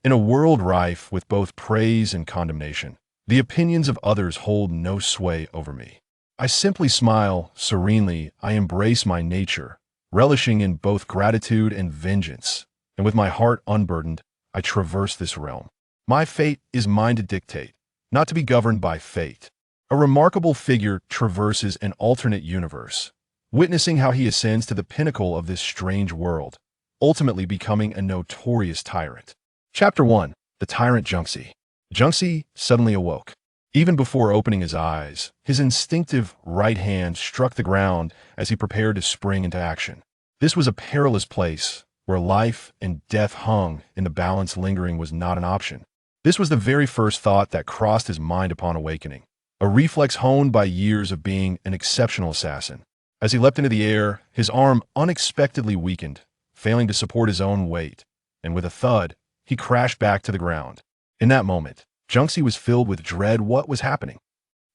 In a world rife with both praise and condemnation, the opinions of others hold no sway over me. I simply smile serenely. I embrace my nature, relishing in both gratitude and vengeance, and with my heart unburdened, I traverse this realm. My fate is mine to dictate, not to be governed by fate. A remarkable figure traverses an alternate universe, witnessing how he ascends to the pinnacle of this strange world, ultimately becoming a notorious tyrant. Chapter 1. The Tyrant Junxi. Junxi suddenly awoke. Even before opening his eyes, his instinctive right hand struck the ground as he prepared to spring into action. This was a perilous place, where life and death hung in the balance. Lingering was not an option. This was the very first thought that crossed his mind upon awakening, a reflex honed by years of being an exceptional assassin. As he leapt into the air, his arm unexpectedly weakened, failing to support his own weight, and with a thud, he crashed back to the ground. In that moment, Junxi was filled with dread. What was happening?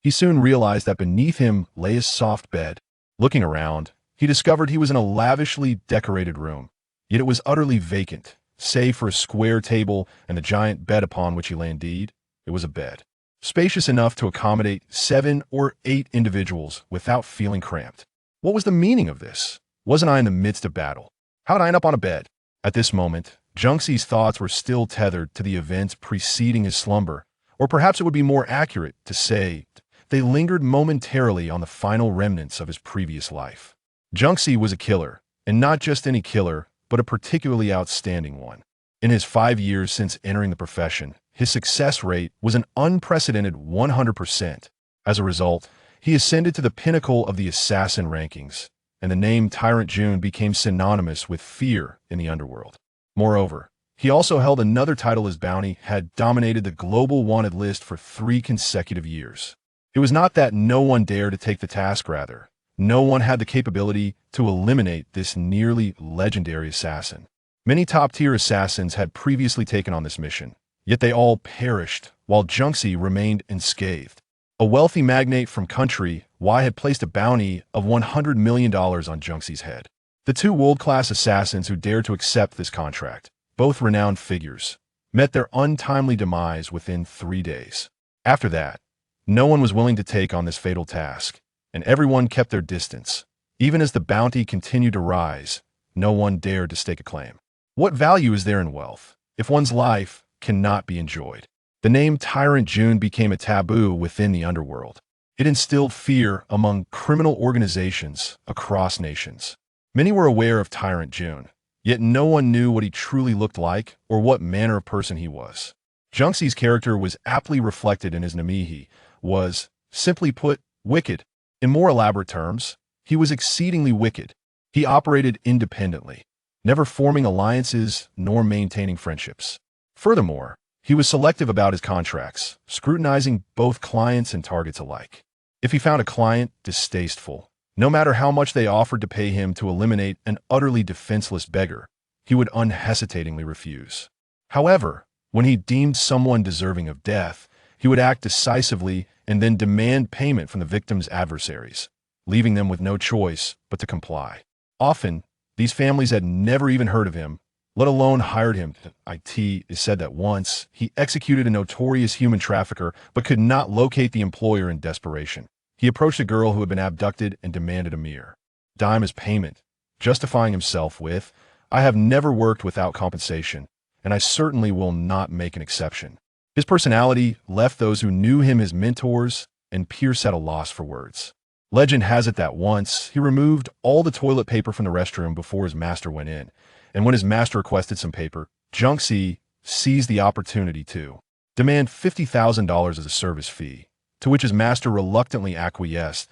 He soon realized that beneath him lay a soft bed. Looking around, he discovered he was in a lavishly decorated room, yet it was utterly vacant, save for a square table and the giant bed upon which he lay. Indeed, it was a bed, spacious enough to accommodate 7 or 8 individuals without feeling cramped. What was the meaning of this? Wasn't I in the midst of battle? How did I end up on a bed? At this moment, Junxi's thoughts were still tethered to the events preceding his slumber, or perhaps it would be more accurate to say they lingered momentarily on the final remnants of his previous life. Junxi was a killer, and not just any killer, but a particularly outstanding one. In his 5 years since entering the profession, his success rate was an unprecedented 100%. As a result, he ascended to the pinnacle of the assassin rankings, and the name Tyrant June became synonymous with fear in the underworld. Moreover, he also held another title. His bounty had dominated the global wanted list for 3 consecutive years. It was not that no one dared to take the task, rather, no one had the capability to eliminate this nearly legendary assassin. Many top-tier assassins had previously taken on this mission, yet they all perished, while Junxi remained unscathed. A wealthy magnate from country Y had placed a bounty of $100 million on Junxi's head. The 2 world-class assassins who dared to accept this contract, both renowned figures, met their untimely demise within 3 days. After that, no one was willing to take on this fatal task, and everyone kept their distance. Even as the bounty continued to rise, no one dared to stake a claim. What value is there in wealth if one's life cannot be enjoyed? The name Tyrant June became a taboo within the underworld. It instilled fear among criminal organizations across nations. Many were aware of Tyrant June, yet no one knew what he truly looked like or what manner of person he was. Junxi's character was aptly reflected in his name. He was, simply put, wicked. In more elaborate terms, he was exceedingly wicked. He operated independently, never forming alliances nor maintaining friendships. Furthermore, he was selective about his contracts, scrutinizing both clients and targets alike. If he found a client distasteful, no matter how much they offered to pay him to eliminate an utterly defenseless beggar, he would unhesitatingly refuse. However, when he deemed someone deserving of death, he would act decisively and then demand payment from the victim's adversaries, leaving them with no choice but to comply. Often, these families had never even heard of him, let alone hired him. It is said that once, he executed a notorious human trafficker but could not locate the employer. In desperation, he approached a girl who had been abducted and demanded a mere dime as payment, justifying himself with, "I have never worked without compensation, and I certainly will not make an exception." His personality left those who knew him as mentors and peers at a loss for words. Legend has it that once, he removed all the toilet paper from the restroom before his master went in, and when his master requested some paper, Junxi seized the opportunity to demand $50,000 as a service fee, to which his master reluctantly acquiesced.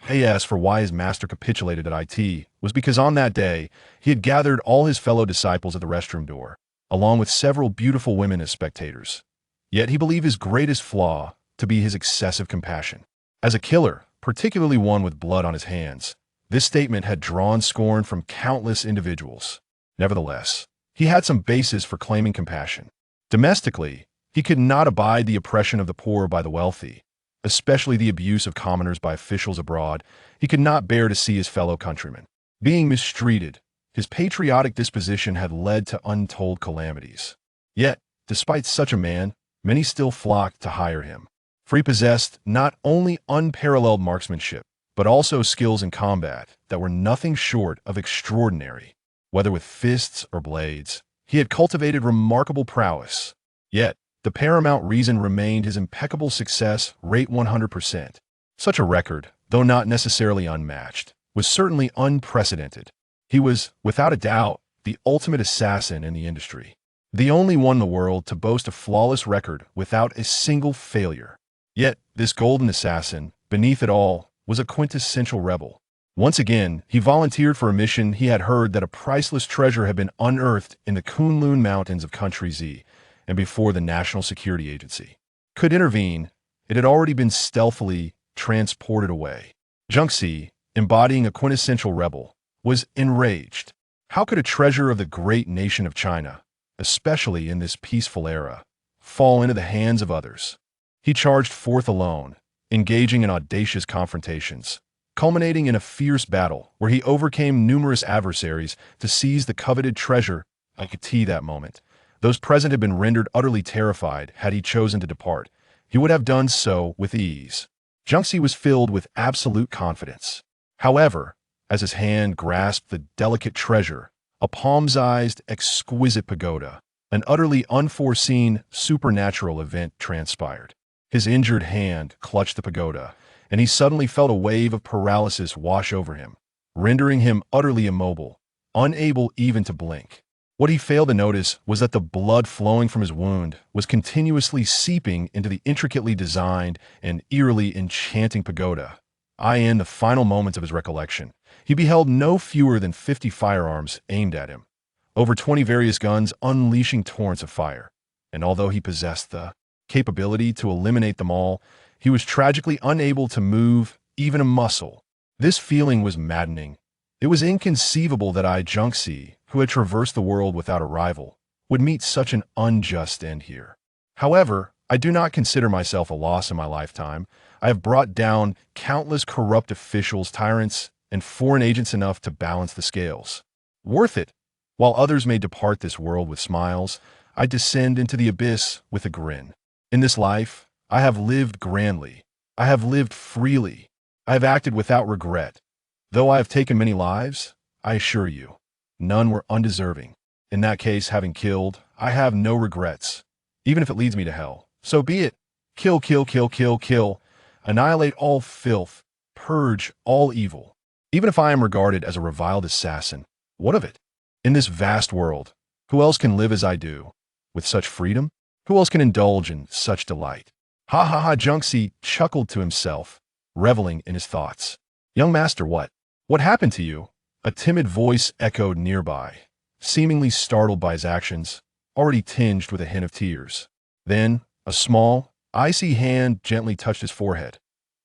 As for why his master capitulated at it was because on that day, he had gathered all his fellow disciples at the restroom door, along with several beautiful women as spectators. Yet he believed his greatest flaw to be his excessive compassion. As a killer, particularly one with blood on his hands, this statement had drawn scorn from countless individuals. Nevertheless, he had some basis for claiming compassion. Domestically, he could not abide the oppression of the poor by the wealthy, especially the abuse of commoners by officials abroad. He could not bear to see his fellow countrymen being mistreated. His patriotic disposition had led to untold calamities. Yet, despite such a man, many still flocked to hire him. For he possessed not only unparalleled marksmanship, but also skills in combat that were nothing short of extraordinary. Whether with fists or blades, he had cultivated remarkable prowess. Yet, the paramount reason remained his impeccable success rate 100%. Such a record, though not necessarily unmatched, was certainly unprecedented. He was, without a doubt, the ultimate assassin in the industry. The only one in the world to boast a flawless record without a single failure. Yet, this golden assassin, beneath it all, was a quintessential rebel. Once again, he volunteered for a mission. He had heard that a priceless treasure had been unearthed in the Kunlun Mountains of Country Z, and before the National Security Agency could intervene, it had already been stealthily transported away. Junxi, embodying a quintessential rebel, was enraged. How could a treasure of the great nation of China, especially in this peaceful era, fall into the hands of others? He charged forth alone, engaging in audacious confrontations, culminating in a fierce battle where he overcame numerous adversaries to seize the coveted treasure. I could see that moment. Those present had been rendered utterly terrified had he chosen to depart. He would have done so with ease. Junxi was filled with absolute confidence. However, as his hand grasped the delicate treasure, a palm-sized, exquisite pagoda, an utterly unforeseen, supernatural event transpired. His injured hand clutched the pagoda, and he suddenly felt a wave of paralysis wash over him, rendering him utterly immobile, unable even to blink. What he failed to notice was that the blood flowing from his wound was continuously seeping into the intricately designed and eerily enchanting pagoda. In the final moments of his recollection, he beheld no fewer than 50 firearms aimed at him, over 20 various guns unleashing torrents of fire, and although he possessed the capability to eliminate them all, he was tragically unable to move even a muscle. This feeling was maddening. It was inconceivable that Junxi, who had traversed the world without a rival, would meet such an unjust end here. However, I do not consider myself a loss in my lifetime. I have brought down countless corrupt officials, tyrants, and foreign agents enough to balance the scales. Worth it. While others may depart this world with smiles, I descend into the abyss with a grin. In this life, I have lived grandly. I have lived freely. I have acted without regret. Though I have taken many lives, I assure you, none were undeserving. In that case, having killed, I have no regrets. Even if it leads me to hell, so be it. Kill, kill, kill, kill, kill. Annihilate all filth. Purge all evil. Even if I am regarded as a reviled assassin, what of it? In this vast world, who else can live as I do? With such freedom? Who else can indulge in such delight? Ha ha ha! Junxi chuckled to himself, reveling in his thoughts. Young master, what? What happened to you? A timid voice echoed nearby, seemingly startled by his actions, already tinged with a hint of tears. Then, a small, icy hand gently touched his forehead.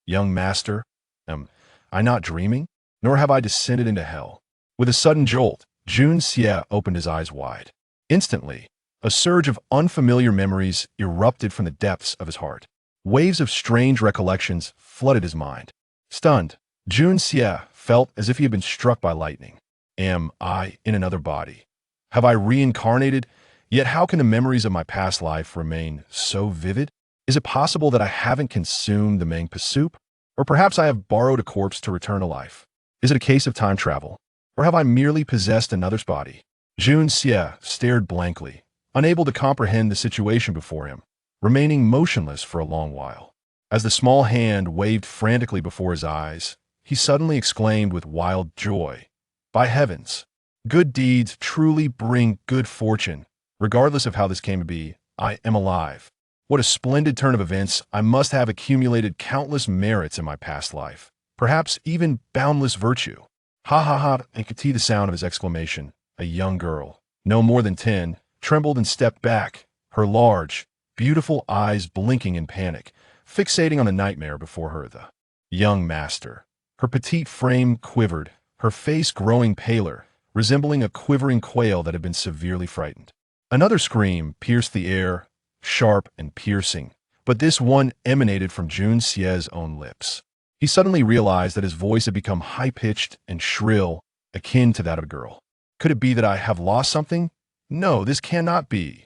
Young master, am I not dreaming? Nor have I descended into hell. With a sudden jolt, Jun Xie opened his eyes wide. Instantly, a surge of unfamiliar memories erupted from the depths of his heart. Waves of strange recollections flooded his mind. Stunned, Jun Xie felt as if he had been struck by lightning. Am I in another body? Have I reincarnated? Yet how can the memories of my past life remain so vivid? Is it possible that I haven't consumed the Mangpa soup? Or perhaps I have borrowed a corpse to return to life? Is it a case of time travel? Or have I merely possessed another's body? Jun Xie stared blankly, unable to comprehend the situation before him, remaining motionless for a long while. As the small hand waved frantically before his eyes, he suddenly exclaimed with wild joy, "By heavens! Good deeds truly bring good fortune. Regardless of how this came to be, I am alive. What a splendid turn of events! I must have accumulated countless merits in my past life, perhaps even boundless virtue." Ha ha ha! I could see the sound of his exclamation. A young girl, no more than 10, trembled and stepped back, her large, beautiful eyes blinking in panic, fixating on the nightmare before her. The young master. Her petite frame quivered, her face growing paler, resembling a quivering quail that had been severely frightened. Another scream pierced the air, sharp and piercing, but this one emanated from Jun Xie's own lips. He suddenly realized that his voice had become high-pitched and shrill, akin to that of a girl. Could it be that I have lost something? No, this cannot be.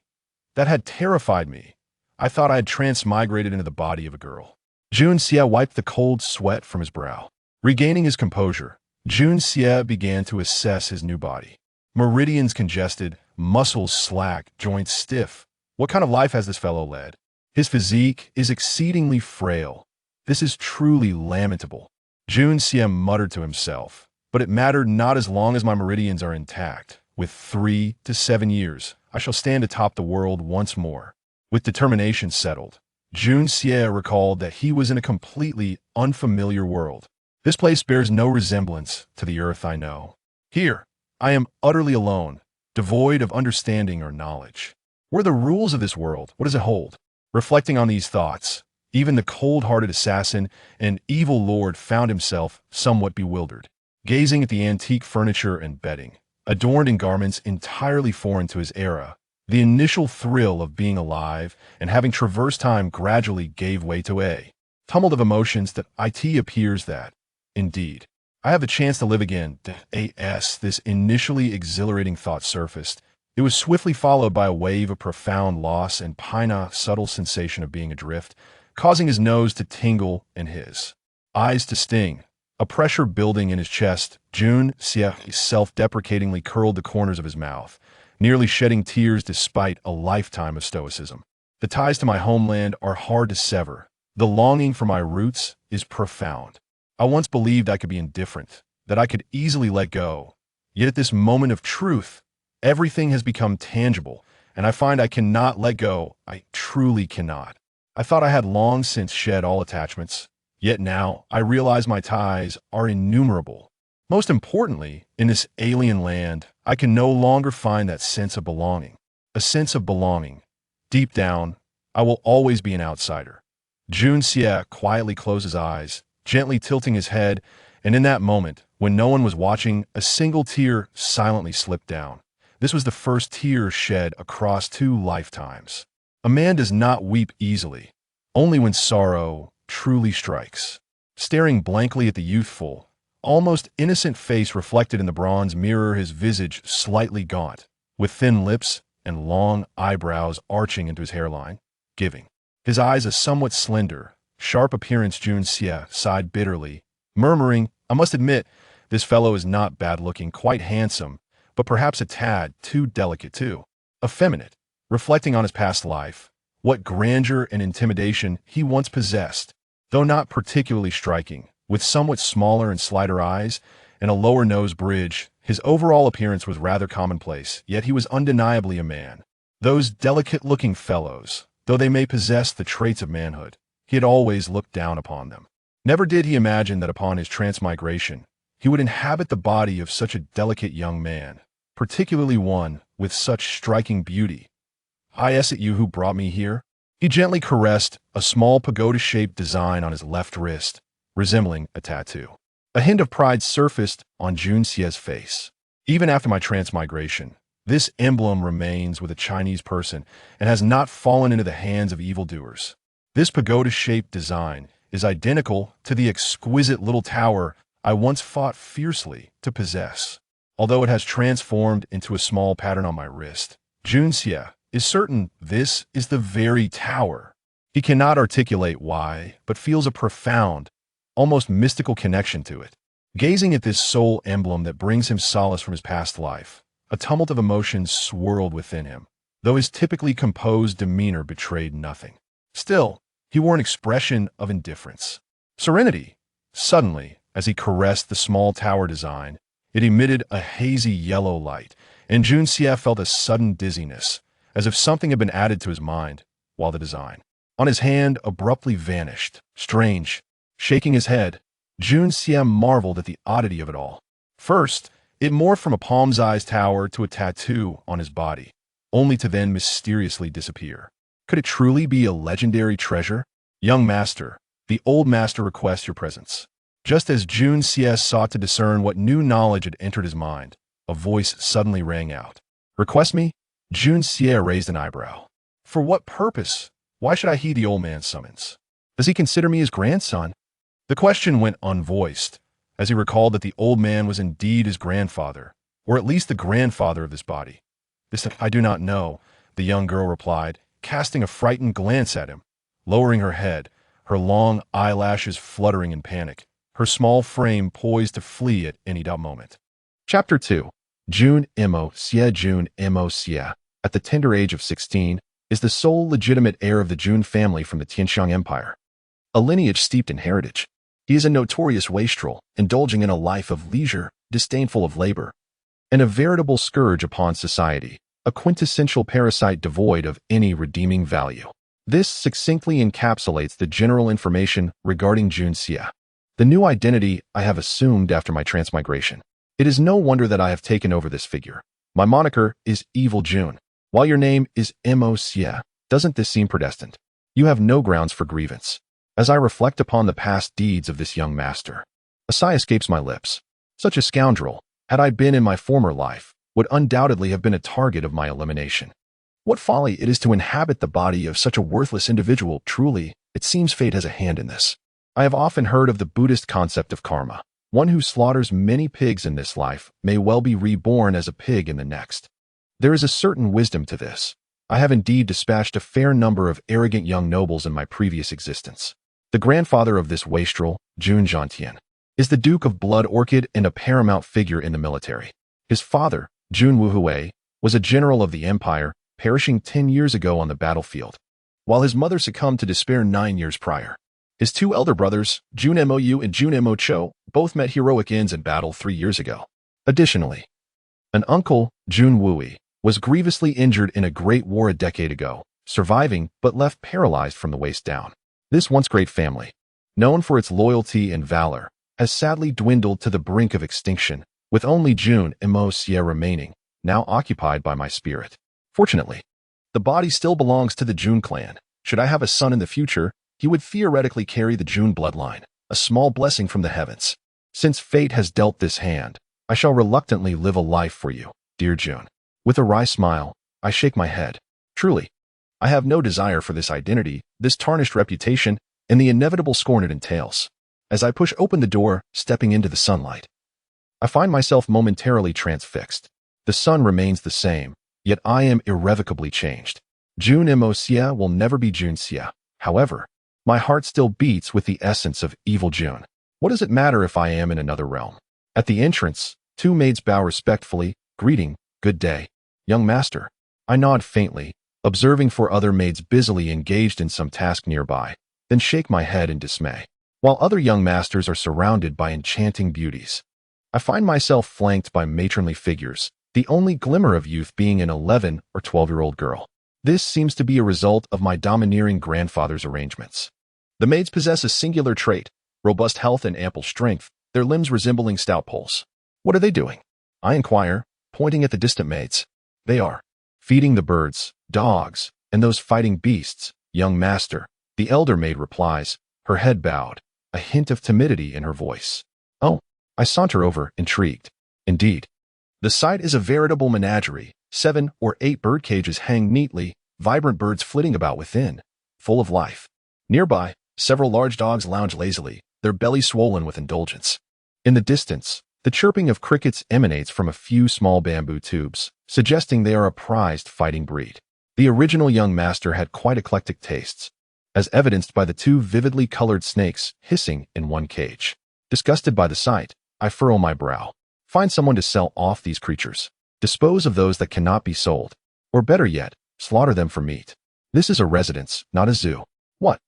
That had terrified me. I thought I had transmigrated into the body of a girl. Jun Xie wiped the cold sweat from his brow. Regaining his composure, Jun Xie began to assess his new body. Meridians congested, muscles slack, joints stiff. What kind of life has this fellow led? His physique is exceedingly frail. This is truly lamentable. Jun Xie muttered to himself, but it mattered not as long as my meridians are intact. With 3 to 7 years, I shall stand atop the world once more. With determination settled, Jun Xie recalled that he was in a completely unfamiliar world. This place bears no resemblance to the earth I know. Here, I am utterly alone, devoid of understanding or knowledge. What are the rules of this world? What does it hold? Reflecting on these thoughts, even the cold-hearted assassin and evil lord found himself somewhat bewildered, gazing at the antique furniture and bedding, adorned in garments entirely foreign to his era. The initial thrill of being alive and having traversed time gradually gave way to a tumult of emotions that it appears that, indeed, I have the chance to live again. This initially exhilarating thought surfaced. It was swiftly followed by a wave of profound loss and subtle sensation of being adrift, causing his nose to tingle and his eyes to sting. A pressure building in his chest, Jun Xie self-deprecatingly curled the corners of his mouth, nearly shedding tears despite a lifetime of stoicism. The ties to my homeland are hard to sever. The longing for my roots is profound. I once believed I could be indifferent, that I could easily let go. Yet at this moment of truth, everything has become tangible, and I find I cannot let go. I truly cannot. I thought I had long since shed all attachments, yet now I realize my ties are innumerable. Most importantly, in this alien land, I can no longer find that sense of belonging. A sense of belonging. Deep down, I will always be an outsider. Jun Xie quietly closed his eyes, gently tilting his head, and in that moment, when no one was watching, a single tear silently slipped down. This was the first tear shed across 2 lifetimes. A man does not weep easily, only when sorrow truly strikes. Staring blankly at the youthful, almost innocent face reflected in the bronze mirror, his visage slightly gaunt, with thin lips and long eyebrows arching into his hairline, giving his eyes a somewhat slender, sharp appearance. Jun Xie sighed bitterly, murmuring, I must admit, this fellow is not bad-looking, quite handsome, but perhaps a tad too delicate too. Effeminate, reflecting on his past life, what grandeur and intimidation he once possessed, though not particularly striking. With somewhat smaller and slighter eyes and a lower nose bridge, his overall appearance was rather commonplace, yet he was undeniably a man. Those delicate-looking fellows, though they may possess the traits of manhood, he had always looked down upon them. Never did he imagine that upon his transmigration, he would inhabit the body of such a delicate young man, particularly one with such striking beauty. Is it you who brought me here? He gently caressed a small pagoda-shaped design on his left wrist, resembling a tattoo. A hint of pride surfaced on Jun Xie's face. Even after my transmigration, this emblem remains with a Chinese person and has not fallen into the hands of evildoers. This pagoda-shaped design is identical to the exquisite little tower I once fought fiercely to possess. Although it has transformed into a small pattern on my wrist, Jun Xie is certain this is the very tower. He cannot articulate why, but feels a profound, almost mystical connection to it. Gazing at this soul emblem that brings him solace from his past life, a tumult of emotions swirled within him, though his typically composed demeanor betrayed nothing. Still, he wore an expression of indifference. Serenity. Suddenly, as he caressed the small tower design, it emitted a hazy yellow light, and Jun Xie felt a sudden dizziness, as if something had been added to his mind, while the design on his hand abruptly vanished. Strange. Shaking his head, Jun Xie marveled at the oddity of it all. First, it morphed from a palm-sized tower to a tattoo on his body, only to then mysteriously disappear. Could it truly be a legendary treasure? Young master, the old master requests your presence. Just as Jun Xie sought to discern what new knowledge had entered his mind, a voice suddenly rang out. Request me? Jun Xie raised an eyebrow. For what purpose? Why should I heed the old man's summons? Does he consider me his grandson? The question went unvoiced, as he recalled that the old man was indeed his grandfather, or at least the grandfather of this body. This I do not know, the young girl replied, casting a frightened glance at him. Lowering her head, her long eyelashes fluttering in panic, her small frame poised to flee at any moment. Chapter 2. Jun Imo Xie. At the tender age of 16, is the sole legitimate heir of the Jun family from the Tianxiang Empire. A lineage steeped in heritage, he is a notorious wastrel, indulging in a life of leisure, disdainful of labor, and a veritable scourge upon society, a quintessential parasite devoid of any redeeming value. This succinctly encapsulates the general information regarding Jun Xie, the new identity I have assumed after my transmigration. It is no wonder that I have taken over this figure. My moniker is Evil Jun, while your name is Mo Xie. Doesn't this seem predestined? You have no grounds for grievance. As I reflect upon the past deeds of this young master, a sigh escapes my lips. Such a scoundrel, had I been in my former life, would undoubtedly have been a target of my elimination. What folly it is to inhabit the body of such a worthless individual. Truly, it seems fate has a hand in this. I have often heard of the Buddhist concept of karma. One who slaughters many pigs in this life may well be reborn as a pig in the next. There is a certain wisdom to this. I have indeed dispatched a fair number of arrogant young nobles in my previous existence. The grandfather of this wastrel, Jun Zhantian, is the Duke of Blood Orchid and a paramount figure in the military. His father, Jun Wuhui, was a general of the empire, perishing 10 years ago on the battlefield, while his mother succumbed to despair 9 years prior. His two elder brothers, Jun Mou and Jun Mo Cho, both met heroic ends in battle 3 years ago. Additionally, an uncle, Jun Wui, was grievously injured in a great war a decade ago, surviving but left paralyzed from the waist down. This once great family, known for its loyalty and valor, has sadly dwindled to the brink of extinction, with only Jun Mo Xie remaining, now occupied by my spirit. Fortunately, the body still belongs to the Jun clan. Should I have a son in the future, he would theoretically carry the Jun bloodline, a small blessing from the heavens. Since fate has dealt this hand, I shall reluctantly live a life for you, dear Jun. With a wry smile, I shake my head. Truly, I have no desire for this identity, this tarnished reputation, and the inevitable scorn it entails. As I push open the door, stepping into the sunlight, I find myself momentarily transfixed. The sun remains the same, yet I am irrevocably changed. Jun Mo Xie will never be Jun Xie. However, my heart still beats with the essence of Evil Jun. What does it matter if I am in another realm? At the entrance, two maids bow respectfully, greeting, "Good day, young master." I nod faintly, observing four other maids busily engaged in some task nearby, then shake my head in dismay. While other young masters are surrounded by enchanting beauties, I find myself flanked by matronly figures, the only glimmer of youth being an 11 or 12-year-old girl. This seems to be a result of my domineering grandfather's arrangements. The maids possess a singular trait, robust health and ample strength, their limbs resembling stout poles. What are they doing? I inquire, pointing at the distant maids. They are feeding the birds, dogs, and those fighting beasts, young master, the elder maid replies, her head bowed, a hint of timidity in her voice. Oh, I saunter over, intrigued. Indeed, the sight is a veritable menagerie. 7 or 8 bird cages hang neatly, vibrant birds flitting about within, full of life. Nearby, several large dogs lounge lazily, their bellies swollen with indulgence. In the distance, the chirping of crickets emanates from a few small bamboo tubes, suggesting they are a prized fighting breed. The original young master had quite eclectic tastes, as evidenced by the 2 vividly colored snakes hissing in one cage. Disgusted by the sight, I furrow my brow. Find someone to sell off these creatures. Dispose of those that cannot be sold. Or better yet, slaughter them for meat. This is a residence, not a zoo. What?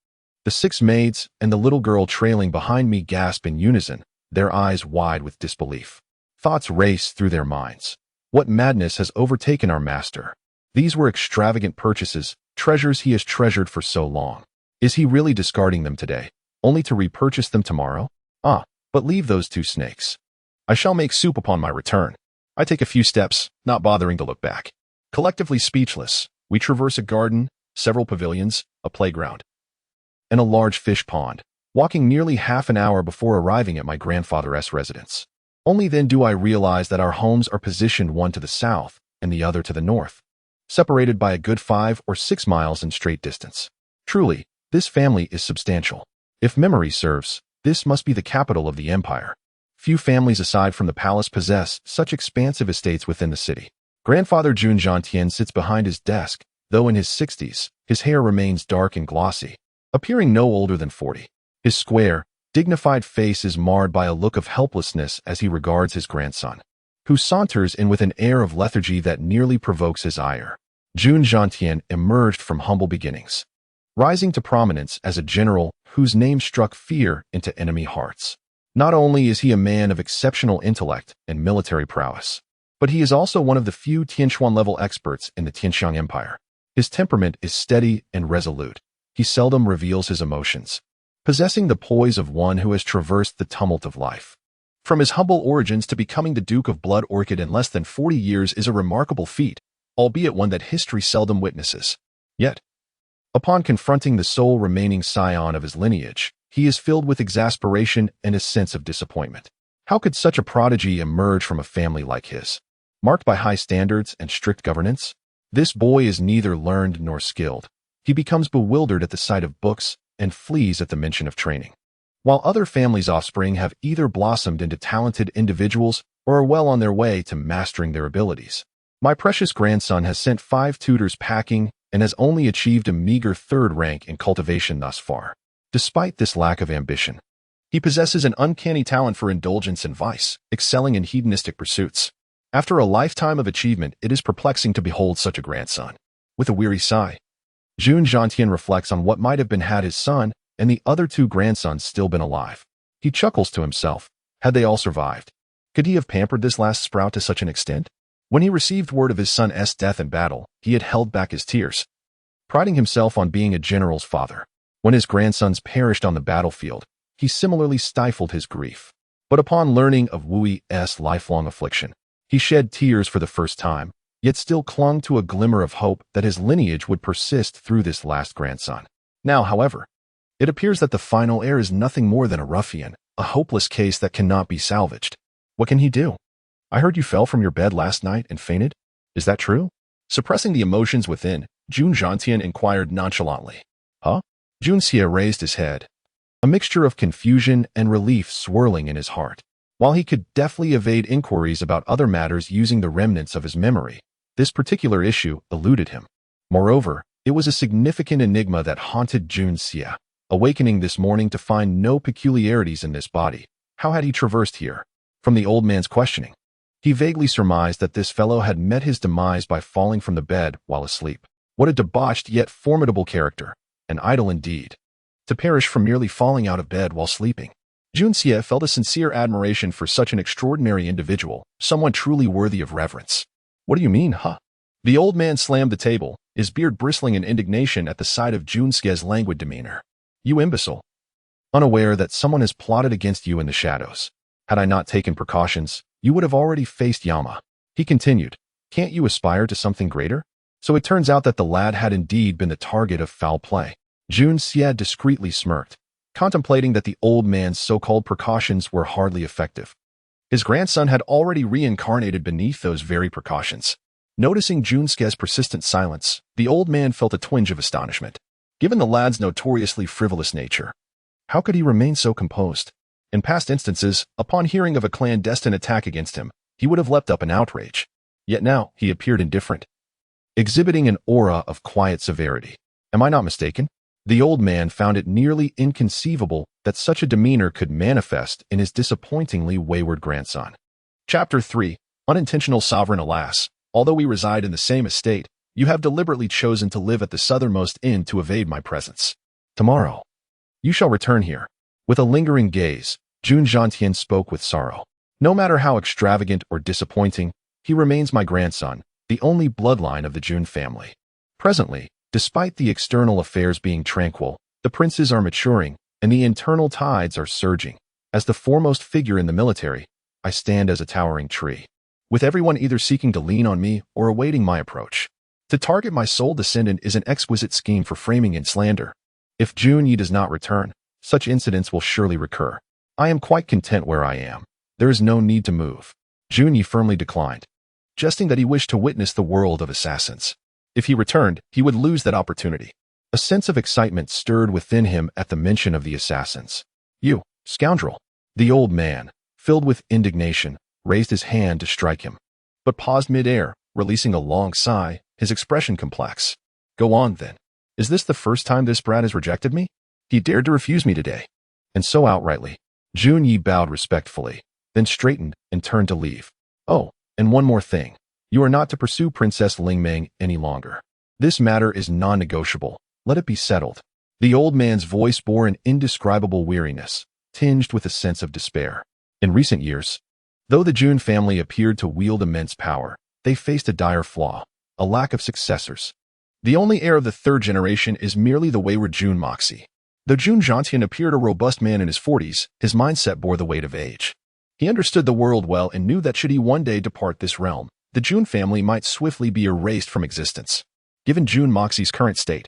The 6 maids and the little girl trailing behind me gasp in unison, their eyes wide with disbelief. Thoughts race through their minds. What madness has overtaken our master? These were extravagant purchases, treasures he has treasured for so long. Is he really discarding them today, only to repurchase them tomorrow? But leave those 2 snakes. I shall make soup upon my return. I take a few steps, not bothering to look back. Collectively speechless, we traverse a garden, several pavilions, a playground, and a large fish pond, walking nearly half an hour before arriving at my grandfather's residence. Only then do I realize that our homes are positioned one to the south and the other to the north, separated by a good 5 or 6 miles in straight distance. Truly, this family is substantial. If memory serves, this must be the capital of the empire. Few families aside from the palace possess such expansive estates within the city. Grandfather Jun Zhantian sits behind his desk, Though in his 60s, his hair remains dark and glossy, appearing no older than 40. His square, dignified face is marred by a look of helplessness as he regards his grandson, who saunters in with an air of lethargy that nearly provokes his ire. Jun Zhantian emerged from humble beginnings, rising to prominence as a general whose name struck fear into enemy hearts. Not only is he a man of exceptional intellect and military prowess, but he is also one of the few Tianquan-level experts in the Tianxiang Empire. His temperament is steady and resolute. He seldom reveals his emotions, possessing the poise of one who has traversed the tumult of life. From his humble origins to becoming the Duke of Blood Orchid in less than 40 years is a remarkable feat, albeit one that history seldom witnesses. Yet, upon confronting the sole remaining scion of his lineage, he is filled with exasperation and a sense of disappointment. How could such a prodigy emerge from a family like his, marked by high standards and strict governance? This boy is neither learned nor skilled. He becomes bewildered at the sight of books and flees at the mention of training. While other families' offspring have either blossomed into talented individuals or are well on their way to mastering their abilities, my precious grandson has sent 5 tutors packing and has only achieved a meager 3rd rank in cultivation thus far. Despite this lack of ambition, he possesses an uncanny talent for indulgence and vice, excelling in hedonistic pursuits. After a lifetime of achievement, it is perplexing to behold such a grandson. With a weary sigh, Jun Zhantian reflects on what might have been had his son and the other 2 grandsons still been alive. He chuckles to himself. Had they all survived, could he have pampered this last sprout to such an extent? When he received word of his son's death in battle, he had held back his tears, priding himself on being a general's father. When his grandsons perished on the battlefield, he similarly stifled his grief. But upon learning of Wui's lifelong affliction, he shed tears for the first time, yet still clung to a glimmer of hope that his lineage would persist through this last grandson. Now, however, it appears that the final heir is nothing more than a ruffian, a hopeless case that cannot be salvaged. What can he do? I heard you fell from your bed last night and fainted. Is that true? Suppressing the emotions within, Jun Zhantian inquired nonchalantly. Huh? Jun Xie raised his head, a mixture of confusion and relief swirling in his heart. While he could deftly evade inquiries about other matters using the remnants of his memory, this particular issue eluded him. Moreover, it was a significant enigma that haunted Jun Xie. Awakening this morning to find no peculiarities in this body, how had he traversed here? From the old man's questioning, he vaguely surmised that this fellow had met his demise by falling from the bed while asleep. What a debauched yet formidable character, and idle indeed, to perish from merely falling out of bed while sleeping. Jun Xie felt a sincere admiration for such an extraordinary individual, someone truly worthy of reverence. What do you mean, huh? The old man slammed the table, his beard bristling in indignation at the sight of Jun Xie's languid demeanor. You imbecile! Unaware that someone has plotted against you in the shadows. Had I not taken precautions, you would have already faced Yama. He continued, can't you aspire to something greater? So it turns out that the lad had indeed been the target of foul play. Jun Xie discreetly smirked, contemplating that the old man's so-called precautions were hardly effective. His grandson had already reincarnated beneath those very precautions. Noticing Jun Xie's persistent silence, the old man felt a twinge of astonishment. Given the lad's notoriously frivolous nature, how could he remain so composed? In past instances, upon hearing of a clandestine attack against him, he would have leapt up in outrage. Yet now he appeared indifferent, exhibiting an aura of quiet severity. Am I not mistaken? The old man found it nearly inconceivable that such a demeanor could manifest in his disappointingly wayward grandson. Chapter 3. Unintentional Sovereign. Alas, although we reside in the same estate, you have deliberately chosen to live at the southernmost inn to evade my presence. Tomorrow, you shall return here. With a lingering gaze, Jun Zhantian spoke with sorrow. No matter how extravagant or disappointing, he remains my grandson, the only bloodline of the Jun family. Presently, despite the external affairs being tranquil, the princes are maturing, and the internal tides are surging. As the foremost figure in the military, I stand as a towering tree, with everyone either seeking to lean on me or awaiting my approach. To target my sole descendant is an exquisite scheme for framing in slander. If Jun Yi does not return, such incidents will surely recur. I am quite content where I am. There is no need to move. Jun Yi firmly declined, jesting that he wished to witness the world of assassins. If he returned, he would lose that opportunity. A sense of excitement stirred within him at the mention of the assassins. You, scoundrel! The old man, filled with indignation, raised his hand to strike him, but paused mid-air, releasing a long sigh, his expression complex. Go on, then. Is this the first time this brat has rejected me? He dared to refuse me today. And so outrightly. Junyi bowed respectfully, then straightened and turned to leave. Oh, and one more thing. You are not to pursue Princess Lingmeng any longer. This matter is non-negotiable. Let it be settled. The old man's voice bore an indescribable weariness, tinged with a sense of despair. In recent years, though the Jun family appeared to wield immense power, they faced a dire flaw, a lack of successors. The only heir of the third generation is merely the wayward Jun Moxie. Though Jun Zhantian appeared a robust man in his 40s, his mindset bore the weight of age. He understood the world well and knew that should he one day depart this realm, the Jun family might swiftly be erased from existence. Given Jun Moxie's current state,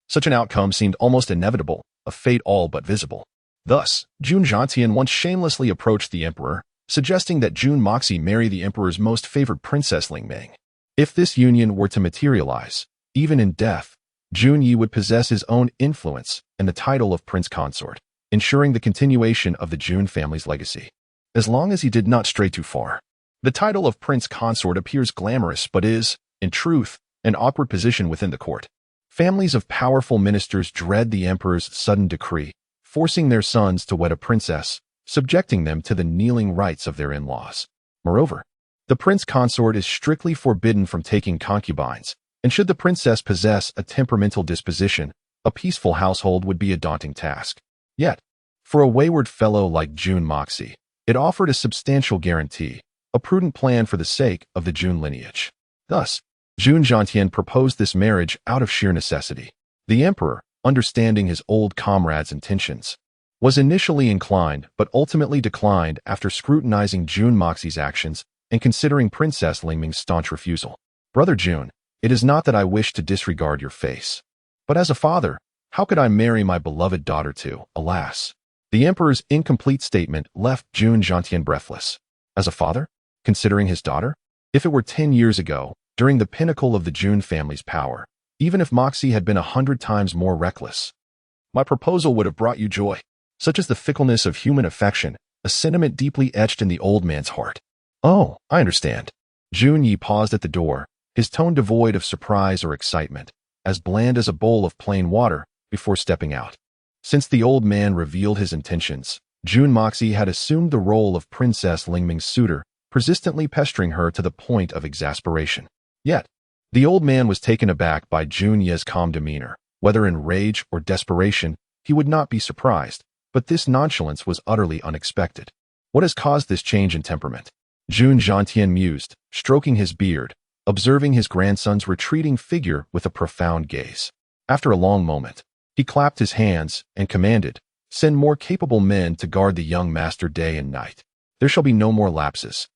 such an outcome seemed almost inevitable, a fate all but visible. Thus, Jun Zhantian once shamelessly approached the emperor, suggesting that Jun Moxie marry the emperor's most favored princess Lingmeng. If this union were to materialize, even in death, Junyi would possess his own influence and the title of prince consort, ensuring the continuation of the Jun family's legacy. As long as he did not stray too far. The title of prince consort appears glamorous but is, in truth, an awkward position within the court. Families of powerful ministers dread the emperor's sudden decree, forcing their sons to wed a princess, subjecting them to the kneeling rites of their in-laws. Moreover, the prince consort is strictly forbidden from taking concubines, and should the princess possess a temperamental disposition, a peaceful household would be a daunting task. Yet, for a wayward fellow like Jun Moxie, it offered a substantial guarantee, a prudent plan for the sake of the Jun lineage. Thus, Jun Zhantian proposed this marriage out of sheer necessity. The emperor, understanding his old comrade's intentions, was initially inclined but ultimately declined after scrutinizing Jun Moxie's actions and considering Princess Lingming's staunch refusal. Brother Jun, it is not that I wish to disregard your face. But as a father, how could I marry my beloved daughter to, alas? The emperor's incomplete statement left Jun Zhantian breathless. As a father? Considering his daughter? If it were 10 years ago, during the pinnacle of the Jun family's power, even if Moxie had been 100 times more reckless, my proposal would have brought you joy. Such is the fickleness of human affection, a sentiment deeply etched in the old man's heart. Oh, I understand. Junyi paused at the door, his tone devoid of surprise or excitement, as bland as a bowl of plain water, before stepping out. Since the old man revealed his intentions, Jun Moxie had assumed the role of Princess Lingming's suitor, persistently pestering her to the point of exasperation. Yet, the old man was taken aback by Junyi's calm demeanor. Whether in rage or desperation, he would not be surprised, but this nonchalance was utterly unexpected. What has caused this change in temperament? Jun Zhantian mused, stroking his beard, observing his grandson's retreating figure with a profound gaze. After a long moment, he clapped his hands and commanded, "Send more capable men to guard the young master day and night. There shall be no more lapses.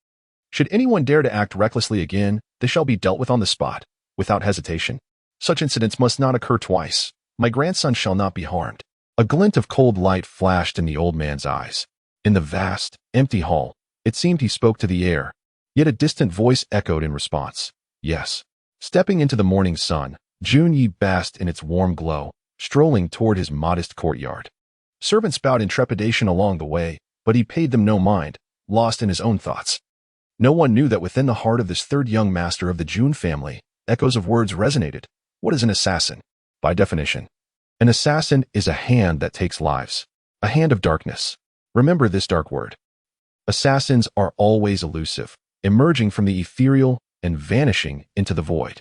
Should anyone dare to act recklessly again, they shall be dealt with on the spot, without hesitation. Such incidents must not occur twice. My grandson shall not be harmed." A glint of cold light flashed in the old man's eyes. In the vast, empty hall, it seemed he spoke to the air, yet a distant voice echoed in response. Yes. Stepping into the morning sun, Junyi basked in its warm glow, strolling toward his modest courtyard. Servants bowed in trepidation along the way, but he paid them no mind, lost in his own thoughts. No one knew that within the heart of this third young master of the Jun family, echoes of words resonated. What is an assassin? By definition, an assassin is a hand that takes lives, a hand of darkness. Remember this dark word. Assassins are always elusive, emerging from the ethereal and vanishing into the void.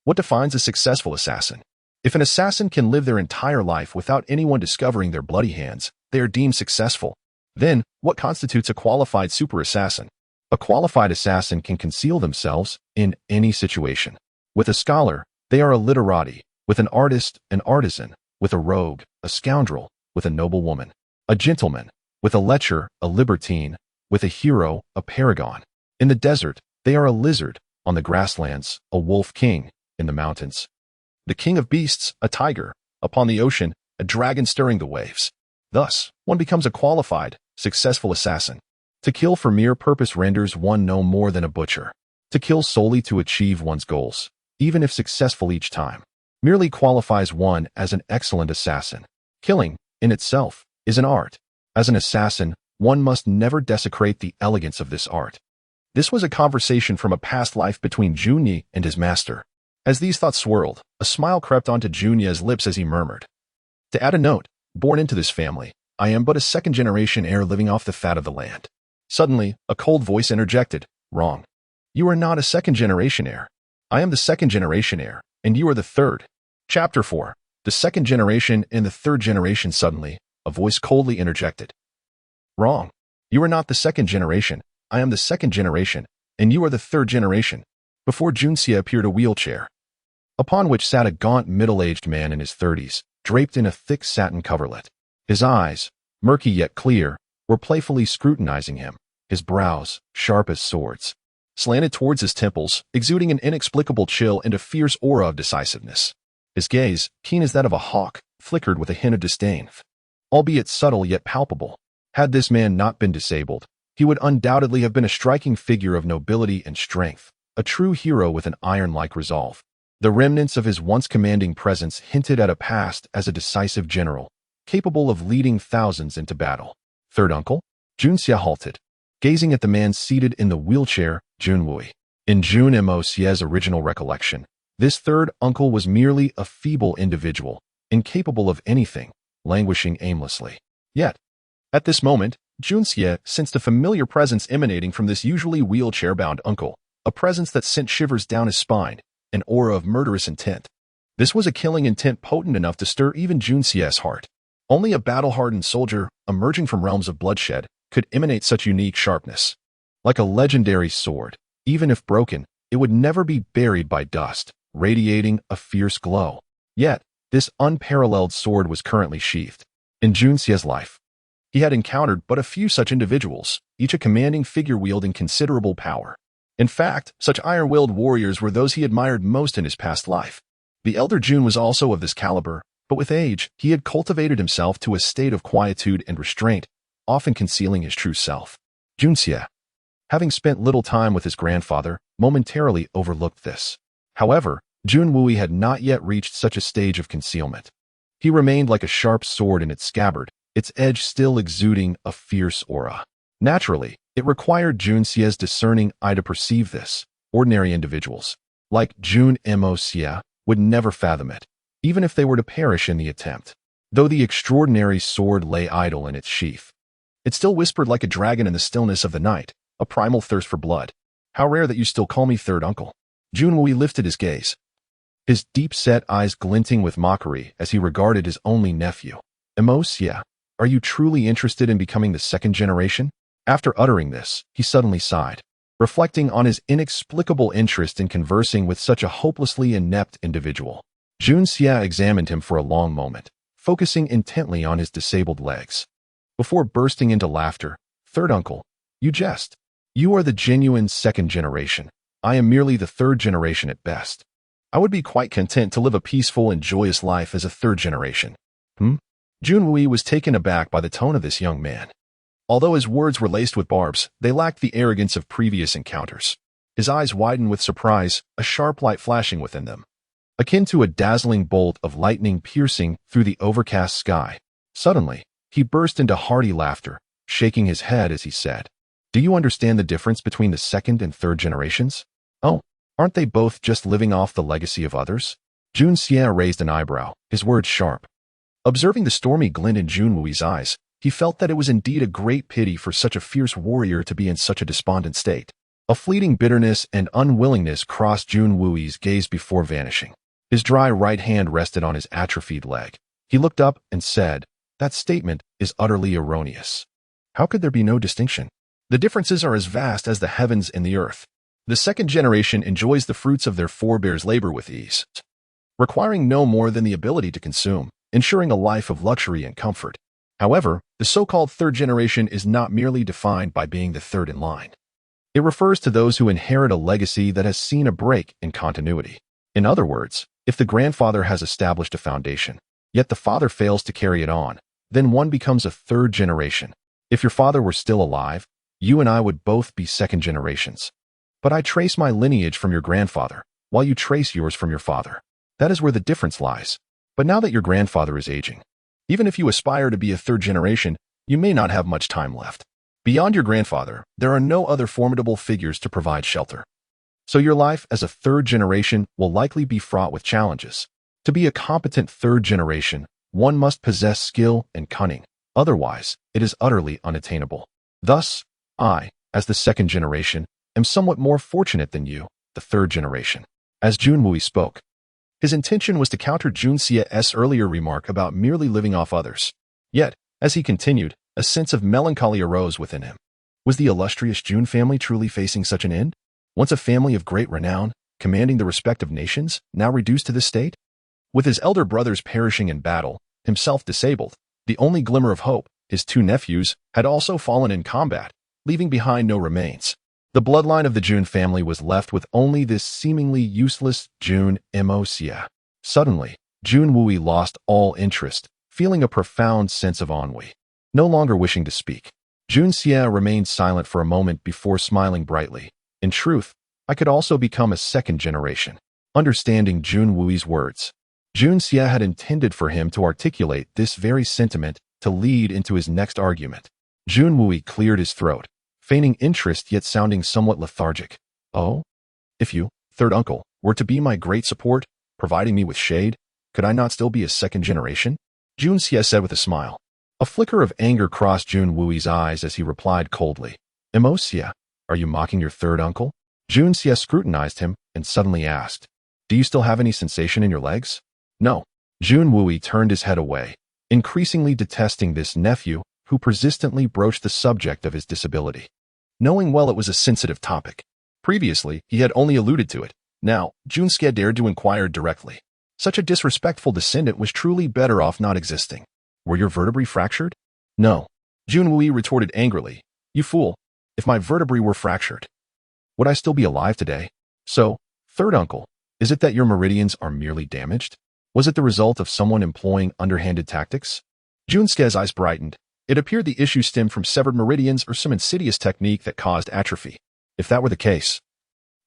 What defines a successful assassin? If an assassin can live their entire life without anyone discovering their bloody hands, they are deemed successful. Then, what constitutes a qualified super assassin? A qualified assassin can conceal themselves in any situation. With a scholar, they are a literati. With an artist, an artisan. With a rogue, a scoundrel. With a noble woman, a gentleman. With a lecher, a libertine. With a hero, a paragon. In the desert, they are a lizard. On the grasslands, a wolf king. In the mountains, the king of beasts, a tiger. Upon the ocean, a dragon stirring the waves. Thus, one becomes a qualified, successful assassin. To kill for mere purpose renders one no more than a butcher. To kill solely to achieve one's goals, even if successful each time, merely qualifies one as an excellent assassin. Killing, in itself, is an art. As an assassin, one must never desecrate the elegance of this art. This was a conversation from a past life between Junyi and his master. As these thoughts swirled, a smile crept onto Junya's lips as he murmured, "To add a note, born into this family, I am but a second-generation heir living off the fat of the land." Suddenly, a cold voice interjected, "Wrong. You are not a second-generation heir. I am the second-generation heir, and you are the third." Chapter 4. The second generation and the third generation. Suddenly, a voice coldly interjected, "Wrong. You are not the second generation. I am the second generation, and you are the third generation." Before Junxia appeared a wheelchair, upon which sat a gaunt, middle-aged man in his 30s, draped in a thick satin coverlet. His eyes, murky yet clear, were playfully scrutinizing him, his brows, sharp as swords, slanted towards his temples, exuding an inexplicable chill and a fierce aura of decisiveness. His gaze, keen as that of a hawk, flickered with a hint of disdain, albeit subtle yet palpable. Had this man not been disabled, he would undoubtedly have been a striking figure of nobility and strength, a true hero with an iron-like resolve. The remnants of his once commanding presence hinted at a past as a decisive general, capable of leading thousands into battle. "Third uncle?" Junxia halted, gazing at the man seated in the wheelchair, Junwui. In Jun Mo's original recollection, this third uncle was merely a feeble individual, incapable of anything, languishing aimlessly. Yet, at this moment, Junxia sensed a familiar presence emanating from this usually wheelchair-bound uncle, a presence that sent shivers down his spine, an aura of murderous intent. This was a killing intent potent enough to stir even Junxia's heart. Only a battle-hardened soldier, emerging from realms of bloodshed, could emanate such unique sharpness. Like a legendary sword, even if broken, it would never be buried by dust, radiating a fierce glow. Yet, this unparalleled sword was currently sheathed. In Junxia's life, he had encountered but a few such individuals, each a commanding figure wielding considerable power. In fact, such iron-willed warriors were those he admired most in his past life. The elder Jun was also of this caliber, but with age, he had cultivated himself to a state of quietude and restraint, often concealing his true self. Junxia, having spent little time with his grandfather, momentarily overlooked this. However, Junwui had not yet reached such a stage of concealment. He remained like a sharp sword in its scabbard, its edge still exuding a fierce aura. Naturally, it required Junxia's discerning eye to perceive this. Ordinary individuals, like Jun Mo, would never fathom it, even if they were to perish in the attempt. Though the extraordinary sword lay idle in its sheath, it still whispered like a dragon in the stillness of the night, a primal thirst for blood. "How rare that you still call me third uncle." Junwui lifted his gaze, his deep-set eyes glinting with mockery as he regarded his only nephew. "Emosia, are you truly interested in becoming the second generation?" After uttering this, he suddenly sighed, reflecting on his inexplicable interest in conversing with such a hopelessly inept individual. Junxia examined him for a long moment, focusing intently on his disabled legs. Before bursting into laughter, "Third uncle, you jest. You are the genuine second generation. I am merely the third generation at best. I would be quite content to live a peaceful and joyous life as a third generation." Junwui was taken aback by the tone of this young man. Although his words were laced with barbs, they lacked the arrogance of previous encounters. His eyes widened with surprise, a sharp light flashing within them, akin to a dazzling bolt of lightning piercing through the overcast sky. Suddenly, he burst into hearty laughter, shaking his head as he said, "Do you understand the difference between the second and third generations? Oh, aren't they both just living off the legacy of others?" Junxia raised an eyebrow, his words sharp. Observing the stormy glint in Junwui's eyes, he felt that it was indeed a great pity for such a fierce warrior to be in such a despondent state. A fleeting bitterness and unwillingness crossed Junwui's gaze before vanishing. His dry right hand rested on his atrophied leg. He looked up and said, "That statement is utterly erroneous. How could there be no distinction? The differences are as vast as the heavens and the earth. The second generation enjoys the fruits of their forebears' labor with ease, requiring no more than the ability to consume, ensuring a life of luxury and comfort. However, the so-called third generation is not merely defined by being the third in line. It refers to those who inherit a legacy that has seen a break in continuity. In other words, if the grandfather has established a foundation, yet the father fails to carry it on, then one becomes a third generation. If your father were still alive, you and I would both be second generations. But I trace my lineage from your grandfather, while you trace yours from your father. That is where the difference lies. But now that your grandfather is aging, even if you aspire to be a third generation, you may not have much time left. Beyond your grandfather, there are no other formidable figures to provide shelter. So your life as a third generation will likely be fraught with challenges. To be a competent third generation, one must possess skill and cunning. Otherwise, it is utterly unattainable. Thus, I, as the second generation, am somewhat more fortunate than you, the third generation. As Jun Wui spoke, his intention was to counter Jun Xie's earlier remark about merely living off others. Yet, as he continued, a sense of melancholy arose within him. Was the illustrious Jun family truly facing such an end? Once a family of great renown, commanding the respect of nations, now reduced to this state? With his elder brothers perishing in battle, himself disabled, the only glimmer of hope, his two nephews, had also fallen in combat, leaving behind no remains. The bloodline of the Jun family was left with only this seemingly useless Jun Xie. Suddenly, Jun Wui lost all interest, feeling a profound sense of ennui. No longer wishing to speak, Jun Xie remained silent for a moment before smiling brightly. In truth, I could also become a second generation. Understanding Jun Wui's words, Jun Xie had intended for him to articulate this very sentiment to lead into his next argument. Jun Wui cleared his throat, feigning interest yet sounding somewhat lethargic. Oh? If you, third uncle, were to be my great support, providing me with shade, could I not still be a second generation? Jun Xie said with a smile. A flicker of anger crossed Jun Wui's eyes as he replied coldly. Xie, are you mocking your third uncle? Jun Xie scrutinized him and suddenly asked, do you still have any sensation in your legs? No. Jun Wui turned his head away, increasingly detesting this nephew who persistently broached the subject of his disability. Knowing well it was a sensitive topic. Previously, he had only alluded to it. Now, Jun Xie dared to inquire directly. Such a disrespectful descendant was truly better off not existing. Were your vertebrae fractured? No. Jun Wui retorted angrily. You fool. If my vertebrae were fractured, would I still be alive today? So, third uncle, is it that your meridians are merely damaged? Was it the result of someone employing underhanded tactics? Jun Xie's eyes brightened. It appeared the issue stemmed from severed meridians or some insidious technique that caused atrophy. If that were the case,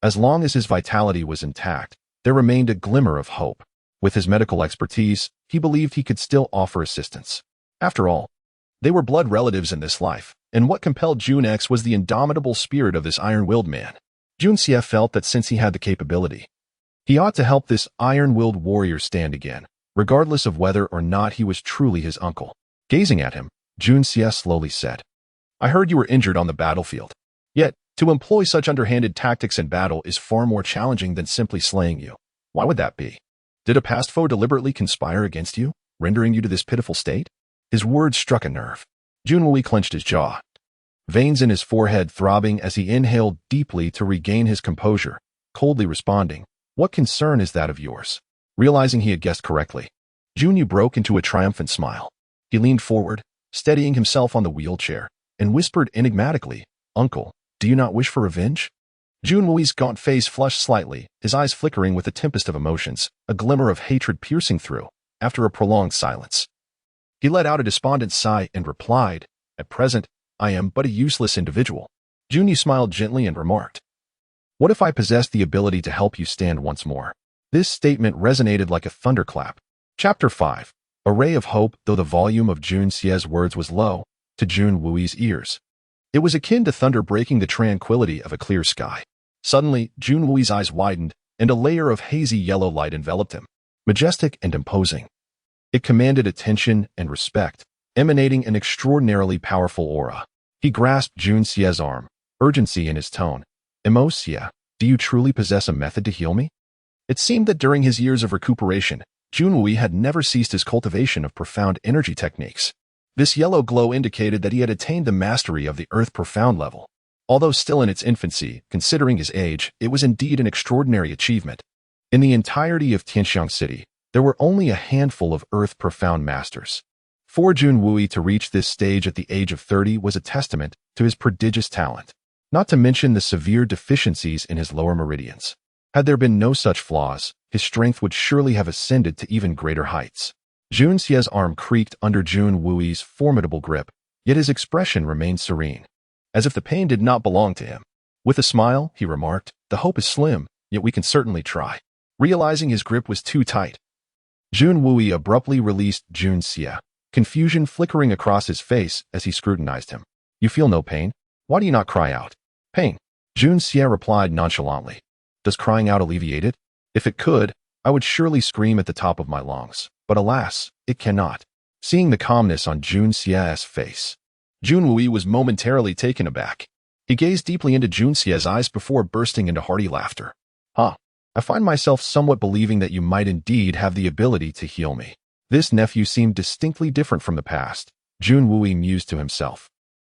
as long as his vitality was intact, there remained a glimmer of hope. With his medical expertise, he believed he could still offer assistance. After all, they were blood relatives in this life, and what compelled Jun X was the indomitable spirit of this iron-willed man. Jun Xie felt that since he had the capability, he ought to help this iron-willed warrior stand again, regardless of whether or not he was truly his uncle. Gazing at him, Jun Xie slowly said, I heard you were injured on the battlefield. Yet, to employ such underhanded tactics in battle is far more challenging than simply slaying you. Why would that be? Did a past foe deliberately conspire against you, rendering you to this pitiful state? His words struck a nerve. Jun Wui clenched his jaw, veins in his forehead throbbing as he inhaled deeply to regain his composure, coldly responding, What concern is that of yours? Realizing he had guessed correctly, Jun Yu broke into a triumphant smile. He leaned forward, steadying himself on the wheelchair, and whispered enigmatically, Uncle, do you not wish for revenge? Jun Wui's gaunt face flushed slightly, his eyes flickering with a tempest of emotions, a glimmer of hatred piercing through, after a prolonged silence. He let out a despondent sigh and replied, At present, I am but a useless individual. Jun Yu smiled gently and remarked, What if I possessed the ability to help you stand once more? This statement resonated like a thunderclap. Chapter 5. A ray of hope, though the volume of Jun Xie's words was low, to Jun Wui's ears. It was akin to thunder breaking the tranquility of a clear sky. Suddenly, Jun Wui's eyes widened, and a layer of hazy yellow light enveloped him, majestic and imposing. It commanded attention and respect, emanating an extraordinarily powerful aura. He grasped Jun Xie's arm, urgency in his tone. Xie, do you truly possess a method to heal me? It seemed that during his years of recuperation, Jun Wui had never ceased his cultivation of profound energy techniques. This yellow glow indicated that he had attained the mastery of the Earth Profound level. Although still in its infancy, considering his age, it was indeed an extraordinary achievement. In the entirety of Tianxiang City, there were only a handful of Earth Profound masters. For Jun Wui to reach this stage at the age of 30 was a testament to his prodigious talent, not to mention the severe deficiencies in his lower meridians. Had there been no such flaws, his strength would surely have ascended to even greater heights. Jun Xie's arm creaked under Jun Wui's formidable grip, yet his expression remained serene, as if the pain did not belong to him. With a smile, he remarked, The hope is slim, yet we can certainly try. Realizing his grip was too tight, Jun Wui abruptly released Jun Xie, confusion flickering across his face as he scrutinized him. You feel no pain? Why do you not cry out? Pain. Jun Xie replied nonchalantly. Does crying out alleviate it? If it could, I would surely scream at the top of my lungs, but alas, it cannot. Seeing the calmness on Jun Xie's face, Jun Wui was momentarily taken aback. He gazed deeply into Jun Xie's eyes before bursting into hearty laughter. Huh. I find myself somewhat believing that you might indeed have the ability to heal me. This nephew seemed distinctly different from the past, Jun Wui mused to himself.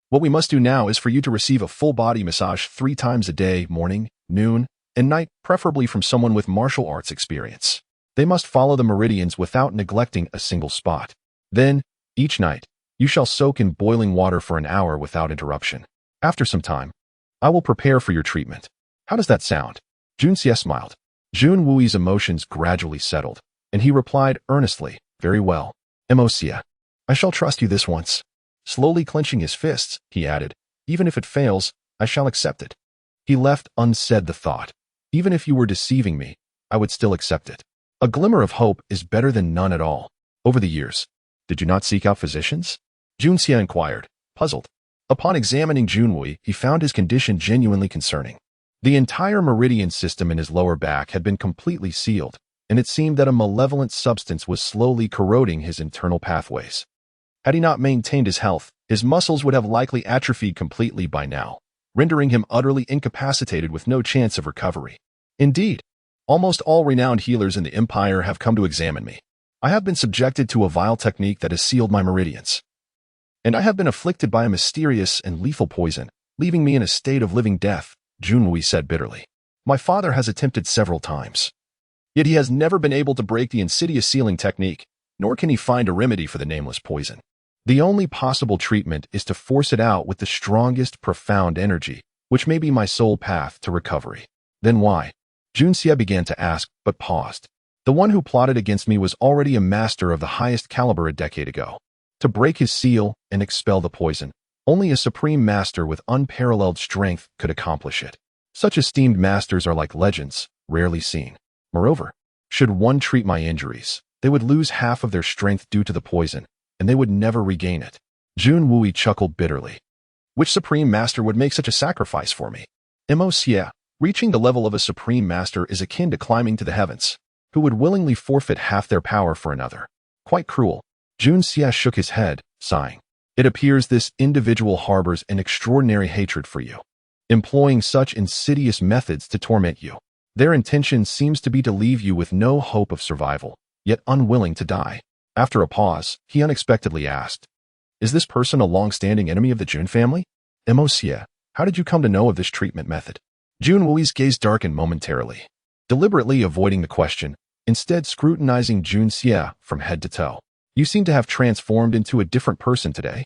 What we must do now is for you to receive a full-body massage 3 times a day, morning, noon, and night, preferably from someone with martial arts experience. They must follow the meridians without neglecting a single spot. Then, each night, you shall soak in boiling water for an hour without interruption. After some time, I will prepare for your treatment. How does that sound? Jun Xie smiled. Jun Wui's emotions gradually settled, and he replied earnestly, very well. Mo Xie, I shall trust you this once. Slowly clenching his fists, he added, even if it fails, I shall accept it. He left unsaid the thought. Even if you were deceiving me, I would still accept it. A glimmer of hope is better than none at all. Over the years, did you not seek out physicians? Jun Xie inquired, puzzled. Upon examining Jun Wui, he found his condition genuinely concerning. The entire meridian system in his lower back had been completely sealed, and it seemed that a malevolent substance was slowly corroding his internal pathways. Had he not maintained his health, his muscles would have likely atrophied completely by now, rendering him utterly incapacitated with no chance of recovery. Indeed, almost all renowned healers in the Empire have come to examine me. I have been subjected to a vile technique that has sealed my meridians. And I have been afflicted by a mysterious and lethal poison, leaving me in a state of living death, Jun Wui said bitterly. My father has attempted several times. Yet he has never been able to break the insidious sealing technique, nor can he find a remedy for the nameless poison. The only possible treatment is to force it out with the strongest, profound energy, which may be my sole path to recovery. Then why? Jun Xie began to ask, but paused. The one who plotted against me was already a master of the highest caliber a decade ago. To break his seal and expel the poison, only a supreme master with unparalleled strength could accomplish it. Such esteemed masters are like legends, rarely seen. Moreover, should one treat my injuries, they would lose half of their strength due to the poison, and they would never regain it. Jun Wui chuckled bitterly. Which supreme master would make such a sacrifice for me? Mo Xie, reaching the level of a supreme master is akin to climbing to the heavens. Who would willingly forfeit half their power for another? Quite cruel. Jun Xie shook his head, sighing. It appears this individual harbors an extraordinary hatred for you, employing such insidious methods to torment you. Their intention seems to be to leave you with no hope of survival, yet unwilling to die. After a pause, he unexpectedly asked, is this person a long-standing enemy of the Jun family? Mo Xie, how did you come to know of this treatment method? Jun Wui's gaze darkened momentarily, deliberately avoiding the question, instead scrutinizing Jun Xie from head to toe. You seem to have transformed into a different person today.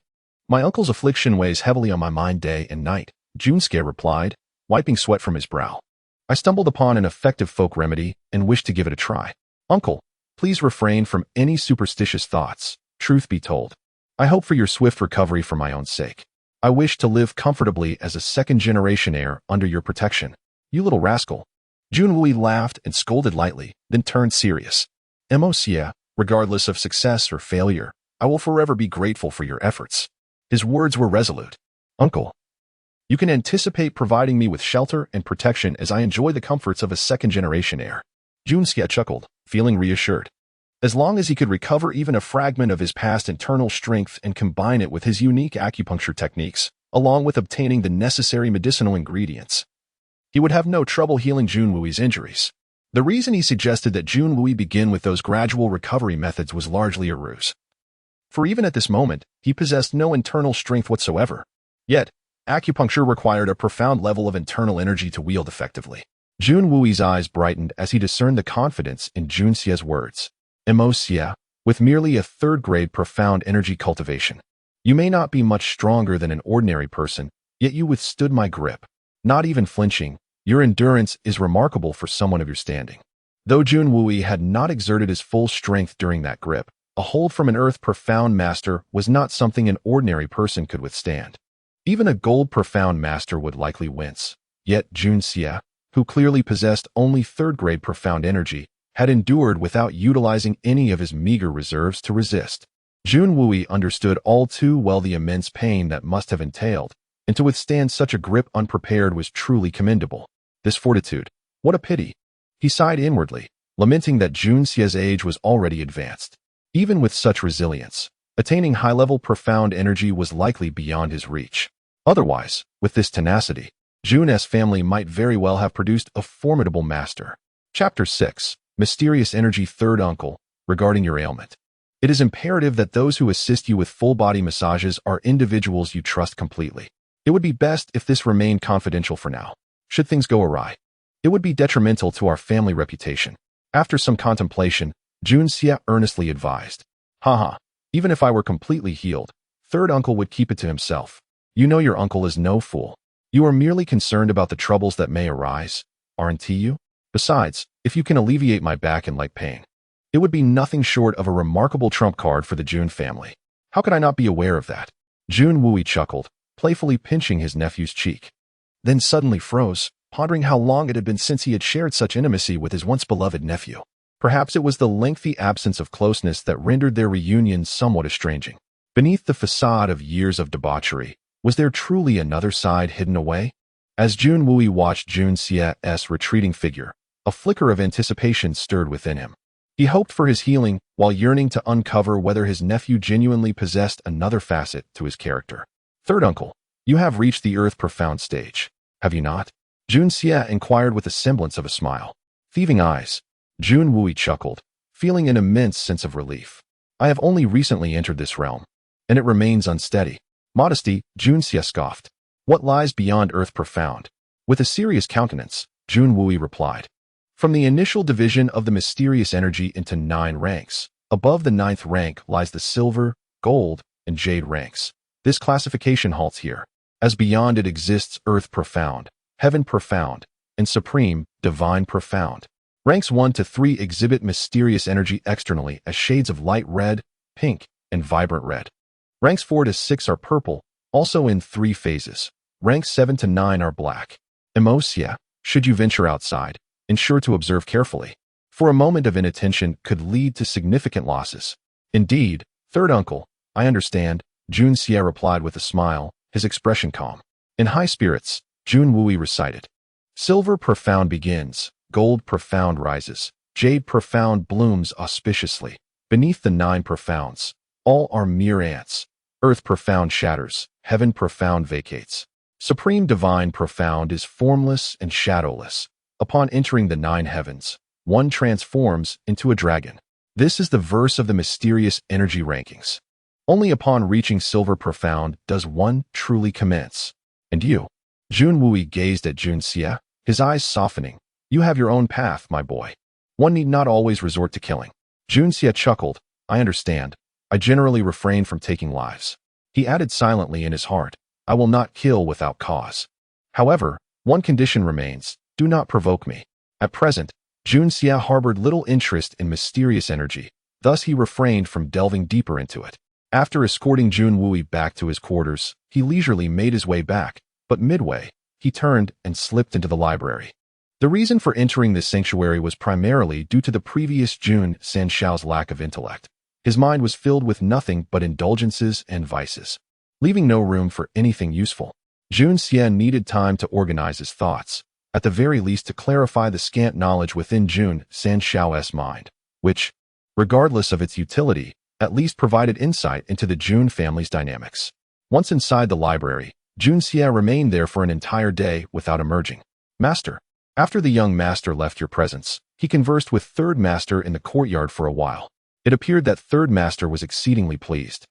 My uncle's affliction weighs heavily on my mind day and night, Jun Xie replied, wiping sweat from his brow. I stumbled upon an effective folk remedy and wish to give it a try. Uncle, please refrain from any superstitious thoughts. Truth be told, I hope for your swift recovery for my own sake. I wish to live comfortably as a second-generation heir under your protection. You little rascal. Jun Wui laughed and scolded lightly, then turned serious. Mo Xie, regardless of success or failure, I will forever be grateful for your efforts. His words were resolute. Uncle, you can anticipate providing me with shelter and protection as I enjoy the comforts of a second-generation heir. Jun Xie chuckled, feeling reassured. As long as he could recover even a fragment of his past internal strength and combine it with his unique acupuncture techniques, along with obtaining the necessary medicinal ingredients, he would have no trouble healing Jun Wui's injuries. The reason he suggested that Jun Wui begin with those gradual recovery methods was largely a ruse. For even at this moment, he possessed no internal strength whatsoever. Yet, acupuncture required a profound level of internal energy to wield effectively. Jun Wui's eyes brightened as he discerned the confidence in Jun Xie's words. Mo Xie, with merely a third-grade profound energy cultivation. You may not be much stronger than an ordinary person, yet you withstood my grip. Not even flinching, your endurance is remarkable for someone of your standing. Though Jun Wui had not exerted his full strength during that grip, a hold from an earth profound master was not something an ordinary person could withstand. Even a gold profound master would likely wince. Yet Jun Xie, who clearly possessed only third-grade profound energy, had endured without utilizing any of his meager reserves to resist. Jun Wui understood all too well the immense pain that must have entailed, and to withstand such a grip unprepared was truly commendable. This fortitude, What a pity. He sighed inwardly, lamenting that Junxia's age was already advanced. Even with such resilience, attaining high-level profound energy was likely beyond his reach. Otherwise, with this tenacity, Jun's family might very well have produced a formidable master. Chapter 6. Mysterious Energy. Third uncle, regarding your ailment. It is imperative that those who assist you with full-body massages are individuals you trust completely. It would be best if this remained confidential for now. Should things go awry, it would be detrimental to our family reputation. After some contemplation, Junxia earnestly advised. Haha, even if I were completely healed, third uncle would keep it to himself. You know your uncle is no fool. You are merely concerned about the troubles that may arise, aren't you? Besides, if you can alleviate my back and leg pain, it would be nothing short of a remarkable trump card for the Jun family. How could I not be aware of that? Jun Wui chuckled, playfully pinching his nephew's cheek. Then suddenly froze, pondering how long it had been since he had shared such intimacy with his once beloved nephew. Perhaps it was the lengthy absence of closeness that rendered their reunion somewhat estranging. Beneath the facade of years of debauchery, was there truly another side hidden away? As Jun Wui watched Junxia's retreating figure, a flicker of anticipation stirred within him. He hoped for his healing while yearning to uncover whether his nephew genuinely possessed another facet to his character. Third uncle, you have reached the earth profound stage, have you not? Junxia inquired with a semblance of a smile. Thieving eyes. Jun Wui chuckled, feeling an immense sense of relief. I have only recently entered this realm, and it remains unsteady. Modesty, Junxia scoffed. What lies beyond earth profound? With a serious countenance, Jun Wui replied. From the initial division of the mysterious energy into 9 ranks, above the 9th rank lies the silver, gold, and jade ranks. This classification halts here, as beyond it exists earth profound, heaven profound, and supreme, divine profound. Ranks 1 to 3 exhibit mysterious energy externally as shades of light red, pink, and vibrant red. Ranks 4 to 6 are purple, also in 3 phases. Ranks 7 to 9 are black. Emocia, should you venture outside, ensure to observe carefully, for a moment of inattention could lead to significant losses. Indeed, third uncle, I understand, Junxia replied with a smile, his expression calm. In high spirits, Jun Wui recited. Silver profound begins, gold profound rises, jade profound blooms auspiciously. Beneath the 9 profounds, all are mere ants. Earth profound shatters, heaven profound vacates. Supreme divine profound is formless and shadowless. Upon entering the 9 heavens, one transforms into a dragon. This is the verse of the mysterious energy rankings. Only upon reaching silver profound does one truly commence. And you? Jun Wui gazed at Junxia, his eyes softening. You have your own path, my boy. One need not always resort to killing. Junxia chuckled. I understand. I generally refrain from taking lives. He added silently in his heart, I will not kill without cause. However, one condition remains. Do not provoke me. At present, Junxia harbored little interest in mysterious energy, thus he refrained from delving deeper into it. After escorting Jun Wui back to his quarters, he leisurely made his way back, but midway, he turned and slipped into the library. The reason for entering this sanctuary was primarily due to the previous Jun Sanshao's lack of intellect. His mind was filled with nothing but indulgences and vices, leaving no room for anything useful. Junxia needed time to organize his thoughts, at the very least to clarify the scant knowledge within Jun Sanshao's mind, which, regardless of its utility, at least provided insight into the Jun family's dynamics. Once inside the library, Junxia remained there for an entire day without emerging. Master. After the young master left your presence, he conversed with third master in the courtyard for a while. It appeared that third master was exceedingly pleased.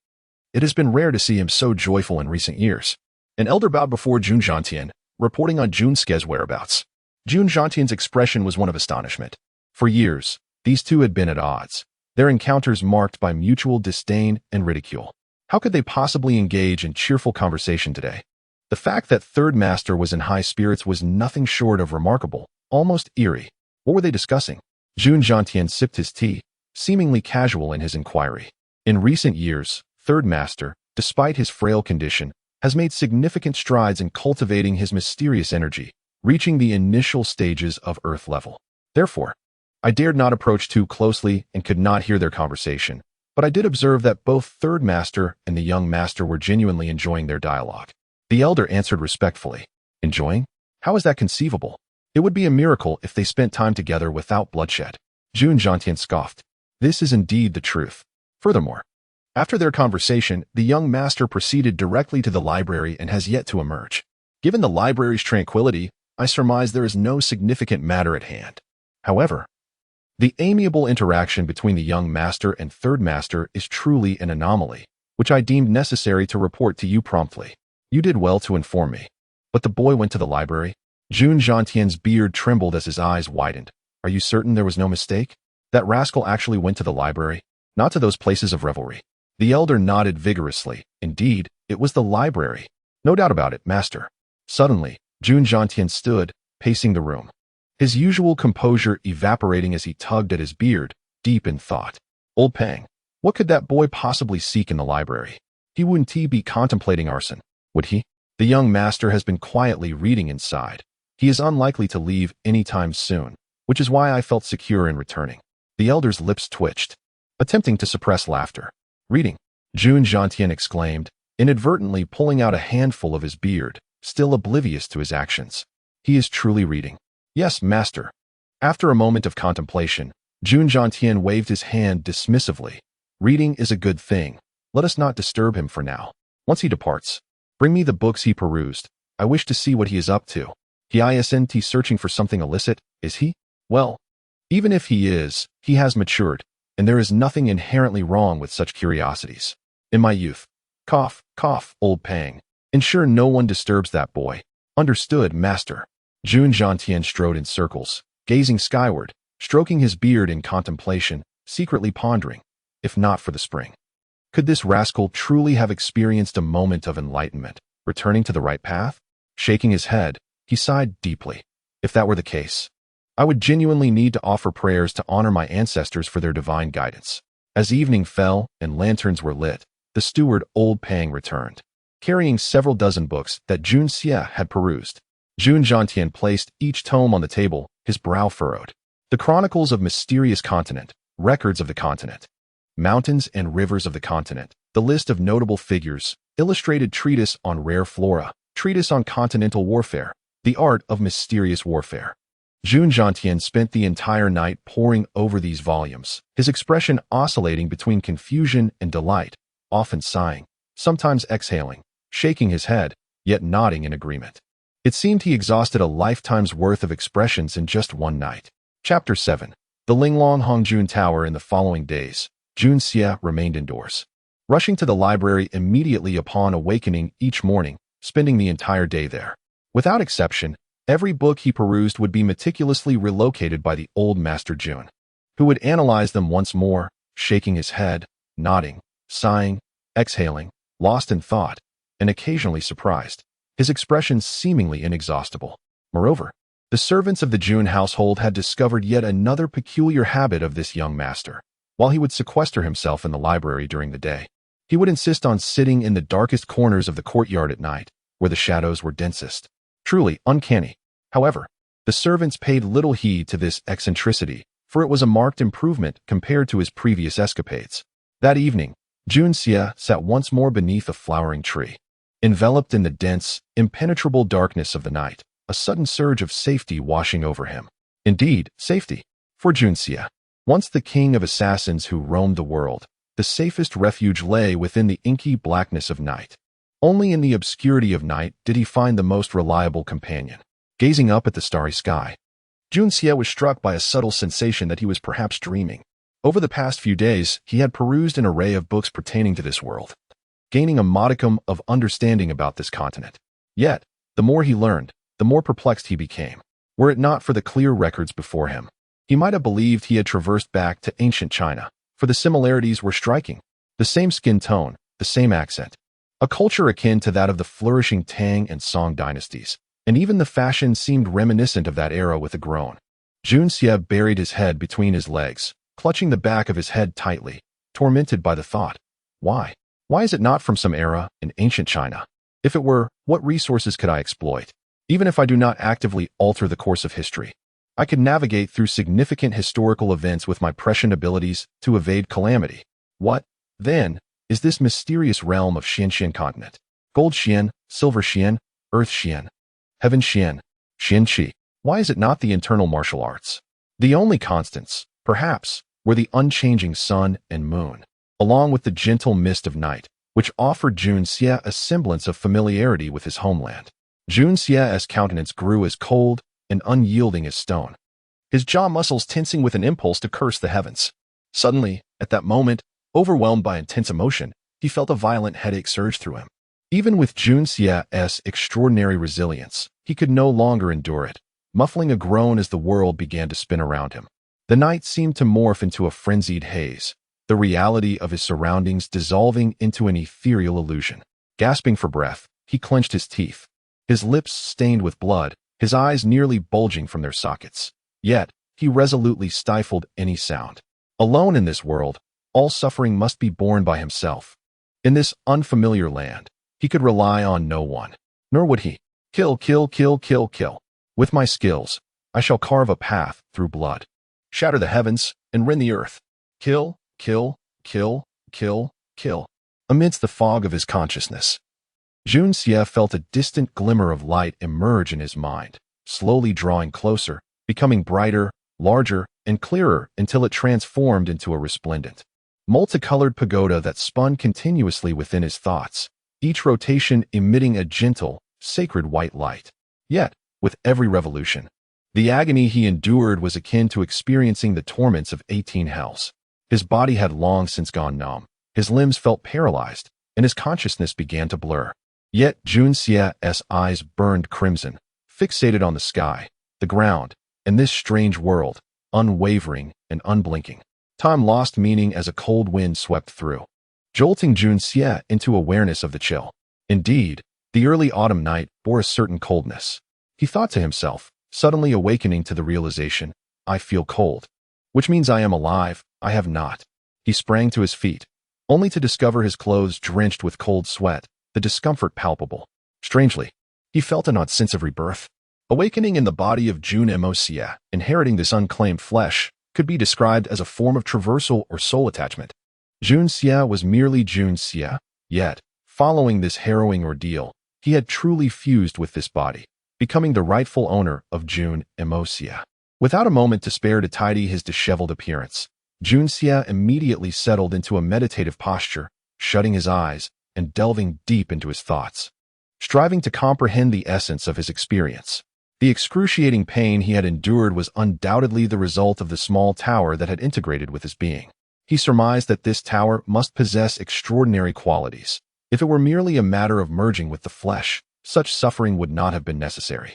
It has been rare to see him so joyful in recent years. An elder bowed before Jun Zhantian, reporting on Jun's whereabouts. Jun Zhantian's expression was one of astonishment. For years, these two had been at odds, their encounters marked by mutual disdain and ridicule. How could they possibly engage in cheerful conversation today? The fact that third master was in high spirits was nothing short of remarkable, almost eerie. What were they discussing? Jun Zhantian sipped his tea, seemingly casual in his inquiry. In recent years, third master, despite his frail condition, has made significant strides in cultivating his mysterious energy, reaching the initial stages of earth level. Therefore, I dared not approach too closely and could not hear their conversation, but I did observe that both third master and the young master were genuinely enjoying their dialogue. The elder answered respectfully. Enjoying? How is that conceivable? It would be a miracle if they spent time together without bloodshed. Jun Jiantian scoffed. This is indeed the truth. Furthermore, after their conversation, the young master proceeded directly to the library and has yet to emerge. Given the library's tranquility, I surmise there is no significant matter at hand. However, the amiable interaction between the young master and third master is truly an anomaly, which I deemed necessary to report to you promptly. You did well to inform me. But the boy went to the library? Jun Jiantian's beard trembled as his eyes widened. Are you certain there was no mistake? That rascal actually went to the library, not to those places of revelry. The elder nodded vigorously. Indeed, it was the library. No doubt about it, master. Suddenly, Jun Jiantian stood, pacing the room, his usual composure evaporating as he tugged at his beard, deep in thought. Old Pang, what could that boy possibly seek in the library? He wouldn't be contemplating arson, would he? The young master has been quietly reading inside. He is unlikely to leave any time soon, which is why I felt secure in returning. The elder's lips twitched, attempting to suppress laughter. Reading, Jun Jiantian exclaimed, inadvertently pulling out a handful of his beard, still oblivious to his actions. He is truly reading. Yes, master. After a moment of contemplation, Jun Jiantian waved his hand dismissively. Reading is a good thing. Let us not disturb him for now. Once he departs, bring me the books he perused. I wish to see what he is up to. He isn't searching for something illicit, is he? Well, even if he is, he has matured, and there is nothing inherently wrong with such curiosities. In my youth, cough, cough, old Pang, ensure no one disturbs that boy. Understood, master. Jun Jiantian strode in circles, gazing skyward, stroking his beard in contemplation, secretly pondering, if not for the spring. Could this rascal truly have experienced a moment of enlightenment, returning to the right path? Shaking his head, he sighed deeply. If that were the case, I would genuinely need to offer prayers to honor my ancestors for their divine guidance. As evening fell and lanterns were lit, the steward Old Pang returned, carrying several dozen books that Jun Xie had perused. Jun Jiantian placed each tome on the table, his brow furrowed. The Chronicles of Mysterious Continent, Records of the Continent, Mountains and Rivers of the Continent, the list of notable figures, illustrated treatise on rare flora, treatise on continental warfare, the art of mysterious warfare. Jun Jiantian spent the entire night poring over these volumes, his expression oscillating between confusion and delight, often sighing, sometimes exhaling, shaking his head, yet nodding in agreement. It seemed he exhausted a lifetime's worth of expressions in just one night. Chapter 7. The Linglong Hongjun Tower. In the following days, Jun Xie remained indoors, rushing to the library immediately upon awakening each morning, spending the entire day there. Without exception, every book he perused would be meticulously relocated by the old Master Jun, who would analyze them once more, shaking his head, nodding, sighing, exhaling, lost in thought, and occasionally surprised, his expressions seemingly inexhaustible. Moreover, the servants of the Jun household had discovered yet another peculiar habit of this young master. While he would sequester himself in the library during the day, he would insist on sitting in the darkest corners of the courtyard at night, where the shadows were densest. Truly uncanny. However, the servants paid little heed to this eccentricity, for it was a marked improvement compared to his previous escapades. That evening, Jun Xie sat once more beneath a flowering tree. Enveloped in the dense, impenetrable darkness of the night, a sudden surge of safety washing over him. Indeed, safety. For Jun Xie, once the king of assassins who roamed the world, the safest refuge lay within the inky blackness of night. Only in the obscurity of night did he find the most reliable companion. Gazing up at the starry sky, Jun Xie was struck by a subtle sensation that he was perhaps dreaming. Over the past few days, he had perused an array of books pertaining to this world, gaining a modicum of understanding about this continent. Yet, the more he learned, the more perplexed he became. Were it not for the clear records before him, he might have believed he had traversed back to ancient China, for the similarities were striking. The same skin tone, the same accent, a culture akin to that of the flourishing Tang and Song dynasties, and even the fashion seemed reminiscent of that era. With a groan, Jun Xie buried his head between his legs, clutching the back of his head tightly, tormented by the thought, why? Why is it not from some era in ancient China? If it were, what resources could I exploit? Even if I do not actively alter the course of history, I could navigate through significant historical events with my prescient abilities to evade calamity. What, then, is this mysterious realm of Xian continent? Gold Xian, Silver Xian, Earth Xian, Heaven Xian, Xian Qi. Why is it not the internal martial arts? The only constants, perhaps, were the unchanging sun and moon, along with the gentle mist of night, which offered Jun Xie a semblance of familiarity with his homeland. Jun Xie's countenance grew as cold and unyielding as stone, his jaw muscles tensing with an impulse to curse the heavens. Suddenly, at that moment, overwhelmed by intense emotion, he felt a violent headache surge through him. Even with Jun Xie's extraordinary resilience, he could no longer endure it, muffling a groan as the world began to spin around him. The night seemed to morph into a frenzied haze, the reality of his surroundings dissolving into an ethereal illusion. Gasping for breath, he clenched his teeth, his lips stained with blood, his eyes nearly bulging from their sockets. Yet, he resolutely stifled any sound. Alone in this world, all suffering must be borne by himself. In this unfamiliar land, he could rely on no one. Nor would he. Kill, kill, kill, kill, kill. With my skills, I shall carve a path through blood, shatter the heavens, and rend the earth. Kill, kill, kill, kill, kill. Amidst the fog of his consciousness, Jun Xie felt a distant glimmer of light emerge in his mind, slowly drawing closer, becoming brighter, larger, and clearer until it transformed into a resplendent, multicolored pagoda that spun continuously within his thoughts, each rotation emitting a gentle, sacred white light. Yet, with every revolution, the agony he endured was akin to experiencing the torments of 18 hells. His body had long since gone numb, his limbs felt paralyzed, and his consciousness began to blur. Yet Jun Xie's eyes burned crimson, fixated on the sky, the ground, and this strange world, unwavering and unblinking. Time lost meaning as a cold wind swept through, jolting Jun Xie into awareness of the chill. Indeed, the early autumn night bore a certain coldness. He thought to himself, suddenly awakening to the realization, I feel cold. Which means I am alive, I have not. He sprang to his feet, only to discover his clothes drenched with cold sweat, the discomfort palpable. Strangely, he felt an odd sense of rebirth. Awakening in the body of Jun Xie, inheriting this unclaimed flesh, could be described as a form of traversal or soul attachment. Jun Xie was merely Jun Xie, yet, following this harrowing ordeal, he had truly fused with this body, becoming the rightful owner of Jun Xie. Without a moment to spare to tidy his disheveled appearance, Jun Xie immediately settled into a meditative posture, shutting his eyes and delving deep into his thoughts, striving to comprehend the essence of his experience. The excruciating pain he had endured was undoubtedly the result of the small tower that had integrated with his being. He surmised that this tower must possess extraordinary qualities. If it were merely a matter of merging with the flesh, such suffering would not have been necessary.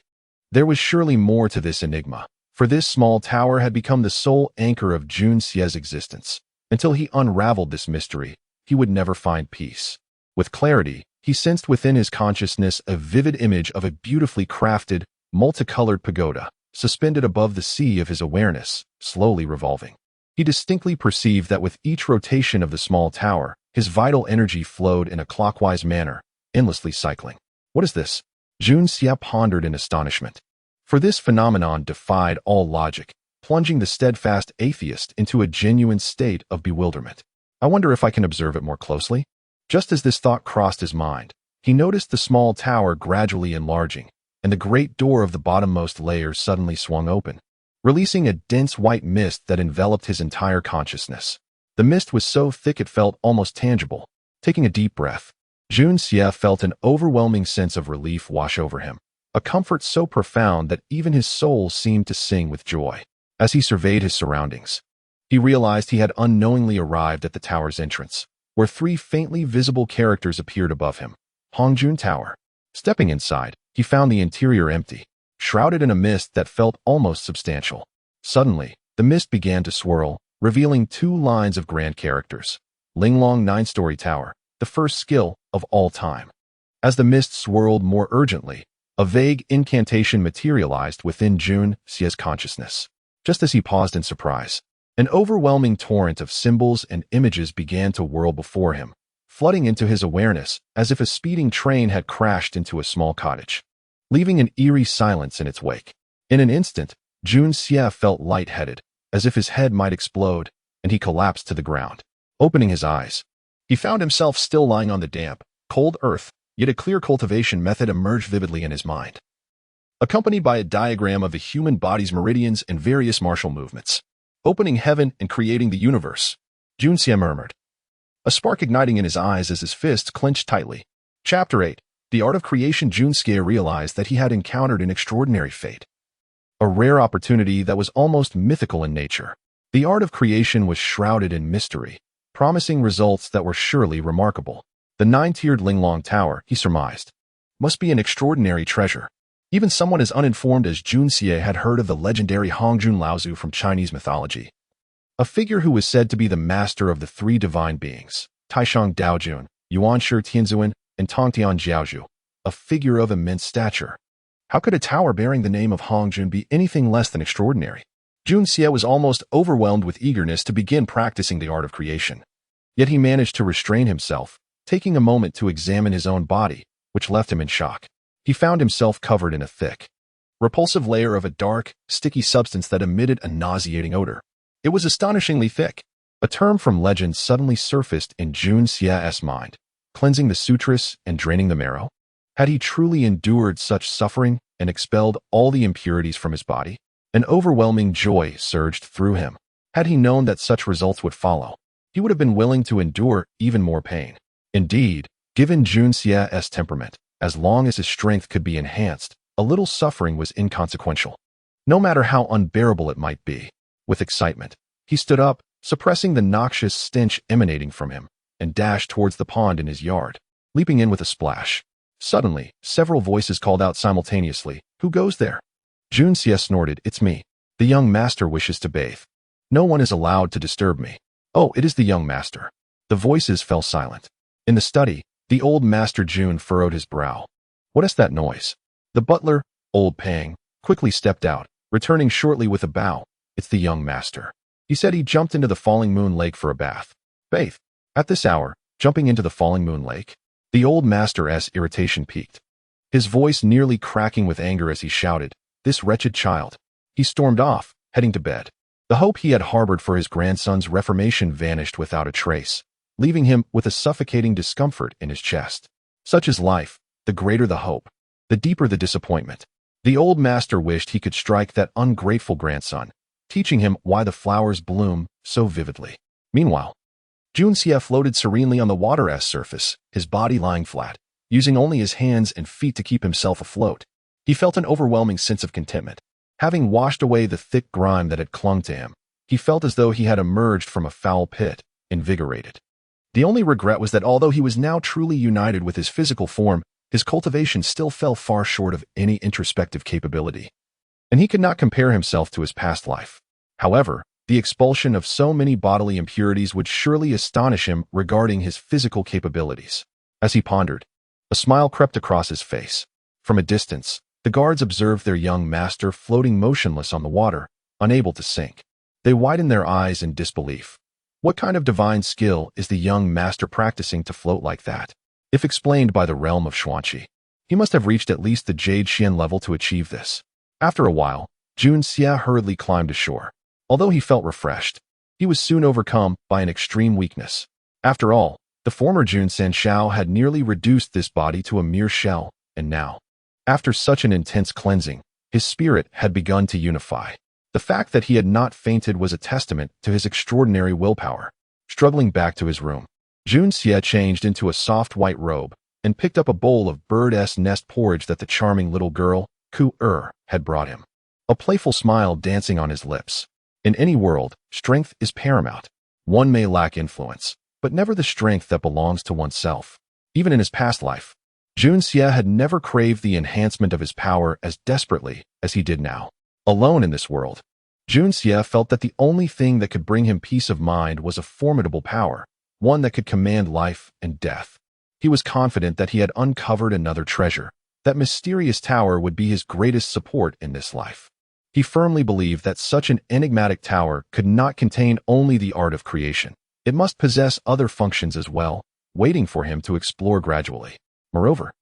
There was surely more to this enigma, for this small tower had become the sole anchor of Jun Xie's existence. Until he unraveled this mystery, he would never find peace. With clarity, he sensed within his consciousness a vivid image of a beautifully crafted, multicolored pagoda, suspended above the sea of his awareness, slowly revolving. He distinctly perceived that with each rotation of the small tower, his vital energy flowed in a clockwise manner, endlessly cycling. What is this? Jun Xie pondered in astonishment. For this phenomenon defied all logic, plunging the steadfast atheist into a genuine state of bewilderment. I wonder if I can observe it more closely? Just as this thought crossed his mind, he noticed the small tower gradually enlarging, and the great door of the bottommost layer suddenly swung open, releasing a dense white mist that enveloped his entire consciousness. The mist was so thick it felt almost tangible. Taking a deep breath, Jun Xie felt an overwhelming sense of relief wash over him, a comfort so profound that even his soul seemed to sing with joy. As he surveyed his surroundings, he realized he had unknowingly arrived at the tower's entrance, where three faintly visible characters appeared above him. Hongjun Tower. Stepping inside, he found the interior empty, shrouded in a mist that felt almost substantial. Suddenly, the mist began to swirl, revealing two lines of grand characters. Linglong 9-story tower, the first skill of all time. As the mist swirled more urgently, a vague incantation materialized within Jun Xie's consciousness. Just as he paused in surprise, an overwhelming torrent of symbols and images began to whirl before him, flooding into his awareness as if a speeding train had crashed into a small cottage, leaving an eerie silence in its wake. In an instant, Jun Xie felt lightheaded, as if his head might explode, and he collapsed to the ground. Opening his eyes, he found himself still lying on the damp, cold earth, yet a clear cultivation method emerged vividly in his mind. accompanied by a diagram of the human body's meridians and various martial movements. Opening heaven and creating the universe, Junxie murmured, a spark igniting in his eyes as his fists clenched tightly. Chapter 8. The Art of Creation. Junxie realized that he had encountered an extraordinary fate. A rare opportunity that was almost mythical in nature. The art of creation was shrouded in mystery, promising results that were surely remarkable. The 9-tiered Linglong Tower, he surmised, must be an extraordinary treasure. Even someone as uninformed as Junxie had heard of the legendary Hongjun Laozu from Chinese mythology, a figure who was said to be the master of the 3 divine beings, Taishang Daojun, Yuanshi Tianzuan, and Tongtian Jiaozhu, a figure of immense stature. How could a tower bearing the name of Hongjun be anything less than extraordinary? Junxie was almost overwhelmed with eagerness to begin practicing the art of creation. Yet he managed to restrain himself, taking a moment to examine his own body, which left him in shock. He found himself covered in a thick, repulsive layer of a dark, sticky substance that emitted a nauseating odor. It was astonishingly thick. A term from legend suddenly surfaced in Junxie's mind, cleansing the sutras and draining the marrow. Had he truly endured such suffering and expelled all the impurities from his body? An overwhelming joy surged through him. Had he known that such results would follow, he would have been willing to endure even more pain. Indeed, given Junxie's temperament, as long as his strength could be enhanced, a little suffering was inconsequential, no matter how unbearable it might be. With excitement, he stood up, suppressing the noxious stench emanating from him, and dashed towards the pond in his yard, leaping in with a splash. Suddenly, several voices called out simultaneously, "Who goes there?" Junxie snorted, "It's me. The young master wishes to bathe. No one is allowed to disturb me." "Oh, it is the young master." The voices fell silent. In the study, the old master Jun furrowed his brow. "What is that noise?" The butler, old Pang, quickly stepped out, returning shortly with a bow. "It's the young master." He said he jumped into the Falling Moon Lake for a bath. Bathe? At this hour, jumping into the Falling Moon Lake? The old master's irritation peaked, his voice nearly cracking with anger as he shouted, "This wretched child." He stormed off, heading to bed. The hope he had harbored for his grandson's reformation vanished without a trace, leaving him with a suffocating discomfort in his chest. Such is life. The greater the hope, the deeper the disappointment. The old master wished he could strike that ungrateful grandson, teaching him why the flowers bloom so vividly. Meanwhile, Junxie floated serenely on the water's surface, his body lying flat, using only his hands and feet to keep himself afloat. He felt an overwhelming sense of contentment. Having washed away the thick grime that had clung to him, he felt as though he had emerged from a foul pit, invigorated. The only regret was that although he was now truly united with his physical form, his cultivation still fell far short of any introspective capability, and he could not compare himself to his past life. However, the expulsion of so many bodily impurities would surely astonish him regarding his physical capabilities. As he pondered, a smile crept across his face. From a distance, the guards observed their young master floating motionless on the water, unable to sink. They widened their eyes in disbelief. What kind of divine skill is the young master practicing to float like that? If explained by the realm of Xuanqi, he must have reached at least the Jade Xian level to achieve this. After a while, Junxie hurriedly climbed ashore. Although he felt refreshed, he was soon overcome by an extreme weakness. After all, the former Jun Sanshao had nearly reduced this body to a mere shell, and now, after such an intense cleansing, his spirit had begun to unify. The fact that he had not fainted was a testament to his extraordinary willpower. Struggling back to his room, Junxie changed into a soft white robe and picked up a bowl of bird's nest porridge that the charming little girl, Ku-er, had brought him. A playful smile dancing on his lips. In any world, strength is paramount. One may lack influence, but never the strength that belongs to oneself. Even in his past life, Junxie had never craved the enhancement of his power as desperately as he did now. Alone in this world, Junxie felt that the only thing that could bring him peace of mind was a formidable power, one that could command life and death. He was confident that he had uncovered another treasure. That mysterious tower would be his greatest support in this life. He firmly believed that such an enigmatic tower could not contain only the art of creation. It must possess other functions as well, waiting for him to explore gradually. Moreover,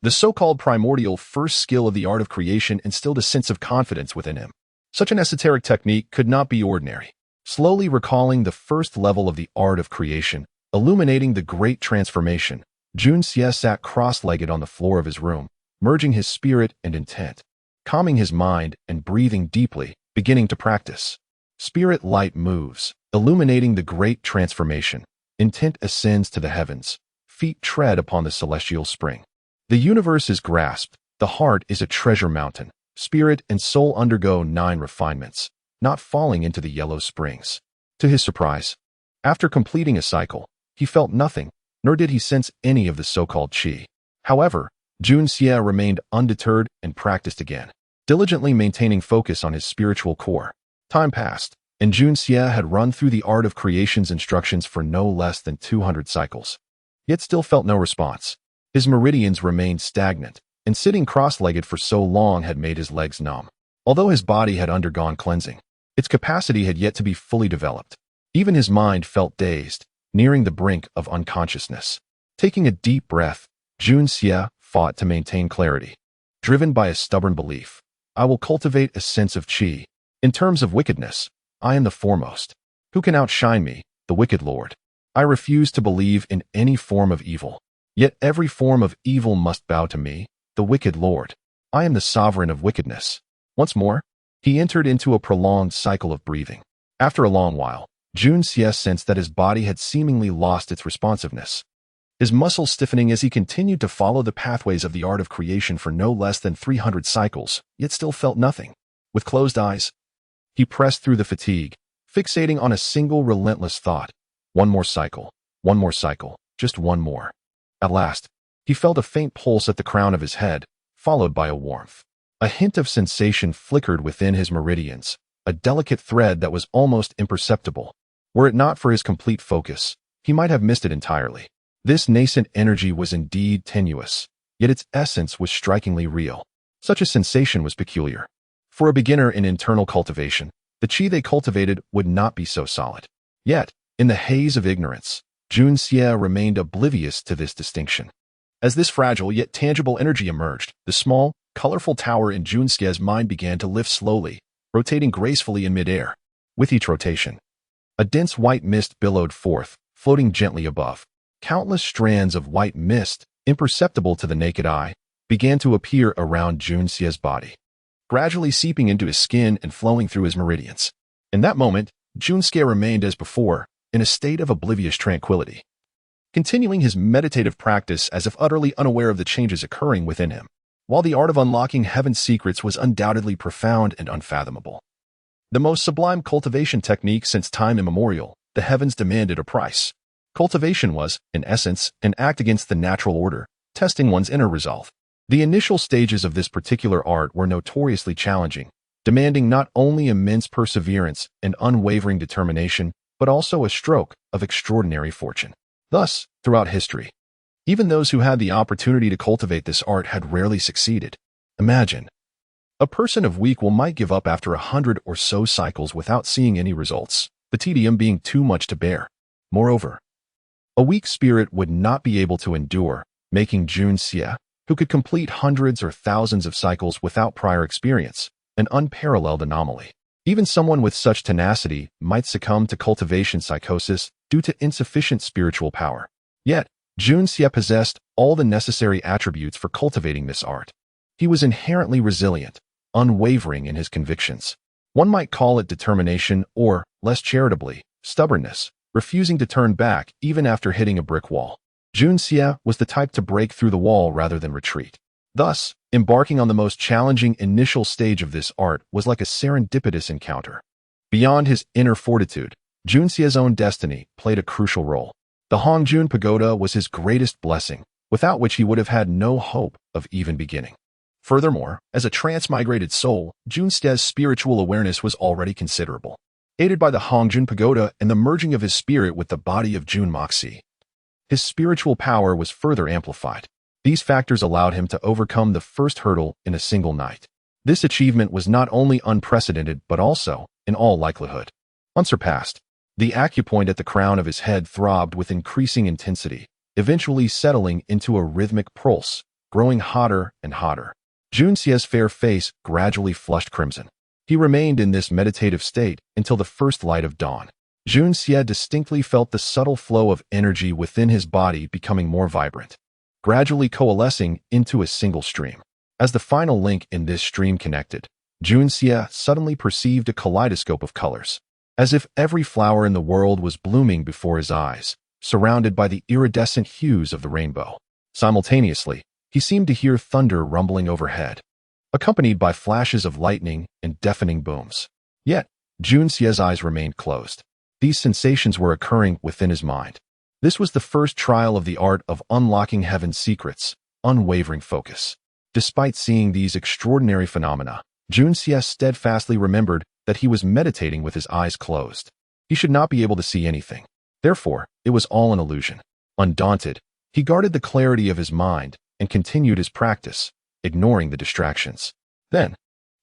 the so-called primordial first skill of the art of creation instilled a sense of confidence within him. Such an esoteric technique could not be ordinary. Slowly recalling the first level of the art of creation, illuminating the great transformation, Junxie sat cross-legged on the floor of his room, merging his spirit and intent. calming his mind and breathing deeply, beginning to practice. Spirit light moves, illuminating the great transformation. Intent ascends to the heavens. Feet tread upon the celestial spring. The universe is grasped. The heart is a treasure mountain. Spirit and soul undergo 9 refinements, not falling into the yellow springs. To his surprise, after completing a cycle, he felt nothing, nor did he sense any of the so-called qi. However, Junxie remained undeterred and practiced again, diligently maintaining focus on his spiritual core. Time passed, and Junxie had run through the art of creation's instructions for no less than 200 cycles, yet still felt no response. His meridians remained stagnant, and sitting cross-legged for so long had made his legs numb. Although his body had undergone cleansing, its capacity had yet to be fully developed. Even his mind felt dazed, nearing the brink of unconsciousness. Taking a deep breath, Junxie fought to maintain clarity. Driven by a stubborn belief, I will cultivate a sense of qi. In terms of wickedness, I am the foremost. Who can outshine me, the wicked lord? I refuse to believe in any form of evil. Yet every form of evil must bow to me, the wicked lord. I am the sovereign of wickedness. Once more, he entered into a prolonged cycle of breathing. After a long while, Junxie sensed that his body had seemingly lost its responsiveness. His muscles stiffening as he continued to follow the pathways of the art of creation for no less than 300 cycles, yet still felt nothing. With closed eyes, he pressed through the fatigue, fixating on a single relentless thought. One more cycle, just one more. At last, he felt a faint pulse at the crown of his head, followed by a warmth. A hint of sensation flickered within his meridians, a delicate thread that was almost imperceptible. Were it not for his complete focus, he might have missed it entirely. This nascent energy was indeed tenuous, yet its essence was strikingly real. Such a sensation was peculiar. For a beginner in internal cultivation, the qi they cultivated would not be so solid. Yet, in the haze of ignorance, Junxie remained oblivious to this distinction. As this fragile yet tangible energy emerged, the small, colorful tower in Junxie's mind began to lift slowly, rotating gracefully in midair. With each rotation, a dense white mist billowed forth, floating gently above. Countless strands of white mist, imperceptible to the naked eye, began to appear around Junxie's body, gradually seeping into his skin and flowing through his meridians. In that moment, Junxie remained as before, in a state of oblivious tranquility, continuing his meditative practice as if utterly unaware of the changes occurring within him. While the art of unlocking heaven's secrets was undoubtedly profound and unfathomable, the most sublime cultivation technique since time immemorial, the heavens demanded a price. Cultivation was, in essence, an act against the natural order, testing one's inner resolve. The initial stages of this particular art were notoriously challenging, demanding not only immense perseverance and unwavering determination, but also a stroke of extraordinary fortune. Thus, throughout history, even those who had the opportunity to cultivate this art had rarely succeeded. Imagine, a person of weak will might give up after 100 or so cycles without seeing any results, the tedium being too much to bear. Moreover, a weak spirit would not be able to endure, making Junxie, who could complete hundreds or thousands of cycles without prior experience, an unparalleled anomaly. Even someone with such tenacity might succumb to cultivation psychosis due to insufficient spiritual power. Yet, Junxie possessed all the necessary attributes for cultivating this art. He was inherently resilient, unwavering in his convictions. One might call it determination or, less charitably, stubbornness, refusing to turn back even after hitting a brick wall. Junxie was the type to break through the wall rather than retreat. Thus, embarking on the most challenging initial stage of this art was like a serendipitous encounter. Beyond his inner fortitude, Junxie's own destiny played a crucial role. The Hongjun Pagoda was his greatest blessing, without which he would have had no hope of even beginning. Furthermore, as a transmigrated soul, Junxie's spiritual awareness was already considerable. Aided by the Hongjun Pagoda and the merging of his spirit with the body of Jun Moxie, his spiritual power was further amplified. These factors allowed him to overcome the first hurdle in a single night. This achievement was not only unprecedented but also, in all likelihood, unsurpassed. The acupoint at the crown of his head throbbed with increasing intensity, eventually settling into a rhythmic pulse, growing hotter and hotter. Junxie's fair face gradually flushed crimson. He remained in this meditative state until the first light of dawn. Junxie distinctly felt the subtle flow of energy within his body becoming more vibrant, gradually coalescing into a single stream. As the final link in this stream connected, Junxie suddenly perceived a kaleidoscope of colors, as if every flower in the world was blooming before his eyes, surrounded by the iridescent hues of the rainbow. Simultaneously, he seemed to hear thunder rumbling overhead, accompanied by flashes of lightning and deafening booms. Yet, Junxie's eyes remained closed. These sensations were occurring within his mind. This was the first trial of the art of unlocking heaven's secrets, unwavering focus. Despite seeing these extraordinary phenomena, Junxie steadfastly remembered that he was meditating with his eyes closed. He should not be able to see anything. Therefore, it was all an illusion. Undaunted, he guarded the clarity of his mind and continued his practice, ignoring the distractions. Then,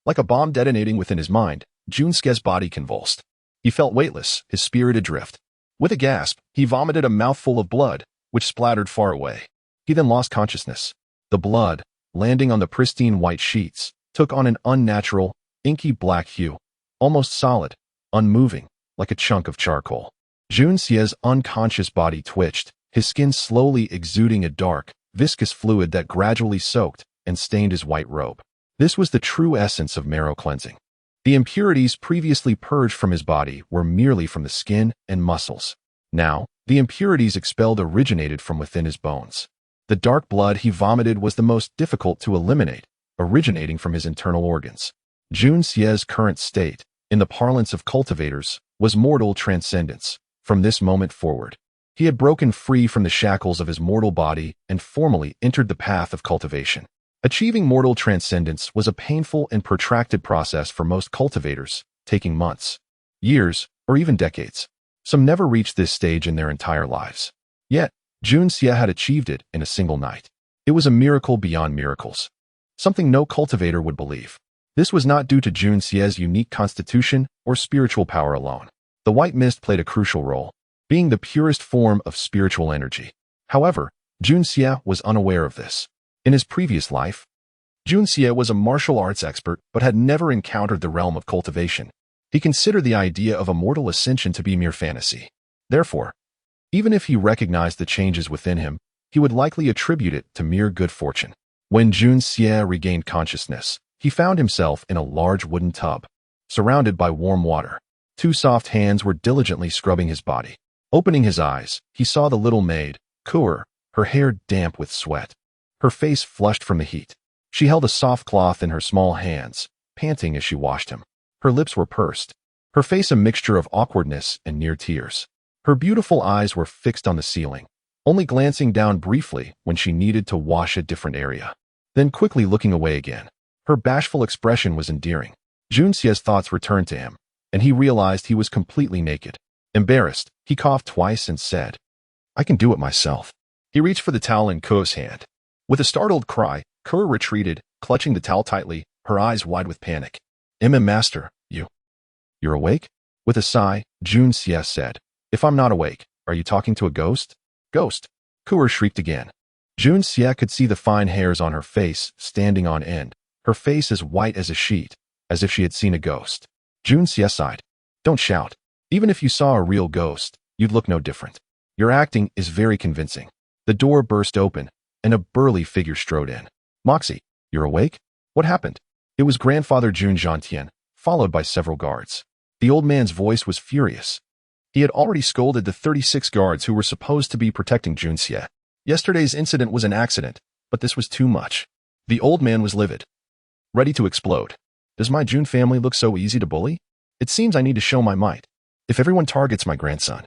like a bomb detonating within his mind, Junxie's body convulsed. He felt weightless, his spirit adrift. With a gasp, he vomited a mouthful of blood, which splattered far away. He then lost consciousness. The blood, landing on the pristine white sheets, took on an unnatural, inky black hue, almost solid, unmoving, like a chunk of charcoal. Junxie's unconscious body twitched, his skin slowly exuding a dark, viscous fluid that gradually soaked and stained his white robe. This was the true essence of marrow cleansing. The impurities previously purged from his body were merely from the skin and muscles. Now, the impurities expelled originated from within his bones. The dark blood he vomited was the most difficult to eliminate, originating from his internal organs. Junxie's current state, in the parlance of cultivators, was mortal transcendence. From this moment forward, he had broken free from the shackles of his mortal body and formally entered the path of cultivation. Achieving mortal transcendence was a painful and protracted process for most cultivators, taking months, years, or even decades. Some never reached this stage in their entire lives. Yet, Junxie had achieved it in a single night. It was a miracle beyond miracles, something no cultivator would believe. This was not due to Junxie's unique constitution or spiritual power alone. The white mist played a crucial role, being the purest form of spiritual energy. However, Junxie was unaware of this. In his previous life, Junxie was a martial arts expert but had never encountered the realm of cultivation. He considered the idea of a mortal ascension to be mere fantasy. Therefore, even if he recognized the changes within him, he would likely attribute it to mere good fortune. When Junxie regained consciousness, he found himself in a large wooden tub, surrounded by warm water. Two soft hands were diligently scrubbing his body. Opening his eyes, he saw the little maid, Kuer, her hair damp with sweat, her face flushed from the heat. She held a soft cloth in her small hands, panting as she washed him. Her lips were pursed, her face a mixture of awkwardness and near tears. Her beautiful eyes were fixed on the ceiling, only glancing down briefly when she needed to wash a different area, then quickly looking away again. Her bashful expression was endearing. Junxie's thoughts returned to him, and he realized he was completely naked. Embarrassed, he coughed twice and said, "I can do it myself." He reached for the towel in Kuo's hand. With a startled cry, Kuo retreated, clutching the towel tightly, her eyes wide with panic. Master, you're awake?" With a sigh, Junxie said, "If I'm not awake, are you talking to a ghost?" "Ghost!" Kuo shrieked again. Junxie could see the fine hairs on her face standing on end, her face as white as a sheet, as if she had seen a ghost. Junxie sighed. "Don't shout. Even if you saw a real ghost, you'd look no different. Your acting is very convincing." The door burst open, and a burly figure strode in. "Moxie, you're awake? What happened?" It was Grandfather Jun Zhantian, followed by several guards. The old man's voice was furious. He had already scolded the 36 guards who were supposed to be protecting Junxie. Yesterday's incident was an accident, but this was too much. The old man was livid, ready to explode. "Does my Jun family look so easy to bully? It seems I need to show my might. If everyone targets my grandson,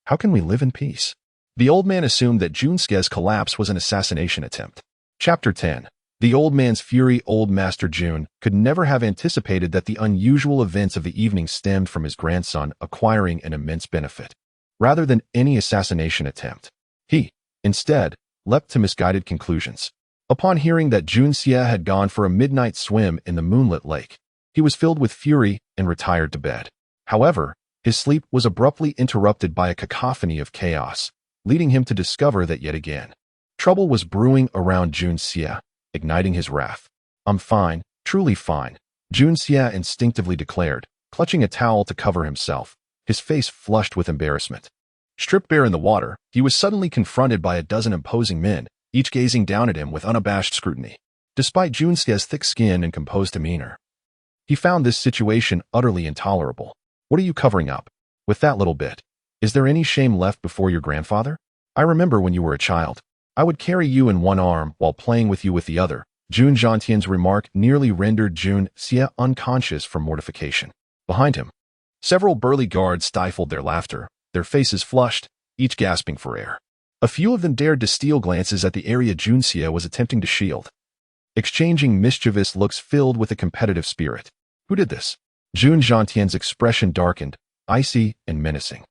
how can we live in peace?" The old man assumed that Junxie's collapse was an assassination attempt. Chapter 10. The old man's fury. Old Master Jun could never have anticipated that the unusual events of the evening stemmed from his grandson acquiring an immense benefit, rather than any assassination attempt. He, instead, leapt to misguided conclusions. Upon hearing that Junxie had gone for a midnight swim in the moonlit lake, he was filled with fury and retired to bed. However, his sleep was abruptly interrupted by a cacophony of chaos, leading him to discover that yet again, trouble was brewing around Junxie, igniting his wrath. "I'm fine, truly fine," Junxie instinctively declared, clutching a towel to cover himself, his face flushed with embarrassment. Stripped bare in the water, he was suddenly confronted by a dozen imposing men, each gazing down at him with unabashed scrutiny. despite Jun Xie's thick skin and composed demeanor. He found this situation utterly intolerable. What are you covering up? With that little bit. Is there any shame left before your grandfather? I remember when you were a child. I would carry you in one arm while playing with you with the other. Jun Zhantian's remark nearly rendered Jun Xie unconscious from mortification. Behind him, several burly guards stifled their laughter, their faces flushed, each gasping for air. A few of them dared to steal glances at the area Jun Xie was attempting to shield, exchanging mischievous looks filled with a competitive spirit. Who did this? Jun Zhantian's expression darkened, icy and menacing.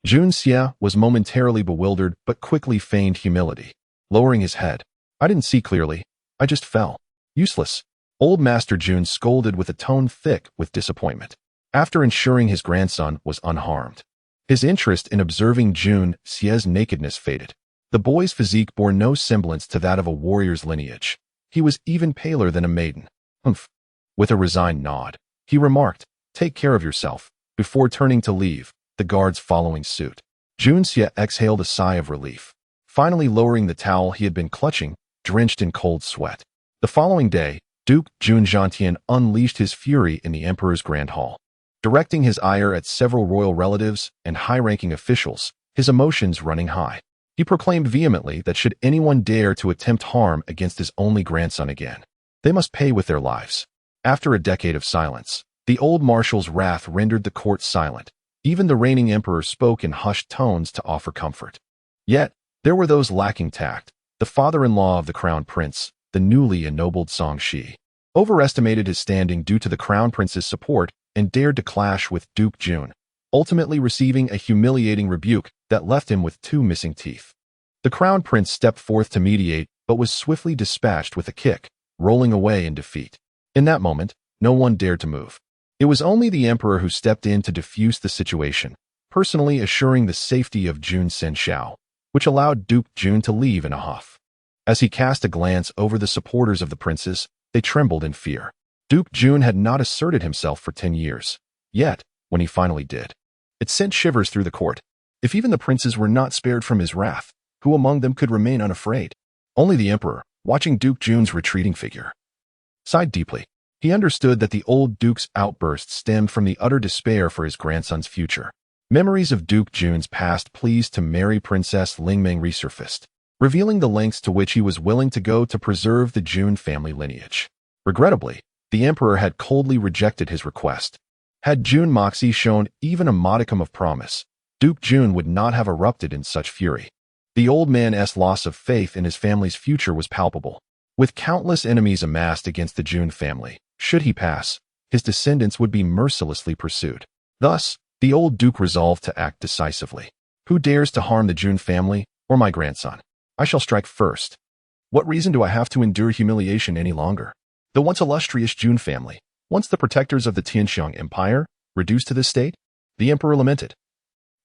Jun Xie was momentarily bewildered but quickly feigned humility, lowering his head. I didn't see clearly. I just fell. Useless. Old Master Jun scolded with a tone thick with disappointment. After ensuring his grandson was unharmed, his interest in observing Jun Xie's nakedness faded. The boy's physique bore no semblance to that of a warrior's lineage. He was even paler than a maiden. Humph. With a resigned nod, he remarked, "Take care of yourself," before turning to leave, the guards following suit. Jun Xie exhaled a sigh of relief, finally lowering the towel he had been clutching, drenched in cold sweat. The following day, Duke Jun Zhantian unleashed his fury in the emperor's grand hall. Directing his ire at several royal relatives and high-ranking officials, his emotions running high. He proclaimed vehemently that should anyone dare to attempt harm against his only grandson again, they must pay with their lives. After a decade of silence, the old marshal's wrath rendered the court silent. Even the reigning emperor spoke in hushed tones to offer comfort. Yet, there were those lacking tact. The father-in-law of the crown prince, the newly ennobled Song Shi, overestimated his standing due to the crown prince's support and dared to clash with Duke Jun, ultimately receiving a humiliating rebuke that left him with 2 missing teeth. The crown prince stepped forth to mediate but was swiftly dispatched with a kick, rolling away in defeat. In that moment, no one dared to move. It was only the emperor who stepped in to defuse the situation, personally assuring the safety of Jun Senshao, which allowed Duke Jun to leave in a huff. As he cast a glance over the supporters of the princes, they trembled in fear. Duke Jun had not asserted himself for 10 years. Yet, when he finally did, it sent shivers through the court. If even the princes were not spared from his wrath, who among them could remain unafraid? Only the emperor, watching Duke Jun's retreating figure, sighed deeply. He understood that the old duke's outburst stemmed from the utter despair for his grandson's future. Memories of Duke Jun's past pleas to marry Princess Lingmeng resurfaced, revealing the lengths to which he was willing to go to preserve the Jun family lineage. Regrettably, the emperor had coldly rejected his request. Had Jun Moxie shown even a modicum of promise, Duke Jun would not have erupted in such fury. The old man's loss of faith in his family's future was palpable. With countless enemies amassed against the Jun family, should he pass, his descendants would be mercilessly pursued. Thus, the old duke resolved to act decisively. Who dares to harm the Jun family or my grandson? I shall strike first. What reason do I have to endure humiliation any longer? The once illustrious Jun family, once the protectors of the Tianxiang Empire, reduced to this state? The emperor lamented,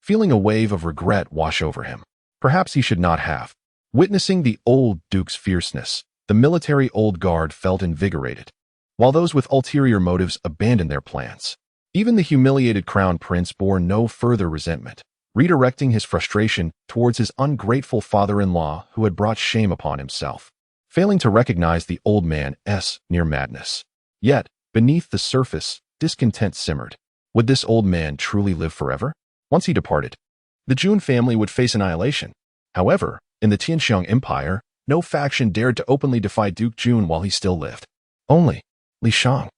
feeling a wave of regret wash over him. Perhaps he should not have. Witnessing the old duke's fierceness, the military old guard felt invigorated, while those with ulterior motives abandoned their plans. Even the humiliated crown prince bore no further resentment, redirecting his frustration towards his ungrateful father-in-law who had brought shame upon himself, failing to recognize the old man's near madness. Yet, beneath the surface, discontent simmered. Would this old man truly live forever? Once he departed, the Jun family would face annihilation. However, in the Tianxiang Empire, no faction dared to openly defy Duke Jun while he still lived. Only Li Shang,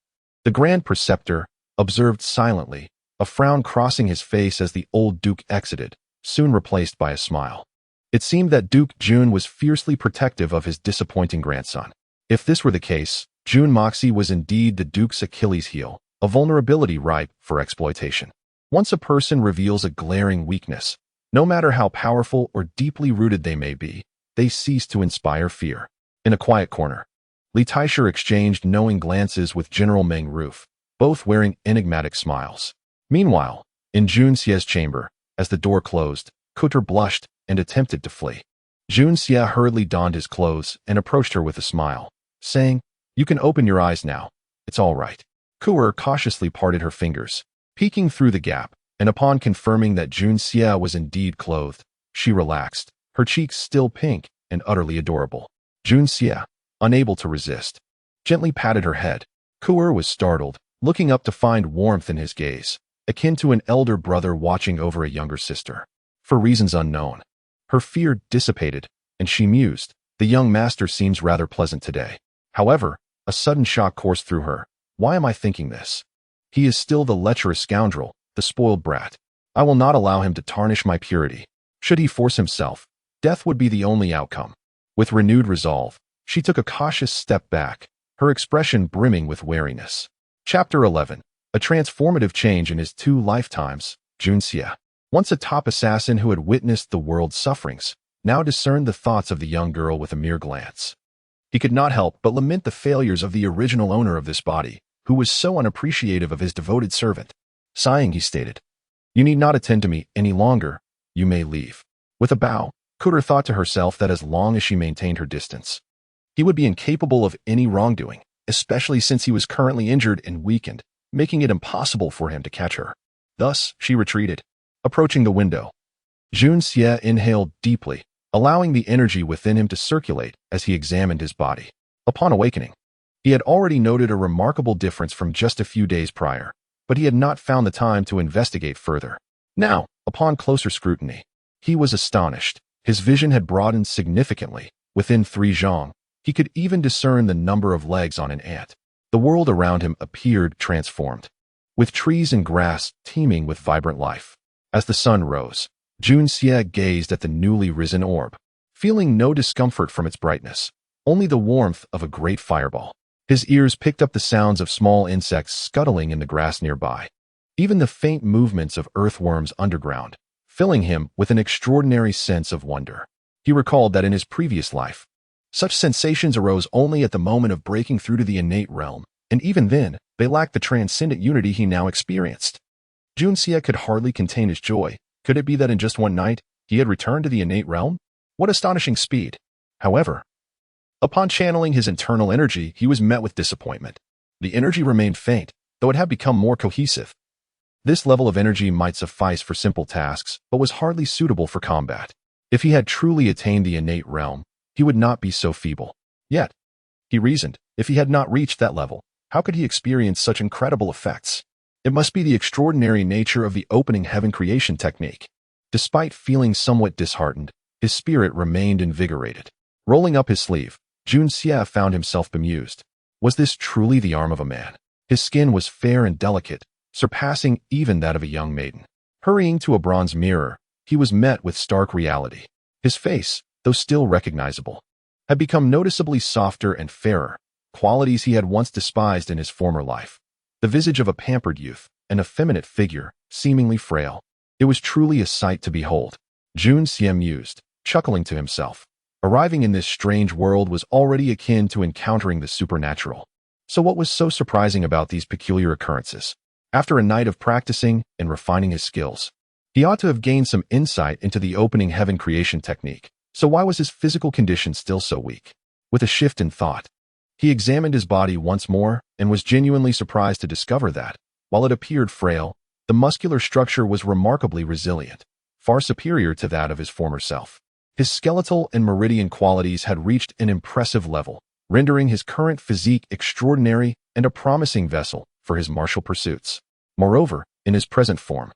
the Grand Preceptor, observed silently, a frown crossing his face as the old duke exited, soon replaced by a smile. It seemed that Duke Jun was fiercely protective of his disappointing grandson. If this were the case, Jun Moxie was indeed the duke's Achilles heel, a vulnerability ripe for exploitation. Once a person reveals a glaring weakness, no matter how powerful or deeply rooted they may be, they cease to inspire fear. In a quiet corner, Li Taisher exchanged knowing glances with General Meng Roof, both wearing enigmatic smiles. Meanwhile, in Jun Xie's chamber, as the door closed, Kuter blushed and attempted to flee. Jun Xie hurriedly donned his clothes and approached her with a smile, saying, "You can open your eyes now. It's all right." Kuer cautiously parted her fingers, peeking through the gap, and upon confirming that Jun Xie was indeed clothed, she relaxed, her cheeks still pink and utterly adorable. Jun Xie, unable to resist. Gently patted her head. Kuer was startled, looking up to find warmth in his gaze, akin to an elder brother watching over a younger sister. For reasons unknown, her fear dissipated, and she mused, the young master seems rather pleasant today. However, a sudden shock coursed through her. Why am I thinking this? He is still the lecherous scoundrel, the spoiled brat. I will not allow him to tarnish my purity. Should he force himself, death would be the only outcome. With renewed resolve, she took a cautious step back, her expression brimming with wariness. Chapter 11. A transformative change in his 2 lifetimes. Junxie, once a top assassin who had witnessed the world's sufferings, now discerned the thoughts of the young girl with a mere glance. He could not help but lament the failures of the original owner of this body, who was so unappreciative of his devoted servant. Sighing, he stated, "You need not attend to me any longer. You may leave." With a bow, Kuer thought to herself that as long as she maintained her distance, he would be incapable of any wrongdoing, especially since he was currently injured and weakened, making it impossible for him to catch her. Thus, she retreated, approaching the window. Junxie inhaled deeply, allowing the energy within him to circulate as he examined his body. Upon awakening, he had already noted a remarkable difference from just a few days prior, but he had not found the time to investigate further. Now, upon closer scrutiny, he was astonished. His vision had broadened significantly. Within 3 zhang, he could even discern the number of legs on an ant. The world around him appeared transformed, with trees and grass teeming with vibrant life. As the sun rose, Junxie gazed at the newly risen orb, feeling no discomfort from its brightness, only the warmth of a great fireball. His ears picked up the sounds of small insects scuttling in the grass nearby, even the faint movements of earthworms underground, filling him with an extraordinary sense of wonder. He recalled that in his previous life, such sensations arose only at the moment of breaking through to the innate realm, and even then, they lacked the transcendent unity he now experienced. Junxie could hardly contain his joy. Could it be that in just one night, he had returned to the innate realm? What astonishing speed! However, upon channeling his internal energy, he was met with disappointment. The energy remained faint, though it had become more cohesive. This level of energy might suffice for simple tasks, but was hardly suitable for combat. If he had truly attained the innate realm, he would not be so feeble. Yet, he reasoned, if he had not reached that level, how could he experience such incredible effects? It must be the extraordinary nature of the opening heaven creation technique. Despite feeling somewhat disheartened, his spirit remained invigorated. Rolling up his sleeve, Junxie found himself bemused. Was this truly the arm of a man? His skin was fair and delicate, surpassing even that of a young maiden. Hurrying to a bronze mirror, he was met with stark reality. His face, though still recognizable, had become noticeably softer and fairer, qualities he had once despised in his former life. The visage of a pampered youth, an effeminate figure, seemingly frail. It was truly a sight to behold. Junxie mused, chuckling to himself. Arriving in this strange world was already akin to encountering the supernatural. So what was so surprising about these peculiar occurrences? After a night of practicing and refining his skills, he ought to have gained some insight into the opening heaven creation technique. So why was his physical condition still so weak? With a shift in thought, he examined his body once more and was genuinely surprised to discover that, while it appeared frail, the muscular structure was remarkably resilient, far superior to that of his former self. His skeletal and meridian qualities had reached an impressive level, rendering his current physique extraordinary and a promising vessel for his martial pursuits. Moreover, in his present form,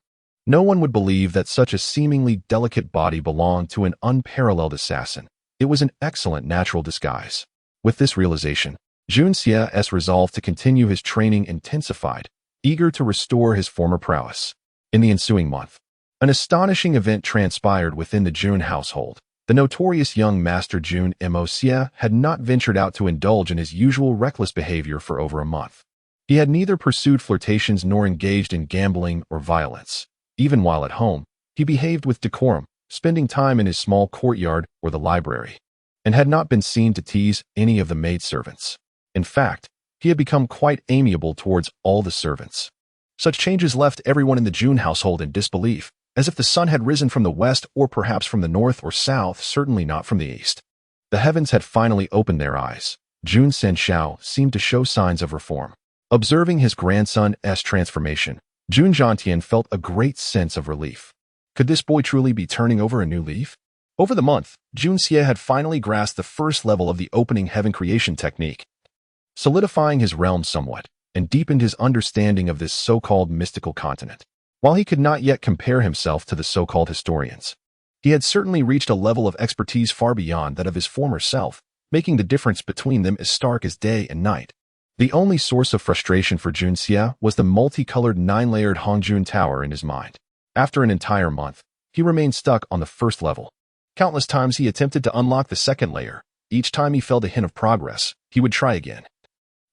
no one would believe that such a seemingly delicate body belonged to an unparalleled assassin. It was an excellent natural disguise. With this realization, Junxie's resolve to continue his training intensified, eager to restore his former prowess. In the ensuing month, an astonishing event transpired within the Jun household. The notorious young master Jun Moxie had not ventured out to indulge in his usual reckless behavior for over a month. He had neither pursued flirtations nor engaged in gambling or violence. Even while at home, he behaved with decorum, spending time in his small courtyard or the library, and had not been seen to tease any of the maidservants. In fact, he had become quite amiable towards all the servants. Such changes left everyone in the Jun household in disbelief, as if the sun had risen from the west or perhaps from the north or south, certainly not from the east. The heavens had finally opened their eyes. Jun Senshao seemed to show signs of reform. Observing his grandson's transformation, Jun Zhantian felt a great sense of relief. Could this boy truly be turning over a new leaf? Over the month, Junxie had finally grasped the first level of the opening heaven creation technique, solidifying his realm somewhat, and deepened his understanding of this so-called mystical continent. While he could not yet compare himself to the so-called historians, he had certainly reached a level of expertise far beyond that of his former self, making the difference between them as stark as day and night. The only source of frustration for Junxie was the multicolored 9-layered Hongjun Tower in his mind. After an entire month, he remained stuck on the first level. Countless times he attempted to unlock the second layer. Each time he felt a hint of progress, he would try again,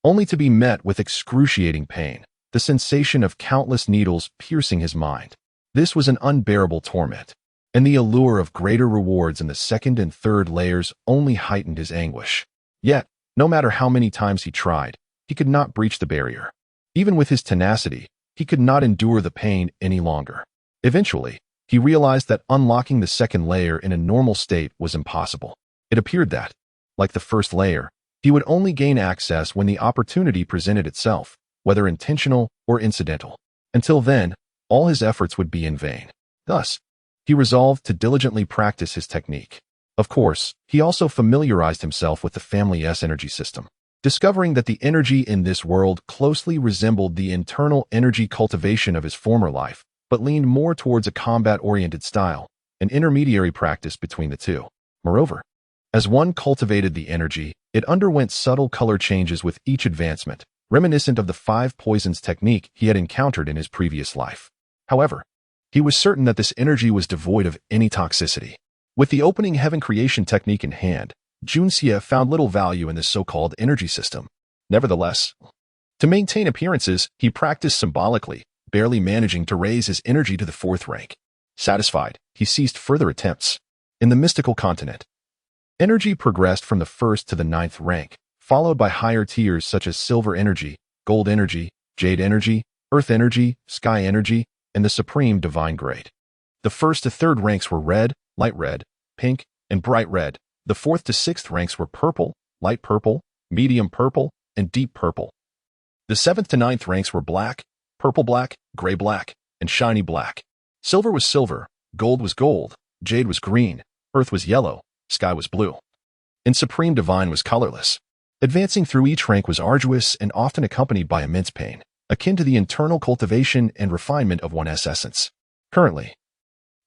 only to be met with excruciating pain, the sensation of countless needles piercing his mind. This was an unbearable torment, and the allure of greater rewards in the second and third layers only heightened his anguish. Yet, no matter how many times he tried, he could not breach the barrier. Even with his tenacity, he could not endure the pain any longer. Eventually, he realized that unlocking the second layer in a normal state was impossible. It appeared that, like the first layer, he would only gain access when the opportunity presented itself, whether intentional or incidental. Until then, all his efforts would be in vain. Thus, he resolved to diligently practice his technique. Of course, he also familiarized himself with the Family S energy system, discovering that the energy in this world closely resembled the internal energy cultivation of his former life, but leaned more towards a combat-oriented style, an intermediary practice between the two. Moreover, as one cultivated the energy, it underwent subtle color changes with each advancement, reminiscent of the 5 poisons technique he had encountered in his previous life. However, he was certain that this energy was devoid of any toxicity. With the opening heaven creation technique in hand, Junxie found little value in this so-called energy system. Nevertheless, to maintain appearances, he practiced symbolically, barely managing to raise his energy to the 4th rank. Satisfied, he ceased further attempts. In the mystical continent, energy progressed from the 1st to the 9th rank, followed by higher tiers such as silver energy, gold energy, jade energy, earth energy, sky energy, and the supreme divine grade. The 1st to 3rd ranks were red, light red, pink, and bright red. The 4th to 6th ranks were purple, light purple, medium purple, and deep purple. The 7th to 9th ranks were black, purple black, gray black, and shiny black. Silver was silver, gold was gold, jade was green, earth was yellow, sky was blue, and supreme divine was colorless. Advancing through each rank was arduous and often accompanied by immense pain, akin to the internal cultivation and refinement of one's essence. Currently,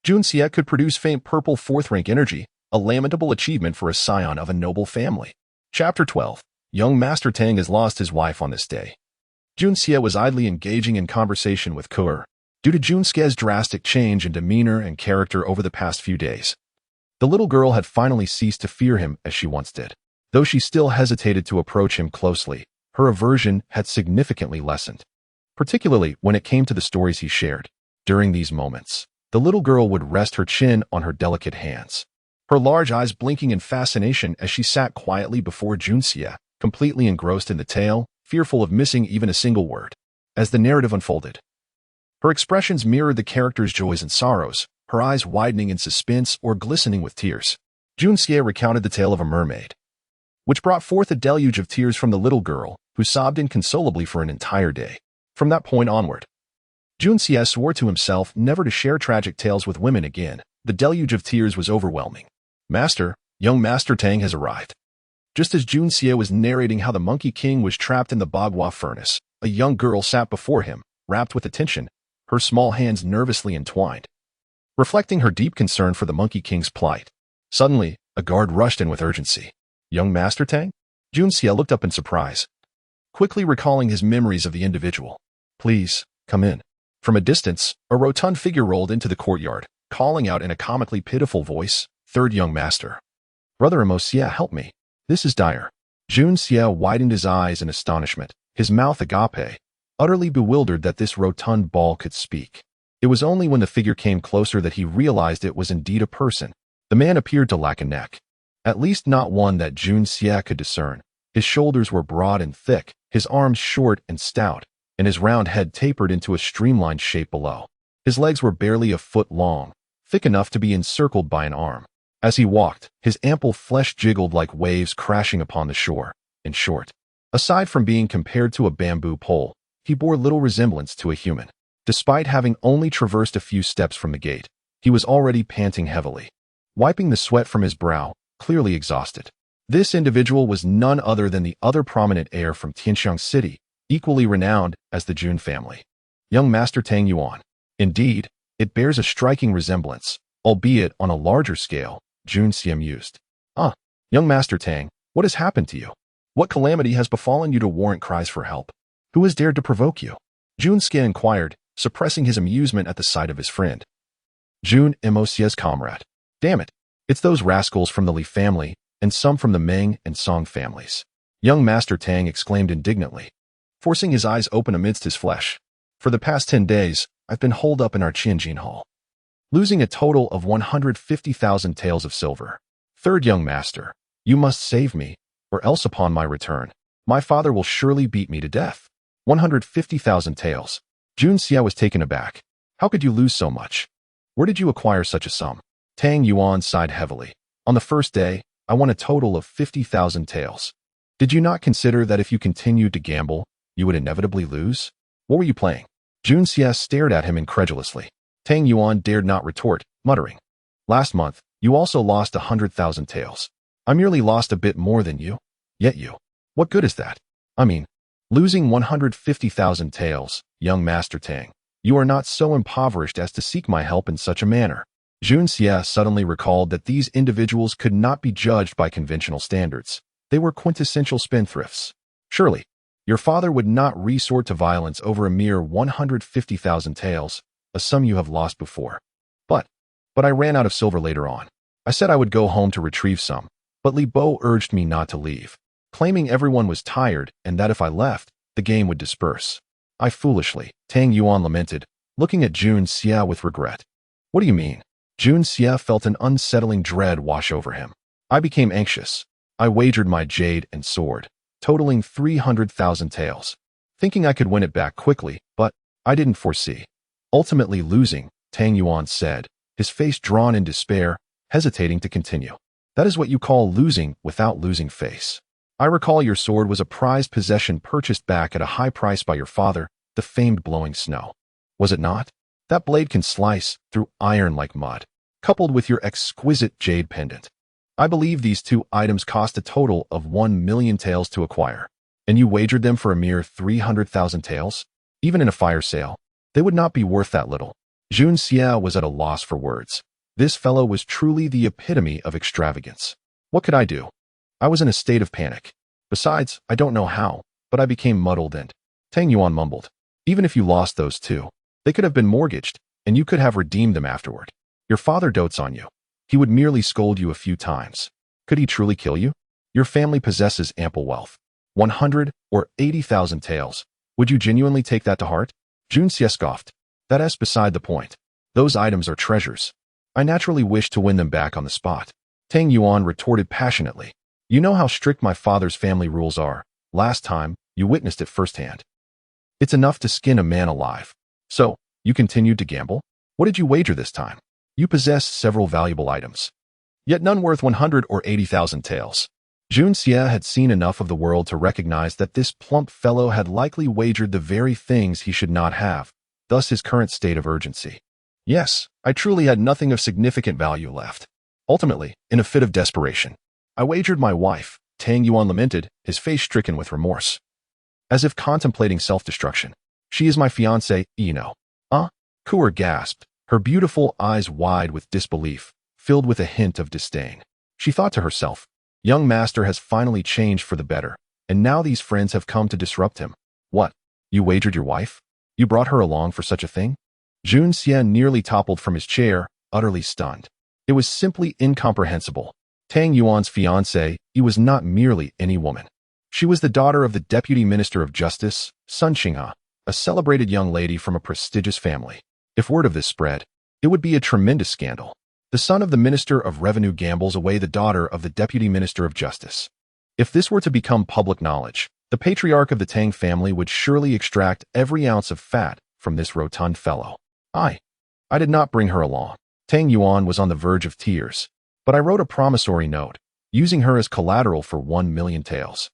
Junxie could produce faint purple 4th rank energy, a lamentable achievement for a scion of a noble family. Chapter 12. Young Master Tang has lost his wife on this day. Junxie was idly engaging in conversation with Kur. Due to Junxie's drastic change in demeanor and character over the past few days, the little girl had finally ceased to fear him as she once did. Though she still hesitated to approach him closely, her aversion had significantly lessened, particularly when it came to the stories he shared. During these moments, the little girl would rest her chin on her delicate hands, her large eyes blinking in fascination as she sat quietly before Junxie, completely engrossed in the tale, fearful of missing even a single word. As the narrative unfolded, her expressions mirrored the character's joys and sorrows, her eyes widening in suspense or glistening with tears. Junxie recounted the tale of a mermaid, which brought forth a deluge of tears from the little girl, who sobbed inconsolably for an entire day. From that point onward, Junxie swore to himself never to share tragic tales with women again. The deluge of tears was overwhelming. Young Master Tang has arrived. Just as Junxie was narrating how the Monkey King was trapped in the Bagua furnace, a young girl sat before him, rapt with attention, her small hands nervously entwined, reflecting her deep concern for the Monkey King's plight. Suddenly, a guard rushed in with urgency. Young Master Tang? Junxie looked up in surprise, quickly recalling his memories of the individual. Please, come in. From a distance, a rotund figure rolled into the courtyard, calling out in a comically pitiful voice, Third Young Master. Brother Amos, help me. This is dire. Junxie widened his eyes in astonishment, his mouth agape, utterly bewildered that this rotund ball could speak. It was only when the figure came closer that he realized it was indeed a person. The man appeared to lack a neck, at least not one that Junxie could discern. His shoulders were broad and thick, his arms short and stout, and his round head tapered into a streamlined shape below. His legs were barely a foot long, thick enough to be encircled by an arm. As he walked, his ample flesh jiggled like waves crashing upon the shore. In short, aside from being compared to a bamboo pole, he bore little resemblance to a human. Despite having only traversed a few steps from the gate, he was already panting heavily. wiping the sweat from his brow, clearly exhausted. This individual was none other than the other prominent heir from Tianxiang City, equally renowned as the Jun family. Young Master Tang Yuan. Indeed, it bears a striking resemblance, albeit on a larger scale, Jun Xia mused. Young Master Tang, what has happened to you? What calamity has befallen you to warrant cries for help? Who has dared to provoke you? Jun Xia inquired, suppressing his amusement at the sight of his friend. Jun Mo Xia's comrade. Damn it, it's those rascals from the Li family, and some from the Meng and Song families. Young Master Tang exclaimed indignantly, forcing his eyes open amidst his flesh. For the past 10 days, I've been holed up in our Qianjin hall, losing a total of 150,000 taels of silver. Third young master, you must save me, or else upon my return, my father will surely beat me to death. 150,000 taels. Jun Xia was taken aback. How could you lose so much? Where did you acquire such a sum? Tang Yuan sighed heavily. On the first day, I won a total of 50,000 taels. Did you not consider that if you continued to gamble, you would inevitably lose? What were you playing? Jun Xia stared at him incredulously. Tang Yuan dared not retort, muttering, last month, you also lost 100,000 taels. I merely lost a bit more than you. Yet you. What good is that? I mean, losing 150,000 taels, young Master Tang. You are not so impoverished as to seek my help in such a manner. Jun Xia suddenly recalled that these individuals could not be judged by conventional standards. They were quintessential spendthrifts. Surely, your father would not resort to violence over a mere 150,000 taels, a sum you have lost before. But I ran out of silver later on. I said I would go home to retrieve some, but Li Bo urged me not to leave, claiming everyone was tired and that if I left, the game would disperse. I foolishly, Tang Yuan lamented, looking at Jun Xia with regret. What do you mean? Jun Xia felt an unsettling dread wash over him. I became anxious. I wagered my jade and sword, totaling 300,000 taels, thinking I could win it back quickly, but I didn't foresee ultimately losing, Tang Yuan said, his face drawn in despair, hesitating to continue. That is what you call losing without losing face. I recall your sword was a prized possession purchased back at a high price by your father, the famed blowing snow. Was it not? That blade can slice through iron like mud, coupled with your exquisite jade pendant. I believe these two items cost a total of 1 million taels to acquire, and you wagered them for a mere 300,000 taels? Even in a fire sale, they would not be worth that little. Jun Xia was at a loss for words. This fellow was truly the epitome of extravagance. What could I do? I was in a state of panic. Besides, I don't know how, but I became muddled and Tang Yuan mumbled. Even if you lost those two, they could have been mortgaged, and you could have redeemed them afterward. Your father dotes on you. He would merely scold you a few times. Could he truly kill you? Your family possesses ample wealth. 100 or 80,000 taels. Would you genuinely take that to heart? Jun Xia scoffed. That is beside the point. Those items are treasures. I naturally wish to win them back on the spot. Tang Yuan retorted passionately. You know how strict my father's family rules are. Last time, you witnessed it firsthand. It's enough to skin a man alive. So, you continued to gamble? What did you wager this time? You possess several valuable items, yet none worth 100 or 80,000 taels. Jun Xia had seen enough of the world to recognize that this plump fellow had likely wagered the very things he should not have, thus his current state of urgency. Yes, I truly had nothing of significant value left. Ultimately, in a fit of desperation, I wagered my wife, Tang Yuan lamented, his face stricken with remorse, as if contemplating self-destruction. She is my fiancée, you know. Kuer gasped, her beautiful eyes wide with disbelief, filled with a hint of disdain. She thought to herself, young master has finally changed for the better, and now these friends have come to disrupt him. What? You wagered your wife? You brought her along for such a thing? Jun Xia nearly toppled from his chair, utterly stunned. It was simply incomprehensible. Tang Yuan's fiancée, he was not merely any woman. She was the daughter of the Deputy Minister of Justice, Sun Qinghe, a celebrated young lady from a prestigious family. If word of this spread, it would be a tremendous scandal. The son of the Minister of Revenue gambles away the daughter of the Deputy Minister of Justice. If this were to become public knowledge, the patriarch of the Tang family would surely extract every ounce of fat from this rotund fellow. I did not bring her along. Tang Yuan was on the verge of tears, but I wrote a promissory note, using her as collateral for 1 million taels.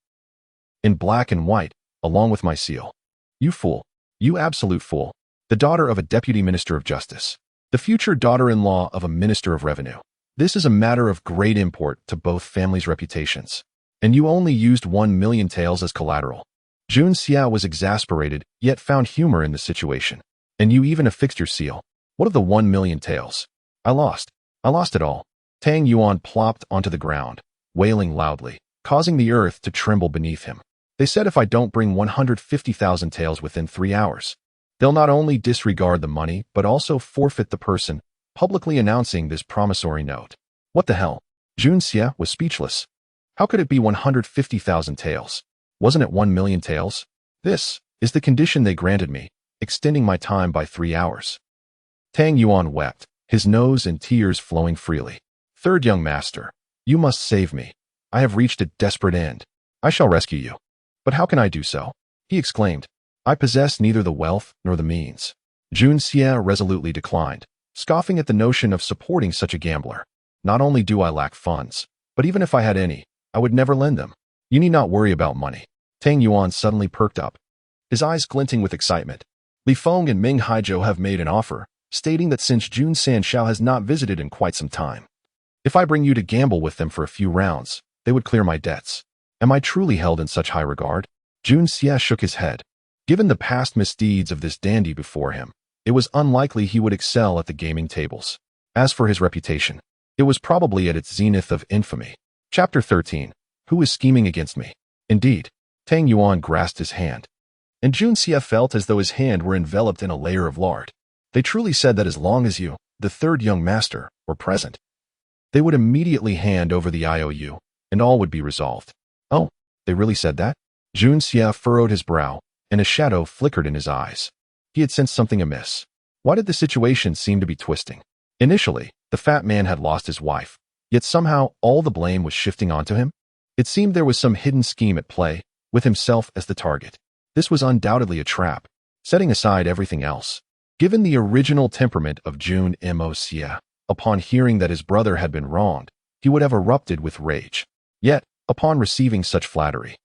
In black and white, along with my seal. You fool. You absolute fool. The daughter of a Deputy Minister of Justice. The future daughter-in-law of a Minister of Revenue. This is a matter of great import to both families' reputations. And you only used 1,000,000 taels as collateral. Jun Xia was exasperated, yet found humor in the situation. And you even affixed your seal. What of the 1,000,000 taels? I lost. I lost it all. Tang Yuan plopped onto the ground, wailing loudly, causing the earth to tremble beneath him. They said if I don't bring 150,000 taels within 3 hours, they'll not only disregard the money, but also forfeit the person, publicly announcing this promissory note. What the hell? Jun Xia was speechless. How could it be 150,000 taels? Wasn't it 1,000,000 taels? This is the condition they granted me, extending my time by 3 hours. Tang Yuan wept, his nose and tears flowing freely. Third young master, you must save me. I have reached a desperate end. I shall rescue you. But how can I do so? He exclaimed. I possess neither the wealth nor the means. Jun Xia resolutely declined, scoffing at the notion of supporting such a gambler. Not only do I lack funds, but even if I had any, I would never lend them. You need not worry about money. Tang Yuan suddenly perked up, his eyes glinting with excitement. Li Feng and Ming Haizhou have made an offer, stating that since Jun Sanshao has not visited in quite some time, if I bring you to gamble with them for a few rounds, they would clear my debts. Am I truly held in such high regard? Jun Xia shook his head. Given the past misdeeds of this dandy before him, it was unlikely he would excel at the gaming tables. As for his reputation, it was probably at its zenith of infamy. Chapter 13. Who is scheming against me? Indeed. Tang Yuan grasped his hand, and Jun Xia felt as though his hand were enveloped in a layer of lard. They truly said that as long as you, the third young master, were present, they would immediately hand over the IOU, and all would be resolved. Oh, they really said that? Jun Xia furrowed his brow, and a shadow flickered in his eyes. He had sensed something amiss. Why did the situation seem to be twisting? Initially, the fat man had lost his wife, yet somehow all the blame was shifting onto him. It seemed there was some hidden scheme at play, with himself as the target. This was undoubtedly a trap, setting aside everything else. Given the original temperament of Jun Mo Xia, upon hearing that his brother had been wronged, he would have erupted with rage. Yet, upon receiving such flattery,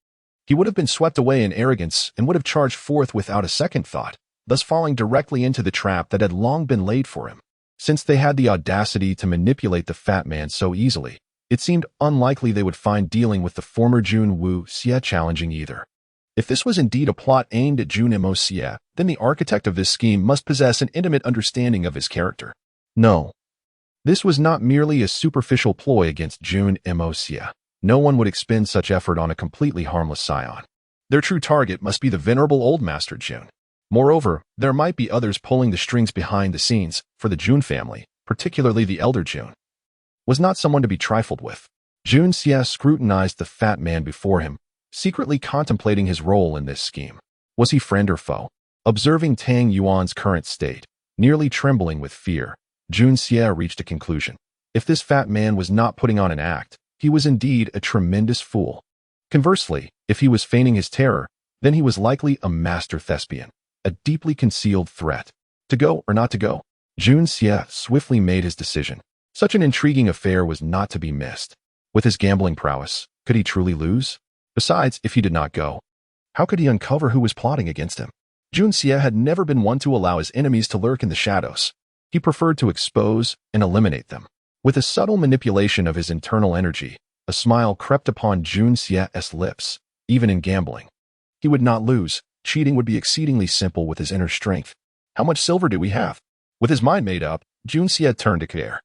he would have been swept away in arrogance and would have charged forth without a second thought, thus falling directly into the trap that had long been laid for him. Since they had the audacity to manipulate the fat man so easily, it seemed unlikely they would find dealing with the former Jun Wu Xia challenging either. If this was indeed a plot aimed at Jun Mo Xia, then the architect of this scheme must possess an intimate understanding of his character. No. This was not merely a superficial ploy against Jun Mo Xia. No one would expend such effort on a completely harmless scion. Their true target must be the venerable old master Jun. Moreover, there might be others pulling the strings behind the scenes, for the Jun family, particularly the elder Jun, was not someone to be trifled with. Jun Xia scrutinized the fat man before him, secretly contemplating his role in this scheme. Was he friend or foe? Observing Tang Yuan's current state, nearly trembling with fear, Jun Xia reached a conclusion. If this fat man was not putting on an act, he was indeed a tremendous fool. Conversely, if he was feigning his terror, then he was likely a master thespian, a deeply concealed threat. To go or not to go? Jun Xia swiftly made his decision. Such an intriguing affair was not to be missed. With his gambling prowess, could he truly lose? Besides, if he did not go, how could he uncover who was plotting against him? Jun Xia had never been one to allow his enemies to lurk in the shadows. He preferred to expose and eliminate them. With a subtle manipulation of his internal energy, a smile crept upon Jun Xia's lips. Even in gambling, he would not lose. Cheating would be exceedingly simple with his inner strength. How much silver do we have? With his mind made up, Jun Xia turned to Kuer.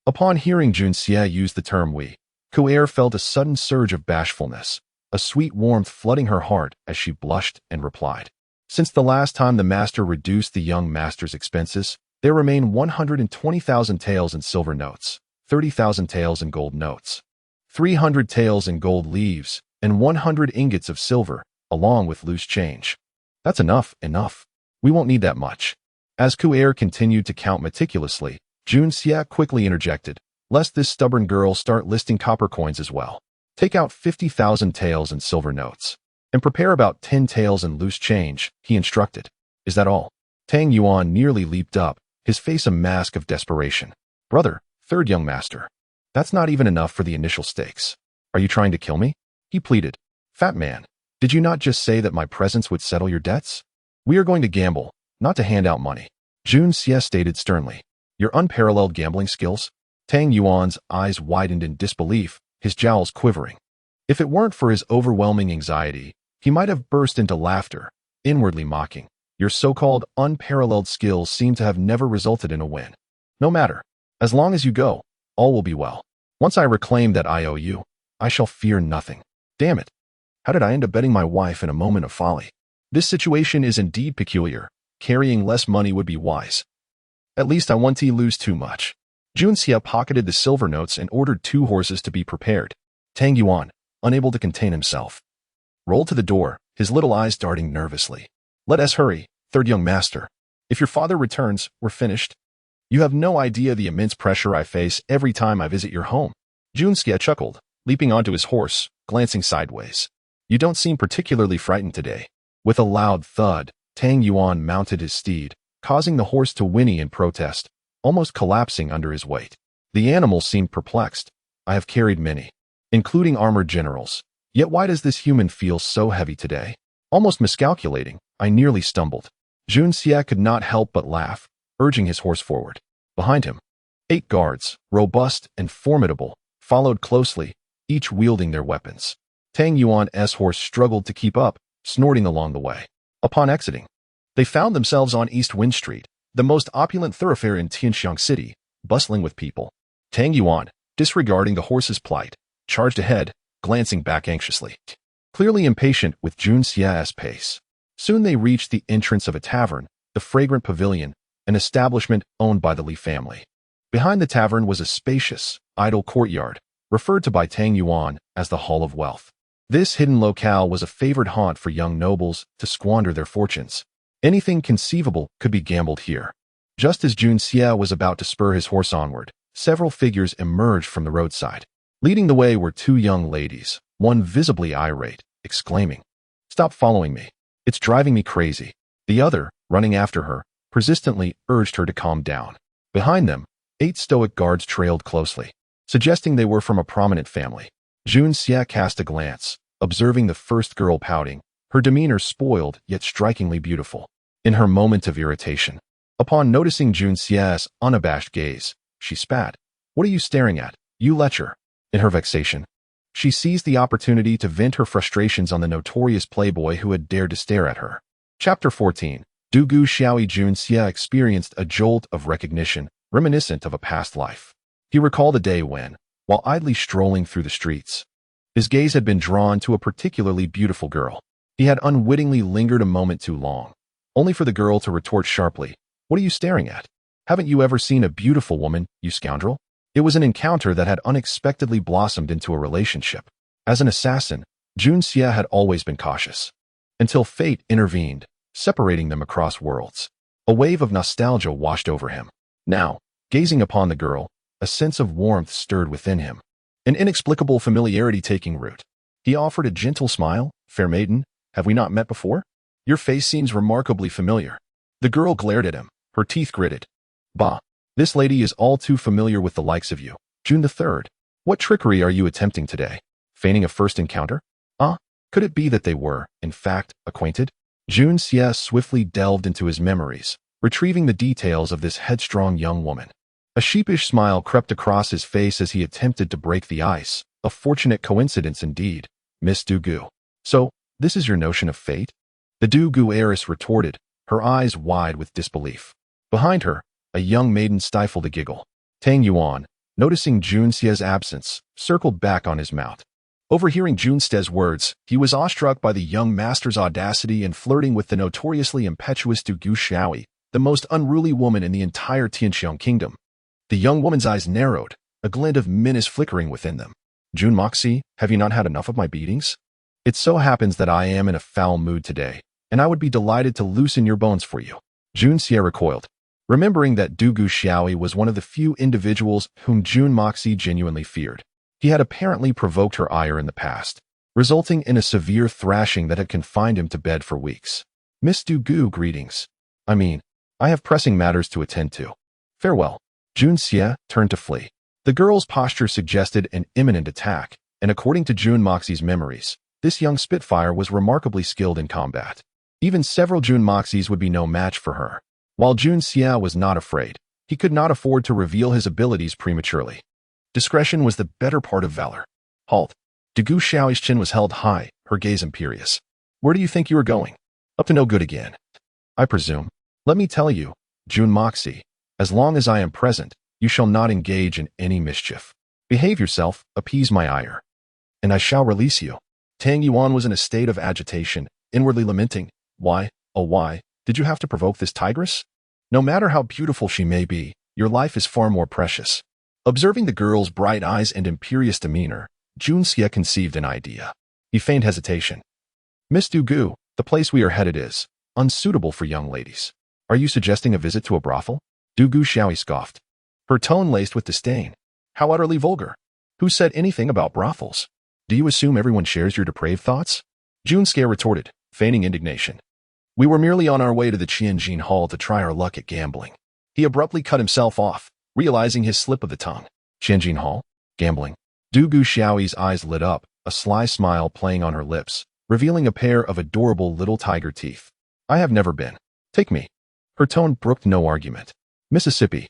Upon hearing Jun Xia use the term we, Kuer felt a sudden surge of bashfulness, a sweet warmth flooding her heart as she blushed and replied. Since the last time the master reduced the young master's expenses, there remain 120,000 taels in silver notes, 30,000 taels in gold notes, 300 taels in gold leaves, and 100 ingots of silver, along with loose change. That's enough. We won't need that much. As Kuer continued to count meticulously, Jun Xia quickly interjected, lest this stubborn girl start listing copper coins as well. Take out 50,000 taels in silver notes, and prepare about 10 taels in loose change, he instructed. Is that all? Tang Yuan nearly leaped up, his face a mask of desperation. Brother, third young master, that's not even enough for the initial stakes. Are you trying to kill me? He pleaded. Fat man, did you not just say that my presence would settle your debts? We are going to gamble, not to hand out money. Jun Xia stated sternly. Your unparalleled gambling skills? Tang Yuan's eyes widened in disbelief, his jowls quivering. If it weren't for his overwhelming anxiety, he might have burst into laughter, inwardly mocking. Your so-called unparalleled skills seem to have never resulted in a win. No matter. As long as you go, all will be well. Once I reclaim that I owe you, I shall fear nothing. Damn it. How did I end up betting my wife in a moment of folly? This situation is indeed peculiar. Carrying less money would be wise. At least I won't lose too much. Junxia pocketed the silver notes and ordered 2 horses to be prepared. Tang Yuan, unable to contain himself, rolled to the door, his little eyes darting nervously. Let us hurry, third young master. If your father returns, we're finished. You have no idea the immense pressure I face every time I visit your home. Junxia chuckled, leaping onto his horse, glancing sideways. You don't seem particularly frightened today. With a loud thud, Tang Yuan mounted his steed, causing the horse to whinny in protest, almost collapsing under his weight. The animal seemed perplexed. I have carried many, including armored generals. Yet why does this human feel so heavy today? Almost miscalculating, I nearly stumbled. Junxia could not help but laugh, urging his horse forward. Behind him, 8 guards, robust and formidable, followed closely, each wielding their weapons. Tang Yuan's horse struggled to keep up, snorting along the way. Upon exiting, they found themselves on East Wind Street, the most opulent thoroughfare in Tianxiang City, bustling with people. Tang Yuan, disregarding the horse's plight, charged ahead, glancing back anxiously, clearly impatient with Junxia's pace. Soon they reached the entrance of a tavern, the Fragrant Pavilion, an establishment owned by the Li family. Behind the tavern was a spacious, idle courtyard, referred to by Tang Yuan as the Hall of Wealth. This hidden locale was a favored haunt for young nobles to squander their fortunes. Anything conceivable could be gambled here. Just as Junxia was about to spur his horse onward, several figures emerged from the roadside. Leading the way were 2 young ladies, one visibly irate, exclaiming, "Stop following me. It's driving me crazy." The other, running after her, persistently urged her to calm down. Behind them, 8 stoic guards trailed closely, suggesting they were from a prominent family. Junxia cast a glance, observing the first girl pouting, her demeanor spoiled yet strikingly beautiful. In her moment of irritation, upon noticing Junxia's unabashed gaze, she spat. "What are you staring at, you lecher?" In her vexation, she seized the opportunity to vent her frustrations on the notorious playboy who had dared to stare at her. Chapter 14. Dugu Xiaoi. Junxia experienced a jolt of recognition, reminiscent of a past life. He recalled a day when, while idly strolling through the streets, his gaze had been drawn to a particularly beautiful girl. He had unwittingly lingered a moment too long, only for the girl to retort sharply, "What are you staring at? Haven't you ever seen a beautiful woman, you scoundrel?" It was an encounter that had unexpectedly blossomed into a relationship. As an assassin, Junxia had always been cautious, until fate intervened, separating them across worlds. A wave of nostalgia washed over him. Now, gazing upon the girl, a sense of warmth stirred within him, an inexplicable familiarity taking root. He offered a gentle smile. "Fair maiden, have we not met before? Your face seems remarkably familiar." The girl glared at him, her teeth gritted. "Bah, this lady is all too familiar with the likes of you. June the 3rd. What trickery are you attempting today? Feigning a first encounter? Could it be that they were, in fact, acquainted?" Junxia swiftly delved into his memories, retrieving the details of this headstrong young woman. A sheepish smile crept across his face as he attempted to break the ice. A fortunate coincidence indeed, Miss Dugu. "So, this is your notion of fate?" The Dugu heiress retorted, her eyes wide with disbelief. Behind her, a young maiden stifled a giggle. Tang Yuan, noticing Junxia's absence, circled back on his mount. Overhearing Junxia's words, he was awestruck by the young master's audacity in flirting with the notoriously impetuous Dugu Xiaoi, the most unruly woman in the entire Tianxiang kingdom. The young woman's eyes narrowed, a glint of menace flickering within them. "Jun Moxie, have you not had enough of my beatings? It so happens that I am in a foul mood today, and I would be delighted to loosen your bones for you." Junxia recoiled, remembering that Dugu Xiaoi was one of the few individuals whom Jun Moxie genuinely feared. He had apparently provoked her ire in the past, resulting in a severe thrashing that had confined him to bed for weeks. "Miss Dugu, greetings. I have pressing matters to attend to. Farewell." Junxia turned to flee. The girl's posture suggested an imminent attack, and according to Jun Moxie's memories, this young Spitfire was remarkably skilled in combat. Even several Jun Moxies would be no match for her. While Junxia was not afraid, He could not afford to reveal his abilities prematurely. Discretion was the better part of valor. Halt. Dugu Xiao's chin was held high, her gaze imperious. Where do you think you are going? Up to no good again. I presume. Let me tell you, Jun Moxie, as long as I am present, you shall not engage in any mischief. Behave yourself, appease my ire, and I shall release you. Tang Yuan was in a state of agitation, inwardly lamenting, why, oh why, did you have to provoke this tigress? No matter how beautiful she may be, your life is far more precious. Observing the girl's bright eyes and imperious demeanor, Jun Xie conceived an idea. He feigned hesitation. Miss Dugu, the place we are headed is unsuitable for young ladies. Are you suggesting a visit to a brothel? Dugu Xiaoi scoffed, her tone laced with disdain. How utterly vulgar. Who said anything about brothels? Do you assume everyone shares your depraved thoughts? Jun Xie retorted, feigning indignation. We were merely on our way to the Qianjin Hall to try our luck at gambling. He abruptly cut himself off, realizing his slip of the tongue. Qianjin Hall? Gambling? Dugu Xiaoi's eyes lit up, a sly smile playing on her lips, revealing a pair of adorable little tiger teeth. I have never been. Take me. Her tone brooked no argument. Mississippi.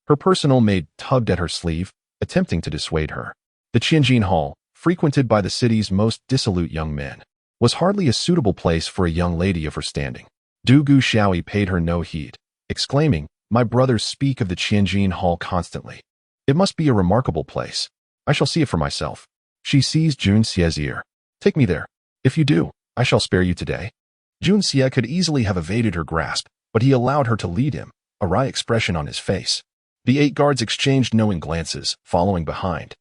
Her personal maid tugged at her sleeve, attempting to dissuade her. The Qianjin Hall, frequented by the city's most dissolute young men, was hardly a suitable place for a young lady of her standing. Dugu Xiaoi paid her no heed, exclaiming, my brothers speak of the Qianjin Hall constantly. It must be a remarkable place. I shall see it for myself. She seized Jun Xie's ear. Take me there. If you do, I shall spare you today. Jun Xie could easily have evaded her grasp, but he allowed her to lead him, a wry expression on his face. The 8 guards exchanged knowing glances, following behind.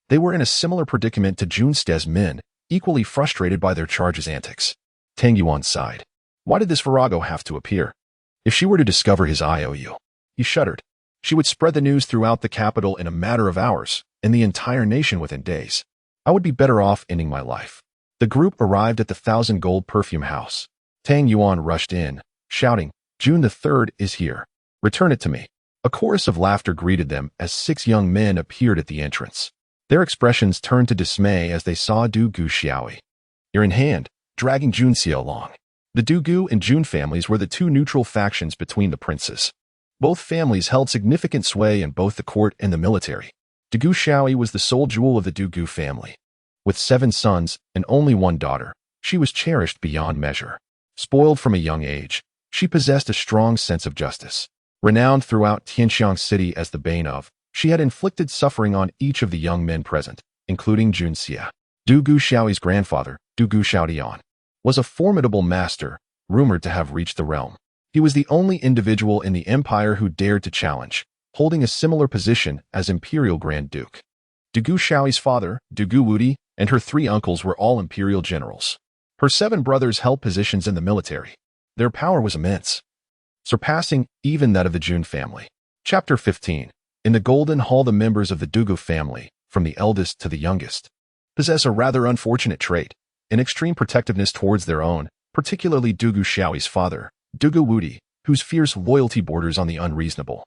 They were in a similar predicament to Jun Xie's men, equally frustrated by their charge's antics. Tang Yuan sighed. Why did this virago have to appear? If she were to discover his IOU, he shuddered. She would spread the news throughout the capital in a matter of hours, and the entire nation within days. I would be better off ending my life. The group arrived at the 1,000 Gold Perfume House. Tang Yuan rushed in, shouting, June the 3rd is here. Return it to me. A chorus of laughter greeted them as 6 young men appeared at the entrance. Their expressions turned to dismay as they saw Dugu Xiaoi, ear in hand, dragging Jun Xie along. The Dugu and Jun families were the 2 neutral factions between the princes. Both families held significant sway in both the court and the military. Dugu Xiaoi was the sole jewel of the Dugu family. With 7 sons and only 1 daughter, she was cherished beyond measure. Spoiled from a young age, she possessed a strong sense of justice. Renowned throughout Tianxiang City as the bane of, she had inflicted suffering on each of the young men present, including Jun Xie. Dugu Xiaoi's grandfather, Dugu Xiaodian, was a formidable master, rumored to have reached the realm. He was the only individual in the empire who dared to challenge, holding a similar position as Imperial Grand Duke. Dugu Xiaoi's father, Dugu Wudi, and her 3 uncles were all imperial generals. Her 7 brothers held positions in the military. Their power was immense, surpassing even that of the Jun family. Chapter 15. In the Golden Hall, the members of the Dugu family, from the eldest to the youngest, possess a rather unfortunate trait, an extreme protectiveness towards their own, particularly Dugu Xiaoi's father, Dugu Wudi, whose fierce loyalty borders on the unreasonable,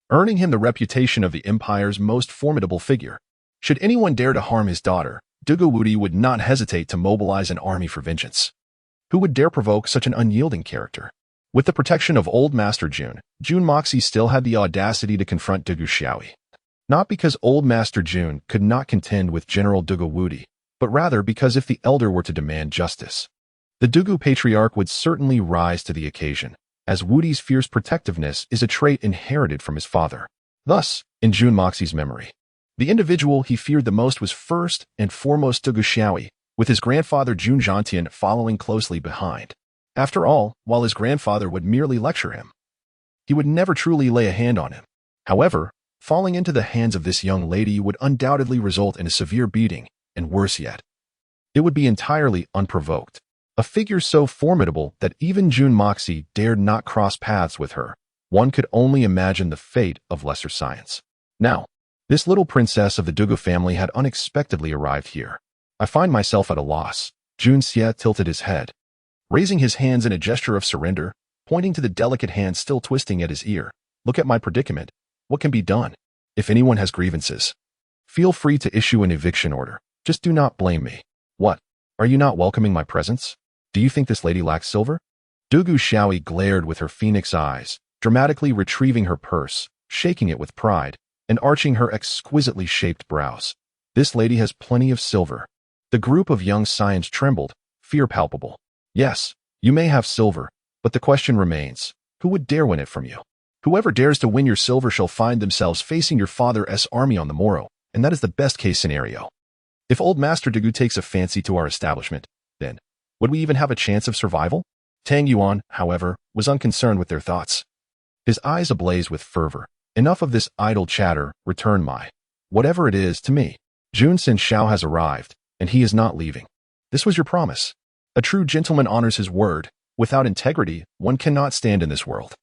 earning him the reputation of the empire's most formidable figure. Should anyone dare to harm his daughter, Dugu Wudi would not hesitate to mobilize an army for vengeance. Who would dare provoke such an unyielding character? With the protection of Old Master Jun Moxie still had the audacity to confront Dugu Xiaoi. Not because Old Master Jun could not contend with General Dugu Wudi, but rather because if the elder were to demand justice, the Dugu patriarch would certainly rise to the occasion, as Wudi's fierce protectiveness is a trait inherited from his father. Thus, in Jun Moxie's memory, the individual he feared the most was first and foremost Dugu Xiaoi, with his grandfather Jun Zhantian following closely behind. After all, while his grandfather would merely lecture him, he would never truly lay a hand on him. However, falling into the hands of this young lady would undoubtedly result in a severe beating, and worse yet, it would be entirely unprovoked. A figure so formidable that even Jun Moxie dared not cross paths with her. One could only imagine the fate of lesser science. Now, this little princess of the Dugu family had unexpectedly arrived here. I find myself at a loss. Jun Xie tilted his head, raising his hands in a gesture of surrender, pointing to the delicate hand still twisting at his ear. Look at my predicament. What can be done? If anyone has grievances, feel free to issue an eviction order. Just do not blame me. What? Are you not welcoming my presence? Do you think this lady lacks silver? Dugu Xiaoi glared with her phoenix eyes, dramatically retrieving her purse, shaking it with pride, and arching her exquisitely shaped brows. This lady has plenty of silver. The group of young scions trembled, fear palpable. Yes, you may have silver, but the question remains, who would dare win it from you? Whoever dares to win your silver shall find themselves facing your father's army on the morrow, and that is the best-case scenario. If old Master Dagu takes a fancy to our establishment, then, would we even have a chance of survival? Tang Yuan, however, was unconcerned with their thoughts. His eyes ablaze with fervor. Enough of this idle chatter, return my whatever it is to me. Jun Sin Shao has arrived, and he is not leaving. This was your promise. A true gentleman honors his word. Without integrity, one cannot stand in this world.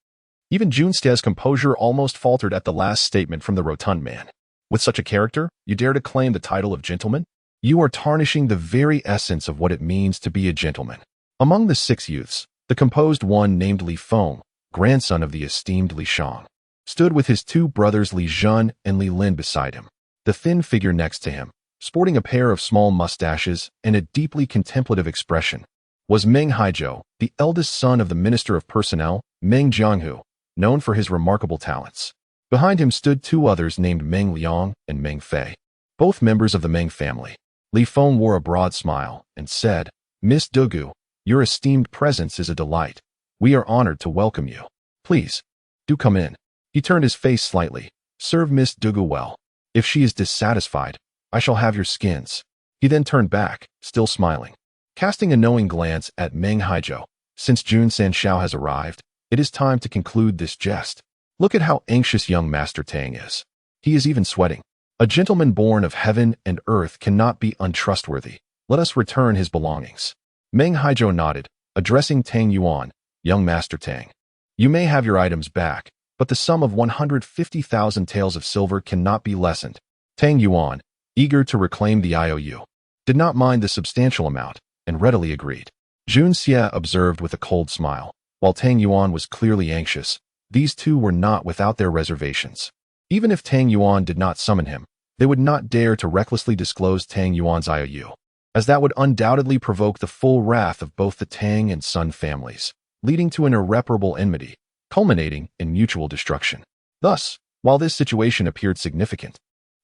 Even Jun Ste's composure almost faltered at the last statement from the rotund man. With such a character, you dare to claim the title of gentleman? You are tarnishing the very essence of what it means to be a gentleman. Among the 6 youths, the composed one named Li Feng, grandson of the esteemed Li Shang, stood with his 2 brothers Li Zhen and Li Lin beside him. The thin figure next to him, sporting a pair of small mustaches and a deeply contemplative expression, was Meng Haizhou, the eldest son of the Minister of Personnel, Meng Jianghu, known for his remarkable talents. Behind him stood 2 others named Meng Liang and Meng Fei, both members of the Meng family. Li Feng wore a broad smile and said, Miss Dagu, your esteemed presence is a delight. We are honored to welcome you. Please, do come in. He turned his face slightly. Serve Miss Dagu well. If she is dissatisfied, I shall have your skins. He then turned back, still smiling. Casting a knowing glance at Meng Haizhou, since Jun Sin Shao has arrived, it is time to conclude this jest. Look at how anxious young Master Tang is. He is even sweating. A gentleman born of heaven and earth cannot be untrustworthy. Let us return his belongings. Meng Haizhou nodded, addressing Tang Yuan, young Master Tang. You may have your items back, but the sum of 150,000 taels of silver cannot be lessened. Tang Yuan, eager to reclaim the IOU, did not mind the substantial amount, and readily agreed. Jun Xie observed with a cold smile. While Tang Yuan was clearly anxious, these 2 were not without their reservations. Even if Tang Yuan did not summon him, they would not dare to recklessly disclose Tang Yuan's IOU, as that would undoubtedly provoke the full wrath of both the Tang and Sun families, leading to an irreparable enmity, culminating in mutual destruction. Thus, while this situation appeared significant,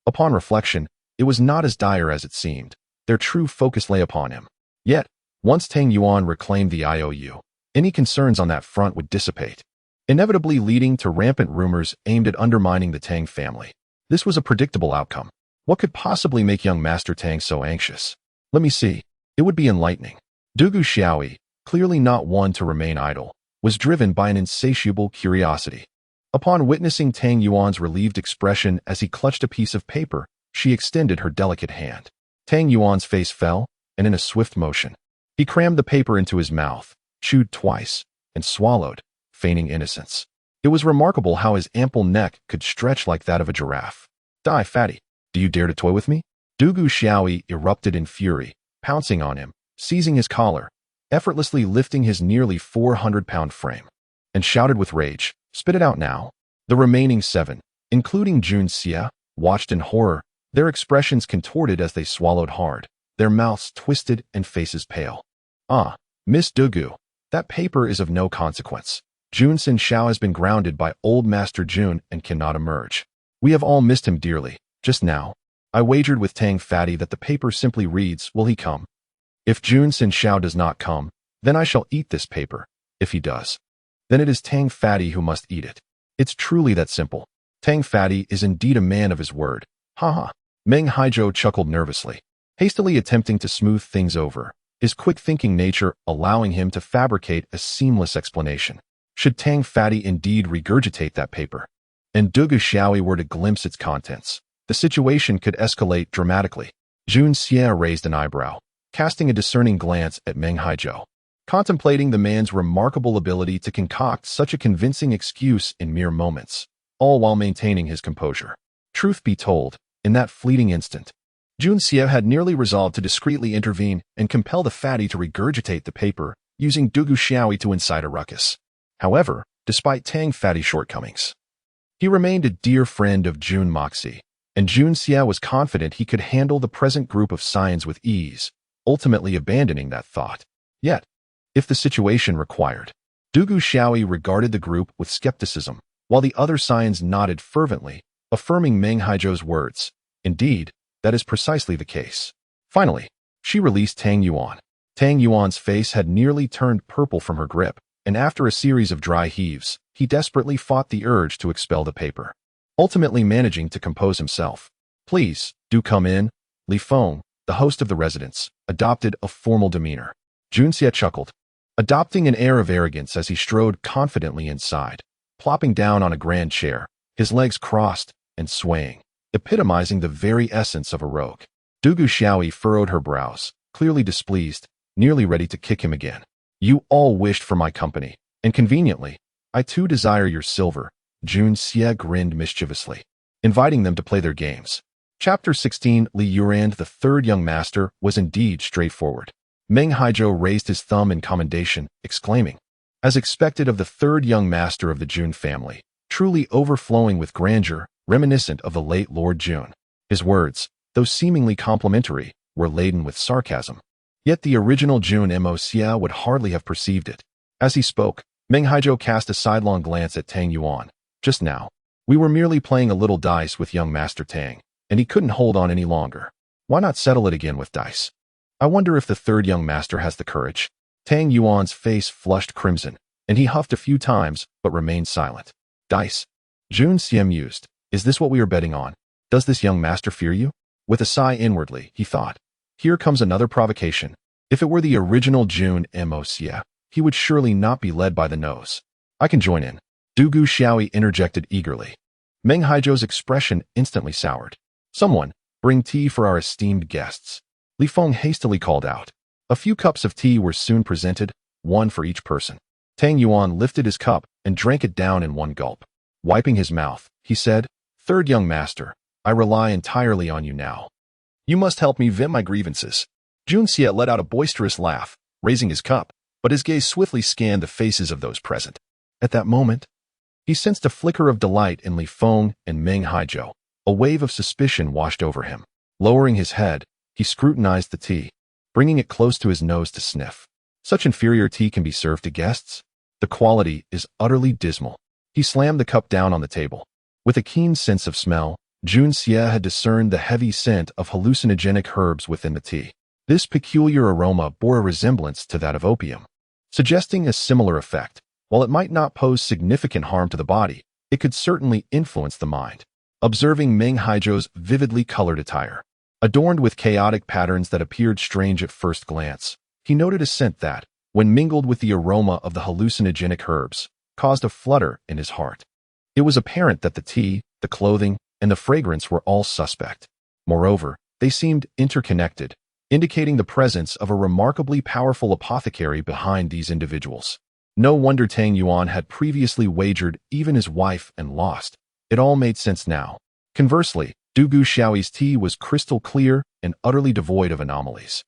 upon reflection, it was not as dire as it seemed. Their true focus lay upon him. Yet, once Tang Yuan reclaimed the IOU, any concerns on that front would dissipate, inevitably leading to rampant rumors aimed at undermining the Tang family. This was a predictable outcome. What could possibly make young Master Tang so anxious? Let me see. It would be enlightening. Dugu Xiaoyi, clearly not one to remain idle, was driven by an insatiable curiosity. Upon witnessing Tang Yuan's relieved expression as he clutched a piece of paper, she extended her delicate hand. Tang Yuan's face fell, and in a swift motion, he crammed the paper into his mouth, chewed twice, and swallowed, feigning innocence. It was remarkable how his ample neck could stretch like that of a giraffe. Die, fatty. Do you dare to toy with me? Dugu Xiaoyi erupted in fury, pouncing on him, seizing his collar, effortlessly lifting his nearly 400-pound frame, and shouted with rage, spit it out now. The remaining 7, including Jun Xie, watched in horror, their expressions contorted as they swallowed hard, their mouths twisted and faces pale. Ah, Miss Dugu, that paper is of no consequence. Jun Sin Shao has been grounded by old Master Jun and cannot emerge. We have all missed him dearly. Just now, I wagered with Tang Fatty that the paper simply reads, will he come? If Jun Sin Shao does not come, then I shall eat this paper. If he does, then it is Tang Fatty who must eat it. It's truly that simple. Tang Fatty is indeed a man of his word. Ha ha. Meng Haizhou chuckled nervously, hastily attempting to smooth things over, his quick-thinking nature allowing him to fabricate a seamless explanation. Should Tang Fatty indeed regurgitate that paper, and Dugu Xiaoyi were to glimpse its contents, the situation could escalate dramatically. Jun Xie raised an eyebrow, casting a discerning glance at Meng Haizhou, contemplating the man's remarkable ability to concoct such a convincing excuse in mere moments, all while maintaining his composure. Truth be told, in that fleeting instant, Jun Xie had nearly resolved to discreetly intervene and compel the fatty to regurgitate the paper, using Dugu Xiaoyi to incite a ruckus. However, despite Tang Fatty's shortcomings, he remained a dear friend of Jun Moxie, and Jun Xie was confident he could handle the present group of scions with ease, ultimately abandoning that thought. Yet, if the situation required, Dugu Xiaoyi regarded the group with skepticism, while the other scions nodded fervently, affirming Meng Haizhou's words. Indeed, that is precisely the case. Finally, she released Tang Yuan. Tang Yuan's face had nearly turned purple from her grip, and after a series of dry heaves, he desperately fought the urge to expel the paper, ultimately managing to compose himself. Please, do come in. Li Feng, the host of the residence, adopted a formal demeanor. Junxie chuckled, adopting an air of arrogance as he strode confidently inside, plopping down on a grand chair, his legs crossed and swaying, epitomizing the very essence of a rogue. Dugu Xiaoyi furrowed her brows, clearly displeased, nearly ready to kick him again. You all wished for my company, and conveniently, I too desire your silver. Jun Xie grinned mischievously, inviting them to play their games. Chapter 16. Li Yurand, the third young master, was indeed straightforward. Meng Haizhou raised his thumb in commendation, exclaiming, as expected of the third young master of the Jun family, truly overflowing with grandeur, reminiscent of the late Lord Jun. His words, though seemingly complimentary, were laden with sarcasm. Yet the original Jun Mo Xia would hardly have perceived it. As he spoke, Meng Haizhou cast a sidelong glance at Tang Yuan. Just now, we were merely playing a little dice with young Master Tang, and he couldn't hold on any longer. Why not settle it again with dice? I wonder if the third young master has the courage. Tang Yuan's face flushed crimson, and he huffed a few times but remained silent. Dice? Jun Xie mused. Is this what we are betting on? Does this young master fear you? With a sigh inwardly, he thought, here comes another provocation. If it were the original Jun Mo Xie, he would surely not be led by the nose. I can join in. Dugu Xiaoyi interjected eagerly. Meng Haizhou's expression instantly soured. Someone, bring tea for our esteemed guests. Li Feng hastily called out. A few cups of tea were soon presented, one for each person. Tang Yuan lifted his cup and drank it down in one gulp. Wiping his mouth, he said, Third young master, I rely entirely on you now. You must help me vent my grievances. Jun Xie let out a boisterous laugh, raising his cup, but his gaze swiftly scanned the faces of those present. At that moment, he sensed a flicker of delight in Li Feng and Meng Haizhou. A wave of suspicion washed over him. Lowering his head, he scrutinized the tea, bringing it close to his nose to sniff. Such inferior tea can be served to guests? The quality is utterly dismal. He slammed the cup down on the table. With a keen sense of smell, Jun Xie had discerned the heavy scent of hallucinogenic herbs within the tea. This peculiar aroma bore a resemblance to that of opium, suggesting a similar effect. While it might not pose significant harm to the body, it could certainly influence the mind. Observing Meng Haizhou's vividly colored attire, adorned with chaotic patterns that appeared strange at first glance, he noted a scent that, when mingled with the aroma of the hallucinogenic herbs, caused a flutter in his heart. It was apparent that the tea, the clothing, and the fragrance were all suspect. Moreover, they seemed interconnected, indicating the presence of a remarkably powerful apothecary behind these individuals. No wonder Tang Yuan had previously wagered even his wife and lost. It all made sense now. Conversely, Dugu Xiaoyi's tea was crystal clear and utterly devoid of anomalies,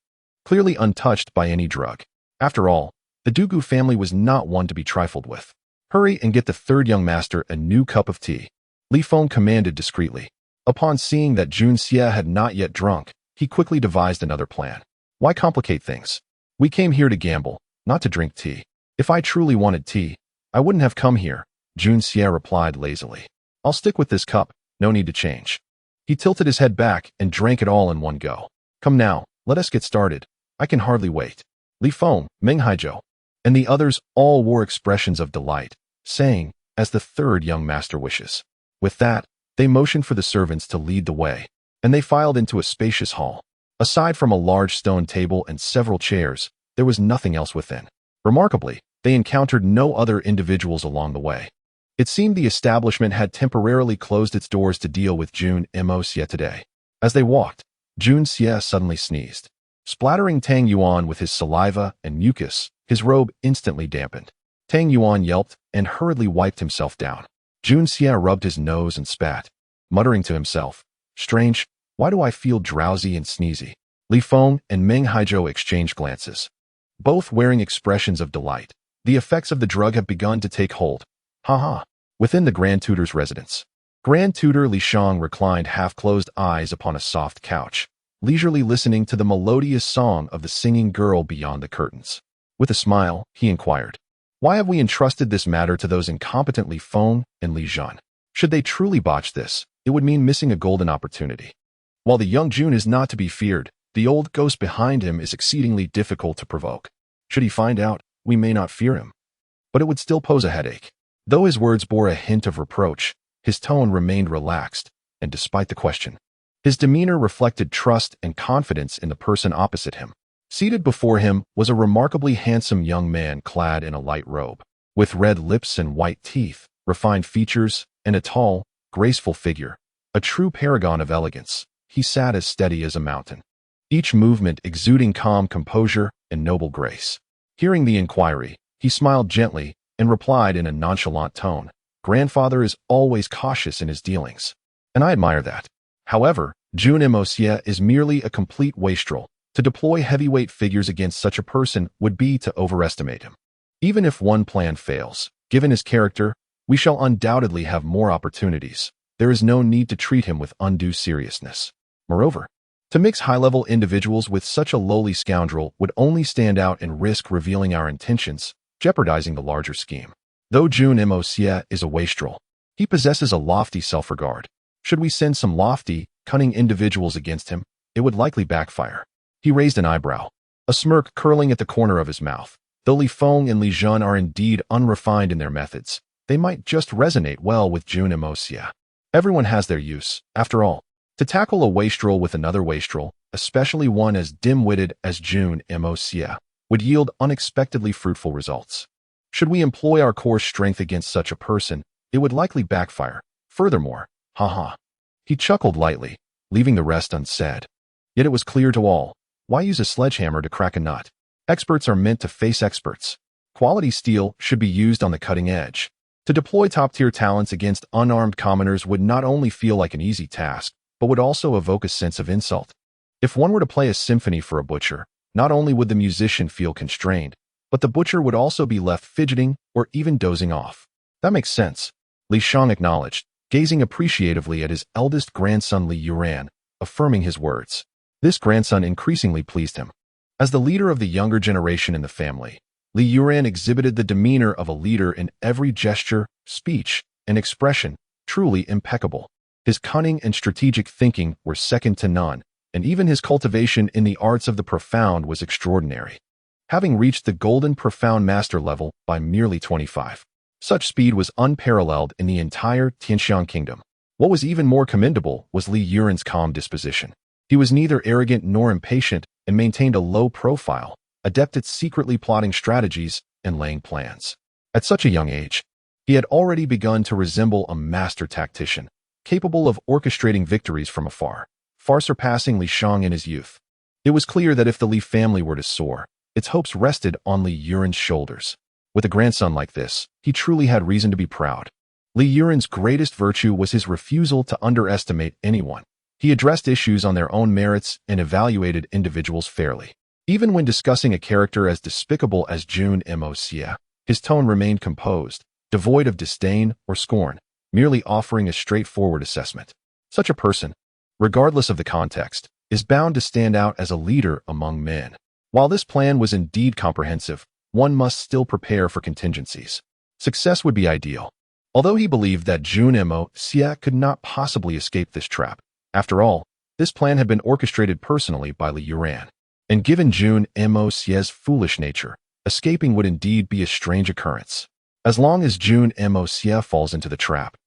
clearly untouched by any drug. After all, the Dugu family was not one to be trifled with. Hurry and get the third young master a new cup of tea. Li Feng commanded discreetly. Upon seeing that Jun Xie had not yet drunk, he quickly devised another plan. Why complicate things? We came here to gamble, not to drink tea. If I truly wanted tea, I wouldn't have come here, Jun Xie replied lazily. I'll stick with this cup, no need to change. He tilted his head back and drank it all in one go. Come now, let us get started. I can hardly wait. Li Feng, Meng Haizhou, and the others all wore expressions of delight, saying, as the third young master wishes. With that, they motioned for the servants to lead the way, and they filed into a spacious hall. Aside from a large stone table and several chairs, there was nothing else within. Remarkably, they encountered no other individuals along the way. It seemed the establishment had temporarily closed its doors to deal with Jun Mo Xie today. As they walked, Jun Xie suddenly sneezed, splattering Tang Yuan with his saliva and mucus. His robe instantly dampened. Tang Yuan yelped and hurriedly wiped himself down. Jun Xie rubbed his nose and spat, muttering to himself, Strange, why do I feel drowsy and sneezy? Li Feng and Meng Haizhou exchanged glances, both wearing expressions of delight. The effects of the drug have begun to take hold. Ha. Within the Grand Tutor's residence, Grand Tutor Li Shang reclined half-closed eyes upon a soft couch, leisurely listening to the melodious song of the singing girl beyond the curtains. With a smile, he inquired, Why have we entrusted this matter to those incompetent Li Feng and Li Zhan? Should they truly botch this, it would mean missing a golden opportunity. While the young Jun is not to be feared, the old ghost behind him is exceedingly difficult to provoke. Should he find out, we may not fear him, but it would still pose a headache. Though his words bore a hint of reproach, his tone remained relaxed, and despite the question, his demeanor reflected trust and confidence in the person opposite him. Seated before him was a remarkably handsome young man clad in a light robe, with red lips and white teeth, refined features, and a tall, graceful figure. A true paragon of elegance, he sat as steady as a mountain, each movement exuding calm composure and noble grace. Hearing the inquiry, he smiled gently and replied in a nonchalant tone, "Grandfather is always cautious in his dealings, and I admire that. However, Jun Imosia is merely a complete wastrel. To deploy heavyweight figures against such a person would be to overestimate him. Even if one plan fails, given his character, we shall undoubtedly have more opportunities. There is no need to treat him with undue seriousness. Moreover, to mix high-level individuals with such a lowly scoundrel would only stand out and risk revealing our intentions, jeopardizing the larger scheme. Though Jun Imosia is a wastrel, he possesses a lofty self-regard. Should we send some lofty, cunning individuals against him, it would likely backfire." He raised an eyebrow, a smirk curling at the corner of his mouth. Though Li Feng and Li Zhan are indeed unrefined in their methods, they might just resonate well with Jun Imosia. Everyone has their use, after all. To tackle a wastrel with another wastrel, especially one as dim-witted as Jun Imosia, would yield unexpectedly fruitful results. Should we employ our core strength against such a person, it would likely backfire. Furthermore, he chuckled lightly, leaving the rest unsaid. Yet it was clear to all. Why use a sledgehammer to crack a nut? Experts are meant to face experts. Quality steel should be used on the cutting edge. To deploy top-tier talents against unarmed commoners would not only feel like an easy task, but would also evoke a sense of insult. If one were to play a symphony for a butcher, not only would the musician feel constrained, but the butcher would also be left fidgeting or even dozing off. That makes sense, Li Shang acknowledged, gazing appreciatively at his eldest grandson Li Yuran, affirming his words. This grandson increasingly pleased him. As the leader of the younger generation in the family, Li Yuran exhibited the demeanor of a leader in every gesture, speech, and expression, truly impeccable. His cunning and strategic thinking were second to none, and even his cultivation in the arts of the profound was extraordinary. Having reached the golden profound master level by merely 25. Such speed was unparalleled in the entire Tianxiang kingdom. What was even more commendable was Li Yuran's calm disposition. He was neither arrogant nor impatient and maintained a low profile, adept at secretly plotting strategies and laying plans. At such a young age, he had already begun to resemble a master tactician, capable of orchestrating victories from afar, far surpassing Li Shang in his youth. It was clear that if the Li family were to soar, its hopes rested on Li Yuran's shoulders. With a grandson like this, he truly had reason to be proud. Li Yuran's greatest virtue was his refusal to underestimate anyone. He addressed issues on their own merits and evaluated individuals fairly. Even when discussing a character as despicable as Jun Imosia, his tone remained composed, devoid of disdain or scorn, merely offering a straightforward assessment. Such a person, regardless of the context, is bound to stand out as a leader among men. While this plan was indeed comprehensive, one must still prepare for contingencies. Success would be ideal. Although he believed that Jun Imosia could not possibly escape this trap, after all, this plan had been orchestrated personally by Li Yuran. And given Jun Imosia's foolish nature, escaping would indeed be a strange occurrence. As long as Jun Imosia falls into the trap,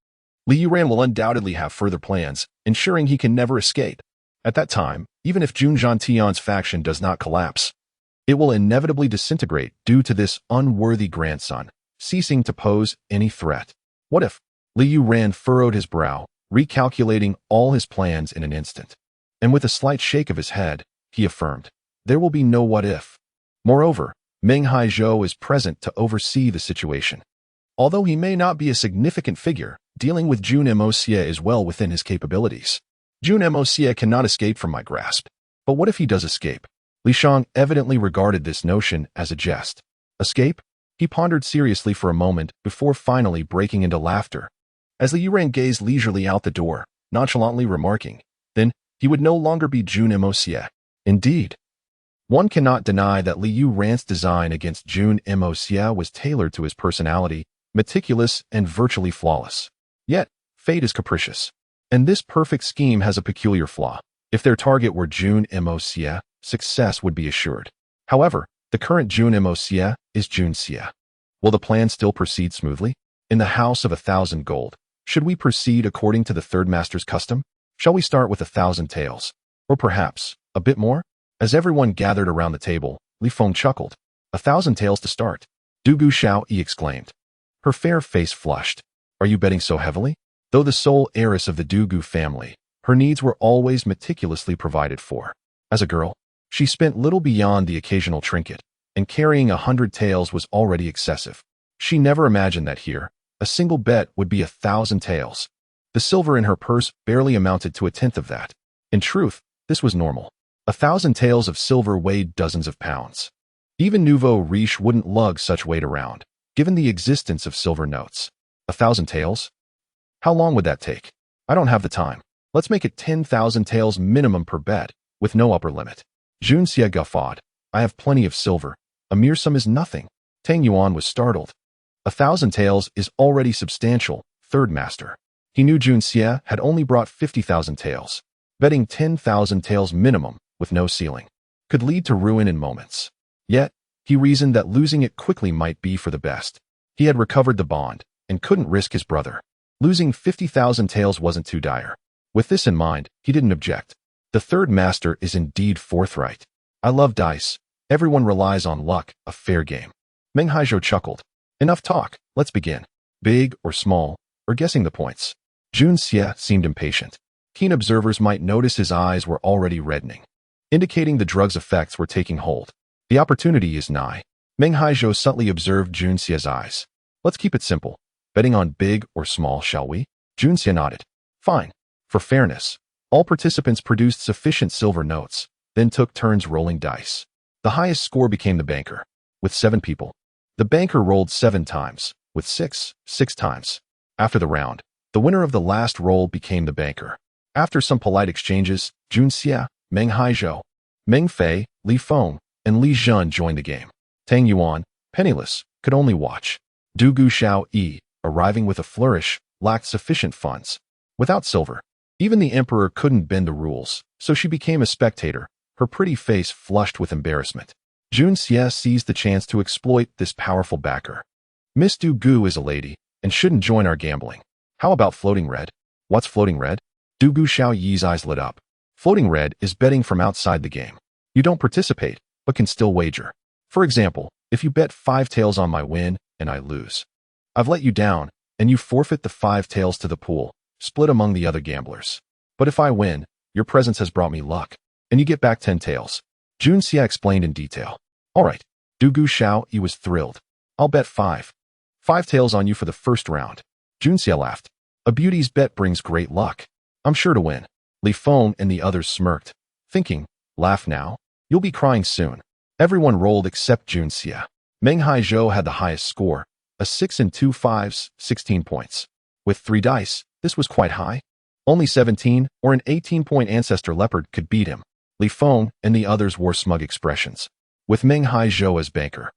Li Yuran will undoubtedly have further plans, ensuring he can never escape. At that time, even if Jun Zhantian's faction does not collapse, it will inevitably disintegrate due to this unworthy grandson, ceasing to pose any threat. What if? Li Yuran furrowed his brow, recalculating all his plans in an instant. And with a slight shake of his head, he affirmed, there will be no what if. Moreover, Meng Haizhou is present to oversee the situation. Although he may not be a significant figure, dealing with Jun Imosia is well within his capabilities. Jun Imosia cannot escape from my grasp. But what if he does escape? Li Shang evidently regarded this notion as a jest. Escape? He pondered seriously for a moment before finally breaking into laughter. As Li Yuran gazed leisurely out the door, nonchalantly remarking, then he would no longer be Jun Imosia. Indeed. One cannot deny that Liu Ran's design against Jun Mo was tailored to his personality, meticulous and virtually flawless. Yet, fate is capricious. And this perfect scheme has a peculiar flaw. If their target were Jun Mo, success would be assured. However, the current Jun Mo is Jun Xia. Will the plan still proceed smoothly? In the house of 1,000 gold, should we proceed according to the third master's custom? Shall we start with 1,000 taels? Or perhaps, a bit more? As everyone gathered around the table, Li Feng chuckled. 1,000 taels to start. Du Gu Xiao Yi exclaimed. Her fair face flushed. Are you betting so heavily? Though the sole heiress of the Du Gu family, her needs were always meticulously provided for. As a girl, she spent little beyond the occasional trinket, and carrying 100 taels was already excessive. She never imagined that here, a single bet would be 1,000 taels. The silver in her purse barely amounted to 1/10 of that. In truth, this was normal. 1,000 taels of silver weighed dozens of pounds. Even nouveau riche wouldn't lug such weight around, given the existence of silver notes. 1,000 taels? How long would that take? I don't have the time. Let's make it 10,000 taels minimum per bet, with no upper limit. Jun Xia guffawed. I have plenty of silver. A mere sum is nothing. Tang Yuan was startled. 1,000 taels is already substantial, third master. He knew Jun Xia had only brought 50,000 taels. Betting 10,000 taels minimum, with no ceiling, could lead to ruin in moments. Yet, he reasoned that losing it quickly might be for the best. He had recovered the bond, and couldn't risk his brother. Losing 50,000 taels wasn't too dire. With this in mind, he didn't object. The third master is indeed forthright. I love dice. Everyone relies on luck, a fair game. Meng Haizhou chuckled. Enough talk, let's begin. Big or small, or guessing the points. Jun Xia seemed impatient. Keen observers might notice his eyes were already reddening, indicating the drug's effects were taking hold. The opportunity is nigh. Meng Haizhou subtly observed Jun Xia's eyes. Let's keep it simple. Betting on big or small, shall we? Jun Xia nodded. Fine. For fairness, all participants produced sufficient silver notes, then took turns rolling dice. The highest score became the banker. With 7 people, the banker rolled 7 times, with 6 times. After the round, the winner of the last roll became the banker. After some polite exchanges, Jun Xia, Meng Haizhou, Meng Fei, Li Feng, and Li Zhen joined the game. Tang Yuan, penniless, could only watch. Du Gu Xiao Yi, arriving with a flourish, lacked sufficient funds. Without silver, even the emperor couldn't bend the rules, so she became a spectator, her pretty face flushed with embarrassment. Jun Xia seized the chance to exploit this powerful backer. Miss Du Gu is a lady, and shouldn't join our gambling. How about floating red? What's floating red? Du Gu Xiao Yi's eyes lit up. Floating red is betting from outside the game. You don't participate, but can still wager. For example, if you bet 5 taels on my win, and I lose. I've let you down, and you forfeit the 5 taels to the pool, split among the other gamblers. But if I win, your presence has brought me luck, and you get back 10 taels. Jun Xia explained in detail. All right. Du Gu Xiao Yi was thrilled. I'll bet 5 taels on you for the first round. Jun Xia laughed. A beauty's bet brings great luck. I'm sure to win. Li Feng and the others smirked, thinking, laugh now? You'll be crying soon. Everyone rolled except Jun Xia. Meng Haizhou had the highest score, a 6 and 2 5s, 16 points. With 3 dice, this was quite high. Only 17 or an 18-point ancestor leopard could beat him. Li Feng and the others wore smug expressions. With Meng Haizhou as banker,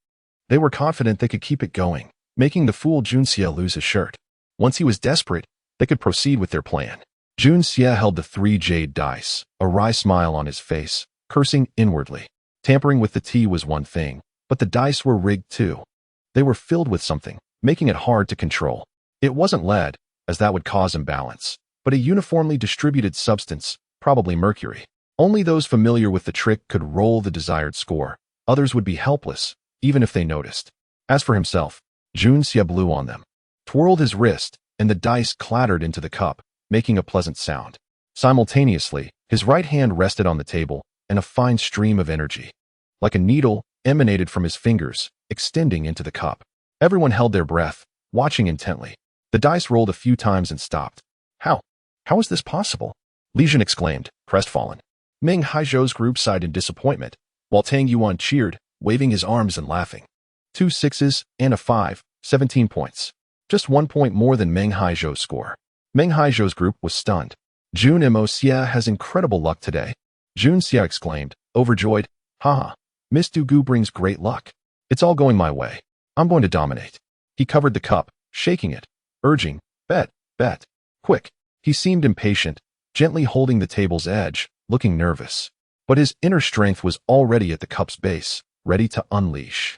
they were confident they could keep it going, making the fool Jun Xia lose his shirt. Once he was desperate, they could proceed with their plan. Jun Xia held the 3 jade dice, a wry smile on his face, cursing inwardly. Tampering with the tea was one thing, but the dice were rigged too. They were filled with something, making it hard to control. It wasn't lead, as that would cause imbalance, but a uniformly distributed substance, probably mercury. Only those familiar with the trick could roll the desired score. Others would be helpless, even if they noticed. As for himself, Jun Xia blew on them, twirled his wrist, and the dice clattered into the cup, making a pleasant sound. Simultaneously, his right hand rested on the table, and a fine stream of energy, like a needle, emanated from his fingers, extending into the cup. Everyone held their breath, watching intently. The dice rolled a few times and stopped. How is this possible? Li Zhen exclaimed, crestfallen. Meng Haizhou's group sighed in disappointment, while Tang Yuan cheered, waving his arms and laughing. 2 6s and a 5, 17 points. Just 1 point more than Meng Haizhou's score. Meng Haizhou's group was stunned. Jun Mo Xia has incredible luck today. Jun Xia exclaimed, overjoyed. Haha, Miss Dugu brings great luck. It's all going my way. I'm going to dominate. He covered the cup, shaking it, urging, bet, bet, quick. He seemed impatient, gently holding the table's edge, looking nervous. But his inner strength was already at the cup's base, ready to unleash.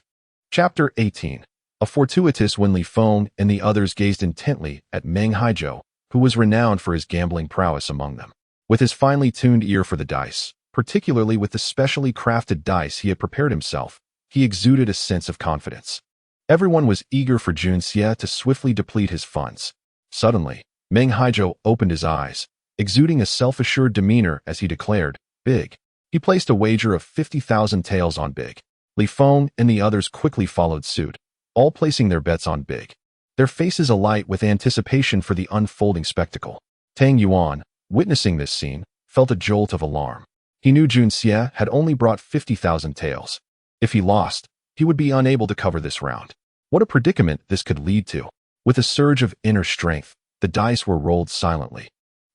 Chapter 18. A fortuitous when Li Feng and the others gazed intently at Meng Haizhou, who was renowned for his gambling prowess among them. With his finely tuned ear for the dice, particularly with the specially crafted dice he had prepared himself, he exuded a sense of confidence. Everyone was eager for Jun Xie to swiftly deplete his funds. Suddenly, Meng Haizhou opened his eyes, exuding a self-assured demeanor as he declared, "Big." He placed a wager of 50,000 taels on big. Li Feng and the others quickly followed suit, all placing their bets on big. Their faces alight with anticipation for the unfolding spectacle. Tang Yuan, witnessing this scene, felt a jolt of alarm. He knew Jun Xie had only brought 50,000 taels. If he lost, he would be unable to cover this round. What a predicament this could lead to. With a surge of inner strength, the dice were rolled silently.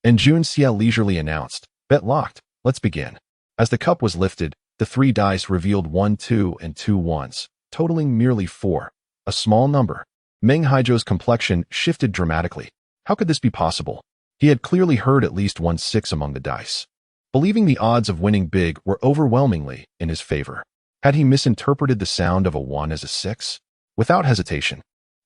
And Jun Xie leisurely announced, "Bet locked, let's begin." As the cup was lifted, the 3 dice revealed 1 2 and 2 1s, totaling merely 4, a small number. Meng Haizhou's complexion shifted dramatically. How could this be possible? He had clearly heard at least 1 6 among the dice. Believing the odds of winning big were overwhelmingly in his favor. Had he misinterpreted the sound of a 1 as a 6? Without hesitation,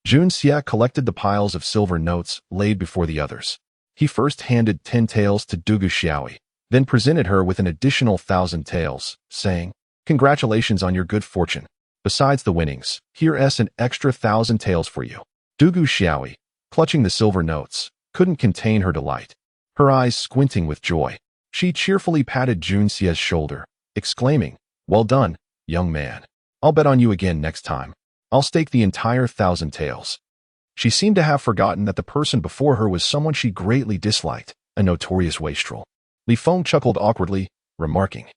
Jun Xie collected the piles of silver notes laid before the others. He first handed 10 taels to Dugu Xiaoyi, then presented her with an additional 1,000 taels, saying, "Congratulations on your good fortune. Besides the winnings, here's an extra 1,000 taels for you." Dugu Xiaoyi, clutching the silver notes, couldn't contain her delight. Her eyes squinting with joy, she cheerfully patted Jun Xie's shoulder, exclaiming, "Well done, young man. I'll bet on you again next time. I'll stake the entire 1,000 taels." She seemed to have forgotten that the person before her was someone she greatly disliked, a notorious wastrel. Li Feng chuckled awkwardly, remarking,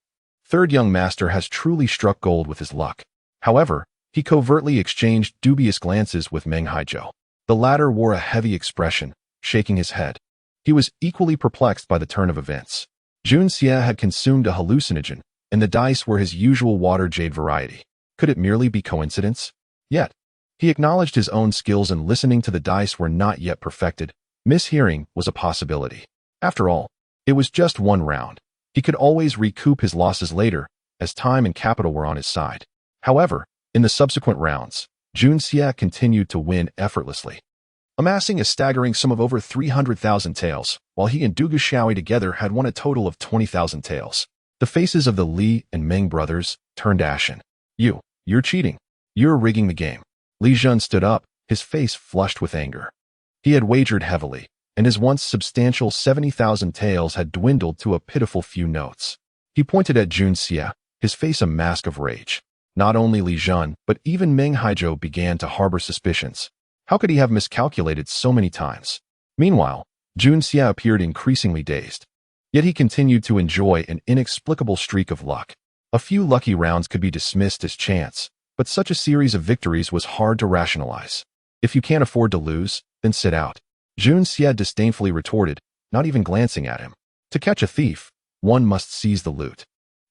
"Third young master has truly struck gold with his luck." However, he covertly exchanged dubious glances with Meng Haizhou. The latter wore a heavy expression, shaking his head. He was equally perplexed by the turn of events. Jun Xie had consumed a hallucinogen, and the dice were his usual water jade variety. Could it merely be coincidence? Yet, he acknowledged his own skills and listening to the dice were not yet perfected. Mishearing was a possibility. After all, it was just one round. He could always recoup his losses later, as time and capital were on his side. However, in the subsequent rounds, Jun Xie continued to win effortlessly, amassing a staggering sum of over 300,000 taels, while he and Dugu Xiaoyi together had won a total of 20,000 taels. The faces of the Li and Meng brothers turned ashen. You're cheating. You're rigging the game." Li Jun stood up, his face flushed with anger. He had wagered heavily, and his once substantial 70,000 taels had dwindled to a pitiful few notes. He pointed at Jun Xie, his face a mask of rage. Not only Li Jun, but even Meng Haizhou began to harbor suspicions. How could he have miscalculated so many times? Meanwhile, Jun Xie appeared increasingly dazed. Yet he continued to enjoy an inexplicable streak of luck. A few lucky rounds could be dismissed as chance, but such a series of victories was hard to rationalize. If you can't afford to lose, then sit out. Jun Xie disdainfully retorted, not even glancing at him. To catch a thief, one must seize the loot.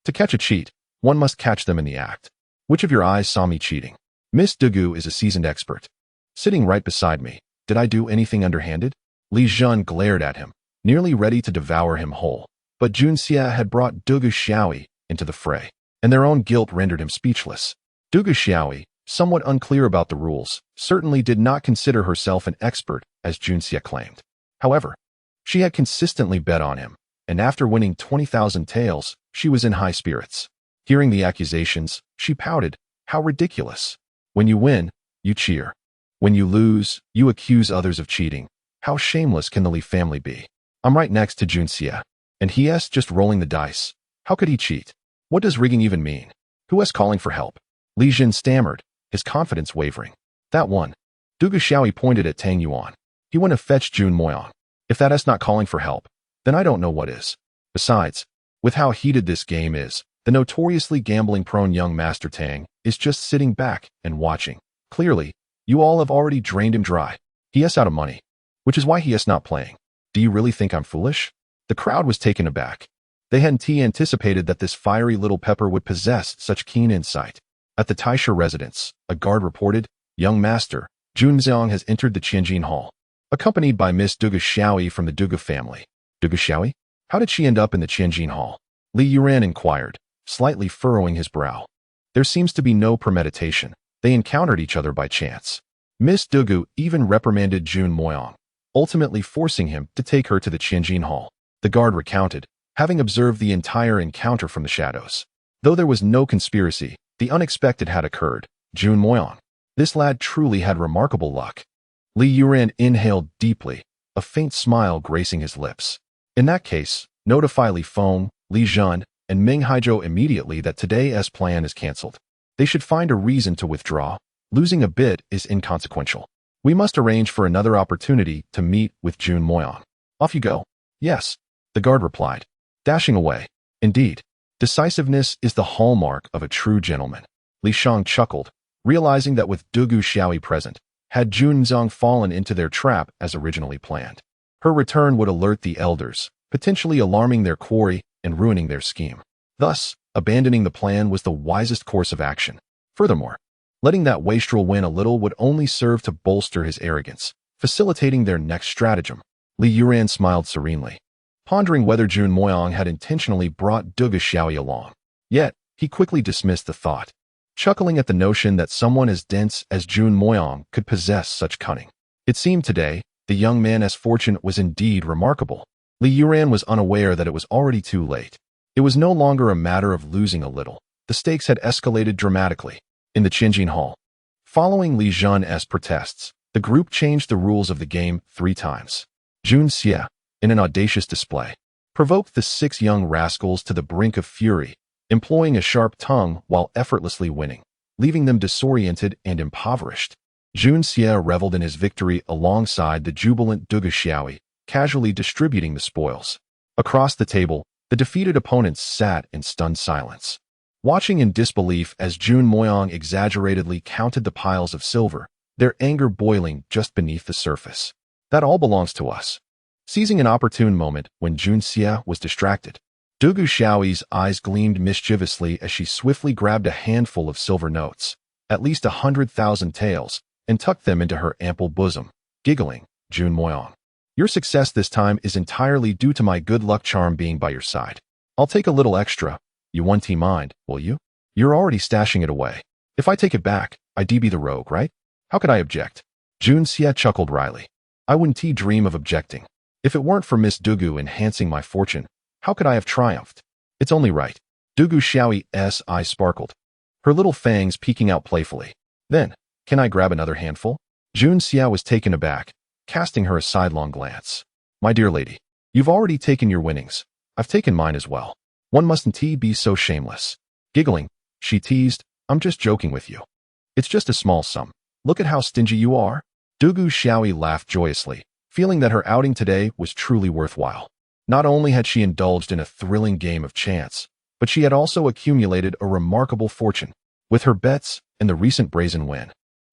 To catch a cheat, one must catch them in the act. Which of your eyes saw me cheating? Miss Dugu is a seasoned expert. Sitting right beside me, did I do anything underhanded? Li Jun glared at him, nearly ready to devour him whole. But Jun Xie had brought Dugu Xiaoyi into the fray, and their own guilt rendered him speechless. Dugu Xiaoyi, somewhat unclear about the rules, certainly did not consider herself an expert, as Jun Xie claimed. However, she had consistently bet on him, and after winning 20,000 taels, she was in high spirits. Hearing the accusations, she pouted, "How ridiculous. When you win, you cheer. When you lose, you accuse others of cheating. How shameless can the Li family be? I'm right next to Jun Xie, and he's just rolling the dice. How could he cheat? What does rigging even mean? Who is calling for help?" Li Jin stammered, his confidence wavering. "That one." Dugu Xiaoyi pointed at Tang Yuan. "He went to fetch Jun Moyang. If that is not calling for help, then I don't know what is. Besides, with how heated this game is, the notoriously gambling-prone young Master Tang is just sitting back and watching. Clearly, you all have already drained him dry. He is out of money, which is why he is not playing. Do you really think I'm foolish?" The crowd was taken aback. They hadn't anticipated that this fiery little pepper would possess such keen insight. At the Taisha residence, a guard reported, "Young master, Jun Xiang has entered the Qianjin Hall, accompanied by Miss Duga Xiaoyi from the Duga family." Duga Xiaoyi? How did she end up in the Qianjin Hall? Li Yuran inquired, slightly furrowing his brow. There seems to be no premeditation. They encountered each other by chance. Miss Dugu even reprimanded Jun Moyang, ultimately forcing him to take her to the Qianjin Hall. The guard recounted, having observed the entire encounter from the shadows. Though there was no conspiracy, the unexpected had occurred. Jun Moyang. This lad truly had remarkable luck. Li Yuran inhaled deeply, a faint smile gracing his lips. In that case, notify Li Feng, Li Zhen, and Ming Haizhou immediately that today's plan is cancelled. They should find a reason to withdraw. Losing a bit is inconsequential. We must arrange for another opportunity to meet with Jun Moyang. Off you go. Yes, the guard replied, dashing away. Indeed, decisiveness is the hallmark of a true gentleman. Li Shang chuckled, realizing that with Dugu Xiaoyi present, had Jun Zhang fallen into their trap as originally planned. Her return would alert the elders, potentially alarming their quarry and ruining their scheme. Thus, abandoning the plan was the wisest course of action. Furthermore, letting that wastrel win a little would only serve to bolster his arrogance, facilitating their next stratagem. Li Yuran smiled serenely, pondering whether Jun Moyang had intentionally brought Duga Xiaoyi along. Yet, he quickly dismissed the thought, chuckling at the notion that someone as dense as Jun Moyang could possess such cunning. It seemed today, the young man's fortune was indeed remarkable. Li Yuran was unaware that it was already too late. It was no longer a matter of losing a little. The stakes had escalated dramatically. In the Qianjin Hall, following Li Zhen's protests, the group changed the rules of the game 3 times. Jun Xie, in an audacious display, provoked the 6 young rascals to the brink of fury, employing a sharp tongue while effortlessly winning, leaving them disoriented and impoverished. Jun Xie reveled in his victory alongside the jubilant Duga Xiaoyi, casually distributing the spoils. Across the table, the defeated opponents sat in stunned silence, watching in disbelief as Jun Moyang exaggeratedly counted the piles of silver, their anger boiling just beneath the surface. That all belongs to us. Seizing an opportune moment when Jun Xie was distracted, Dugu Xiaoyi's eyes gleamed mischievously as she swiftly grabbed a handful of silver notes, at least 100,000 taels, and tucked them into her ample bosom, giggling. Jun Moyang, your success this time is entirely due to my good luck charm being by your side. I'll take a little extra. You won't mind, will you? You're already stashing it away. If I take it back, I'd be the rogue, right? How could I object? Jun Xie chuckled wryly. I wouldn't dream of objecting. If it weren't for Miss Dugu enhancing my fortune, how could I have triumphed? It's only right. Dugu Xiaoyi's eyes sparkled, her little fangs peeking out playfully. Then, can I grab another handful? Jun Xie was taken aback, casting her a sidelong glance. My dear lady, you've already taken your winnings. I've taken mine as well. One mustn't be so shameless. Giggling, she teased, I'm just joking with you. It's just a small sum. Look at how stingy you are. Dugu Xiaoyi laughed joyously, feeling that her outing today was truly worthwhile. Not only had she indulged in a thrilling game of chance, but she had also accumulated a remarkable fortune. With her bets and the recent brazen win,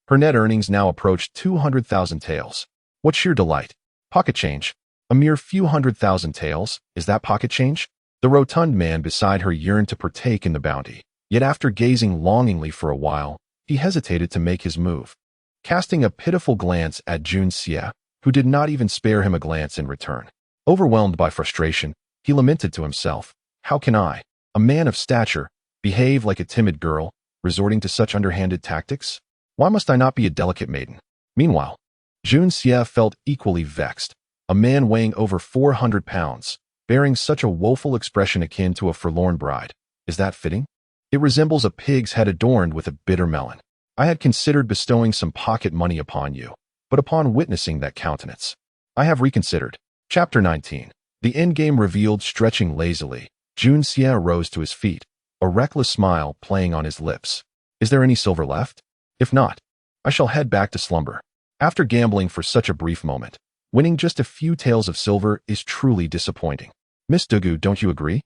her net earnings now approached 200,000 taels. What sheer delight. Pocket change. A mere few 100,000 taels, is that pocket change? The rotund man beside her yearned to partake in the bounty, yet after gazing longingly for a while, he hesitated to make his move. Casting a pitiful glance at Jun Xie, who did not even spare him a glance in return. Overwhelmed by frustration, he lamented to himself, how can I, a man of stature, behave like a timid girl, resorting to such underhanded tactics? Why must I not be a delicate maiden? Meanwhile, Jun Xie felt equally vexed. A man weighing over 400 pounds, bearing such a woeful expression akin to a forlorn bride. Is that fitting? It resembles a pig's head adorned with a bitter melon. I had considered bestowing some pocket money upon you, but upon witnessing that countenance, I have reconsidered. Chapter 19. The endgame revealed. Stretching lazily, Jun Xie rose to his feet, a reckless smile playing on his lips. Is there any silver left? If not, I shall head back to slumber. After gambling for such a brief moment, winning just a few taels of silver is truly disappointing. Miss Dugu, don't you agree?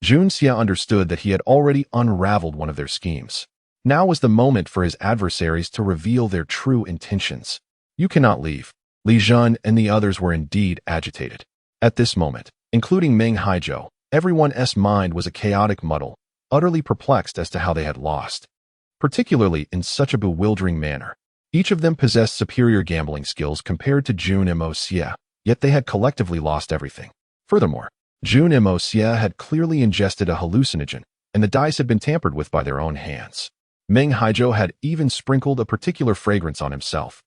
Jun Xie understood that he had already unraveled one of their schemes. Now was the moment for his adversaries to reveal their true intentions. You cannot leave. Li Zhen and the others were indeed agitated. At this moment, including Ming Haizhou, Everyone's mind was a chaotic muddle, utterly perplexed as to how they had lost, particularly in such a bewildering manner. Each of them possessed superior gambling skills compared to June Mosia, yet they had collectively lost everything. Furthermore, June Mosia had clearly ingested a hallucinogen, and the dice had been tampered with by their own hands. Meng Haijo had even sprinkled a particular fragrance on himself,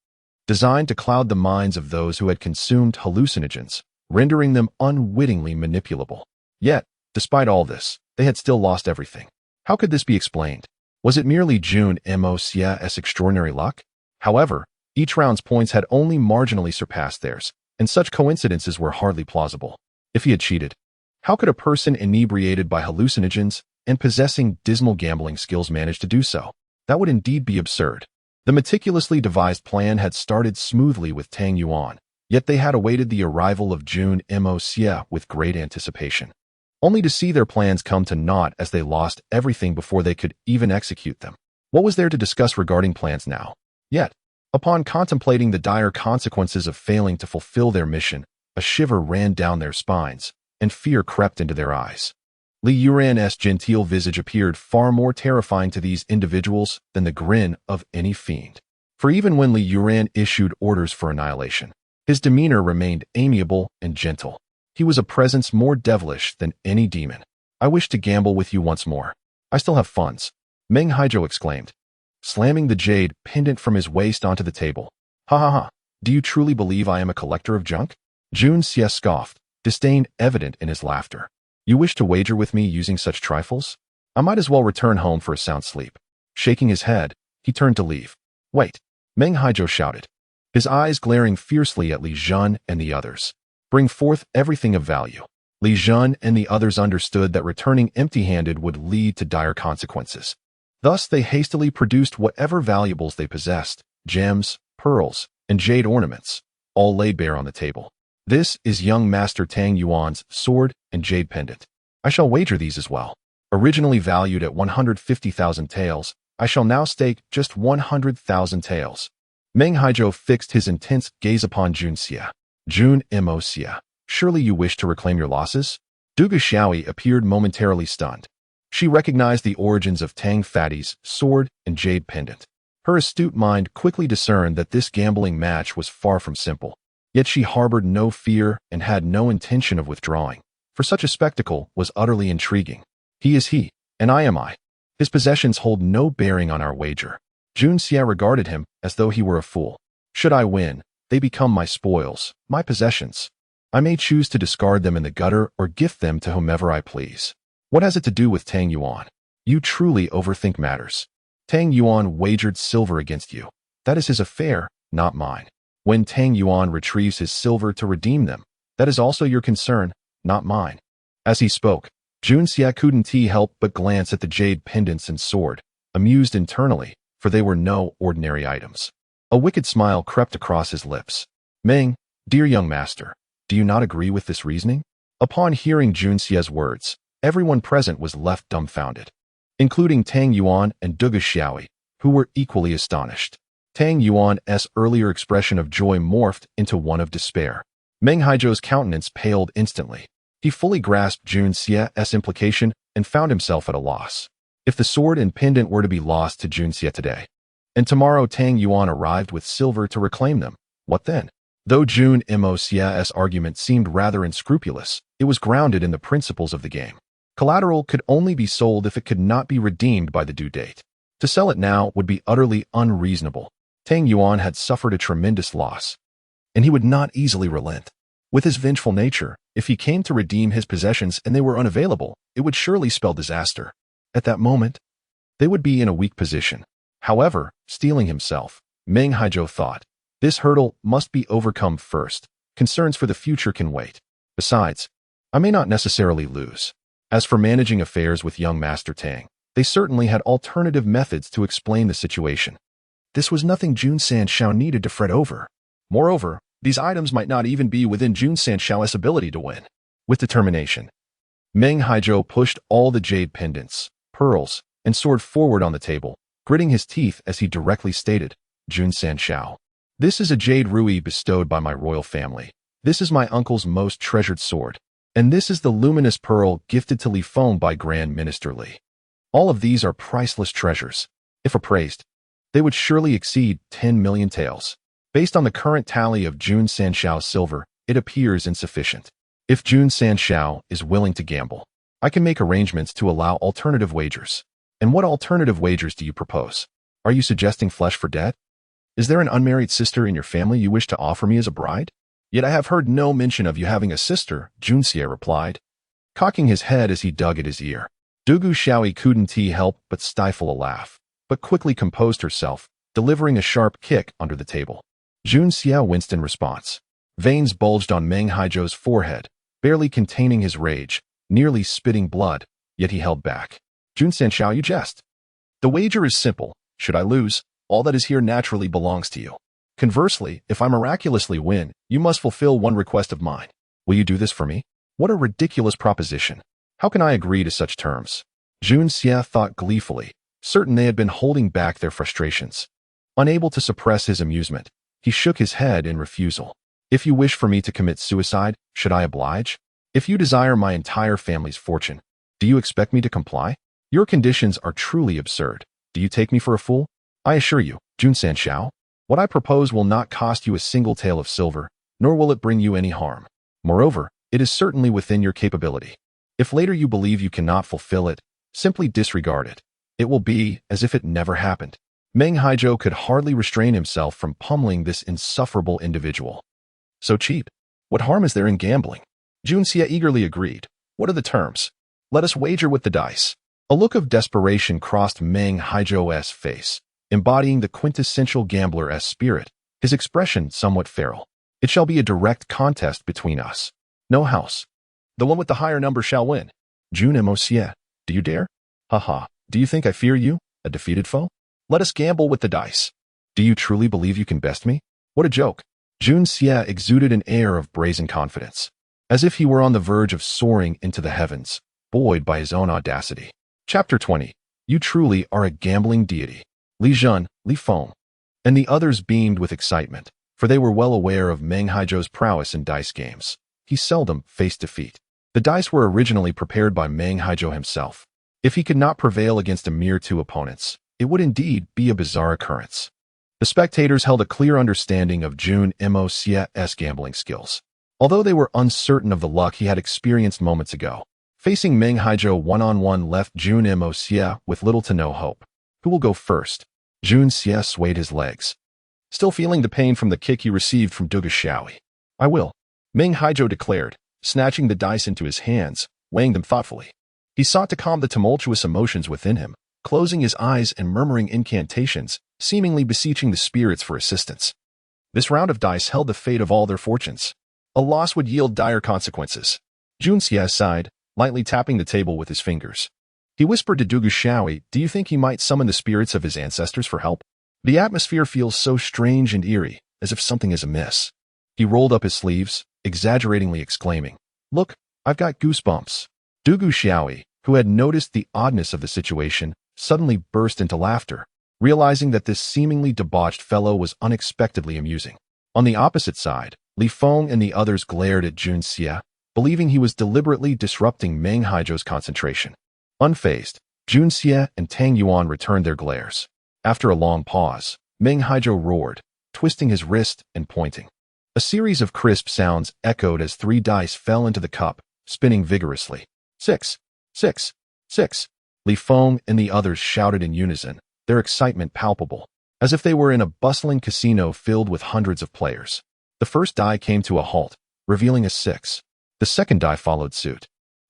designed to cloud the minds of those who had consumed hallucinogens, rendering them unwittingly manipulable. Yet, despite all this, they had still lost everything. How could this be explained? Was it merely June Mosia's extraordinary luck? However, each round's points had only marginally surpassed theirs, and such coincidences were hardly plausible. If he had cheated, how could a person inebriated by hallucinogens and possessing dismal gambling skills manage to do so? That would indeed be absurd. The meticulously devised plan had started smoothly with Tang Yuan, yet they had awaited the arrival of June Mosia with great anticipation, only to see their plans come to naught as they lost everything before they could even execute them. What was there to discuss regarding plans now? Yet, upon contemplating the dire consequences of failing to fulfill their mission, a shiver ran down their spines, and fear crept into their eyes. Li Yuran's genteel visage appeared far more terrifying to these individuals than the grin of any fiend. For even when Li Yuran issued orders for annihilation, his demeanor remained amiable and gentle. He was a presence more devilish than any demon. "I wish to gamble with you once more. I still have funds," Meng Haijo exclaimed, slamming the jade pendant from his waist onto the table. "Ha ha ha, do you truly believe I am a collector of junk?" June Xie scoffed, disdain evident in his laughter. "You wish to wager with me using such trifles? I might as well return home for a sound sleep." Shaking his head, he turned to leave. "Wait," Meng Haijo shouted, his eyes glaring fiercely at Li Jun and the others. "Bring forth everything of value." Li Jun and the others understood that returning empty-handed would lead to dire consequences. Thus they hastily produced whatever valuables they possessed, gems, pearls, and jade ornaments, all laid bare on the table. "This is young Master Tang Yuan's sword and jade pendant. I shall wager these as well. Originally valued at 150,000 taels, I shall now stake just 100,000 taels." Meng Haijo fixed his intense gaze upon June Xie. "June Mosia, surely you wish to reclaim your losses?" Duga Xiaoi appeared momentarily stunned. She recognized the origins of Tang Fatty's sword and jade pendant. Her astute mind quickly discerned that this gambling match was far from simple. Yet she harbored no fear and had no intention of withdrawing, for such a spectacle was utterly intriguing. "He is he, and I am I. His possessions hold no bearing on our wager." June Xie regarded him as though he were a fool. "Should I win, they become my spoils, my possessions. I may choose to discard them in the gutter or gift them to whomever I please. What has it to do with Tang Yuan? You truly overthink matters. Tang Yuan wagered silver against you. That is his affair, not mine. When Tang Yuan retrieves his silver to redeem them, that is also your concern, not mine." As he spoke, June Xie couldn't help but glance at the jade pendants and sword, amused internally, for they were no ordinary items. A wicked smile crept across his lips. "Meng, dear young master, do you not agree with this reasoning?" Upon hearing June Xie's words, everyone present was left dumbfounded, including Tang Yuan and Duga Xiaoi, who were equally astonished. Tang Yuan's earlier expression of joy morphed into one of despair. Meng Haijo's countenance paled instantly. He fully grasped June Xie's implication and found himself at a loss. If the sword and pendant were to be lost to June Xie today, and tomorrow Tang Yuan arrived with silver to reclaim them, what then? Though June Mosia's argument seemed rather unscrupulous, it was grounded in the principles of the game. Collateral could only be sold if it could not be redeemed by the due date. To sell it now would be utterly unreasonable. Tang Yuan had suffered a tremendous loss, and he would not easily relent. With his vengeful nature, if he came to redeem his possessions and they were unavailable, it would surely spell disaster. At that moment, they would be in a weak position. However, steeling himself, Meng Haijo thought, this hurdle must be overcome first. Concerns for the future can wait. Besides, I may not necessarily lose. As for managing affairs with young Master Tang, they certainly had alternative methods to explain the situation. This was nothing Jun Sanshao needed to fret over. Moreover, these items might not even be within Jun Sanshao's ability to win. With determination, Meng Haijo pushed all the jade pendants, pearls, and sword forward on the table, gritting his teeth as he directly stated, Jun Sanshao. This is a jade rui bestowed by my royal family. This is my uncle's most treasured sword. And this is the luminous pearl gifted to Li Feng by Grand Minister Li. All of these are priceless treasures. If appraised, they would surely exceed 10 million taels. Based on the current tally of Jun Sanxiao's silver, it appears insufficient. If Jun Sanxiao is willing to gamble, I can make arrangements to allow alternative wagers. And what alternative wagers do you propose? Are you suggesting flesh for debt? Is there an unmarried sister in your family you wish to offer me as a bride? Yet I have heard no mention of you having a sister, Junxie replied, cocking his head as he dug at his ear. Dugu Xiaoyi couldn't help but stifle a laugh, but quickly composed herself, delivering a sharp kick under the table. Junxie winced in response. Veins bulged on Meng Haizhou's forehead, barely containing his rage, nearly spitting blood, yet he held back. Jun Sanxiao, you jest. The wager is simple. Should I lose, all that is here naturally belongs to you. Conversely, if I miraculously win, you must fulfill one request of mine. Will you do this for me? What a ridiculous proposition. How can I agree to such terms? Junxie thought gleefully, certain they had been holding back their frustrations. Unable to suppress his amusement, he shook his head in refusal. If you wish for me to commit suicide, should I oblige? If you desire my entire family's fortune, do you expect me to comply? Your conditions are truly absurd. Do you take me for a fool? I assure you, Jun Sanxiao, what I propose will not cost you a single tael of silver, nor will it bring you any harm. Moreover, it is certainly within your capability. If later you believe you cannot fulfill it, simply disregard it. It will be as if it never happened. Meng Haizhou could hardly restrain himself from pummeling this insufferable individual. So cheap. What harm is there in gambling? Junxie eagerly agreed. What are the terms? Let us wager with the dice. A look of desperation crossed Meng Haizhou's face, embodying the quintessential gambler's spirit, his expression somewhat feral. It shall be a direct contest between us. No house. The one with the higher number shall win. Jun Moxie, do you dare? Haha, do you think I fear you, a defeated foe? Let us gamble with the dice. Do you truly believe you can best me? What a joke. Junxie exuded an air of brazen confidence, as if he were on the verge of soaring into the heavens, buoyed by his own audacity. Chapter 20. You truly are a gambling deity. Li Jun, Li Feng, and the others beamed with excitement, for they were well aware of Meng Haizhou's prowess in dice games. He seldom faced defeat. The dice were originally prepared by Meng Haizhou himself. If he could not prevail against a mere two opponents, it would indeed be a bizarre occurrence. The spectators held a clear understanding of Jun Moxie's gambling skills, although they were uncertain of the luck he had experienced moments ago. Facing Meng Haizhou one-on-one left Jun Moxie with little to no hope. Who will go first? Junxie swayed his legs, still feeling the pain from the kick he received from Dugu Xiaoyi. I will, Meng Haizhou declared, snatching the dice into his hands, weighing them thoughtfully. He sought to calm the tumultuous emotions within him, closing his eyes and murmuring incantations, seemingly beseeching the spirits for assistance. This round of dice held the fate of all their fortunes. A loss would yield dire consequences. Junxie sighed, lightly tapping the table with his fingers. He whispered to Dugu Xiaoyi, do you think he might summon the spirits of his ancestors for help? The atmosphere feels so strange and eerie, as if something is amiss. He rolled up his sleeves, exaggeratingly exclaiming, look, I've got goosebumps. Dugu Xiaoyi, who had noticed the oddness of the situation, suddenly burst into laughter, realizing that this seemingly debauched fellow was unexpectedly amusing. On the opposite side, Li Feng and the others glared at Junxie, believing he was deliberately disrupting Meng Haizhou's concentration. Unfazed, Junxie and Tang Yuan returned their glares. After a long pause, Meng Haizhou roared, twisting his wrist and pointing. A series of crisp sounds echoed as 3 dice fell into the cup, spinning vigorously. 6, 6, 6. Li Feng and the others shouted in unison, their excitement palpable, as if they were in a bustling casino filled with hundreds of players. The first die came to a halt, revealing a 6. The second die followed suit,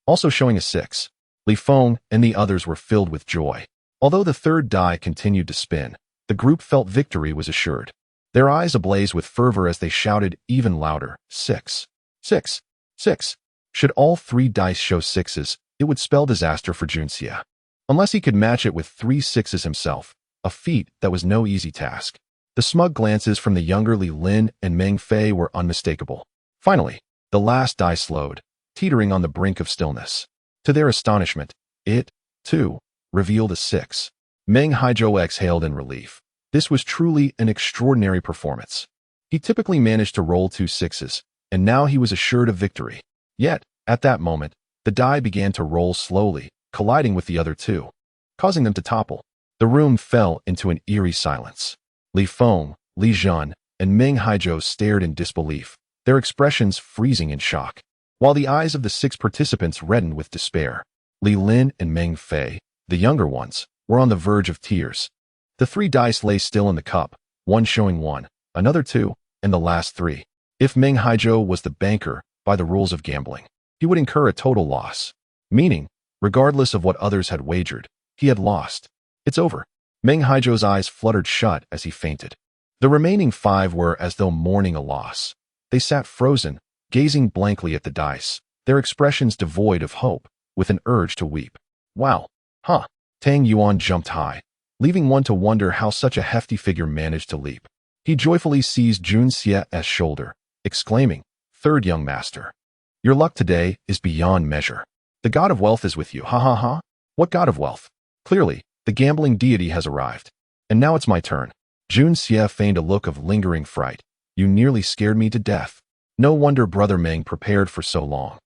also showing a 6. Li Feng and the others were filled with joy. Although the third die continued to spin, the group felt victory was assured. Their eyes ablaze with fervor as they shouted even louder, 6, 6, 6. Should all 3 dice show 6s, it would spell disaster for Junxie. Unless he could match it with 3 6s himself, a feat that was no easy task. The smug glances from the younger Li Lin and Meng Fei were unmistakable. Finally, the last die slowed, teetering on the brink of stillness. To their astonishment, it, too, revealed a 6. Meng Haizhou exhaled in relief. This was truly an extraordinary performance. He typically managed to roll 2 6s, and now he was assured of victory. Yet, At that moment, the die began to roll slowly, colliding with the other two, causing them to topple. The room fell into an eerie silence. Li Feng, Li Jun, and Meng Haizhou stared in disbelief, their expressions freezing in shock, while the eyes of the 6 participants reddened with despair. Li Lin and Meng Fei, the younger ones, were on the verge of tears. The 3 dice lay still in the cup, one showing 1, another 2, and the last 3. If Meng Haizhou was the banker, by the rules of gambling, he would incur a total loss. Meaning, regardless of what others had wagered, he had lost. It's over. Meng Haizhou's eyes fluttered shut as he fainted. The remaining 5 were as though mourning a loss. They sat frozen, gazing blankly at the dice, their expressions devoid of hope, with an urge to weep. Wow. Huh. Tang Yuan jumped high, leaving one to wonder how such a hefty figure managed to leap. He joyfully seized Jun Xie's shoulder, exclaiming, "Third young master, your luck today is beyond measure. The god of wealth is with you, ha ha ha." "What god of wealth?" "Clearly, the gambling deity has arrived. And now it's my turn." Jun Xie feigned a look of lingering fright. "You nearly scared me to death." No wonder Brother Meng prepared for so long.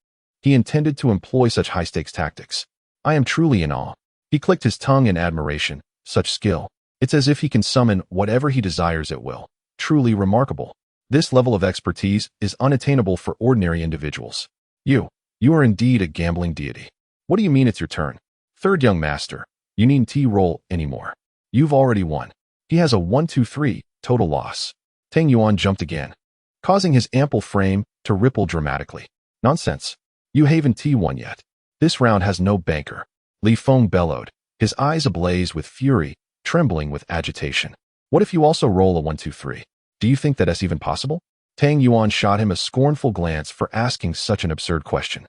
He intended to employ such high-stakes tactics. "I am truly in awe." He clicked his tongue in admiration. Such skill. It's as if he can summon whatever he desires at will. Truly remarkable. This level of expertise is unattainable for ordinary individuals. You are indeed a gambling deity. What do you mean it's your turn? Third young master, you needn't roll anymore. You've already won. He has a 1-2-3 total loss. Tang Yuan jumped again, causing his ample frame to ripple dramatically. Nonsense. You haven't won yet. This round has no banker. Li Feng bellowed, his eyes ablaze with fury, trembling with agitation. What if you also roll a 1-2-3? Do you think that that's even possible? Tang Yuan shot him a scornful glance for asking such an absurd question.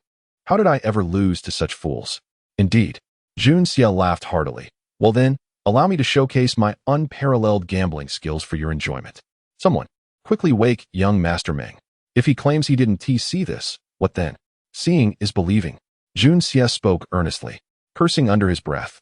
How did I ever lose to such fools? Indeed. Jun Xie laughed heartily. Well then, allow me to showcase my unparalleled gambling skills for your enjoyment. Someone, quickly wake young Master Meng. If he claims he didn't see this, what then? Seeing is believing. Jun Xie spoke earnestly, cursing under his breath.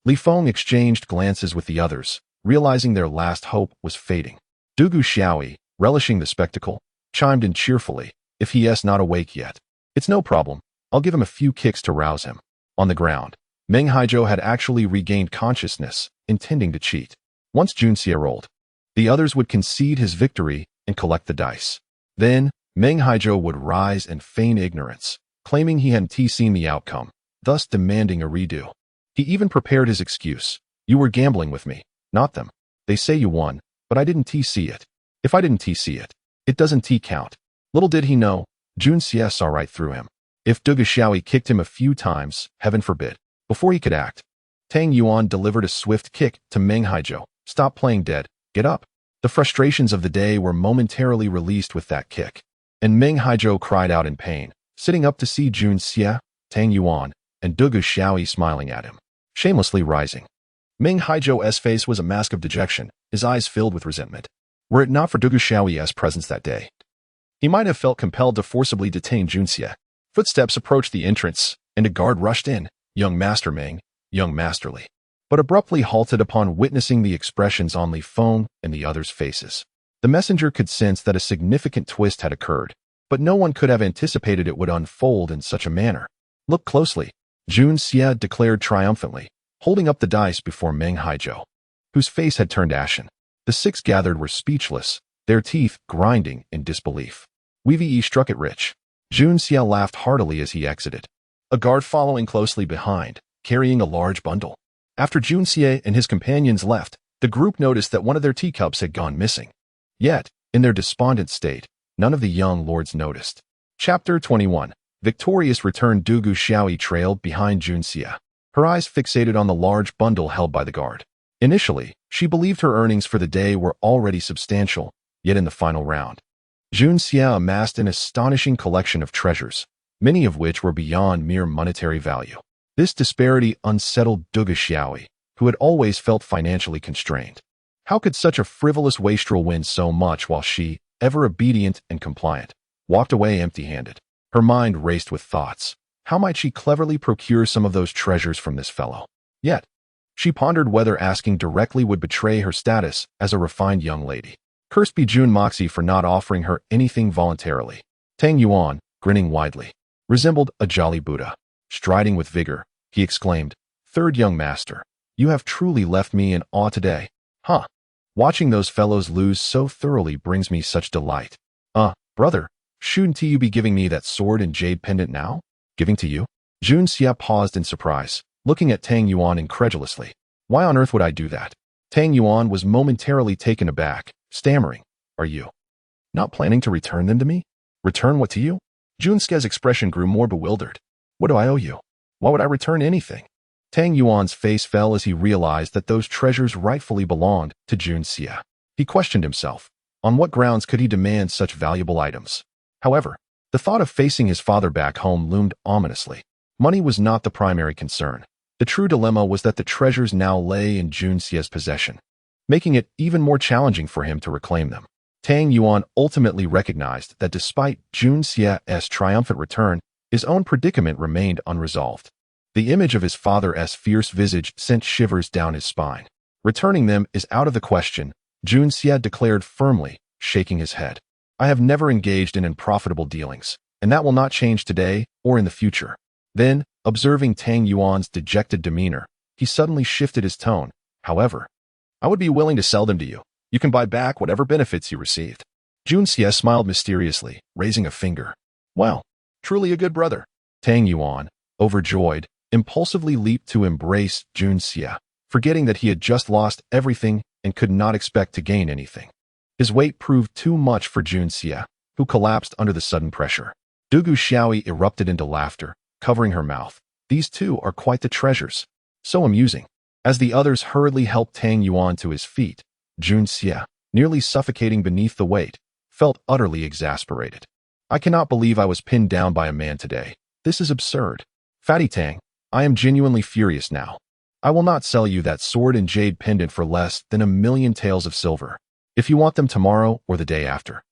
Li Feng exchanged glances with the others, realizing their last hope was fading. Dugu Xiaoyi, relishing the spectacle, chimed in cheerfully, if he is not awake yet. It's no problem, I'll give him a few kicks to rouse him. On the ground, Meng Haizhou had actually regained consciousness, intending to cheat. Once Jun Xie rolled, the others would concede his victory and collect the dice. Then, Meng Haizhou would rise and feign ignorance, claiming he hadn't seen the outcome, thus demanding a redo. He even prepared his excuse. You were gambling with me, not them. They say you won, but I didn't see it. If I didn't see it, it doesn't count. Little did he know, Jun Xie saw right through him. If Dugu Xiaoyi kicked him a few times, heaven forbid, before he could act, Tang Yuan delivered a swift kick to Meng Haizhou. Stop playing dead, get up. The frustrations of the day were momentarily released with that kick, and Meng Haizhou cried out in pain, sitting up to see Jun Xie, Tang Yuan, and Dugu Xiaoyi smiling at him, shamelessly rising. Meng Haizhou's face was a mask of dejection, his eyes filled with resentment. Were it not for Dugu Xiaoyi's presence that day, he might have felt compelled to forcibly detain Jun Xie. Footsteps approached the entrance, and a guard rushed in, young Master Meng, young Masterly, but abruptly halted upon witnessing the expressions on Li Feng and the others' faces. The messenger could sense that a significant twist had occurred, but no one could have anticipated it would unfold in such a manner. Look closely, Jun Xie declared triumphantly, holding up the dice before Meng Haizhou, whose face had turned ashen. The 6 gathered were speechless, their teeth grinding in disbelief. Weve struck it rich. Jun Xie laughed heartily as he exited, a guard following closely behind, carrying a large bundle. After Jun Xie and his companions left, the group noticed that one of their teacups had gone missing. Yet, in their despondent state, none of the young lords noticed. Chapter 21. Victorious return. Dugu Xiaoyi trailed behind Jun Xie, her eyes fixated on the large bundle held by the guard. Initially, she believed her earnings for the day were already substantial, yet in the final round, Jun Xie amassed an astonishing collection of treasures, many of which were beyond mere monetary value. This disparity unsettled Dugu Xiaoyi, who had always felt financially constrained. How could such a frivolous wastrel win so much while she, ever obedient and compliant, walked away empty-handed? Her mind raced with thoughts. How might she cleverly procure some of those treasures from this fellow? Yet, she pondered whether asking directly would betray her status as a refined young lady. Cursed be Jun Moxie for not offering her anything voluntarily. Tang Yuan, grinning widely, resembled a jolly Buddha. Striding with vigor, he exclaimed, "Third young master, you have truly left me in awe today. Huh. Watching those fellows lose so thoroughly brings me such delight. Brother, shouldn't you be giving me that sword and jade pendant now? Giving to you?" Jun Xia paused in surprise, looking at Tang Yuan incredulously. "Why on earth would I do that?" Tang Yuan was momentarily taken aback, stammering, "Are you not planning to return them to me?" "Return what to you?" Jun Xia's expression grew more bewildered. "What do I owe you? Why would I return anything?" Tang Yuan's face fell as he realized that those treasures rightfully belonged to Jun Xia. He questioned himself. On what grounds could he demand such valuable items? However, the thought of facing his father back home loomed ominously. Money was not the primary concern. The true dilemma was that the treasures now lay in Jun Xia's possession, making it even more challenging for him to reclaim them. Tang Yuan ultimately recognized that despite Jun Xia's triumphant return, his own predicament remained unresolved. The image of his father's fierce visage sent shivers down his spine. "Returning them is out of the question," Jun Xia declared firmly, shaking his head. "I have never engaged in unprofitable dealings, and that will not change today or in the future." Then, observing Tang Yuan's dejected demeanor, he suddenly shifted his tone. "However, I would be willing to sell them to you. You can buy back whatever benefits you received." Jun Xia smiled mysteriously, raising a finger. "Well, truly a good brother." Tang Yuan, overjoyed, impulsively leaped to embrace Jun Xia, forgetting that he had just lost everything and could not expect to gain anything. His weight proved too much for Jun Xia, who collapsed under the sudden pressure. Dugu Xiaoyi erupted into laughter, covering her mouth. "These two are quite the treasures. So amusing." As the others hurriedly helped Tang Yuan to his feet, Jun Xia, nearly suffocating beneath the weight, felt utterly exasperated. "I cannot believe I was pinned down by a man today. This is absurd. Fatty Tang, I am genuinely furious now. I will not sell you that sword and jade pendant for less than 1,000,000 taels of silver. If you want them tomorrow or the day after,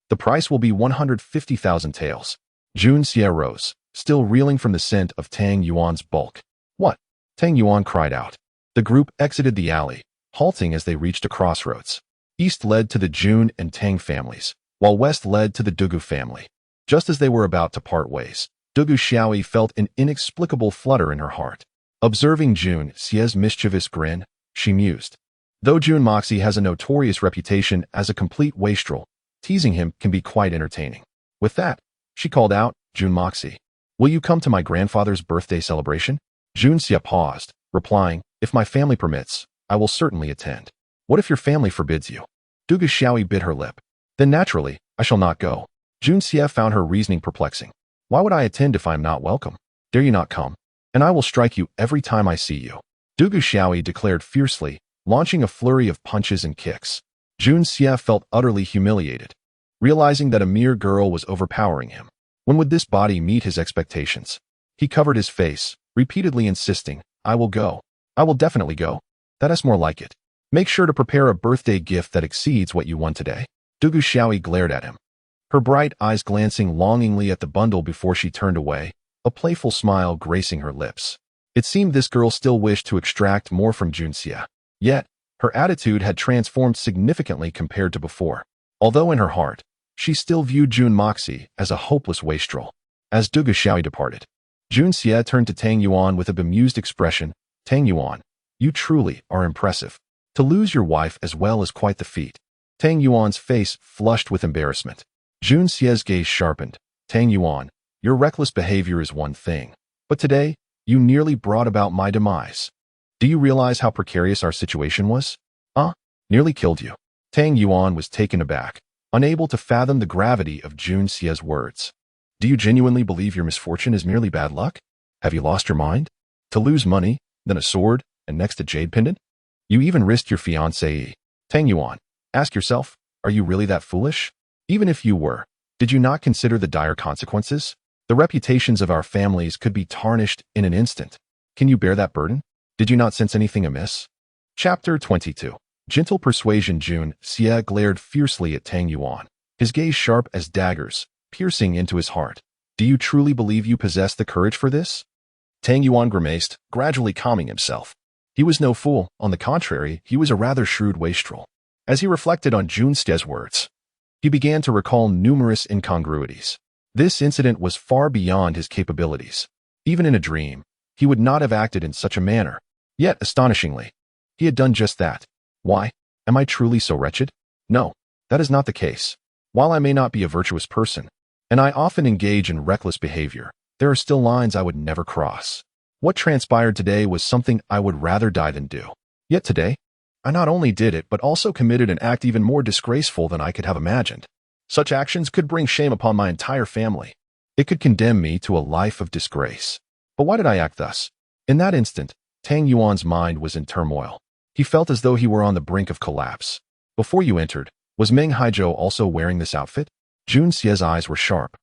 the price will be 150,000 taels." Jun Xia rose, still reeling from the scent of Tang Yuan's bulk. "What?" Tang Yuan cried out. The group exited the alley, halting as they reached a crossroads. East led to the Jun and Tang families, while west led to the Dugu family. Just as they were about to part ways, Dugu Xiaoyi felt an inexplicable flutter in her heart. Observing Jun Xia's mischievous grin, she mused. Though Jun Moxie has a notorious reputation as a complete wastrel, teasing him can be quite entertaining. With that, she called out, "Jun Moxie, will you come to my grandfather's birthday celebration?" Jun Xia paused, replying, "If my family permits, I will certainly attend." "What if your family forbids you?" Dugu Xiaoyi bit her lip. "Then naturally, I shall not go." Jun Xia found her reasoning perplexing. "Why would I attend if I am not welcome? Dare you not come, and I will strike you every time I see you." Dugu Xiaoyi declared fiercely, launching a flurry of punches and kicks. Jun Xia felt utterly humiliated, realizing that a mere girl was overpowering him. When would this body meet his expectations? He covered his face, repeatedly insisting, "I will go. I will definitely go. That is more like it. Make sure to prepare a birthday gift that exceeds what you won today." Dugu Xiaoyi glared at him, her bright eyes glancing longingly at the bundle before she turned away, a playful smile gracing her lips. It seemed this girl still wished to extract more from Jun Xia. Yet, her attitude had transformed significantly compared to before. Although in her heart, she still viewed Jun Moxie as a hopeless wastrel. As Dugu Xiaoyi departed, Jun Xia turned to Tang Yuan with a bemused expression. "Tang Yuan, you truly are impressive. To lose your wife as well is quite the feat." Tang Yuan's face flushed with embarrassment. Jun Xia's gaze sharpened. "Tang Yuan, your reckless behavior is one thing, but today, you nearly brought about my demise. Do you realize how precarious our situation was? Nearly killed you." Tang Yuan was taken aback, unable to fathom the gravity of Jun Xia's words. "Do you genuinely believe your misfortune is merely bad luck? Have you lost your mind? To lose money, then a sword, and next a jade pendant? You even risked your fiancée. Tang Yuan, ask yourself, are you really that foolish? Even if you were, did you not consider the dire consequences? The reputations of our families could be tarnished in an instant. Can you bear that burden? Did you not sense anything amiss?" Chapter 22. Gentle persuasion. Jun Xia glared fiercely at Tang Yuan, his gaze sharp as daggers, piercing into his heart. "Do you truly believe you possess the courage for this?" Tang Yuan grimaced, gradually calming himself. He was no fool. On the contrary, he was a rather shrewd wastrel. As he reflected on Jun Xia's words, he began to recall numerous incongruities. This incident was far beyond his capabilities. Even in a dream, he would not have acted in such a manner. Yet, astonishingly, he had done just that. Why? Am I truly so wretched? No, that is not the case. While I may not be a virtuous person, and I often engage in reckless behavior, there are still lines I would never cross. What transpired today was something I would rather die than do. Yet today, I not only did it, but also committed an act even more disgraceful than I could have imagined. Such actions could bring shame upon my entire family. It could condemn me to a life of disgrace. But why did I act thus? In that instant, Tang Yuan's mind was in turmoil. He felt as though he were on the brink of collapse. Before you entered, was Meng Haizhou also wearing this outfit? Jun Xie's eyes were sharp,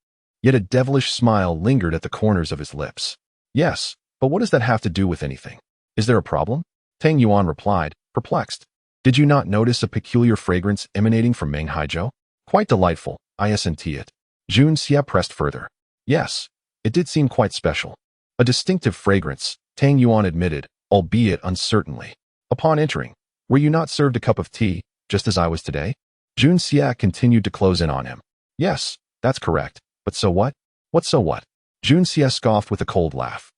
yet a devilish smile lingered at the corners of his lips. Yes, but what does that have to do with anything? Is there a problem? Tang Yuan replied, perplexed. Did you not notice a peculiar fragrance emanating from Meng Haizhou? Quite delightful, I assent it. Jun Xie pressed further. Yes, it did seem quite special. A distinctive fragrance, Tang Yuan admitted, albeit uncertainly. Upon entering, were you not served a cup of tea, just as I was today? Jun Xie continued to close in on him. Yes, that's correct, but so what? What so what? Jun Xie scoffed with a cold laugh.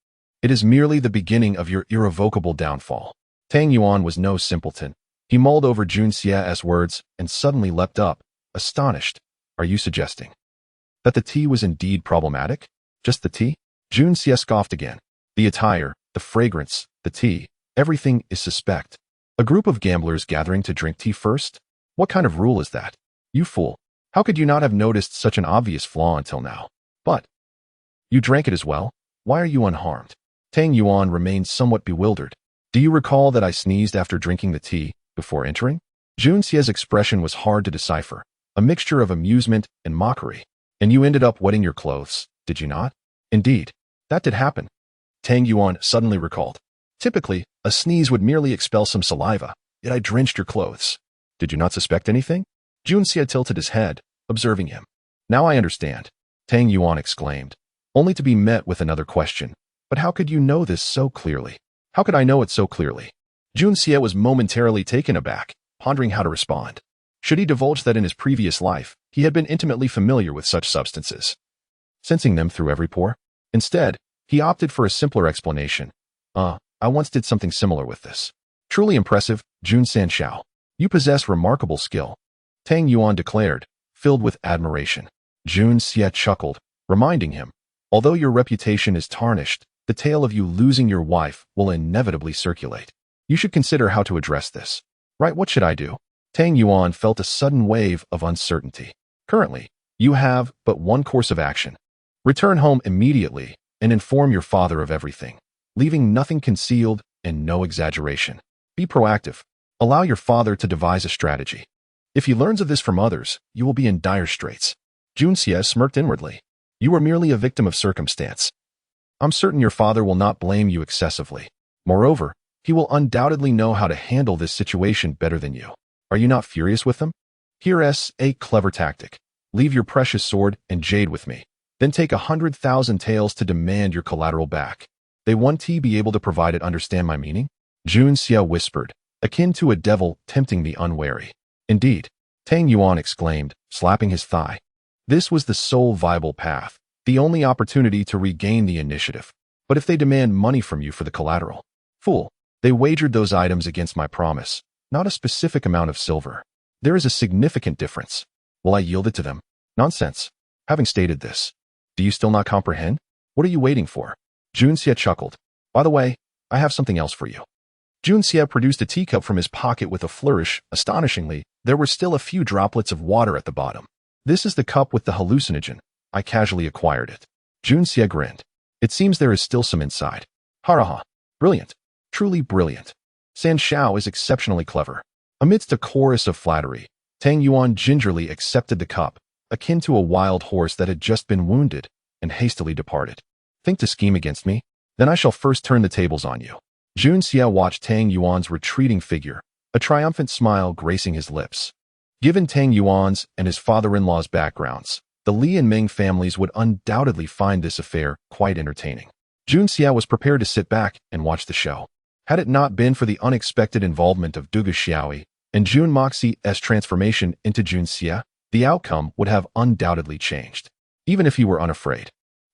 It is merely the beginning of your irrevocable downfall. Tang Yuan was no simpleton. He mulled over Jun Xie's words and suddenly leapt up, astonished. Are you suggesting that the tea was indeed problematic? Just the tea? Jun Xie scoffed again. The attire, the fragrance, the tea, everything is suspect. A group of gamblers gathering to drink tea first? What kind of rule is that? You fool. How could you not have noticed such an obvious flaw until now? But you drank it as well? Why are you unharmed? Tang Yuan remained somewhat bewildered. Do you recall that I sneezed after drinking the tea before entering? Jun Xie's expression was hard to decipher, a mixture of amusement and mockery. And you ended up wetting your clothes, did you not? Indeed, that did happen. Tang Yuan suddenly recalled. Typically, a sneeze would merely expel some saliva, yet I drenched your clothes. Did you not suspect anything? Jun Xie tilted his head, observing him. Now I understand, Tang Yuan exclaimed, only to be met with another question. But how could you know this so clearly? How could I know it so clearly? Jun Xie was momentarily taken aback, pondering how to respond. Should he divulge that in his previous life, he had been intimately familiar with such substances, sensing them through every pore? Instead, he opted for a simpler explanation. I once did something similar with this. Truly impressive, Jun Sanshao. You possess remarkable skill, Tang Yuan declared, filled with admiration. Jun Xie chuckled, reminding him, although your reputation is tarnished, the tale of you losing your wife will inevitably circulate. You should consider how to address this. Right, what should I do? Tang Yuan felt a sudden wave of uncertainty. Currently, you have but one course of action. Return home immediately and inform your father of everything, leaving nothing concealed and no exaggeration. Be proactive. Allow your father to devise a strategy. If he learns of this from others, you will be in dire straits. Jun Xie smirked inwardly. You are merely a victim of circumstance. I'm certain your father will not blame you excessively. Moreover, he will undoubtedly know how to handle this situation better than you. Are you not furious with him? Here's a clever tactic. Leave your precious sword and jade with me. Then take 100,000 taels to demand your collateral back. They won't be able to provide it. Understand my meaning? Jun Xie whispered, akin to a devil tempting the unwary. Indeed, Tang Yuan exclaimed, slapping his thigh. This was the sole viable path, the only opportunity to regain the initiative. But if they demand money from you for the collateral, fool, they wagered those items against my promise, not a specific amount of silver. There is a significant difference. Will I yield it to them? Nonsense. Having stated this, do you still not comprehend? What are you waiting for? Jun Xie chuckled. By the way, I have something else for you. Jun Xie produced a teacup from his pocket with a flourish. Astonishingly, there were still a few droplets of water at the bottom. This is the cup with the hallucinogen. I casually acquired it. Jun Xie grinned. It seems there is still some inside. Haraha. Brilliant. Truly brilliant. Sanshao is exceptionally clever. Amidst a chorus of flattery, Tang Yuan gingerly accepted the cup, akin to a wild horse that had just been wounded, and hastily departed. Think to scheme against me? Then I shall first turn the tables on you. Jun Xie watched Tang Yuan's retreating figure, a triumphant smile gracing his lips. Given Tang Yuan's and his father-in-law's backgrounds, the Li and Ming families would undoubtedly find this affair quite entertaining. Jun Xie was prepared to sit back and watch the show. Had it not been for the unexpected involvement of Duga Xiaoyi and Jun Moxie's transformation into Jun Xie, the outcome would have undoubtedly changed. even if he were unafraid.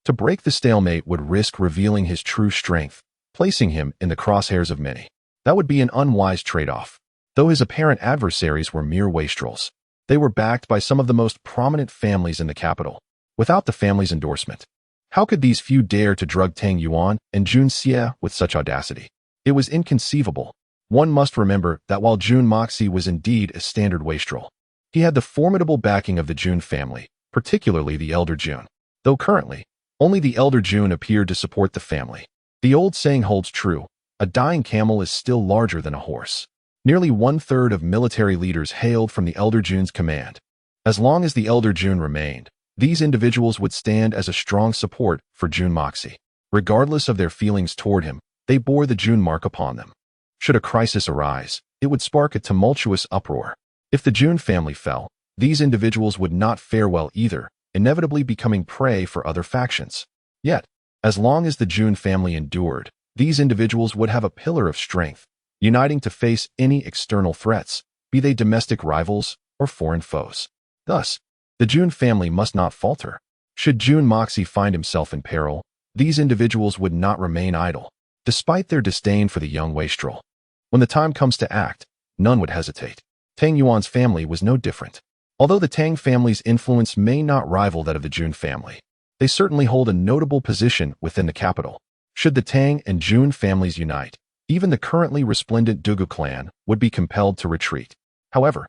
To break the stalemate would risk revealing his true strength, placing him in the crosshairs of many. That would be an unwise trade-off. Though his apparent adversaries were mere wastrels, they were backed by some of the most prominent families in the capital. Without the family's endorsement, how could these few dare to drug Tang Yuan and Jun Xie with such audacity? It was inconceivable. One must remember that while Jun Moxie was indeed a standard wastrel, he had the formidable backing of the Jun family, particularly the elder Jun. Though currently, only the elder Jun appeared to support the family. The old saying holds true: a dying camel is still larger than a horse. Nearly one-third of military leaders hailed from the elder Jun's command. As long as the elder Jun remained, these individuals would stand as a strong support for Jun Moxie. Regardless of their feelings toward him, they bore the Jun mark upon them. Should a crisis arise, it would spark a tumultuous uproar. If the Jun family fell, these individuals would not fare well either, inevitably becoming prey for other factions. Yet, as long as the Jun family endured, these individuals would have a pillar of strength, uniting to face any external threats, be they domestic rivals or foreign foes. Thus, the Jun family must not falter. Should Jun Moxie find himself in peril, these individuals would not remain idle, despite their disdain for the young wastrel. When the time comes to act, none would hesitate. Tang Yuan's family was no different. Although the Tang family's influence may not rival that of the Jun family, they certainly hold a notable position within the capital. Should the Tang and Jun families unite, even the currently resplendent Dugu clan would be compelled to retreat. However,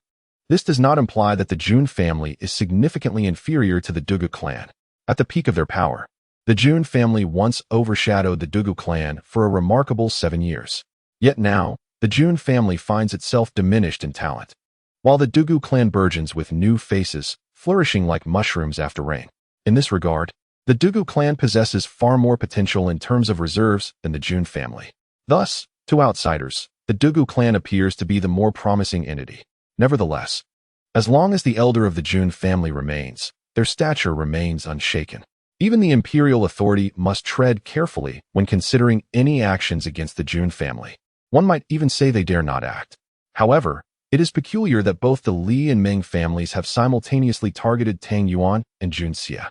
this does not imply that the Jun family is significantly inferior to the Dugu clan. At the peak of their power, the Jun family once overshadowed the Dugu clan for a remarkable 7 years. Yet now, the Jun family finds itself diminished in talent, while the Dugu clan burgeons with new faces, flourishing like mushrooms after rain. In this regard, the Dugu clan possesses far more potential in terms of reserves than the Jun family. Thus, to outsiders, the Dugu clan appears to be the more promising entity. Nevertheless, as long as the elder of the Jun family remains, their stature remains unshaken. Even the imperial authority must tread carefully when considering any actions against the Jun family. One might even say they dare not act. However, it is peculiar that both the Li and Ming families have simultaneously targeted Tang Yuan and Jun Xie.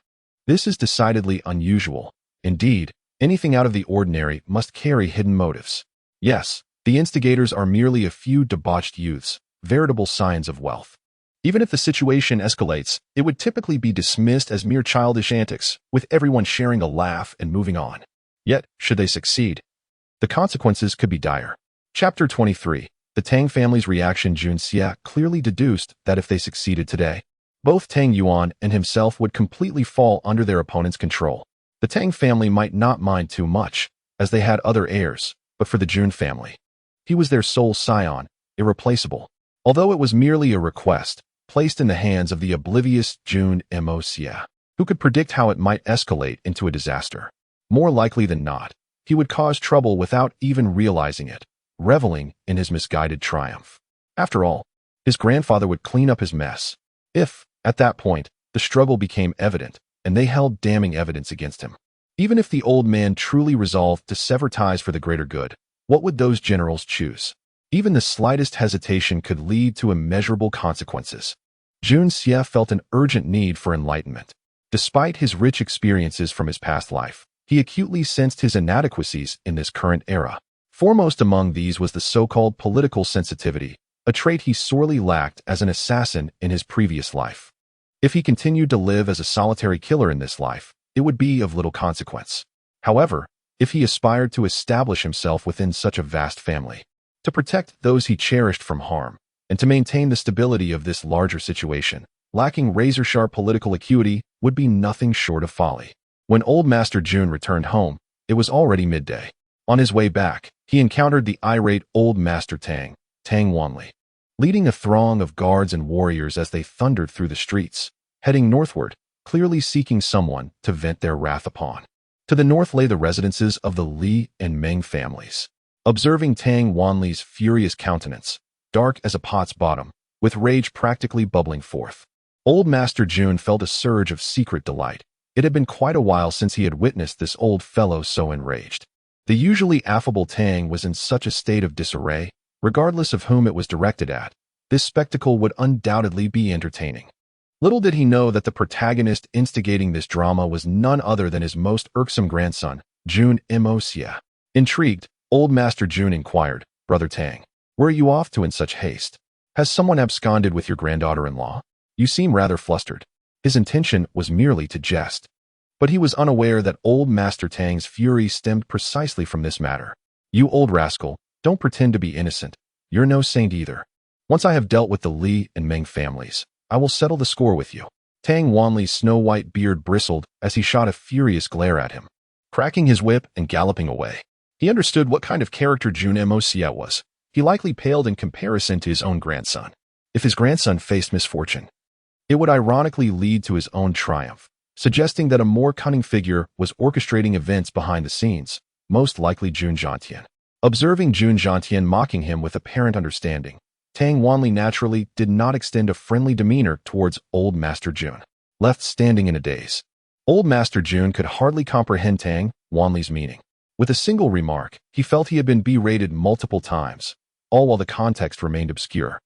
This is decidedly unusual. Indeed, anything out of the ordinary must carry hidden motives. Yes, the instigators are merely a few debauched youths, veritable signs of wealth. Even if the situation escalates, it would typically be dismissed as mere childish antics, with everyone sharing a laugh and moving on. Yet, should they succeed, the consequences could be dire. Chapter 23. The Tang family's reaction. Jun Xie clearly deduced that if they succeeded today, both Tang Yuan and himself would completely fall under their opponent's control. The Tang family might not mind too much, as they had other heirs, but for the Jun family, he was their sole scion, irreplaceable. Although it was merely a request, placed in the hands of the oblivious Jun Moxie, who could predict how it might escalate into a disaster. More likely than not, he would cause trouble without even realizing it, reveling in his misguided triumph. After all, his grandfather would clean up his mess. If, at that point, the struggle became evident, and they held damning evidence against him. Even if the old man truly resolved to sever ties for the greater good, what would those generals choose? Even the slightest hesitation could lead to immeasurable consequences. Jun Xie felt an urgent need for enlightenment. Despite his rich experiences from his past life, he acutely sensed his inadequacies in this current era. Foremost among these was the so-called political sensitivity, a trait he sorely lacked as an assassin in his previous life. If he continued to live as a solitary killer in this life, it would be of little consequence. However, if he aspired to establish himself within such a vast family, to protect those he cherished from harm, and to maintain the stability of this larger situation, lacking razor-sharp political acuity would be nothing short of folly. When old Master Jun returned home, it was already midday. On his way back, he encountered the irate old Master Tang Wanli, leading a throng of guards and warriors as they thundered through the streets, heading northward, clearly seeking someone to vent their wrath upon. To the north lay the residences of the Li and Ming families. Observing Tang Wanli's furious countenance, dark as a pot's bottom, with rage practically bubbling forth, old Master Jun felt a surge of secret delight. It had been quite a while since he had witnessed this old fellow so enraged. The usually affable Tang was in such a state of disarray, regardless of whom it was directed at. This spectacle would undoubtedly be entertaining. Little did he know that the protagonist instigating this drama was none other than his most irksome grandson, Jun Imosia. Intrigued, old Master Jun inquired, "Brother Tang, where are you off to in such haste? Has someone absconded with your granddaughter-in-law? You seem rather flustered." His intention was merely to jest, but he was unaware that old Master Tang's fury stemmed precisely from this matter. "You old rascal, don't pretend to be innocent. You're no saint either. Once I have dealt with the Li and Meng families, I will settle the score with you." Tang Wanli's snow-white beard bristled as he shot a furious glare at him, cracking his whip and galloping away. He understood what kind of character Jun Imosia was. He likely paled in comparison to his own grandson. If his grandson faced misfortune, it would ironically lead to his own triumph, suggesting that a more cunning figure was orchestrating events behind the scenes, most likely Jun Zhantian. Observing Jun Zhantian mocking him with apparent understanding, Tang Wanli naturally did not extend a friendly demeanor towards old Master Jun. Left standing in a daze, old Master Jun could hardly comprehend Tang Wanli's meaning. With a single remark, he felt he had been berated multiple times, all while the context remained obscure.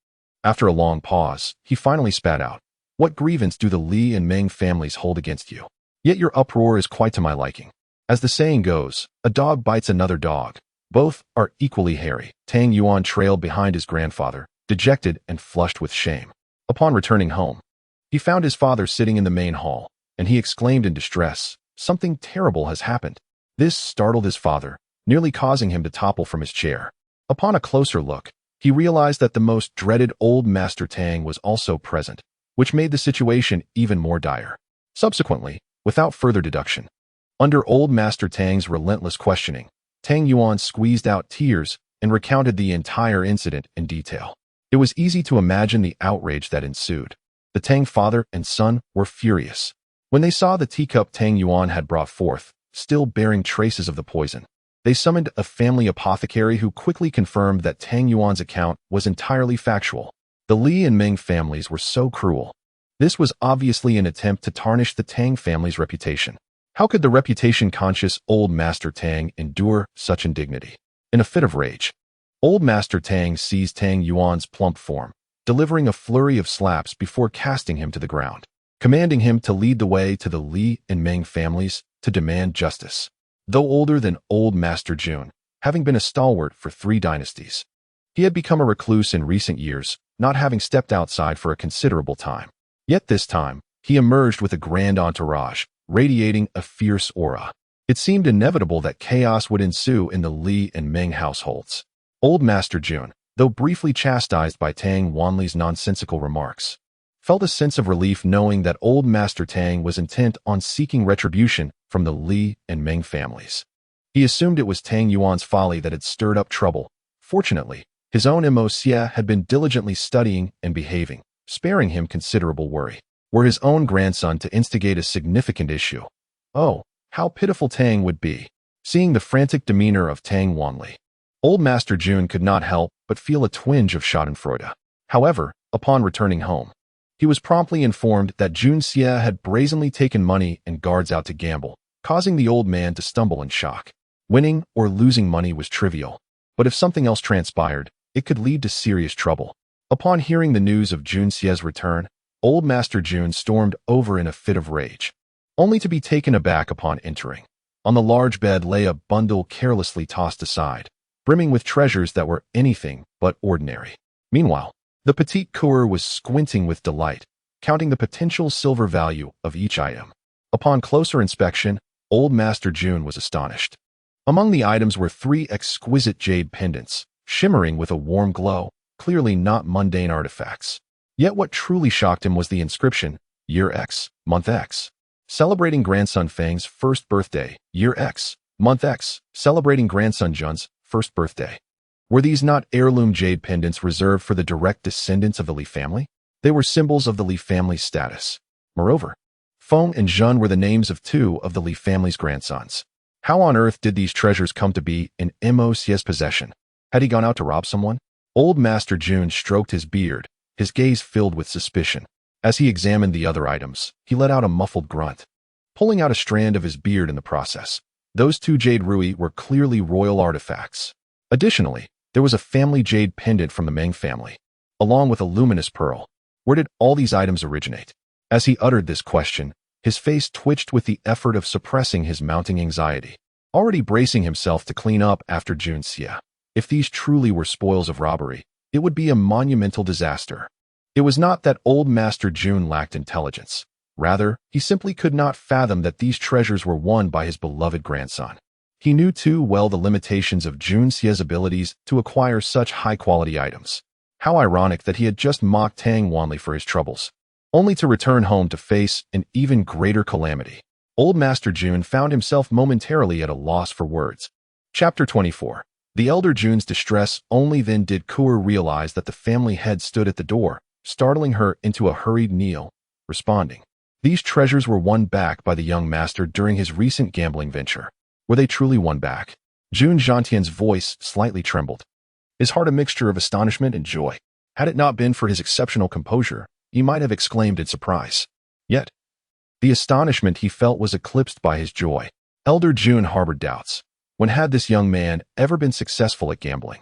After a long pause, he finally spat out, "What grievance do the Li and Meng families hold against you? Yet your uproar is quite to my liking. As the saying goes, a dog bites another dog. Both are equally hairy." Tang Yuan trailed behind his grandfather, dejected and flushed with shame. Upon returning home, he found his father sitting in the main hall, and he exclaimed in distress, "Something terrible has happened." This startled his father, nearly causing him to topple from his chair. Upon a closer look, he realized that the most dreaded old Master Tang was also present, which made the situation even more dire. Subsequently, without further deduction, under old Master Tang's relentless questioning, Tang Yuan squeezed out tears and recounted the entire incident in detail. It was easy to imagine the outrage that ensued. The Tang father and son were furious when they saw the teacup Tang Yuan had brought forth, still bearing traces of the poison. They summoned a family apothecary who quickly confirmed that Tang Yuan's account was entirely factual. The Li and Ming families were so cruel. This was obviously an attempt to tarnish the Tang family's reputation. How could the reputation-conscious old Master Tang endure such indignity? In a fit of rage, old Master Tang seized Tang Yuan's plump form, delivering a flurry of slaps before casting him to the ground, commanding him to lead the way to the Li and Ming families to demand justice. Though older than old Master Jun, having been a stalwart for 3 dynasties, he had become a recluse in recent years, not having stepped outside for a considerable time. Yet this time, he emerged with a grand entourage, radiating a fierce aura. It seemed inevitable that chaos would ensue in the Li and Ming households. Old Master Jun, though briefly chastised by Tang Wanli's nonsensical remarks, felt a sense of relief knowing that old Master Tang was intent on seeking retribution from the Li and Ming families. He assumed it was Tang Yuan's folly that had stirred up trouble. Fortunately, his own Imosia had been diligently studying and behaving, sparing him considerable worry. Were his own grandson to instigate a significant issue, oh, how pitiful Tang would be. Seeing the frantic demeanor of Tang Wanli, old Master Jun could not help but feel a twinge of schadenfreude. However, upon returning home, he was promptly informed that Jun Xie had brazenly taken money and guards out to gamble, causing the old man to stumble in shock. Winning or losing money was trivial, but if something else transpired, it could lead to serious trouble. Upon hearing the news of Jun Xie's return, old Master Jun stormed over in a fit of rage, only to be taken aback upon entering. On the large bed lay a bundle carelessly tossed aside, brimming with treasures that were anything but ordinary. Meanwhile, the petite cour was squinting with delight, counting the potential silver value of each item. Upon closer inspection, old Master Jun was astonished. Among the items were 3 exquisite jade pendants, shimmering with a warm glow, clearly not mundane artifacts. Yet what truly shocked him was the inscription, Year X, Month X. Celebrating grandson Fang's first birthday, Year X, Month X, celebrating grandson Jun's first birthday. Were these not heirloom jade pendants reserved for the direct descendants of the Li family? They were symbols of the Li family's status. Moreover, Feng and Jun were the names of 2 of the Li family's grandsons. How on earth did these treasures come to be in Mo.'s possession? Had he gone out to rob someone? Old Master Jun stroked his beard, his gaze filled with suspicion. As he examined the other items, he let out a muffled grunt, pulling out a strand of his beard in the process. Those 2 jade rui were clearly royal artifacts. Additionally, there was a family jade pendant from the Meng family, along with a luminous pearl. Where did all these items originate? As he uttered this question, his face twitched with the effort of suppressing his mounting anxiety, already bracing himself to clean up after Junxia. If these truly were spoils of robbery, it would be a monumental disaster. It was not that old Master Jun lacked intelligence. Rather, he simply could not fathom that these treasures were won by his beloved grandson. He knew too well the limitations of Junxia's abilities to acquire such high-quality items. How ironic that he had just mocked Tang Wanli for his troubles, only to return home to face an even greater calamity. Old Master Jun found himself momentarily at a loss for words. Chapter 24. The elder Jun's distress. Only then did Kuer realize that the family head stood at the door, startling her into a hurried kneel, responding. These treasures were won back by the young master during his recent gambling venture. Were they truly won back? Jun Zhantian's voice slightly trembled, his heart a mixture of astonishment and joy. Had it not been for his exceptional composure, he might have exclaimed in surprise. Yet, the astonishment he felt was eclipsed by his joy. Elder Jun harbored doubts. When had this young man ever been successful at gambling?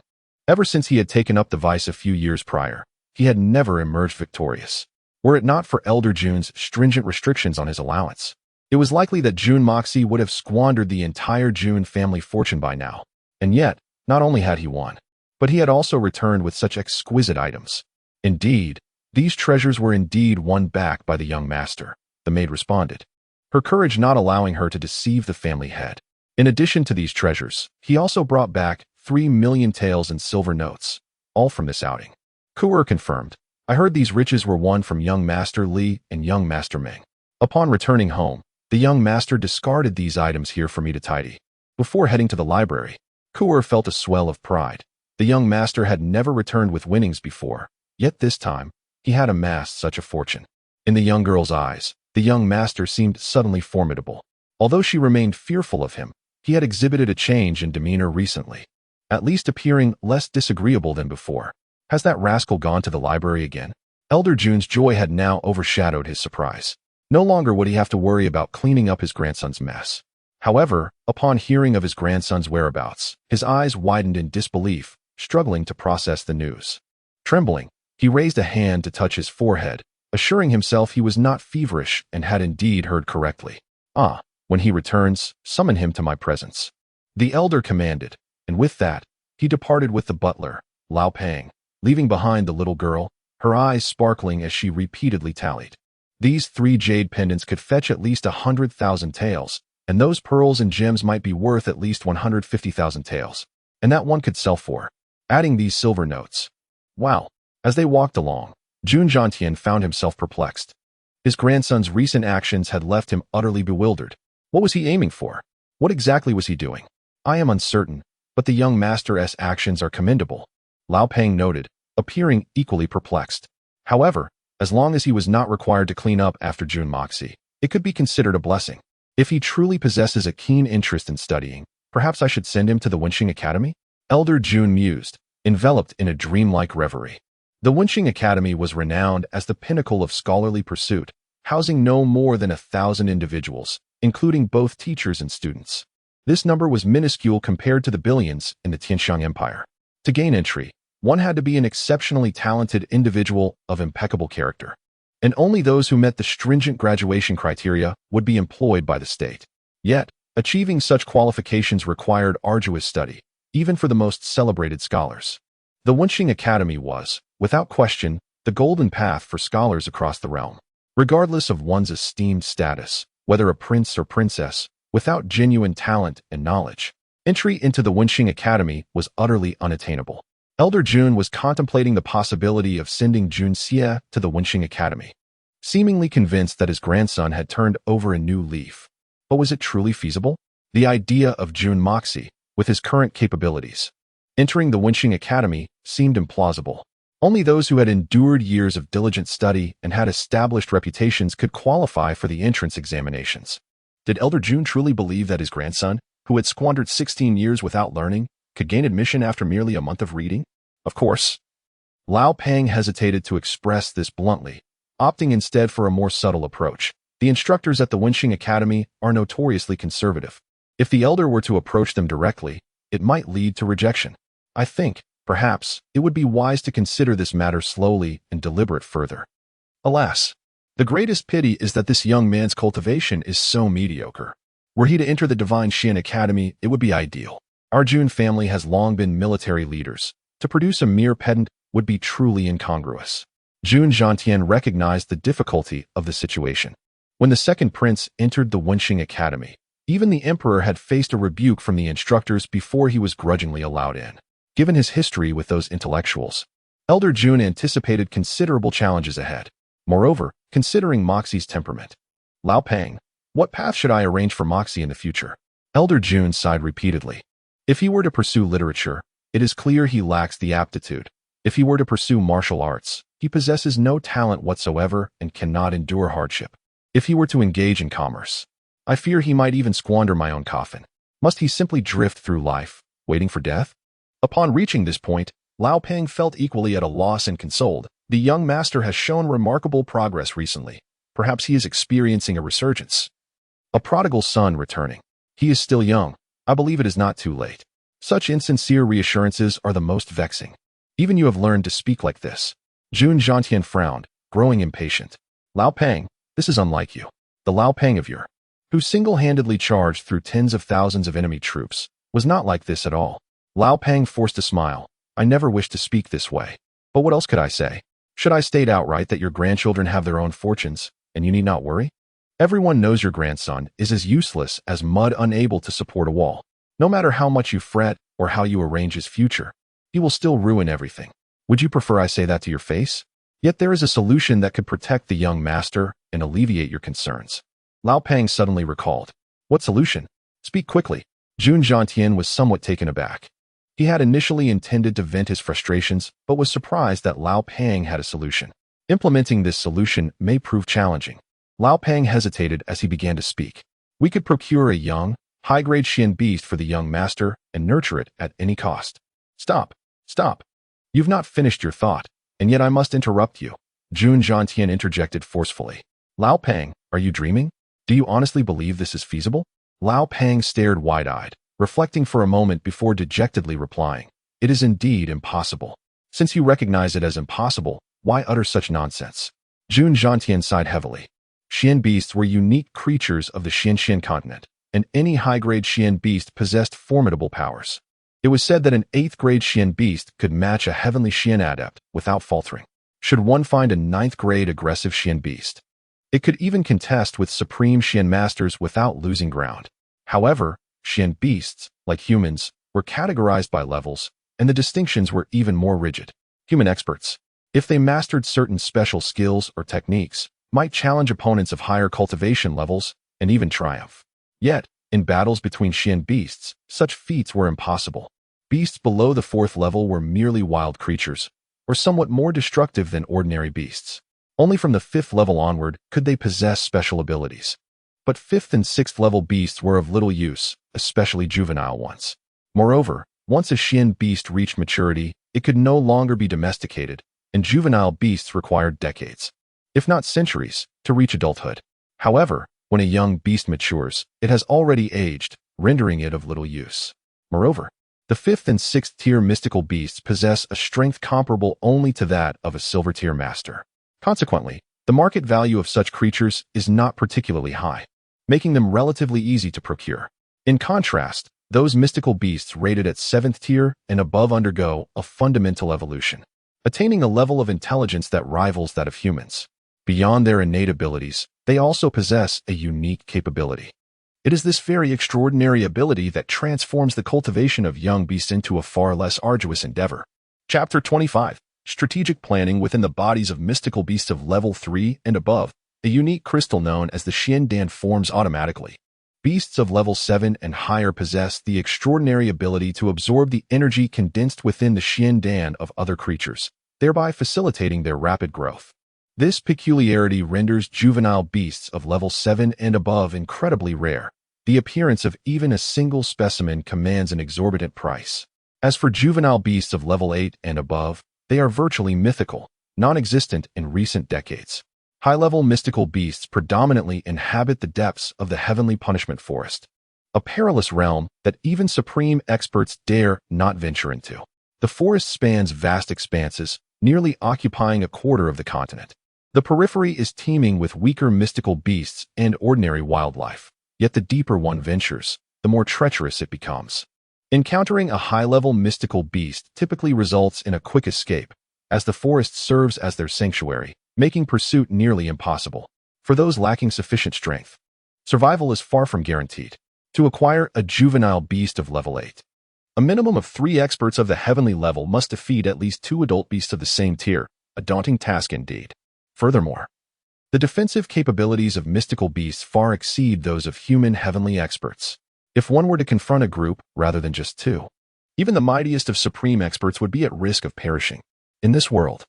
Ever since he had taken up the vice a few years prior, he had never emerged victorious. Were it not for Elder Jun's stringent restrictions on his allowance, it was likely that Jun Moxie would have squandered the entire Jun family fortune by now. And yet, not only had he won, but he had also returned with such exquisite items. Indeed, these treasures were indeed won back by the young master, the maid responded, her courage not allowing her to deceive the family head. In addition to these treasures, he also brought back 3 million taels in silver notes, all from this outing. Kuer confirmed, I heard these riches were won from young Master Li and young Master Ming. Upon returning home, the young master discarded these items here for me to tidy. Before heading to the library, Kuer felt a swell of pride. The young master had never returned with winnings before, yet this time, he had amassed such a fortune. In the young girl's eyes, the young master seemed suddenly formidable. Although she remained fearful of him, he had exhibited a change in demeanor recently, at least appearing less disagreeable than before. Has that rascal gone to the library again? Elder Jun's joy had now overshadowed his surprise. No longer would he have to worry about cleaning up his grandson's mess. However, upon hearing of his grandson's whereabouts, his eyes widened in disbelief, struggling to process the news. Trembling, he raised a hand to touch his forehead, assuring himself he was not feverish and had indeed heard correctly. Ah, when he returns, summon him to my presence. The elder commanded, and with that, he departed with the butler, Lao Pang, leaving behind the little girl, her eyes sparkling as she repeatedly tallied. These 3 jade pendants could fetch at least 100,000 taels, and those pearls and gems might be worth at least 150,000 taels, and that one could sell for. Adding these silver notes. Wow. As they walked along, Jun Zhantian found himself perplexed. His grandson's recent actions had left him utterly bewildered. What was he aiming for? What exactly was he doing? I am uncertain, but the young master's actions are commendable, Lao Pang noted, appearing equally perplexed. However, as long as he was not required to clean up after Jun Moxie, it could be considered a blessing. If he truly possesses a keen interest in studying, perhaps I should send him to the Wenxing Academy? Elder Jun mused, enveloped in a dreamlike reverie. The Wenxing Academy was renowned as the pinnacle of scholarly pursuit, housing no more than 1,000 individuals, including both teachers and students. This number was minuscule compared to the billions in the Tianxiang Empire. To gain entry, one had to be an exceptionally talented individual of impeccable character, and only those who met the stringent graduation criteria would be employed by the state. Yet, achieving such qualifications required arduous study, even for the most celebrated scholars. The Wenxing Academy was, without question, the golden path for scholars across the realm. Regardless of one's esteemed status, whether a prince or princess, without genuine talent and knowledge, entry into the Wenxing Academy was utterly unattainable. Elder Jun was contemplating the possibility of sending Junxia to the Wenxing Academy, seemingly convinced that his grandson had turned over a new leaf. But was it truly feasible? The idea of Jun Moxie, with his current capabilities, entering the Wenxing Academy seemed implausible. Only those who had endured years of diligent study and had established reputations could qualify for the entrance examinations. Did Elder Jun truly believe that his grandson, who had squandered 16 years without learning, could gain admission after merely a month of reading? Of course. Lao Pang hesitated to express this bluntly, opting instead for a more subtle approach. The instructors at the Wenxing Academy are notoriously conservative. If the elder were to approach them directly, it might lead to rejection. I think, perhaps, it would be wise to consider this matter slowly and deliberate further. Alas, The greatest pity is that this young man's cultivation is so mediocre. Were he to enter the Divine Xian Academy, it would be ideal. Our Jun family has long been military leaders. To produce a mere pedant would be truly incongruous. Jun Zhantian recognized the difficulty of the situation. When the second prince entered the Wenxing Academy, even the emperor had faced a rebuke from the instructors before he was grudgingly allowed in. Given his history with those intellectuals, Elder Jun anticipated considerable challenges ahead. Moreover, considering Moxie's temperament. Lao Pang, what path should I arrange for Moxie in the future? Elder Jun sighed repeatedly. If he were to pursue literature, it is clear he lacks the aptitude. If he were to pursue martial arts, he possesses no talent whatsoever and cannot endure hardship. If he were to engage in commerce, I fear he might even squander my own coffin. Must he simply drift through life, waiting for death? Upon reaching this point, Lao Pang felt equally at a loss and consoled. The young master has shown remarkable progress recently. Perhaps he is experiencing a resurgence. A prodigal son returning. He is still young. I believe it is not too late. Such insincere reassurances are the most vexing. Even you have learned to speak like this. Jun Zhantian frowned, growing impatient. Lao Pang, this is unlike you. The Lao Pang of yore, who single-handedly charged through tens of thousands of enemy troops, was not like this at all. Lao Pang forced a smile. I never wished to speak this way. But what else could I say? Should I state outright that your grandchildren have their own fortunes, and you need not worry? Everyone knows your grandson is as useless as mud unable to support a wall. No matter how much you fret or how you arrange his future, he will still ruin everything. Would you prefer I say that to your face? Yet there is a solution that could protect the young master and alleviate your concerns. Lao Pang suddenly recalled. What solution? Speak quickly. Jun Zhantian was somewhat taken aback. He had initially intended to vent his frustrations, but was surprised that Lao Pang had a solution. Implementing this solution may prove challenging. Lao Pang hesitated as he began to speak. We could procure a young, high-grade Xian beast for the young master and nurture it at any cost. Stop. Stop. You've not finished your thought, and yet I must interrupt you. Jun Zhantian interjected forcefully. Lao Pang, are you dreaming? Do you honestly believe this is feasible? Lao Pang stared wide-eyed, reflecting for a moment before dejectedly replying. It is indeed impossible. Since you recognize it as impossible, why utter such nonsense? Jun Zhantian sighed heavily. Xian beasts were unique creatures of the Xian continent, and any high-grade Xian beast possessed formidable powers. It was said that an 8th-grade Xian beast could match a heavenly Xian adept without faltering. Should one find a 9th-grade aggressive Xian beast, it could even contest with supreme Xian masters without losing ground. However, Xian beasts, like humans, were categorized by levels, and the distinctions were even more rigid. Human experts, if they mastered certain special skills or techniques, might challenge opponents of higher cultivation levels and even triumph. Yet, in battles between Xian beasts, such feats were impossible. Beasts below the 4th level were merely wild creatures, or somewhat more destructive than ordinary beasts. Only from the 5th level onward could they possess special abilities. But 5th and 6th level beasts were of little use, especially juvenile ones. Moreover, once a Xian beast reached maturity, it could no longer be domesticated, and juvenile beasts required decades, if not centuries, to reach adulthood. However, when a young beast matures, it has already aged, rendering it of little use. Moreover, the 5th and 6th tier mystical beasts possess a strength comparable only to that of a silver tier master. Consequently, the market value of such creatures is not particularly high, making them relatively easy to procure. In contrast, those mystical beasts rated at 7th tier and above undergo a fundamental evolution, attaining a level of intelligence that rivals that of humans. Beyond their innate abilities, they also possess a unique capability. It is this very extraordinary ability that transforms the cultivation of young beasts into a far less arduous endeavor. Chapter 25. Strategic Planning Within the Bodies of Mystical Beasts of Level 3 and above. A unique crystal known as the Xian Dan forms automatically. Beasts of level 7 and higher possess the extraordinary ability to absorb the energy condensed within the Xian Dan of other creatures, thereby facilitating their rapid growth. This peculiarity renders juvenile beasts of level 7 and above incredibly rare. The appearance of even a single specimen commands an exorbitant price. As for juvenile beasts of level 8 and above, they are virtually mythical, non-existent in recent decades. High-level mystical beasts predominantly inhabit the depths of the heavenly punishment forest, a perilous realm that even supreme experts dare not venture into. The forest spans vast expanses, nearly occupying a quarter of the continent. The periphery is teeming with weaker mystical beasts and ordinary wildlife, yet the deeper one ventures, the more treacherous it becomes. Encountering a high-level mystical beast typically results in a quick escape, as the forest serves as their sanctuary, making pursuit nearly impossible. For those lacking sufficient strength, survival is far from guaranteed. To acquire a juvenile beast of level 8, a minimum of 3 experts of the heavenly level must defeat at least 2 adult beasts of the same tier, a daunting task indeed. Furthermore, the defensive capabilities of mystical beasts far exceed those of human heavenly experts. If one were to confront a group rather than just 2, even the mightiest of supreme experts would be at risk of perishing. In this world,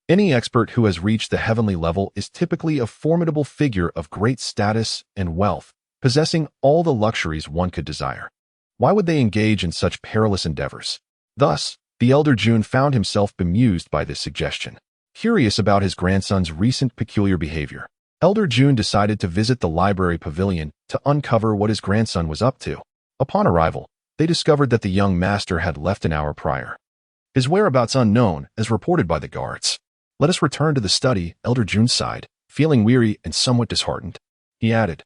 any expert who has reached the heavenly level is typically a formidable figure of great status and wealth, possessing all the luxuries one could desire. Why would they engage in such perilous endeavors? Thus, the elder June found himself bemused by this suggestion. Curious about his grandson's recent peculiar behavior, Elder June decided to visit the library pavilion to uncover what his grandson was up to. Upon arrival, they discovered that the young master had left an hour prior. His whereabouts unknown, as reported by the guards. Let us return to the study, Elder June sighed, feeling weary and somewhat disheartened. He added,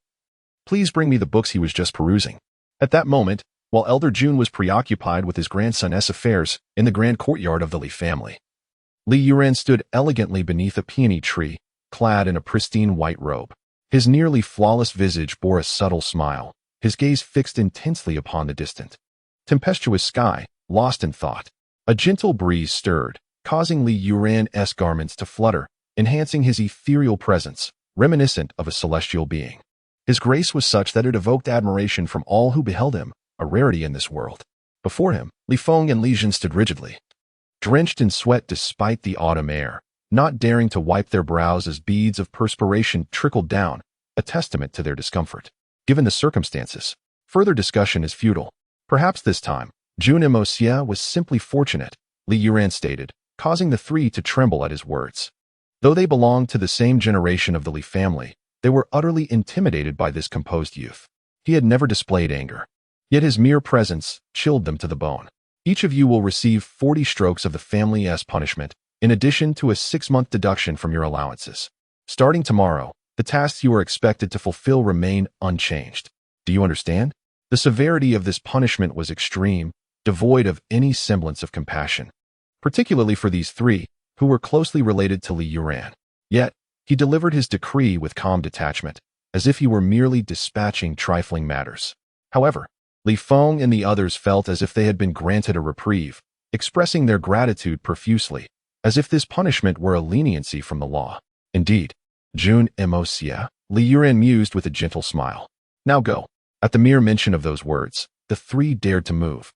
Please bring me the books he was just perusing. At that moment, while Elder June was preoccupied with his grandson's affairs in the grand courtyard of the Li family, Li Yuran stood elegantly beneath a peony tree, clad in a pristine white robe. His nearly flawless visage bore a subtle smile, his gaze fixed intensely upon the distant, tempestuous sky, lost in thought. A gentle breeze stirred, causing Li Yuran's garments to flutter, enhancing his ethereal presence, reminiscent of a celestial being. His grace was such that it evoked admiration from all who beheld him, a rarity in this world. Before him, Li Feng and Li Jin stood rigidly, drenched in sweat despite the autumn air, not daring to wipe their brows as beads of perspiration trickled down, a testament to their discomfort. Given the circumstances, further discussion is futile. Perhaps this time, Jun Emosia was simply fortunate, Li Yuran stated, causing the 3 to tremble at his words. Though they belonged to the same generation of the Li family, they were utterly intimidated by this composed youth. He had never displayed anger, yet his mere presence chilled them to the bone. Each of you will receive 40 strokes of the family's punishment, in addition to a 6-month deduction from your allowances. Starting tomorrow, the tasks you are expected to fulfill remain unchanged. Do you understand? The severity of this punishment was extreme, devoid of any semblance of compassion, particularly for these 3, who were closely related to Li Yuran. Yet, he delivered his decree with calm detachment, as if he were merely dispatching trifling matters. However, Li Feng and the others felt as if they had been granted a reprieve, expressing their gratitude profusely, as if this punishment were a leniency from the law. Indeed, Jun Emosia, Li Yuran mused with a gentle smile. Now go. At the mere mention of those words, the 3 dared to move,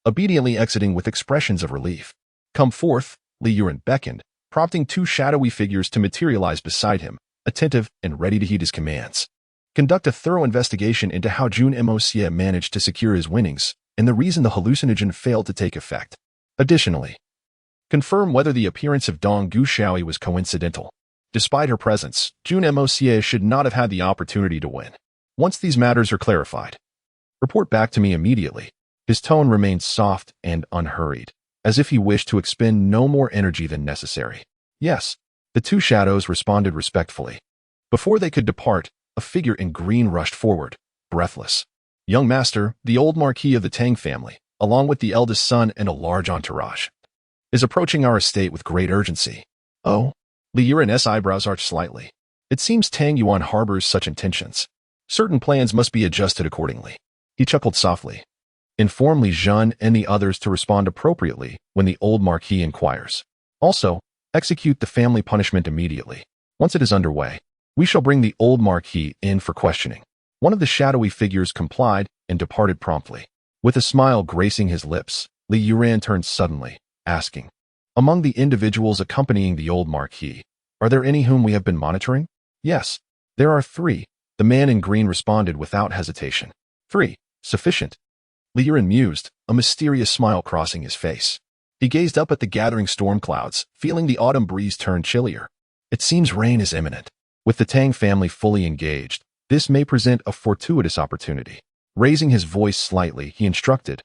obediently exiting with expressions of relief. Come forth, Li Yuran beckoned, prompting 2 shadowy figures to materialize beside him, attentive and ready to heed his commands. Conduct a thorough investigation into how Jun Emosia managed to secure his winnings and the reason the hallucinogen failed to take effect. Additionally, confirm whether the appearance of Dong Gushaoi was coincidental. Despite her presence, Jun Emosia should not have had the opportunity to win. Once these matters are clarified, report back to me immediately. His tone remained soft and unhurried, as if he wished to expend no more energy than necessary. Yes, the 2 shadows responded respectfully. Before they could depart, a figure in green rushed forward, breathless. Young master, the old marquis of the Tang family, along with the eldest son and a large entourage, is approaching our estate with great urgency. Oh? Li Yuran's eyebrows arched slightly. It seems Tang Yuan harbors such intentions. Certain plans must be adjusted accordingly. He chuckled softly. Inform Li Jun and the others to respond appropriately when the old marquis inquires. Also, execute the family punishment immediately. Once it is underway, we shall bring the old marquis in for questioning. One of the shadowy figures complied and departed promptly. With a smile gracing his lips, Li Yuran turned suddenly, asking, Among the individuals accompanying the old marquis, are there any whom we have been monitoring? Yes, there are 3. The man in green responded without hesitation. 3. Sufficient. Li Yuran mused, a mysterious smile crossing his face. He gazed up at the gathering storm clouds, feeling the autumn breeze turn chillier. It seems rain is imminent. With the Tang family fully engaged, this may present a fortuitous opportunity. Raising his voice slightly, he instructed,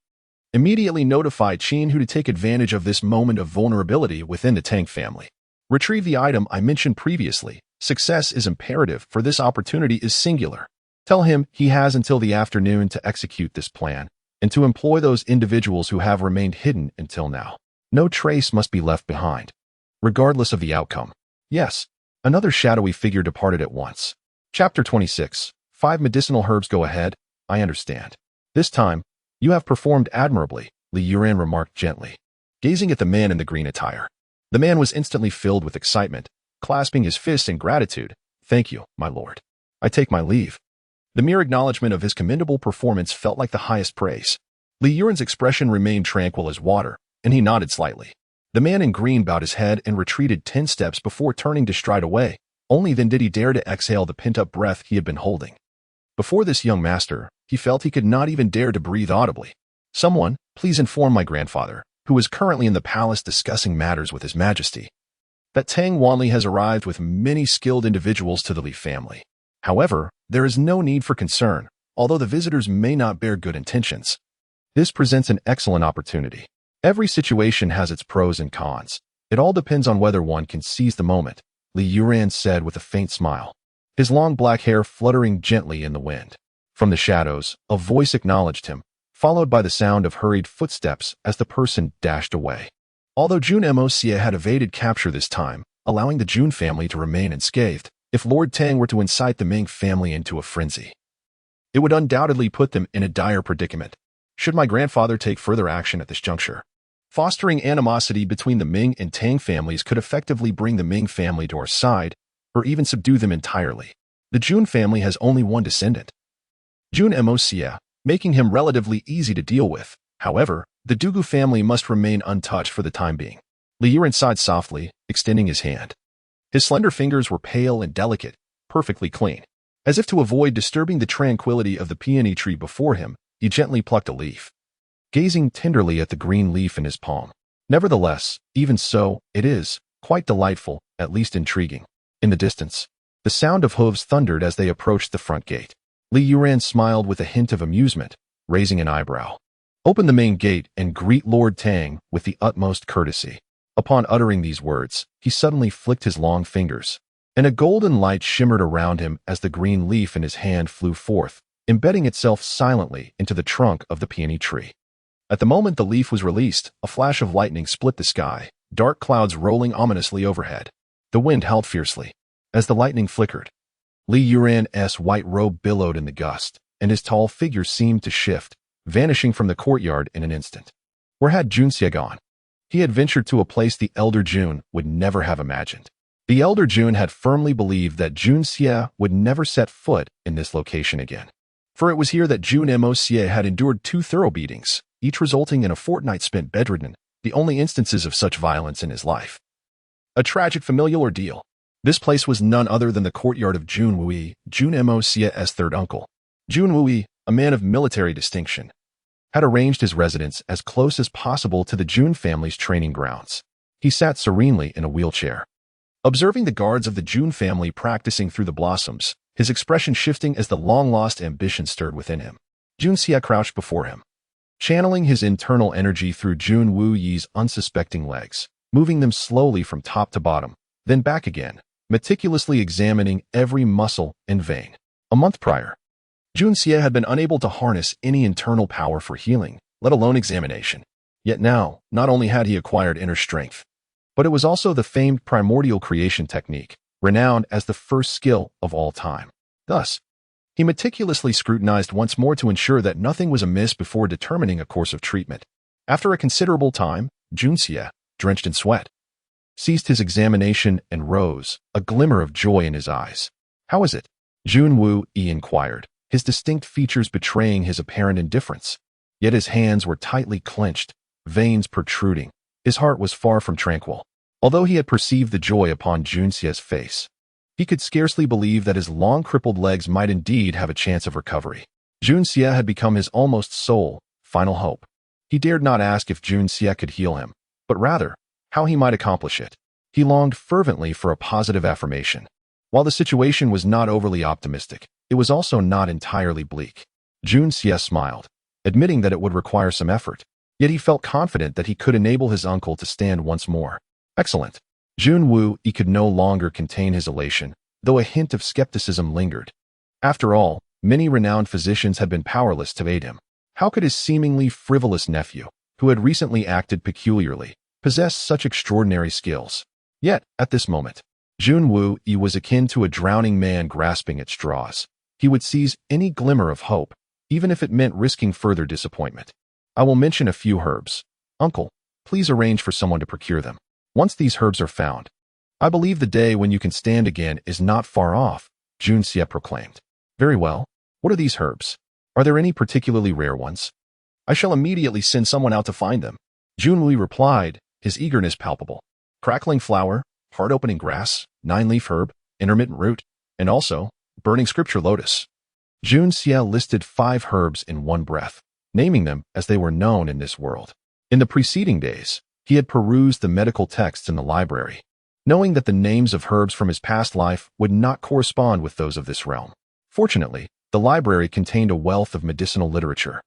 Immediately notify Qin Hu to take advantage of this moment of vulnerability within the Tang family. Retrieve the item I mentioned previously. Success is imperative, for this opportunity is singular. Tell him he has until the afternoon to execute this plan, and to employ those individuals who have remained hidden until now. No trace must be left behind, regardless of the outcome. Yes, another shadowy figure departed at once. Chapter 26. 5 medicinal herbs. Go ahead, I understand. This time, you have performed admirably, Li Yuran remarked gently, gazing at the man in the green attire. The man was instantly filled with excitement, clasping his fists in gratitude. Thank you, my lord. I take my leave. The mere acknowledgement of his commendable performance felt like the highest praise. Li Yuran's expression remained tranquil as water, and he nodded slightly. The man in green bowed his head and retreated 10 steps before turning to stride away. Only then did he dare to exhale the pent-up breath he had been holding. Before this young master, he felt he could not even dare to breathe audibly. Someone, please inform my grandfather, who is currently in the palace discussing matters with his majesty, that Tang Wanli has arrived with many skilled individuals to the Li family. However, there is no need for concern, although the visitors may not bear good intentions. This presents an excellent opportunity. Every situation has its pros and cons. It all depends on whether one can seize the moment, Li Yuran said with a faint smile, his long black hair fluttering gently in the wind. From the shadows, a voice acknowledged him, followed by the sound of hurried footsteps as the person dashed away. Although Jun Moxie had evaded capture this time, allowing the Jun family to remain unscathed, if Lord Tang were to incite the Ming family into a frenzy, it would undoubtedly put them in a dire predicament. Should my grandfather take further action at this juncture, fostering animosity between the Ming and Tang families could effectively bring the Ming family to our side, or even subdue them entirely. The Jun family has only one descendant, Jun Moxie, making him relatively easy to deal with. However, the Dugu family must remain untouched for the time being. Li Yuran sighed softly, extending his hand. His slender fingers were pale and delicate, perfectly clean. As if to avoid disturbing the tranquility of the peony tree before him, he gently plucked a leaf, gazing tenderly at the green leaf in his palm. Nevertheless, even so, it is quite delightful, at least intriguing. In the distance, the sound of hooves thundered as they approached the front gate. Li Yuran smiled with a hint of amusement, raising an eyebrow. Open the main gate and greet Lord Tang with the utmost courtesy. Upon uttering these words, he suddenly flicked his long fingers, and a golden light shimmered around him as the green leaf in his hand flew forth, embedding itself silently into the trunk of the peony tree. At the moment the leaf was released, a flash of lightning split the sky, dark clouds rolling ominously overhead. The wind howled fiercely. As the lightning flickered, Li Yuran's white robe billowed in the gust, and his tall figure seemed to shift, vanishing from the courtyard in an instant. Where had Junxie gone? He had ventured to a place the elder Jun would never have imagined. The elder Jun had firmly believed that Junxie would never set foot in this location again. For it was here that Jun Moxie had endured 2 thorough beatings, each resulting in a fortnight spent bedridden, the only instances of such violence in his life. A tragic familial ordeal. This place was none other than the courtyard of Jun Wui, Jun Moxie's third uncle. Jun Wui, a man of military distinction, had arranged his residence as close as possible to the Jun family's training grounds. He sat serenely in a wheelchair, observing the guards of the Jun family practicing through the blossoms, his expression shifting as the long-lost ambition stirred within him. Junxie crouched before him, channeling his internal energy through Jun Wuyi's unsuspecting legs, moving them slowly from top to bottom, then back again, meticulously examining every muscle and vein. A month prior, Junxie had been unable to harness any internal power for healing, let alone examination. Yet now, not only had he acquired inner strength, but it was also the famed primordial creation technique, renowned as the first skill of all time. Thus, he meticulously scrutinized once more to ensure that nothing was amiss before determining a course of treatment. After a considerable time, Junxie, drenched in sweat, ceased his examination and rose, a glimmer of joy in his eyes. How is it? Jun Wu inquired, his distinct features betraying his apparent indifference. Yet his hands were tightly clenched, veins protruding. His heart was far from tranquil. Although he had perceived the joy upon Junxie's face, he could scarcely believe that his long crippled legs might indeed have a chance of recovery. Junxie had become his almost sole, final hope. He dared not ask if Junxie could heal him, but rather, how he might accomplish it. He longed fervently for a positive affirmation. While the situation was not overly optimistic, it was also not entirely bleak. Junxie smiled, admitting that it would require some effort. Yet he felt confident that he could enable his uncle to stand once more. Excellent. Jun Wu-yi could no longer contain his elation, though a hint of skepticism lingered. After all, many renowned physicians had been powerless to aid him. How could his seemingly frivolous nephew, who had recently acted peculiarly, possess such extraordinary skills? Yet, at this moment, Jun Wu-yi was akin to a drowning man grasping at straws. He would seize any glimmer of hope, even if it meant risking further disappointment. I will mention a few herbs. Uncle, please arrange for someone to procure them. Once these herbs are found, I believe the day when you can stand again is not far off, Jun Xie proclaimed. Very well. What are these herbs? Are there any particularly rare ones? I shall immediately send someone out to find them. Jun Wu replied, his eagerness palpable. Crackling flower, heart-opening grass, nine-leaf herb, intermittent root, and also burning scripture lotus. Jun Xie listed 5 herbs in one breath, naming them as they were known in this world. In the preceding days, he had perused the medical texts in the library, knowing that the names of herbs from his past life would not correspond with those of this realm. Fortunately, the library contained a wealth of medicinal literature,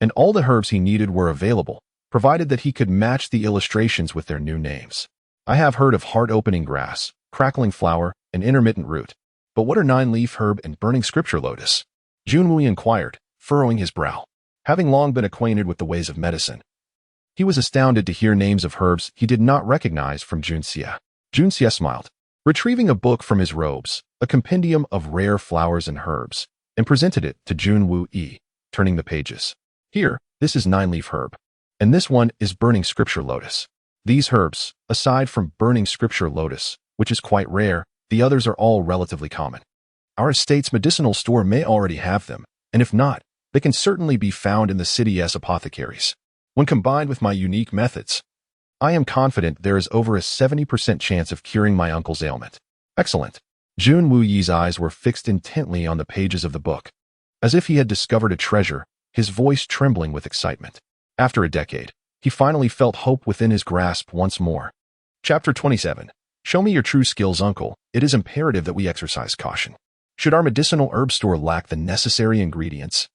and all the herbs he needed were available, provided that he could match the illustrations with their new names. I have heard of heart-opening grass, crackling flower, and intermittent root. But what are nine-leaf herb and burning scripture lotus? Jun Wu inquired, furrowing his brow. Having long been acquainted with the ways of medicine, he was astounded to hear names of herbs he did not recognize from Jun Xie. Jun Xie smiled, retrieving a book from his robes, a compendium of rare flowers and herbs, and presented it to Jun Wu-yi, turning the pages. Here, this is nine-leaf herb, and this one is burning scripture lotus. These herbs, aside from burning scripture lotus, which is quite rare, the others are all relatively common. Our estate's medicinal store may already have them, and if not, they can certainly be found in the city's apothecaries. When combined with my unique methods, I am confident there is over a 70% chance of curing my uncle's ailment. Excellent. Jun Wu-yi's eyes were fixed intently on the pages of the book, as if he had discovered a treasure, his voice trembling with excitement. After a decade, he finally felt hope within his grasp once more. Chapter 27. Show me your true skills, uncle. It is imperative that we exercise caution. Should our medicinal herb store lack the necessary ingredients,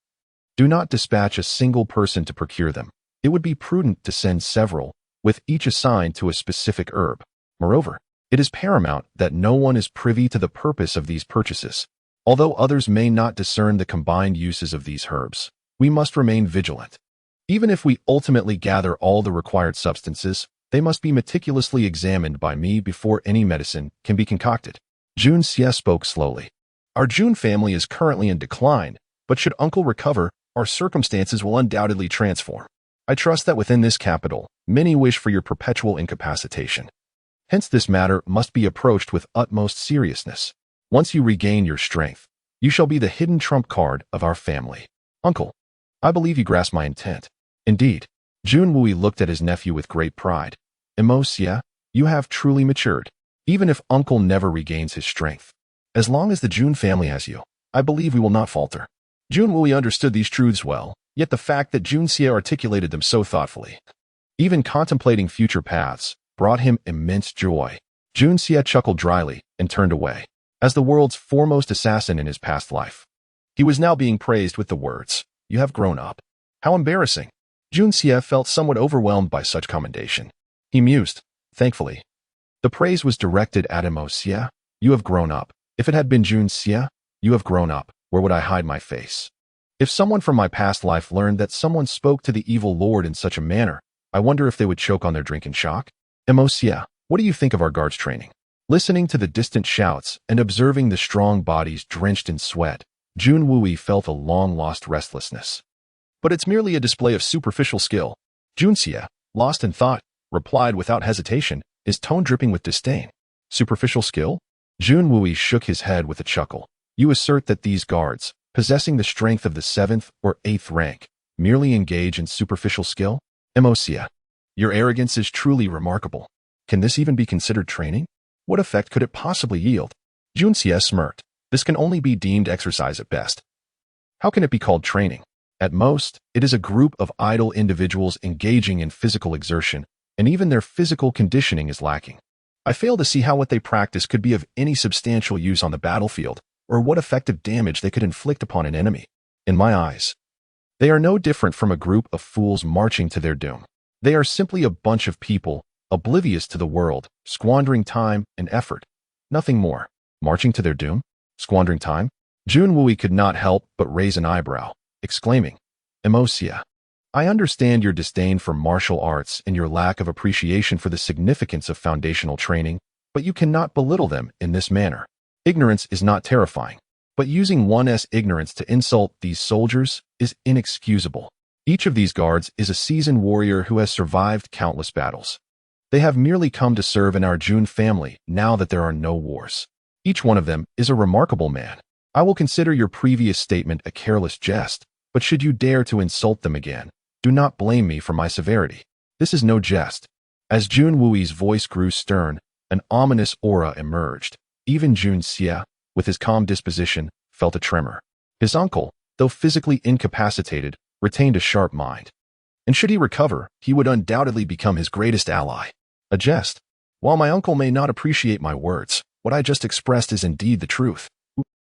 do not dispatch a single person to procure them. It would be prudent to send several, with each assigned to a specific herb. Moreover, it is paramount that no one is privy to the purpose of these purchases. Although others may not discern the combined uses of these herbs, we must remain vigilant. Even if we ultimately gather all the required substances, they must be meticulously examined by me before any medicine can be concocted. Jun Xie spoke slowly. Our Jun family is currently in decline, but should uncle recover, our circumstances will undoubtedly transform. I trust that within this capital, many wish for your perpetual incapacitation. Hence this matter must be approached with utmost seriousness. Once you regain your strength, you shall be the hidden trump card of our family. Uncle, I believe you grasp my intent. Indeed, Jun Wu looked at his nephew with great pride. Emo Xie, you have truly matured, even if uncle never regains his strength. As long as the Jun family has you, I believe we will not falter. Jun Wu understood these truths well, yet the fact that Jun Xie articulated them so thoughtfully, even contemplating future paths, brought him immense joy. Jun Xie chuckled dryly and turned away. As the world's foremost assassin in his past life, he was now being praised with the words, "You have grown up." How embarrassing. Jun Xie felt somewhat overwhelmed by such commendation. He mused, thankfully. The praise was directed at Emo Xie. You have grown up. If it had been Jun Xie, you have grown up, where would I hide my face? If someone from my past life learned that someone spoke to the evil lord in such a manner, I wonder if they would choke on their drink in shock. Emo Xie, what do you think of our guards' training? Listening to the distant shouts and observing the strong bodies drenched in sweat, Jun Wu felt a long-lost restlessness. But it's merely a display of superficial skill. Jun Xie, lost in thought, replied without hesitation, his tone dripping with disdain. Superficial skill? Jun Wu shook his head with a chuckle. You assert that these guards, possessing the strength of the 7th or 8th rank, merely engage in superficial skill? Emo Xie, your arrogance is truly remarkable. Can this even be considered training? What effect could it possibly yield? Jun Xie smirked. This can only be deemed exercise at best. How can it be called training? At most, it is a group of idle individuals engaging in physical exertion, and even their physical conditioning is lacking. I fail to see how what they practice could be of any substantial use on the battlefield, or what effective damage they could inflict upon an enemy. In my eyes, they are no different from a group of fools marching to their doom. They are simply a bunch of people oblivious to the world, squandering time and effort. Nothing more. Marching to their doom? Squandering time? Jun Wui could not help but raise an eyebrow, exclaiming, Emosia. I understand your disdain for martial arts and your lack of appreciation for the significance of foundational training, but you cannot belittle them in this manner. Ignorance is not terrifying, but using one's ignorance to insult these soldiers is inexcusable. Each of these guards is a seasoned warrior who has survived countless battles. They have merely come to serve in our Jun family now that there are no wars. Each one of them is a remarkable man. I will consider your previous statement a careless jest, but should you dare to insult them again, do not blame me for my severity. This is no jest. As Jun Wui's voice grew stern, an ominous aura emerged. Even Jun Xie, with his calm disposition, felt a tremor. His uncle, though physically incapacitated, retained a sharp mind. And should he recover, he would undoubtedly become his greatest ally. A jest. While my uncle may not appreciate my words, what I just expressed is indeed the truth.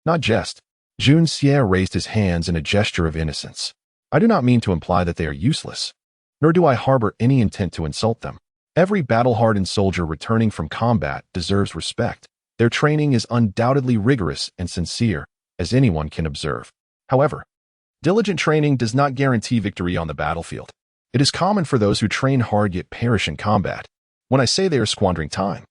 Not jest. Jun Xie raised his hands in a gesture of innocence. I do not mean to imply that they are useless, nor do I harbor any intent to insult them. Every battle-hardened soldier returning from combat deserves respect. Their training is undoubtedly rigorous and sincere, as anyone can observe. However, diligent training does not guarantee victory on the battlefield. It is common for those who train hard yet perish in combat. When I say they are squandering time,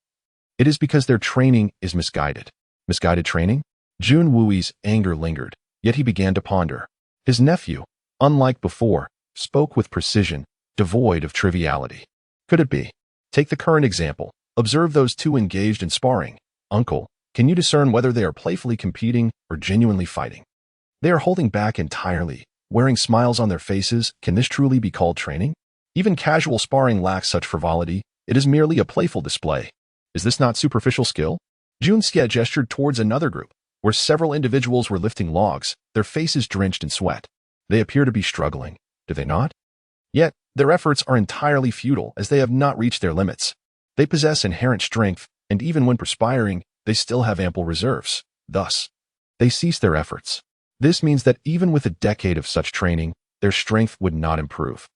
it is because their training is misguided. Misguided training? Jun Wui's anger lingered, yet he began to ponder. His nephew, unlike before, spoke with precision, devoid of triviality. Could it be? Take the current example. Observe those two engaged in sparring. Uncle, can you discern whether they are playfully competing or genuinely fighting? They are holding back entirely, wearing smiles on their faces. Can this truly be called training? Even casual sparring lacks such frivolity. It is merely a playful display. Is this not superficial skill? Jun Xie gestured towards another group, where several individuals were lifting logs, their faces drenched in sweat. They appear to be struggling, do they not? Yet, their efforts are entirely futile as they have not reached their limits. They possess inherent strength, and even when perspiring, they still have ample reserves. Thus, they cease their efforts. This means that even with a decade of such training, their strength would not improve.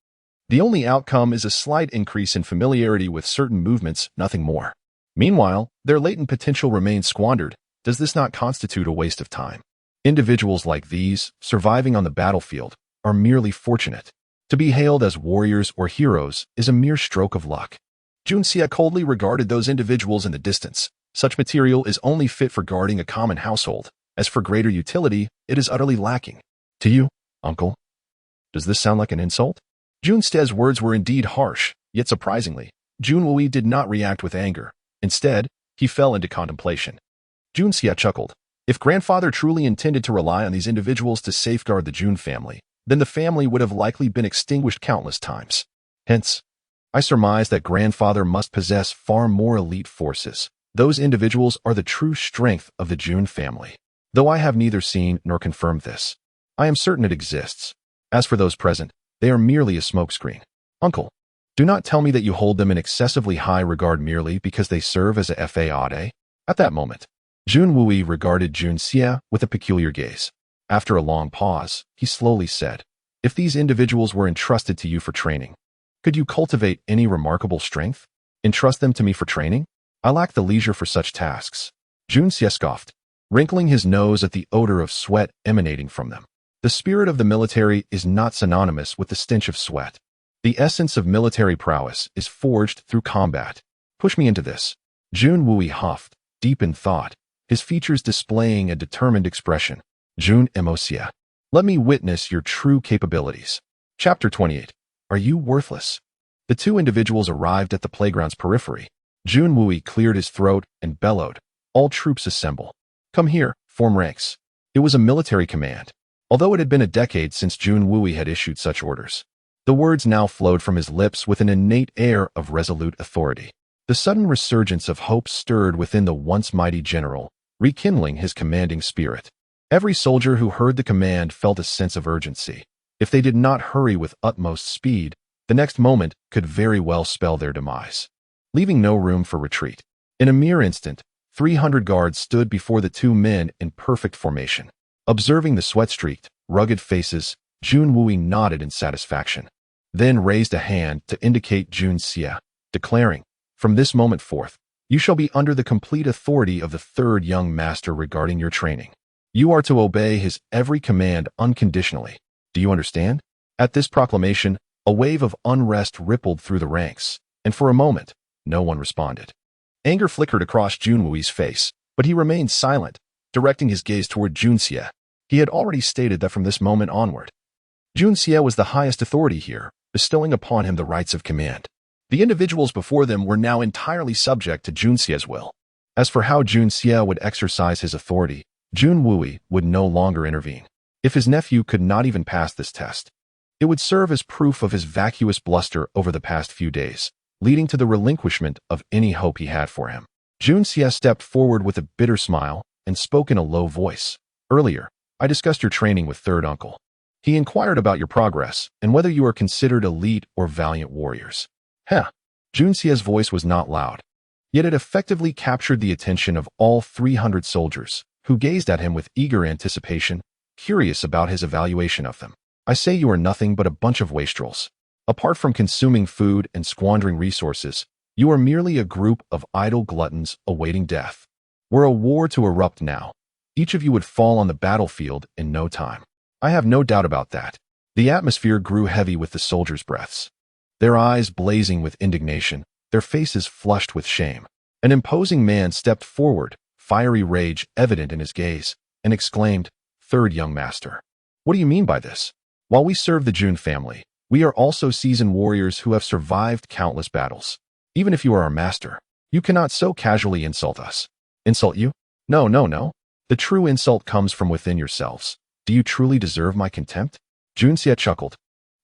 The only outcome is a slight increase in familiarity with certain movements, nothing more. Meanwhile, their latent potential remains squandered. Does this not constitute a waste of time? Individuals like these, surviving on the battlefield, are merely fortunate. To be hailed as warriors or heroes is a mere stroke of luck. Jun Xie coldly regarded those individuals in the distance. Such material is only fit for guarding a common household. As for greater utility, it is utterly lacking. To you, uncle, does this sound like an insult? Jun Xie's words were indeed harsh, yet surprisingly, Jun Wui did not react with anger. Instead, he fell into contemplation. Jun Xie chuckled. If grandfather truly intended to rely on these individuals to safeguard the Jun family, then the family would have likely been extinguished countless times. Hence, I surmise that grandfather must possess far more elite forces. Those individuals are the true strength of the Jun family. Though I have neither seen nor confirmed this, I am certain it exists. As for those present, they are merely a smokescreen. Uncle, do not tell me that you hold them in excessively high regard merely because they serve as a FAAD. At that moment, Jun Wui regarded Jun Xie with a peculiar gaze. After a long pause, he slowly said, if these individuals were entrusted to you for training, could you cultivate any remarkable strength? Entrust them to me for training? I lack the leisure for such tasks. Jun Xie scoffed, wrinkling his nose at the odor of sweat emanating from them. The spirit of the military is not synonymous with the stench of sweat. The essence of military prowess is forged through combat. Push me into this. Jun Wui huffed, deep in thought, his features displaying a determined expression. Jun Emosia. Let me witness your true capabilities. Chapter 28. Are you worthless? The two individuals arrived at the playground's periphery. Jun Wui cleared his throat and bellowed, all troops assemble. Come here, form ranks. It was a military command. Although it had been a decade since Jun Wui had issued such orders, the words now flowed from his lips with an innate air of resolute authority. The sudden resurgence of hope stirred within the once mighty general, rekindling his commanding spirit. Every soldier who heard the command felt a sense of urgency. If they did not hurry with utmost speed, the next moment could very well spell their demise, leaving no room for retreat. In a mere instant, 300 guards stood before the two men in perfect formation. Observing the sweat-streaked, rugged faces, Jun Wui nodded in satisfaction, then raised a hand to indicate Jun Xie, declaring, From this moment forth, you shall be under the complete authority of the third young master regarding your training. You are to obey his every command unconditionally. Do you understand? At this proclamation, a wave of unrest rippled through the ranks, and for a moment, no one responded. Anger flickered across Junwui's face, but he remained silent, directing his gaze toward Junxie. He had already stated that from this moment onward, Junxie was the highest authority here, bestowing upon him the rights of command. The individuals before them were now entirely subject to Junxie's will. As for how Junxie would exercise his authority, Junwui would no longer intervene. If his nephew could not even pass this test, it would serve as proof of his vacuous bluster over the past few days, leading to the relinquishment of any hope he had for him. Junxie stepped forward with a bitter smile and spoke in a low voice. Earlier, I discussed your training with third uncle. He inquired about your progress and whether you are considered elite or valiant warriors. Junxie's voice was not loud, yet it effectively captured the attention of all 300 soldiers, who gazed at him with eager anticipation, curious about his evaluation of them. I say you are nothing but a bunch of wastrels. Apart from consuming food and squandering resources, you are merely a group of idle gluttons awaiting death. Were a war to erupt now, each of you would fall on the battlefield in no time. I have no doubt about that. The atmosphere grew heavy with the soldiers' breaths. Their eyes blazing with indignation, their faces flushed with shame. An imposing man stepped forward, fiery rage evident in his gaze, and exclaimed, "Third young master, what do you mean by this? While we serve the Jun family, we are also seasoned warriors who have survived countless battles. Even if you are our master, you cannot so casually insult us." Insult you? No. The true insult comes from within yourselves. Do you truly deserve my contempt? Junxie chuckled,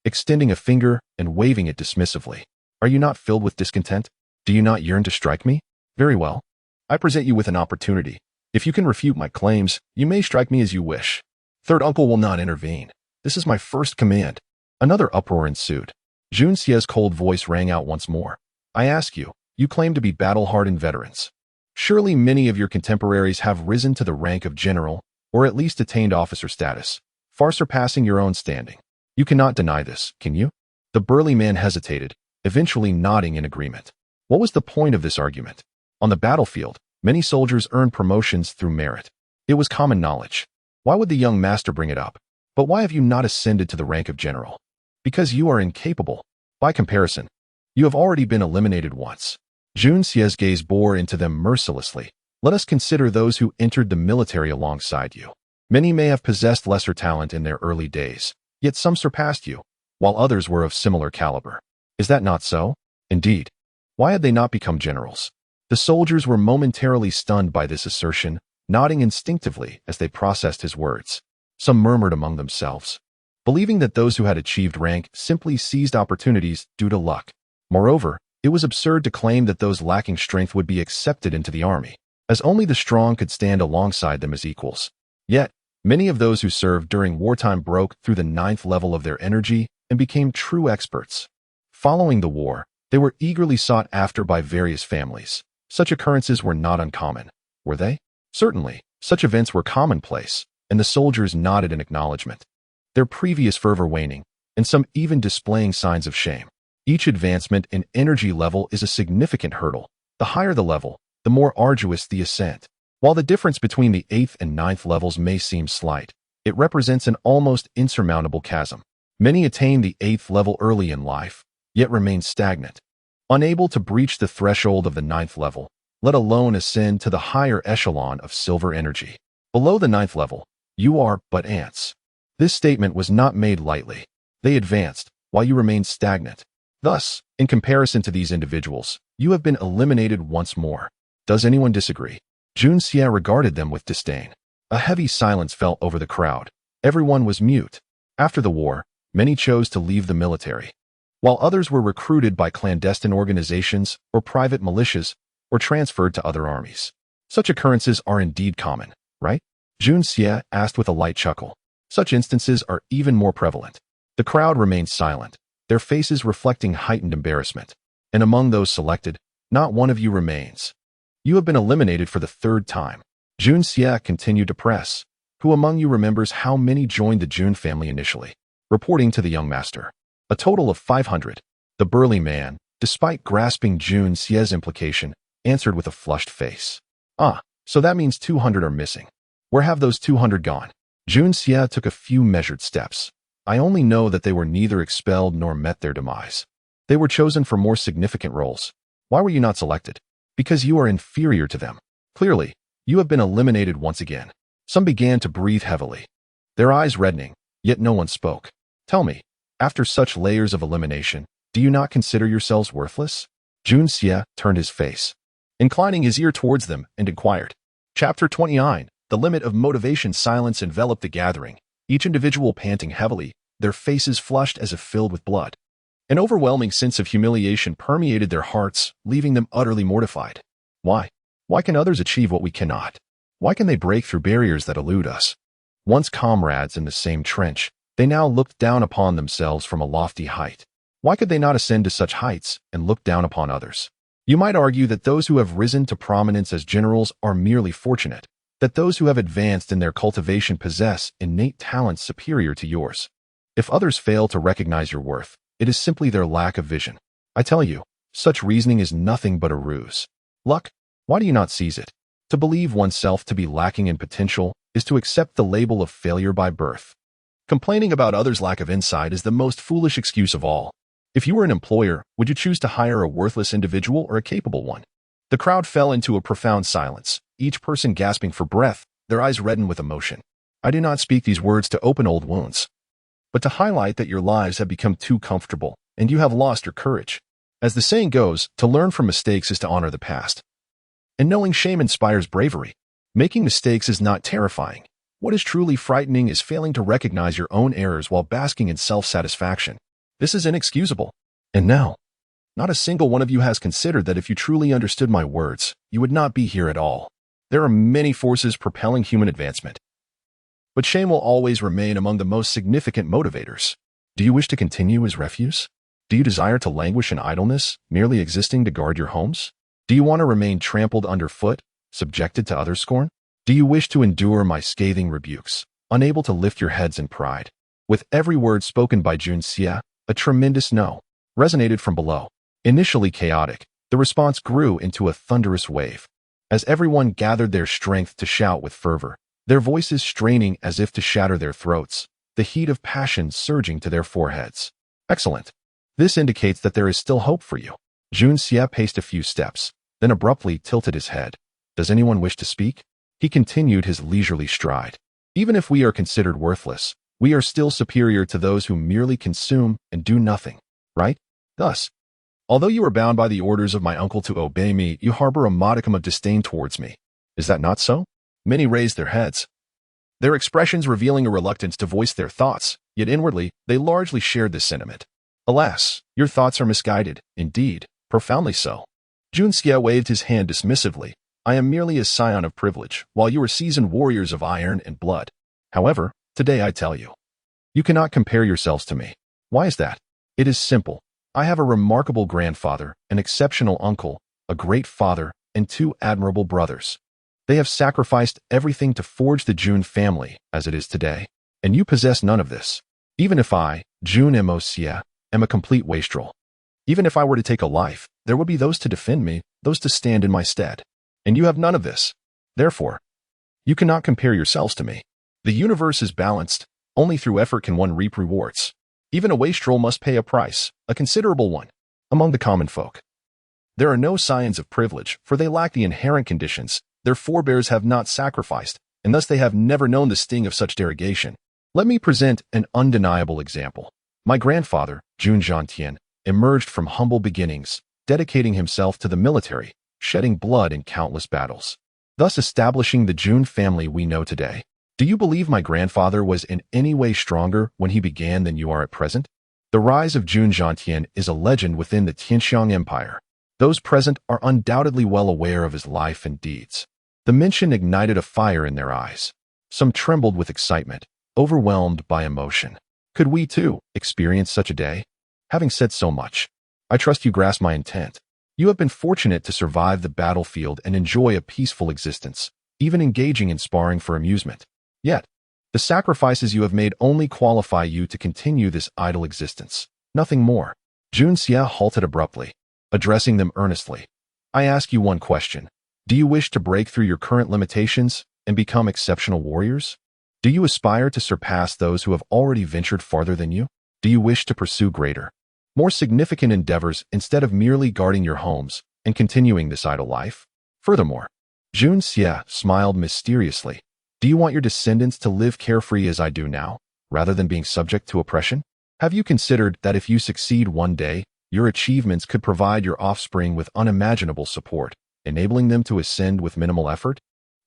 extending a finger and waving it dismissively. Are you not filled with discontent? Do you not yearn to strike me? Very well. I present you with an opportunity. If you can refute my claims, you may strike me as you wish. Third uncle will not intervene. This is my first command. Another uproar ensued. Junxie's cold voice rang out once more. I ask you, you claim to be battle-hardened veterans. Surely many of your contemporaries have risen to the rank of general, or at least attained officer status, far surpassing your own standing. You cannot deny this, can you? The burly man hesitated, eventually nodding in agreement. What was the point of this argument? On the battlefield, many soldiers earned promotions through merit. It was common knowledge. Why would the young master bring it up? But why have you not ascended to the rank of general? Because you are incapable. By comparison, you have already been eliminated once. Junxie's gaze bore into them mercilessly. Let us consider those who entered the military alongside you. Many may have possessed lesser talent in their early days, yet some surpassed you, while others were of similar caliber. Is that not so? Indeed. Why had they not become generals? The soldiers were momentarily stunned by this assertion, nodding instinctively as they processed his words. Some murmured among themselves, believing that those who had achieved rank simply seized opportunities due to luck. Moreover, it was absurd to claim that those lacking strength would be accepted into the army, as only the strong could stand alongside them as equals. Yet, many of those who served during wartime broke through the 9th level of their energy and became true experts. Following the war, they were eagerly sought after by various families. Such occurrences were not uncommon, were they? Certainly, such events were commonplace, and the soldiers nodded in acknowledgement, their previous fervor waning, and some even displaying signs of shame. Each advancement in energy level is a significant hurdle. The higher the level, the more arduous the ascent. While the difference between the 8th and 9th levels may seem slight, it represents an almost insurmountable chasm. Many attain the 8th level early in life, yet remain stagnant, unable to breach the threshold of the 9th level, let alone ascend to the higher echelon of silver energy. Below the 9th level, you are but ants. This statement was not made lightly. They advanced, while you remained stagnant. Thus, in comparison to these individuals, you have been eliminated once more. Does anyone disagree? Junxie regarded them with disdain. A heavy silence fell over the crowd. Everyone was mute. After the war, many chose to leave the military, while others were recruited by clandestine organizations or private militias or transferred to other armies. Such occurrences are indeed common, right? Junxie asked with a light chuckle. Such instances are even more prevalent. The crowd remained silent, their faces reflecting heightened embarrassment. And among those selected, not one of you remains. You have been eliminated for the 3rd time. Junxie continued to press. Who among you remembers how many joined the Jun family initially? Reporting to the young master. A total of 500. The burly man, despite grasping Jun Xie's implication, answered with a flushed face. Ah, so that means 200 are missing. Where have those 200 gone? Jun Xie took a few measured steps. I only know that they were neither expelled nor met their demise. They were chosen for more significant roles. Why were you not selected? Because you are inferior to them. Clearly, you have been eliminated once again. Some began to breathe heavily, their eyes reddening, yet no one spoke. Tell me, after such layers of elimination, do you not consider yourselves worthless? Jun Xie turned his face, inclining his ear towards them, and inquired. Chapter 29. The limit of motivation. Silence enveloped the gathering, each individual panting heavily, their faces flushed as if filled with blood. An overwhelming sense of humiliation permeated their hearts, leaving them utterly mortified. Why? Why can others achieve what we cannot? Why can they break through barriers that elude us? Once comrades in the same trench, they now looked down upon themselves from a lofty height. Why could they not ascend to such heights and look down upon others? You might argue that those who have risen to prominence as generals are merely fortunate, that those who have advanced in their cultivation possess innate talents superior to yours. If others fail to recognize your worth, it is simply their lack of vision. I tell you, such reasoning is nothing but a ruse. Luck? Why do you not seize it? To believe oneself to be lacking in potential is to accept the label of failure by birth. Complaining about others' lack of insight is the most foolish excuse of all. If you were an employer, would you choose to hire a worthless individual or a capable one? The crowd fell into a profound silence, each person gasping for breath, their eyes reddened with emotion. I do not speak these words to open old wounds, but to highlight that your lives have become too comfortable and you have lost your courage. As the saying goes, to learn from mistakes is to honor the past. And knowing shame inspires bravery. Making mistakes is not terrifying. What is truly frightening is failing to recognize your own errors while basking in self-satisfaction. This is inexcusable. And now, not a single one of you has considered that if you truly understood my words, you would not be here at all. There are many forces propelling human advancement, but shame will always remain among the most significant motivators. Do you wish to continue as refuse? Do you desire to languish in idleness, merely existing to guard your homes? Do you want to remain trampled underfoot, subjected to others' scorn? Do you wish to endure my scathing rebukes, unable to lift your heads in pride? With every word spoken by Jun Xie, a tremendous no resonated from below. Initially chaotic, the response grew into a thunderous wave. As everyone gathered their strength to shout with fervor, their voices straining as if to shatter their throats, the heat of passion surging to their foreheads. Excellent. This indicates that there is still hope for you. Jun Xie paced a few steps, then abruptly tilted his head. Does anyone wish to speak? He continued his leisurely stride. Even if we are considered worthless, we are still superior to those who merely consume and do nothing, right? Thus, although you are bound by the orders of my uncle to obey me, you harbor a modicum of disdain towards me. Is that not so? Many raised their heads, their expressions revealing a reluctance to voice their thoughts, yet inwardly, they largely shared this sentiment. Alas, your thoughts are misguided, indeed, profoundly so. Jun Xie waved his hand dismissively. I am merely a scion of privilege, while you are seasoned warriors of iron and blood. However, today I tell you, you cannot compare yourselves to me. Why is that? It is simple. I have a remarkable grandfather, an exceptional uncle, a great father, and two admirable brothers. They have sacrificed everything to forge the Jun family as it is today, and you possess none of this. Even if I, Jun Mo Xie, am a complete wastrel. Even if I were to take a life, there would be those to defend me, those to stand in my stead. And you have none of this. Therefore, you cannot compare yourselves to me. The universe is balanced. Only through effort can one reap rewards. Even a wastrel must pay a price, a considerable one, among the common folk. There are no scions of privilege, for they lack the inherent conditions. Their forebears have not sacrificed, and thus they have never known the sting of such derogation. Let me present an undeniable example. My grandfather, Jun Zhantian, emerged from humble beginnings, dedicating himself to the military, shedding blood in countless battles, thus establishing the Jun family we know today. Do you believe my grandfather was in any way stronger when he began than you are at present? The rise of Jun Zhantian is a legend within the Tianxiang Empire. Those present are undoubtedly well aware of his life and deeds. The mention ignited a fire in their eyes. Some trembled with excitement, overwhelmed by emotion. Could we, too, experience such a day? Having said so much, I trust you grasp my intent. You have been fortunate to survive the battlefield and enjoy a peaceful existence, even engaging in sparring for amusement. Yet, the sacrifices you have made only qualify you to continue this idle existence. Nothing more. Jun Xie halted abruptly. addressing them earnestly. I ask you one question. Do you wish to break through your current limitations and become exceptional warriors? Do you aspire to surpass those who have already ventured farther than you? Do you wish to pursue greater, more significant endeavors instead of merely guarding your homes and continuing this idle life? Furthermore, Jun Xie smiled mysteriously. Do you want your descendants to live carefree as I do now, rather than being subject to oppression? Have you considered that if you succeed one day, your achievements could provide your offspring with unimaginable support, enabling them to ascend with minimal effort?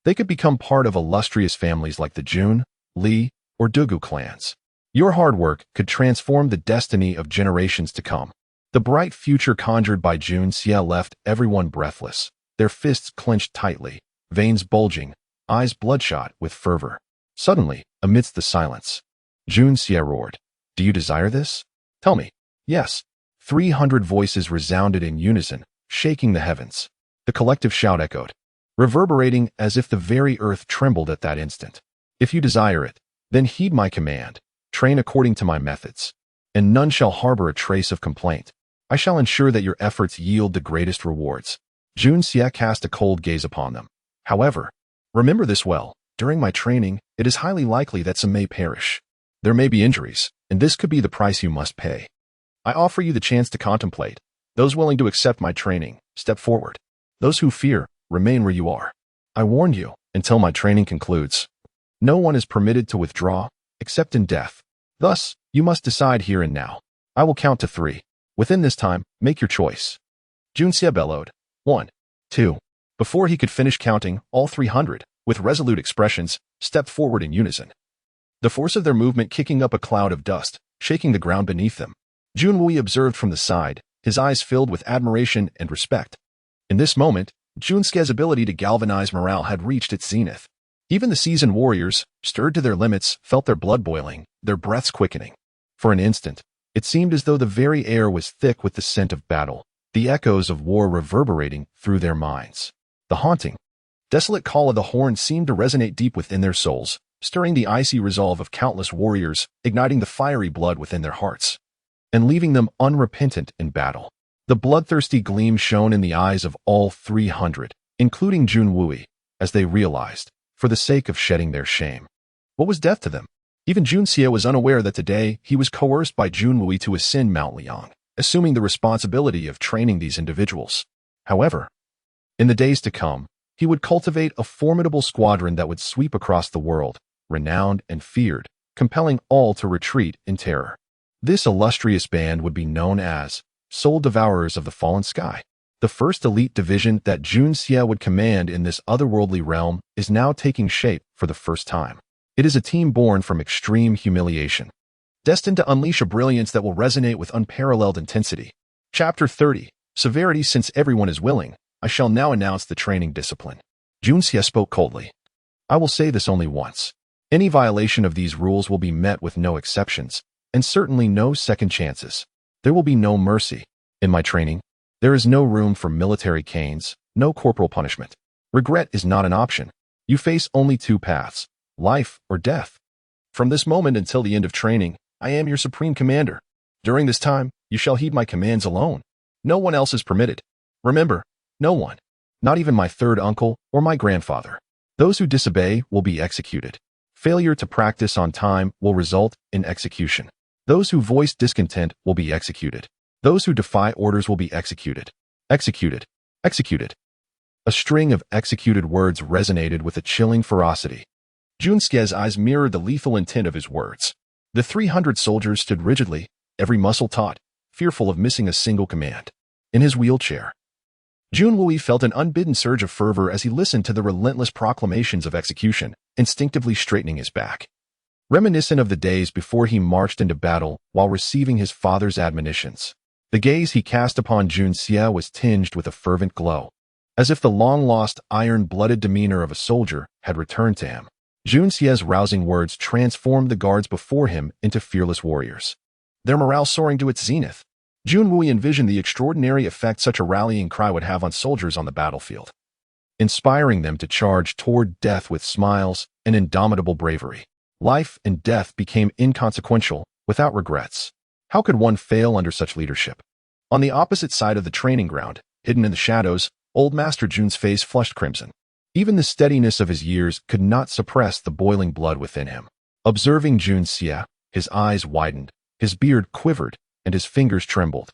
They could become part of illustrious families like the Jun, Li, or Dugu clans. Your hard work could transform the destiny of generations to come. The bright future conjured by Jun Xie left everyone breathless, their fists clenched tightly, veins bulging, eyes bloodshot with fervor. Suddenly, amidst the silence, Jun Xie roared, "Do you desire this? Tell me." "Yes." 300 voices resounded in unison, shaking the heavens. The collective shout echoed, reverberating as if the very earth trembled at that instant. "If you desire it, then heed my command. Train according to my methods, and none shall harbor a trace of complaint. I shall ensure that your efforts yield the greatest rewards." Jun Xie cast a cold gaze upon them. "However, remember this well. During my training, it is highly likely that some may perish. There may be injuries, and this could be the price you must pay. I offer you the chance to contemplate. Those willing to accept my training, step forward. Those who fear, remain where you are. I warn you, until my training concludes, no one is permitted to withdraw, except in death. Thus, you must decide here and now. I will count to 3. Within this time, make your choice." Jun Xie bellowed. 1, 2. Before he could finish counting, all 300, with resolute expressions, stepped forward in unison. The force of their movement kicking up a cloud of dust, shaking the ground beneath them. Jun Wui observed from the side, his eyes filled with admiration and respect. In this moment, Jun Xie's ability to galvanize morale had reached its zenith. Even the seasoned warriors, stirred to their limits, felt their blood boiling, their breaths quickening. For an instant, it seemed as though the very air was thick with the scent of battle, the echoes of war reverberating through their minds. The haunting, desolate call of the horn seemed to resonate deep within their souls, stirring the icy resolve of countless warriors, igniting the fiery blood within their hearts, and leaving them unrepentant in battle. The bloodthirsty gleam shone in the eyes of all 300, including Jun Wui, as they realized, for the sake of shedding their shame, what was death to them? Even Jun Xie was unaware that today he was coerced by Jun Wui to ascend Mount Liang, assuming the responsibility of training these individuals. However, in the days to come, he would cultivate a formidable squadron that would sweep across the world, renowned and feared, compelling all to retreat in terror. This illustrious band would be known as Soul Devourers of the Fallen Sky. The first elite division that Jun Xie would command in this otherworldly realm is now taking shape for the first time. It is a team born from extreme humiliation, destined to unleash a brilliance that will resonate with unparalleled intensity. Chapter 30. Severity. Since everyone is willing, I shall now announce the training discipline. Jun Xie spoke coldly. I will say this only once. Any violation of these rules will be met with no exceptions, and certainly no second chances. There will be no mercy. In my training, there is no room for military canes, no corporal punishment. Regret is not an option. You face only 2 paths, life or death. From this moment until the end of training, I am your supreme commander. During this time, you shall heed my commands alone. No one else is permitted. Remember, no one, not even my third uncle or my grandfather. Those who disobey will be executed. Failure to practice on time will result in execution. Those who voice discontent will be executed. Those who defy orders will be executed. Executed. Executed. A string of executed words resonated with a chilling ferocity. Jun Xie's eyes mirrored the lethal intent of his words. The 300 soldiers stood rigidly, every muscle taut, fearful of missing a single command. In his wheelchair, Jun Wui felt an unbidden surge of fervor as he listened to the relentless proclamations of execution, instinctively straightening his back. Reminiscent of the days before he marched into battle while receiving his father's admonitions, the gaze he cast upon Jun Xie was tinged with a fervent glow, as if the long-lost iron-blooded demeanor of a soldier had returned to him. Jun Xie's rousing words transformed the guards before him into fearless warriors, their morale soaring to its zenith. Jun Wui envisioned the extraordinary effect such a rallying cry would have on soldiers on the battlefield, inspiring them to charge toward death with smiles and indomitable bravery. Life and death became inconsequential, without regrets. How could one fail under such leadership? On the opposite side of the training ground, hidden in the shadows, old Master Jun's face flushed crimson. Even the steadiness of his years could not suppress the boiling blood within him. Observing Jun Xie, his eyes widened, his beard quivered, and his fingers trembled,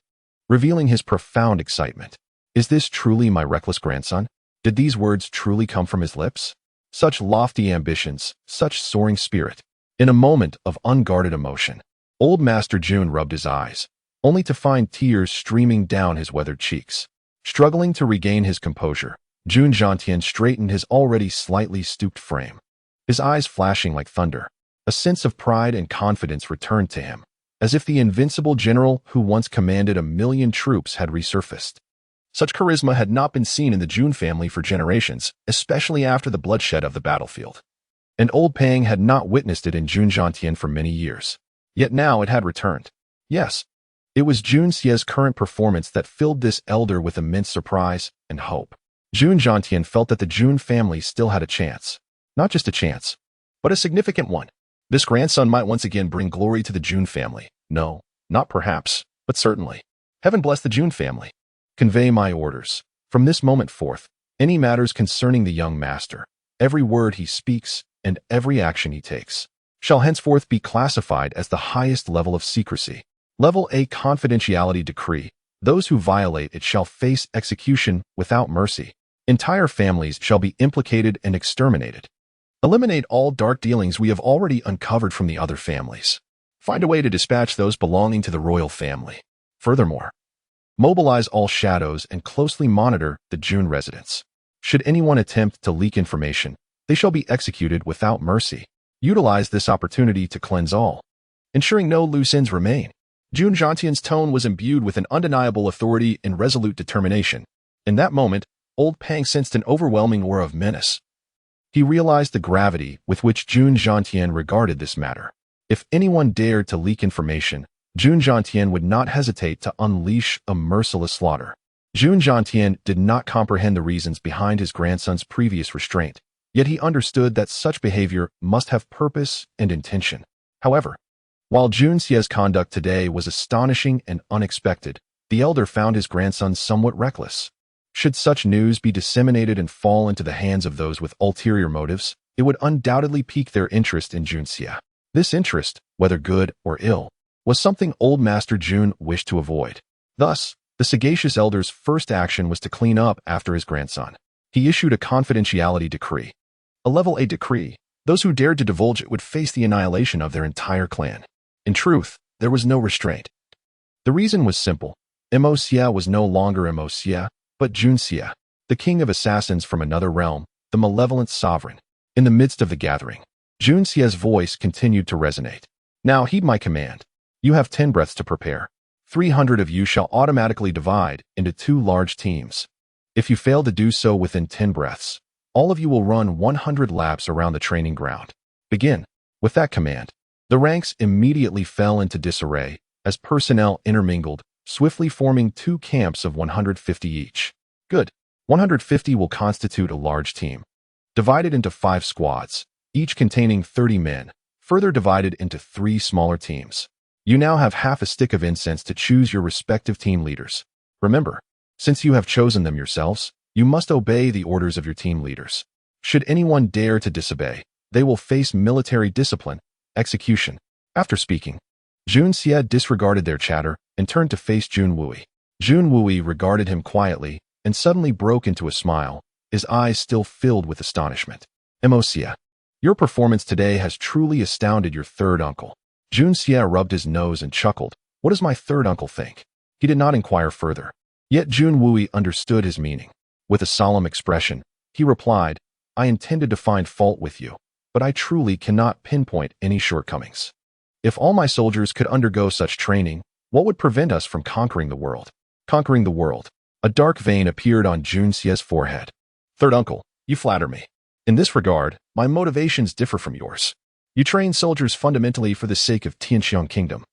revealing his profound excitement. Is this truly my reckless grandson? Did these words truly come from his lips? Such lofty ambitions, such soaring spirit. In a moment of unguarded emotion, old Master Jun rubbed his eyes, only to find tears streaming down his weathered cheeks. Struggling to regain his composure, Jun Zhantian straightened his already slightly stooped frame. His eyes flashing like thunder, a sense of pride and confidence returned to him, as if the invincible general who once commanded 1,000,000 troops had resurfaced. Such charisma had not been seen in the Jun family for generations, especially after the bloodshed of the battlefield. And old Pang had not witnessed it in Jun Zhantian for many years. Yet now it had returned. Yes, it was Jun Xie's current performance that filled this elder with immense surprise and hope. Jun Zhantian felt that the Jun family still had a chance. Not just a chance, but a significant one. This grandson might once again bring glory to the Jun family. No, not perhaps, but certainly. Heaven bless the Jun family. Convey my orders. From this moment forth, any matters concerning the young master, every word he speaks and every action he takes, shall henceforth be classified as the highest level of secrecy. Level A confidentiality decree. Those who violate it shall face execution without mercy. Entire families shall be implicated and exterminated. Eliminate all dark dealings we have already uncovered from the other families. Find a way to dispatch those belonging to the royal family. Furthermore, mobilize all shadows and closely monitor the Jun residents. Should anyone attempt to leak information, they shall be executed without mercy. Utilize this opportunity to cleanse all, ensuring no loose ends remain. Jun Zhantian's tone was imbued with an undeniable authority and resolute determination. In that moment, old Pang sensed an overwhelming aura of menace. He realized the gravity with which Jun Zhantian regarded this matter. If anyone dared to leak information, Jun Zhantian would not hesitate to unleash a merciless slaughter. Jun Zhantian did not comprehend the reasons behind his grandson's previous restraint, yet he understood that such behavior must have purpose and intention. However, while Jun Xie's conduct today was astonishing and unexpected, the elder found his grandson somewhat reckless. Should such news be disseminated and fall into the hands of those with ulterior motives, it would undoubtedly pique their interest in Jun Xie. This interest, whether good or ill, was something old Master Jun wished to avoid. Thus, the sagacious elder's first action was to clean up after his grandson. He issued a confidentiality decree. A level A decree. Those who dared to divulge it would face the annihilation of their entire clan. In truth, there was no restraint. The reason was simple. Mo Xie was no longer Mo Xie, but Jun Xie, the king of assassins from another realm, the malevolent sovereign. In the midst of the gathering, Jun Xie's voice continued to resonate. Now heed my command. You have 10 breaths to prepare. 300 of you shall automatically divide into 2 large teams. If you fail to do so within 10 breaths, all of you will run 100 laps around the training ground. Begin. With that command, the ranks immediately fell into disarray as personnel intermingled, swiftly forming 2 camps of 150 each. Good. 150 will constitute a large team, divided into 5 squads, each containing 30 men, further divided into 3 smaller teams. You now have half a stick of incense to choose your respective team leaders. Remember, since you have chosen them yourselves, you must obey the orders of your team leaders. Should anyone dare to disobey, they will face military discipline, execution. After speaking, Jun Xie disregarded their chatter and turned to face Jun Wui. Jun Wui regarded him quietly and suddenly broke into a smile, his eyes still filled with astonishment. Mo Xie, your performance today has truly astounded your third uncle. Jun Xie rubbed his nose and chuckled. What does my third uncle think? He did not inquire further. Yet Jun Wui understood his meaning. With a solemn expression, he replied, I intended to find fault with you, but I truly cannot pinpoint any shortcomings. If all my soldiers could undergo such training, what would prevent us from conquering the world? Conquering the world. A dark vein appeared on Jun Xie's forehead. Third uncle, you flatter me. In this regard, my motivations differ from yours. You train soldiers fundamentally for the sake of Tianxiang Kingdom.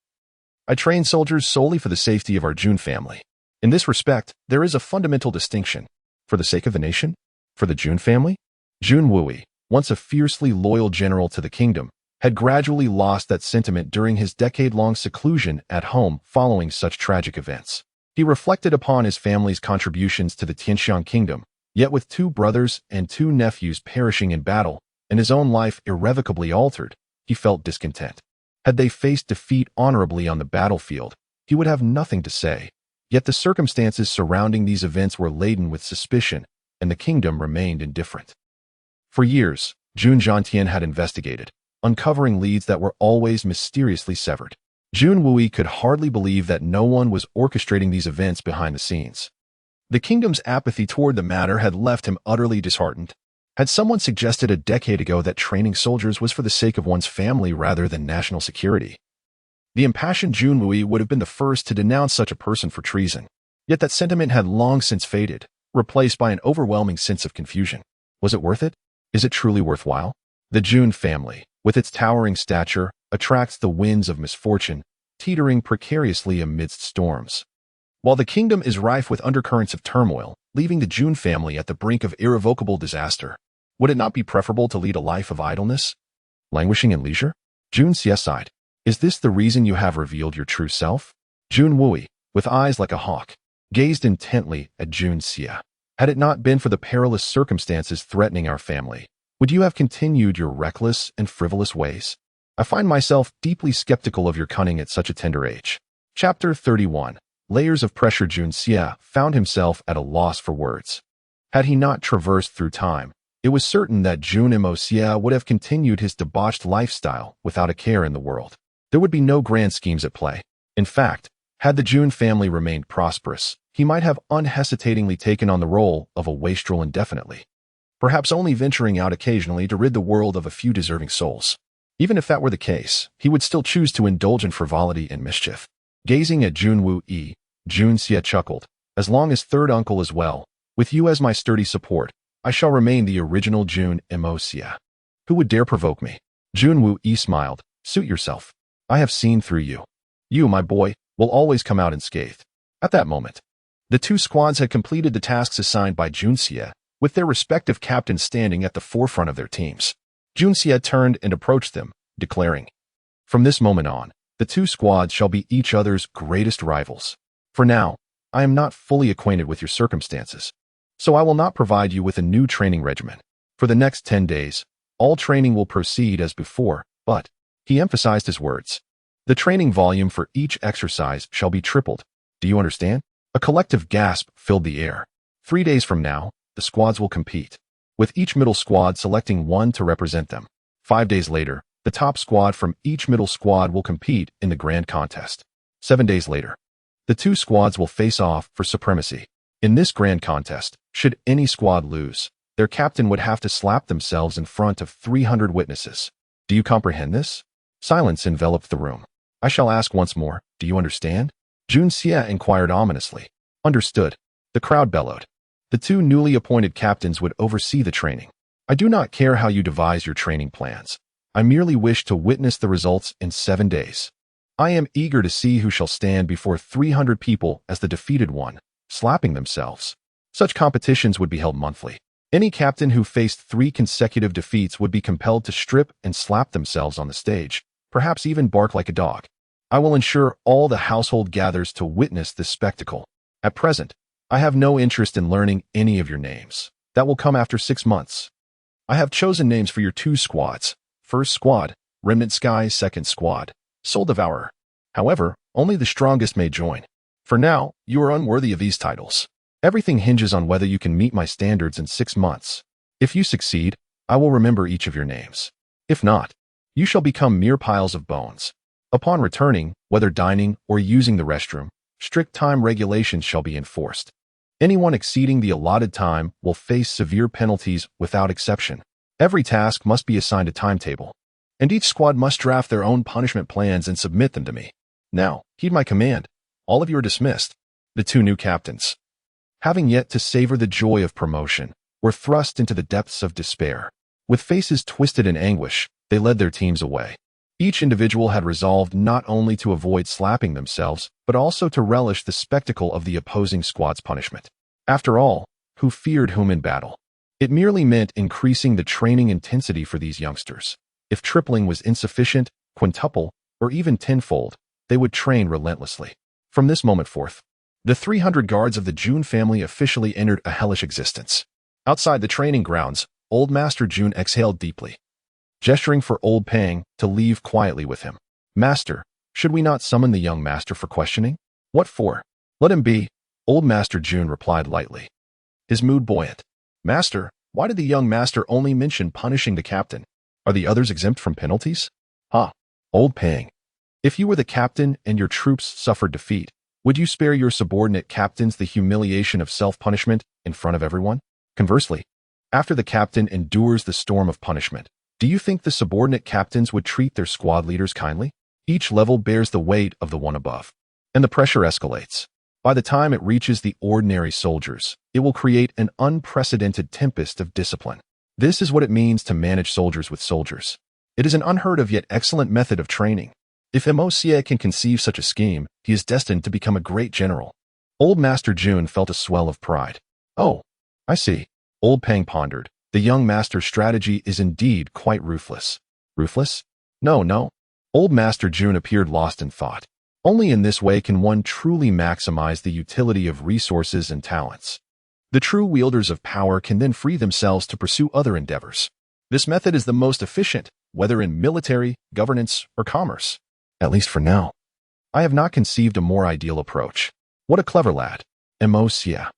I train soldiers solely for the safety of our Jun family. In this respect, there is a fundamental distinction. For the sake of the nation? For the Jun family? Jun Wui, once a fiercely loyal general to the kingdom, had gradually lost that sentiment during his decade-long seclusion at home following such tragic events. He reflected upon his family's contributions to the Tianxiang kingdom, yet with 2 brothers and 2 nephews perishing in battle, and his own life irrevocably altered, he felt discontent. Had they faced defeat honorably on the battlefield, he would have nothing to say. Yet the circumstances surrounding these events were laden with suspicion, and the kingdom remained indifferent. For years, Jun Zhantian had investigated, uncovering leads that were always mysteriously severed. Jun Wui could hardly believe that no one was orchestrating these events behind the scenes. The kingdom's apathy toward the matter had left him utterly disheartened. Had someone suggested a decade ago that training soldiers was for the sake of one's family rather than national security? The impassioned Jun Wui would have been the first to denounce such a person for treason. Yet that sentiment had long since faded, replaced by an overwhelming sense of confusion. Was it worth it? Is it truly worthwhile? The Jun family, with its towering stature, attracts the winds of misfortune, teetering precariously amidst storms. While the kingdom is rife with undercurrents of turmoil, leaving the Jun family at the brink of irrevocable disaster, would it not be preferable to lead a life of idleness? Languishing in leisure? Jun Xie sighed. Is this the reason you have revealed your true self? Jun Wui, with eyes like a hawk, gazed intently at Jun Xie. Had it not been for the perilous circumstances threatening our family, would you have continued your reckless and frivolous ways? I find myself deeply skeptical of your cunning at such a tender age. Chapter 31. Layers of pressure. Jun Xie found himself at a loss for words. Had he not traversed through time, it was certain that Jun Mo Xie would have continued his debauched lifestyle without a care in the world. There would be no grand schemes at play. In fact, had the Jun family remained prosperous, he might have unhesitatingly taken on the role of a wastrel indefinitely, perhaps only venturing out occasionally to rid the world of a few deserving souls. Even if that were the case, he would still choose to indulge in frivolity and mischief. Gazing at Jun Wui, Jun Xie chuckled. As long as third uncle is well, with you as my sturdy support, I shall remain the original Jun Mo Xie. Who would dare provoke me? Jun Wui smiled. Suit yourself. I have seen through you. You, my boy, will always come out unscathed. At that moment, the 2 squads had completed the tasks assigned by Jun Xie, with their respective captains standing at the forefront of their teams. Jun Xie turned and approached them, declaring, "From this moment on, the 2 squads shall be each other's greatest rivals. For now, I am not fully acquainted with your circumstances, so I will not provide you with a new training regimen. For the next 10 days, all training will proceed as before, but," he emphasized his words, "the training volume for each exercise shall be tripled. Do you understand?" A collective gasp filled the air. 3 days from now, the squads will compete, with each middle squad selecting one to represent them. 5 days later, the top squad from each middle squad will compete in the grand contest. 7 days later, the 2 squads will face off for supremacy. In this grand contest, should any squad lose, their captain would have to slap themselves in front of 300 witnesses. Do you comprehend this? Silence enveloped the room. I shall ask once more, do you understand? Jun Xie inquired ominously. Understood. The crowd bellowed. The 2 newly appointed captains would oversee the training. I do not care how you devise your training plans. I merely wish to witness the results in 7 days. I am eager to see who shall stand before 300 people as the defeated one, slapping themselves. Such competitions would be held monthly. Any captain who faced 3 consecutive defeats would be compelled to strip and slap themselves on the stage, perhaps even bark like a dog. I will ensure all the household gathers to witness this spectacle. At present, I have no interest in learning any of your names. That will come after 6 months. I have chosen names for your 2 squads. First squad, Remnant Sky. Second squad, Soul Devourer. However, only the strongest may join. For now, you are unworthy of these titles. Everything hinges on whether you can meet my standards in 6 months. If you succeed, I will remember each of your names. If not, you shall become mere piles of bones. Upon returning, whether dining or using the restroom, strict time regulations shall be enforced. Anyone exceeding the allotted time will face severe penalties without exception. Every task must be assigned a timetable, and each squad must draft their own punishment plans and submit them to me. Now, heed my command. All of you are dismissed. The 2 new captains, having yet to savor the joy of promotion, were thrust into the depths of despair. With faces twisted in anguish, they led their teams away. Each individual had resolved not only to avoid slapping themselves, but also to relish the spectacle of the opposing squad's punishment. After all, who feared whom in battle? It merely meant increasing the training intensity for these youngsters. If tripling was insufficient, quintuple, or even tenfold, they would train relentlessly. From this moment forth, The 300 guards of the Jun family officially entered a hellish existence. Outside the training grounds, Old Master Jun exhaled deeply, gesturing for Old Pang to leave quietly with him. Master, should we not summon the young master for questioning? What for? Let him be, Old Master Jun replied lightly, his mood buoyant. Master, why did the young master only mention punishing the captain? Are the others exempt from penalties? Old Pang. If you were the captain and your troops suffered defeat, would you spare your subordinate captains the humiliation of self-punishment in front of everyone? Conversely, after the captain endures the storm of punishment, do you think the subordinate captains would treat their squad leaders kindly? Each level bears the weight of the one above, and the pressure escalates. By the time it reaches the ordinary soldiers, it will create an unprecedented tempest of discipline. This is what it means to manage soldiers with soldiers. It is an unheard of yet excellent method of training. If Mosia can conceive such a scheme, he is destined to become a great general. Old Master Jun felt a swell of pride. Oh, I see. Old Pang pondered. The young master's strategy is indeed quite ruthless. Ruthless? No. Old Master Jun appeared lost in thought. Only in this way can one truly maximize the utility of resources and talents. The true wielders of power can then free themselves to pursue other endeavors. This method is the most efficient, whether in military, governance, or commerce. At least for now. I have not conceived a more ideal approach. What a clever lad. Mosia,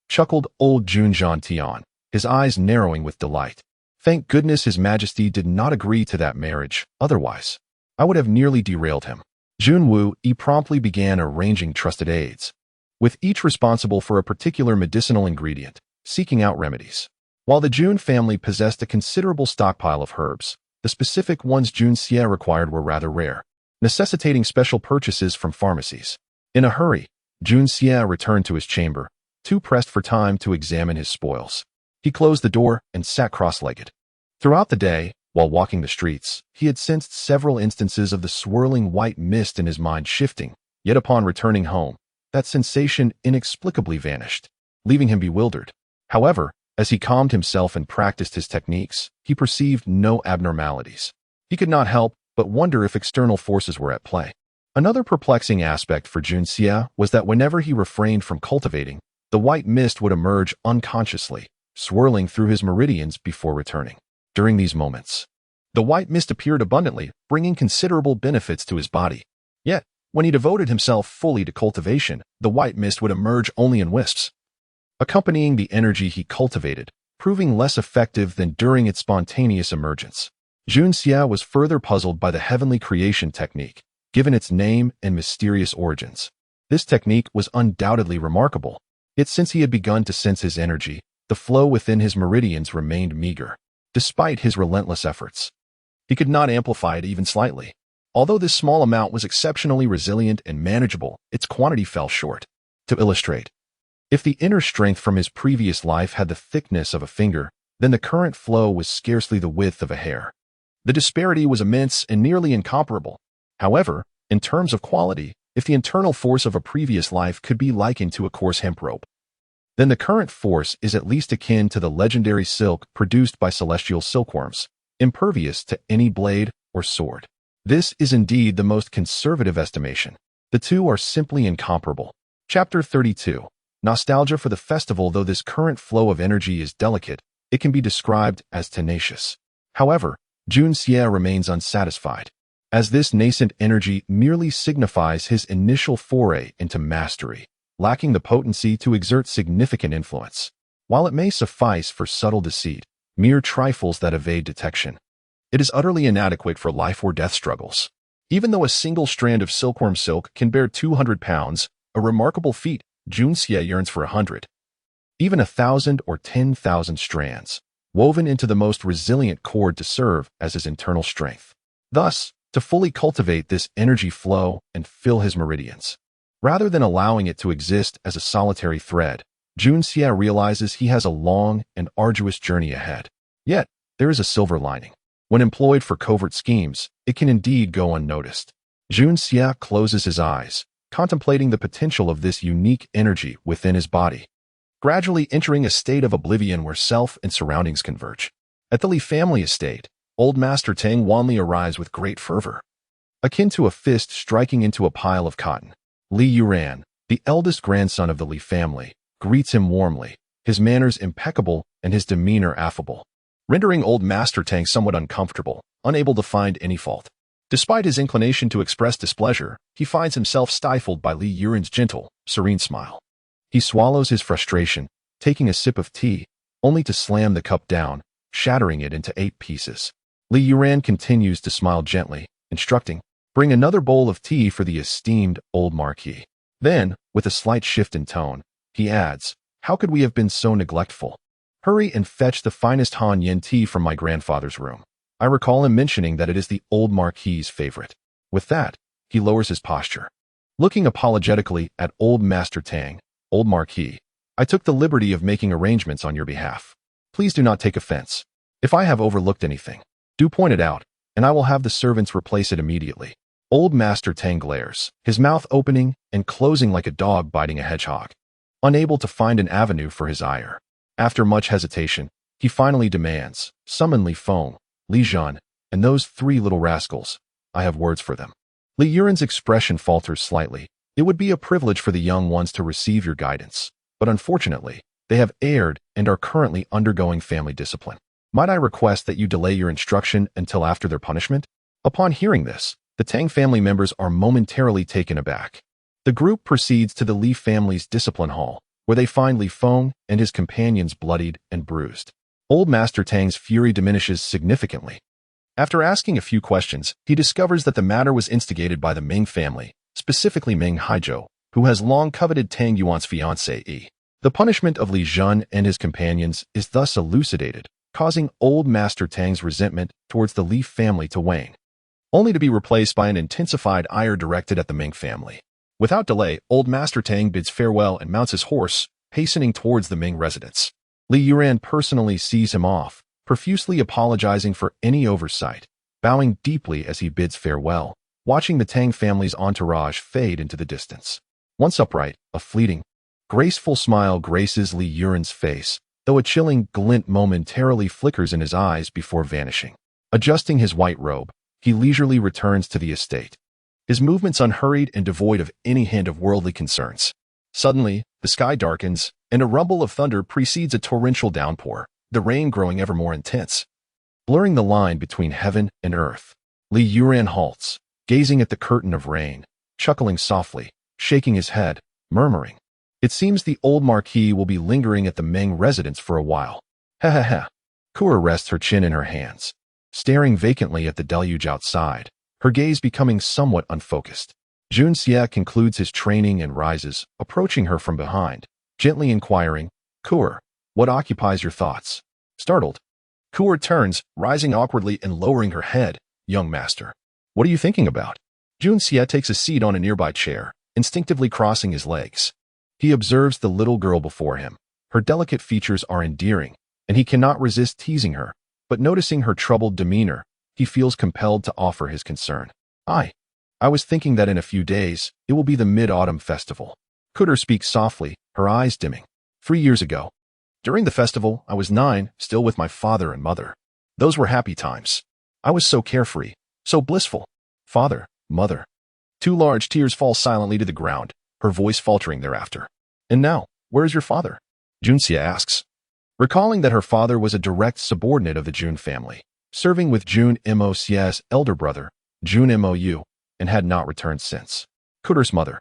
chuckled old Jun Tian, his eyes narrowing with delight. Thank goodness His Majesty did not agree to that marriage, otherwise I would have nearly derailed him. Jun Wu promptly began arranging trusted aides, with each responsible for a particular medicinal ingredient, seeking out remedies. While the Jun family possessed a considerable stockpile of herbs, the specific ones Jun Xie required were rather rare, necessitating special purchases from pharmacies. In a hurry, Jun Xie returned to his chamber, too pressed for time to examine his spoils. He closed the door and sat cross-legged. Throughout the day, while walking the streets, he had sensed several instances of the swirling white mist in his mind shifting, yet upon returning home, that sensation inexplicably vanished, leaving him bewildered. However, as he calmed himself and practiced his techniques, he perceived no abnormalities. He could not help but wonder if external forces were at play. Another perplexing aspect for Jun Xie was that whenever he refrained from cultivating, the white mist would emerge unconsciously, swirling through his meridians before returning. During these moments, the white mist appeared abundantly, bringing considerable benefits to his body. Yet, when he devoted himself fully to cultivation, the white mist would emerge only in wisps, accompanying the energy he cultivated, proving less effective than during its spontaneous emergence. Jun Xie was further puzzled by the heavenly creation technique, given its name and mysterious origins. This technique was undoubtedly remarkable, yet since he had begun to sense his energy, the flow within his meridians remained meager. Despite his relentless efforts, he could not amplify it even slightly. Although this small amount was exceptionally resilient and manageable, its quantity fell short. To illustrate, if the inner strength from his previous life had the thickness of a finger, then the current flow was scarcely the width of a hair. The disparity was immense and nearly incomparable. However, in terms of quality, if the internal force of a previous life could be likened to a coarse hemp rope, then the current force is at least akin to the legendary silk produced by celestial silkworms, impervious to any blade or sword. This is indeed the most conservative estimation. The two are simply incomparable. Chapter 32. Nostalgia for the festival. Though this current flow of energy is delicate, it can be described as tenacious. However, Jun Xie remains unsatisfied, as this nascent energy merely signifies his initial foray into mastery, lacking the potency to exert significant influence. While it may suffice for subtle deceit, mere trifles that evade detection, it is utterly inadequate for life or death struggles. Even though a single strand of silkworm silk can bear 200 pounds, a remarkable feat, Jun Xie yearns for 100. Even 1,000 or 10,000 strands, woven into the most resilient cord to serve as his internal strength. Thus, to fully cultivate this energy flow and fill his meridians, rather than allowing it to exist as a solitary thread, Jun Xie realizes he has a long and arduous journey ahead. Yet, there is a silver lining. When employed for covert schemes, it can indeed go unnoticed. Jun Xie closes his eyes, contemplating the potential of this unique energy within his body, gradually entering a state of oblivion where self and surroundings converge. At the Li family estate, old Master Tang Wanli arrives with great fervor. Akin to a fist striking into a pile of cotton, Li Yuran, the eldest grandson of the Li family, greets him warmly, his manners impeccable and his demeanor affable, rendering old Master Tang somewhat uncomfortable, unable to find any fault. Despite his inclination to express displeasure, he finds himself stifled by Li Yuren's gentle, serene smile. He swallows his frustration, taking a sip of tea, only to slam the cup down, shattering it into 8 pieces. Li Yuren continues to smile gently, instructing, "Bring another bowl of tea for the esteemed old Marquis." Then, with a slight shift in tone, he adds, "How could we have been so neglectful? Hurry and fetch the finest Han Yen tea from my grandfather's room." I recall him mentioning that it is the old Marquis's favorite. With that, he lowers his posture. Looking apologetically at old Master Tang, "Old Marquis, I took the liberty of making arrangements on your behalf. Please do not take offense. If I have overlooked anything, do point it out, and I will have the servants replace it immediately." Old Master Tang glares, his mouth opening and closing like a dog biting a hedgehog, unable to find an avenue for his ire. After much hesitation, he finally demands, "Summon Li Feng, Li Zhan, and those 3 little rascals. I have words for them." Li Yuren's expression falters slightly. "It would be a privilege for the young ones to receive your guidance, but unfortunately, they have erred and are currently undergoing family discipline. Might I request that you delay your instruction until after their punishment?" Upon hearing this, the Tang family members are momentarily taken aback. The group proceeds to the Li family's discipline hall, where they find Li Feng and his companions bloodied and bruised. Old Master Tang's fury diminishes significantly. After asking a few questions, he discovers that the matter was instigated by the Ming family, specifically Ming Haizhou, who has long coveted Tang Yuan's fiancée. The punishment of Li Zhan and his companions is thus elucidated, causing old Master Tang's resentment towards the Li family to wane, only to be replaced by an intensified ire directed at the Ming family. Without delay, old Master Tang bids farewell and mounts his horse, hastening towards the Ming residence. Li Yuren personally sees him off, profusely apologizing for any oversight, bowing deeply as he bids farewell, watching the Tang family's entourage fade into the distance. Once upright, a fleeting, graceful smile graces Li Yuren's face, though a chilling glint momentarily flickers in his eyes before vanishing. Adjusting his white robe, he leisurely returns to the estate, his movements unhurried and devoid of any hint of worldly concerns. Suddenly, the sky darkens, and a rumble of thunder precedes a torrential downpour, the rain growing ever more intense. Blurring the line between heaven and earth, Li Yuren halts, gazing at the curtain of rain, chuckling softly, shaking his head, murmuring, "It seems the old Marquis will be lingering at the Ming residence for a while. Ha ha ha." Kura rests her chin in her hands, staring vacantly at the deluge outside, her gaze becoming somewhat unfocused. Jun Xie concludes his training and rises, approaching her from behind, gently inquiring, "Kura, what occupies your thoughts?" Startled, Kura turns, rising awkwardly and lowering her head. "Young master, what are you thinking about?" Jun Xie takes a seat on a nearby chair, instinctively crossing his legs. He observes the little girl before him. Her delicate features are endearing, and he cannot resist teasing her, but noticing her troubled demeanor, he feels compelled to offer his concern. I was thinking that in a few days, it will be the Mid-Autumn Festival." Kutter speaks softly, her eyes dimming. 3 years ago, during the festival, I was 9, still with my father and mother. Those were happy times. I was so carefree, so blissful. Father, mother. 2 large tears fall silently to the ground, her voice faltering thereafter. "And now, where is your father?" Junxia asks, recalling that her father was a direct subordinate of the Jun family, serving with Jun Mo's elder brother, Jun Mou, and had not returned since. Kutter's mother,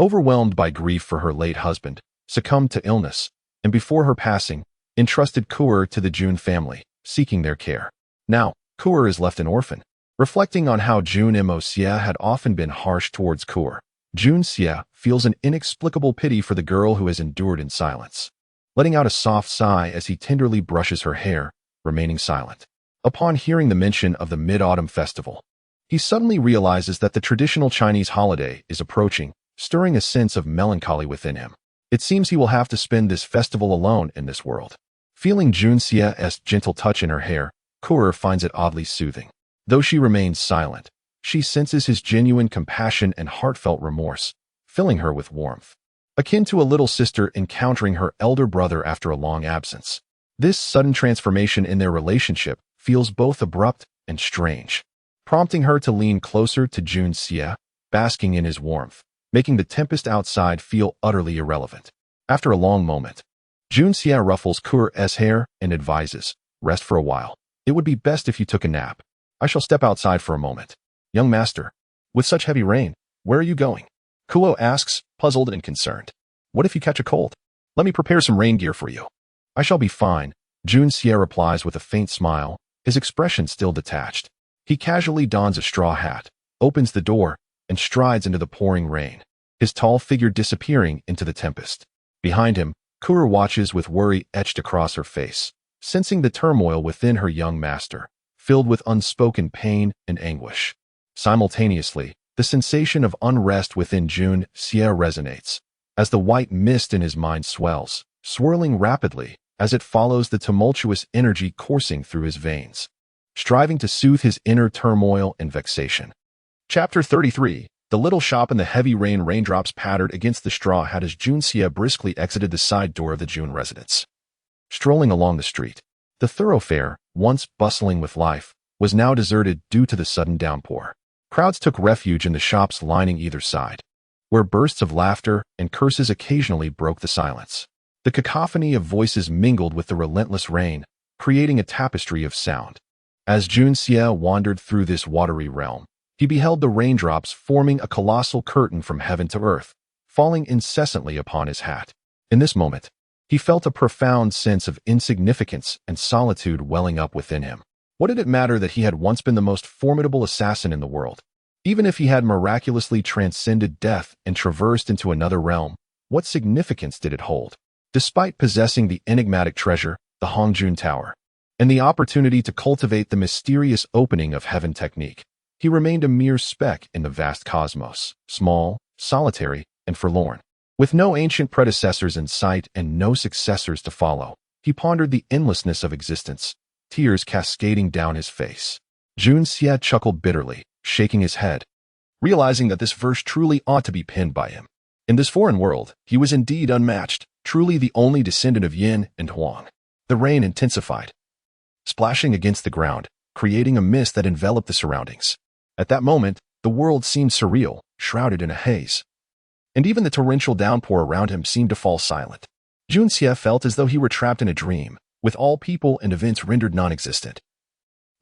overwhelmed by grief for her late husband, succumbed to illness, and before her passing, entrusted Kuer to the Jun family, seeking their care. Now, Kuer is left an orphan. Reflecting on how Jun Mo had often been harsh towards Kuer, Jun Xie feels an inexplicable pity for the girl who has endured in silence, letting out a soft sigh as he tenderly brushes her hair, remaining silent. Upon hearing the mention of the Mid-Autumn Festival, he suddenly realizes that the traditional Chinese holiday is approaching, stirring a sense of melancholy within him. It seems he will have to spend this festival alone in this world. Feeling Jun Xie's gentle touch in her hair, Kuer finds it oddly soothing. Though she remains silent, she senses his genuine compassion and heartfelt remorse, filling her with warmth, akin to a little sister encountering her elder brother after a long absence. This sudden transformation in their relationship feels both abrupt and strange, prompting her to lean closer to Jun Xie, basking in his warmth. making the tempest outside feel utterly irrelevant. After a long moment, Junxia ruffles Kur's hair and advises, "Rest for a while. It would be best if you took a nap. I shall step outside for a moment." "Young master, with such heavy rain, where are you going?" Kuo asks, puzzled and concerned. "What if you catch a cold? Let me prepare some rain gear for you." "I shall be fine," Junxia replies with a faint smile, his expression still detached. He casually dons a straw hat, opens the door, and strides into the pouring rain, his tall figure disappearing into the tempest. Behind him, Kur watches with worry etched across her face, sensing the turmoil within her young master, filled with unspoken pain and anguish. Simultaneously, the sensation of unrest within Junxia resonates, as the white mist in his mind swells, swirling rapidly as it follows the tumultuous energy coursing through his veins, striving to soothe his inner turmoil and vexation. Chapter 33. The little shop in the heavy raindrops pattered against the straw hat as Junxia briskly exited the side door of the Jun residence. Strolling along the street, the thoroughfare, once bustling with life, was now deserted due to the sudden downpour. Crowds took refuge in the shops lining either side, where bursts of laughter and curses occasionally broke the silence. The cacophony of voices mingled with the relentless rain, creating a tapestry of sound. As Junxia wandered through this watery realm, he beheld the raindrops forming a colossal curtain from heaven to earth, falling incessantly upon his hat. In this moment, he felt a profound sense of insignificance and solitude welling up within him. What did it matter that he had once been the most formidable assassin in the world? Even if he had miraculously transcended death and traversed into another realm, what significance did it hold? Despite possessing the enigmatic treasure, the Hongjun Tower, and the opportunity to cultivate the mysterious opening of heaven technique, he remained a mere speck in the vast cosmos, small, solitary, and forlorn. With no ancient predecessors in sight and no successors to follow, he pondered the endlessness of existence, tears cascading down his face. Junxia chuckled bitterly, shaking his head, realizing that this verse truly ought to be penned by him. In this foreign world, he was indeed unmatched, truly the only descendant of Yin and Huang. The rain intensified, splashing against the ground, creating a mist that enveloped the surroundings. At that moment, the world seemed surreal, shrouded in a haze. And even the torrential downpour around him seemed to fall silent. Junxia felt as though he were trapped in a dream, with all people and events rendered non-existent,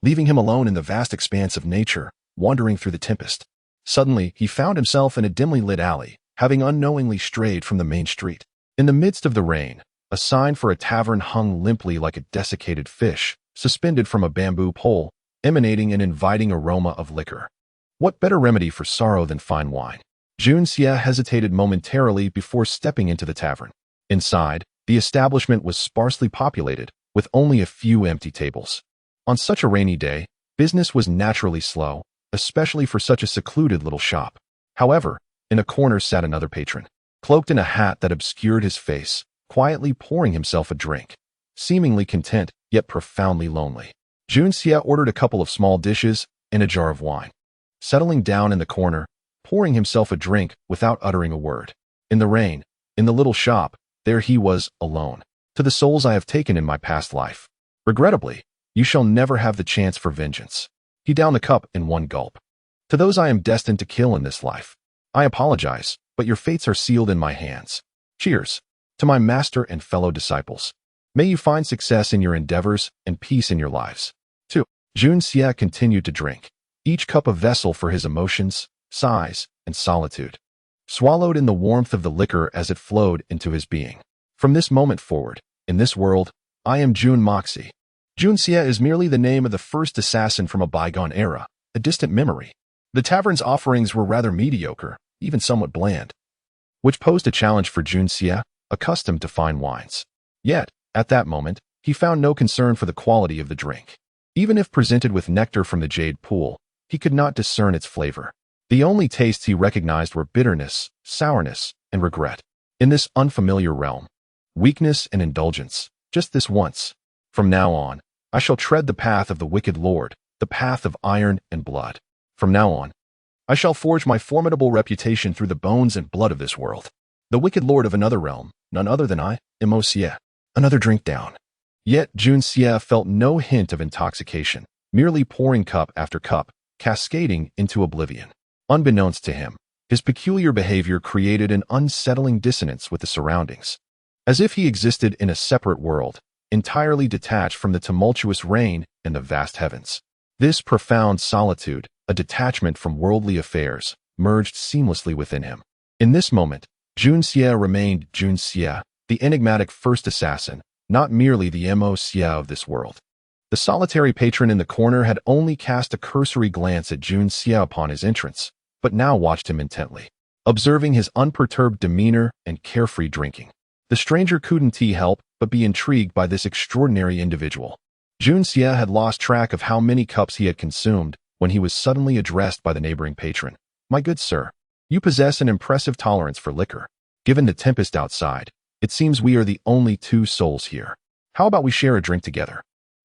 leaving him alone in the vast expanse of nature, wandering through the tempest. Suddenly, he found himself in a dimly lit alley, having unknowingly strayed from the main street. In the midst of the rain, a sign for a tavern hung limply like a desiccated fish, suspended from a bamboo pole, emanating an inviting aroma of liquor. What better remedy for sorrow than fine wine? Junxia hesitated momentarily before stepping into the tavern. Inside, the establishment was sparsely populated, with only a few empty tables. On such a rainy day, business was naturally slow, especially for such a secluded little shop. However, in a corner sat another patron, cloaked in a hat that obscured his face, quietly pouring himself a drink, seemingly content, yet profoundly lonely. Junxia ordered a couple of small dishes and a jar of wine. Settling down in the corner, pouring himself a drink without uttering a word. In the rain, in the little shop, there he was, alone. To the souls I have taken in my past life, regrettably, you shall never have the chance for vengeance. He downed the cup in one gulp. To those I am destined to kill in this life, I apologize, but your fates are sealed in my hands. Cheers. To my master and fellow disciples. May you find success in your endeavors and peace in your lives. 2. Junxia continued to drink, each cup a vessel for his emotions, sighs, and solitude, swallowed in the warmth of the liquor as it flowed into his being. From this moment forward, in this world, I am Jun Moxie. Junxia is merely the name of the first assassin from a bygone era, a distant memory. The tavern's offerings were rather mediocre, even somewhat bland, which posed a challenge for Junxia, accustomed to fine wines. Yet, at that moment, he found no concern for the quality of the drink. Even if presented with nectar from the jade pool, he could not discern its flavor. The only tastes he recognized were bitterness, sourness, and regret. In this unfamiliar realm, weakness and indulgence, just this once. From now on, I shall tread the path of the wicked lord, the path of iron and blood. From now on, I shall forge my formidable reputation through the bones and blood of this world. The wicked lord of another realm, none other than I, Emosia. Another drink down. Yet Junxia felt no hint of intoxication, merely pouring cup after cup, cascading into oblivion. Unbeknownst to him, His peculiar behavior created an unsettling dissonance with the surroundings, as if he existed in a separate world, entirely detached from the tumultuous rain and the vast heavens. This profound solitude, a detachment from worldly affairs, merged seamlessly within him. In this moment, Junxia remained Junxia, the enigmatic first assassin, not merely the Mo-Xia of this world. The solitary patron in the corner had only cast a cursory glance at Junxia upon his entrance, but now watched him intently, observing his unperturbed demeanor and carefree drinking. The stranger couldn't help but be intrigued by this extraordinary individual. Junxia had lost track of how many cups he had consumed when he was suddenly addressed by the neighboring patron. "My good sir, you possess an impressive tolerance for liquor. Given the tempest outside, it seems we are the only two souls here. How about we share a drink together?"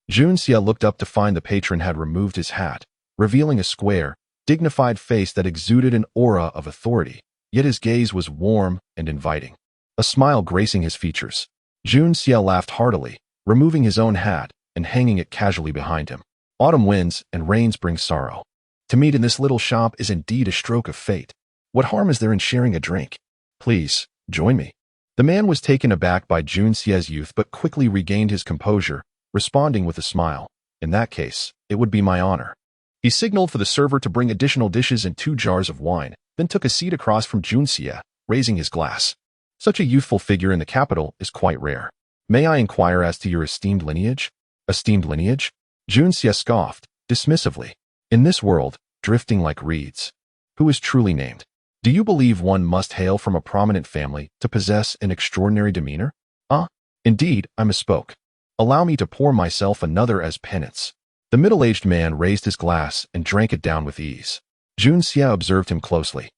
Junxia looked up to find the patron had removed his hat, revealing a square, dignified face that exuded an aura of authority, yet his gaze was warm and inviting, a smile gracing his features. Junxia laughed heartily, removing his own hat and hanging it casually behind him. "Autumn winds and rains bring sorrow. To meet in this little shop is indeed a stroke of fate. What harm is there in sharing a drink? Please, join me." The man was taken aback by Junxia's youth but quickly regained his composure, responding with a smile. "In that case, it would be my honor." He signaled for the server to bring additional dishes and 2 jars of wine, then took a seat across from Junxia, raising his glass. Such a youthful figure in the capital is quite rare. "May I inquire as to your esteemed lineage?" "Esteemed lineage?" Junxia scoffed, dismissively. "In this world, drifting like reeds. Who is truly named? Do you believe one must hail from a prominent family to possess an extraordinary demeanor?" "Ah, indeed, I misspoke. Allow me to pour myself another as penance." The middle-aged man raised his glass and drank it down with ease. Junxia observed him closely,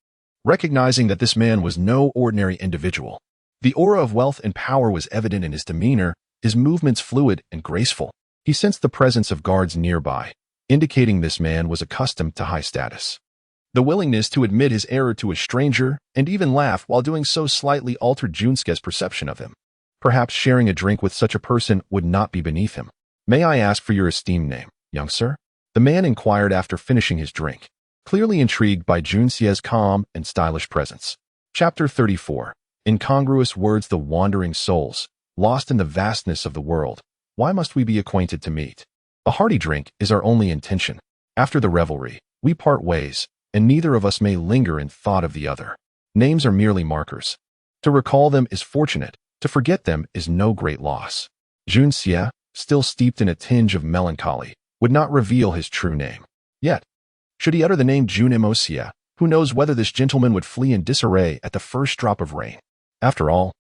recognizing that this man was no ordinary individual. The aura of wealth and power was evident in his demeanor, his movements fluid and graceful. He sensed the presence of guards nearby, indicating this man was accustomed to high status. The willingness to admit his error to a stranger and even laugh while doing so slightly altered Junxia's perception of him. Perhaps sharing a drink with such a person would not be beneath him. "May I ask for your esteemed name, young sir?" the man inquired after finishing his drink, clearly intrigued by Junxia's calm and stylish presence. Chapter 34. Incongruous words. The wandering souls, lost in the vastness of the world. Why must we be acquainted to meet? A hearty drink is our only intention. After the revelry, we part ways, and neither of us may linger in thought of the other. Names are merely markers. To recall them is fortunate, to forget them is no great loss. Junxia, still steeped in a tinge of melancholy, would not reveal his true name. Yet, should he utter the name Jun Mo-Xia, who knows whether this gentleman would flee in disarray at the first drop of rain? After all,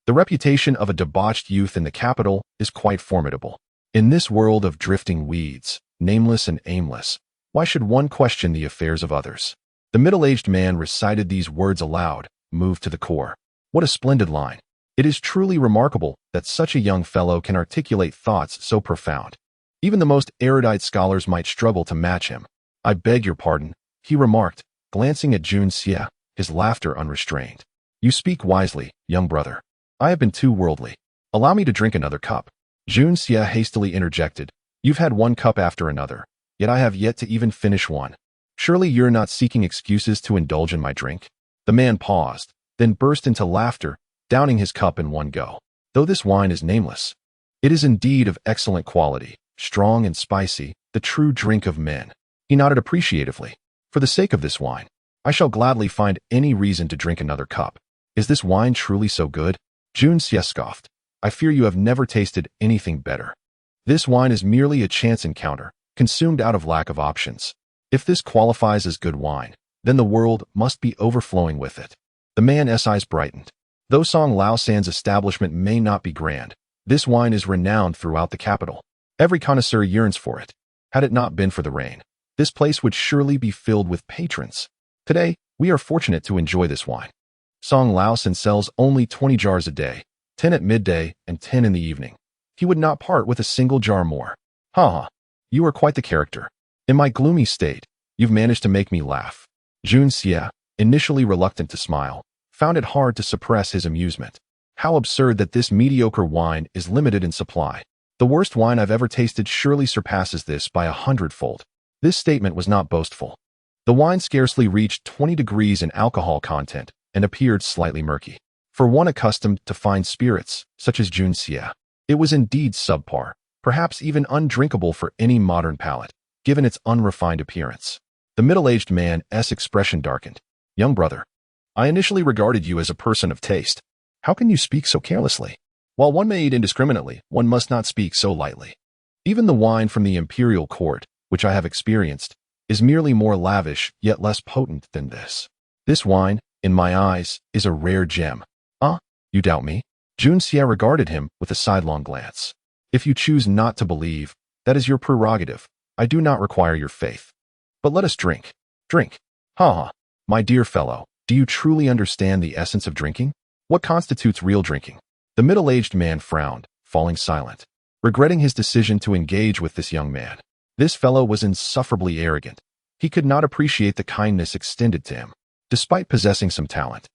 the reputation of a debauched youth in the capital is quite formidable. In this world of drifting weeds, nameless and aimless, why should one question the affairs of others? The middle-aged man recited these words aloud, moved to the core. What a splendid line. It is truly remarkable that such a young fellow can articulate thoughts so profound. Even the most erudite scholars might struggle to match him. "I beg your pardon," he remarked, glancing at Junxia, his laughter unrestrained. "You speak wisely, young brother. I have been too worldly. Allow me to drink another cup." Junxia hastily interjected. "You've had one cup after another, yet I have yet to even finish one. Surely you're not seeking excuses to indulge in my drink?" The man paused, then burst into laughter, downing his cup in one go. "Though this wine is nameless, it is indeed of excellent quality, strong and spicy, the true drink of men." He nodded appreciatively. "For the sake of this wine, I shall gladly find any reason to drink another cup. Is this wine truly so good?" Junxia scoffed. "I fear you have never tasted anything better. This wine is merely a chance encounter, consumed out of lack of options. If this qualifies as good wine, then the world must be overflowing with it." The man's eyes brightened. "Though Song Lao San's establishment may not be grand, this wine is renowned throughout the capital. Every connoisseur yearns for it. Had it not been for the rain, this place would surely be filled with patrons. Today, we are fortunate to enjoy this wine. Song Lao San sells only 20 jars a day, 10 at midday and 10 in the evening. He would not part with a single jar more. Ha ha, you are quite the character. In my gloomy state, you've managed to make me laugh." Junxia, initially reluctant to smile, found it hard to suppress his amusement. How absurd that this mediocre wine is limited in supply. The worst wine I've ever tasted surely surpasses this by 100-fold. This statement was not boastful. The wine scarcely reached 20 degrees in alcohol content and appeared slightly murky. For one accustomed to fine spirits, such as Junxia, it was indeed subpar, perhaps even undrinkable for any modern palate, given its unrefined appearance. The middle-aged man's expression darkened. "Young brother, I initially regarded you as a person of taste. How can you speak so carelessly? While one may eat indiscriminately, one must not speak so lightly. Even the wine from the imperial court, which I have experienced, is merely more lavish yet less potent than this. This wine, in my eyes, is a rare gem." "Ah, you doubt me?" Junxia regarded him with a sidelong glance. "If you choose not to believe, that is your prerogative. I do not require your faith. But let us drink. Drink. Ha ha. My dear fellow, do you truly understand the essence of drinking? What constitutes real drinking?" The middle-aged man frowned, falling silent, regretting his decision to engage with this young man. This fellow was insufferably arrogant. He could not appreciate the kindness extended to him. Despite possessing some talent,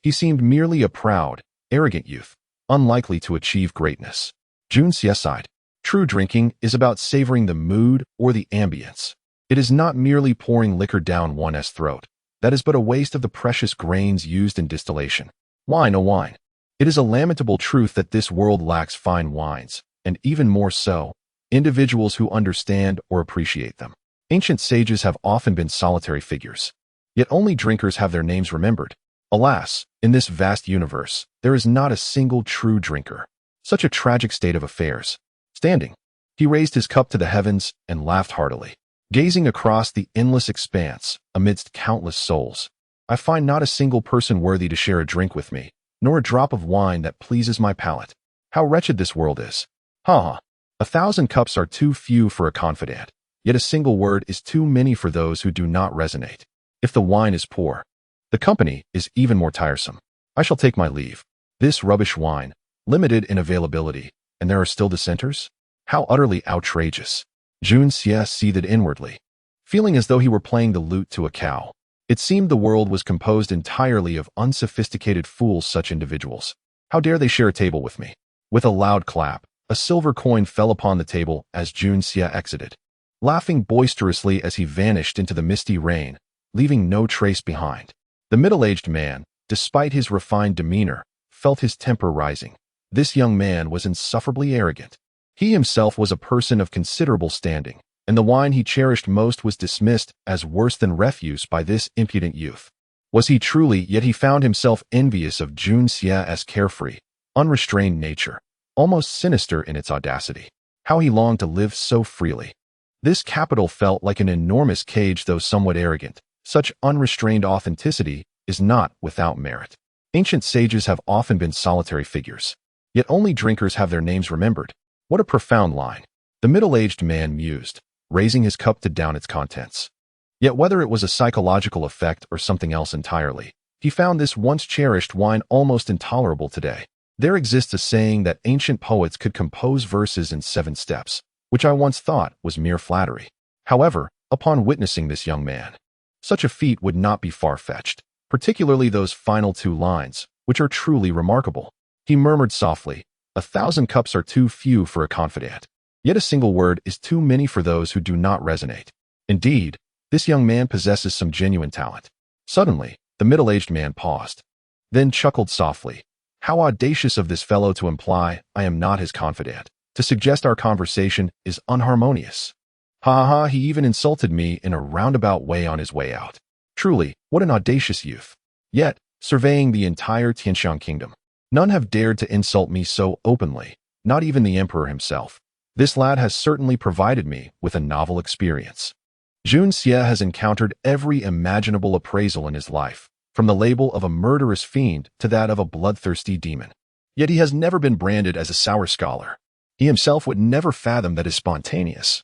he seemed merely a proud, arrogant youth, unlikely to achieve greatness. Junxia sighed. True drinking is about savoring the mood or the ambience. It is not merely pouring liquor down one's throat. That is but a waste of the precious grains used in distillation. Wine, oh wine. It is a lamentable truth that this world lacks fine wines, and even more so, individuals who understand or appreciate them. Ancient sages have often been solitary figures, yet only drinkers have their names remembered. Alas, in this vast universe, there is not a single true drinker. Such a tragic state of affairs. Standing, he raised his cup to the heavens and laughed heartily. Gazing across the endless expanse, amidst countless souls, I find not a single person worthy to share a drink with me, nor a drop of wine that pleases my palate. How wretched this world is. Ha ha. 1,000 cups are too few for a confidant, yet a single word is too many for those who do not resonate. If the wine is poor, the company is even more tiresome. I shall take my leave. This rubbish wine, limited in availability, and there are still dissenters? How utterly outrageous. Junxia seethed inwardly, feeling as though he were playing the lute to a cow. It seemed the world was composed entirely of unsophisticated fools, such individuals. How dare they share a table with me? With a loud clap, a silver coin fell upon the table as Junxia exited, laughing boisterously as he vanished into the misty rain, leaving no trace behind. The middle-aged man, despite his refined demeanor, felt his temper rising. This young man was insufferably arrogant. He himself was a person of considerable standing, and the wine he cherished most was dismissed as worse than refuse by this impudent youth. Was he truly? Yet he found himself envious of Junxia's carefree, unrestrained nature, almost sinister in its audacity. How he longed to live so freely. This capital felt like an enormous cage, though somewhat arrogant. Such unrestrained authenticity is not without merit. Ancient sages have often been solitary figures, yet only drinkers have their names remembered. What a profound line. The middle-aged man mused, raising his cup to down its contents. Yet whether it was a psychological effect or something else entirely, he found this once cherished wine almost intolerable today. There exists a saying that ancient poets could compose verses in 7 steps, which I once thought was mere flattery. However, upon witnessing this young man, such a feat would not be far-fetched, particularly those final 2 lines, which are truly remarkable. He murmured softly, 1,000 cups are too few for a confidant. Yet a single word is too many for those who do not resonate. Indeed, this young man possesses some genuine talent. Suddenly, the middle-aged man paused, then chuckled softly. How audacious of this fellow to imply I am not his confidant, to suggest our conversation is unharmonious. Ha ha, he even insulted me in a roundabout way on his way out. Truly, what an audacious youth. Yet, surveying the entire Tianxiang kingdom, none have dared to insult me so openly, not even the emperor himself. This lad has certainly provided me with a novel experience. Junxia has encountered every imaginable appraisal in his life, from the label of a murderous fiend to that of a bloodthirsty demon. Yet he has never been branded as a sour scholar. He himself would never fathom that is spontaneous.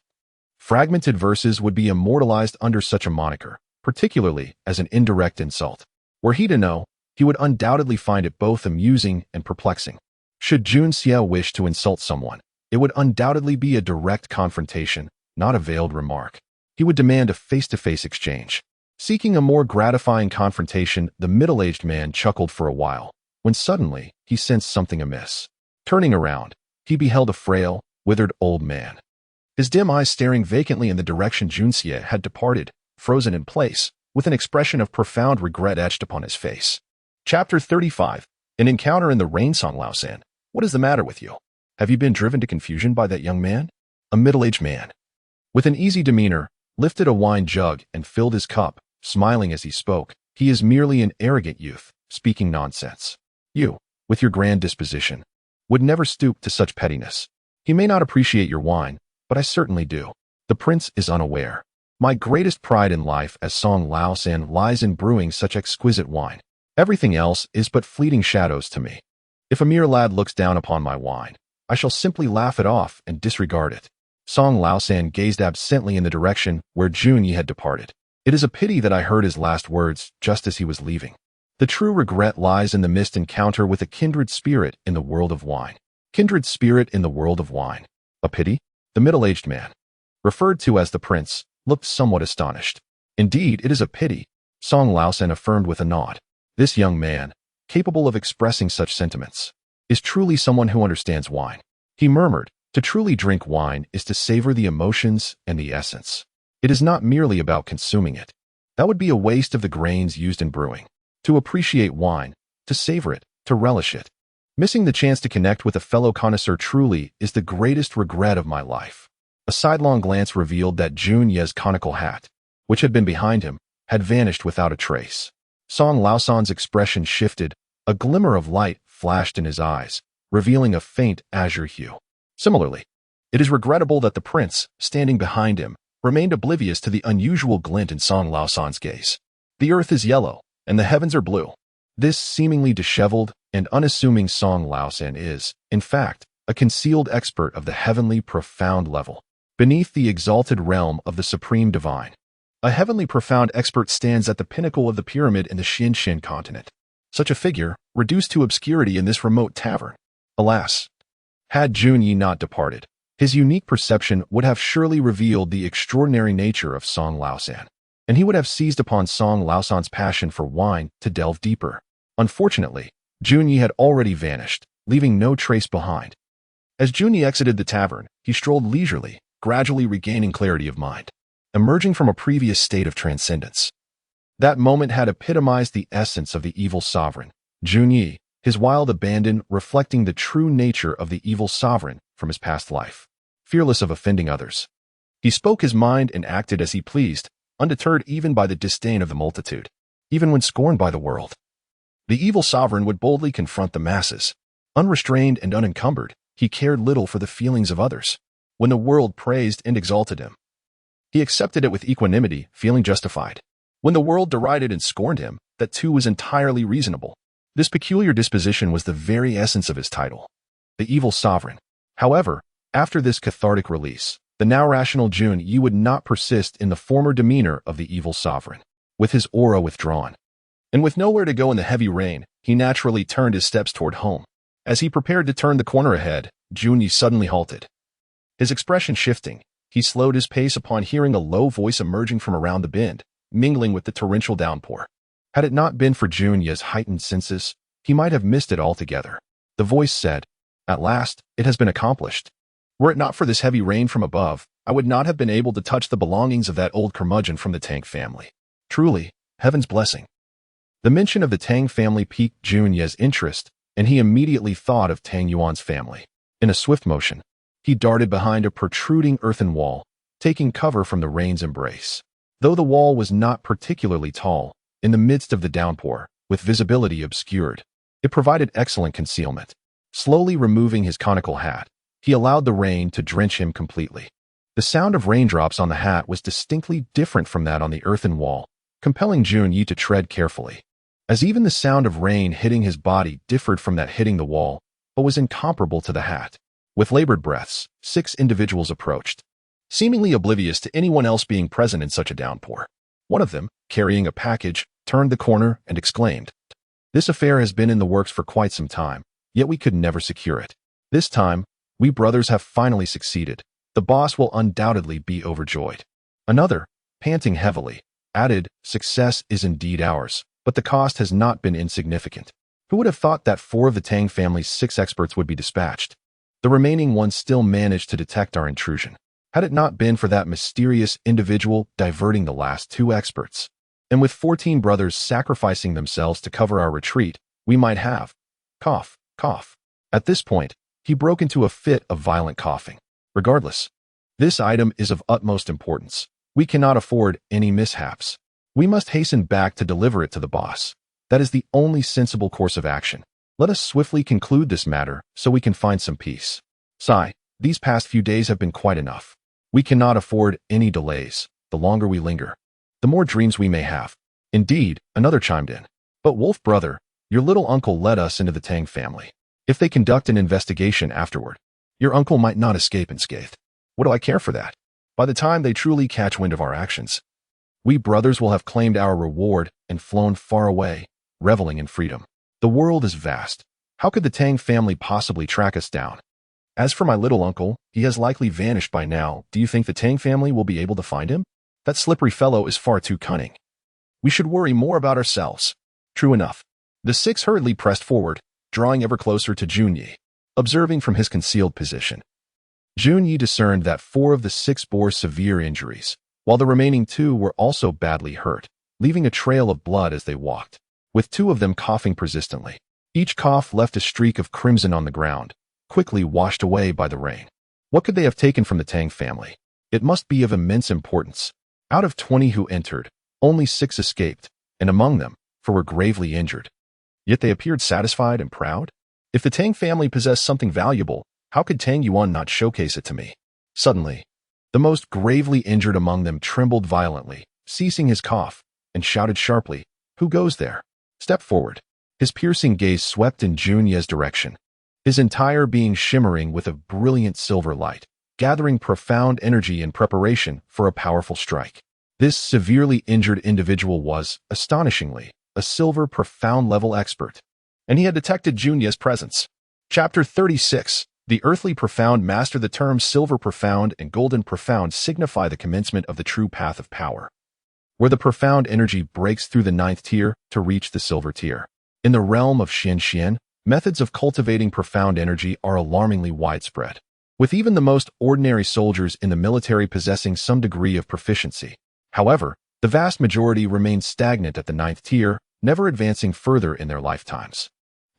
Fragmented verses would be immortalized under such a moniker, particularly as an indirect insult. Were he to know, he would undoubtedly find it both amusing and perplexing. Should Junxia wish to insult someone, it would undoubtedly be a direct confrontation, not a veiled remark. He would demand a face-to-face exchange. Seeking a more gratifying confrontation, the middle-aged man chuckled for a while, when suddenly he sensed something amiss. Turning around, he beheld a frail, withered old man. His dim eyes staring vacantly in the direction Junxia had departed, frozen in place, with an expression of profound regret etched upon his face. Chapter 35. An encounter in the rain. Song Lao San. What is the matter with you? Have you been driven to confusion by that young man? A middle-aged man, with an easy demeanor, lifted a wine jug and filled his cup, smiling as he spoke. He is merely an arrogant youth, speaking nonsense. You, with your grand disposition, would never stoop to such pettiness. He may not appreciate your wine, but I certainly do. The prince is unaware. My greatest pride in life as Song Lao San lies in brewing such exquisite wine. Everything else is but fleeting shadows to me. If a mere lad looks down upon my wine, I shall simply laugh it off and disregard it. Song Lao San gazed absently in the direction where Junyi had departed. It is a pity that I heard his last words just as he was leaving. The true regret lies in the missed encounter with a kindred spirit in the world of wine. Kindred spirit in the world of wine. A pity? The middle-aged man, referred to as the prince, looked somewhat astonished. Indeed, it is a pity, Song Lao San affirmed with a nod. This young man, capable of expressing such sentiments, is truly someone who understands wine. He murmured, to truly drink wine is to savor the emotions and the essence. It is not merely about consuming it. That would be a waste of the grains used in brewing. To appreciate wine, to savor it, to relish it. Missing the chance to connect with a fellow connoisseur truly is the greatest regret of my life. A sidelong glance revealed that Junye's conical hat, which had been behind him, had vanished without a trace. Song Lao San's expression shifted, a glimmer of light flashed in his eyes, revealing a faint azure hue. Similarly, it is regrettable that the prince, standing behind him, remained oblivious to the unusual glint in Song Lao San's gaze. The earth is yellow, and the heavens are blue. This seemingly disheveled and unassuming Song Lao San is, in fact, a concealed expert of the heavenly profound level, beneath the exalted realm of the supreme divine. A heavenly profound expert stands at the pinnacle of the pyramid in the Xin continent. Such a figure, reduced to obscurity in this remote tavern. Alas, had Junyi not departed, his unique perception would have surely revealed the extraordinary nature of Song Lao San, and he would have seized upon Song Lao San's passion for wine to delve deeper. Unfortunately, Junyi had already vanished, leaving no trace behind. As Junyi exited the tavern, he strolled leisurely, gradually regaining clarity of mind, emerging from a previous state of transcendence. That moment had epitomized the essence of the evil sovereign, Junyi, his wild abandon reflecting the true nature of the evil sovereign from his past life. Fearless of offending others, he spoke his mind and acted as he pleased, undeterred even by the disdain of the multitude. Even when scorned by the world, the evil sovereign would boldly confront the masses. Unrestrained and unencumbered, he cared little for the feelings of others. When the world praised and exalted him, he accepted it with equanimity, feeling justified. When the world derided and scorned him, that too was entirely reasonable. This peculiar disposition was the very essence of his title, the evil sovereign. However, after this cathartic release, the now rational Junyi would not persist in the former demeanor of the evil sovereign. With his aura withdrawn, and with nowhere to go in the heavy rain, he naturally turned his steps toward home. As he prepared to turn the corner ahead, Junyi suddenly halted. His expression shifting, he slowed his pace upon hearing a low voice emerging from around the bend, mingling with the torrential downpour. Had it not been for Junyi's heightened senses, he might have missed it altogether. The voice said, "At last, it has been accomplished. Were it not for this heavy rain from above, I would not have been able to touch the belongings of that old curmudgeon from the Tang family. Truly, heaven's blessing." The mention of the Tang family piqued Junyi's interest, and he immediately thought of Tang Yuan's family. In a swift motion, he darted behind a protruding earthen wall, taking cover from the rain's embrace. Though the wall was not particularly tall, in the midst of the downpour, with visibility obscured, it provided excellent concealment. Slowly removing his conical hat, he allowed the rain to drench him completely. The sound of raindrops on the hat was distinctly different from that on the earthen wall, compelling Junyi to tread carefully. As even the sound of rain hitting his body differed from that hitting the wall, but was incomparable to the hat. With labored breaths, 6 individuals approached, seemingly oblivious to anyone else being present in such a downpour. One of them, carrying a package, turned the corner and exclaimed, "This affair has been in the works for quite some time, yet we could never secure it. This time, we brothers have finally succeeded. The boss will undoubtedly be overjoyed." Another, panting heavily, added, "Success is indeed ours, but the cost has not been insignificant. Who would have thought that 4 of the Tang family's 6 experts would be dispatched? The remaining one still managed to detect our intrusion. Had it not been for that mysterious individual diverting the last 2 experts, And with 14 brothers sacrificing themselves to cover our retreat, we might have. Cough, cough. At this point, he broke into a fit of violent coughing. Regardless, this item is of utmost importance. We cannot afford any mishaps. We must hasten back to deliver it to the boss. That is the only sensible course of action. Let us swiftly conclude this matter so we can find some peace. Sigh, these past few days have been quite enough. We cannot afford any delays. The longer we linger, the more dreams we may have. Indeed, another chimed in. But Wolf brother, your little uncle led us into the Tang family. If they conduct an investigation afterward, your uncle might not escape unscathed. What do I care for that? By the time they truly catch wind of our actions, we brothers will have claimed our reward and flown far away, reveling in freedom. The world is vast. How could the Tang family possibly track us down? As for my little uncle, he has likely vanished by now. Do you think the Tang family will be able to find him? That slippery fellow is far too cunning. We should worry more about ourselves. True enough. The six hurriedly pressed forward, drawing ever closer to Junyi. Observing from his concealed position, Junyi discerned that 4 of the 6 bore severe injuries, while the remaining 2 were also badly hurt, leaving a trail of blood as they walked, with 2 of them coughing persistently. Each cough left a streak of crimson on the ground, quickly washed away by the rain. What could they have taken from the Tang family? It must be of immense importance. Out of 20 who entered, only 6 escaped, and among them, 4 were gravely injured. Yet they appeared satisfied and proud. If the Tang family possessed something valuable, how could Tang Yuan not showcase it to me? Suddenly, the most gravely injured among them trembled violently, ceasing his cough, and shouted sharply, "Who goes there? Step forward." His piercing gaze swept in Junya's direction, his entire being shimmering with a brilliant silver light, gathering profound energy in preparation for a powerful strike. This severely injured individual was, astonishingly, a silver profound-level expert, and he had detected Junya's presence. Chapter 36. The Earthly Profound Master. The terms Silver Profound and Golden Profound signify the commencement of the true path of power, where the profound energy breaks through the 9th tier to reach the silver tier. In the realm of Xian, methods of cultivating profound energy are alarmingly widespread, with even the most ordinary soldiers in the military possessing some degree of proficiency. However, the vast majority remain stagnant at the 9th tier, never advancing further in their lifetimes.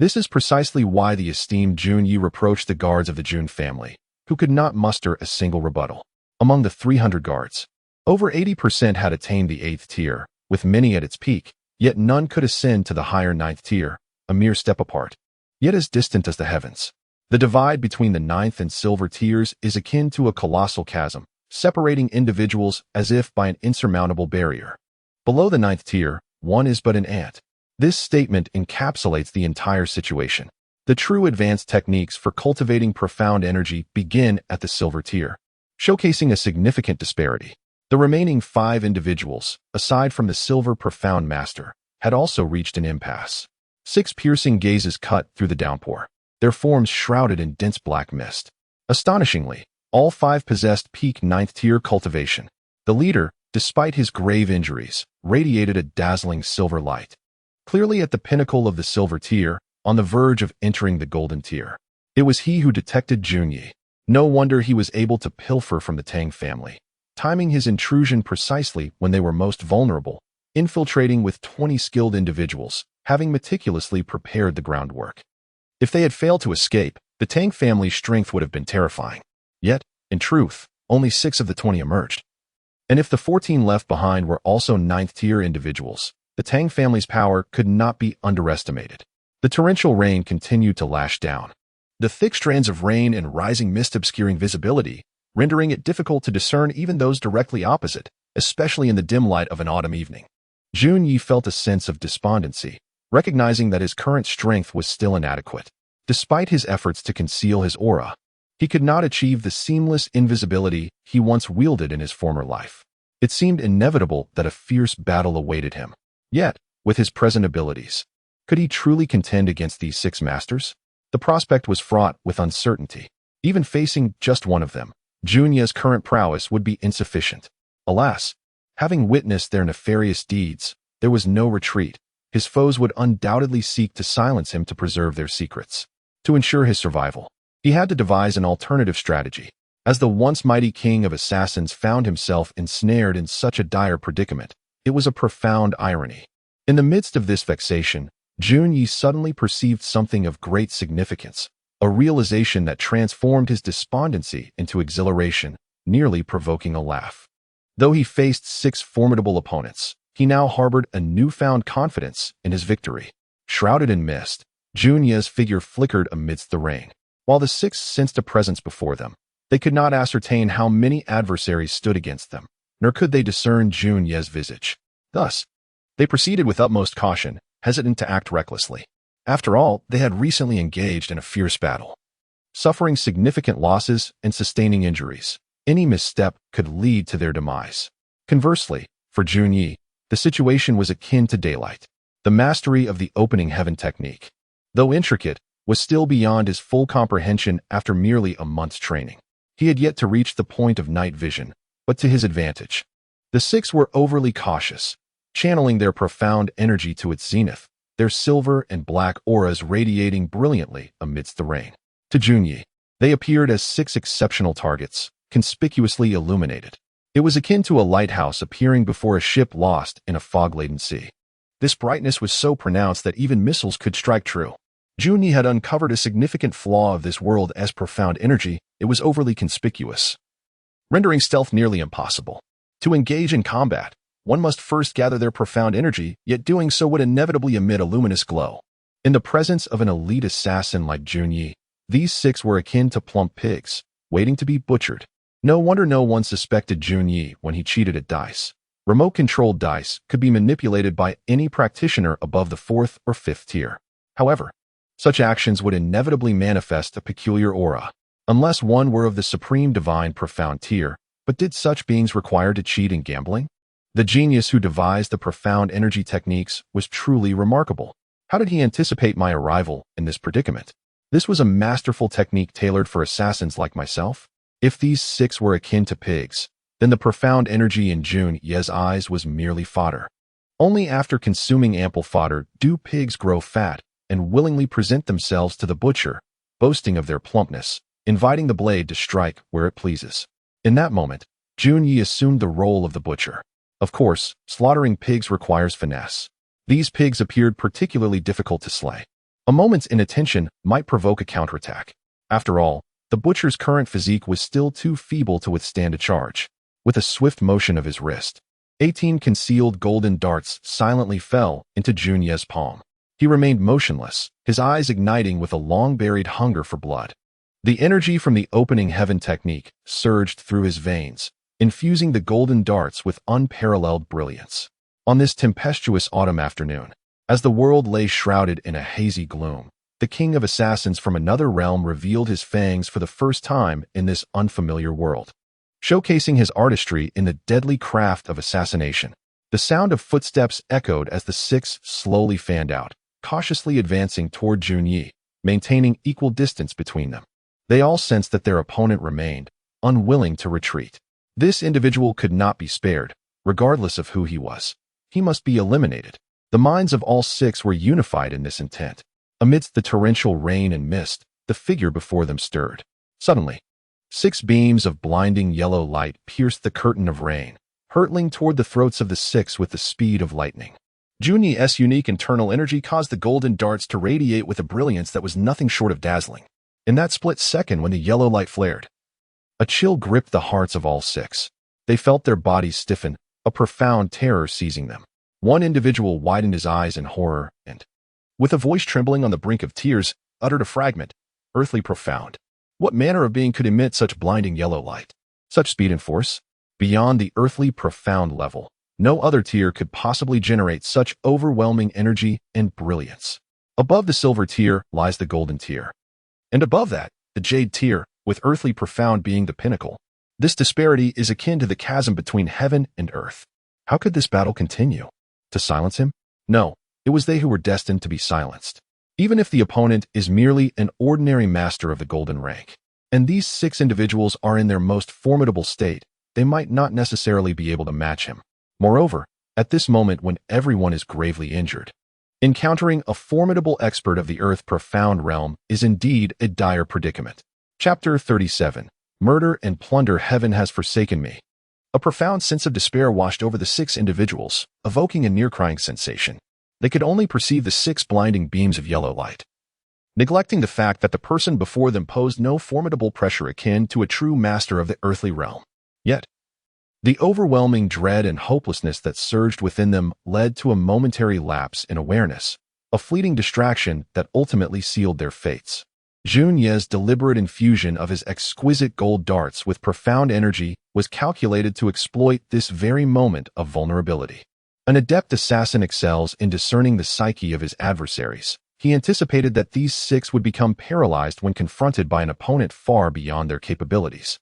This is precisely why the esteemed Junyi reproached the guards of the Jun family, who could not muster a single rebuttal. Among the 300 guards, over 80% had attained the 8th tier, with many at its peak, yet none could ascend to the higher 9th tier, a mere step apart, yet as distant as the heavens. The divide between the 9th and silver tiers is akin to a colossal chasm, separating individuals as if by an insurmountable barrier. Below the 9th tier, one is but an ant. This statement encapsulates the entire situation. The true advanced techniques for cultivating profound energy begin at the silver tier, showcasing a significant disparity. The remaining 5 individuals, aside from the silver profound master, had also reached an impasse. 6 piercing gazes cut through the downpour, their forms shrouded in dense black mist. Astonishingly, all 5 possessed peak 9th tier cultivation. The leader, despite his grave injuries, radiated a dazzling silver light. Clearly at the pinnacle of the silver tier, on the verge of entering the golden tier. It was he who detected Junyi. No wonder he was able to pilfer from the Tang family, timing his intrusion precisely when they were most vulnerable, infiltrating with 20 skilled individuals, having meticulously prepared the groundwork. If they had failed to escape, the Tang family's strength would have been terrifying. Yet, in truth, only 6 of the 20 emerged. And if the 14 left behind were also 9th tier individuals, the Tang family's power could not be underestimated. The torrential rain continued to lash down, the thick strands of rain and rising mist obscuring visibility, rendering it difficult to discern even those directly opposite, especially in the dim light of an autumn evening. Junyi felt a sense of despondency, recognizing that his current strength was still inadequate. Despite his efforts to conceal his aura, he could not achieve the seamless invisibility he once wielded in his former life. It seemed inevitable that a fierce battle awaited him. Yet, with his present abilities, could he truly contend against these 6 masters? The prospect was fraught with uncertainty. Even facing just one of them, Junya's current prowess would be insufficient. Alas, having witnessed their nefarious deeds, there was no retreat. His foes would undoubtedly seek to silence him to preserve their secrets. To ensure his survival, he had to devise an alternative strategy. As the once mighty king of assassins found himself ensnared in such a dire predicament, It was a profound irony. In the midst of this vexation, Junyi suddenly perceived something of great significance, a realization that transformed his despondency into exhilaration, nearly provoking a laugh. Though he faced 6 formidable opponents, he now harbored a newfound confidence in his victory. Shrouded in mist, Junyi's figure flickered amidst the rain. While the 6 sensed a presence before them, they could not ascertain how many adversaries stood against them, nor could they discern Junyi's visage. Thus, they proceeded with utmost caution, hesitant to act recklessly. After all, they had recently engaged in a fierce battle, suffering significant losses and sustaining injuries. Any misstep could lead to their demise. Conversely, for Junyi, the situation was akin to daylight. The mastery of the opening heaven technique, though intricate, was still beyond his full comprehension after merely a month's training. He had yet to reach the point of night vision, but to his advantage. The 6 were overly cautious, channeling their profound energy to its zenith, their silver and black auras radiating brilliantly amidst the rain. To Junyi, they appeared as 6 exceptional targets, conspicuously illuminated. It was akin to a lighthouse appearing before a ship lost in a fog-laden sea. This brightness was so pronounced that even missiles could strike true. Junyi had uncovered a significant flaw of this world as profound energy. It was overly conspicuous, rendering stealth nearly impossible. To engage in combat, one must first gather their profound energy, yet doing so would inevitably emit a luminous glow. In the presence of an elite assassin like Junyi, these 6 were akin to plump pigs, waiting to be butchered. No wonder no one suspected Junyi when he cheated at dice. Remote-controlled dice could be manipulated by any practitioner above the 4th or 5th tier. However, such actions would inevitably manifest a peculiar aura, unless one were of the supreme divine profound tier. But did such beings require to cheat in gambling? The genius who devised the profound energy techniques was truly remarkable. How did he anticipate my arrival in this predicament? This was a masterful technique tailored for assassins like myself. If these 6 were akin to pigs, then the profound energy in Junyi's eyes was merely fodder. Only after consuming ample fodder do pigs grow fat and willingly present themselves to the butcher, boasting of their plumpness, inviting the blade to strike where it pleases. In that moment, Junyi assumed the role of the butcher. Of course, slaughtering pigs requires finesse. These pigs appeared particularly difficult to slay. A moment's inattention might provoke a counterattack. After all, the butcher's current physique was still too feeble to withstand a charge. With a swift motion of his wrist, 18 concealed golden darts silently fell into Junyi's palm. He remained motionless, his eyes igniting with a long-buried hunger for blood. The energy from the opening heaven technique surged through his veins, infusing the golden darts with unparalleled brilliance. On this tempestuous autumn afternoon, as the world lay shrouded in a hazy gloom, the king of assassins from another realm revealed his fangs for the first time in this unfamiliar world, showcasing his artistry in the deadly craft of assassination. The sound of footsteps echoed as the 6 slowly fanned out, cautiously advancing toward Junyi, maintaining equal distance between them. They all sensed that their opponent remained, unwilling to retreat. This individual could not be spared, regardless of who he was. He must be eliminated. The minds of all 6 were unified in this intent. Amidst the torrential rain and mist, the figure before them stirred. Suddenly, 6 beams of blinding yellow light pierced the curtain of rain, hurtling toward the throats of the 6 with the speed of lightning. Junyi's unique internal energy caused the golden darts to radiate with a brilliance that was nothing short of dazzling. In that split second when the yellow light flared, a chill gripped the hearts of all 6. They felt their bodies stiffen, a profound terror seizing them. One individual widened his eyes in horror and, with a voice trembling on the brink of tears, uttered a fragment, earthly profound. What manner of being could emit such blinding yellow light? Such speed and force? Beyond the earthly profound level, no other tier could possibly generate such overwhelming energy and brilliance. Above the silver tier lies the golden tier. And above that, the jade tier, with earthly profound being the pinnacle. This disparity is akin to the chasm between heaven and earth. How could this battle continue? To silence him? No, it was they who were destined to be silenced. Even if the opponent is merely an ordinary master of the golden rank, and these 6 individuals are in their most formidable state, they might not necessarily be able to match him. Moreover, at this moment when everyone is gravely injured, encountering a formidable expert of the earth profound realm is indeed a dire predicament. Chapter 37. Murder and plunder. Heaven has forsaken me. A profound sense of despair washed over the 6 individuals, evoking a near-crying sensation. They could only perceive the 6 blinding beams of yellow light, neglecting the fact that the person before them posed no formidable pressure akin to a true master of the earthly realm. Yet, the overwhelming dread and hopelessness that surged within them led to a momentary lapse in awareness, a fleeting distraction that ultimately sealed their fates. Jun Ye's deliberate infusion of his exquisite gold darts with profound energy was calculated to exploit this very moment of vulnerability. An adept assassin excels in discerning the psyche of his adversaries. He anticipated that these 6 would become paralyzed when confronted by an opponent far beyond their capabilities.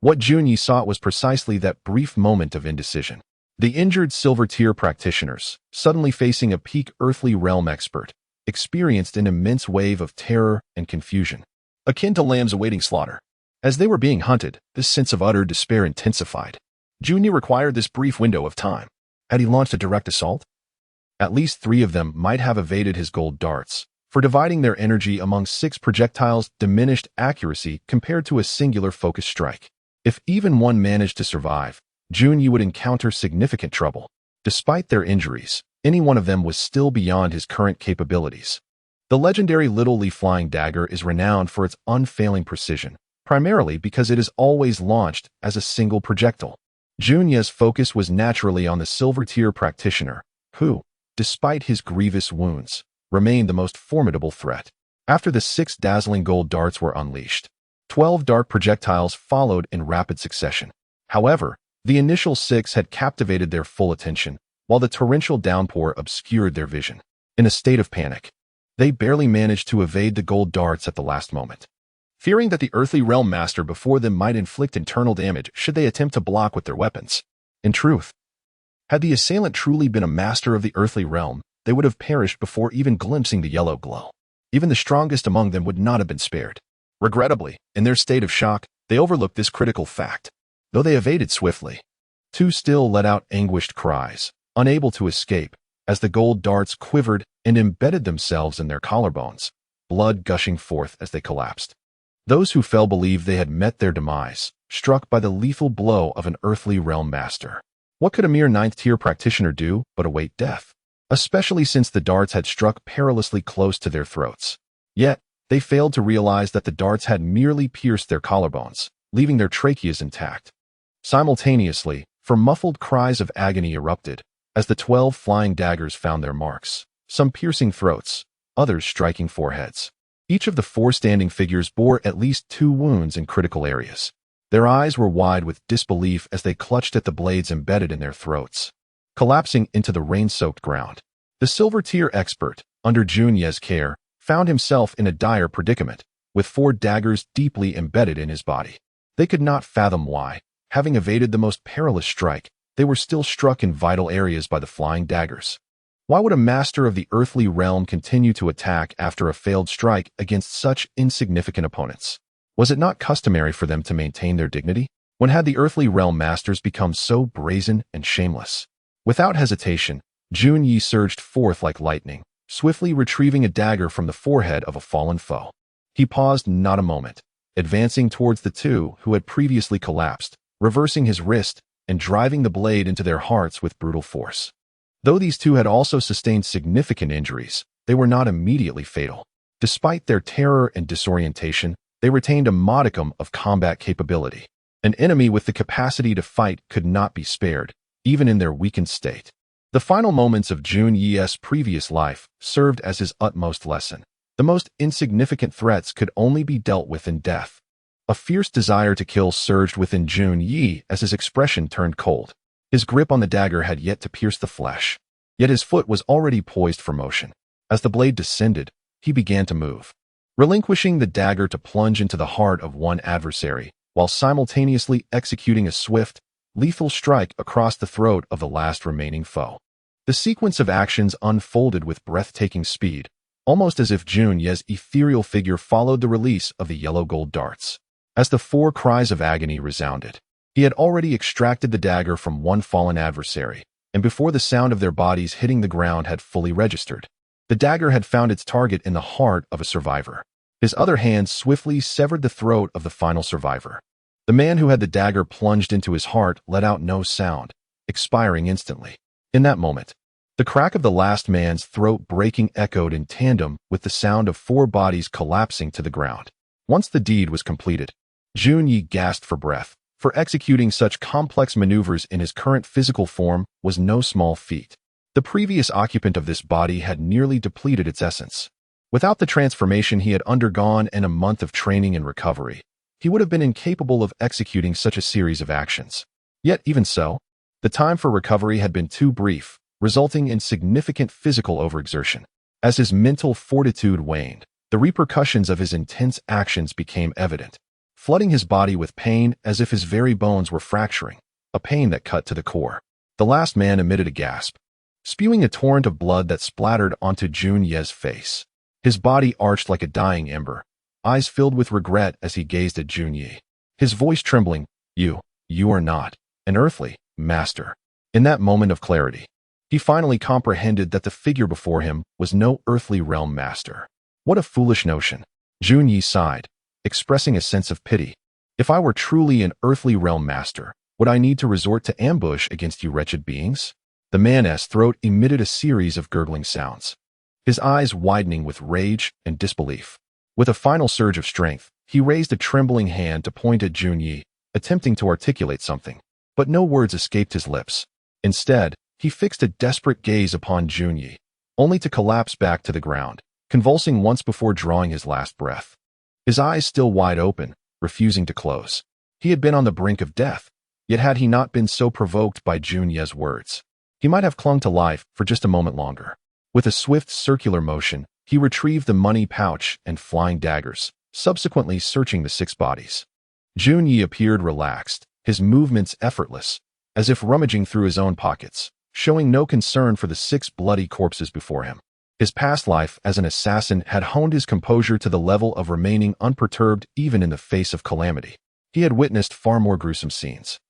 What Jun Ye sought was precisely that brief moment of indecision. The injured Silver Tier practitioners, suddenly facing a peak earthly realm expert, experienced an immense wave of terror and confusion, akin to lambs awaiting slaughter. As they were being hunted, this sense of utter despair intensified. Jun Ye required this brief window of time. Had he launched a direct assault? At least 3 of them might have evaded his gold darts, for dividing their energy among 6 projectiles diminished accuracy compared to a singular focused strike. If even one managed to survive, Jun Ye would encounter significant trouble. Despite their injuries, any one of them was still beyond his current capabilities. The legendary Little Leaf Flying Dagger is renowned for its unfailing precision, primarily because it is always launched as a single projectile. Jun Ye's focus was naturally on the Silver Tier practitioner, who, despite his grievous wounds, remained the most formidable threat. After the 6 dazzling gold darts were unleashed, 12 dark projectiles followed in rapid succession. However, the initial 6 had captivated their full attention, while the torrential downpour obscured their vision. In a state of panic, they barely managed to evade the gold darts at the last moment. Fearing that the earthly realm master before them might inflict internal damage should they attempt to block with their weapons. In truth, had the assailant truly been a master of the earthly realm, they would have perished before even glimpsing the yellow glow. Even the strongest among them would not have been spared. Regrettably, in their state of shock, they overlooked this critical fact. Though they evaded swiftly, 2 still let out anguished cries, unable to escape, as the gold darts quivered and embedded themselves in their collarbones, blood gushing forth as they collapsed. Those who fell believed they had met their demise, struck by the lethal blow of an earthly realm master. What could a mere 9th tier practitioner do but await death? Especially since the darts had struck perilously close to their throats. Yet, they failed to realize that the darts had merely pierced their collarbones, leaving their tracheas intact. Simultaneously, muffled cries of agony erupted, as the 12 flying daggers found their marks, some piercing throats, others striking foreheads. Each of the 4 standing figures bore at least 2 wounds in critical areas. Their eyes were wide with disbelief as they clutched at the blades embedded in their throats, collapsing into the rain-soaked ground. The Silver Tier expert, under Jun Ye's care, found himself in a dire predicament, with 4 daggers deeply embedded in his body. They could not fathom why, having evaded the most perilous strike, they were still struck in vital areas by the flying daggers. Why would a master of the earthly realm continue to attack after a failed strike against such insignificant opponents? Was it not customary for them to maintain their dignity? When had the earthly realm masters become so brazen and shameless? Without hesitation, Jun Ye surged forth like lightning, swiftly retrieving a dagger from the forehead of a fallen foe. He paused not a moment, advancing towards the 2 who had previously collapsed, reversing his wrist and driving the blade into their hearts with brutal force. Though these 2 had also sustained significant injuries, they were not immediately fatal. Despite their terror and disorientation, they retained a modicum of combat capability. An enemy with the capacity to fight could not be spared, even in their weakened state. The final moments of Jun Ye's previous life served as his utmost lesson. The most insignificant threats could only be dealt with in death. A fierce desire to kill surged within Jun Ye as his expression turned cold. His grip on the dagger had yet to pierce the flesh, yet his foot was already poised for motion. As the blade descended, he began to move, relinquishing the dagger to plunge into the heart of one adversary, while simultaneously executing a swift, lethal strike across the throat of the last remaining foe. The sequence of actions unfolded with breathtaking speed, almost as if Jun Ye's ethereal figure followed the release of the yellow gold darts. As the 4 cries of agony resounded, he had already extracted the dagger from one fallen adversary, and before the sound of their bodies hitting the ground had fully registered, the dagger had found its target in the heart of a survivor. His other hand swiftly severed the throat of the final survivor. The man who had the dagger plunged into his heart let out no sound, expiring instantly. In that moment, the crack of the last man's throat breaking echoed in tandem with the sound of 4 bodies collapsing to the ground. Once the deed was completed, Junyi gasped for breath, for executing such complex maneuvers in his current physical form was no small feat. The previous occupant of this body had nearly depleted its essence. Without the transformation he had undergone and a month of training and recovery, he would have been incapable of executing such a series of actions. Yet even so, the time for recovery had been too brief, resulting in significant physical overexertion. As his mental fortitude waned, the repercussions of his intense actions became evident, flooding his body with pain as if his very bones were fracturing, a pain that cut to the core. The last man emitted a gasp, spewing a torrent of blood that splattered onto Junyi's face. His body arched like a dying ember, eyes filled with regret as he gazed at Junyi. His voice trembling, You are not an earthly master." In that moment of clarity, he finally comprehended that the figure before him was no earthly realm master. What a foolish notion. Junyi sighed, expressing a sense of pity. If I were truly an earthly realm master, would I need to resort to ambush against you wretched beings? The man's throat emitted a series of gurgling sounds, his eyes widening with rage and disbelief. With a final surge of strength, he raised a trembling hand to point at Junyi, attempting to articulate something. But no words escaped his lips. Instead, he fixed a desperate gaze upon Junyi, only to collapse back to the ground, convulsing once before drawing his last breath. His eyes still wide open, refusing to close. He had been on the brink of death, yet had he not been so provoked by Junyi's words, he might have clung to life for just a moment longer. With a swift circular motion, he retrieved the money pouch and flying daggers, subsequently searching the 6 bodies. Junyi appeared relaxed, his movements effortless, as if rummaging through his own pockets, showing no concern for the 6 bloody corpses before him. His past life as an assassin had honed his composure to the level of remaining unperturbed even in the face of calamity. He had witnessed far more gruesome scenes.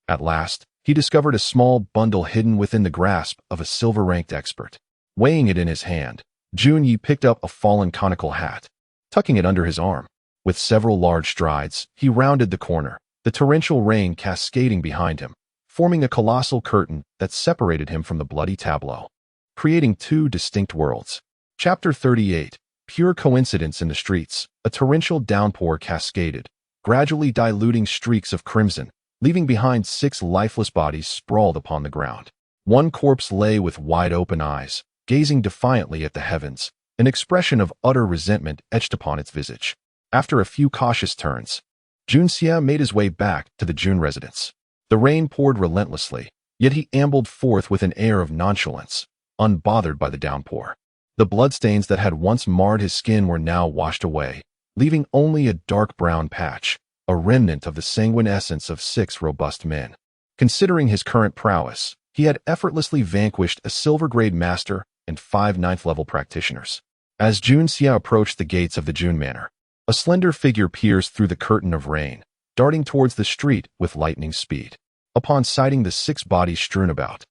At last, he discovered a small bundle hidden within the grasp of a silver-ranked expert. Weighing it in his hand, Junyi picked up a fallen conical hat, tucking it under his arm. With several large strides, he rounded the corner, the torrential rain cascading behind him, forming a colossal curtain that separated him from the bloody tableau, creating 2 distinct worlds. Chapter 38. Pure coincidence in the streets. A torrential downpour cascaded, gradually diluting streaks of crimson, leaving behind 6 lifeless bodies sprawled upon the ground. One corpse lay with wide-open eyes, gazing defiantly at the heavens, an expression of utter resentment etched upon its visage. After a few cautious turns, Junxia made his way back to the Jun residence. The rain poured relentlessly, yet he ambled forth with an air of nonchalance, unbothered by the downpour. The bloodstains that had once marred his skin were now washed away, leaving only a dark brown patch, a remnant of the sanguine essence of 6 robust men. Considering his current prowess, he had effortlessly vanquished a silver-grade master and 5 ninth-level practitioners. As Junxia approached the gates of the Jun Manor, a slender figure pierced through the curtain of rain, darting towards the street with lightning speed. Upon sighting the 6 bodies strewn about,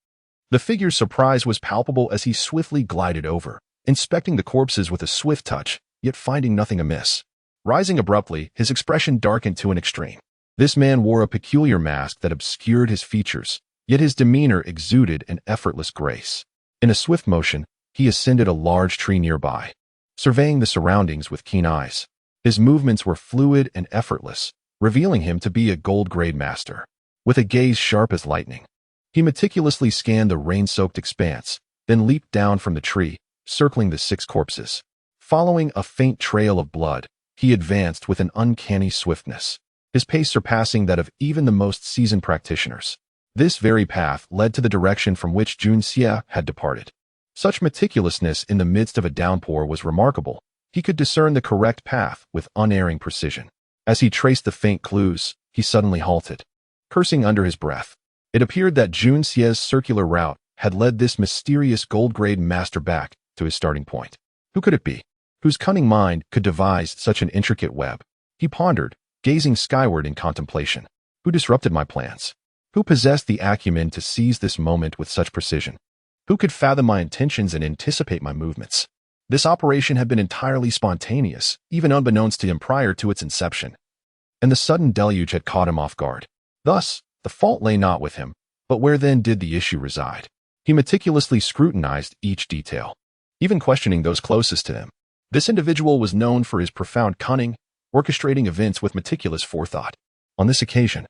the figure's surprise was palpable as he swiftly glided over, inspecting the corpses with a swift touch, yet finding nothing amiss. Rising abruptly, his expression darkened to an extreme. This man wore a peculiar mask that obscured his features, yet his demeanor exuded an effortless grace. In a swift motion, he ascended a large tree nearby, surveying the surroundings with keen eyes. His movements were fluid and effortless, revealing him to be a gold-grade master. With a gaze sharp as lightning, he meticulously scanned the rain-soaked expanse, then leaped down from the tree, circling the 6 corpses. Following a faint trail of blood, he advanced with an uncanny swiftness, his pace surpassing that of even the most seasoned practitioners. This very path led to the direction from which Junxia had departed. Such meticulousness in the midst of a downpour was remarkable. He could discern the correct path with unerring precision. As he traced the faint clues, he suddenly halted, cursing under his breath. It appeared that Junxia's circular route had led this mysterious gold-grade master back to his starting point. Who could it be? Whose cunning mind could devise such an intricate web? He pondered, gazing skyward in contemplation. Who disrupted my plans? Who possessed the acumen to seize this moment with such precision? Who could fathom my intentions and anticipate my movements? This operation had been entirely spontaneous, even unbeknownst to him prior to its inception. and the sudden deluge had caught him off guard. Thus, the fault lay not with him, but where then did the issue reside? He meticulously scrutinized each detail, even questioning those closest to him. This individual was known for his profound cunning, orchestrating events with meticulous forethought. On this occasion,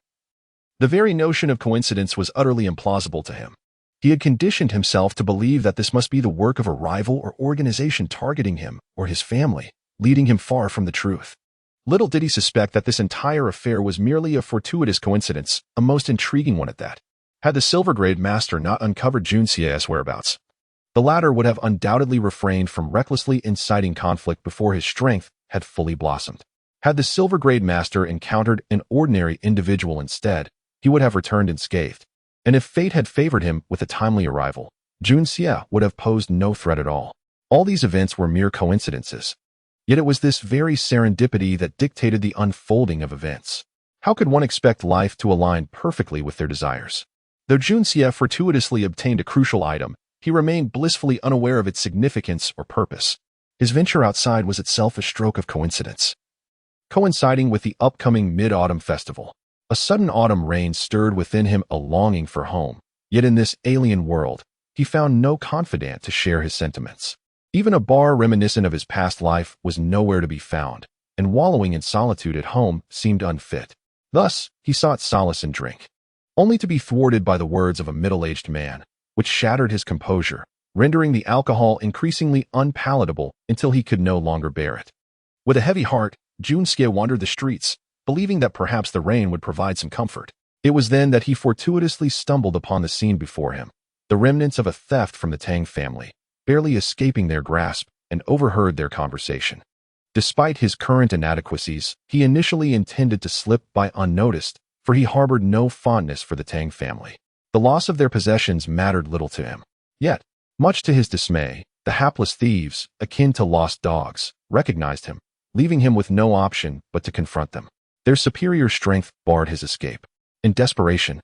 the very notion of coincidence was utterly implausible to him. He had conditioned himself to believe that this must be the work of a rival or organization targeting him or his family, leading him far from the truth. Little did he suspect that this entire affair was merely a fortuitous coincidence, a most intriguing one at that. Had the Silvergrade Master not uncovered Junxie's whereabouts, the latter would have undoubtedly refrained from recklessly inciting conflict before his strength had fully blossomed. Had the Silvergrade Master encountered an ordinary individual instead, he would have returned unscathed. And if fate had favored him with a timely arrival, Junxie would have posed no threat at all. All these events were mere coincidences. Yet it was this very serendipity that dictated the unfolding of events. How could one expect life to align perfectly with their desires? Though Junxie fortuitously obtained a crucial item, he remained blissfully unaware of its significance or purpose. His venture outside was itself a stroke of coincidence. Coinciding with the upcoming Mid-Autumn Festival, a sudden autumn rain stirred within him a longing for home. Yet in this alien world, he found no confidant to share his sentiments. Even a bar reminiscent of his past life was nowhere to be found, and wallowing in solitude at home seemed unfit. Thus, he sought solace in drink, only to be thwarted by the words of a middle-aged man, which shattered his composure, rendering the alcohol increasingly unpalatable until he could no longer bear it. With a heavy heart, Junxie wandered the streets, believing that perhaps the rain would provide some comfort. It was then that he fortuitously stumbled upon the scene before him, the remnants of a theft from the Tang family, barely escaping their grasp, and overheard their conversation. Despite his current inadequacies, he initially intended to slip by unnoticed, for he harbored no fondness for the Tang family. The loss of their possessions mattered little to him. Yet, much to his dismay, the hapless thieves, akin to lost dogs, recognized him, leaving him with no option but to confront them. Their superior strength barred his escape. In desperation,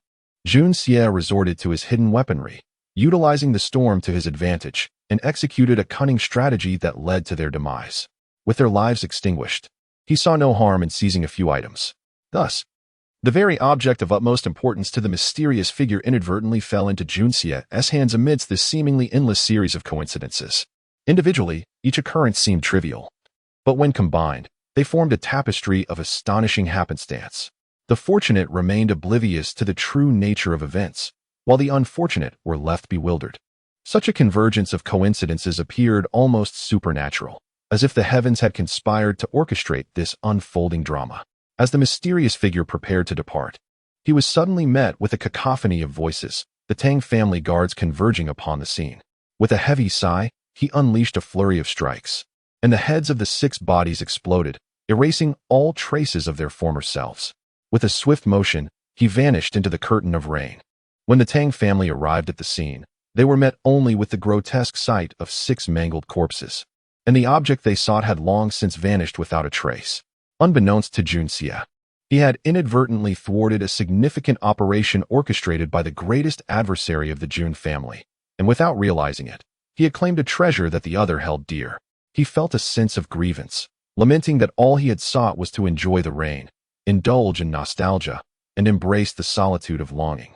Junxie resorted to his hidden weaponry, utilizing the storm to his advantage, and executed a cunning strategy that led to their demise. With their lives extinguished, he saw no harm in seizing a few items. Thus, the very object of utmost importance to the mysterious figure inadvertently fell into Junxie's hands amidst this seemingly endless series of coincidences. Individually, each occurrence seemed trivial, but when combined, they formed a tapestry of astonishing happenstance. The fortunate remained oblivious to the true nature of events, while the unfortunate were left bewildered. Such a convergence of coincidences appeared almost supernatural, as if the heavens had conspired to orchestrate this unfolding drama. As the mysterious figure prepared to depart, he was suddenly met with a cacophony of voices, the Tang family guards converging upon the scene. With a heavy sigh, he unleashed a flurry of strikes, and the heads of the 6 bodies exploded, erasing all traces of their former selves. With a swift motion, he vanished into the curtain of rain. When the Tang family arrived at the scene, they were met only with the grotesque sight of 6 mangled corpses, and the object they sought had long since vanished without a trace. Unbeknownst to Junxie, he had inadvertently thwarted a significant operation orchestrated by the greatest adversary of the Jun family, and without realizing it, he had claimed a treasure that the other held dear. He felt a sense of grievance, lamenting that all he had sought was to enjoy the rain, indulge in nostalgia, and embrace the solitude of longing,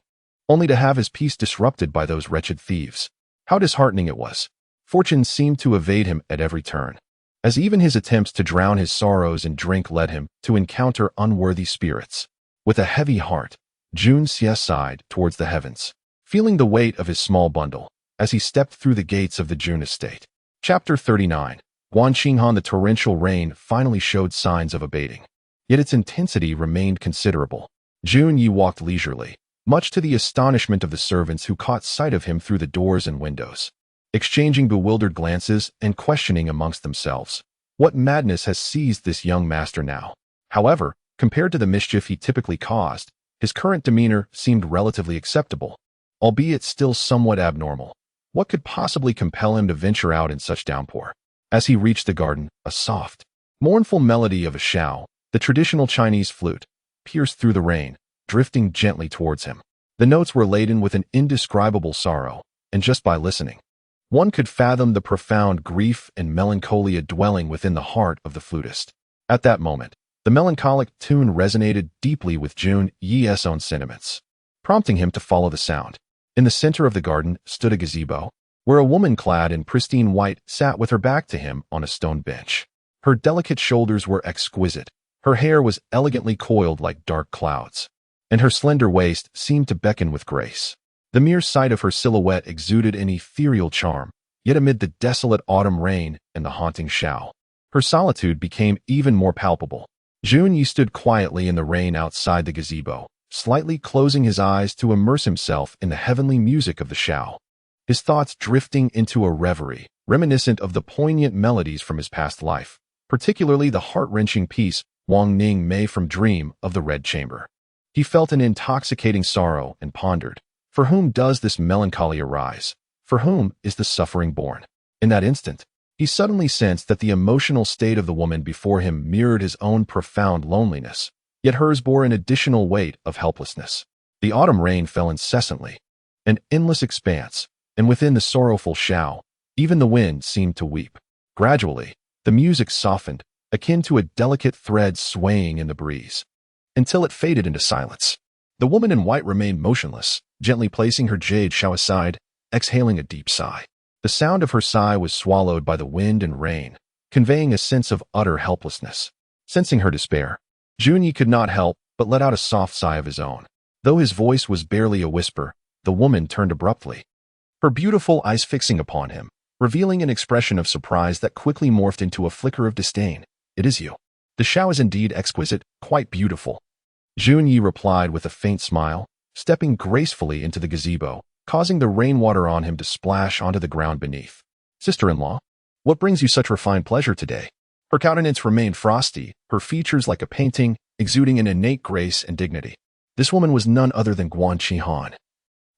only to have his peace disrupted by those wretched thieves. How disheartening it was. Fortune seemed to evade him at every turn, as even his attempts to drown his sorrows in drink led him to encounter unworthy spirits. With a heavy heart, Junxie sighed towards the heavens, feeling the weight of his small bundle, as he stepped through the gates of the Jun estate. Chapter 39. Guanqinghan. The torrential rain finally showed signs of abating, yet its intensity remained considerable. Junyi walked leisurely, much to the astonishment of the servants who caught sight of him through the doors and windows, exchanging bewildered glances and questioning amongst themselves. What madness has seized this young master now? However, compared to the mischief he typically caused, his current demeanor seemed relatively acceptable, albeit still somewhat abnormal. What could possibly compel him to venture out in such downpour? As he reached the garden, a soft, mournful melody of a shao, the traditional Chinese flute, pierced through the rain, drifting gently towards him. The notes were laden with an indescribable sorrow, and just by listening, one could fathom the profound grief and melancholia dwelling within the heart of the flutist. At that moment, The melancholic tune resonated deeply with Jun Ye's own sentiments, prompting him to follow the sound. In the center of the garden stood a gazebo, where a woman clad in pristine white sat with her back to him on a stone bench. Her delicate shoulders were exquisite, her hair was elegantly coiled like dark clouds, and her slender waist seemed to beckon with grace. The mere sight of her silhouette exuded an ethereal charm, yet amid the desolate autumn rain and the haunting shower, her solitude became even more palpable. Jun Yi stood quietly in the rain outside the gazebo, slightly closing his eyes to immerse himself in the heavenly music of the shower, his thoughts drifting into a reverie, reminiscent of the poignant melodies from his past life, particularly the heart-wrenching piece Wang Ning Mei from Dream of the Red Chamber. He felt an intoxicating sorrow and pondered, for whom does this melancholy arise? For whom is the suffering born? In that instant, he suddenly sensed that the emotional state of the woman before him mirrored his own profound loneliness, yet hers bore an additional weight of helplessness. The autumn rain fell incessantly, an endless expanse, and within the sorrowful shower, even the wind seemed to weep. Gradually, the music softened, akin to a delicate thread swaying in the breeze, until it faded into silence. The woman in white remained motionless, gently placing her jade shawl aside, exhaling a deep sigh. The sound of her sigh was swallowed by the wind and rain, conveying a sense of utter helplessness. Sensing her despair, Jun Yi could not help but let out a soft sigh of his own. Though his voice was barely a whisper, the woman turned abruptly, her beautiful eyes fixing upon him, revealing an expression of surprise that quickly morphed into a flicker of disdain. "It is you. The shower is indeed exquisite, quite beautiful," Jun Yi replied with a faint smile, stepping gracefully into the gazebo, causing the rainwater on him to splash onto the ground beneath. "Sister-in-law, what brings you such refined pleasure today?" Her countenance remained frosty, her features like a painting, exuding an innate grace and dignity. This woman was none other than Guan Qihan,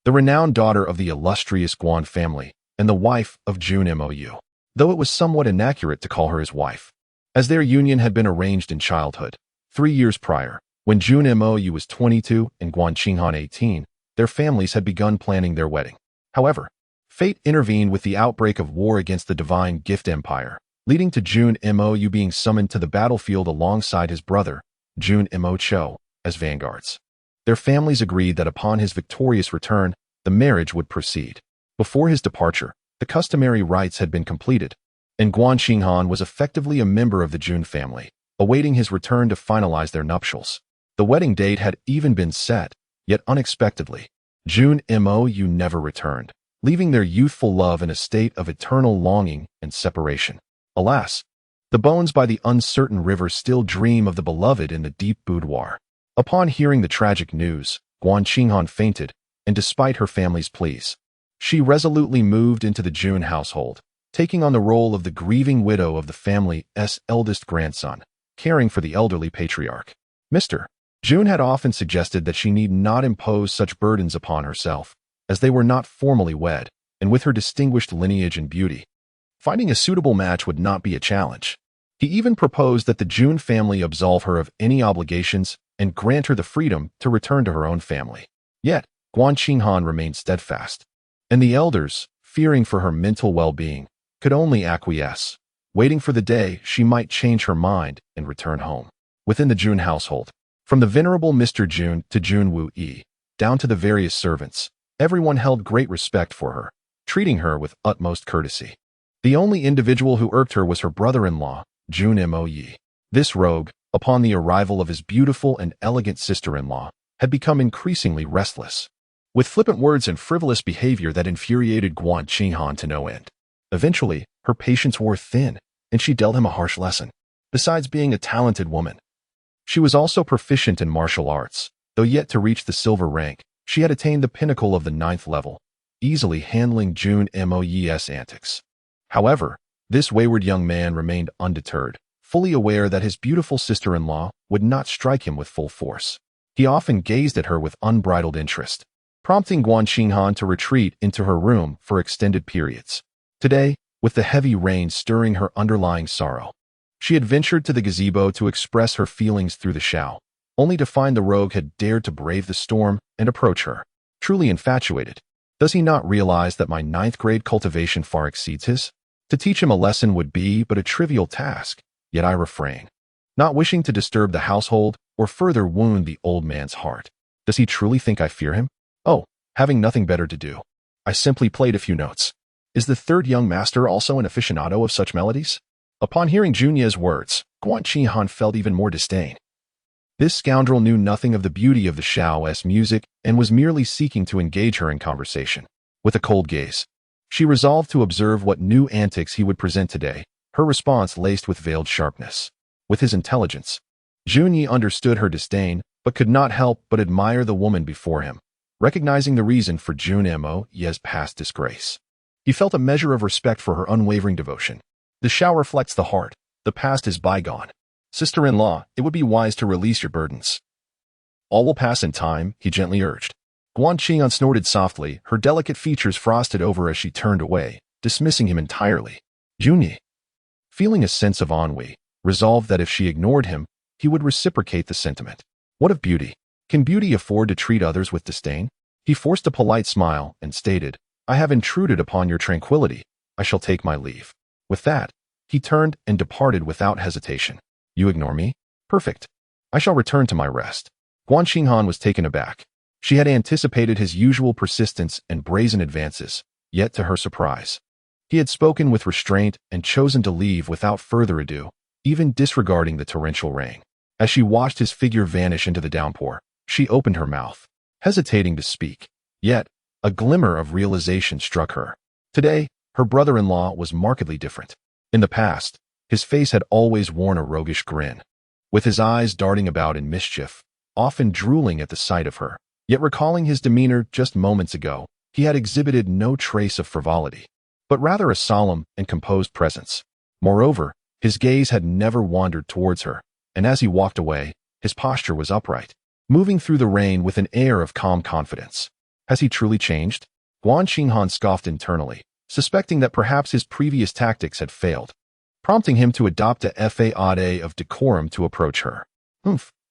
the renowned daughter of the illustrious Guan family and the wife of Jun Mou, though it was somewhat inaccurate to call her his wife, as their union had been arranged in childhood. 3 years prior, when Jun Mou was 22 and Guan Qihan 18, their families had begun planning their wedding. However, fate intervened with the outbreak of war against the Divine Gift Empire, leading to Jun Mou being summoned to the battlefield alongside his brother, Jun Mou, as vanguards. Their families agreed that upon his victorious return, the marriage would proceed. Before his departure, the customary rites had been completed, and Guan Qihan was effectively a member of the Jun family, awaiting his return to finalize their nuptials. The wedding date had even been set, yet unexpectedly, Jun Mou never returned, leaving their youthful love in a state of eternal longing and separation. Alas, the bones by the uncertain river still dream of the beloved in the deep boudoir. Upon hearing the tragic news, Guan Qihan fainted, and despite her family's pleas, she resolutely moved into the Jun household, taking on the role of the grieving widow of the family's eldest grandson, caring for the elderly patriarch. Mr. Jun had often suggested that she need not impose such burdens upon herself, as they were not formally wed, and with her distinguished lineage and beauty, finding a suitable match would not be a challenge. He even proposed that the Jun family absolve her of any obligations and grant her the freedom to return to her own family. Yet, Guan Qihan remained steadfast, and the elders, fearing for her mental well-being, could only acquiesce, waiting for the day she might change her mind and return home. Within the Jun household, from the venerable Mr. Jun to Jun Wu Yi, down to the various servants, everyone held great respect for her, treating her with utmost courtesy. The only individual who irked her was her brother-in-law, Jun Mou. This rogue, upon the arrival of his beautiful and elegant sister-in-law, had become increasingly restless, with flippant words and frivolous behavior that infuriated Guan Qihan to no end. Eventually, her patience wore thin, and she dealt him a harsh lesson. Besides being a talented woman, she was also proficient in martial arts. Though yet to reach the silver rank, she had attained the pinnacle of the 9th level, easily handling Jun Mou's antics. However, this wayward young man remained undeterred, fully aware that his beautiful sister-in-law would not strike him with full force. He often gazed at her with unbridled interest, prompting Guan Qihan to retreat into her room for extended periods. Today, with the heavy rain stirring her underlying sorrow, she had ventured to the gazebo to express her feelings through the shower, only to find the rogue had dared to brave the storm and approach her. Truly infatuated, does he not realize that my 9th grade cultivation far exceeds his? To teach him a lesson would be but a trivial task, yet I refrain. not wishing to disturb the household or further wound the old man's heart. Does he truly think I fear him? Oh, having nothing better to do, I simply played a few notes. Is the third young master also an aficionado of such melodies? Upon hearing Junya's words, Guan Qinghan felt even more disdain. This scoundrel knew nothing of the beauty of the Shao's music and was merely seeking to engage her in conversation. With a cold gaze, she resolved to observe what new antics he would present today, her response laced with veiled sharpness. With his intelligence, Junyi understood her disdain, but could not help but admire the woman before him, recognizing the reason for Jun'Mo's past disgrace. He felt a measure of respect for her unwavering devotion. The Shao reflects the heart. The past is bygone. Sister-in-law, it would be wise to release your burdens. All will pass in time, he gently urged. Guan Qinghan snorted softly, her delicate features frosted over as she turned away, dismissing him entirely. Junyi, feeling a sense of ennui, resolved that if she ignored him, he would reciprocate the sentiment. What of beauty? Can beauty afford to treat others with disdain? He forced a polite smile and stated, I have intruded upon your tranquility. I shall take my leave. With that, he turned and departed without hesitation. You ignore me? Perfect. I shall return to my rest. Guan Qinghan was taken aback. She had anticipated his usual persistence and brazen advances, yet to her surprise, he had spoken with restraint and chosen to leave without further ado, even disregarding the torrential rain. As she watched his figure vanish into the downpour, she opened her mouth, hesitating to speak. Yet, a glimmer of realization struck her. Today, her brother-in-law was markedly different. In the past, his face had always worn a roguish grin, with his eyes darting about in mischief, often drooling at the sight of her. Yet recalling his demeanor just moments ago, he had exhibited no trace of frivolity, but rather a solemn and composed presence. Moreover, his gaze had never wandered towards her, and as he walked away, his posture was upright, moving through the rain with an air of calm confidence. Has he truly changed? Guan Qinghan scoffed internally, suspecting that perhaps his previous tactics had failed, prompting him to adopt a fade of decorum to approach her.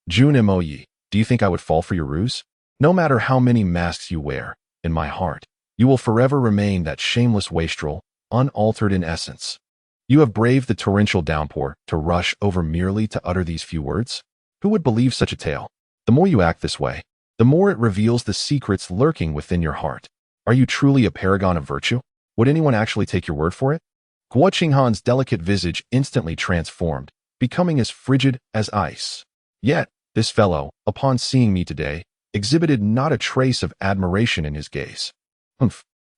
Jun'Mo, do you think I would fall for your ruse? No matter how many masks you wear, in my heart, you will forever remain that shameless wastrel, unaltered in essence. You have braved the torrential downpour to rush over merely to utter these few words? Who would believe such a tale? The more you act this way, the more it reveals the secrets lurking within your heart. Are you truly a paragon of virtue? Would anyone actually take your word for it? Guo Qinghan's delicate visage instantly transformed, becoming as frigid as ice. Yet, this fellow, upon seeing me today, exhibited not a trace of admiration in his gaze.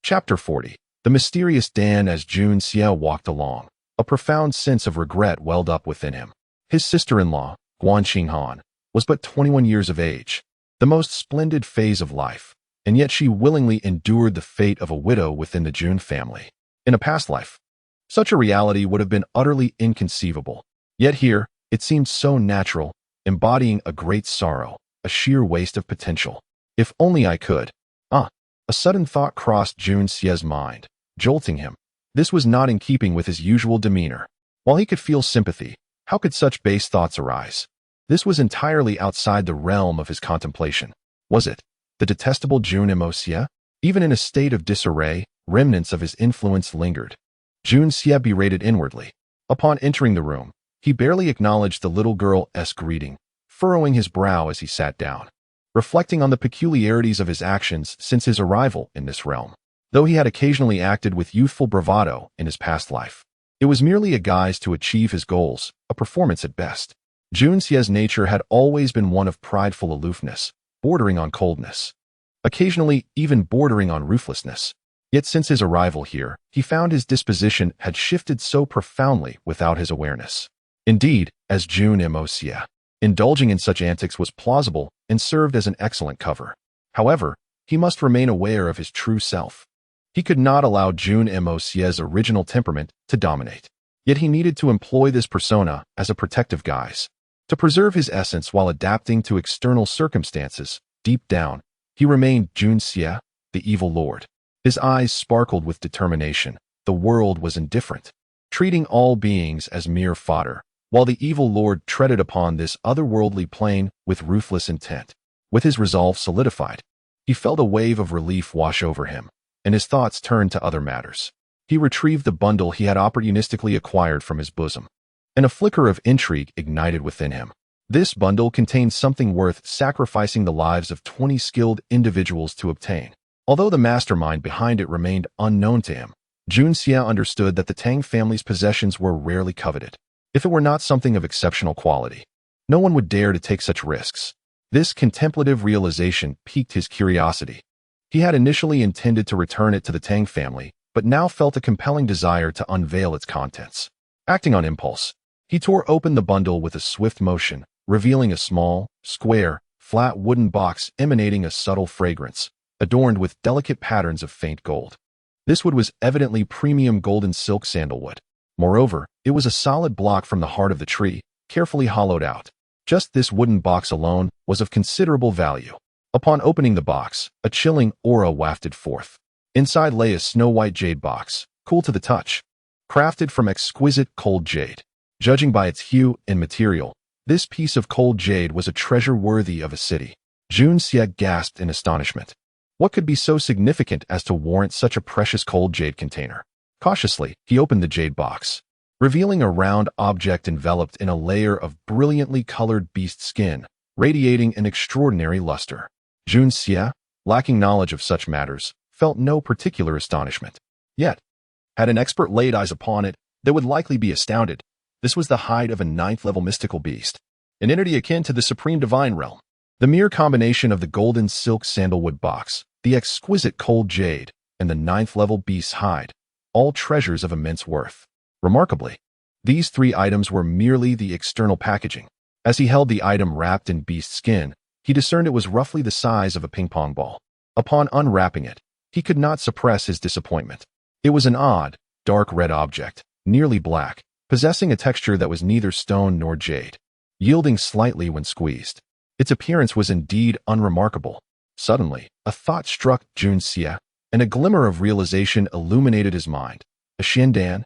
Chapter 40. The mysterious Dan. As Jun Xie walked along, a profound sense of regret welled up within him. His sister-in-law, Guan Qinghan, was but 21 years of age, the most splendid phase of life, and yet she willingly endured the fate of a widow within the Jun family. In a past life, such a reality would have been utterly inconceivable. Yet here, it seemed so natural, embodying a great sorrow, a sheer waste of potential. If only I could. A sudden thought crossed Jun Xie's mind, jolting him. This was not in keeping with his usual demeanor. While he could feel sympathy, how could such base thoughts arise? This was entirely outside the realm of his contemplation. Was it the detestable Jun'Mo Xie? Even in a state of disarray, remnants of his influence lingered. Jun Xie berated inwardly. Upon entering the room, he barely acknowledged the little girl's greeting, furrowing his brow as he sat down, reflecting on the peculiarities of his actions since his arrival in this realm. Though he had occasionally acted with youthful bravado in his past life, it was merely a guise to achieve his goals, a performance at best. Jun Xie's nature had always been one of prideful aloofness, bordering on coldness, occasionally even bordering on ruthlessness. Yet since his arrival here, he found his disposition had shifted so profoundly without his awareness. Indeed, as Jun'Mo Xie, indulging in such antics was plausible and served as an excellent cover. However, he must remain aware of his true self. He could not allow Jun'Mo Xie's original temperament to dominate. Yet he needed to employ this persona as a protective guise, to preserve his essence while adapting to external circumstances. Deep down, he remained Jun Xie, the evil lord. His eyes sparkled with determination. The world was indifferent, treating all beings as mere fodder, while the evil lord treaded upon this otherworldly plane with ruthless intent. With his resolve solidified, he felt a wave of relief wash over him, and his thoughts turned to other matters. He retrieved the bundle he had opportunistically acquired from his bosom. and a flicker of intrigue ignited within him. This bundle contained something worth sacrificing the lives of 20 skilled individuals to obtain. Although the mastermind behind it remained unknown to him, Junxia understood that the Tang family's possessions were rarely coveted. If it were not something of exceptional quality, no one would dare to take such risks. This contemplative realization piqued his curiosity. He had initially intended to return it to the Tang family, but now felt a compelling desire to unveil its contents. Acting on impulse, he tore open the bundle with a swift motion, revealing a small, square, flat wooden box emanating a subtle fragrance, adorned with delicate patterns of faint gold. This wood was evidently premium golden silk sandalwood. Moreover, it was a solid block from the heart of the tree, carefully hollowed out. Just this wooden box alone was of considerable value. Upon opening the box, a chilling aura wafted forth. Inside lay a snow-white jade box, cool to the touch, crafted from exquisite cold jade. Judging by its hue and material, this piece of cold jade was a treasure worthy of a city. Junxia gasped in astonishment. What could be so significant as to warrant such a precious cold jade container? Cautiously, he opened the jade box, revealing a round object enveloped in a layer of brilliantly colored beast skin, radiating an extraordinary luster. Junxia, lacking knowledge of such matters, felt no particular astonishment. Yet, had an expert laid eyes upon it, they would likely be astounded. This was the hide of a 9th-level mystical beast, an entity akin to the supreme divine realm. The mere combination of the golden silk sandalwood box, the exquisite cold jade, and the 9th-level beast's hide, all treasures of immense worth. Remarkably, these 3 items were merely the external packaging. As he held the item wrapped in beast skin, he discerned it was roughly the size of a ping-pong ball. Upon unwrapping it, he could not suppress his disappointment. It was an odd, dark red object, nearly black, possessing a texture that was neither stone nor jade, yielding slightly when squeezed. Its appearance was indeed unremarkable. Suddenly, a thought struck Junxia, and a glimmer of realization illuminated his mind. A xiandan?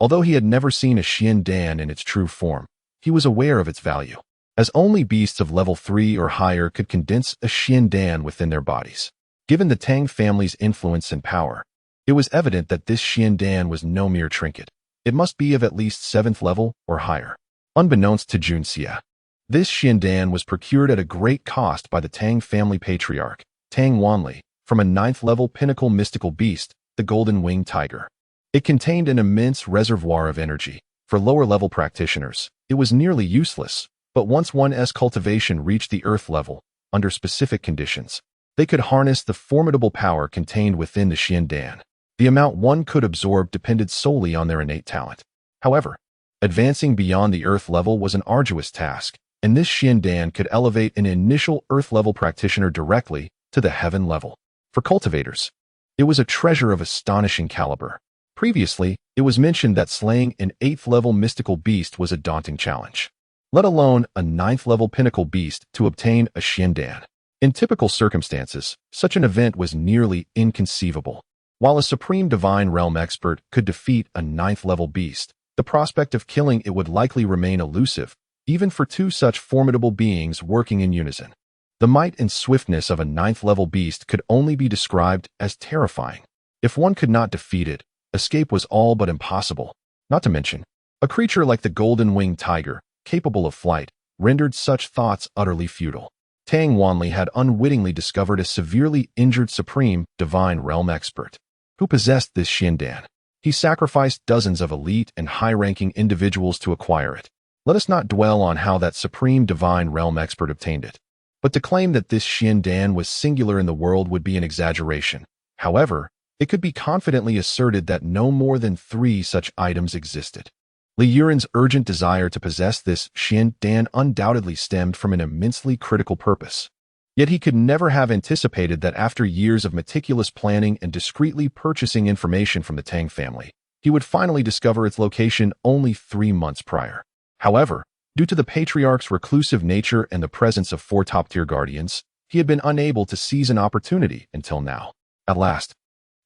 Although he had never seen a xiandan in its true form, he was aware of its value, as only beasts of level 3 or higher could condense a xiandan within their bodies. Given the Tang family's influence and power, it was evident that this xiandan was no mere trinket. It must be of at least 7th level or higher. Unbeknownst to Junxia, this xiandan was procured at a great cost by the Tang family patriarch, Tang Wanli, from a 9th-level pinnacle mystical beast, the golden winged tiger. It contained an immense reservoir of energy. For lower-level practitioners, it was nearly useless, but once one's cultivation reached the earth level, under specific conditions, they could harness the formidable power contained within the xiandan. The amount one could absorb depended solely on their innate talent. However, advancing beyond the earth level was an arduous task, and this xiandan could elevate an initial earth-level practitioner directly to the heaven level. For cultivators, it was a treasure of astonishing caliber. Previously, it was mentioned that slaying an 8th-level mystical beast was a daunting challenge, let alone a 9th-level pinnacle beast to obtain a xiandan. In typical circumstances, such an event was nearly inconceivable. While a supreme divine realm expert could defeat a 9th-level beast, the prospect of killing it would likely remain elusive, even for 2 such formidable beings working in unison. The might and swiftness of a 9th-level beast could only be described as terrifying. If one could not defeat it, escape was all but impossible. Not to mention, a creature like the golden winged tiger, capable of flight, rendered such thoughts utterly futile. Tang Wanli had unwittingly discovered a severely injured supreme divine realm expert who possessed this xiandan. He sacrificed dozens of elite and high-ranking individuals to acquire it. Let us not dwell on how that supreme divine realm expert obtained it, but to claim that this xiandan was singular in the world would be an exaggeration. However, it could be confidently asserted that no more than 3 such items existed. Li Yuren's urgent desire to possess this xiandan undoubtedly stemmed from an immensely critical purpose. Yet he could never have anticipated that after years of meticulous planning and discreetly purchasing information from the Tang family, he would finally discover its location only 3 months prior. However, due to the patriarch's reclusive nature and the presence of 4 top-tier guardians, he had been unable to seize an opportunity until now. At last,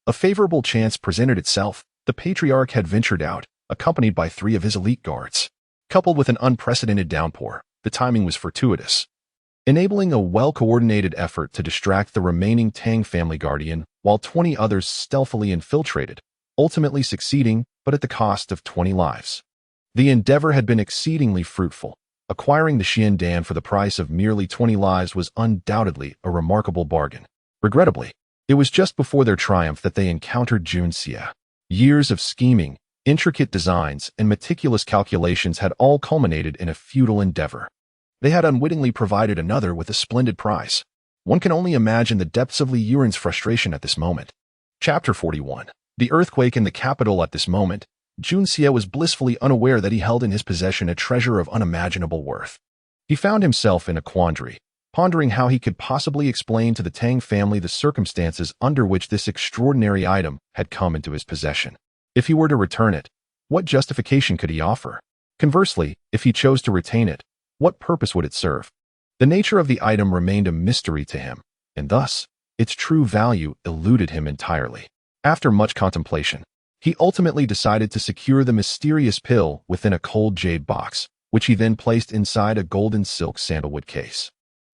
a favorable chance presented itself. The patriarch had ventured out, accompanied by 3 of his elite guards. Coupled with an unprecedented downpour, the timing was fortuitous, enabling a well-coordinated effort to distract the remaining Tang family guardian while 20 others stealthily infiltrated, ultimately succeeding, but at the cost of 20 lives. The endeavor had been exceedingly fruitful. Acquiring the Xiandan for the price of merely 20 lives was undoubtedly a remarkable bargain. Regrettably, it was just before their triumph that they encountered Jun Xie. Years of scheming, intricate designs, and meticulous calculations had all culminated in a futile endeavor. They had unwittingly provided another with a splendid prize. One can only imagine the depths of Li Yuan's frustration at this moment. Chapter 41. The earthquake in the capital. At this moment, Jun Xie was blissfully unaware that he held in his possession a treasure of unimaginable worth. He found himself in a quandary, pondering how he could possibly explain to the Tang family the circumstances under which this extraordinary item had come into his possession. If he were to return it, what justification could he offer? Conversely, if he chose to retain it, what purpose would it serve? The nature of the item remained a mystery to him, and thus, its true value eluded him entirely. After much contemplation, he ultimately decided to secure the mysterious pill within a cold jade box, which he then placed inside a golden silk sandalwood case.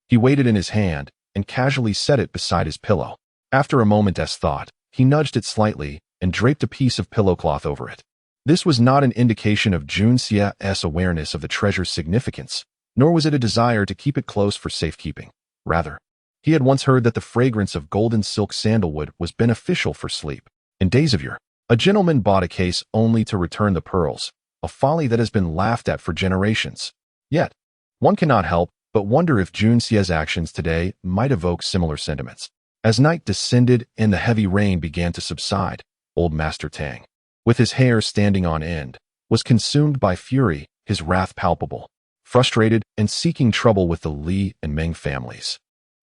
He weighed it in his hand and casually set it beside his pillow. After a moment's thought, he nudged it slightly and draped a piece of pillow cloth over it. This was not an indication of Jun Xie's awareness of the treasure's significance, nor was it a desire to keep it close for safekeeping. Rather, he had once heard that the fragrance of golden silk sandalwood was beneficial for sleep. In days of yore, a gentleman bought a case only to return the pearls, a folly that has been laughed at for generations. Yet, one cannot help but wonder if Jun Xie's actions today might evoke similar sentiments. As night descended and the heavy rain began to subside, old Master Tang, with his hair standing on end, was consumed by fury, his wrath palpable. Frustrated and seeking trouble with the Li and Meng families,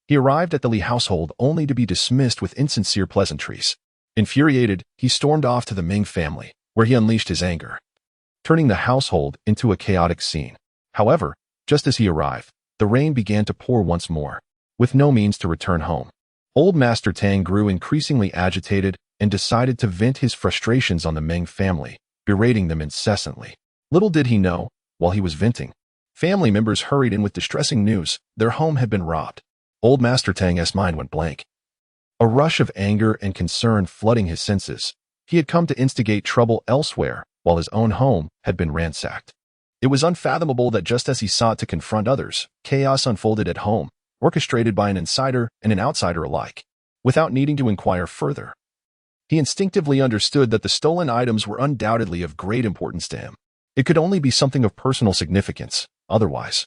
he arrived at the Li household only to be dismissed with insincere pleasantries. Infuriated, he stormed off to the Meng family, where he unleashed his anger, turning the household into a chaotic scene. However, just as he arrived, the rain began to pour once more. With no means to return home, old Master Tang grew increasingly agitated and decided to vent his frustrations on the Meng family, berating them incessantly. Little did he know, while he was venting, family members hurried in with distressing news. Their home had been robbed. Old Master Tang's mind went blank. A rush of anger and concern flooding his senses, he had come to instigate trouble elsewhere while his own home had been ransacked. It was unfathomable that just as he sought to confront others, chaos unfolded at home, orchestrated by an insider and an outsider alike. Without needing to inquire further, he instinctively understood that the stolen items were undoubtedly of great importance to him. It could only be something of personal significance. Otherwise,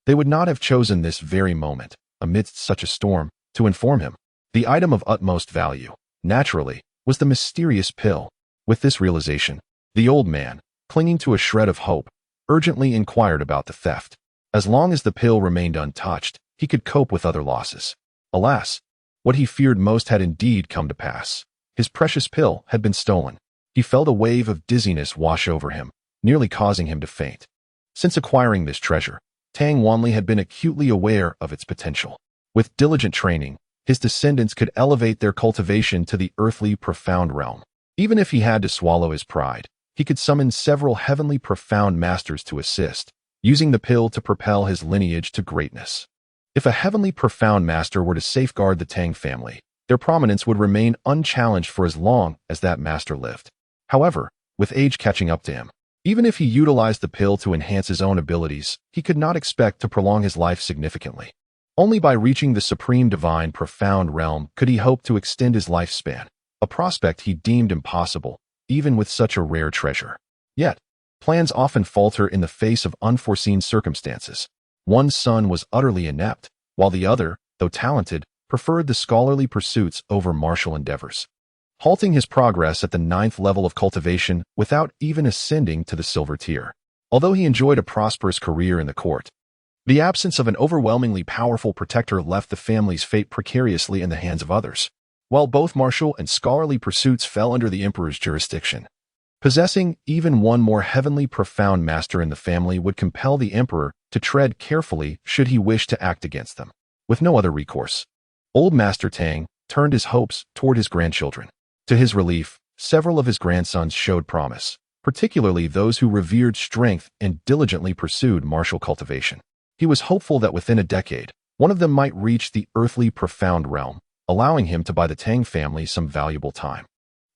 they would not have chosen this very moment, amidst such a storm, to inform him. The item of utmost value, naturally, was the mysterious pill. With this realization, the old man, clinging to a shred of hope, urgently inquired about the theft. As long as the pill remained untouched, he could cope with other losses. Alas, what he feared most had indeed come to pass. His precious pill had been stolen. He felt a wave of dizziness wash over him, nearly causing him to faint. Since acquiring this treasure, Tang Wanli had been acutely aware of its potential. With diligent training, his descendants could elevate their cultivation to the earthly profound realm. Even if he had to swallow his pride, he could summon several heavenly profound masters to assist, using the pill to propel his lineage to greatness. If a heavenly profound master were to safeguard the Tang family, their prominence would remain unchallenged for as long as that master lived. However, with age catching up to him, even if he utilized the pill to enhance his own abilities, he could not expect to prolong his life significantly. Only by reaching the supreme divine profound realm could he hope to extend his lifespan, a prospect he deemed impossible, even with such a rare treasure. Yet, plans often falter in the face of unforeseen circumstances. One son was utterly inept, while the other, though talented, preferred the scholarly pursuits over martial endeavors, halting his progress at the 9th level of cultivation without even ascending to the silver tier. Although he enjoyed a prosperous career in the court, the absence of an overwhelmingly powerful protector left the family's fate precariously in the hands of others, while both martial and scholarly pursuits fell under the emperor's jurisdiction. Possessing even one more heavenly profound master in the family would compel the emperor to tread carefully should he wish to act against them. With no other recourse, old Master Tang turned his hopes toward his grandchildren. To his relief, several of his grandsons showed promise, particularly those who revered strength and diligently pursued martial cultivation. He was hopeful that within a decade, one of them might reach the earthly profound realm, allowing him to buy the Tang family some valuable time.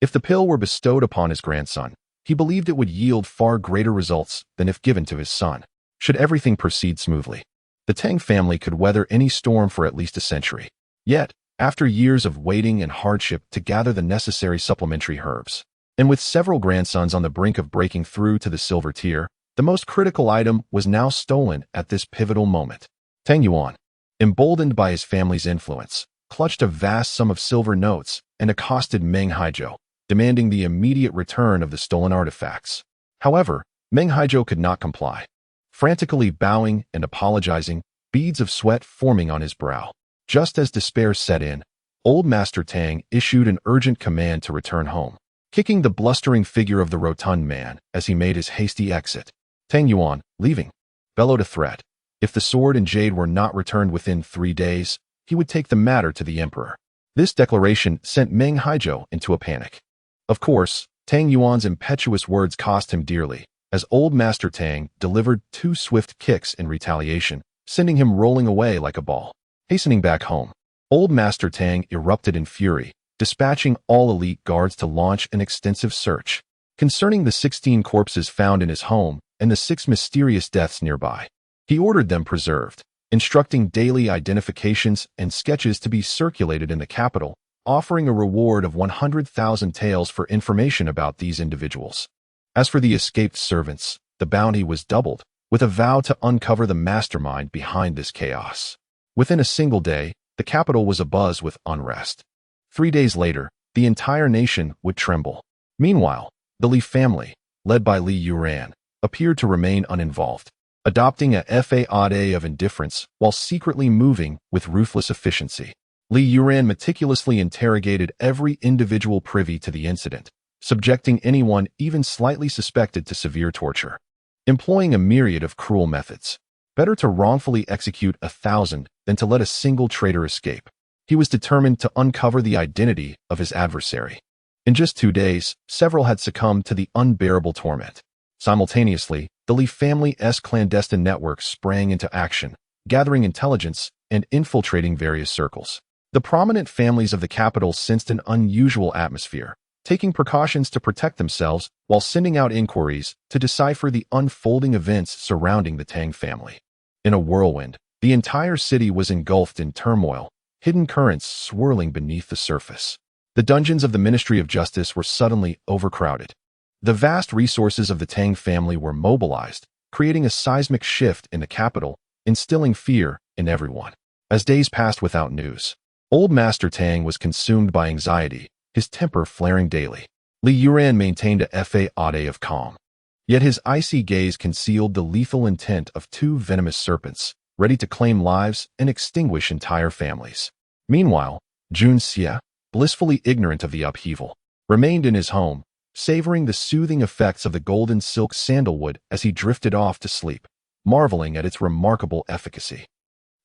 If the pill were bestowed upon his grandson, He believed it would yield far greater results than if given to his son, should everything proceed smoothly. The Tang family could weather any storm for at least a century. Yet, after years of waiting and hardship to gather the necessary supplementary herbs, and with several grandsons on the brink of breaking through to the silver tier, the most critical item was now stolen at this pivotal moment. Tang Yuan, emboldened by his family's influence, clutched a vast sum of silver notes and accosted Meng Haizhou, demanding the immediate return of the stolen artifacts. However, Meng Haizhou could not comply. Frantically bowing and apologizing, beads of sweat forming on his brow. Just as despair set in, old Master Tang issued an urgent command to return home, kicking the blustering figure of the rotund man as he made his hasty exit. Tang Yuan, leaving, bellowed a threat. If the sword and jade were not returned within 3 days, he would take the matter to the emperor. This declaration sent Meng Haizhou into a panic. Of course, Tang Yuan's impetuous words cost him dearly, as old Master Tang delivered 2 swift kicks in retaliation, sending him rolling away like a ball. Hastening back home, old Master Tang erupted in fury, dispatching all elite guards to launch an extensive search concerning the 16 corpses found in his home and the 6 mysterious deaths nearby. He ordered them preserved, instructing daily identifications and sketches to be circulated in the capital, offering a reward of 100,000 taels for information about these individuals. As for the escaped servants, the bounty was doubled, with a vow to uncover the mastermind behind this chaos. Within a single day, the capital was abuzz with unrest. 3 days later, the entire nation would tremble. Meanwhile, the Li family, led by Li Yuran, appeared to remain uninvolved, adopting a facade of indifference while secretly moving with ruthless efficiency. Li Yuran meticulously interrogated every individual privy to the incident, subjecting anyone even slightly suspected to severe torture. Employing a myriad of cruel methods. Better to wrongfully execute 1,000 than to let a single traitor escape. He was determined to uncover the identity of his adversary. In just 2 days, several had succumbed to the unbearable torment. Simultaneously, the Li family's clandestine network sprang into action, gathering intelligence and infiltrating various circles. The prominent families of the capital sensed an unusual atmosphere, taking precautions to protect themselves while sending out inquiries to decipher the unfolding events surrounding the Tang family. In a whirlwind, the entire city was engulfed in turmoil, hidden currents swirling beneath the surface. The dungeons of the Ministry of Justice were suddenly overcrowded. The vast resources of the Tang family were mobilized, creating a seismic shift in the capital, instilling fear in everyone. As days passed without news, old Master Tang was consumed by anxiety, his temper flaring daily. Li Yuran maintained a facade of calm. Yet his icy gaze concealed the lethal intent of 2 venomous serpents, ready to claim lives and extinguish entire families. Meanwhile, Jun Xie, blissfully ignorant of the upheaval, remained in his home, savoring the soothing effects of the golden silk sandalwood as he drifted off to sleep, marveling at its remarkable efficacy.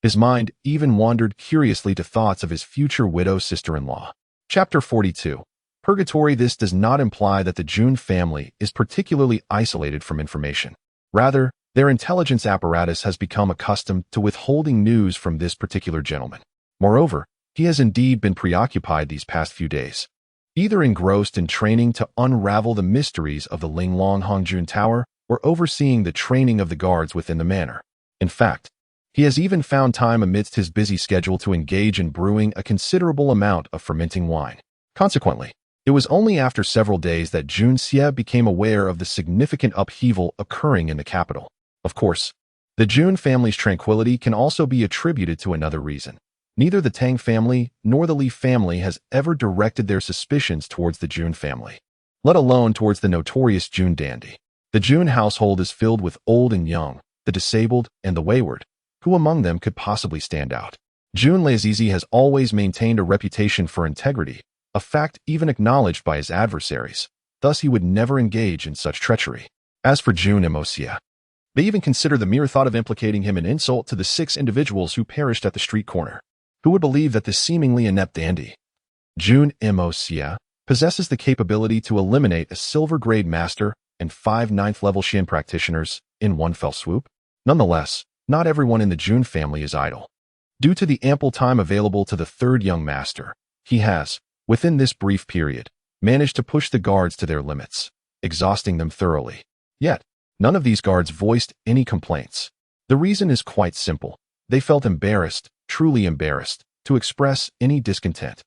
His mind even wandered curiously to thoughts of his future widow sister-in-law. Chapter 42. Purgatory. This does not imply that the Jun family is particularly isolated from information. Rather, their intelligence apparatus has become accustomed to withholding news from this particular gentleman. Moreover, he has indeed been preoccupied these past few days, either engrossed in training to unravel the mysteries of the Linglong Hongjun Tower or overseeing the training of the guards within the manor. In fact, he has even found time amidst his busy schedule to engage in brewing a considerable amount of fermenting wine. Consequently, it was only after several days that Jun Xie became aware of the significant upheaval occurring in the capital. Of course, the Jun family's tranquility can also be attributed to another reason. Neither the Tang family nor the Li family has ever directed their suspicions towards the Jun family, let alone towards the notorious Jun dandy. The Jun household is filled with old and young, the disabled and the wayward. Who among them could possibly stand out? Jun Lazizi has always maintained a reputation for integrity, a fact even acknowledged by his adversaries. Thus he would never engage in such treachery. As for Jun Emosia, they even consider the mere thought of implicating him an insult to the 6 individuals who perished at the street corner. Who would believe that this seemingly inept dandy, Jun Emosia, possesses the capability to eliminate a silver-grade master and 5 9th-level Shin practitioners in one fell swoop? Nonetheless, not everyone in the Jun family is idle. Due to the ample time available to the 3rd young master, he has, within this brief period, managed to push the guards to their limits. exhausting them thoroughly. Yet, none of these guards voiced any complaints. The reason is quite simple. They felt embarrassed, truly embarrassed, to express any discontent.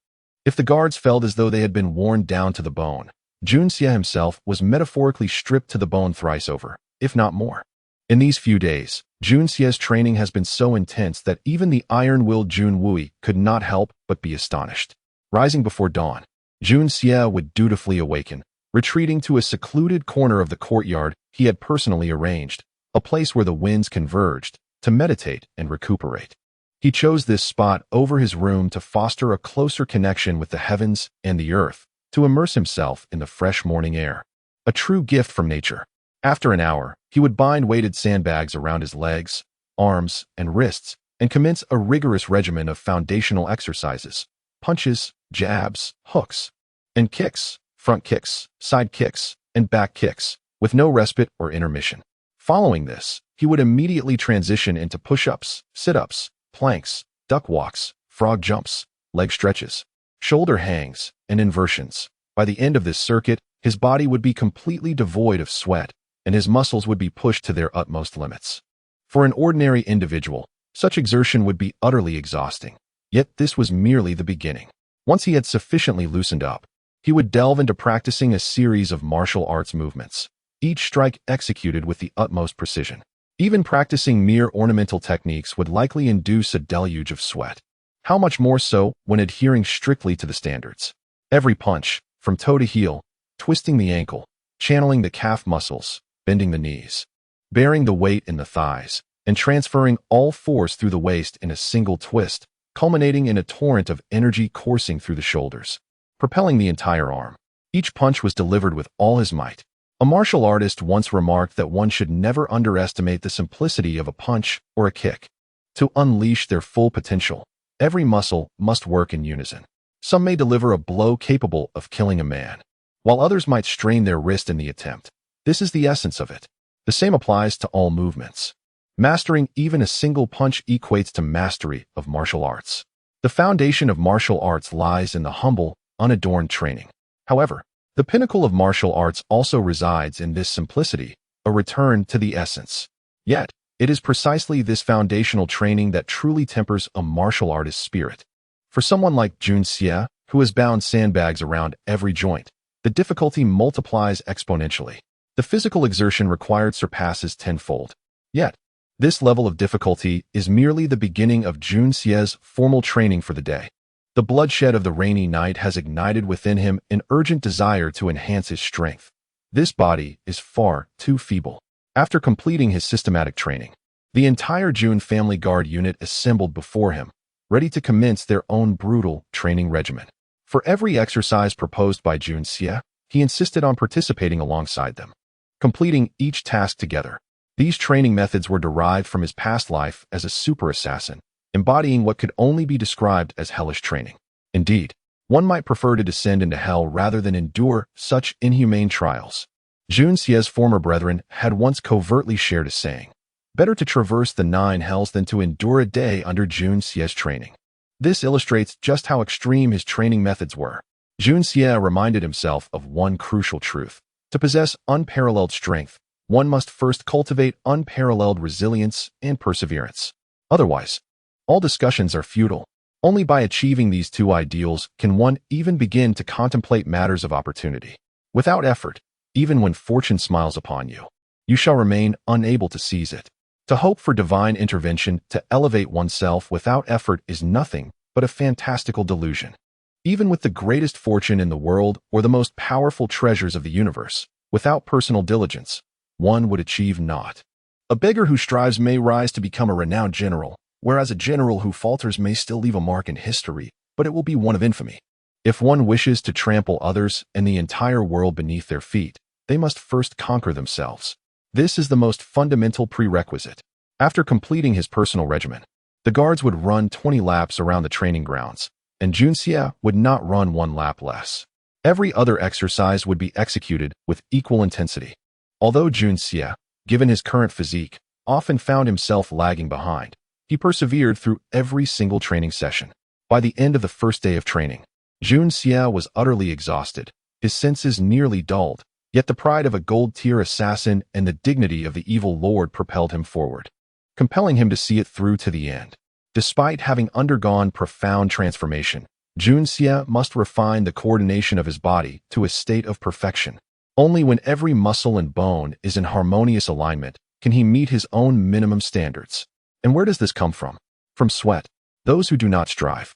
If the guards felt as though they had been worn down to the bone, Junxia himself was metaphorically stripped to the bone thrice over, if not more. In these few days, Junxia's training has been so intense that even the iron-willed Jun Wui could not help but be astonished. Rising before dawn, Junxia would dutifully awaken, retreating to a secluded corner of the courtyard he had personally arranged, a place where the winds converged, to meditate and recuperate. He chose this spot over his room to foster a closer connection with the heavens and the earth, to immerse himself in the fresh morning air. A true gift from nature. After an hour, he would bind weighted sandbags around his legs, arms, and wrists, and commence a rigorous regimen of foundational exercises: punches, jabs, hooks, and kicks, front kicks, side kicks, and back kicks, with no respite or intermission. Following this, he would immediately transition into push-ups, sit-ups, planks, duck walks, frog jumps, leg stretches, shoulder hangs, and inversions. By the end of this circuit, his body would be completely devoid of sweat, and his muscles would be pushed to their utmost limits. For an ordinary individual, such exertion would be utterly exhausting. Yet this was merely the beginning. Once he had sufficiently loosened up, he would delve into practicing a series of martial arts movements, each strike executed with the utmost precision. Even practicing mere ornamental techniques would likely induce a deluge of sweat. How much more so when adhering strictly to the standards. Every punch, from toe to heel, twisting the ankle, channeling the calf muscles, bending the knees, bearing the weight in the thighs, and transferring all force through the waist in a single twist, culminating in a torrent of energy coursing through the shoulders, propelling the entire arm. Each punch was delivered with all his might. A martial artist once remarked that one should never underestimate the simplicity of a punch or a kick. To unleash their full potential, every muscle must work in unison. Some may deliver a blow capable of killing a man, while others might strain their wrist in the attempt. This is the essence of it. The same applies to all movements. Mastering even a single punch equates to mastery of martial arts. The foundation of martial arts lies in the humble, unadorned training. However, the pinnacle of martial arts also resides in this simplicity, a return to the essence. Yet, it is precisely this foundational training that truly tempers a martial artist's spirit. For someone like Junxia, who has bound sandbags around every joint, the difficulty multiplies exponentially. The physical exertion required surpasses tenfold. Yet, this level of difficulty is merely the beginning of Junxia's formal training for the day. The bloodshed of the rainy night has ignited within him an urgent desire to enhance his strength. This body is far too feeble. After completing his systematic training, the entire Jun family guard unit assembled before him, ready to commence their own brutal training regimen. For every exercise proposed by Junxia, he insisted on participating alongside them, completing each task together. These training methods were derived from his past life as a super assassin, embodying what could only be described as hellish training. Indeed, one might prefer to descend into hell rather than endure such inhumane trials. Junxia's former brethren had once covertly shared a saying: better to traverse the 9 hells than to endure a day under Junxia's training. This illustrates just how extreme his training methods were. Junxia reminded himself of one crucial truth. To possess unparalleled strength, one must first cultivate unparalleled resilience and perseverance. Otherwise, all discussions are futile. Only by achieving these two ideals can one even begin to contemplate matters of opportunity. Without effort, even when fortune smiles upon you, you shall remain unable to seize it. To hope for divine intervention to elevate oneself without effort is nothing but a fantastical delusion. Even with the greatest fortune in the world or the most powerful treasures of the universe, without personal diligence, one would achieve naught. A beggar who strives may rise to become a renowned general, whereas a general who falters may still leave a mark in history, but it will be one of infamy. If one wishes to trample others and the entire world beneath their feet, they must first conquer themselves. This is the most fundamental prerequisite. After completing his personal regimen, the guards would run 20 laps around the training grounds, and Junxia would not run 1 lap less. Every other exercise would be executed with equal intensity. Although Junxia, given his current physique, often found himself lagging behind, he persevered through every single training session. By the end of the first day of training, Junxia was utterly exhausted, his senses nearly dulled, Yet the pride of a gold-tier assassin and the dignity of the evil lord propelled him forward, compelling him to see it through to the end. Despite having undergone profound transformation, Junxie must refine the coordination of his body to a state of perfection. Only when every muscle and bone is in harmonious alignment can he meet his own minimum standards. And where does this come from? From sweat. Those who do not strive,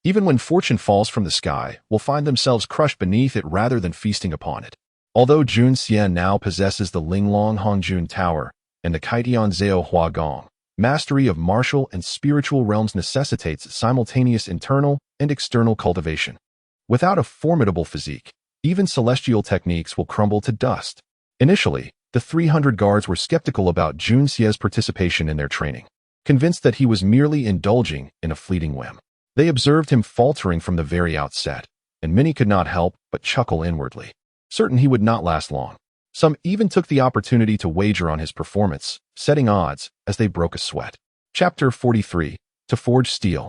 even when fortune falls from the sky, will find themselves crushed beneath it rather than feasting upon it. Although Junxie now possesses the Linglong Hongjun Tower and the Kaitian Zhao Hua Gong, mastery of martial and spiritual realms necessitates simultaneous internal and external cultivation. Without a formidable physique, even celestial techniques will crumble to dust. Initially, the 300 guards were skeptical about Junxie's participation in their training, convinced that he was merely indulging in a fleeting whim. They observed him faltering from the very outset, and many could not help but chuckle inwardly, certain he would not last long. Some even took the opportunity to wager on his performance, setting odds as they broke a sweat. Chapter 43. To forge steel.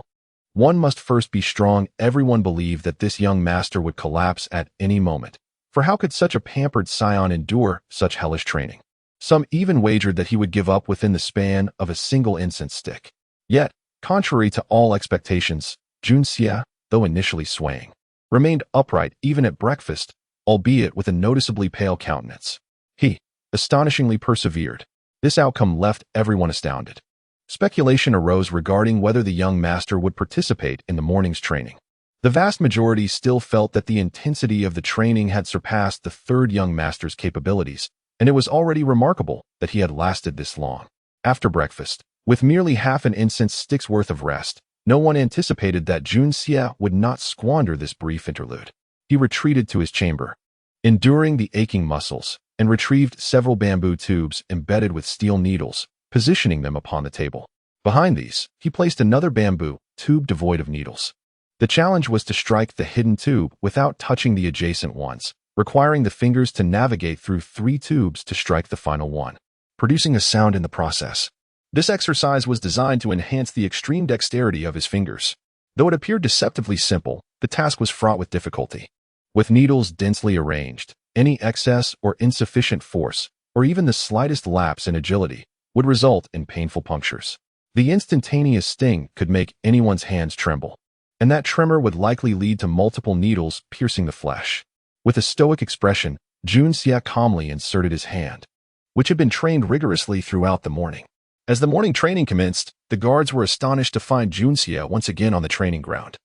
One must first be strong. Everyone believed that this young master would collapse at any moment, for how could such a pampered scion endure such hellish training? Some even wagered that he would give up within the span of a single incense stick. Yet, contrary to all expectations, Junxie, though initially swaying, remained upright even at breakfast, albeit with a noticeably pale countenance. He, astonishingly persevered. This outcome left everyone astounded. Speculation arose regarding whether the young master would participate in the morning's training. The vast majority still felt that the intensity of the training had surpassed the third young master's capabilities, and it was already remarkable that he had lasted this long. After breakfast, with merely half an incense stick's worth of rest, no one anticipated that Junxie would not squander this brief interlude. He retreated to his chamber, enduring the aching muscles, and retrieved several bamboo tubes embedded with steel needles, positioning them upon the table. Behind these, he placed another bamboo tube devoid of needles. The challenge was to strike the hidden tube without touching the adjacent ones, requiring the fingers to navigate through 3 tubes to strike the final one, producing a sound in the process. This exercise was designed to enhance the extreme dexterity of his fingers. Though it appeared deceptively simple, the task was fraught with difficulty. With needles densely arranged, any excess or insufficient force, or even the slightest lapse in agility, would result in painful punctures. The instantaneous sting could make anyone's hands tremble, and that tremor would likely lead to multiple needles piercing the flesh. With a stoic expression, Junxie calmly inserted his hand, which had been trained rigorously throughout the morning. As the morning training commenced, the guards were astonished to find Junxie once again on the training ground.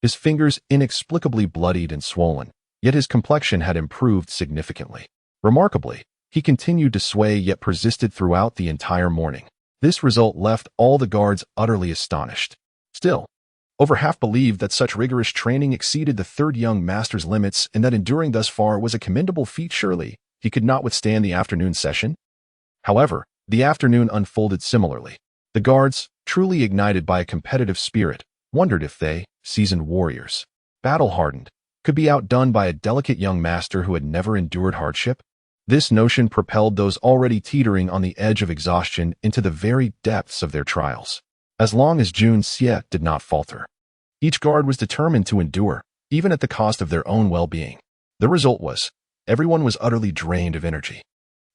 His fingers inexplicably bloodied and swollen, yet his complexion had improved significantly. Remarkably, he continued to sway yet persisted throughout the entire morning. This result left all the guards utterly astonished. Still, over half believed that such rigorous training exceeded the third young master's limits and that enduring thus far was a commendable feat. Surely, he could not withstand the afternoon session. However, the afternoon unfolded similarly. The guards, truly ignited by a competitive spirit, wondered if they, seasoned warriors, battle-hardened, could be outdone by a delicate young master who had never endured hardship. This notion propelled those already teetering on the edge of exhaustion into the very depths of their trials. As long as Junxie did not falter, each guard was determined to endure, even at the cost of their own well-being. The result was, everyone was utterly drained of energy.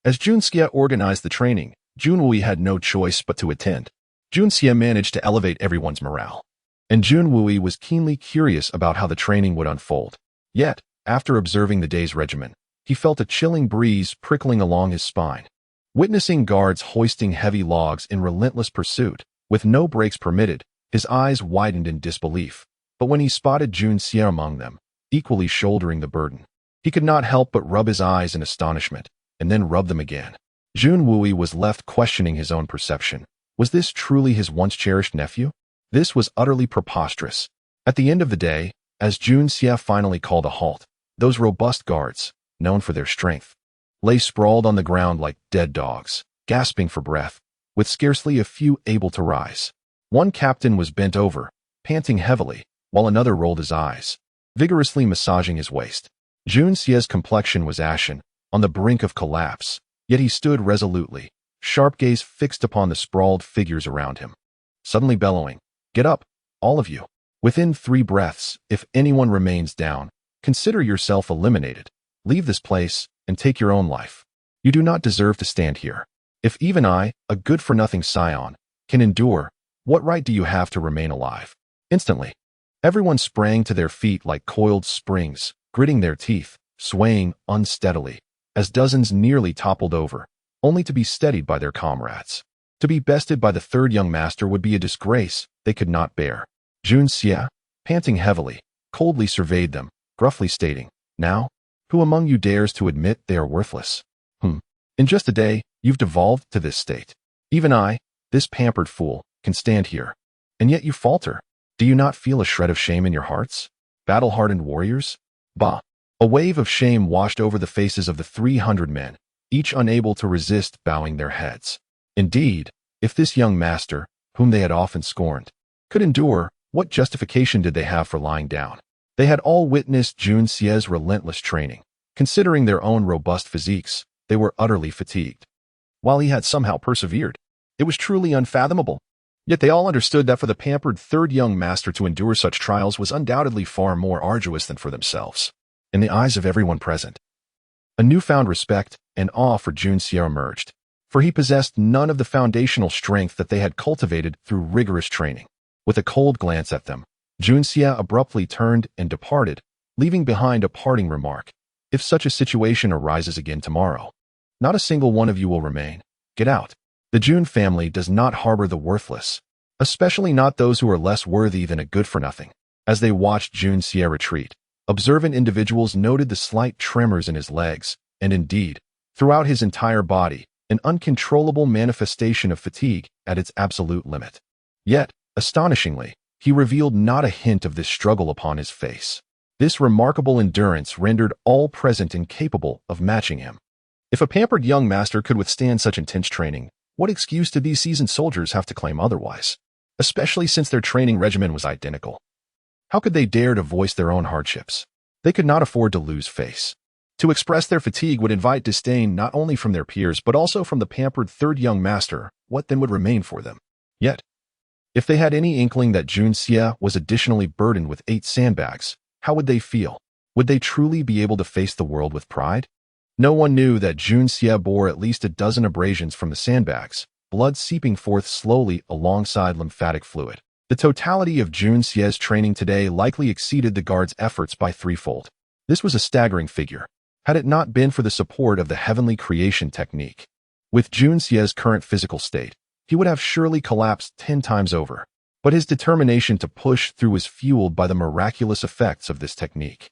As Junxie organized the training, Junwui had no choice but to attend. Junxie managed to elevate everyone's morale, and Junwui was keenly curious about how the training would unfold. Yet, after observing the day's regimen, he felt a chilling breeze prickling along his spine. Witnessing guards hoisting heavy logs in relentless pursuit, with no breaks permitted, his eyes widened in disbelief. But when he spotted Junxie among them, equally shouldering the burden, he could not help but rub his eyes in astonishment, and then rub them again. Junwui was left questioning his own perception. Was this truly his once-cherished nephew? This was utterly preposterous. At the end of the day, as Junxie finally called a halt, those robust guards, known for their strength, lay sprawled on the ground like dead dogs, gasping for breath, with scarcely a few able to rise. One captain was bent over, panting heavily, while another rolled his eyes, vigorously massaging his waist. Junxie's complexion was ashen, on the brink of collapse, yet he stood resolutely, sharp gaze fixed upon the sprawled figures around him, suddenly bellowing, "Get up, all of you. Within 3 breaths, if anyone remains down, consider yourself eliminated. Leave this place, and take your own life. You do not deserve to stand here. If even I, a good-for-nothing scion, can endure, what right do you have to remain alive?" Instantly, everyone sprang to their feet like coiled springs, gritting their teeth, swaying unsteadily, as dozens nearly toppled over, only to be steadied by their comrades. To be bested by the third young master would be a disgrace they could not bear. Jun Xie, panting heavily, coldly surveyed them, gruffly stating, "Now, who among you dares to admit they are worthless? In just a day, you've devolved to this state. Even I, this pampered fool, can stand here. And yet you falter. Do you not feel a shred of shame in your hearts? Battle-hardened warriors? Bah!" A wave of shame washed over the faces of the 300 men, each unable to resist bowing their heads. Indeed, if this young master, whom they had often scorned, could endure, what justification did they have for lying down? They had all witnessed Jun Xie's relentless training. Considering their own robust physiques, they were utterly fatigued. While he had somehow persevered, it was truly unfathomable. Yet they all understood that for the pampered third young master to endure such trials was undoubtedly far more arduous than for themselves. In the eyes of everyone present, a newfound respect and awe for Jun Xie emerged, for he possessed none of the foundational strength that they had cultivated through rigorous training. With a cold glance at them, Jun Xie abruptly turned and departed, leaving behind a parting remark. "If such a situation arises again tomorrow, not a single one of you will remain. Get out. The Jun family does not harbor the worthless, especially not those who are less worthy than a good-for-nothing." As they watched Jun Xie retreat, observant individuals noted the slight tremors in his legs, and indeed, throughout his entire body, an uncontrollable manifestation of fatigue at its absolute limit. Yet, astonishingly, he revealed not a hint of this struggle upon his face. This remarkable endurance rendered all present incapable of matching him. If a pampered young master could withstand such intense training, what excuse did these seasoned soldiers have to claim otherwise? Especially since their training regimen was identical. How could they dare to voice their own hardships? They could not afford to lose face. To express their fatigue would invite disdain not only from their peers but also from the pampered third young master. What then would remain for them? Yet, if they had any inkling that Jun Xie was additionally burdened with 8 sandbags, how would they feel? Would they truly be able to face the world with pride? No one knew that Jun Xie bore at least a dozen abrasions from the sandbags, blood seeping forth slowly alongside lymphatic fluid. The totality of Jun Xie's training today likely exceeded the guard's efforts by threefold. This was a staggering figure, had it not been for the support of the heavenly creation technique. With Jun Xie's current physical state, he would have surely collapsed 10 times over. But his determination to push through was fueled by the miraculous effects of this technique,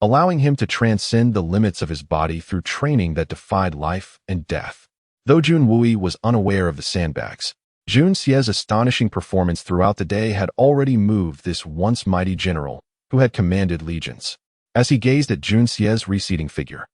allowing him to transcend the limits of his body through training that defied life and death. Though Jun Wui was unaware of the sandbags, Jun Xie's astonishing performance throughout the day had already moved this once mighty general, who had commanded legions. As he gazed at Jun Xie's receding figure,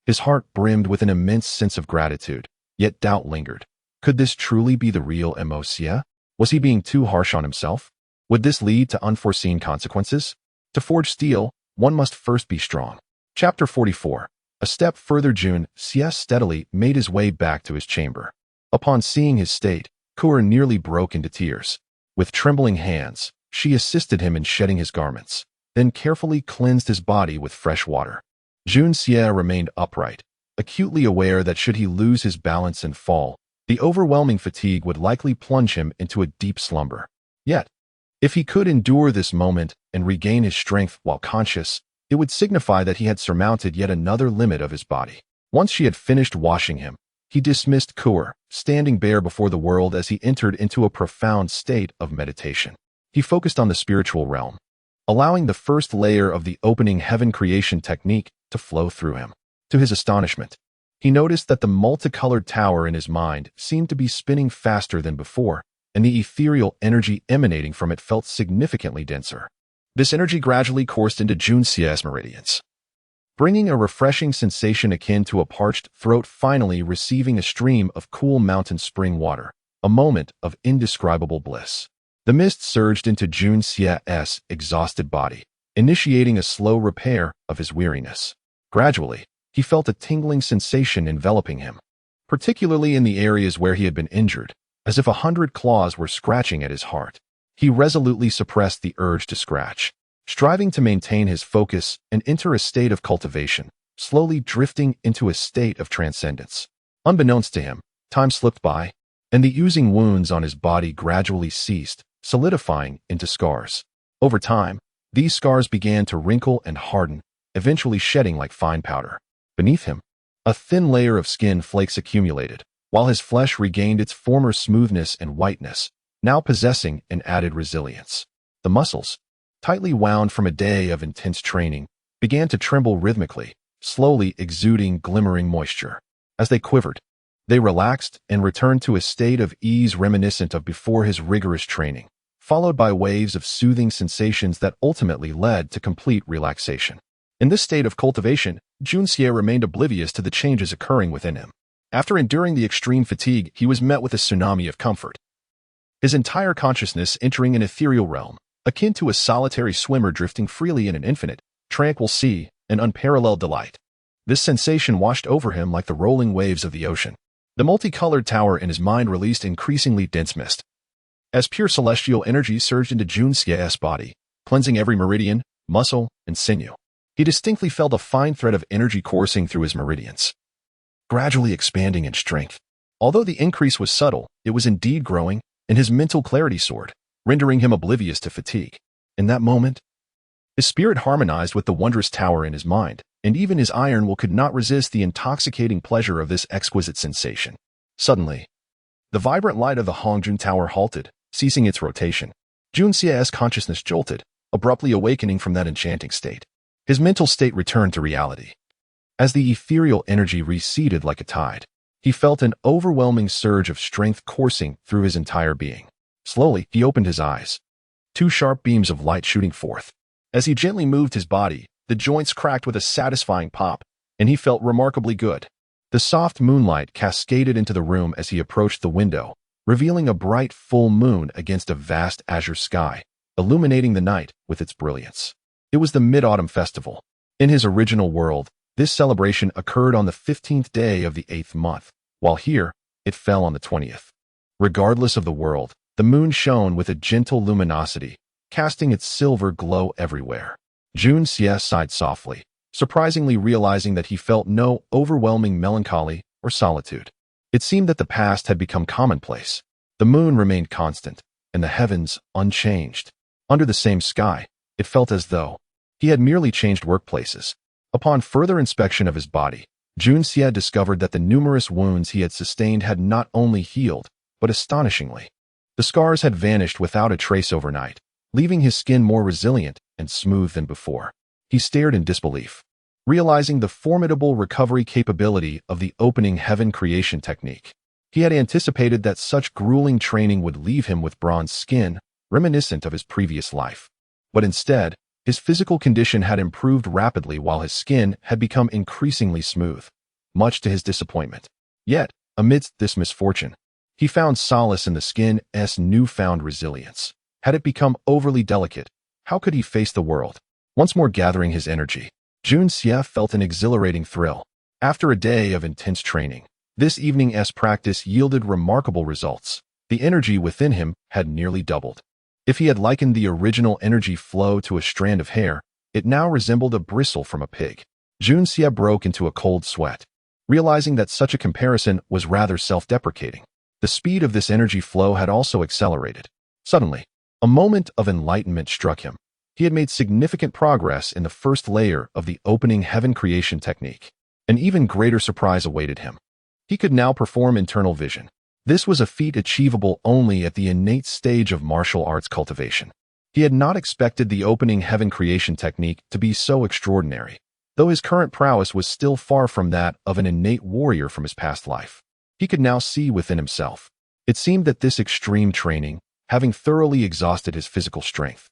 his heart brimmed with an immense sense of gratitude, yet doubt lingered. Could this truly be the real Mo Xie? Was he being too harsh on himself? Would this lead to unforeseen consequences? To forge steel, one must first be strong. Chapter 44. A step further, Jun Xie steadily made his way back to his chamber. Upon seeing his state, Kuer nearly broke into tears. With trembling hands, she assisted him in shedding his garments, then carefully cleansed his body with fresh water. Jun Xie remained upright, acutely aware that should he lose his balance and fall, the overwhelming fatigue would likely plunge him into a deep slumber. Yet, if he could endure this moment and regain his strength while conscious, it would signify that he had surmounted yet another limit of his body. Once she had finished washing him, he dismissed Kuer, standing bare before the world as he entered into a profound state of meditation. He focused on the spiritual realm, allowing the first layer of the opening heaven creation technique to flow through him. To his astonishment, he noticed that the multicolored tower in his mind seemed to be spinning faster than before, and the ethereal energy emanating from it felt significantly denser. This energy gradually coursed into Jun Xie's meridians, bringing a refreshing sensation akin to a parched throat finally receiving a stream of cool mountain spring water, a moment of indescribable bliss. The mist surged into Jun Xie's exhausted body, initiating a slow repair of his weariness. Gradually, he felt a tingling sensation enveloping him, particularly in the areas where he had been injured, as if 100 claws were scratching at his heart. He resolutely suppressed the urge to scratch, striving to maintain his focus and enter a state of cultivation, slowly drifting into a state of transcendence. Unbeknownst to him, time slipped by, and the oozing wounds on his body gradually ceased, solidifying into scars. Over time, these scars began to wrinkle and harden, eventually shedding like fine powder. Beneath him, a thin layer of skin flakes accumulated, while his flesh regained its former smoothness and whiteness, now possessing an added resilience. The muscles, tightly wound from a day of intense training, began to tremble rhythmically, slowly exuding glimmering moisture. As they quivered, they relaxed and returned to a state of ease reminiscent of before his rigorous training, followed by waves of soothing sensations that ultimately led to complete relaxation. In this state of cultivation, Junxie remained oblivious to the changes occurring within him. After enduring the extreme fatigue, he was met with a tsunami of comfort. His entire consciousness entering an ethereal realm, akin to a solitary swimmer drifting freely in an infinite, tranquil sea, an unparalleled delight. This sensation washed over him like the rolling waves of the ocean. The multicolored tower in his mind released increasingly dense mist. As pure celestial energy surged into Junxie's body, cleansing every meridian, muscle, and sinew. He distinctly felt a fine thread of energy coursing through his meridians, gradually expanding in strength. Although the increase was subtle, it was indeed growing, and his mental clarity soared, rendering him oblivious to fatigue. In that moment, his spirit harmonized with the wondrous tower in his mind, and even his iron will could not resist the intoxicating pleasure of this exquisite sensation. Suddenly, the vibrant light of the Hongjun Tower halted, ceasing its rotation. Junxie's consciousness jolted, abruptly awakening from that enchanting state. His mental state returned to reality. As the ethereal energy receded like a tide, he felt an overwhelming surge of strength coursing through his entire being. Slowly, he opened his eyes, two sharp beams of light shooting forth. As he gently moved his body, the joints cracked with a satisfying pop, and he felt remarkably good. The soft moonlight cascaded into the room as he approached the window, revealing a bright full moon against a vast azure sky, illuminating the night with its brilliance. It was the Mid-Autumn Festival. In his original world, this celebration occurred on the 15th day of the 8th month, while here, it fell on the 20th. Regardless of the world, the moon shone with a gentle luminosity, casting its silver glow everywhere. Junxie sighed softly, surprisingly realizing that he felt no overwhelming melancholy or solitude. It seemed that the past had become commonplace. The moon remained constant, and the heavens unchanged. Under the same sky, it felt as though he had merely changed workplaces. Upon further inspection of his body, Junxie discovered that the numerous wounds he had sustained had not only healed, but astonishingly, the scars had vanished without a trace overnight, leaving his skin more resilient and smooth than before. He stared in disbelief, realizing the formidable recovery capability of the opening heaven creation technique. He had anticipated that such grueling training would leave him with bronze skin, reminiscent of his previous life. But instead, his physical condition had improved rapidly while his skin had become increasingly smooth, much to his disappointment. Yet, amidst this misfortune, he found solace in the skin's newfound resilience. Had it become overly delicate, how could he face the world? Once more gathering his energy, Junxie felt an exhilarating thrill. After a day of intense training, this evening's practice yielded remarkable results. The energy within him had nearly doubled. If he had likened the original energy flow to a strand of hair, it now resembled a bristle from a pig. Junxie broke into a cold sweat, realizing that such a comparison was rather self-deprecating. The speed of this energy flow had also accelerated. Suddenly, a moment of enlightenment struck him. He had made significant progress in the first layer of the opening heaven creation technique. An even greater surprise awaited him. He could now perform internal vision. This was a feat achievable only at the innate stage of martial arts cultivation. He had not expected the opening heaven creation technique to be so extraordinary, though his current prowess was still far from that of an innate warrior from his past life. He could now see within himself. It seemed that this extreme training, having thoroughly exhausted his physical strength,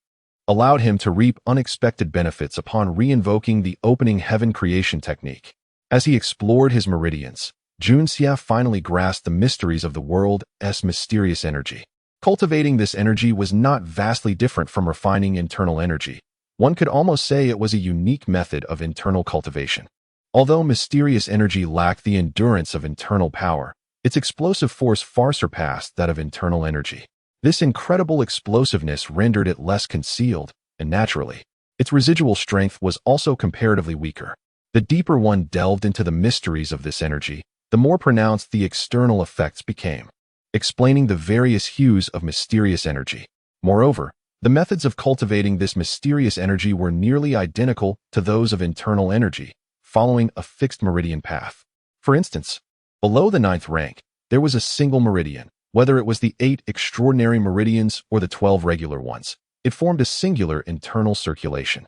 allowed him to reap unexpected benefits upon re-invoking the opening heaven creation technique. As he explored his meridians, Junxie finally grasped the mysteries of the world's mysterious energy. Cultivating this energy was not vastly different from refining internal energy. One could almost say it was a unique method of internal cultivation. Although mysterious energy lacked the endurance of internal power, its explosive force far surpassed that of internal energy. This incredible explosiveness rendered it less concealed, and naturally, its residual strength was also comparatively weaker. The deeper one delved into the mysteries of this energy, the more pronounced the external effects became, explaining the various hues of mysterious energy. Moreover, the methods of cultivating this mysterious energy were nearly identical to those of internal energy, following a fixed meridian path. For instance, below the 9th rank, there was a single meridian. Whether it was the 8 extraordinary meridians or the 12 regular ones, it formed a singular internal circulation.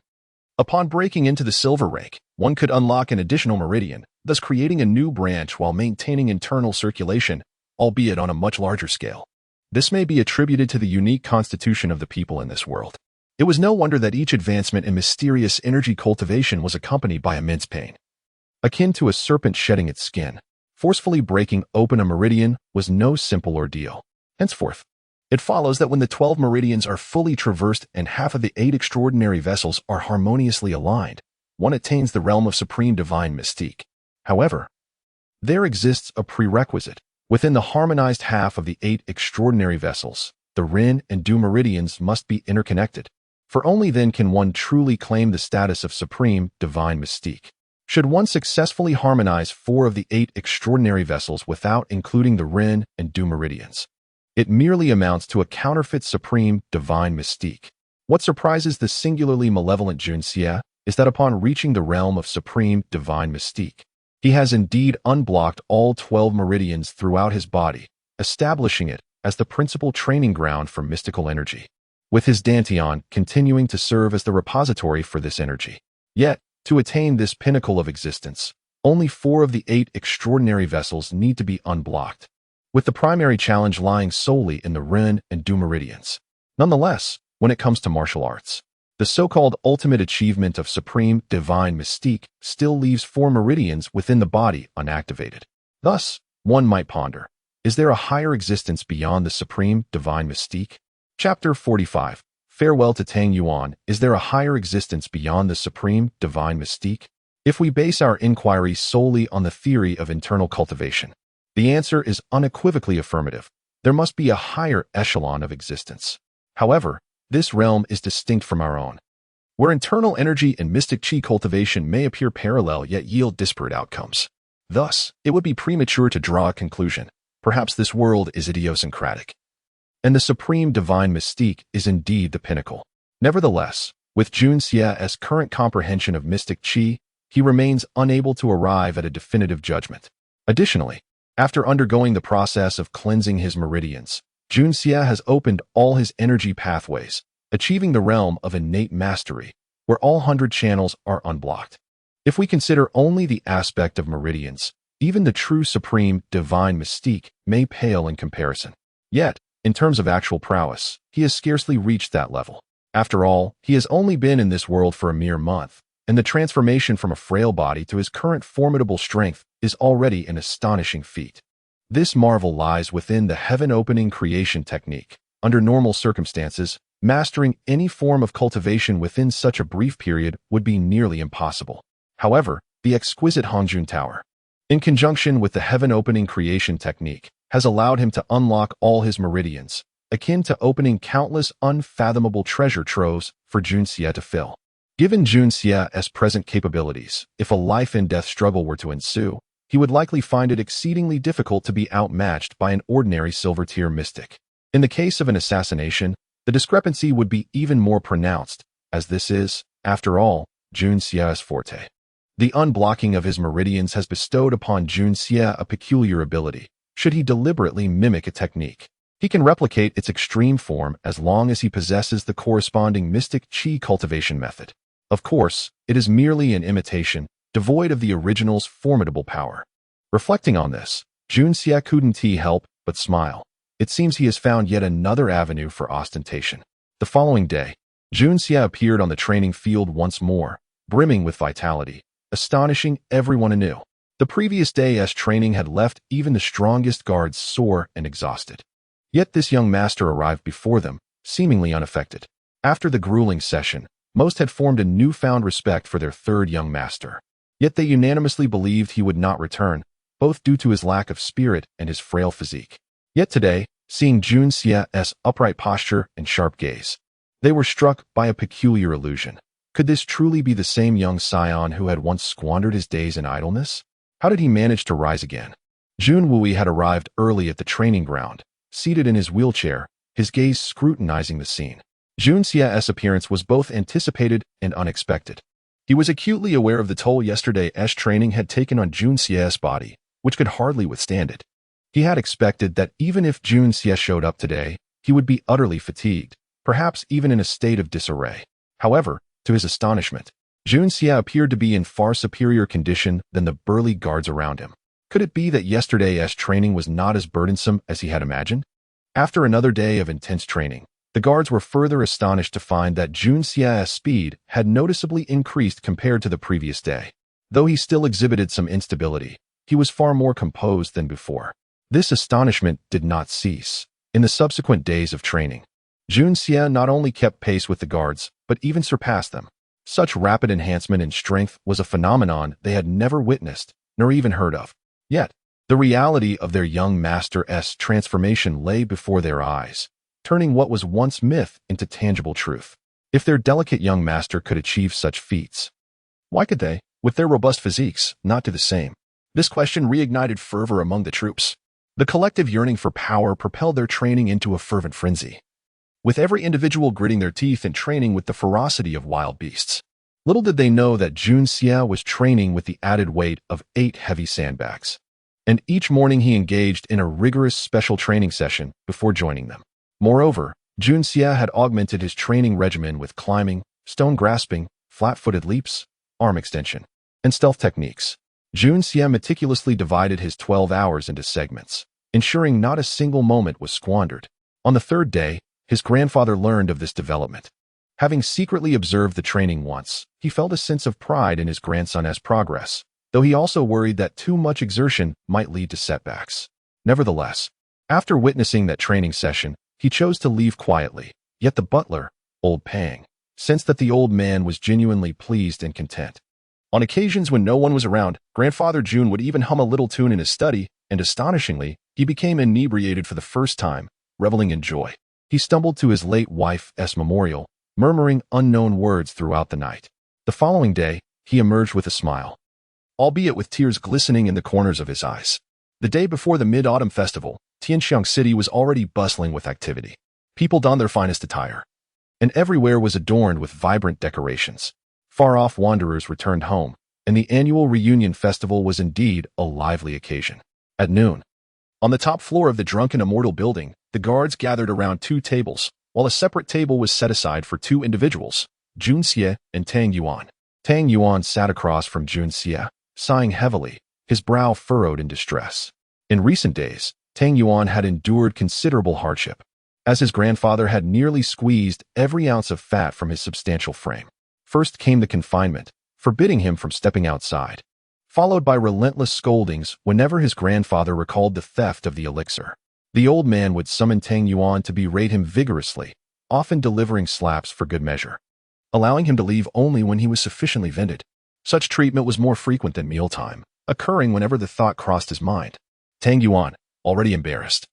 Upon breaking into the silver rank, one could unlock an additional meridian, thus creating a new branch while maintaining internal circulation, albeit on a much larger scale. This may be attributed to the unique constitution of the people in this world. It was no wonder that each advancement in mysterious energy cultivation was accompanied by immense pain. Akin to a serpent shedding its skin, forcefully breaking open a meridian was no simple ordeal. Henceforth, it follows that when the 12 meridians are fully traversed and half of the 8 extraordinary vessels are harmoniously aligned, one attains the realm of supreme divine mystique. However, there exists a prerequisite. Within the harmonized half of the 8 extraordinary vessels, the Rin and Du meridians must be interconnected, for only then can one truly claim the status of supreme divine mystique. Should one successfully harmonize 4 of the 8 extraordinary vessels without including the Rin and Du meridians, it merely amounts to a counterfeit supreme divine mystique. What surprises the singularly malevolent Junxia is that upon reaching the realm of supreme divine mystique, he has indeed unblocked all 12 meridians throughout his body, establishing it as the principal training ground for mystical energy, with his dantian continuing to serve as the repository for this energy. Yet, to attain this pinnacle of existence, only 4 of the 8 extraordinary vessels need to be unblocked, with the primary challenge lying solely in the Rin and Du meridians. Nonetheless, when it comes to martial arts, the so-called ultimate achievement of supreme divine mystique still leaves 4 meridians within the body unactivated. Thus, one might ponder, is there a higher existence beyond the supreme divine mystique? Chapter 45. Farewell to Tang Yuan. Is there a higher existence beyond the supreme divine mystique? If we base our inquiry solely on the theory of internal cultivation, the answer is unequivocally affirmative. There must be a higher echelon of existence. However, this realm is distinct from our own, where internal energy and mystic chi cultivation may appear parallel yet yield disparate outcomes. Thus, it would be premature to draw a conclusion. Perhaps this world is idiosyncratic, and the supreme divine mystique is indeed the pinnacle. Nevertheless, with Junxia's current comprehension of mystic chi, he remains unable to arrive at a definitive judgment. Additionally, after undergoing the process of cleansing his meridians, Junxia has opened all his energy pathways, achieving the realm of innate mastery, where all 100 channels are unblocked. If we consider only the aspect of meridians, even the true supreme divine mystique may pale in comparison. Yet, in terms of actual prowess, he has scarcely reached that level. After all, he has only been in this world for a mere month, and the transformation from a frail body to his current formidable strength is already an astonishing feat. This marvel lies within the heaven-opening creation technique. Under normal circumstances, mastering any form of cultivation within such a brief period would be nearly impossible. However, the exquisite Hongjun Tower, in conjunction with the heaven-opening creation technique, has allowed him to unlock all his meridians, akin to opening countless unfathomable treasure troves for Junxia to fill. Given Junxia's present capabilities, if a life-and-death struggle were to ensue, he would likely find it exceedingly difficult to be outmatched by an ordinary silver-tier mystic. In the case of an assassination, the discrepancy would be even more pronounced, as this is, after all, Junxia's forte. The unblocking of his meridians has bestowed upon Junxia a peculiar ability. Should he deliberately mimic a technique, he can replicate its extreme form as long as he possesses the corresponding mystic chi cultivation method. Of course, it is merely an imitation, devoid of the original's formidable power. Reflecting on this, Junxia couldn't help but smile. It seems he has found yet another avenue for ostentation. The following day, Junxia appeared on the training field once more, brimming with vitality, astonishing everyone anew. The previous day's training had left even the strongest guards sore and exhausted. Yet this young master arrived before them, seemingly unaffected. After the grueling session, most had formed a newfound respect for their third young master. Yet they unanimously believed he would not return, both due to his lack of spirit and his frail physique. Yet today, seeing Junxia's upright posture and sharp gaze, they were struck by a peculiar illusion. Could this truly be the same young scion who had once squandered his days in idleness? How did he manage to rise again? Jun Wui had arrived early at the training ground, seated in his wheelchair, his gaze scrutinizing the scene. Jun Xie's appearance was both anticipated and unexpected. He was acutely aware of the toll yesterday's training had taken on Jun Xie's body, which could hardly withstand it. He had expected that even if Jun Xie showed up today, he would be utterly fatigued, perhaps even in a state of disarray. However, to his astonishment, Jun Xie appeared to be in far superior condition than the burly guards around him. Could it be that yesterday's training was not as burdensome as he had imagined? After another day of intense training, the guards were further astonished to find that Jun Xie's speed had noticeably increased compared to the previous day. Though he still exhibited some instability, he was far more composed than before. This astonishment did not cease. In the subsequent days of training, Jun Xie not only kept pace with the guards, but even surpassed them. Such rapid enhancement in strength was a phenomenon they had never witnessed, nor even heard of. Yet, the reality of their young master's transformation lay before their eyes, turning what was once myth into tangible truth. If their delicate young master could achieve such feats, why could they, with their robust physiques, not do the same? This question reignited fervor among the troops. The collective yearning for power propelled their training into a fervent frenzy, with every individual gritting their teeth and training with the ferocity of wild beasts. Little did they know that Jun Xie was training with the added weight of 8 heavy sandbags. And each morning he engaged in a rigorous special training session before joining them. Moreover, Jun Xie had augmented his training regimen with climbing, stone grasping, flat-footed leaps, arm extension, and stealth techniques. Jun Xie meticulously divided his 12 hours into segments, ensuring not a single moment was squandered. On the third day, his grandfather learned of this development. Having secretly observed the training once, he felt a sense of pride in his grandson's progress, though he also worried that too much exertion might lead to setbacks. Nevertheless, after witnessing that training session, he chose to leave quietly, yet the butler, old Pang, sensed that the old man was genuinely pleased and content. On occasions when no one was around, Grandfather Jun would even hum a little tune in his study, and astonishingly, he became inebriated for the first time, reveling in joy. He stumbled to his late wife's memorial, murmuring unknown words throughout the night. The following day, he emerged with a smile, albeit with tears glistening in the corners of his eyes. The day before the Mid-Autumn Festival, Tianxiang City was already bustling with activity. People donned their finest attire, and everywhere was adorned with vibrant decorations. Far-off wanderers returned home, and the annual reunion festival was indeed a lively occasion. At noon, on the top floor of the Drunken Immortal building, the guards gathered around 2 tables, while a separate table was set aside for 2 individuals, Jun Xie and Tang Yuan. Tang Yuan sat across from Jun Xie, sighing heavily, his brow furrowed in distress. In recent days, Tang Yuan had endured considerable hardship, as his grandfather had nearly squeezed every ounce of fat from his substantial frame. First came the confinement, forbidding him from stepping outside, followed by relentless scoldings whenever his grandfather recalled the theft of the elixir. The old man would summon Tang Yuan to berate him vigorously, often delivering slaps for good measure, allowing him to leave only when he was sufficiently vinded. Such treatment was more frequent than mealtime, occurring whenever the thought crossed his mind. Tang Yuan, already embarrassed,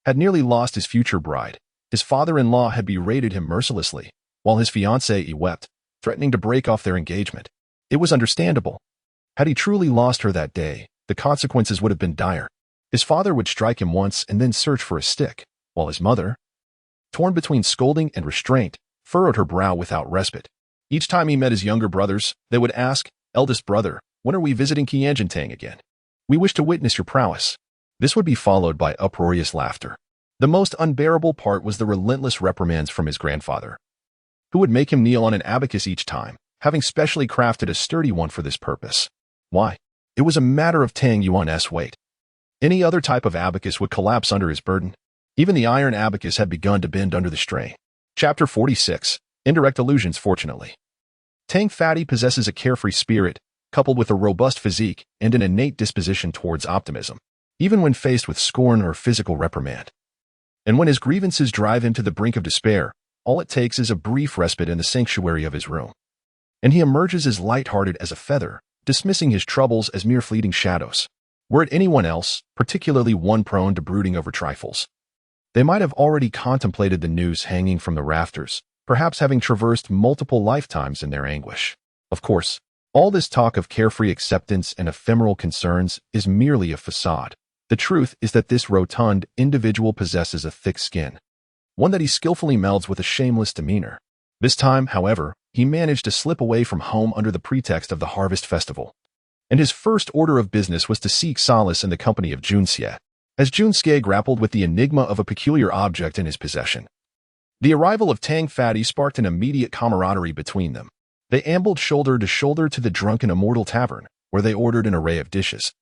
had nearly lost his future bride. His father-in-law had berated him mercilessly, while his fiancée wept, threatening to break off their engagement. It was understandable. Had he truly lost her that day, the consequences would have been dire. His father would strike him once and then search for a stick, while his mother, torn between scolding and restraint, furrowed her brow without respite. Each time he met his younger brothers, they would ask, "Eldest brother, when are we visiting Qianjintang again? We wish to witness your prowess." This would be followed by uproarious laughter. The most unbearable part was the relentless reprimands from his grandfather, who would make him kneel on an abacus each time, having specially crafted a sturdy one for this purpose. Why? It was a matter of Tang Yuan's weight. Any other type of abacus would collapse under his burden. Even the iron abacus had begun to bend under the strain. Chapter 46. Indirect Illusions. Fortunately, Tang Fatty possesses a carefree spirit, coupled with a robust physique and an innate disposition towards optimism, even when faced with scorn or physical reprimand. And when his grievances drive him to the brink of despair, all it takes is a brief respite in the sanctuary of his room, and he emerges as light-hearted as a feather, dismissing his troubles as mere fleeting shadows. Were it anyone else, particularly one prone to brooding over trifles, they might have already contemplated the noose hanging from the rafters, perhaps having traversed multiple lifetimes in their anguish. Of course, all this talk of carefree acceptance and ephemeral concerns is merely a facade. The truth is that this rotund individual possesses a thick skin, one that he skillfully melds with a shameless demeanor. This time, however, he managed to slip away from home under the pretext of the harvest festival. And his first order of business was to seek solace in the company of Junxie, as Junxie grappled with the enigma of a peculiar object in his possession. The arrival of Tang Fatty sparked an immediate camaraderie between them. They ambled shoulder to shoulder to the Drunken Immortal Tavern, where they ordered an array of dishes.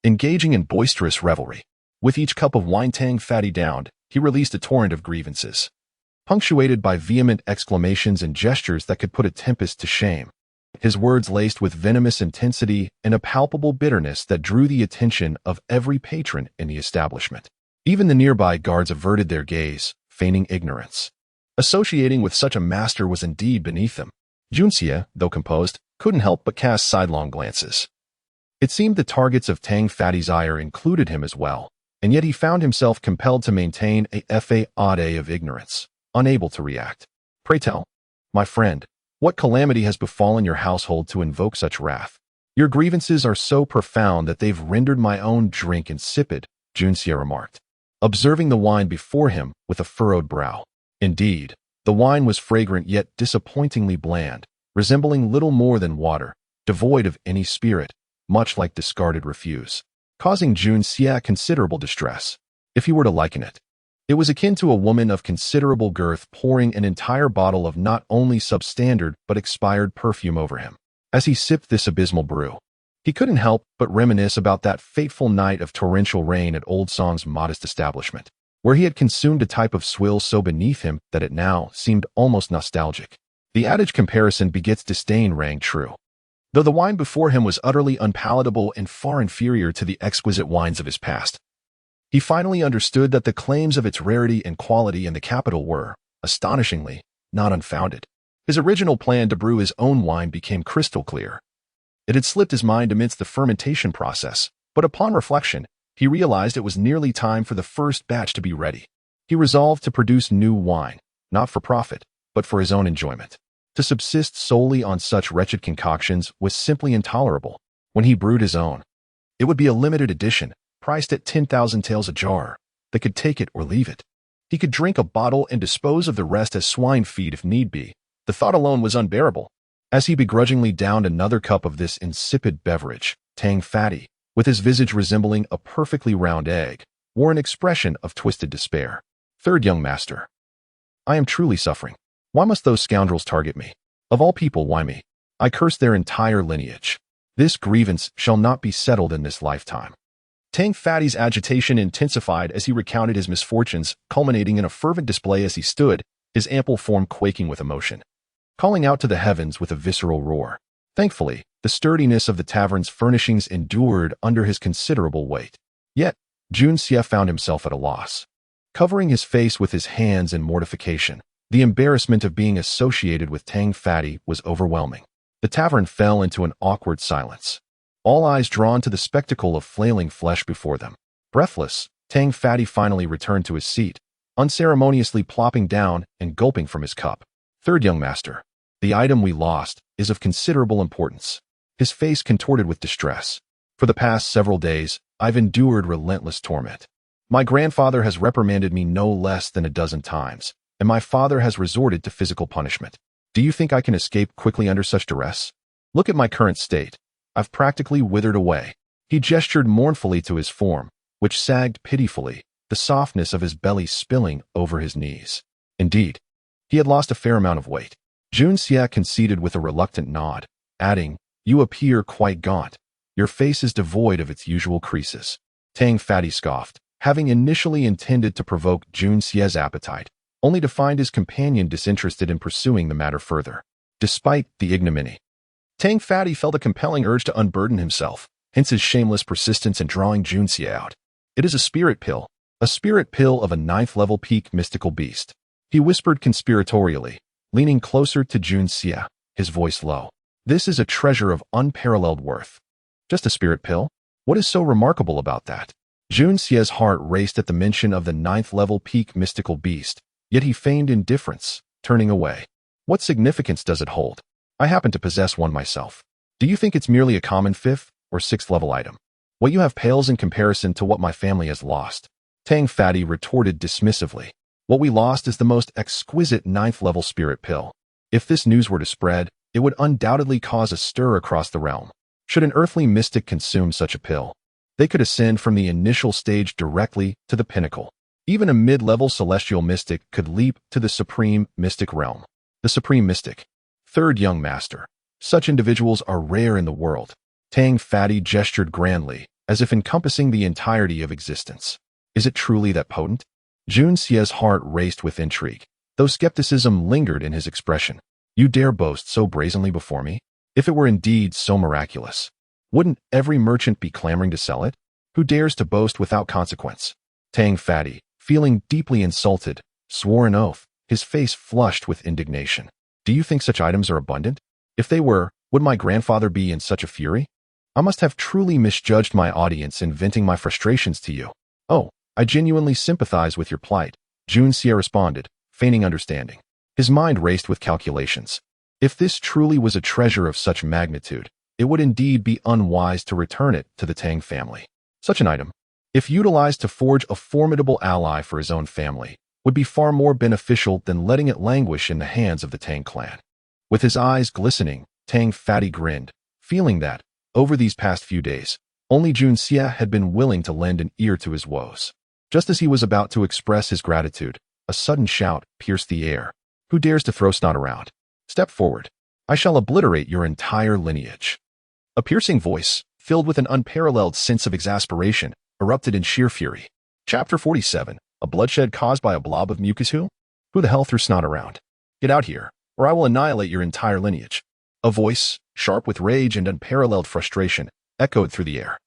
Engaging in boisterous revelry, with each cup of wine Tang Fatty downed, he released a torrent of grievances, punctuated by vehement exclamations and gestures that could put a tempest to shame. His words laced with venomous intensity and a palpable bitterness that drew the attention of every patron in the establishment. Even the nearby guards averted their gaze, feigning ignorance. Associating with such a master was indeed beneath them. Junxie, though composed, couldn't help but cast sidelong glances. It seemed the targets of Tang Fatty's ire included him as well, and yet he found himself compelled to maintain a facade of ignorance, unable to react. Pray tell, my friend, what calamity has befallen your household to invoke such wrath? Your grievances are so profound that they've rendered my own drink insipid, Junxie remarked, observing the wine before him with a furrowed brow. Indeed, the wine was fragrant yet disappointingly bland, resembling little more than water, devoid of any spirit, much like discarded refuse, causing Junxie considerable distress. If he were to liken it, it was akin to a woman of considerable girth pouring an entire bottle of not only substandard but expired perfume over him. As he sipped this abysmal brew, he couldn't help but reminisce about that fateful night of torrential rain at Old Song's modest establishment, where he had consumed a type of swill so beneath him that it now seemed almost nostalgic. The adage comparison begets disdain rang true. Though the wine before him was utterly unpalatable and far inferior to the exquisite wines of his past, he finally understood that the claims of its rarity and quality in the capital were, astonishingly, not unfounded. His original plan to brew his own wine became crystal clear. It had slipped his mind amidst the fermentation process, but upon reflection, he realized it was nearly time for the first batch to be ready. He resolved to produce new wine, not for profit, but for his own enjoyment. To subsist solely on such wretched concoctions was simply intolerable. When he brewed his own, it would be a limited edition, priced at 10,000 taels a jar, that could take it or leave it. He could drink a bottle and dispose of the rest as swine feed if need be. The thought alone was unbearable. As he begrudgingly downed another cup of this insipid beverage, Tang Fatty, with his visage resembling a perfectly round egg, wore an expression of twisted despair. Third young master, I am truly suffering. Why must those scoundrels target me? Of all people, why me? I curse their entire lineage. This grievance shall not be settled in this lifetime. Tang Fatty's agitation intensified as he recounted his misfortunes, culminating in a fervent display as he stood, his ample form quaking with emotion, calling out to the heavens with a visceral roar. Thankfully, the sturdiness of the tavern's furnishings endured under his considerable weight. Yet, Junxie found himself at a loss. Covering his face with his hands in mortification, the embarrassment of being associated with Tang Fatty was overwhelming. The tavern fell into an awkward silence, all eyes drawn to the spectacle of flailing flesh before them. Breathless, Tang Fatty finally returned to his seat, unceremoniously plopping down and gulping from his cup. Third young master, the item we lost is of considerable importance. His face contorted with distress. For the past several days, I've endured relentless torment. My grandfather has reprimanded me no less than a dozen times, and my father has resorted to physical punishment. Do you think I can escape quickly under such duress? Look at my current state. I've practically withered away. He gestured mournfully to his form, which sagged pitifully, the softness of his belly spilling over his knees. Indeed, he had lost a fair amount of weight. Junxie conceded with a reluctant nod, adding, You appear quite gaunt. Your face is devoid of its usual creases. Tang Fatty scoffed, having initially intended to provoke Junxie's appetite, only to find his companion disinterested in pursuing the matter further. Despite the ignominy, Tang Fatty felt a compelling urge to unburden himself, hence his shameless persistence in drawing Junxie out. It is a spirit pill of a 9th-level peak mystical beast. He whispered conspiratorially, leaning closer to Junxie, his voice low. This is a treasure of unparalleled worth. Just a spirit pill? What is so remarkable about that? Junxie's heart raced at the mention of the 9th-level peak mystical beast, yet he feigned indifference, turning away. What significance does it hold? I happen to possess one myself. Do you think it's merely a common 5th or 6th level item? What you have pales in comparison to what my family has lost. Tang Fatty retorted dismissively. What we lost is the most exquisite 9th level spirit pill. If this news were to spread, it would undoubtedly cause a stir across the realm. Should an earthly mystic consume such a pill, they could ascend from the initial stage directly to the pinnacle. Even a mid-level celestial mystic could leap to the supreme mystic realm. The supreme mystic. Third young master. Such individuals are rare in the world. Tang Fatty gestured grandly, as if encompassing the entirety of existence. Is it truly that potent? Jun Xie's heart raced with intrigue, though skepticism lingered in his expression. You dare boast so brazenly before me? If it were indeed so miraculous, wouldn't every merchant be clamoring to sell it? Who dares to boast without consequence? Tang Fatty, feeling deeply insulted, swore an oath, his face flushed with indignation. Do you think such items are abundant? If they were, would my grandfather be in such a fury? I must have truly misjudged my audience in venting my frustrations to you. Oh, I genuinely sympathize with your plight, Jun Xie responded, feigning understanding. His mind raced with calculations. If this truly was a treasure of such magnitude, it would indeed be unwise to return it to the Tang family. Such an item, if utilized to forge a formidable ally for his own family, would be far more beneficial than letting it languish in the hands of the Tang clan. With his eyes glistening, Tang Fatty grinned, feeling that, over these past few days, only Jun Xie had been willing to lend an ear to his woes. Just as he was about to express his gratitude, a sudden shout pierced the air. Who dares to throw snot around? Step forward. I shall obliterate your entire lineage. A piercing voice, filled with an unparalleled sense of exasperation, erupted in sheer fury. Chapter 47. A bloodshed caused by a blob of mucus. Who the hell threw snot around? Get out here, or I will annihilate your entire lineage. A voice, sharp with rage and unparalleled frustration, echoed through the air.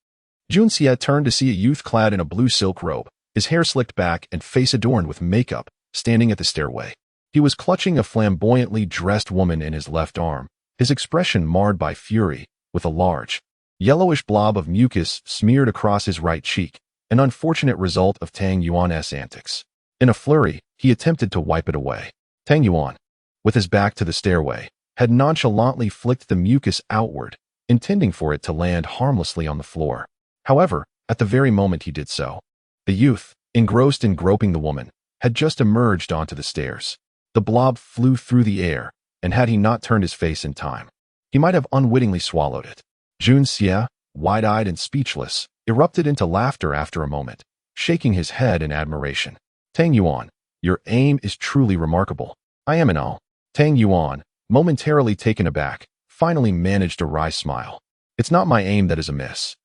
Jun Xie turned to see a youth clad in a blue silk robe, his hair slicked back and face adorned with makeup, standing at the stairway. He was clutching a flamboyantly dressed woman in his left arm, his expression marred by fury, with a large, yellowish blob of mucus smeared across his right cheek, an unfortunate result of Tang Yuan's antics. In a flurry, he attempted to wipe it away. Tang Yuan, with his back to the stairway, had nonchalantly flicked the mucus outward, intending for it to land harmlessly on the floor. However, at the very moment he did so, the youth, engrossed in groping the woman, had just emerged onto the stairs. The blob flew through the air, and had he not turned his face in time, he might have unwittingly swallowed it. Jun Xie, wide-eyed and speechless, erupted into laughter after a moment, shaking his head in admiration. Tang Yuan, your aim is truly remarkable. I am in awe. Tang Yuan, momentarily taken aback, finally managed a wry smile. It's not my aim that is amiss,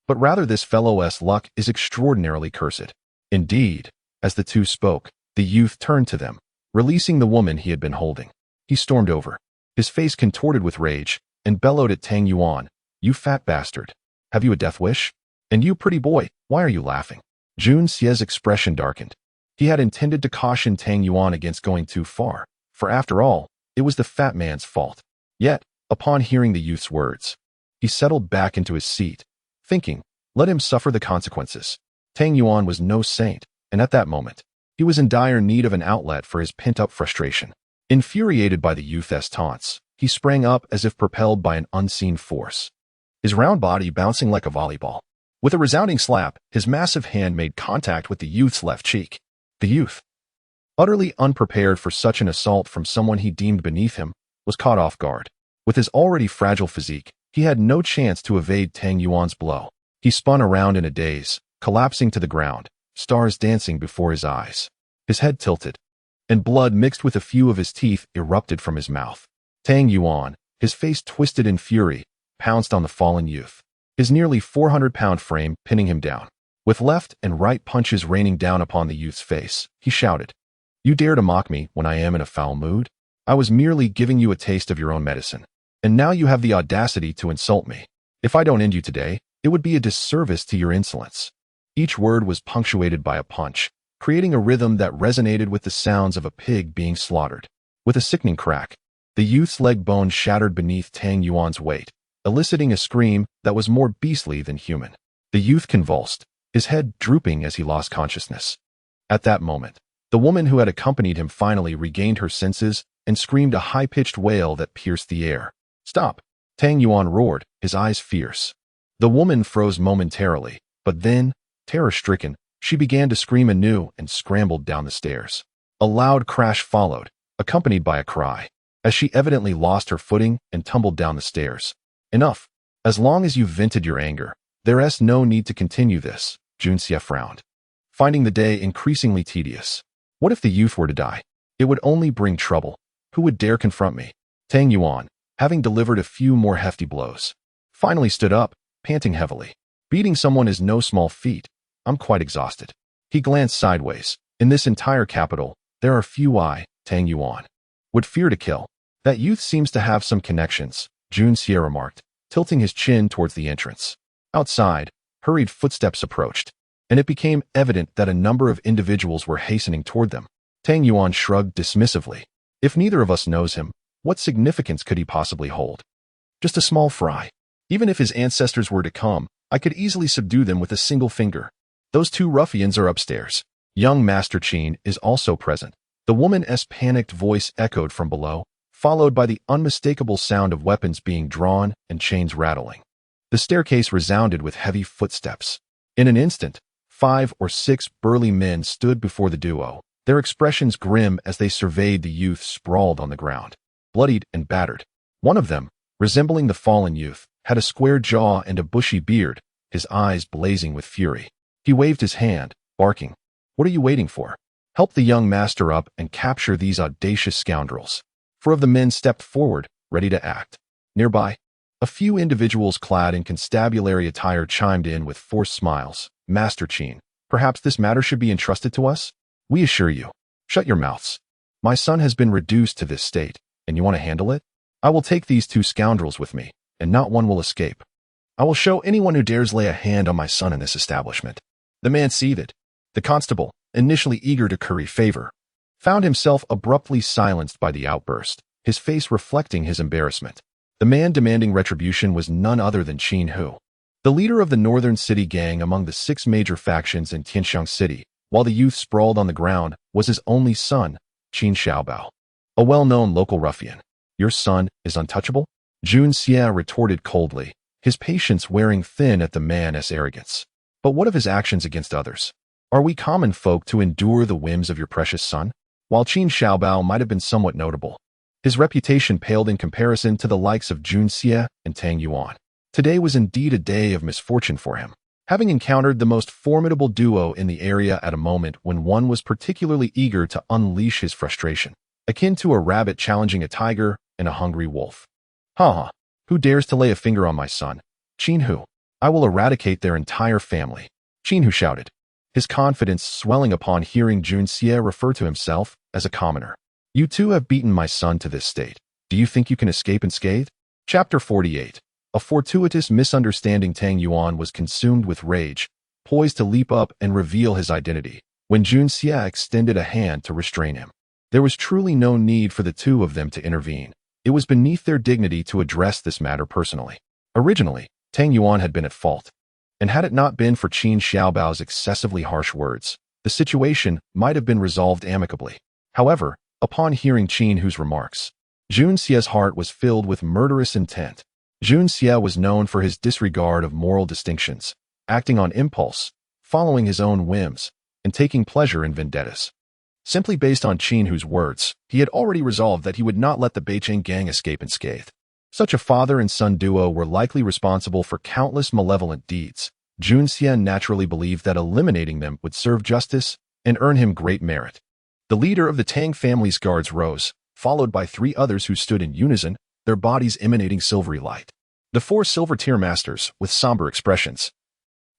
but rather this fellow's luck is extraordinarily cursed. Indeed, as the two spoke, the youth turned to them, releasing the woman he had been holding. He stormed over, his face contorted with rage, and bellowed at Tang Yuan, "You fat bastard. Have you a death wish? And you pretty boy, why are you laughing?" Jun Xie's expression darkened. He had intended to caution Tang Yuan against going too far, for after all, it was the fat man's fault. Yet, upon hearing the youth's words, he settled back into his seat, thinking, let him suffer the consequences. Tang Yuan was no saint, and at that moment, he was in dire need of an outlet for his pent-up frustration. Infuriated by the youth's taunts, he sprang up as if propelled by an unseen force, his round body bouncing like a volleyball. With a resounding slap, his massive hand made contact with the youth's left cheek. The youth, utterly unprepared for such an assault from someone he deemed beneath him, was caught off guard. With his already fragile physique, he had no chance to evade Tang Yuan's blow. He spun around in a daze, collapsing to the ground, stars dancing before his eyes. His head tilted, and blood mixed with a few of his teeth erupted from his mouth. Tang Yuan, his face twisted in fury, pounced on the fallen youth, his nearly 400-pound frame pinning him down. With left and right punches raining down upon the youth's face, he shouted, "You dare to mock me when I am in a foul mood? I was merely giving you a taste of your own medicine, and now you have the audacity to insult me. If I don't end you today, it would be a disservice to your insolence." Each word was punctuated by a punch, creating a rhythm that resonated with the sounds of a pig being slaughtered. With a sickening crack, the youth's leg bone shattered beneath Tang Yuan's weight, eliciting a scream that was more beastly than human. The youth convulsed, his head drooping as he lost consciousness. At that moment, The woman who had accompanied him finally regained her senses and screamed a high-pitched wail that pierced the air. "Stop!" Tang Yuan roared, his eyes fierce. The woman froze momentarily, but then, terror-stricken, she began to scream anew and scrambled down the stairs. A loud crash followed, accompanied by a cry, as she evidently lost her footing and tumbled down the stairs. "Enough. As long as you've vented your anger, there's no need to continue this," Junxie frowned, finding the day increasingly tedious. What if the youth were to die? It would only bring trouble. Who would dare confront me? Tang Yuan, having delivered a few more hefty blows, finally stood up, panting heavily. Beating someone is no small feat. I'm quite exhausted. He glanced sideways. In this entire capital, there are few Tang Yuan, would fear to kill. That youth seems to have some connections, Junxie remarked, tilting his chin towards the entrance. Outside, hurried footsteps approached, and it became evident that a number of individuals were hastening toward them. Tang Yuan shrugged dismissively. If neither of us knows him, what significance could he possibly hold? Just a small fry. Even if his ancestors were to come, I could easily subdue them with a single finger. Those two ruffians are upstairs. Young Master Qin is also present. The woman's panicked voice echoed from below, followed by the unmistakable sound of weapons being drawn and chains rattling. The staircase resounded with heavy footsteps. In an instant, 5 or 6 burly men stood before the duo, their expressions grim as they surveyed the youth sprawled on the ground, bloodied and battered. One of them, resembling the fallen youth, had a square jaw and a bushy beard, his eyes blazing with fury. He waved his hand, barking, "What are you waiting for? Help the young master up and capture these audacious scoundrels." 4 of the men stepped forward, ready to act. Nearby, a few individuals clad in constabulary attire chimed in with forced smiles. "Master Qin, perhaps this matter should be entrusted to us? We assure you." "Shut your mouths. My son has been reduced to this state, and you want to handle it? I will take these 2 scoundrels with me, and not one will escape. I will show anyone who dares lay a hand on my son in this establishment." The man seethed. The constable, initially eager to curry favor, found himself abruptly silenced by the outburst, his face reflecting his embarrassment. The man demanding retribution was none other than Qin Hu, the leader of the Northern City gang among the 6 major factions in Tianxiang City. While the youth sprawled on the ground, was his only son, Qin Xiaobao, a well-known local ruffian. "Your son is untouchable?" Junxie retorted coldly, his patience wearing thin at the man's arrogance. "But what of his actions against others? Are we common folk to endure the whims of your precious son?" While Qin Xiaobao might have been somewhat notable, his reputation paled in comparison to the likes of Junxie and Tang Yuan. Today was indeed a day of misfortune for him, having encountered the most formidable duo in the area at a moment when one was particularly eager to unleash his frustration, akin to a rabbit challenging a tiger and a hungry wolf. "Ha! Who dares to lay a finger on my son? Qin Hu. I will eradicate their entire family," Qin Hu shouted, his confidence swelling upon hearing Junxie refer to himself as a commoner. "You 2 have beaten my son to this state. Do you think you can escape unscathed?" Chapter 48. A fortuitous misunderstanding. Tang Yuan was consumed with rage, poised to leap up and reveal his identity, when Junxie extended a hand to restrain him. There was truly no need for the 2 of them to intervene. It was beneath their dignity to address this matter personally. Originally, Tang Yuan had been at fault, and had it not been for Qin Xiaobao's excessively harsh words, the situation might have been resolved amicably. However, upon hearing Qin Hu's remarks, Junxie's heart was filled with murderous intent. Junxie was known for his disregard of moral distinctions, acting on impulse, following his own whims, and taking pleasure in vendettas. Simply based on Qin Hu's words, he had already resolved that he would not let the Beicheng gang escape unscathed. Such a father and son duo were likely responsible for countless malevolent deeds. Junxie naturally believed that eliminating them would serve justice and earn him great merit. The leader of the Tang family's guards rose, followed by 3 others who stood in unison, their bodies emanating silvery light. The 4 silver-tier masters, with somber expressions,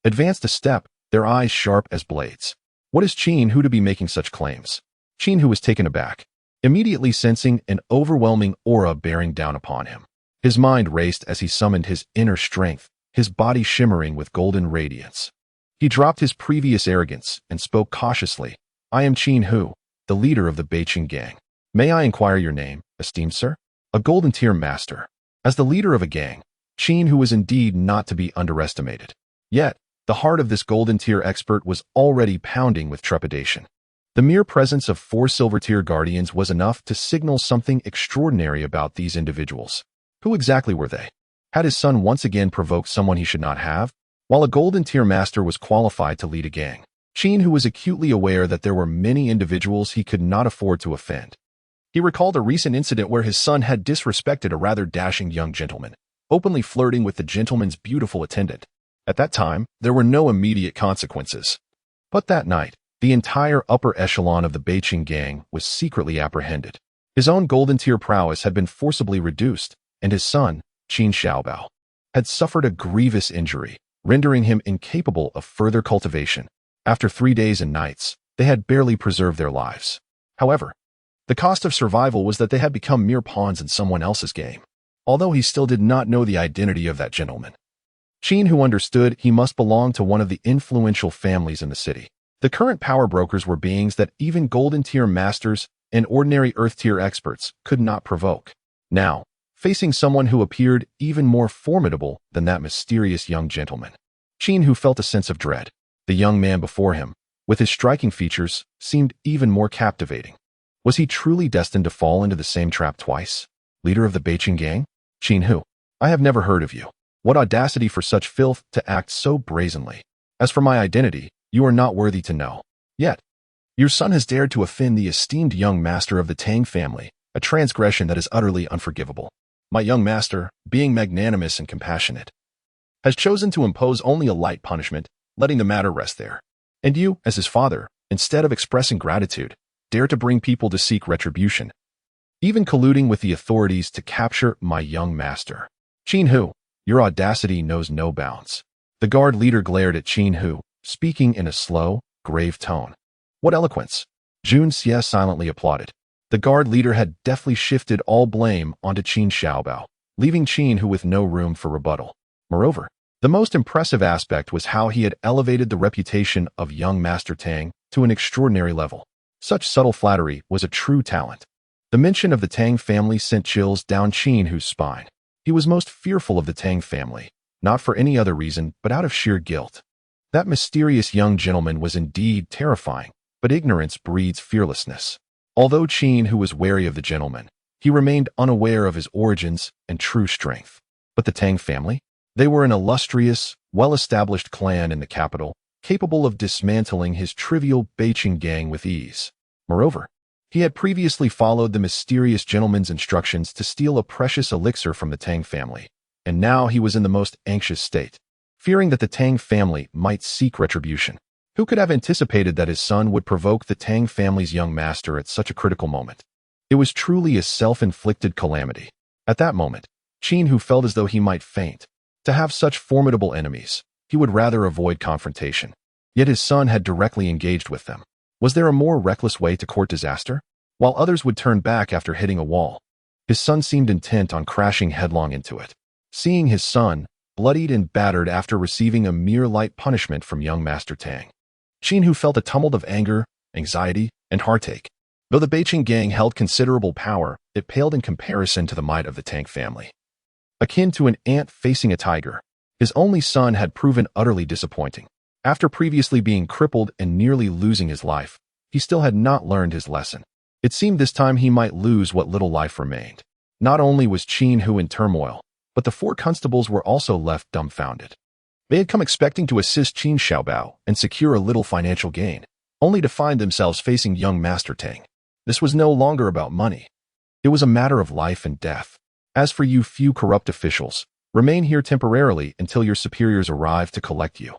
advanced a step, their eyes sharp as blades. What is Qin Hu to be making such claims? Qin Hu was taken aback, immediately sensing an overwhelming aura bearing down upon him. His mind raced as he summoned his inner strength, his body shimmering with golden radiance. He dropped his previous arrogance and spoke cautiously. "I am Qin Hu, the leader of the Beicheng gang. May I inquire your name, esteemed sir?" A golden tier master. As the leader of a gang, Qin Hu was indeed not to be underestimated. Yet, the heart of this golden tier expert was already pounding with trepidation. The mere presence of 4 silver-tier guardians was enough to signal something extraordinary about these individuals. Who exactly were they? Had his son once again provoked someone he should not have? While a golden-tier master was qualified to lead a gang, Qin, who was acutely aware that there were many individuals he could not afford to offend. He recalled a recent incident where his son had disrespected a rather dashing young gentleman, openly flirting with the gentleman's beautiful attendant. At that time, there were no immediate consequences. But that night, the entire upper echelon of the Beijing gang was secretly apprehended. His own golden-tier prowess had been forcibly reduced, and his son, Qin Xiaobao, had suffered a grievous injury, rendering him incapable of further cultivation. After 3 days and nights, they had barely preserved their lives. However, the cost of survival was that they had become mere pawns in someone else's game, although he still did not know the identity of that gentleman. Qin, who understood he must belong to one of the influential families in the city. The current power brokers were beings that even golden-tier masters and ordinary earth-tier experts could not provoke. Now, facing someone who appeared even more formidable than that mysterious young gentleman, Qin, who felt a sense of dread. The young man before him, with his striking features, seemed even more captivating. Was he truly destined to fall into the same trap twice? Leader of the Beijing gang? Qin who? I have never heard of you. What audacity for such filth to act so brazenly. As for my identity, you are not worthy to know. Yet, your son has dared to offend the esteemed young master of the Tang family, a transgression that is utterly unforgivable. My young master, being magnanimous and compassionate, has chosen to impose only a light punishment, letting the matter rest there. And you, as his father, instead of expressing gratitude, dare to bring people to seek retribution, even colluding with the authorities to capture my young master. Qin Hu, your audacity knows no bounds. The guard leader glared at Qin Hu, speaking in a slow, grave tone. What eloquence! Jun Xie silently applauded. The guard leader had deftly shifted all blame onto Qin Xiaobao, leaving Qin Hu with no room for rebuttal. Moreover, the most impressive aspect was how he had elevated the reputation of young Master Tang to an extraordinary level. Such subtle flattery was a true talent. The mention of the Tang family sent chills down Qin Hu's spine. He was most fearful of the Tang family, not for any other reason but out of sheer guilt. That mysterious young gentleman was indeed terrifying, but ignorance breeds fearlessness. Although Qin Hu was wary of the gentleman, he remained unaware of his origins and true strength. But the Tang family? They were an illustrious, well-established clan in the capital, capable of dismantling his trivial Beijing gang with ease. Moreover, he had previously followed the mysterious gentleman's instructions to steal a precious elixir from the Tang family, and now he was in the most anxious state, fearing that the Tang family might seek retribution. Who could have anticipated that his son would provoke the Tang family's young master at such a critical moment? It was truly a self-inflicted calamity. At that moment, Qin Hu felt as though he might faint. To have such formidable enemies, he would rather avoid confrontation. Yet his son had directly engaged with them. Was there a more reckless way to court disaster? While others would turn back after hitting a wall, his son seemed intent on crashing headlong into it. Seeing his son, bloodied and battered after receiving a mere light punishment from young Master Tang, Qin Hu felt a tumult of anger, anxiety, and heartache. Though the Beijing gang held considerable power, it paled in comparison to the might of the Tang family. Akin to an ant facing a tiger, his only son had proven utterly disappointing. After previously being crippled and nearly losing his life, he still had not learned his lesson. It seemed this time he might lose what little life remained. Not only was Qin Hu in turmoil, but the 4 constables were also left dumbfounded. They had come expecting to assist Qin Xiaobao and secure a little financial gain, only to find themselves facing young Master Tang. This was no longer about money. It was a matter of life and death. As for you few corrupt officials, remain here temporarily until your superiors arrive to collect you.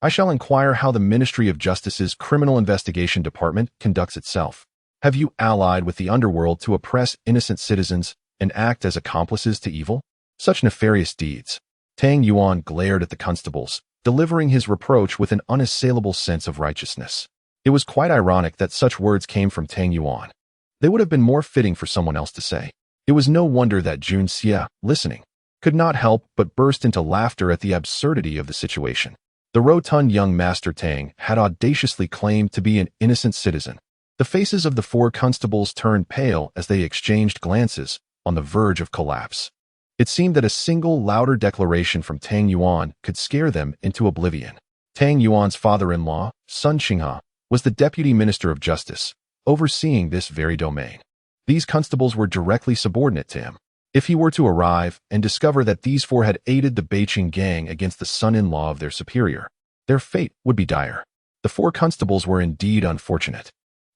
I shall inquire how the Ministry of Justice's Criminal Investigation Department conducts itself. Have you allied with the underworld to oppress innocent citizens and act as accomplices to evil? Such nefarious deeds. Tang Yuan glared at the constables, delivering his reproach with an unassailable sense of righteousness. It was quite ironic that such words came from Tang Yuan. They would have been more fitting for someone else to say. It was no wonder that Jun Xie, listening, could not help but burst into laughter at the absurdity of the situation. The rotund young Master Tang had audaciously claimed to be an innocent citizen. The faces of the 4 constables turned pale as they exchanged glances, on the verge of collapse. It seemed that a single louder declaration from Tang Yuan could scare them into oblivion. Tang Yuan's father-in-law, Sun Qinghe, was the Deputy Minister of Justice, overseeing this very domain. These constables were directly subordinate to him. If he were to arrive and discover that these four had aided the Beijing gang against the son-in-law of their superior, their fate would be dire. The four constables were indeed unfortunate.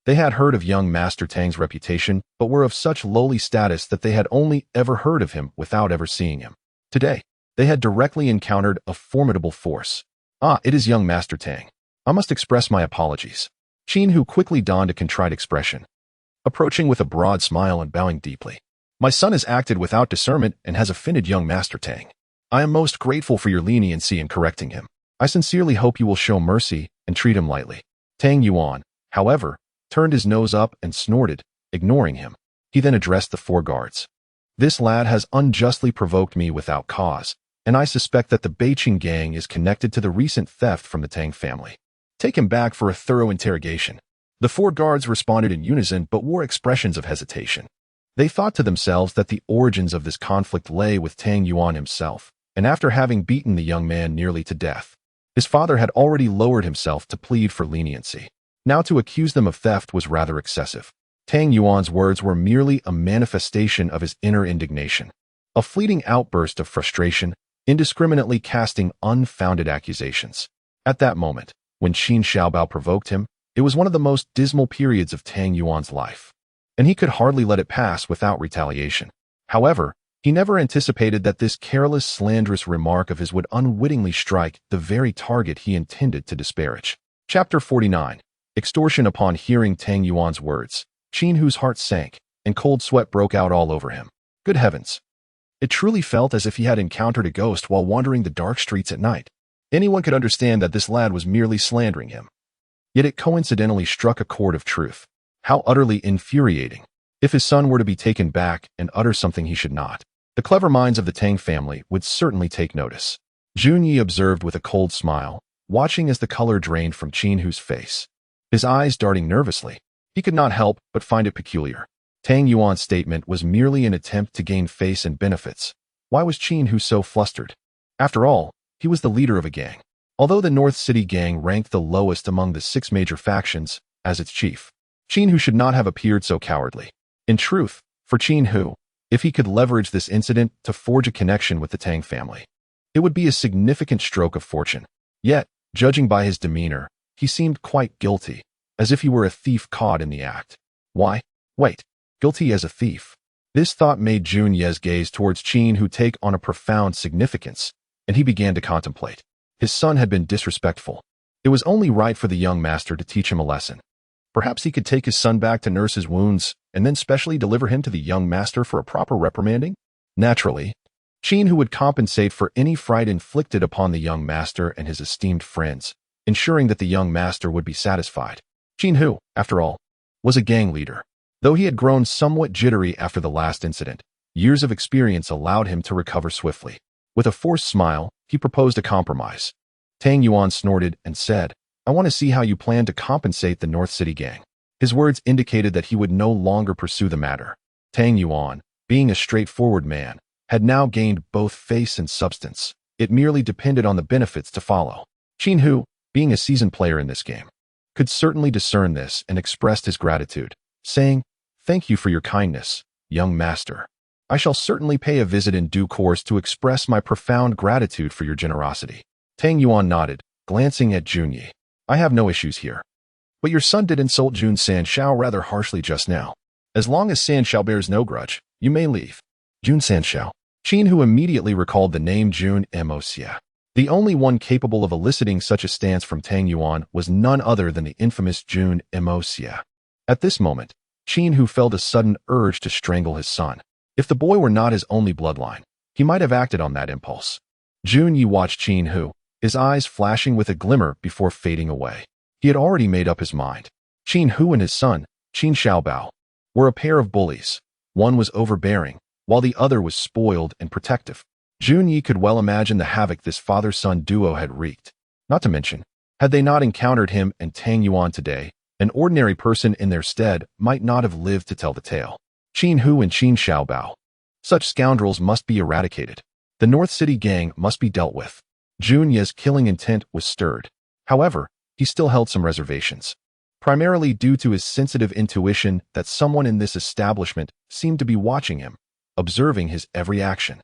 They had heard of young Master Tang's reputation, but were of such lowly status that they had only ever heard of him without ever seeing him. Today, they had directly encountered a formidable force. "Ah, it is young Master Tang. I must express my apologies." Qin Hu quickly donned a contrite expression, approaching with a broad smile and bowing deeply. "My son has acted without discernment and has offended young Master Tang. I am most grateful for your leniency in correcting him. I sincerely hope you will show mercy and treat him lightly." Tang Yuan, however, turned his nose up and snorted, ignoring him. He then addressed the four guards. "This lad has unjustly provoked me without cause, and I suspect that the Beijing gang is connected to the recent theft from the Tang family. Take him back for a thorough interrogation." The four guards responded in unison but wore expressions of hesitation. They thought to themselves that the origins of this conflict lay with Tang Yuan himself, and after having beaten the young man nearly to death, his father had already lowered himself to plead for leniency. Now to accuse them of theft was rather excessive. Tang Yuan's words were merely a manifestation of his inner indignation, a fleeting outburst of frustration, indiscriminately casting unfounded accusations. At that moment, when Qin Xiaobao provoked him, it was one of the most dismal periods of Tang Yuan's life, and he could hardly let it pass without retaliation. However, he never anticipated that this careless, slanderous remark of his would unwittingly strike the very target he intended to disparage. Chapter 49. Extortion. Upon hearing Tang Yuan's words, Qin Hu's heart sank, and cold sweat broke out all over him. Good heavens! It truly felt as if he had encountered a ghost while wandering the dark streets at night. Anyone could understand that this lad was merely slandering him. Yet it coincidentally struck a chord of truth. How utterly infuriating. If his son were to be taken back and utter something he should not, the clever minds of the Tang family would certainly take notice. Junyi observed with a cold smile, watching as the color drained from Qin Hu's face, his eyes darting nervously. He could not help but find it peculiar. Tang Yuan's statement was merely an attempt to gain face and benefits. Why was Qin Hu so flustered? After all, he was the leader of a gang. Although the North City gang ranked the lowest among the 6 major factions, as its chief, Qin Hu should not have appeared so cowardly. In truth, for Qin Hu, if he could leverage this incident to forge a connection with the Tang family, it would be a significant stroke of fortune. Yet, judging by his demeanor, he seemed quite guilty, as if he were a thief caught in the act. Why? Wait, guilty as a thief? This thought made Jun Ye's gaze towards Qin Hu take on a profound significance, and he began to contemplate. His son had been disrespectful. It was only right for the young master to teach him a lesson. Perhaps he could take his son back to nurse his wounds, and then specially deliver him to the young master for a proper reprimanding? Naturally, Qin Hu would compensate for any fright inflicted upon the young master and his esteemed friends, ensuring that the young master would be satisfied. Qin Hu, after all, was a gang leader. Though he had grown somewhat jittery after the last incident, years of experience allowed him to recover swiftly. With a forced smile, he proposed a compromise. Tang Yuan snorted and said, "I want to see how you plan to compensate the North City gang." His words indicated that he would no longer pursue the matter. Tang Yuan, being a straightforward man, had now gained both face and substance. It merely depended on the benefits to follow. Qin Hu, being a seasoned player in this game, could certainly discern this and expressed his gratitude, saying, "Thank you for your kindness, young master. I shall certainly pay a visit in due course to express my profound gratitude for your generosity." Tang Yuan nodded, glancing at Junyi. "I have no issues here. But your son did insult Jun Sanshao rather harshly just now. As long as Sanshao bears no grudge, you may leave." Jun Sanshao. Qin Hu immediately recalled the name Jun Moxia. The only one capable of eliciting such a stance from Tang Yuan was none other than the infamous Jun Moxia. At this moment, Qin Hu felt a sudden urge to strangle his son. If the boy were not his only bloodline, he might have acted on that impulse. Junyi watched Qin Hu, his eyes flashing with a glimmer before fading away. He had already made up his mind. Qin Hu and his son, Qin Xiaobao, were a pair of bullies. One was overbearing, while the other was spoiled and protective. Junyi could well imagine the havoc this father-son duo had wreaked. Not to mention, had they not encountered him and Tang Yuan today, an ordinary person in their stead might not have lived to tell the tale. Qin Hu and Qin Xiaobao. Such scoundrels must be eradicated. The North City gang must be dealt with. Jun Ye's killing intent was stirred. However, he still held some reservations. primarily due to his sensitive intuition that someone in this establishment seemed to be watching him, observing his every action.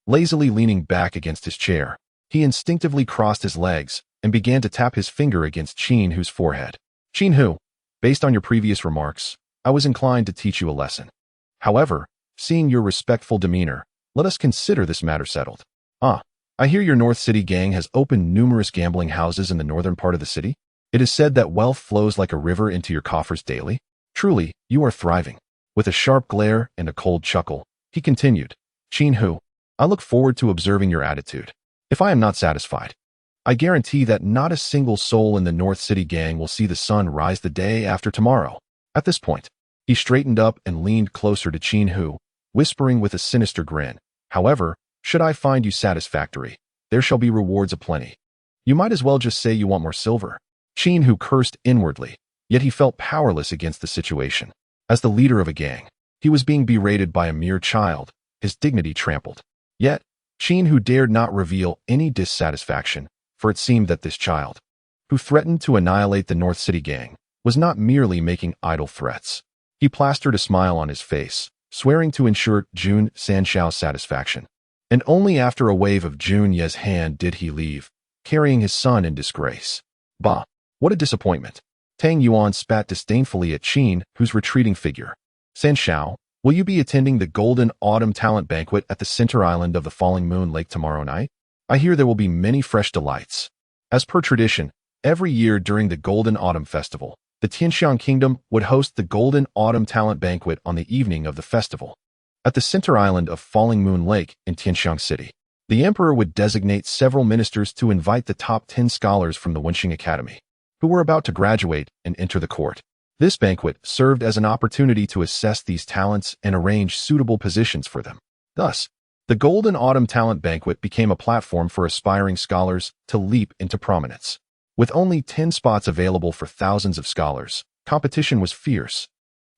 Lazily leaning back against his chair, he instinctively crossed his legs and began to tap his finger against Qin Hu's forehead. Qin Hu, based on your previous remarks, I was inclined to teach you a lesson. However, seeing your respectful demeanor, let us consider this matter settled. I hear your North City gang has opened numerous gambling houses in the northern part of the city. It is said that wealth flows like a river into your coffers daily. Truly, you are thriving. With a sharp glare and a cold chuckle, he continued, Qin Hu, I look forward to observing your attitude. If I am not satisfied, I guarantee that not a single soul in the North City gang will see the sun rise the day after tomorrow. At this point, he straightened up and leaned closer to Qin Hu, whispering with a sinister grin, however, should I find you satisfactory, there shall be rewards aplenty. You might as well just say you want more silver. Qin Hu cursed inwardly, yet he felt powerless against the situation. As the leader of a gang, he was being berated by a mere child, his dignity trampled. Yet, Qin Hu dared not reveal any dissatisfaction, for it seemed that this child, who threatened to annihilate the North City gang, was not merely making idle threats. He plastered a smile on his face, swearing to ensure Jun Sanxiao's satisfaction. And only after a wave of Jun Ye's hand did he leave, carrying his son in disgrace. Bah, what a disappointment. Tang Yuan spat disdainfully at Qin Hu's retreating figure. Sanxiao, will you be attending the Golden Autumn Talent Banquet at the center island of the Falling Moon Lake tomorrow night? I hear there will be many fresh delights. As per tradition, every year during the Golden Autumn Festival, the Tianxiang Kingdom would host the Golden Autumn Talent Banquet on the evening of the festival. At the center island of Falling Moon Lake in Tianxiang City, the emperor would designate several ministers to invite the top 10 scholars from the Wenxing Academy, who were about to graduate and enter the court. This banquet served as an opportunity to assess these talents and arrange suitable positions for them. Thus, the Golden Autumn Talent Banquet became a platform for aspiring scholars to leap into prominence. With only 10 spots available for thousands of scholars, competition was fierce,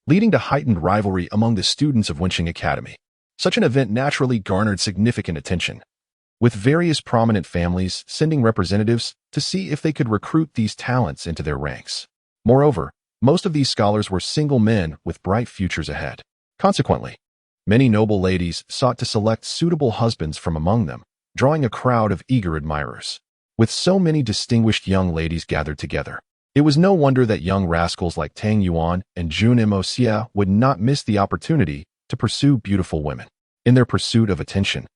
leading to heightened rivalry among the students of Wenxing Academy. Such an event naturally garnered significant attention, with various prominent families sending representatives to see if they could recruit these talents into their ranks. Moreover, most of these scholars were single men with bright futures ahead. Consequently, many noble ladies sought to select suitable husbands from among them, drawing a crowd of eager admirers. With so many distinguished young ladies gathered together, it was no wonder that young rascals like Tang Yuan and Jun Moxia would not miss the opportunity to pursue beautiful women. In their pursuit of attention,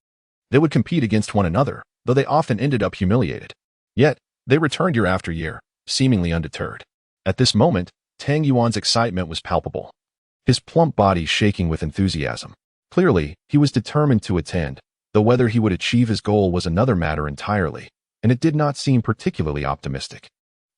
they would compete against one another, though they often ended up humiliated. Yet, they returned year after year, seemingly undeterred. At this moment, Tang Yuan's excitement was palpable, his plump body shaking with enthusiasm. Clearly, he was determined to attend, though whether he would achieve his goal was another matter entirely, and it did not seem particularly optimistic.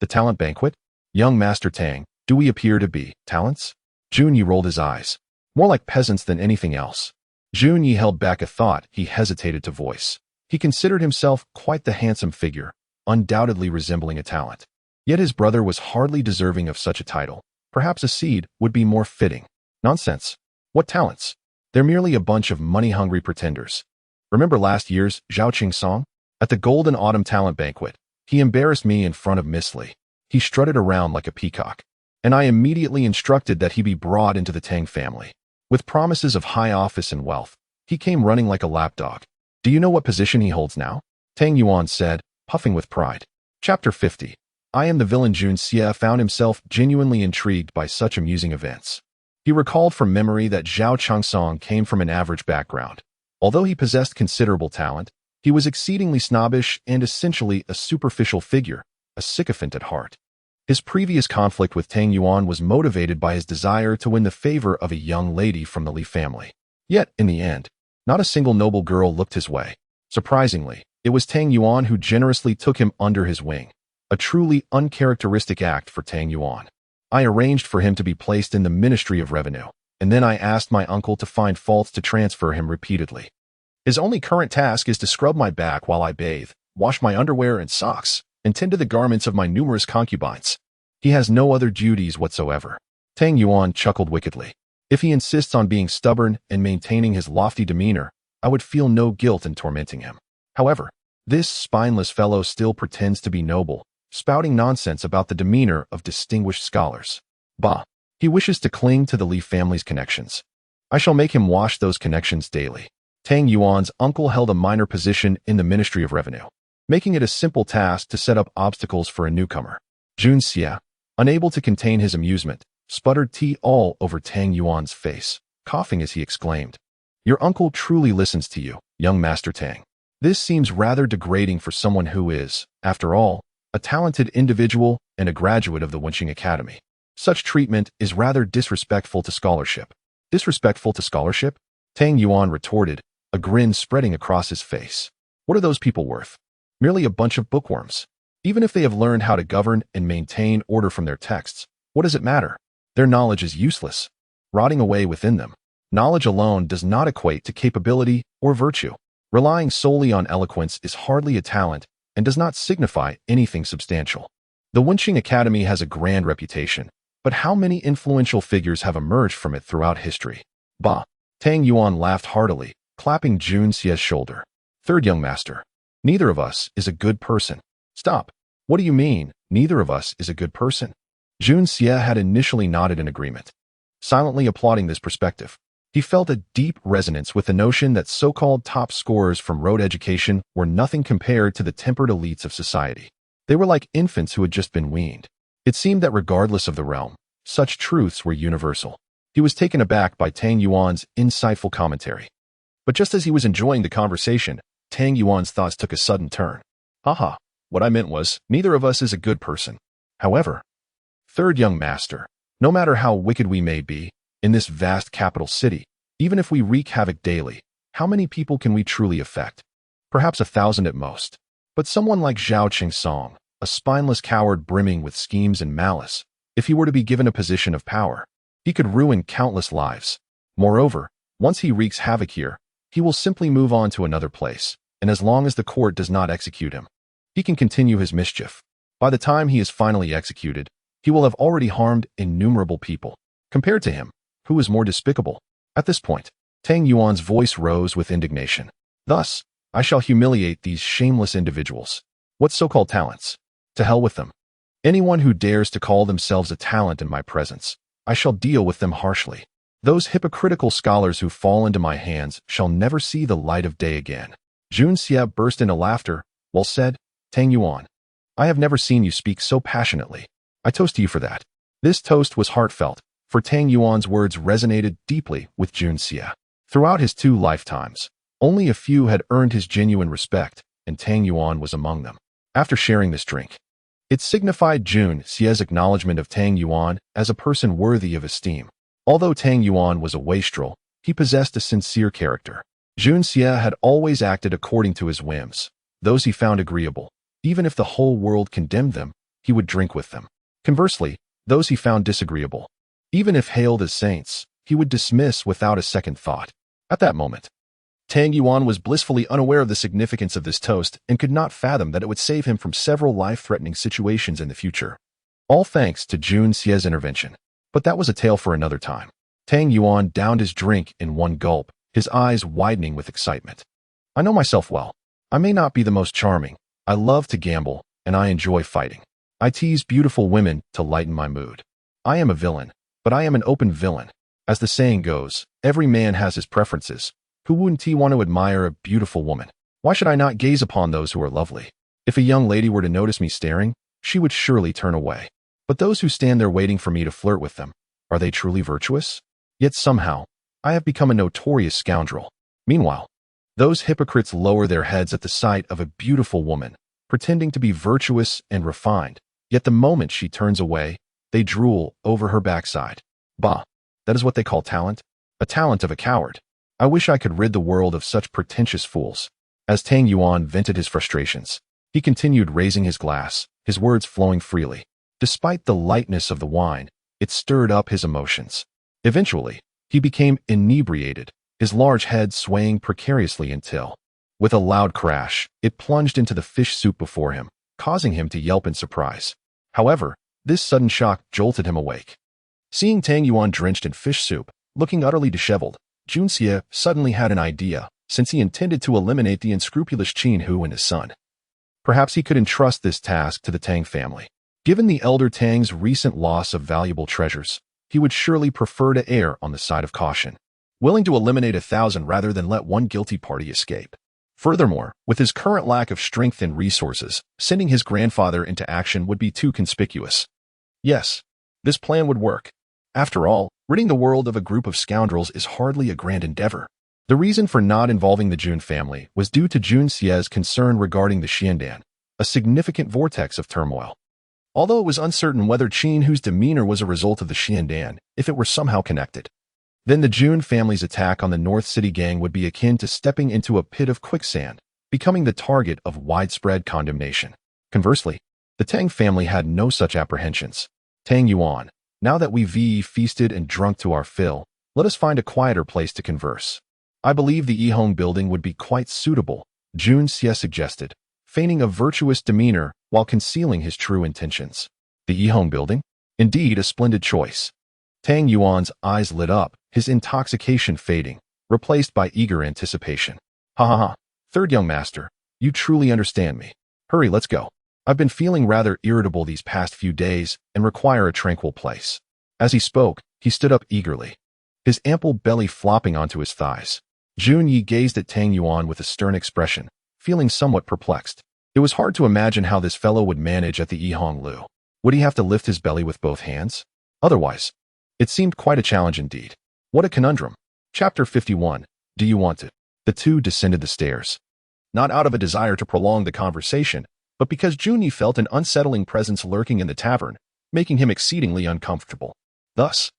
The talent banquet? Young Master Tang, do we appear to be talents? Jun Yi rolled his eyes. More like peasants than anything else. Jun Yi held back a thought he hesitated to voice. He considered himself quite the handsome figure, undoubtedly resembling a talent. Yet his brother was hardly deserving of such a title. Perhaps a seed would be more fitting. Nonsense. What talents? They're merely a bunch of money-hungry pretenders. Remember last year's Zhaoqing song? At the Golden Autumn Talent Banquet, he embarrassed me in front of Miss Li. He strutted around like a peacock, and I immediately instructed that he be brought into the Tang family. With promises of high office and wealth, he came running like a lapdog. Do you know what position he holds now? Tang Yuan said, puffing with pride. Chapter 50. I am the villain. Jun Xia found himself genuinely intrigued by such amusing events. He recalled from memory that Zhao Changsong came from an average background. Although he possessed considerable talent, he was exceedingly snobbish and essentially a superficial figure, a sycophant at heart. His previous conflict with Tang Yuan was motivated by his desire to win the favor of a young lady from the Li family. Yet, in the end, not a single noble girl looked his way. Surprisingly, it was Tang Yuan who generously took him under his wing, a truly uncharacteristic act for Tang Yuan. I arranged for him to be placed in the Ministry of Revenue, and then I asked my uncle to find faults to transfer him repeatedly. His only current task is to scrub my back while I bathe, wash my underwear and socks, and tend to the garments of my numerous concubines. He has no other duties whatsoever. Tang Yuan chuckled wickedly. If he insists on being stubborn and maintaining his lofty demeanor, I would feel no guilt in tormenting him. However, this spineless fellow still pretends to be noble, spouting nonsense about the demeanor of distinguished scholars. Bah! He wishes to cling to the Li family's connections. I shall make him wash those connections daily. Tang Yuan's uncle held a minor position in the Ministry of Revenue, making it a simple task to set up obstacles for a newcomer. Jun Xie, unable to contain his amusement, sputtered tea all over Tang Yuan's face, coughing as he exclaimed, "Your uncle truly listens to you, young Master Tang. This seems rather degrading for someone who is, after all, a talented individual and a graduate of the Wenqing Academy. Such treatment is rather disrespectful to scholarship." Disrespectful to scholarship? Tang Yuan retorted, a grin spreading across his face. What are those people worth? Merely a bunch of bookworms. Even if they have learned how to govern and maintain order from their texts, what does it matter? Their knowledge is useless, rotting away within them. Knowledge alone does not equate to capability or virtue. Relying solely on eloquence is hardly a talent and does not signify anything substantial. The Wenqing Academy has a grand reputation, but how many influential figures have emerged from it throughout history? Bah! Tang Yuan laughed heartily, clapping Jun Xie's shoulder. Third young master, neither of us is a good person. Stop! What do you mean, neither of us is a good person? Jun Xie had initially nodded in agreement, silently applauding this perspective. He felt a deep resonance with the notion that so-called top scorers from rote education were nothing compared to the tempered elites of society. They were like infants who had just been weaned. It seemed that regardless of the realm, such truths were universal. He was taken aback by Tang Yuan's insightful commentary. But just as he was enjoying the conversation, Tang Yuan's thoughts took a sudden turn. Haha, what I meant was, neither of us is a good person. However, third young master, no matter how wicked we may be, in this vast capital city, even if we wreak havoc daily, how many people can we truly affect? Perhaps 1,000 at most. But someone like Zhao Qingsong, a spineless coward brimming with schemes and malice, if he were to be given a position of power, he could ruin countless lives. Moreover, once he wreaks havoc here, he will simply move on to another place, and as long as the court does not execute him, he can continue his mischief. By the time he is finally executed, he will have already harmed innumerable people. Compared to him, who is more despicable? At this point, Tang Yuan's voice rose with indignation. Thus, I shall humiliate these shameless individuals. What so-called talents? To hell with them. Anyone who dares to call themselves a talent in my presence, I shall deal with them harshly. Those hypocritical scholars who fall into my hands shall never see the light of day again. Jun Xie burst into laughter, while said, Tang Yuan, I have never seen you speak so passionately. I toast to you for that. This toast was heartfelt, for Tang Yuan's words resonated deeply with Jun Xie. Throughout his 2 lifetimes, only a few had earned his genuine respect, and Tang Yuan was among them. After sharing this drink, it signified Jun Xie's acknowledgement of Tang Yuan as a person worthy of esteem. Although Tang Yuan was a wastrel, he possessed a sincere character. Jun Xie had always acted according to his whims. Those he found agreeable, even if the whole world condemned them, he would drink with them. Conversely, those he found disagreeable, even if hailed as saints, he would dismiss without a second thought. At that moment, Tang Yuan was blissfully unaware of the significance of this toast and could not fathom that it would save him from several life-threatening situations in the future. All thanks to Jun Xie's intervention. But that was a tale for another time. Tang Yuan downed his drink in one gulp, his eyes widening with excitement. I know myself well. I may not be the most charming. I love to gamble, and I enjoy fighting. I tease beautiful women to lighten my mood. I am a villain, but I am an open villain. As the saying goes, every man has his preferences. Who wouldn't he want to admire a beautiful woman? Why should I not gaze upon those who are lovely? If a young lady were to notice me staring, she would surely turn away. But those who stand there waiting for me to flirt with them, are they truly virtuous? Yet somehow, I have become a notorious scoundrel. Meanwhile, those hypocrites lower their heads at the sight of a beautiful woman, pretending to be virtuous and refined, yet the moment she turns away, they drool over her backside. Bah, that is what they call talent? A talent of a coward. I wish I could rid the world of such pretentious fools. As Tang Yuan vented his frustrations, he continued raising his glass, his words flowing freely. Despite the lightness of the wine, it stirred up his emotions. Eventually, he became inebriated, his large head swaying precariously until, with a loud crash, it plunged into the fish soup before him, causing him to yelp in surprise. However, this sudden shock jolted him awake. Seeing Tang Yuan drenched in fish soup, looking utterly disheveled, Jun Xie suddenly had an idea, since he intended to eliminate the unscrupulous Qin Hu and his son. Perhaps he could entrust this task to the Tang family. Given the elder Tang's recent loss of valuable treasures, he would surely prefer to err on the side of caution, willing to eliminate 1,000 rather than let one guilty party escape. Furthermore, with his current lack of strength and resources, sending his grandfather into action would be too conspicuous. Yes, this plan would work. After all, ridding the world of a group of scoundrels is hardly a grand endeavor. The reason for not involving the Jun family was due to Jun Xie's concern regarding the Xiandan, a significant vortex of turmoil. Although it was uncertain whether Qin Hu's demeanor was a result of the Xiandan, if it were somehow connected, then the Jun family's attack on the North City gang would be akin to stepping into a pit of quicksand, becoming the target of widespread condemnation. Conversely, the Tang family had no such apprehensions. Tang Yuan, now that we've feasted and drunk to our fill, let us find a quieter place to converse. I believe the Yihong building would be quite suitable, Jun Xie suggested, feigning a virtuous demeanor while concealing his true intentions. The Yihong building? Indeed, a splendid choice. Tang Yuan's eyes lit up, his intoxication fading, replaced by eager anticipation. Ha ha ha, third young master, you truly understand me. Hurry, let's go. I've been feeling rather irritable these past few days and require a tranquil place. As he spoke, he stood up eagerly, his ample belly flopping onto his thighs. Jun Yi gazed at Tang Yuan with a stern expression, feeling somewhat perplexed. It was hard to imagine how this fellow would manage at the Yihong Lu. Would he have to lift his belly with both hands? Otherwise, it seemed quite a challenge indeed. What a conundrum. Chapter 51. Do you want it? The two descended the stairs. Not out of a desire to prolong the conversation, but because Jun Yi felt an unsettling presence lurking in the tavern, making him exceedingly uncomfortable. Thus,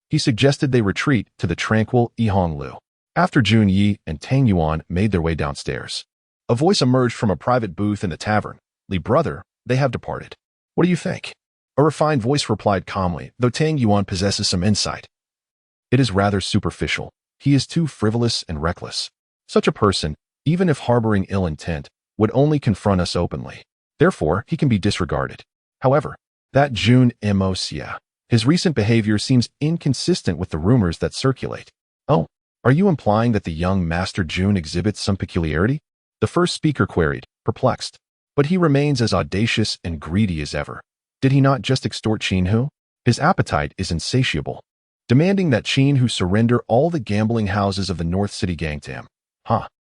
he suggested they retreat to the tranquil Yihong Lu. After Jun Yi and Tang Yuan made their way downstairs, a voice emerged from a private booth in the tavern. Li brother, they have departed. What do you think? A refined voice replied calmly, though Tang Yuan possesses some insight. It is rather superficial. He is too frivolous and reckless. Such a person, even if harboring ill intent, would only confront us openly. Therefore, he can be disregarded. However, that Jun Mo Xie, his recent behavior seems inconsistent with the rumors that circulate. Oh, are you implying that the young Master Jun exhibits some peculiarity? The first speaker queried, perplexed. But he remains as audacious and greedy as ever. Did he not just extort Qin Hu? His appetite is insatiable, demanding that Qin Hu surrender all the gambling houses of the North City gang to him.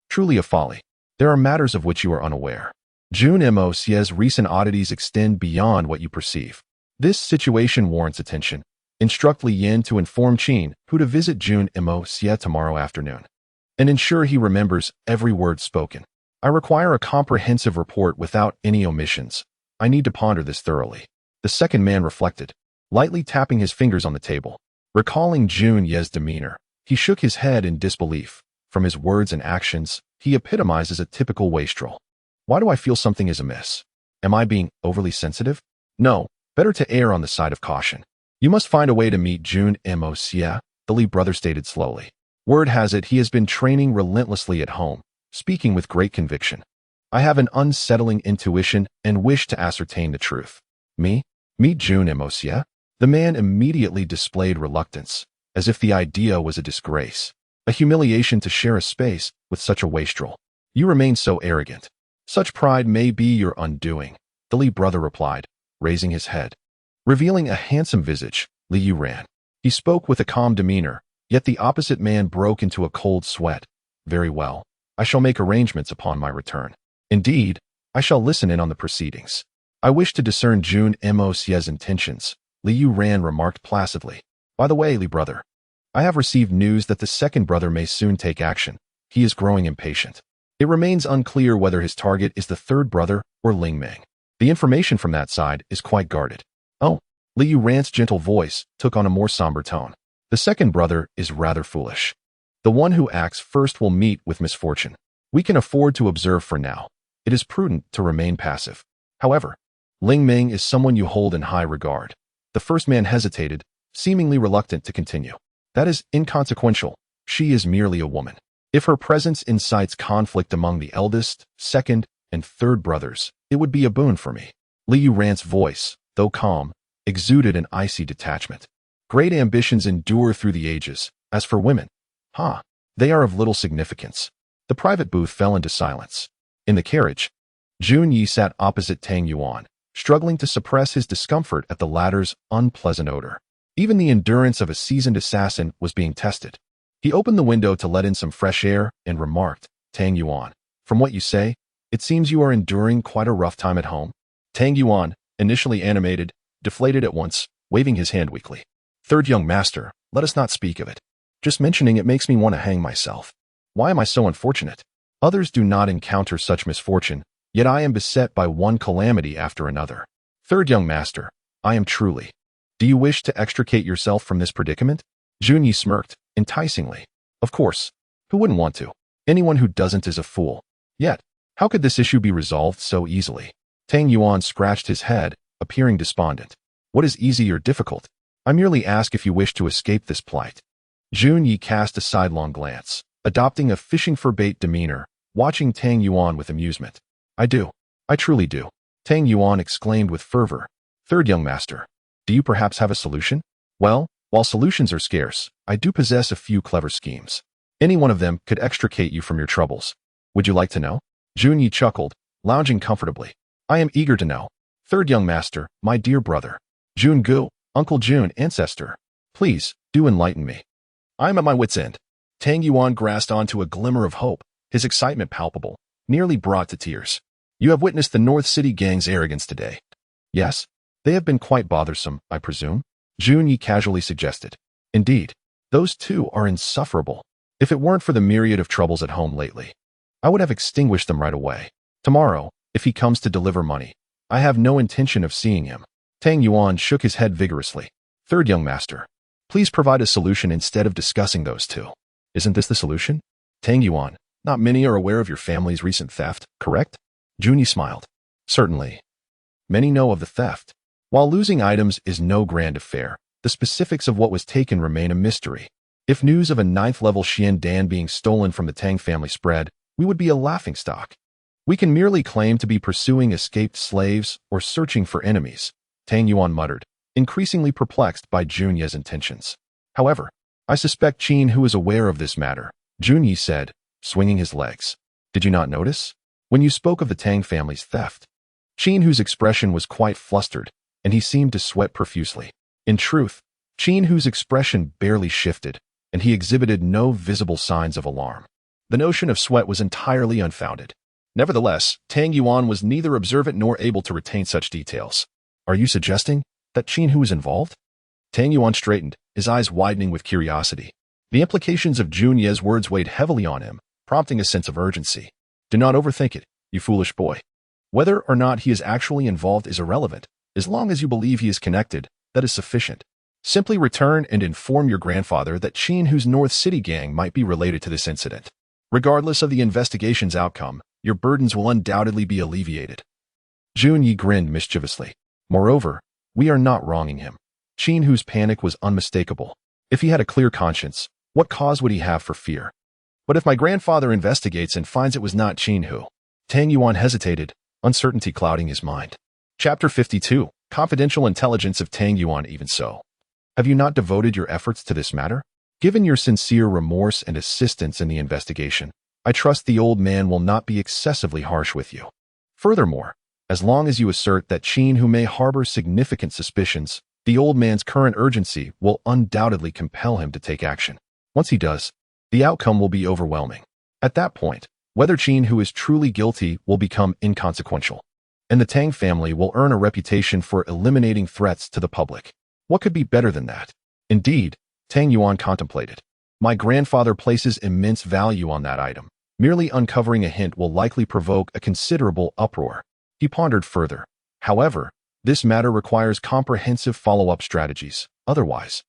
Truly a folly. There are matters of which you are unaware. Jun Mo Xie's recent oddities extend beyond what you perceive. This situation warrants attention. Instruct Li Yin to inform Qin Hu to visit Jun Mo Xie tomorrow afternoon, and ensure he remembers every word spoken. I require a comprehensive report without any omissions. I need to ponder this thoroughly. The second man reflected, lightly tapping his fingers on the table. Recalling Jun Ye's demeanor, he shook his head in disbelief. From his words and actions, he epitomizes a typical wastrel. Why do I feel something is amiss? Am I being overly sensitive? No, better to err on the side of caution. You must find a way to meet Jun Mo Xie, the Li brother stated slowly. Word has it he has been training relentlessly at home, speaking with great conviction. I have an unsettling intuition and wish to ascertain the truth. Me? Meet Jun Mo Xie? The man immediately displayed reluctance, as if the idea was a disgrace, a humiliation to share a space with such a wastrel. You remain so arrogant. Such pride may be your undoing, the Li brother replied, raising his head. Revealing a handsome visage, Li Yu ran. He spoke with a calm demeanor, yet the opposite man broke into a cold sweat. Very well. I shall make arrangements upon my return. Indeed, I shall listen in on the proceedings. I wish to discern Jun Mo Xie's intentions, Li Yu ran remarked placidly. By the way, Li brother, I have received news that the second brother may soon take action. He is growing impatient. It remains unclear whether his target is the third brother or Ling Meng. The information from that side is quite guarded. Oh, Li Yu Ran's gentle voice took on a more somber tone. The second brother is rather foolish. The one who acts first will meet with misfortune. We can afford to observe for now. It is prudent to remain passive. However, Ling Meng is someone you hold in high regard. The first man hesitated, seemingly reluctant to continue. That is inconsequential. She is merely a woman. If her presence incites conflict among the eldest, second, and third brothers, it would be a boon for me. Li Yu Ran's voice, though calm, exuded an icy detachment. Great ambitions endure through the ages. As for women, they are of little significance. The private booth fell into silence. In the carriage, Jun Yi sat opposite Tang Yuan, struggling to suppress his discomfort at the latter's unpleasant odor. Even the endurance of a seasoned assassin was being tested. He opened the window to let in some fresh air and remarked, Tang Yuan, from what you say, it seems you are enduring quite a rough time at home. Tang Yuan, initially animated, deflated at once, waving his hand weakly. Third young master, let us not speak of it. Just mentioning it makes me want to hang myself. Why am I so unfortunate? Others do not encounter such misfortune, yet I am beset by one calamity after another. Third young master, I am truly. Do you wish to extricate yourself from this predicament? Jun Yi smirked, enticingly. Of course. Who wouldn't want to? Anyone who doesn't is a fool. Yet, how could this issue be resolved so easily? Tang Yuan scratched his head, appearing despondent. What is easy or difficult? I merely ask if you wish to escape this plight. Jun Yi cast a sidelong glance, adopting a fishing for bait demeanor, watching Tang Yuan with amusement. I do. I truly do. Tang Yuan exclaimed with fervor. Third young master, do you perhaps have a solution? Well, while solutions are scarce, I do possess a few clever schemes. Any one of them could extricate you from your troubles. Would you like to know? Jun Yi chuckled, lounging comfortably. I am eager to know. Third young master, my dear brother. Jun Gu, Uncle Jun, ancestor. Please, do enlighten me. I am at my wit's end. Tang Yuan grasped onto a glimmer of hope, his excitement palpable, nearly brought to tears. You have witnessed the North City gang's arrogance today. Yes, they have been quite bothersome, I presume. Jun Yi casually suggested. Indeed, those two are insufferable. If it weren't for the myriad of troubles at home lately, I would have extinguished them right away. Tomorrow, if he comes to deliver money, I have no intention of seeing him. Tang Yuan shook his head vigorously. Third young master, please provide a solution instead of discussing those two. Isn't this the solution? Tang Yuan, not many are aware of your family's recent theft, correct? Jun Yi smiled. Certainly. Many know of the theft. While losing items is no grand affair, the specifics of what was taken remain a mystery. If news of a 9th-level Xian Dan being stolen from the Tang family spread, we would be a laughingstock. We can merely claim to be pursuing escaped slaves or searching for enemies, Tang Yuan muttered, increasingly perplexed by Jun Yi's intentions. However, I suspect Qin Hu is aware of this matter, Jun Yi said, swinging his legs. Did you not notice? When you spoke of the Tang family's theft, Qin Hu's expression was quite flustered, and he seemed to sweat profusely. In truth, Qin Hu's expression barely shifted, and he exhibited no visible signs of alarm. The notion of sweat was entirely unfounded. Nevertheless, Tang Yuan was neither observant nor able to retain such details. Are you suggesting that Qin Hu is involved? Tang Yuan straightened, his eyes widening with curiosity. The implications of Jun Yi's words weighed heavily on him, prompting a sense of urgency. Do not overthink it, you foolish boy. Whether or not he is actually involved is irrelevant. As long as you believe he is connected, that is sufficient. Simply return and inform your grandfather that Qin Hu's North City gang might be related to this incident. Regardless of the investigation's outcome, your burdens will undoubtedly be alleviated. Jun Yi grinned mischievously. Moreover, we are not wronging him. Qin Hu's panic was unmistakable. If he had a clear conscience, what cause would he have for fear? But if my grandfather investigates and finds it was not Qin Hu? Tang Yuan hesitated, uncertainty clouding his mind. Chapter 52, Confidential Intelligence of Tang Yuan. Even so, have you not devoted your efforts to this matter? Given your sincere remorse and assistance in the investigation, I trust the old man will not be excessively harsh with you. Furthermore, as long as you assert that Qin Hu may harbor significant suspicions, the old man's current urgency will undoubtedly compel him to take action. Once he does, the outcome will be overwhelming. At that point, whether Qin Hu is truly guilty will become inconsequential, and the Tang family will earn a reputation for eliminating threats to the public. What could be better than that? Indeed, Tang Yuan contemplated. My grandfather places immense value on that item. Merely uncovering a hint will likely provoke a considerable uproar. He pondered further. However, this matter requires comprehensive follow-up strategies. Otherwise,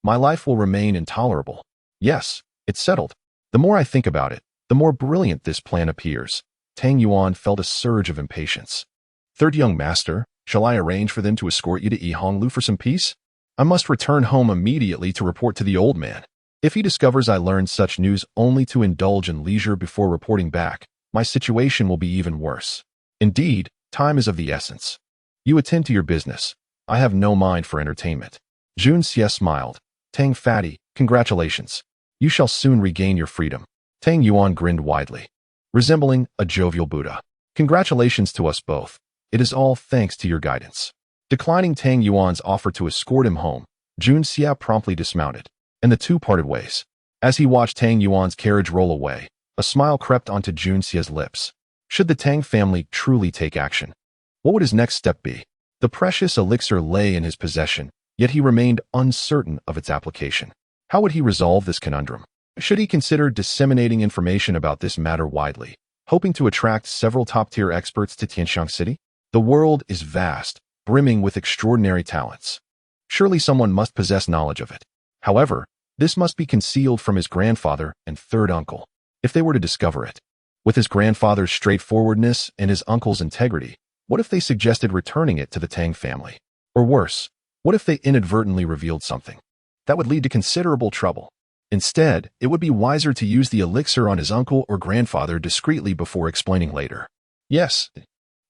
my life will remain intolerable. Yes, it's settled. The more I think about it, the more brilliant this plan appears. Tang Yuan felt a surge of impatience. Third young master, shall I arrange for them to escort you to Yihonglu for some peace? I must return home immediately to report to the old man. If he discovers I learned such news only to indulge in leisure before reporting back, my situation will be even worse. Indeed, time is of the essence. You attend to your business. I have no mind for entertainment. Jun Xie smiled. Tang Fatty, congratulations. You shall soon regain your freedom. Tang Yuan grinned widely, resembling a jovial Buddha. Congratulations to us both. It is all thanks to your guidance. Declining Tang Yuan's offer to escort him home, Jun Xia promptly dismounted, and the two parted ways. As he watched Tang Yuan's carriage roll away, a smile crept onto Jun Xia's lips. Should the Tang family truly take action, what would his next step be? The precious elixir lay in his possession, yet he remained uncertain of its application. How would he resolve this conundrum? Should he consider disseminating information about this matter widely, hoping to attract several top-tier experts to Tianxiang City? The world is vast, brimming with extraordinary talents. Surely someone must possess knowledge of it. However, this must be concealed from his grandfather and third uncle, if they were to discover it. With his grandfather's straightforwardness and his uncle's integrity, what if they suggested returning it to the Tang family? Or worse, what if they inadvertently revealed something? That would lead to considerable trouble. Instead, it would be wiser to use the elixir on his uncle or grandfather discreetly before explaining later. Yes,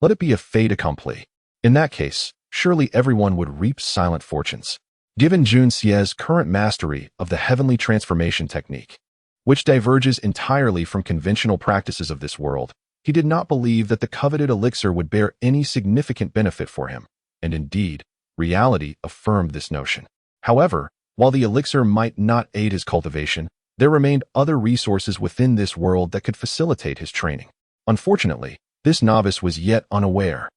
let it be a fait accompli. In that case, surely everyone would reap silent fortunes. Given Jun Xia's current mastery of the heavenly transformation technique, which diverges entirely from conventional practices of this world, he did not believe that the coveted elixir would bear any significant benefit for him, and indeed, reality affirmed this notion. However, while the elixir might not aid his cultivation, there remained other resources within this world that could facilitate his training. Unfortunately, this novice was yet unaware.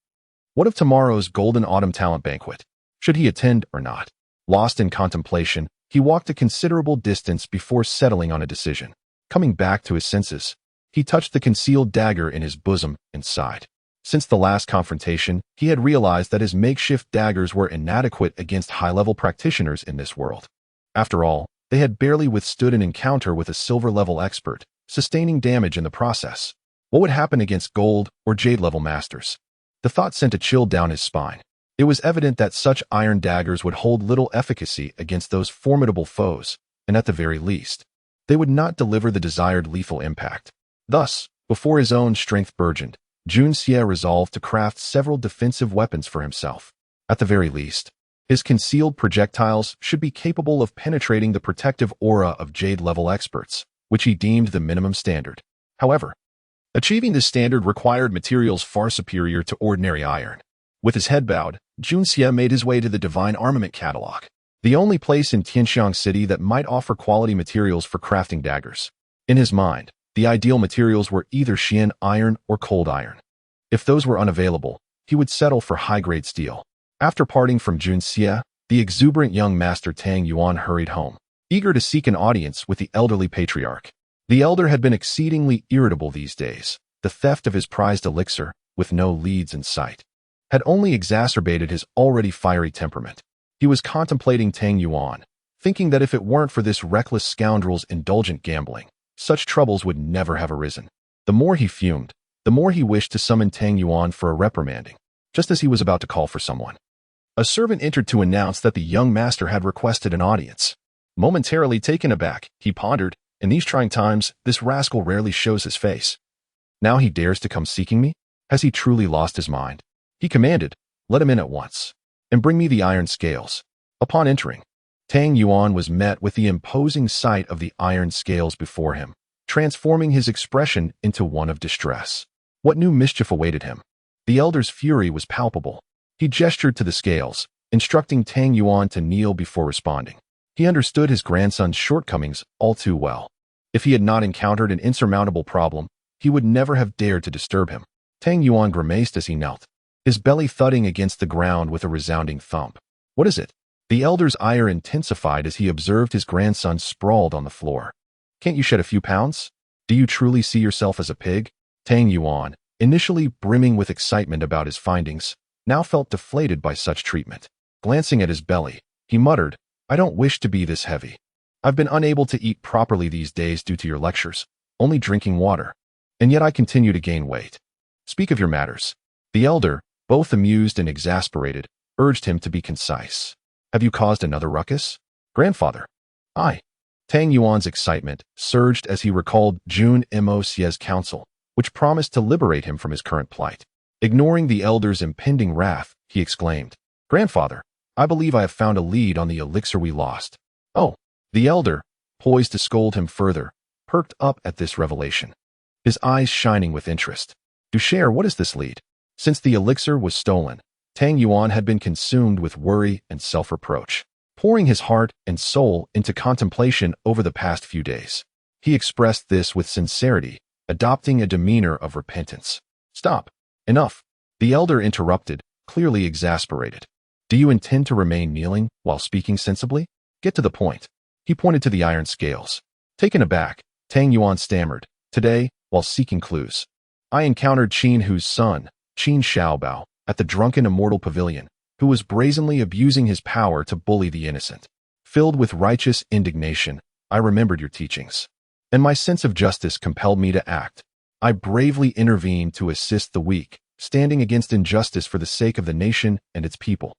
What of tomorrow's Golden Autumn Talent Banquet? Should he attend or not? Lost in contemplation, he walked a considerable distance before settling on a decision. Coming back to his senses, he touched the concealed dagger in his bosom and sighed. Since the last confrontation, he had realized that his makeshift daggers were inadequate against high-level practitioners in this world. After all, they had barely withstood an encounter with a silver-level expert, sustaining damage in the process. What would happen against gold or jade-level masters? The thought sent a chill down his spine. It was evident that such iron daggers would hold little efficacy against those formidable foes, and at the very least, they would not deliver the desired lethal impact. Thus, before his own strength burgeoned, Jun Xia resolved to craft several defensive weapons for himself. At the very least, his concealed projectiles should be capable of penetrating the protective aura of jade-level experts, which he deemed the minimum standard. However, achieving this standard required materials far superior to ordinary iron. With his head bowed, Jun Xia made his way to the Divine Armament Catalog, the only place in Tianxiang City that might offer quality materials for crafting daggers. In his mind, the ideal materials were either Xian iron or cold iron. If those were unavailable, he would settle for high-grade steel. After parting from Jun Xia, the exuberant young master Tang Yuan hurried home, eager to seek an audience with the elderly patriarch. The elder had been exceedingly irritable these days. The theft of his prized elixir, with no leads in sight, had only exacerbated his already fiery temperament. He was contemplating Tang Yuan, thinking that if it weren't for this reckless scoundrel's indulgent gambling, such troubles would never have arisen. The more he fumed, the more he wished to summon Tang Yuan for a reprimanding. Just as he was about to call for someone, a servant entered to announce that the young master had requested an audience. Momentarily taken aback, he pondered, in these trying times, this rascal rarely shows his face. Now he dares to come seeking me? Has he truly lost his mind? He commanded, let him in at once, and bring me the iron scales. Upon entering, Tang Yuan was met with the imposing sight of the iron scales before him, transforming his expression into one of distress. What new mischief awaited him? The elder's fury was palpable. He gestured to the scales, instructing Tang Yuan to kneel before responding. He understood his grandson's shortcomings all too well. If he had not encountered an insurmountable problem, he would never have dared to disturb him. Tang Yuan grimaced as he knelt, his belly thudding against the ground with a resounding thump. What is it? The elder's ire intensified as he observed his grandson sprawled on the floor. Can't you shed a few pounds? Do you truly see yourself as a pig? Tang Yuan, initially brimming with excitement about his findings, now felt deflated by such treatment. Glancing at his belly, he muttered, I don't wish to be this heavy. I've been unable to eat properly these days due to your lectures, only drinking water. And yet I continue to gain weight. Speak of your matters. The elder, both amused and exasperated, urged him to be concise. Have you caused another ruckus? Grandfather. I. Tang Yuan's excitement surged as he recalled Jun Mo Xia's counsel, which promised to liberate him from his current plight. Ignoring the elder's impending wrath, he exclaimed, Grandfather, I believe I have found a lead on the elixir we lost. Oh, the elder, poised to scold him further, perked up at this revelation, his eyes shining with interest. Do share, what does this lead? Since the elixir was stolen, Tang Yuan had been consumed with worry and self-reproach, pouring his heart and soul into contemplation over the past few days. He expressed this with sincerity, adopting a demeanor of repentance. Stop. Enough. The elder interrupted, clearly exasperated. Do you intend to remain kneeling while speaking sensibly? Get to the point. He pointed to the iron scales. Taken aback, Tang Yuan stammered. Today, while seeking clues, I encountered Qin Hu's son, Qin Xiaobao, at the drunken immortal pavilion, who was brazenly abusing his power to bully the innocent. Filled with righteous indignation, I remembered your teachings, and my sense of justice compelled me to act. I bravely intervened to assist the weak, standing against injustice for the sake of the nation and its people.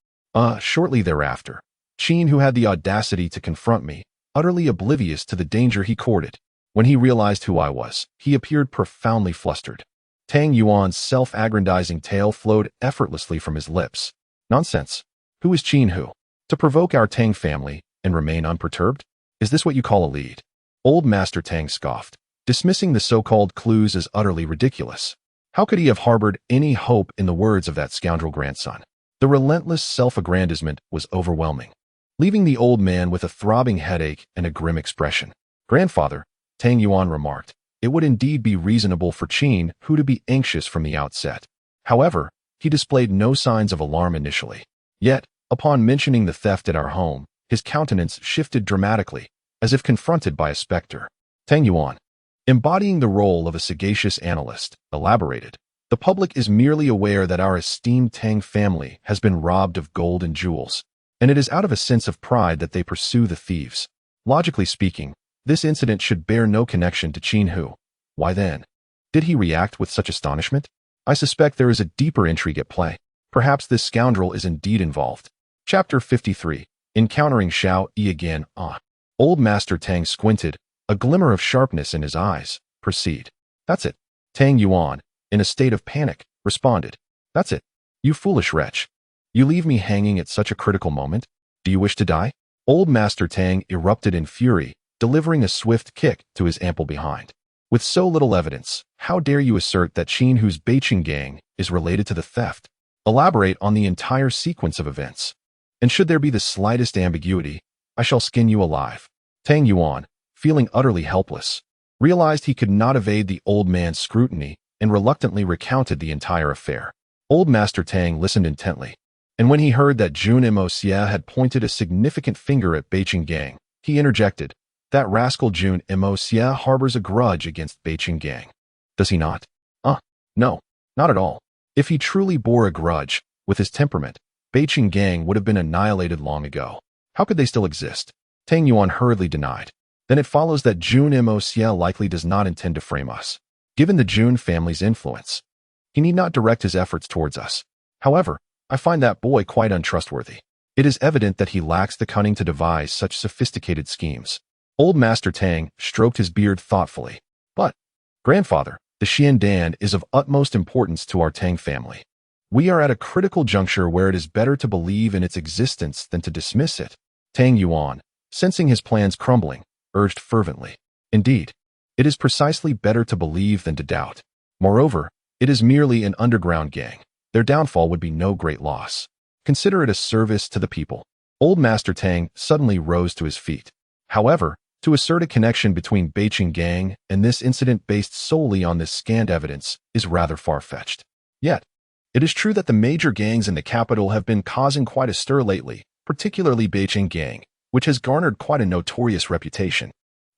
Shortly thereafter, Qin Hu had the audacity to confront me, utterly oblivious to the danger he courted. When he realized who I was, he appeared profoundly flustered. Tang Yuan's self-aggrandizing tale flowed effortlessly from his lips. Nonsense. Who is Qin Hu? To provoke our Tang family and remain unperturbed? Is this what you call a lead? Old Master Tang scoffed, dismissing the so-called clues as utterly ridiculous. How could he have harbored any hope in the words of that scoundrel grandson? The relentless self-aggrandizement was overwhelming, leaving the old man with a throbbing headache and a grim expression. Grandfather, Tang Yuan remarked, it would indeed be reasonable for Qin Hu to be anxious from the outset. However, he displayed no signs of alarm initially. Yet, upon mentioning the theft at our home, his countenance shifted dramatically, as if confronted by a specter. Tang Yuan, embodying the role of a sagacious analyst, elaborated. The public is merely aware that our esteemed Tang family has been robbed of gold and jewels, and it is out of a sense of pride that they pursue the thieves. Logically speaking, this incident should bear no connection to Qin Hu. Why then? Did he react with such astonishment? I suspect there is a deeper intrigue at play. Perhaps this scoundrel is indeed involved. Chapter 53. Encountering Xiao Yi again. Old Master Tang squinted, a glimmer of sharpness in his eyes. Proceed. That's it. Tang Yuan, in a state of panic, responded. That's it. You foolish wretch. You leave me hanging at such a critical moment? Do you wish to die? Old Master Tang erupted in fury, delivering a swift kick to his ample behind. With so little evidence, how dare you assert that Qin Hu's Beijing gang is related to the theft? Elaborate on the entire sequence of events. And should there be the slightest ambiguity, I shall skin you alive. Tang Yuan, feeling utterly helpless, realized he could not evade the old man's scrutiny and reluctantly recounted the entire affair. Old Master Tang listened intently, and when he heard that Jun Mo Xia had pointed a significant finger at Beijing gang, he interjected. That rascal Jun Mo Xia harbors a grudge against Beijing gang. Does he not? No, not at all. If he truly bore a grudge, with his temperament, Beijing gang would have been annihilated long ago. How could they still exist? Tang Yuan hurriedly denied. Then it follows that Jun Mo Xia likely does not intend to frame us. Given the Jun family's influence, he need not direct his efforts towards us. However, I find that boy quite untrustworthy. It is evident that he lacks the cunning to devise such sophisticated schemes. Old Master Tang stroked his beard thoughtfully. But, grandfather, the Xiandan is of utmost importance to our Tang family. We are at a critical juncture where it is better to believe in its existence than to dismiss it. Tang Yuan, sensing his plans crumbling, urged fervently. Indeed, it is precisely better to believe than to doubt. Moreover, it is merely an underground gang. Their downfall would be no great loss. Consider it a service to the people. Old Master Tang suddenly rose to his feet. However, to assert a connection between Beijing gang and this incident based solely on this scant evidence is rather far-fetched. Yet, it is true that the major gangs in the capital have been causing quite a stir lately, particularly Beijing gang, which has garnered quite a notorious reputation.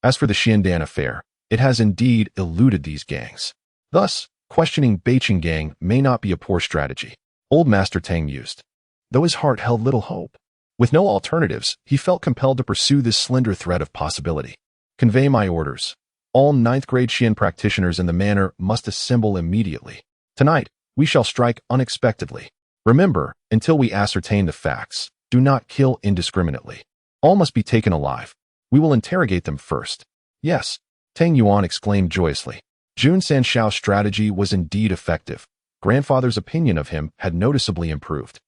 As for the Xiandan affair, it has indeed eluded these gangs. Thus, questioning Beijing gang may not be a poor strategy. Old Master Tang mused, though his heart held little hope. With no alternatives, he felt compelled to pursue this slender thread of possibility. Convey my orders. All 9th grade Xian practitioners in the manor must assemble immediately. Tonight, we shall strike unexpectedly. Remember, until we ascertain the facts, do not kill indiscriminately. All must be taken alive. We will interrogate them first. Yes, Tang Yuan exclaimed joyously. Jun Sanxiao's strategy was indeed effective. Grandfather's opinion of him had noticeably improved.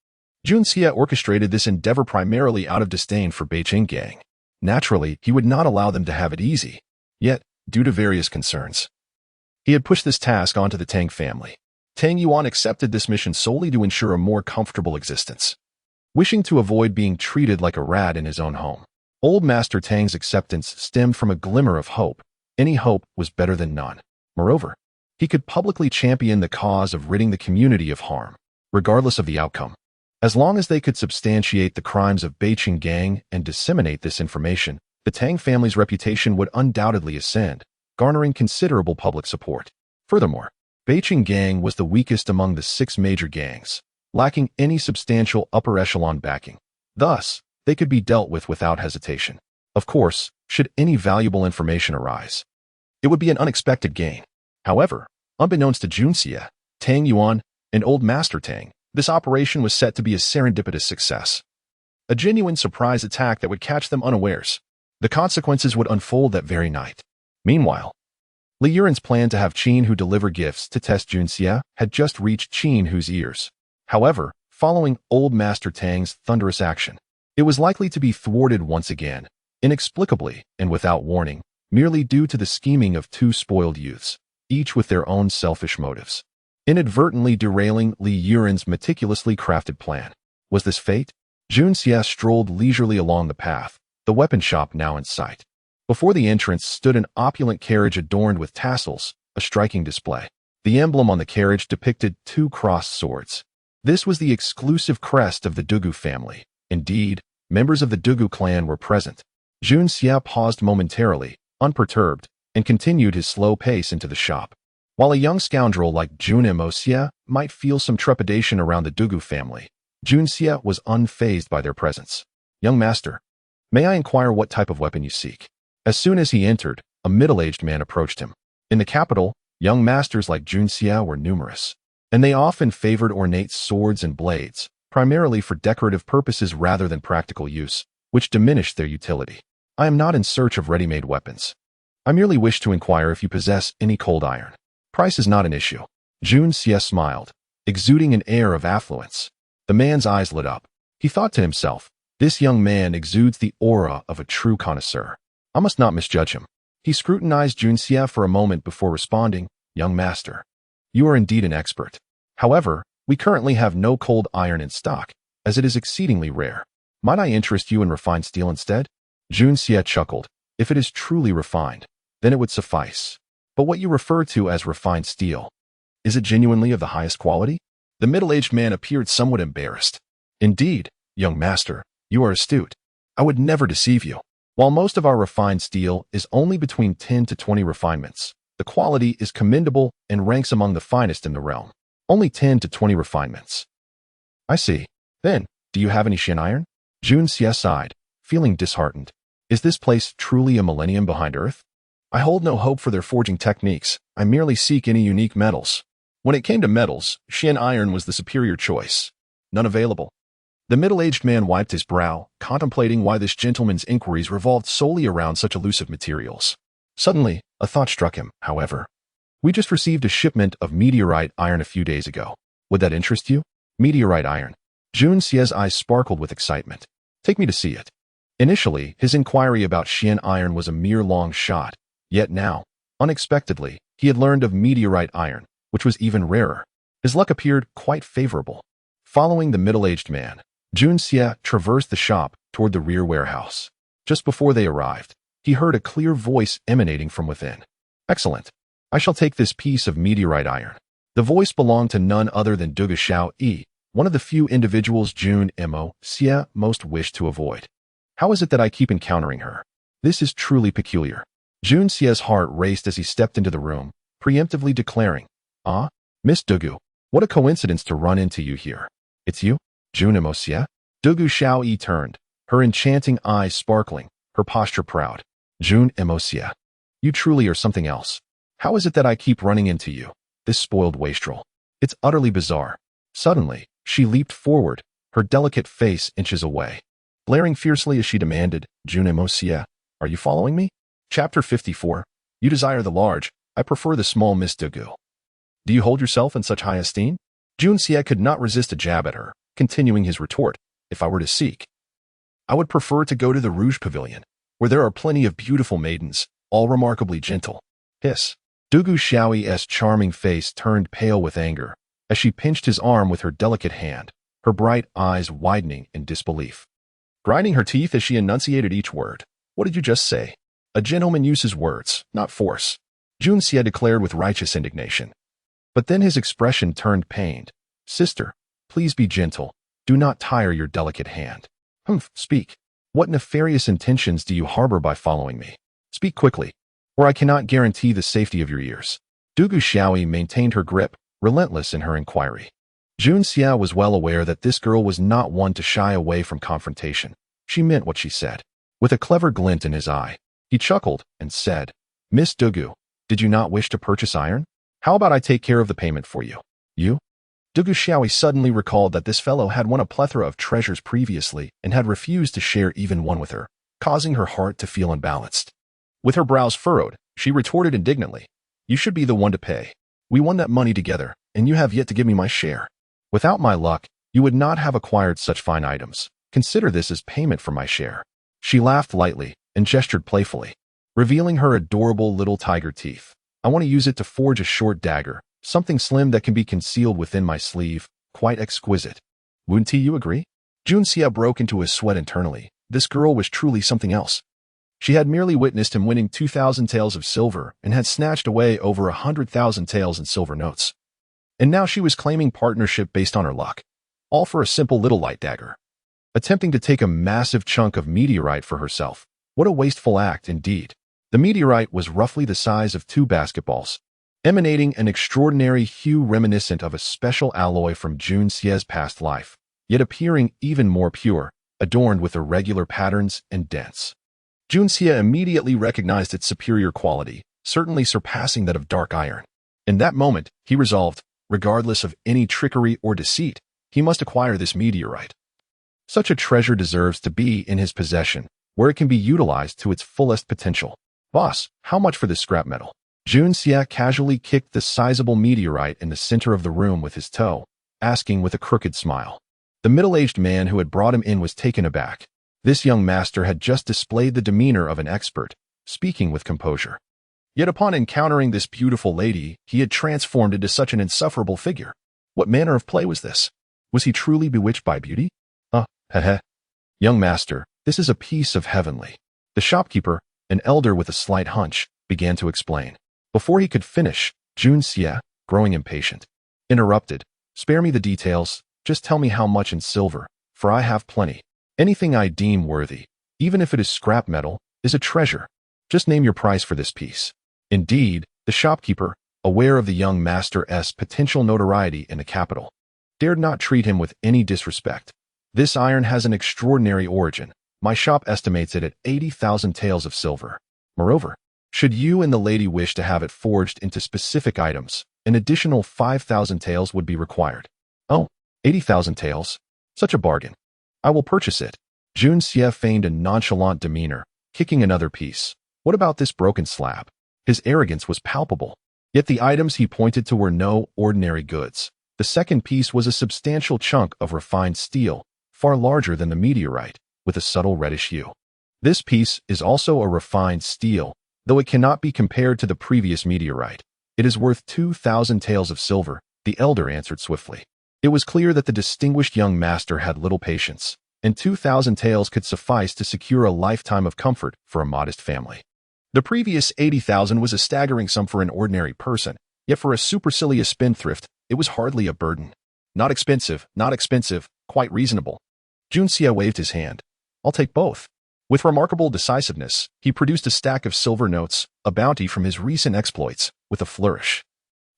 Jun Xia orchestrated this endeavor primarily out of disdain for Beijing gang. Naturally, he would not allow them to have it easy. Yet, due to various concerns, he had pushed this task onto the Tang family. Tang Yuan accepted this mission solely to ensure a more comfortable existence, wishing to avoid being treated like a rat in his own home. Old Master Tang's acceptance stemmed from a glimmer of hope. Any hope was better than none. Moreover, he could publicly champion the cause of ridding the community of harm, regardless of the outcome. As long as they could substantiate the crimes of Beijing Gang and disseminate this information, the Tang family's reputation would undoubtedly ascend, garnering considerable public support. Furthermore, Beijing Gang was the weakest among the 6 major gangs, lacking any substantial upper echelon backing. Thus, they could be dealt with without hesitation. Of course, should any valuable information arise, it would be an unexpected gain. However, unbeknownst to Junxia, Tang Yuan, and Old Master Tang, this operation was set to be a serendipitous success. A genuine surprise attack that would catch them unawares. The consequences would unfold that very night. Meanwhile, Li Yuren's plan to have Qin Hu deliver gifts to test Junxia had just reached Qin Hu's ears. However, following Old Master Tang's thunderous action, it was likely to be thwarted once again, inexplicably and without warning, merely due to the scheming of 2 spoiled youths, each with their own selfish motives, inadvertently derailing Li Yuren's meticulously crafted plan. Was this fate? Junxia strolled leisurely along the path, the weapon shop now in sight. Before the entrance stood an opulent carriage adorned with tassels, a striking display. The emblem on the carriage depicted 2 crossed swords. This was the exclusive crest of the Dugu family. Indeed, members of the Dugu clan were present. Junxia paused momentarily, unperturbed, and continued his slow pace into the shop. While a young scoundrel like Junxia might feel some trepidation around the Dugu family, Junxia was unfazed by their presence. "Young master, may I inquire what type of weapon you seek?" As soon as he entered, a middle-aged man approached him. In the capital, young masters like Junxia were numerous, and they often favored ornate swords and blades, primarily for decorative purposes rather than practical use, which diminished their utility. "I am not in search of ready-made weapons. I merely wish to inquire if you possess any cold iron. Price is not an issue." Junxia smiled, exuding an air of affluence. The man's eyes lit up. He thought to himself, this young man exudes the aura of a true connoisseur. I must not misjudge him. He scrutinized Junxia for a moment before responding, "Young master, you are indeed an expert. However, we currently have no cold iron in stock, as it is exceedingly rare. Might I interest you in refined steel instead?" Junxia chuckled. "If it is truly refined, then it would suffice. But what you refer to as refined steel, is it genuinely of the highest quality?" The middle-aged man appeared somewhat embarrassed. "Indeed, young master, you are astute. I would never deceive you. While most of our refined steel is only between 10 to 20 refinements, the quality is commendable and ranks among the finest in the realm. Only 10 to 20 refinements." "I see. Then, do you have any shin iron?" Junxia sighed, feeling disheartened. "Is this place truly a millennium behind Earth? I hold no hope for their forging techniques. I merely seek any unique metals." When it came to metals, shin iron was the superior choice. None available. The middle-aged man wiped his brow, contemplating why this gentleman's inquiries revolved solely around such elusive materials. Suddenly, a thought struck him, however. "We just received a shipment of meteorite iron a few days ago. Would that interest you?" Meteorite iron. Junxia's eyes sparkled with excitement. "Take me to see it." Initially, his inquiry about shin iron was a mere long shot, yet now, unexpectedly, he had learned of meteorite iron, which was even rarer. His luck appeared quite favorable. Following the middle-aged man, Junxia traversed the shop toward the rear warehouse. Just before they arrived, he heard a clear voice emanating from within. "Excellent. I shall take this piece of meteorite iron." The voice belonged to none other than Dugu Xiao, one of the few individuals Junxia most wished to avoid. "How is it that I keep encountering her? This is truly peculiar." Junxia's heart raced as he stepped into the room, preemptively declaring, "Ah, Miss Dugu, what a coincidence to run into you here. It's you, Junxia?" Dugu Xiao turned, her enchanting eyes sparkling, her posture proud. "Junxia, you truly are something else. How is it that I keep running into you, this spoiled wastrel? It's utterly bizarre." Suddenly, she leaped forward, her delicate face inches away. Glaring fiercely as she demanded, "Junxia, are you following me?" Chapter 54. You desire the large, I prefer the small, Miss Dugu. Do you hold yourself in such high esteem? Junxia could not resist a jab at her, continuing his retort. "If I were to seek, I would prefer to go to the Rouge Pavilion, where there are plenty of beautiful maidens, all remarkably gentle." Hiss. Dugu Xiao's charming face turned pale with anger, as she pinched his arm with her delicate hand, her bright eyes widening in disbelief. Grinding her teeth as she enunciated each word. What did you just say? A gentleman uses words, not force, Junxia declared with righteous indignation. But then his expression turned pained. Sister, please be gentle. Do not tire your delicate hand. Speak. What nefarious intentions do you harbor by following me? Speak quickly, or I cannot guarantee the safety of your ears. Dugu Xiaoyi maintained her grip, relentless in her inquiry. Junxia was well aware that this girl was not one to shy away from confrontation. She meant what she said. With a clever glint in his eye, he chuckled and said, Miss Dugu, did you not wish to purchase iron? How about I take care of the payment for you? You? Dugu Xiaoyi suddenly recalled that this fellow had won a plethora of treasures previously and had refused to share even one with her, causing her heart to feel unbalanced. With her brows furrowed, she retorted indignantly, You should be the one to pay. We won that money together, and you have yet to give me my share. Without my luck, you would not have acquired such fine items. Consider this as payment for my share. She laughed lightly and gestured playfully, revealing her adorable little tiger teeth. I want to use it to forge a short dagger, something slim that can be concealed within my sleeve, quite exquisite. Wouldn't you agree? Junxia broke into a sweat internally. This girl was truly something else. She had merely witnessed him winning 2,000 taels of silver and had snatched away over 100,000 taels in silver notes. And now she was claiming partnership based on her luck, all for a simple little light dagger. Attempting to take a massive chunk of meteorite for herself. What a wasteful act indeed. The meteorite was roughly the size of 2 basketballs, emanating an extraordinary hue reminiscent of a special alloy from Junxia's past life, yet appearing even more pure, adorned with irregular patterns and dents. Junxia immediately recognized its superior quality, certainly surpassing that of dark iron. In that moment, he resolved, regardless of any trickery or deceit, he must acquire this meteorite. Such a treasure deserves to be in his possession, where it can be utilized to its fullest potential. Boss, how much for this scrap metal? Junxia casually kicked the sizable meteorite in the center of the room with his toe, asking with a crooked smile. The middle-aged man who had brought him in was taken aback. This young master had just displayed the demeanor of an expert, speaking with composure. Yet upon encountering this beautiful lady, he had transformed into such an insufferable figure. What manner of play was this? Was he truly bewitched by beauty? Heh. Young master, this is a piece of heavenly. The shopkeeper, an elder with a slight hunch, began to explain. Before he could finish, Junxia, growing impatient, interrupted. Spare me the details, just tell me how much in silver, for I have plenty. Anything I deem worthy, even if it is scrap metal, is a treasure. Just name your price for this piece. Indeed, the shopkeeper, aware of the young master's potential notoriety in the capital, dared not treat him with any disrespect. This iron has an extraordinary origin. My shop estimates it at 80,000 taels of silver. Moreover, should you and the lady wish to have it forged into specific items, an additional 5,000 taels would be required. Oh, 80,000 taels? Such a bargain. I will purchase it. Junxia feigned a nonchalant demeanor, kicking another piece. What about this broken slab? His arrogance was palpable. Yet the items he pointed to were no ordinary goods. The second piece was a substantial chunk of refined steel, far larger than the meteorite, with a subtle reddish hue. This piece is also a refined steel, though it cannot be compared to the previous meteorite. It is worth 2,000 taels of silver, the elder answered swiftly. It was clear that the distinguished young master had little patience, and 2,000 taels could suffice to secure a lifetime of comfort for a modest family. The previous 80,000 was a staggering sum for an ordinary person, yet for a supercilious spendthrift, it was hardly a burden. Not expensive, quite reasonable. Junxia waved his hand. I'll take both. With remarkable decisiveness, he produced a stack of silver notes, a bounty from his recent exploits, with a flourish.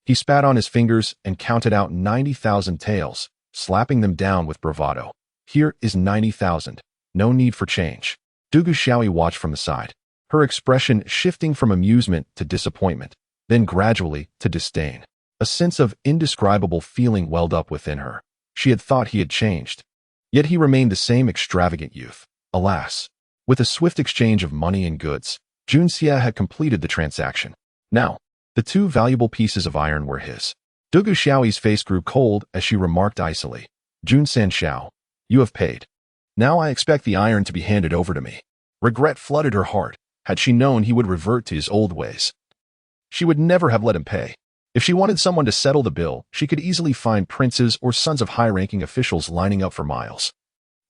He spat on his fingers and counted out 90,000 taels, slapping them down with bravado. Here is 90,000. No need for change. Dugu Xiaoyi watched from the side, her expression shifting from amusement to disappointment, then gradually to disdain. A sense of indescribable feeling welled up within her. She had thought he had changed. Yet he remained the same extravagant youth. Alas. With a swift exchange of money and goods, Junxia had completed the transaction. Now, the 2 valuable pieces of iron were his. Dugu Xiaoyi's face grew cold as she remarked icily, Junsan Xiao, you have paid. Now I expect the iron to be handed over to me. Regret flooded her heart. Had she known he would revert to his old ways, she would never have let him pay. If she wanted someone to settle the bill, she could easily find princes or sons of high-ranking officials lining up for miles.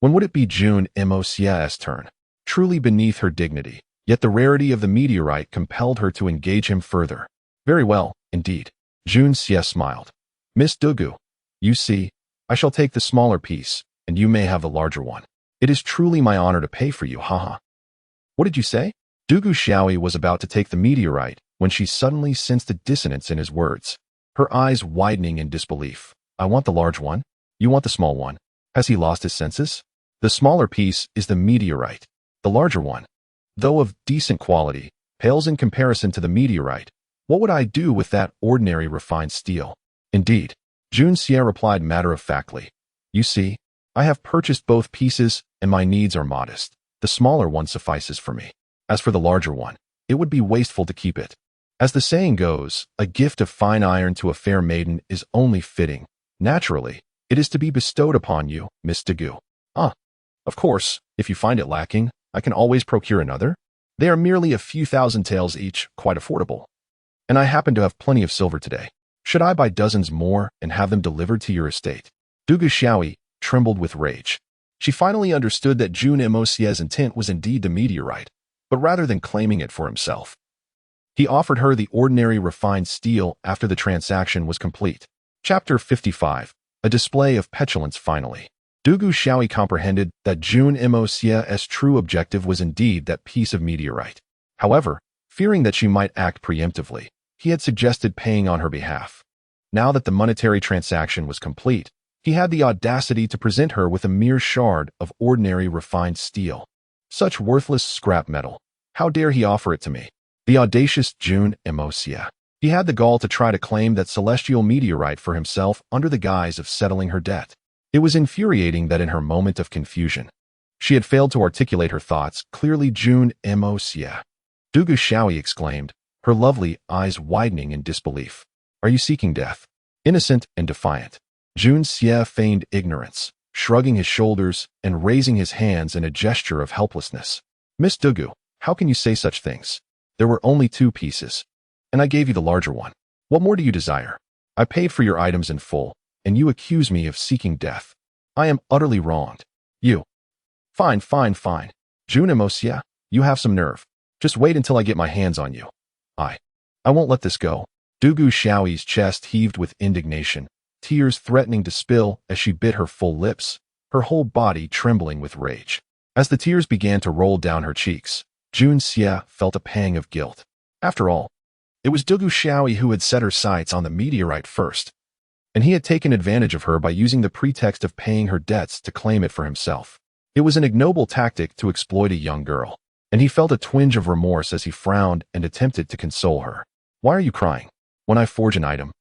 When would it be June Mosia's turn? Truly beneath her dignity, yet the rarity of the meteorite compelled her to engage him further. Very well, indeed. June Xie smiled. Miss Dugu, you see, I shall take the smaller piece, and you may have the larger one. It is truly my honor to pay for you, haha. What did you say? Dugu Xiaoyi was about to take the meteorite when she suddenly sensed a dissonance in his words, her eyes widening in disbelief. I want the large one. You want the small one. Has he lost his senses? The smaller piece is the meteorite. The larger one, though of decent quality, pales in comparison to the meteorite. What would I do with that ordinary refined steel? Indeed, June Xie replied matter-of-factly. You see, I have purchased both pieces, and my needs are modest. The smaller one suffices for me. As for the larger one, it would be wasteful to keep it. As the saying goes, a gift of fine iron to a fair maiden is only fitting. Naturally, it is to be bestowed upon you, Miss Dugu. Of course, if you find it lacking, I can always procure another. They are merely a few thousand taels each, quite affordable. And I happen to have plenty of silver today. Should I buy dozens more and have them delivered to your estate? Dugu Xiaoyi trembled with rage. She finally understood that June Mosie's intent was indeed the meteorite, but rather than claiming it for himself, he offered her the ordinary refined steel after the transaction was complete. Chapter 55. A display of petulance finally. Dugu Xiaoyi comprehended that June Mosie's true objective was indeed that piece of meteorite. However, fearing that she might act preemptively, he had suggested paying on her behalf. Now that the monetary transaction was complete, he had the audacity to present her with a mere shard of ordinary refined steel. Such worthless scrap metal. How dare he offer it to me? The audacious June Mosie. He had the gall to try to claim that celestial meteorite for himself under the guise of settling her debt. It was infuriating that in her moment of confusion, she had failed to articulate her thoughts clearly. June Mosie. Dugu Xiaoyi exclaimed, her lovely eyes widening in disbelief. Are you seeking death? Innocent and defiant. June Xie feigned ignorance, shrugging his shoulders and raising his hands in a gesture of helplessness. Miss Dugu, how can you say such things? There were only 2 pieces, and I gave you the larger one. What more do you desire? I paid for your items in full, and you accuse me of seeking death. I am utterly wronged. You. Fine. June Mosie, you have some nerve. Just wait until I get my hands on you. I won't let this go. Dugu Xiaoyi's chest heaved with indignation, tears threatening to spill as she bit her full lips, her whole body trembling with rage. As the tears began to roll down her cheeks, June Xie felt a pang of guilt. After all, it was Dugu Xiaoyi who had set her sights on the meteorite first, and he had taken advantage of her by using the pretext of paying her debts to claim it for himself. It was an ignoble tactic to exploit a young girl, and he felt a twinge of remorse as he frowned and attempted to console her. Why are you crying? When I forge an item,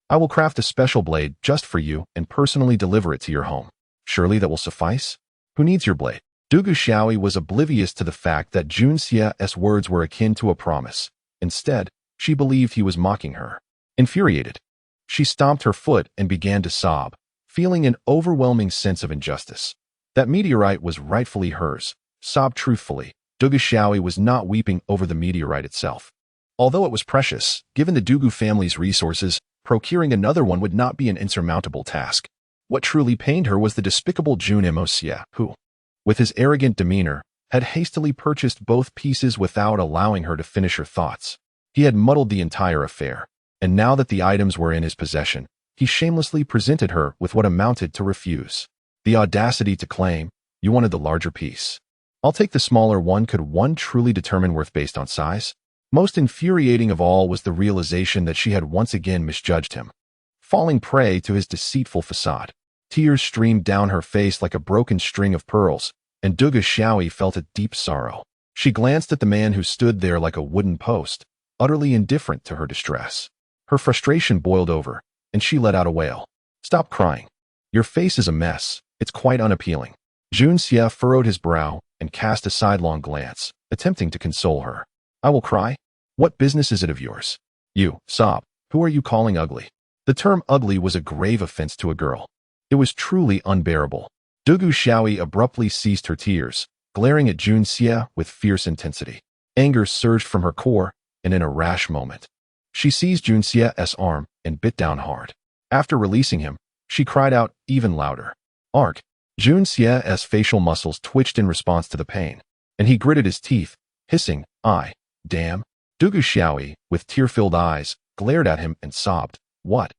I will craft a special blade just for you and personally deliver it to your home. Surely that will suffice? Who needs your blade? Dugu Xiaoyi was oblivious to the fact that June Xie's words were akin to a promise. Instead, she believed he was mocking her. Infuriated, she stomped her foot and began to sob, feeling an overwhelming sense of injustice. That meteorite was rightfully hers. Sobbed truthfully, Dugu Xiaoyi was not weeping over the meteorite itself. Although it was precious, given the Dugu family's resources, procuring another one would not be an insurmountable task. What truly pained her was the despicable June Mosie, who, with his arrogant demeanor, had hastily purchased both pieces without allowing her to finish her thoughts. He had muddled the entire affair, and now that the items were in his possession, he shamelessly presented her with what amounted to refuse. The audacity to claim, you wanted the larger piece. I'll take the smaller one. Could one truly determine worth based on size? Most infuriating of all was the realization that she had once again misjudged him, falling prey to his deceitful facade. Tears streamed down her face like a broken string of pearls, and Dugu Xiaoyi felt a deep sorrow. She glanced at the man who stood there like a wooden post, utterly indifferent to her distress. Her frustration boiled over, and she let out a wail. Stop crying. Your face is a mess. It's quite unappealing. June Xie furrowed his brow and cast a sidelong glance, attempting to console her. I will cry? What business is it of yours? You, sob. Who are you calling ugly? The term ugly was a grave offense to a girl. It was truly unbearable. Dugu Xiaoyi abruptly ceased her tears, glaring at June Xie with fierce intensity. Anger surged from her core, and in a rash moment, She seized Junxie's arm and bit down hard. After releasing him, she cried out even louder. Arg! Junxie's facial muscles twitched in response to the pain, and he gritted his teeth, hissing, damn. Dugu Xiaoyi, with tear-filled eyes, glared at him and sobbed. What?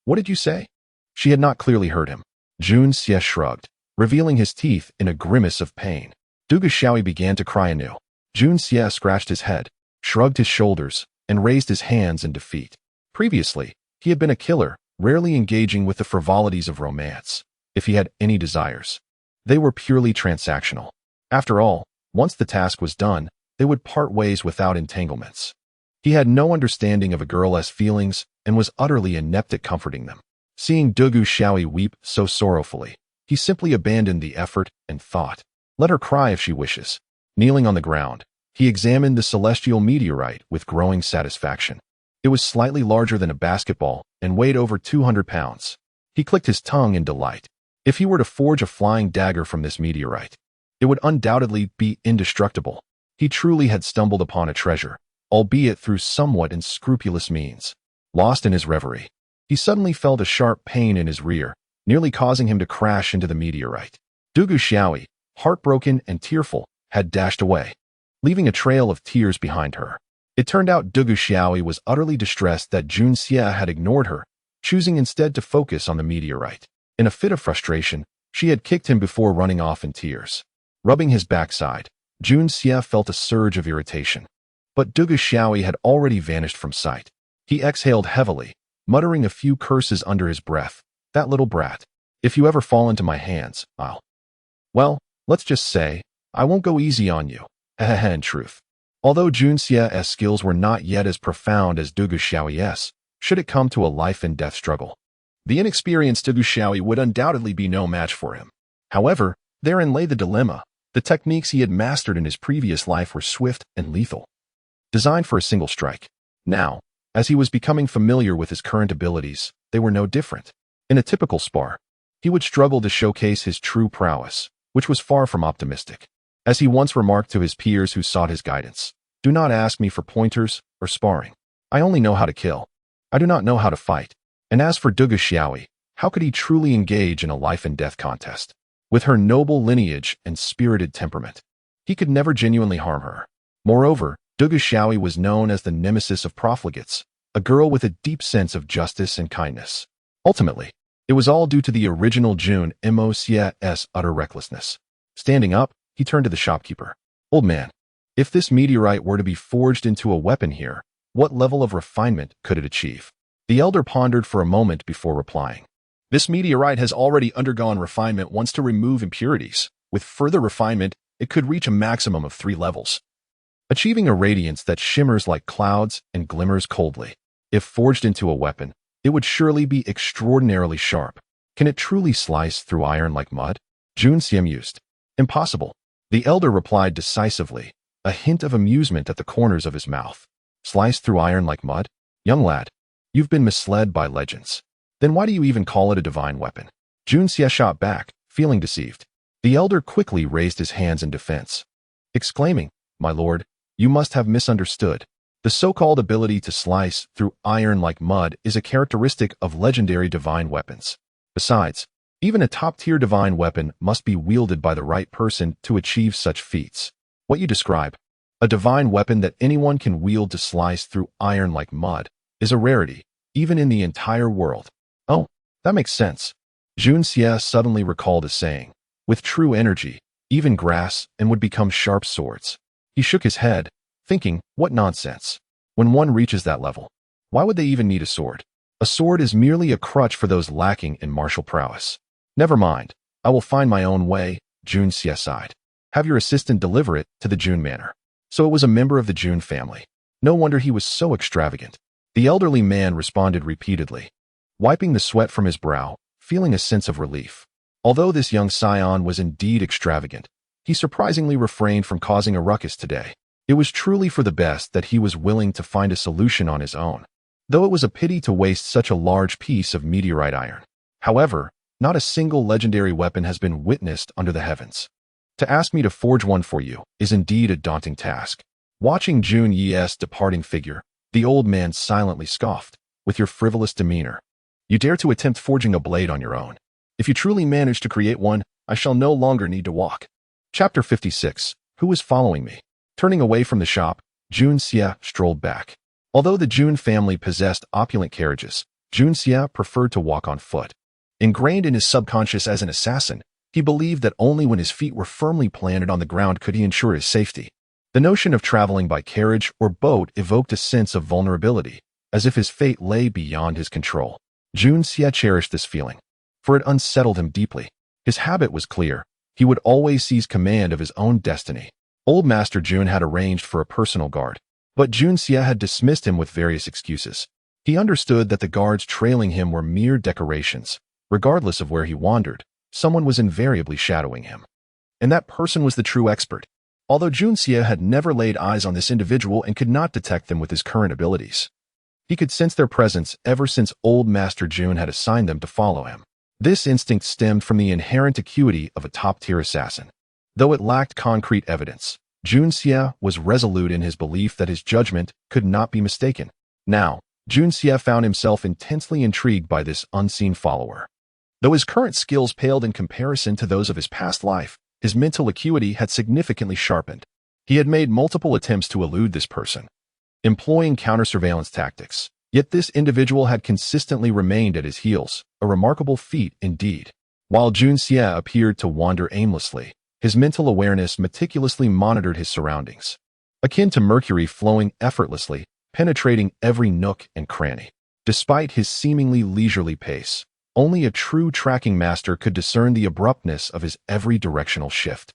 What did you say? She had not clearly heard him. Junxie shrugged, revealing his teeth in a grimace of pain. Dugu Xiaoyi began to cry anew. Junxie scratched his head, shrugged his shoulders, and raised his hands in defeat. Previously, he had been a killer, rarely engaging with the frivolities of romance. If he had any desires, they were purely transactional. After all, once the task was done, they would part ways without entanglements. He had no understanding of a girl's feelings and was utterly inept at comforting them. Seeing Dugu Xiaoyi weep so sorrowfully, he simply abandoned the effort and thought, let her cry if she wishes. Kneeling on the ground, he examined the celestial meteorite with growing satisfaction. It was slightly larger than a basketball and weighed over 200 pounds. He clicked his tongue in delight. If he were to forge a flying dagger from this meteorite, it would undoubtedly be indestructible. He truly had stumbled upon a treasure, albeit through somewhat unscrupulous means. Lost in his reverie, he suddenly felt a sharp pain in his rear, nearly causing him to crash into the meteorite. Dugu Xiaoyi, heartbroken and tearful, had dashed away, leaving a trail of tears behind her. It turned out Dugu Xiaoyi was utterly distressed that Junxie had ignored her, choosing instead to focus on the meteorite. In a fit of frustration, she had kicked him before running off in tears. Rubbing his backside, Junxie felt a surge of irritation. But Dugu Xiaoyi had already vanished from sight. He exhaled heavily, muttering a few curses under his breath. That little brat. If you ever fall into my hands, well, let's just say, I won't go easy on you. In truth. Although Junxie's skills were not yet as profound as Dugu Xiaoyi's, should it come to a life-and-death struggle, the inexperienced Dugu Xiaoyi would undoubtedly be no match for him. However, therein lay the dilemma. The techniques he had mastered in his previous life were swift and lethal, designed for a single strike. Now, as he was becoming familiar with his current abilities, they were no different. In a typical spar, he would struggle to showcase his true prowess, which was far from optimistic. As he once remarked to his peers who sought his guidance, do not ask me for pointers or sparring. I only know how to kill. I do not know how to fight. And as for Dugu Xiaoyi, how could he truly engage in a life-and-death contest? With her noble lineage and spirited temperament, he could never genuinely harm her. Moreover, Dugu Xiaoyi was known as the nemesis of profligates, a girl with a deep sense of justice and kindness. Ultimately, it was all due to the original Jun Mo's utter recklessness. Standing up, he turned to the shopkeeper. Old man, if this meteorite were to be forged into a weapon here, what level of refinement could it achieve? The elder pondered for a moment before replying. This meteorite has already undergone refinement once to remove impurities. With further refinement, it could reach a maximum of 3 levels, achieving a radiance that shimmers like clouds and glimmers coldly. If forged into a weapon, it would surely be extraordinarily sharp. Can it truly slice through iron like mud? Junxie mused. Impossible. The elder replied decisively, a hint of amusement at the corners of his mouth. Slice through iron like mud? Young lad, you've been misled by legends. Then why do you even call it a divine weapon? Junxie shot back, feeling deceived. The elder quickly raised his hands in defense, exclaiming, My lord, you must have misunderstood. The so-called ability to slice through iron like mud is a characteristic of legendary divine weapons. Besides, even a top-tier divine weapon must be wielded by the right person to achieve such feats. What you describe, a divine weapon that anyone can wield to slice through iron like mud, is a rarity, even in the entire world. Oh, that makes sense. Junxie suddenly recalled a saying. With true energy, even grass and would become sharp swords. He shook his head, thinking, what nonsense. When one reaches that level, why would they even need a sword? A sword is merely a crutch for those lacking in martial prowess. Never mind, I will find my own way, Junxie sighed. Have your assistant deliver it to the Jun manor. So it was a member of the Jun family. No wonder he was so extravagant. The elderly man responded repeatedly, wiping the sweat from his brow, feeling a sense of relief. Although this young scion was indeed extravagant, he surprisingly refrained from causing a ruckus today. It was truly for the best that he was willing to find a solution on his own, though it was a pity to waste such a large piece of meteorite iron. However, not a single legendary weapon has been witnessed under the heavens. To ask me to forge one for you is indeed a daunting task. Watching Jun's departing figure, The old man silently scoffed. With your frivolous demeanor, you dare to attempt forging a blade on your own. If you truly manage to create one, I shall no longer need to walk. Chapter 56. Who is following me? Turning away from the shop, Jun Xie strolled back. Although the Jun family possessed opulent carriages, Jun Xie preferred to walk on foot. Ingrained in his subconscious as an assassin, he believed that only when his feet were firmly planted on the ground could he ensure his safety. The notion of traveling by carriage or boat evoked a sense of vulnerability, as if his fate lay beyond his control. Jun Xie cherished this feeling, for it unsettled him deeply. His habit was clear. He would always seize command of his own destiny. Old Master Jun had arranged for a personal guard, but Jun Xie had dismissed him with various excuses. He understood that the guards trailing him were mere decorations. Regardless of where he wandered, someone was invariably shadowing him. And that person was the true expert. Although Jun Xie had never laid eyes on this individual and could not detect them with his current abilities, he could sense their presence ever since Old Master Jun had assigned them to follow him. This instinct stemmed from the inherent acuity of a top-tier assassin. Though it lacked concrete evidence, Jun Xie was resolute in his belief that his judgment could not be mistaken. Now, Jun Xie found himself intensely intrigued by this unseen follower. Though his current skills paled in comparison to those of his past life, his mental acuity had significantly sharpened. He had made multiple attempts to elude this person, employing counter-surveillance tactics. Yet this individual had consistently remained at his heels, a remarkable feat indeed. While Jun Xie appeared to wander aimlessly, his mental awareness meticulously monitored his surroundings, akin to mercury flowing effortlessly, penetrating every nook and cranny. Despite his seemingly leisurely pace, only a true tracking master could discern the abruptness of his every directional shift.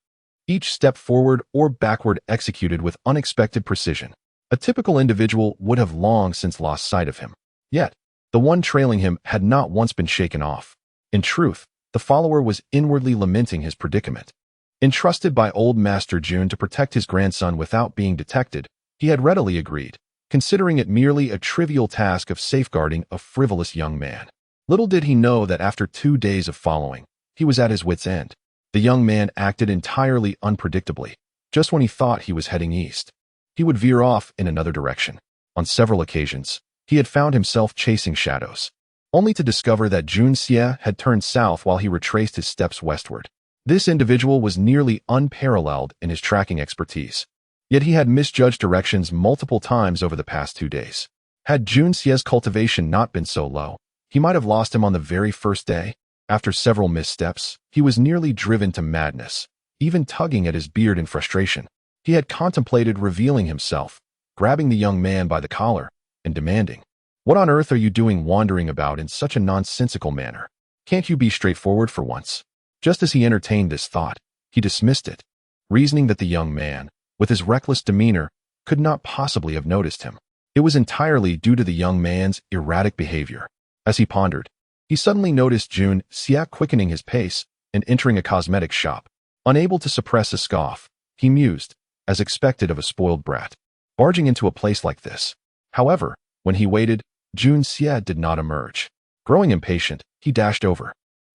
Each step forward or backward executed with unexpected precision. A typical individual would have long since lost sight of him. Yet, the one trailing him had not once been shaken off. In truth, the follower was inwardly lamenting his predicament. Entrusted by Old Master Jun to protect his grandson without being detected, he had readily agreed, considering it merely a trivial task of safeguarding a frivolous young man. Little did he know that after 2 days of following, he was at his wit's end. The young man acted entirely unpredictably. Just when he thought he was heading east, he would veer off in another direction. On several occasions, he had found himself chasing shadows, only to discover that Jun Xie had turned south while he retraced his steps westward. This individual was nearly unparalleled in his tracking expertise, yet he had misjudged directions multiple times over the past 2 days. Had Jun Xie's cultivation not been so low, he might have lost him on the very first day. After several missteps, he was nearly driven to madness, even tugging at his beard in frustration. He had contemplated revealing himself, grabbing the young man by the collar, and demanding, "What on earth are you doing wandering about in such a nonsensical manner? Can't you be straightforward for once?" Just as he entertained this thought, he dismissed it, reasoning that the young man, with his reckless demeanor, could not possibly have noticed him. It was entirely due to the young man's erratic behavior. As he pondered, he suddenly noticed Jun Xie quickening his pace and entering a cosmetics shop. Unable to suppress a scoff, he mused, as expected of a spoiled brat, barging into a place like this. However, when he waited, Jun Xie did not emerge. Growing impatient, he dashed over,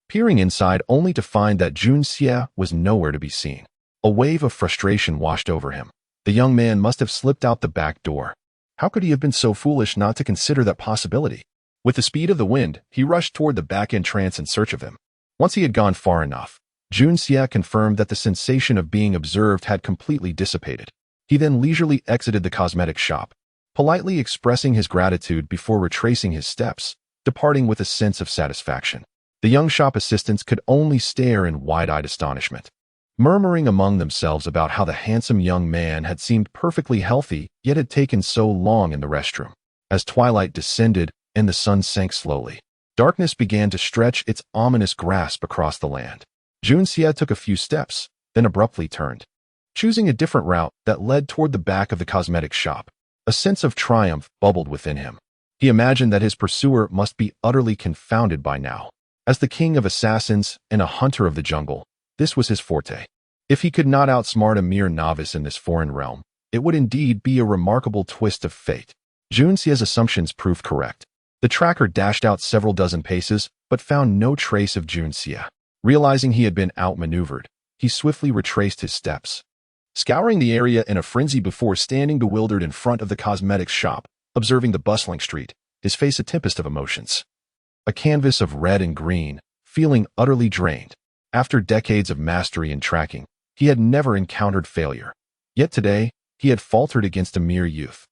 peering inside only to find that Jun Xie was nowhere to be seen. A wave of frustration washed over him. The young man must have slipped out the back door. How could he have been so foolish not to consider that possibility? With the speed of the wind, he rushed toward the back entrance in search of him. Once he had gone far enough, Jun Xie confirmed that the sensation of being observed had completely dissipated. He then leisurely exited the cosmetic shop, politely expressing his gratitude before retracing his steps, departing with a sense of satisfaction. The young shop assistants could only stare in wide-eyed astonishment, murmuring among themselves about how the handsome young man had seemed perfectly healthy yet had taken so long in the restroom. As twilight descended and the sun sank slowly, darkness began to stretch its ominous grasp across the land. Jun Xie took a few steps, then abruptly turned, choosing a different route that led toward the back of the cosmetics shop. A sense of triumph bubbled within him. He imagined that his pursuer must be utterly confounded by now. As the king of assassins and a hunter of the jungle, this was his forte. If he could not outsmart a mere novice in this foreign realm, it would indeed be a remarkable twist of fate. Jun Xie's assumptions proved correct. The tracker dashed out several dozen paces, but found no trace of Jun Xie. Realizing he had been outmaneuvered, he swiftly retraced his steps, scouring the area in a frenzy before standing bewildered in front of the cosmetics shop. observing the bustling street, his face a tempest of emotions. A canvas of red and green, feeling utterly drained. After decades of mastery and tracking, he had never encountered failure. Yet today, he had faltered against a mere youth.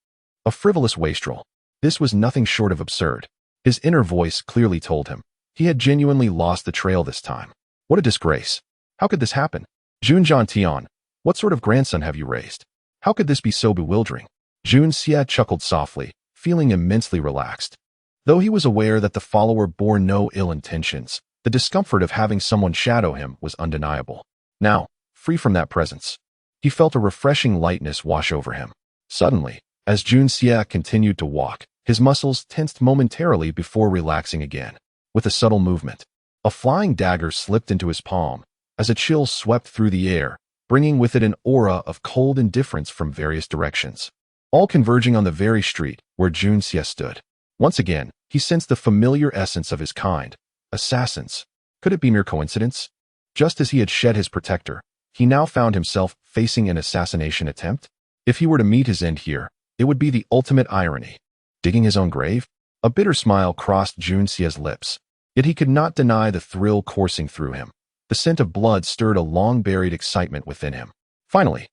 A frivolous wastrel. This was nothing short of absurd. His inner voice clearly told him. He had genuinely lost the trail this time. What a disgrace. How could this happen? Jun Jiantian, what sort of grandson have you raised? How could this be so bewildering? Jun Xie chuckled softly, feeling immensely relaxed. Though he was aware that the follower bore no ill intentions, the discomfort of having someone shadow him was undeniable. Now, free from that presence, he felt a refreshing lightness wash over him. Suddenly, as Jun Xie continued to walk, his muscles tensed momentarily before relaxing again. With a subtle movement, a flying dagger slipped into his palm, as a chill swept through the air, bringing with it an aura of cold indifference from various directions, all converging on the very street where Jun Xie stood. Once again, he sensed the familiar essence of his kind. Assassins. Could it be mere coincidence? Just as he had shed his protector, he now found himself facing an assassination attempt. If he were to meet his end here, it would be the ultimate irony. Digging his own grave? A bitter smile crossed Jun Xie's lips, yet he could not deny the thrill coursing through him. The scent of blood stirred a long-buried excitement within him. Finally,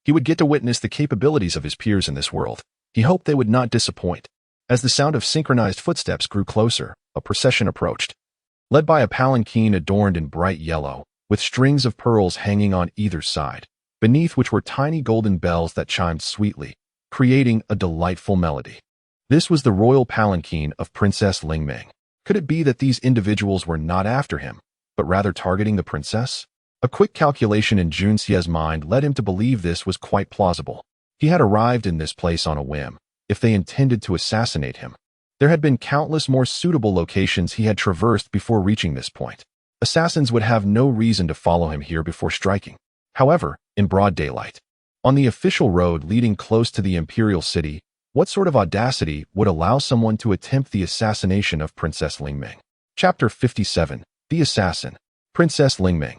he would get to witness the capabilities of his peers in this world. He hoped they would not disappoint. As the sound of synchronized footsteps grew closer, a procession approached. Led by a palanquin adorned in bright yellow, with strings of pearls hanging on either side, beneath which were tiny golden bells that chimed sweetly, creating a delightful melody. This was the royal palanquin of Princess Lingming. Could it be that these individuals were not after him, but rather targeting the princess? A quick calculation in Jun Xie's mind led him to believe this was quite plausible. He had arrived in this place on a whim. If they intended to assassinate him, there had been countless more suitable locations he had traversed before reaching this point. Assassins would have no reason to follow him here before striking. However, in broad daylight, on the official road leading close to the imperial city, what sort of audacity would allow someone to attempt the assassination of Princess Lingming? Chapter 57. The Assassin. Princess Lingming,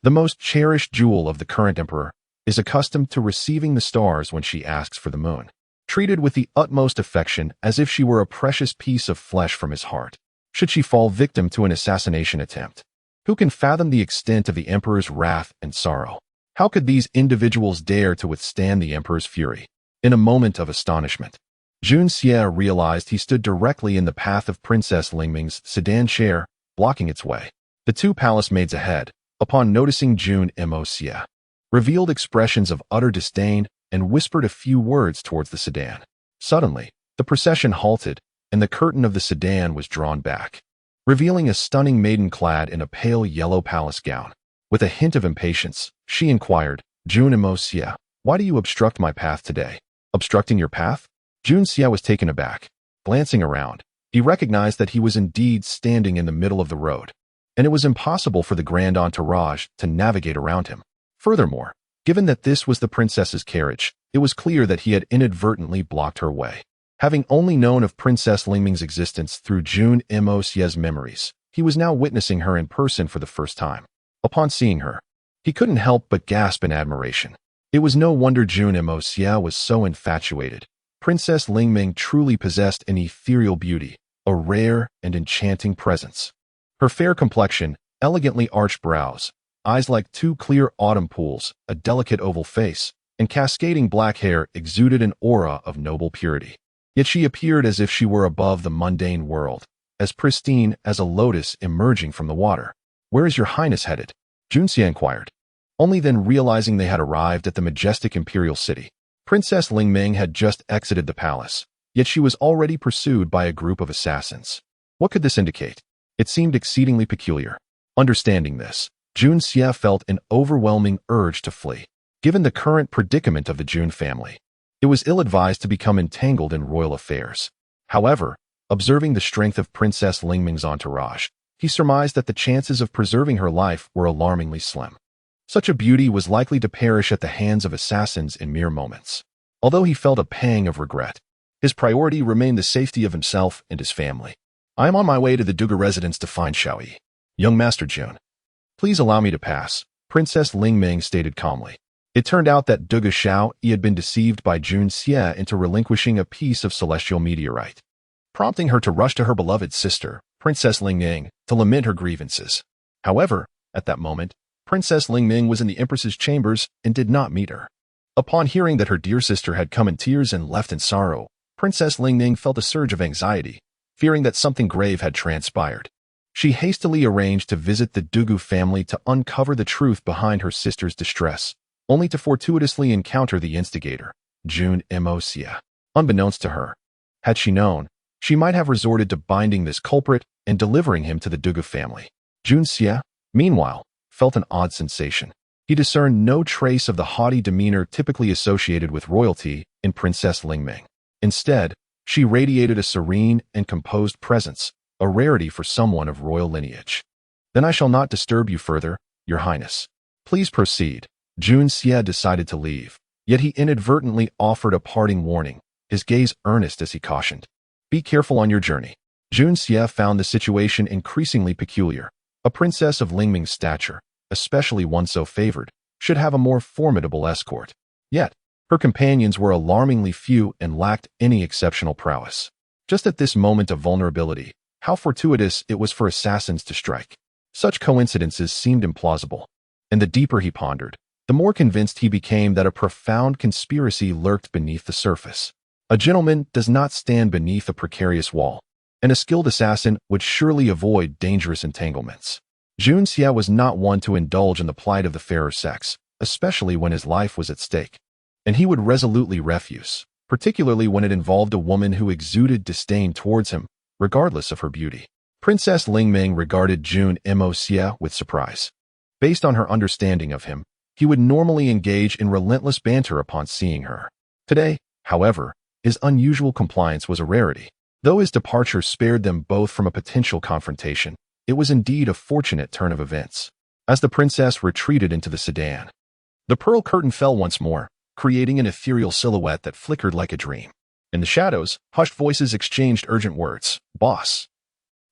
the most cherished jewel of the current emperor, is accustomed to receiving the stars when she asks for the moon, treated with the utmost affection as if she were a precious piece of flesh from his heart. Should she fall victim to an assassination attempt? Who can fathom the extent of the emperor's wrath and sorrow? How could these individuals dare to withstand the emperor's fury? In a moment of astonishment, Jun Xie realized he stood directly in the path of Princess Lingming's sedan chair, blocking its way. The two palace maids ahead, upon noticing Jun Xie, revealed expressions of utter disdain and whispered a few words towards the sedan. Suddenly, the procession halted, and the curtain of the sedan was drawn back, revealing a stunning maiden clad in a pale yellow palace gown. With a hint of impatience, she inquired, Jun Xie, why do you obstruct my path today? Obstructing your path? Jun Xie was taken aback. Glancing around, he recognized that he was indeed standing in the middle of the road, and it was impossible for the grand entourage to navigate around him. Furthermore, given that this was the princess's carriage, it was clear that he had inadvertently blocked her way. Having only known of Princess Lingming's existence through Jun Xie's memories, he was now witnessing her in person for the first time. Upon seeing her, he couldn't help but gasp in admiration. It was no wonder Jun Xie was so infatuated. Princess Lingming truly possessed an ethereal beauty, a rare and enchanting presence. Her fair complexion, elegantly arched brows, eyes like two clear autumn pools, a delicate oval face, and cascading black hair exuded an aura of noble purity. Yet she appeared as if she were above the mundane world, as pristine as a lotus emerging from the water. Where is your highness headed? Jun Xie inquired. Only then realizing they had arrived at the majestic imperial city. Princess Lingming had just exited the palace, yet she was already pursued by a group of assassins. What could this indicate? It seemed exceedingly peculiar. Understanding this, Jun Xie felt an overwhelming urge to flee. Given the current predicament of the Jun family, it was ill-advised to become entangled in royal affairs. However, observing the strength of Princess Lingming's entourage, he surmised that the chances of preserving her life were alarmingly slim. Such a beauty was likely to perish at the hands of assassins in mere moments. Although he felt a pang of regret, his priority remained the safety of himself and his family. I am on my way to the Duga residence to find Xiaoyi. Young Master Jun, please allow me to pass, Princess Lingming stated calmly. It turned out that Dugu Xiao had been deceived by Jun Xie into relinquishing a piece of celestial meteorite, prompting her to rush to her beloved sister, Princess Lingming, to lament her grievances. However, at that moment, Princess Lingming was in the Empress's chambers and did not meet her. Upon hearing that her dear sister had come in tears and left in sorrow, Princess Lingming felt a surge of anxiety, fearing that something grave had transpired. She hastily arranged to visit the Dugu family to uncover the truth behind her sister's distress, only to fortuitously encounter the instigator, Jun Xie. Unbeknownst to her, had she known, she might have resorted to binding this culprit and delivering him to the Dugu family. Jun Xie, meanwhile, felt an odd sensation. He discerned no trace of the haughty demeanor typically associated with royalty in Princess Lingming. Instead, she radiated a serene and composed presence, a rarity for someone of royal lineage. Then I shall not disturb you further, Your Highness. Please proceed. Jun Xie decided to leave, yet he inadvertently offered a parting warning, his gaze earnest as he cautioned. Be careful on your journey. Jun Xie found the situation increasingly peculiar. A princess of Lingming's stature, especially one so favored, should have a more formidable escort. Yet, her companions were alarmingly few and lacked any exceptional prowess. Just at this moment of vulnerability, how fortuitous it was for assassins to strike. Such coincidences seemed implausible, and the deeper he pondered, the more convinced he became that a profound conspiracy lurked beneath the surface. A gentleman does not stand beneath a precarious wall, and a skilled assassin would surely avoid dangerous entanglements. Jun Xie was not one to indulge in the plight of the fairer sex, especially when his life was at stake, and he would resolutely refuse, particularly when it involved a woman who exuded disdain towards him, regardless of her beauty. Princess Lingming regarded Jun Xie with surprise. Based on her understanding of him, he would normally engage in relentless banter upon seeing her. Today, however, his unusual compliance was a rarity. Though his departure spared them both from a potential confrontation, it was indeed a fortunate turn of events. As the princess retreated into the sedan, the pearl curtain fell once more, creating an ethereal silhouette that flickered like a dream. In the shadows, hushed voices exchanged urgent words. Boss.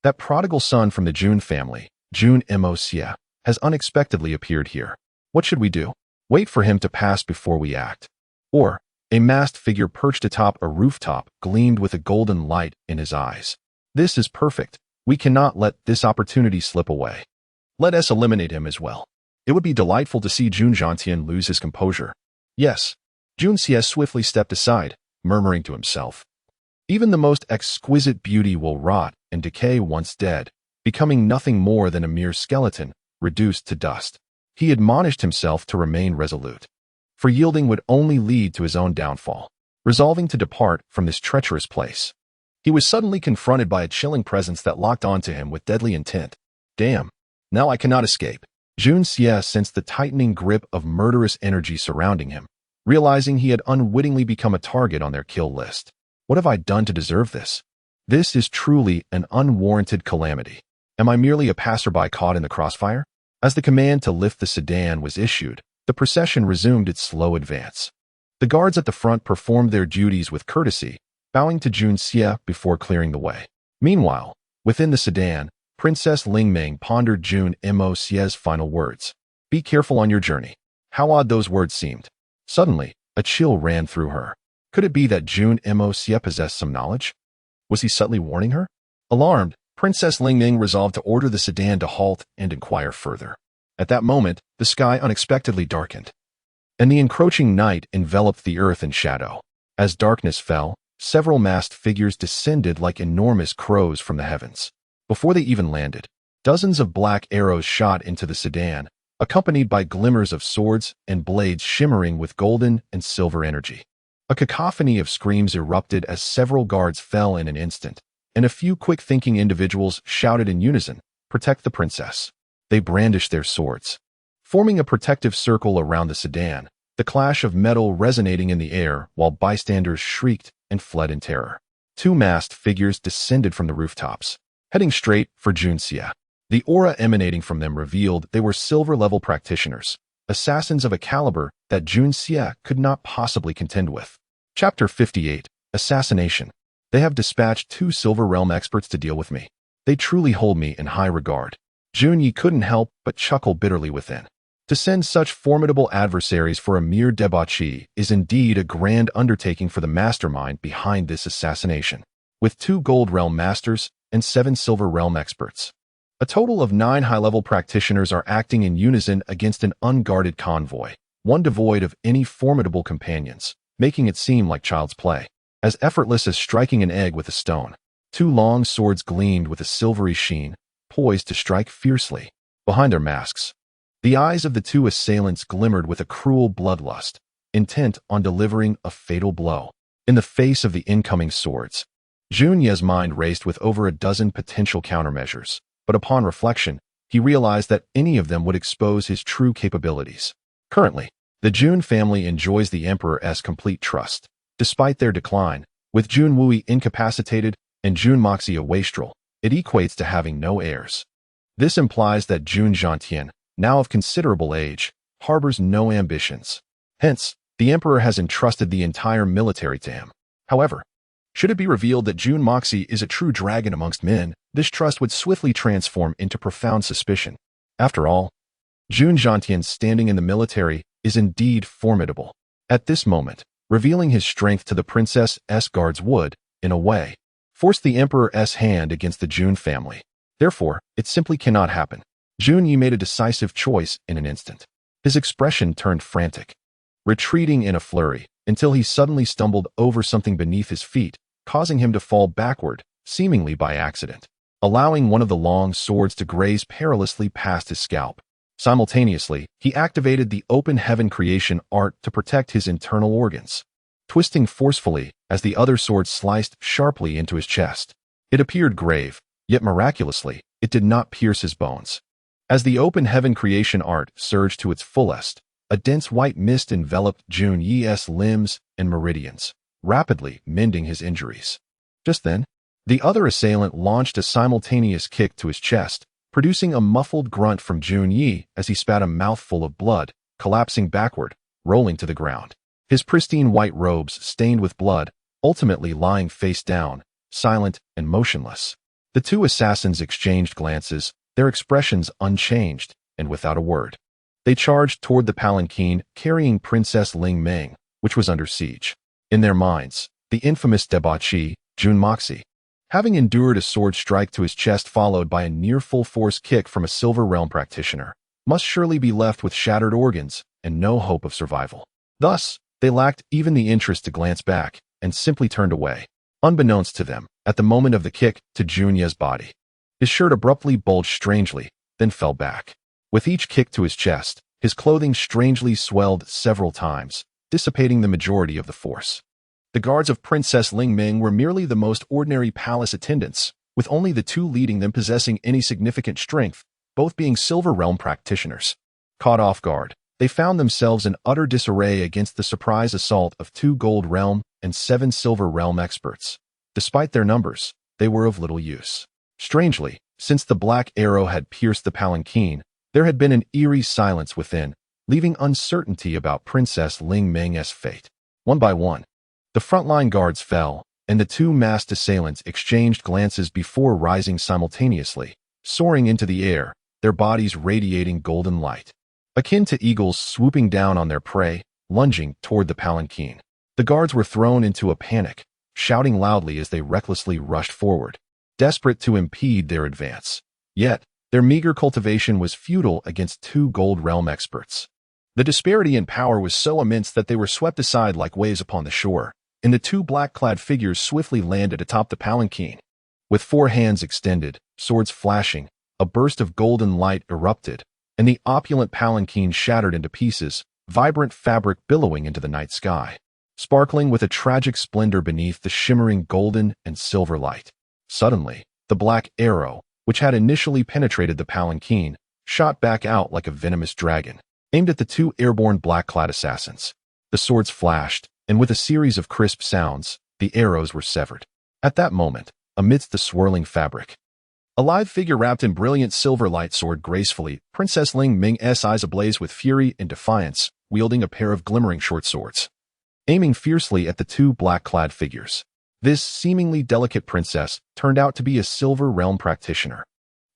That prodigal son from the Jun family, Jun Xie, has unexpectedly appeared here. What should we do? Wait for him to pass before we act. Or, a masked figure perched atop a rooftop gleamed with a golden light in his eyes. This is perfect. We cannot let this opportunity slip away. Let us eliminate him as well. It would be delightful to see Jun Zhantian lose his composure. Yes. Jun Xie swiftly stepped aside, murmuring to himself. Even the most exquisite beauty will rot and decay once dead, becoming nothing more than a mere skeleton, reduced to dust. He admonished himself to remain resolute, for yielding would only lead to his own downfall. Resolving to depart from this treacherous place, he was suddenly confronted by a chilling presence that locked onto him with deadly intent. Damn, now I cannot escape. Jun Xie sensed the tightening grip of murderous energy surrounding him, realizing he had unwittingly become a target on their kill list. What have I done to deserve this? This is truly an unwarranted calamity. Am I merely a passerby caught in the crossfire? As the command to lift the sedan was issued, the procession resumed its slow advance. The guards at the front performed their duties with courtesy, bowing to Jun Xie before clearing the way. Meanwhile, within the sedan, Princess Lingming pondered Jun Xie's final words. Be careful on your journey. How odd those words seemed. Suddenly, a chill ran through her. Could it be that Jun Xie possessed some knowledge? Was he subtly warning her? Alarmed, Princess Lingming resolved to order the sedan to halt and inquire further. At that moment, the sky unexpectedly darkened, and the encroaching night enveloped the earth in shadow. As darkness fell, several masked figures descended like enormous crows from the heavens. Before they even landed, dozens of black arrows shot into the sedan, accompanied by glimmers of swords and blades shimmering with golden and silver energy. A cacophony of screams erupted as several guards fell in an instant, and a few quick-thinking individuals shouted in unison, "Protect the princess." They brandished their swords, forming a protective circle around the sedan, the clash of metal resonating in the air while bystanders shrieked and fled in terror. Two masked figures descended from the rooftops, heading straight for Jun Xie. The aura emanating from them revealed they were silver-level practitioners, assassins of a caliber that Jun Xie could not possibly contend with. Chapter 58, Assassination. They have dispatched 2 Silver Realm experts to deal with me. They truly hold me in high regard. Jun Yi couldn't help but chuckle bitterly within. To send such formidable adversaries for a mere debauchee is indeed a grand undertaking for the mastermind behind this assassination. With 2 Gold Realm Masters and 7 Silver Realm Experts, a total of 9 high-level practitioners are acting in unison against an unguarded convoy, one devoid of any formidable companions, making it seem like child's play. As effortless as striking an egg with a stone, 2 long swords gleamed with a silvery sheen, poised to strike fiercely. Behind their masks, the eyes of the 2 assailants glimmered with a cruel bloodlust, intent on delivering a fatal blow. In the face of the incoming swords, Junya's mind raced with over a dozen potential countermeasures, but upon reflection, he realized that any of them would expose his true capabilities. Currently, the Jun family enjoys the Emperor's complete trust. Despite their decline, with Jun Wui incapacitated and Jun Moxie a wastrel, it equates to having no heirs. This implies that Jun Zhantian, now of considerable age, harbors no ambitions. Hence, the Emperor has entrusted the entire military to him. However, should it be revealed that Jun Moxie is a true dragon amongst men, this trust would swiftly transform into profound suspicion. After all, Jun Zhantian's standing in the military is indeed formidable. At this moment, revealing his strength to the Princess's guards would, in a way, force the Emperor's hand against the Jun family. Therefore, it simply cannot happen. Jun Yi made a decisive choice in an instant. His expression turned frantic, retreating in a flurry, until he suddenly stumbled over something beneath his feet, causing him to fall backward, seemingly by accident, allowing one of the long swords to graze perilously past his scalp. Simultaneously, he activated the open heaven creation art to protect his internal organs, twisting forcefully as the other sword sliced sharply into his chest. It appeared grave, yet miraculously, it did not pierce his bones. As the open heaven creation art surged to its fullest, a dense white mist enveloped Jun Yi's limbs and meridians, rapidly mending his injuries. Just then, the other assailant launched a simultaneous kick to his chest, producing a muffled grunt from Jun Yi as he spat a mouthful of blood, collapsing backward, rolling to the ground. His pristine white robes stained with blood, ultimately lying face down, silent and motionless. The 2 assassins exchanged glances, their expressions unchanged, and without a word. They charged toward the palanquin carrying Princess Ling Meng, which was under siege. In their minds, the infamous debauchee, Jun Moxie, having endured a sword strike to his chest followed by a near full-force kick from a Silver Realm practitioner, must surely be left with shattered organs and no hope of survival. Thus, they lacked even the interest to glance back and simply turned away. Unbeknownst to them, at the moment of the kick to Junya's body, his shirt abruptly bulged strangely, then fell back. With each kick to his chest, his clothing strangely swelled several times, dissipating the majority of the force. The guards of Princess Ling Ming were merely the most ordinary palace attendants, with only the 2 leading them possessing any significant strength, both being Silver Realm practitioners. Caught off guard, they found themselves in utter disarray against the surprise assault of 2 Gold Realm and 7 Silver Realm experts. Despite their numbers, they were of little use. Strangely, since the black arrow had pierced the palanquin, there had been an eerie silence within, leaving uncertainty about Princess Ling Ming's fate. One by one, the frontline guards fell, and the 2 masked assailants exchanged glances before rising simultaneously, soaring into the air, their bodies radiating golden light. Akin to eagles swooping down on their prey, lunging toward the palanquin. The guards were thrown into a panic, shouting loudly as they recklessly rushed forward, desperate to impede their advance. Yet, their meager cultivation was futile against 2 Gold Realm experts. The disparity in power was so immense that they were swept aside like waves upon the shore, and the 2 black-clad figures swiftly landed atop the palanquin. With 4 hands extended, swords flashing, a burst of golden light erupted, and the opulent palanquin shattered into pieces, vibrant fabric billowing into the night sky, sparkling with a tragic splendor beneath the shimmering golden and silver light. Suddenly, the black arrow, which had initially penetrated the palanquin, shot back out like a venomous dragon, aimed at the 2 airborne black-clad assassins. The swords flashed, and with a series of crisp sounds, the arrows were severed. At that moment, amidst the swirling fabric, a live figure wrapped in brilliant silver light soared gracefully, Princess Ling Ming's eyes ablaze with fury and defiance, wielding a pair of glimmering short swords, aiming fiercely at the 2 black-clad figures. This seemingly delicate princess turned out to be a Silver Realm practitioner.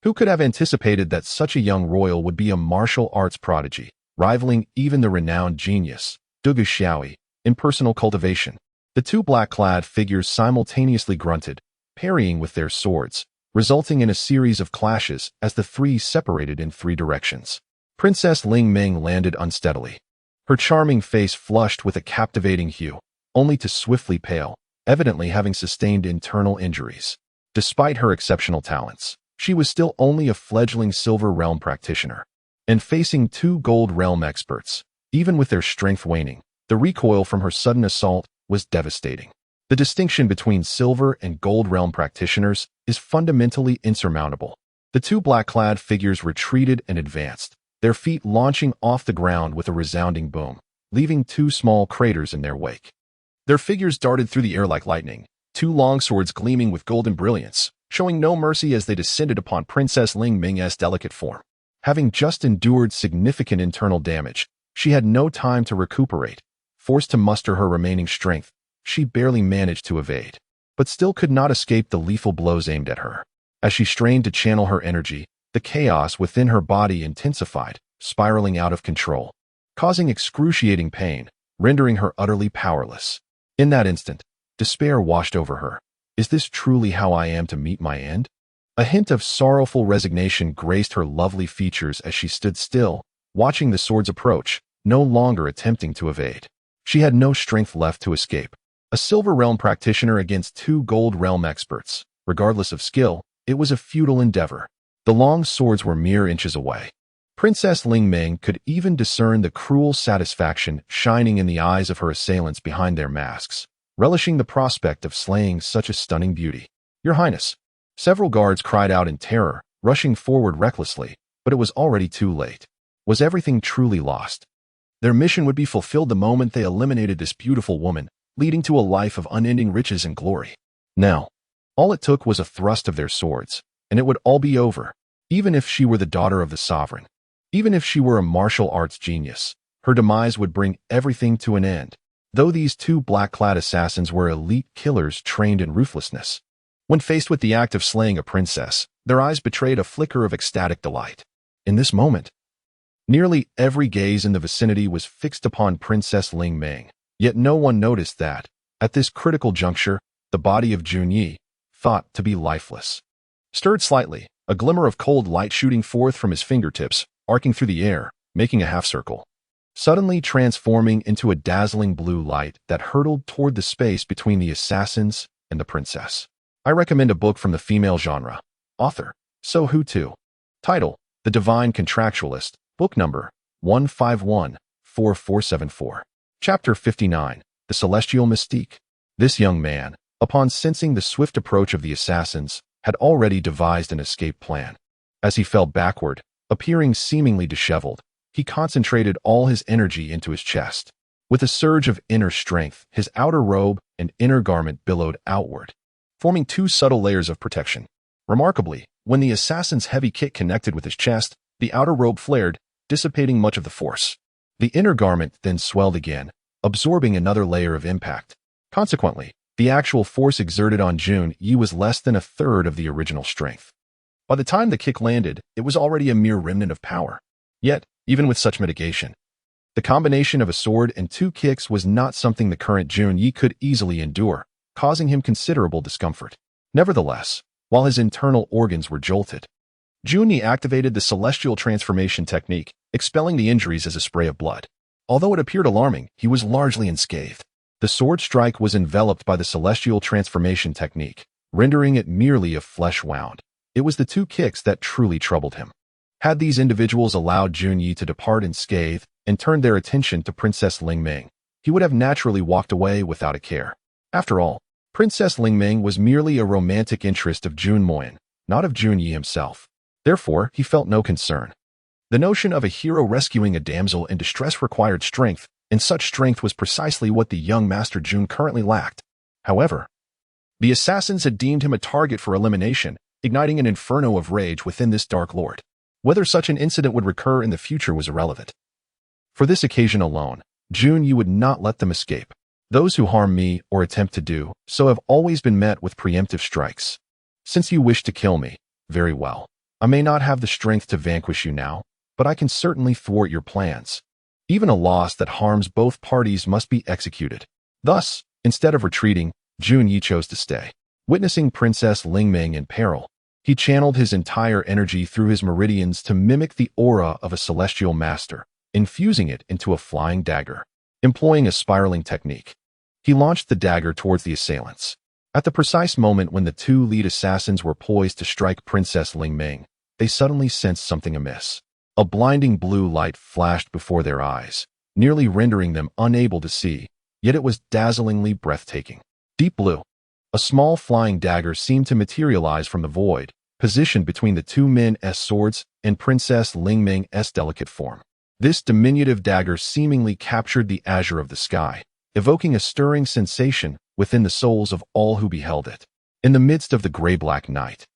Who could have anticipated that such a young royal would be a martial arts prodigy? rivaling even the renowned genius, Dugu Xiaoyi, in personal cultivation. The two black-clad figures simultaneously grunted, parrying with their swords, resulting in a series of clashes as the three separated in three directions. Princess Ling Ming landed unsteadily. Her charming face flushed with a captivating hue, only to swiftly pale, evidently having sustained internal injuries. Despite her exceptional talents, she was still only a fledgling Silver Realm practitioner. And facing two Gold Realm experts, even with their strength waning, the recoil from her sudden assault was devastating. The distinction between Silver and Gold Realm practitioners is fundamentally insurmountable. The two black-clad figures retreated and advanced, their feet launching off the ground with a resounding boom, leaving two small craters in their wake. Their figures darted through the air like lightning, two longswords gleaming with golden brilliance, showing no mercy as they descended upon Princess Ling Ming's delicate form. Having just endured significant internal damage, she had no time to recuperate. Forced to muster her remaining strength, she barely managed to evade, but still could not escape the lethal blows aimed at her. As she strained to channel her energy, the chaos within her body intensified, spiraling out of control, causing excruciating pain, rendering her utterly powerless. In that instant, despair washed over her. Is this truly how I am to meet my end? A hint of sorrowful resignation graced her lovely features as she stood still, watching the swords approach, no longer attempting to evade. She had no strength left to escape. A Silver Realm practitioner against two Gold Realm experts. Regardless of skill, it was a futile endeavor. The long swords were mere inches away. Princess Ling Ming could even discern the cruel satisfaction shining in the eyes of her assailants behind their masks, relishing the prospect of slaying such a stunning beauty. Your Highness. Several guards cried out in terror, rushing forward recklessly, but it was already too late. Was everything truly lost? Their mission would be fulfilled the moment they eliminated this beautiful woman, leading to a life of unending riches and glory. Now, all it took was a thrust of their swords, and it would all be over. Even if she were the daughter of the sovereign, even if she were a martial arts genius, her demise would bring everything to an end. Though these two black-clad assassins were elite killers trained in ruthlessness, when faced with the act of slaying a princess, their eyes betrayed a flicker of ecstatic delight. In this moment, nearly every gaze in the vicinity was fixed upon Princess Ling Ming, yet no one noticed that, at this critical juncture, the body of Junyi, thought to be lifeless, stirred slightly, a glimmer of cold light shooting forth from his fingertips, arcing through the air, making a half-circle, suddenly transforming into a dazzling blue light that hurtled toward the space between the assassins and the princess. I recommend a book from the female genre. Author, So Who To. Title, The Divine Contractualist, Book Number 1514474. Chapter 59, The Celestial Mystique. This young man, upon sensing the swift approach of the assassins, had already devised an escape plan. As he fell backward, appearing seemingly disheveled, he concentrated all his energy into his chest. With a surge of inner strength, his outer robe and inner garment billowed outward, forming two subtle layers of protection. Remarkably, when the assassin's heavy kick connected with his chest, the outer robe flared, dissipating much of the force. The inner garment then swelled again, absorbing another layer of impact. Consequently, the actual force exerted on Junyi was less than a third of the original strength. By the time the kick landed, it was already a mere remnant of power. Yet, even with such mitigation, the combination of a sword and two kicks was not something the current Junyi could easily endure, causing him considerable discomfort. Nevertheless, while his internal organs were jolted, Junyi activated the celestial transformation technique, expelling the injuries as a spray of blood. Although it appeared alarming, he was largely unscathed. The sword strike was enveloped by the celestial transformation technique, rendering it merely a flesh wound. It was the two kicks that truly troubled him. Had these individuals allowed Junyi to depart unscathed and turned their attention to Princess Ling Ming, he would have naturally walked away without a care. After all, Princess Ling Ming was merely a romantic interest of Jun Moyan, not of Junyi himself. Therefore, he felt no concern. The notion of a hero rescuing a damsel in distress required strength, and such strength was precisely what the young Master Jun currently lacked. However, the assassins had deemed him a target for elimination, igniting an inferno of rage within this Dark Lord. Whether such an incident would recur in the future was irrelevant. For this occasion alone, Junyi would not let them escape. Those who harm me or attempt to do so have always been met with preemptive strikes. Since you wish to kill me, very well. I may not have the strength to vanquish you now, but I can certainly thwart your plans. Even a loss that harms both parties must be executed. Thus, instead of retreating, Junyi chose to stay. Witnessing Princess Lingming in peril, he channeled his entire energy through his meridians to mimic the aura of a celestial master, infusing it into a flying dagger. Employing a spiraling technique, he launched the dagger towards the assailants. At the precise moment when the two lead assassins were poised to strike Princess Lingming, they suddenly sensed something amiss. A blinding blue light flashed before their eyes, nearly rendering them unable to see, yet it was dazzlingly breathtaking. Deep blue. A small flying dagger seemed to materialize from the void, positioned between the two men's swords and Princess Lingming's delicate form. This diminutive dagger seemingly captured the azure of the sky, evoking a stirring sensation within the souls of all who beheld it. In the midst of the gray-black night,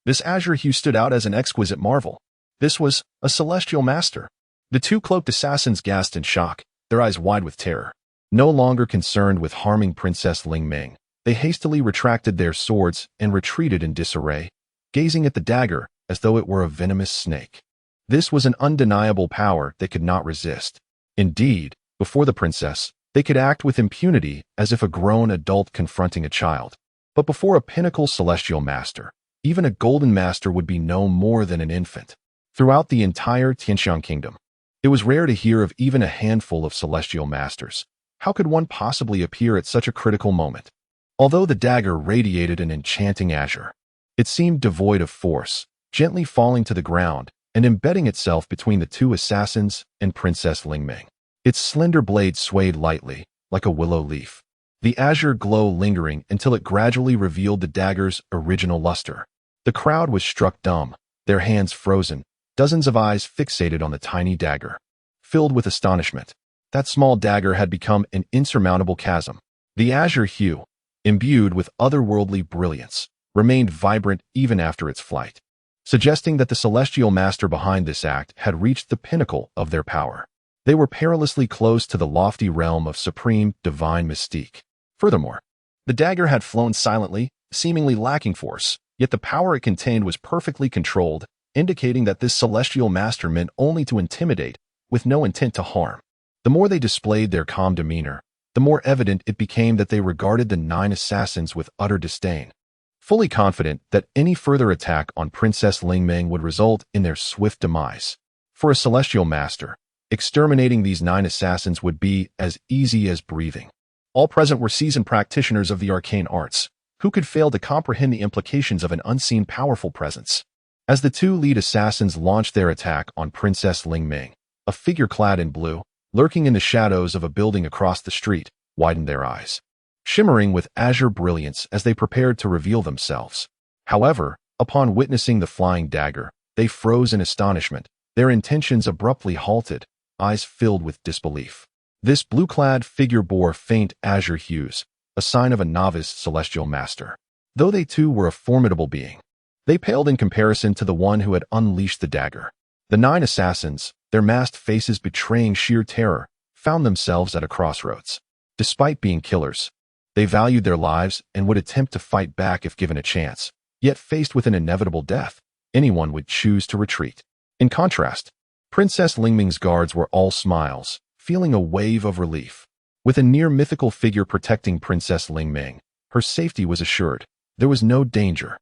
this azure hue stood out as an exquisite marvel. This was a celestial master. The two cloaked assassins gasped in shock, their eyes wide with terror. No longer concerned with harming Princess Lingming, they hastily retracted their swords and retreated in disarray, gazing at the dagger as though it were a venomous snake. This was an undeniable power they could not resist. Indeed, before the princess, they could act with impunity as if a grown adult confronting a child. But before a pinnacle celestial master, even a golden master would be no more than an infant. Throughout the entire Tianxiang kingdom, it was rare to hear of even a handful of celestial masters. How could one possibly appear at such a critical moment? Although the dagger radiated an enchanting azure, it seemed devoid of force, gently falling to the ground and embedding itself between the two assassins and Princess Lingming. Its slender blade swayed lightly, like a willow leaf, the azure glow lingering until it gradually revealed the dagger's original luster. The crowd was struck dumb, their hands frozen, dozens of eyes fixated on the tiny dagger. Filled with astonishment, that small dagger had become an insurmountable chasm. The azure hue, imbued with otherworldly brilliance, remained vibrant even after its flight, suggesting that the celestial master behind this act had reached the pinnacle of their power. They were perilously close to the lofty realm of supreme divine mystique. Furthermore, the dagger had flown silently, seemingly lacking force, yet the power it contained was perfectly controlled, indicating that this celestial master meant only to intimidate, with no intent to harm. The more they displayed their calm demeanor, the more evident it became that they regarded the 9 assassins with utter disdain, fully confident that any further attack on Princess Lingming would result in their swift demise. For a celestial master, exterminating these 9 assassins would be as easy as breathing. All present were seasoned practitioners of the arcane arts, who could fail to comprehend the implications of an unseen powerful presence. As the 2 lead assassins launched their attack on Princess Lingming, a figure clad in blue, lurking in the shadows of a building across the street, widened their eyes, shimmering with azure brilliance as they prepared to reveal themselves. However, upon witnessing the flying dagger, they froze in astonishment, their intentions abruptly halted, eyes filled with disbelief. This blue-clad figure bore faint azure hues, a sign of a novice celestial master. Though they too were a formidable being, they paled in comparison to the one who had unleashed the dagger. The 9 assassins, their masked faces betraying sheer terror, found themselves at a crossroads. Despite being killers, they valued their lives and would attempt to fight back if given a chance. Yet faced with an inevitable death, anyone would choose to retreat. In contrast, Princess Lingming's guards were all smiles, feeling a wave of relief. With a near-mythical figure protecting Princess Lingming, her safety was assured. There was no danger.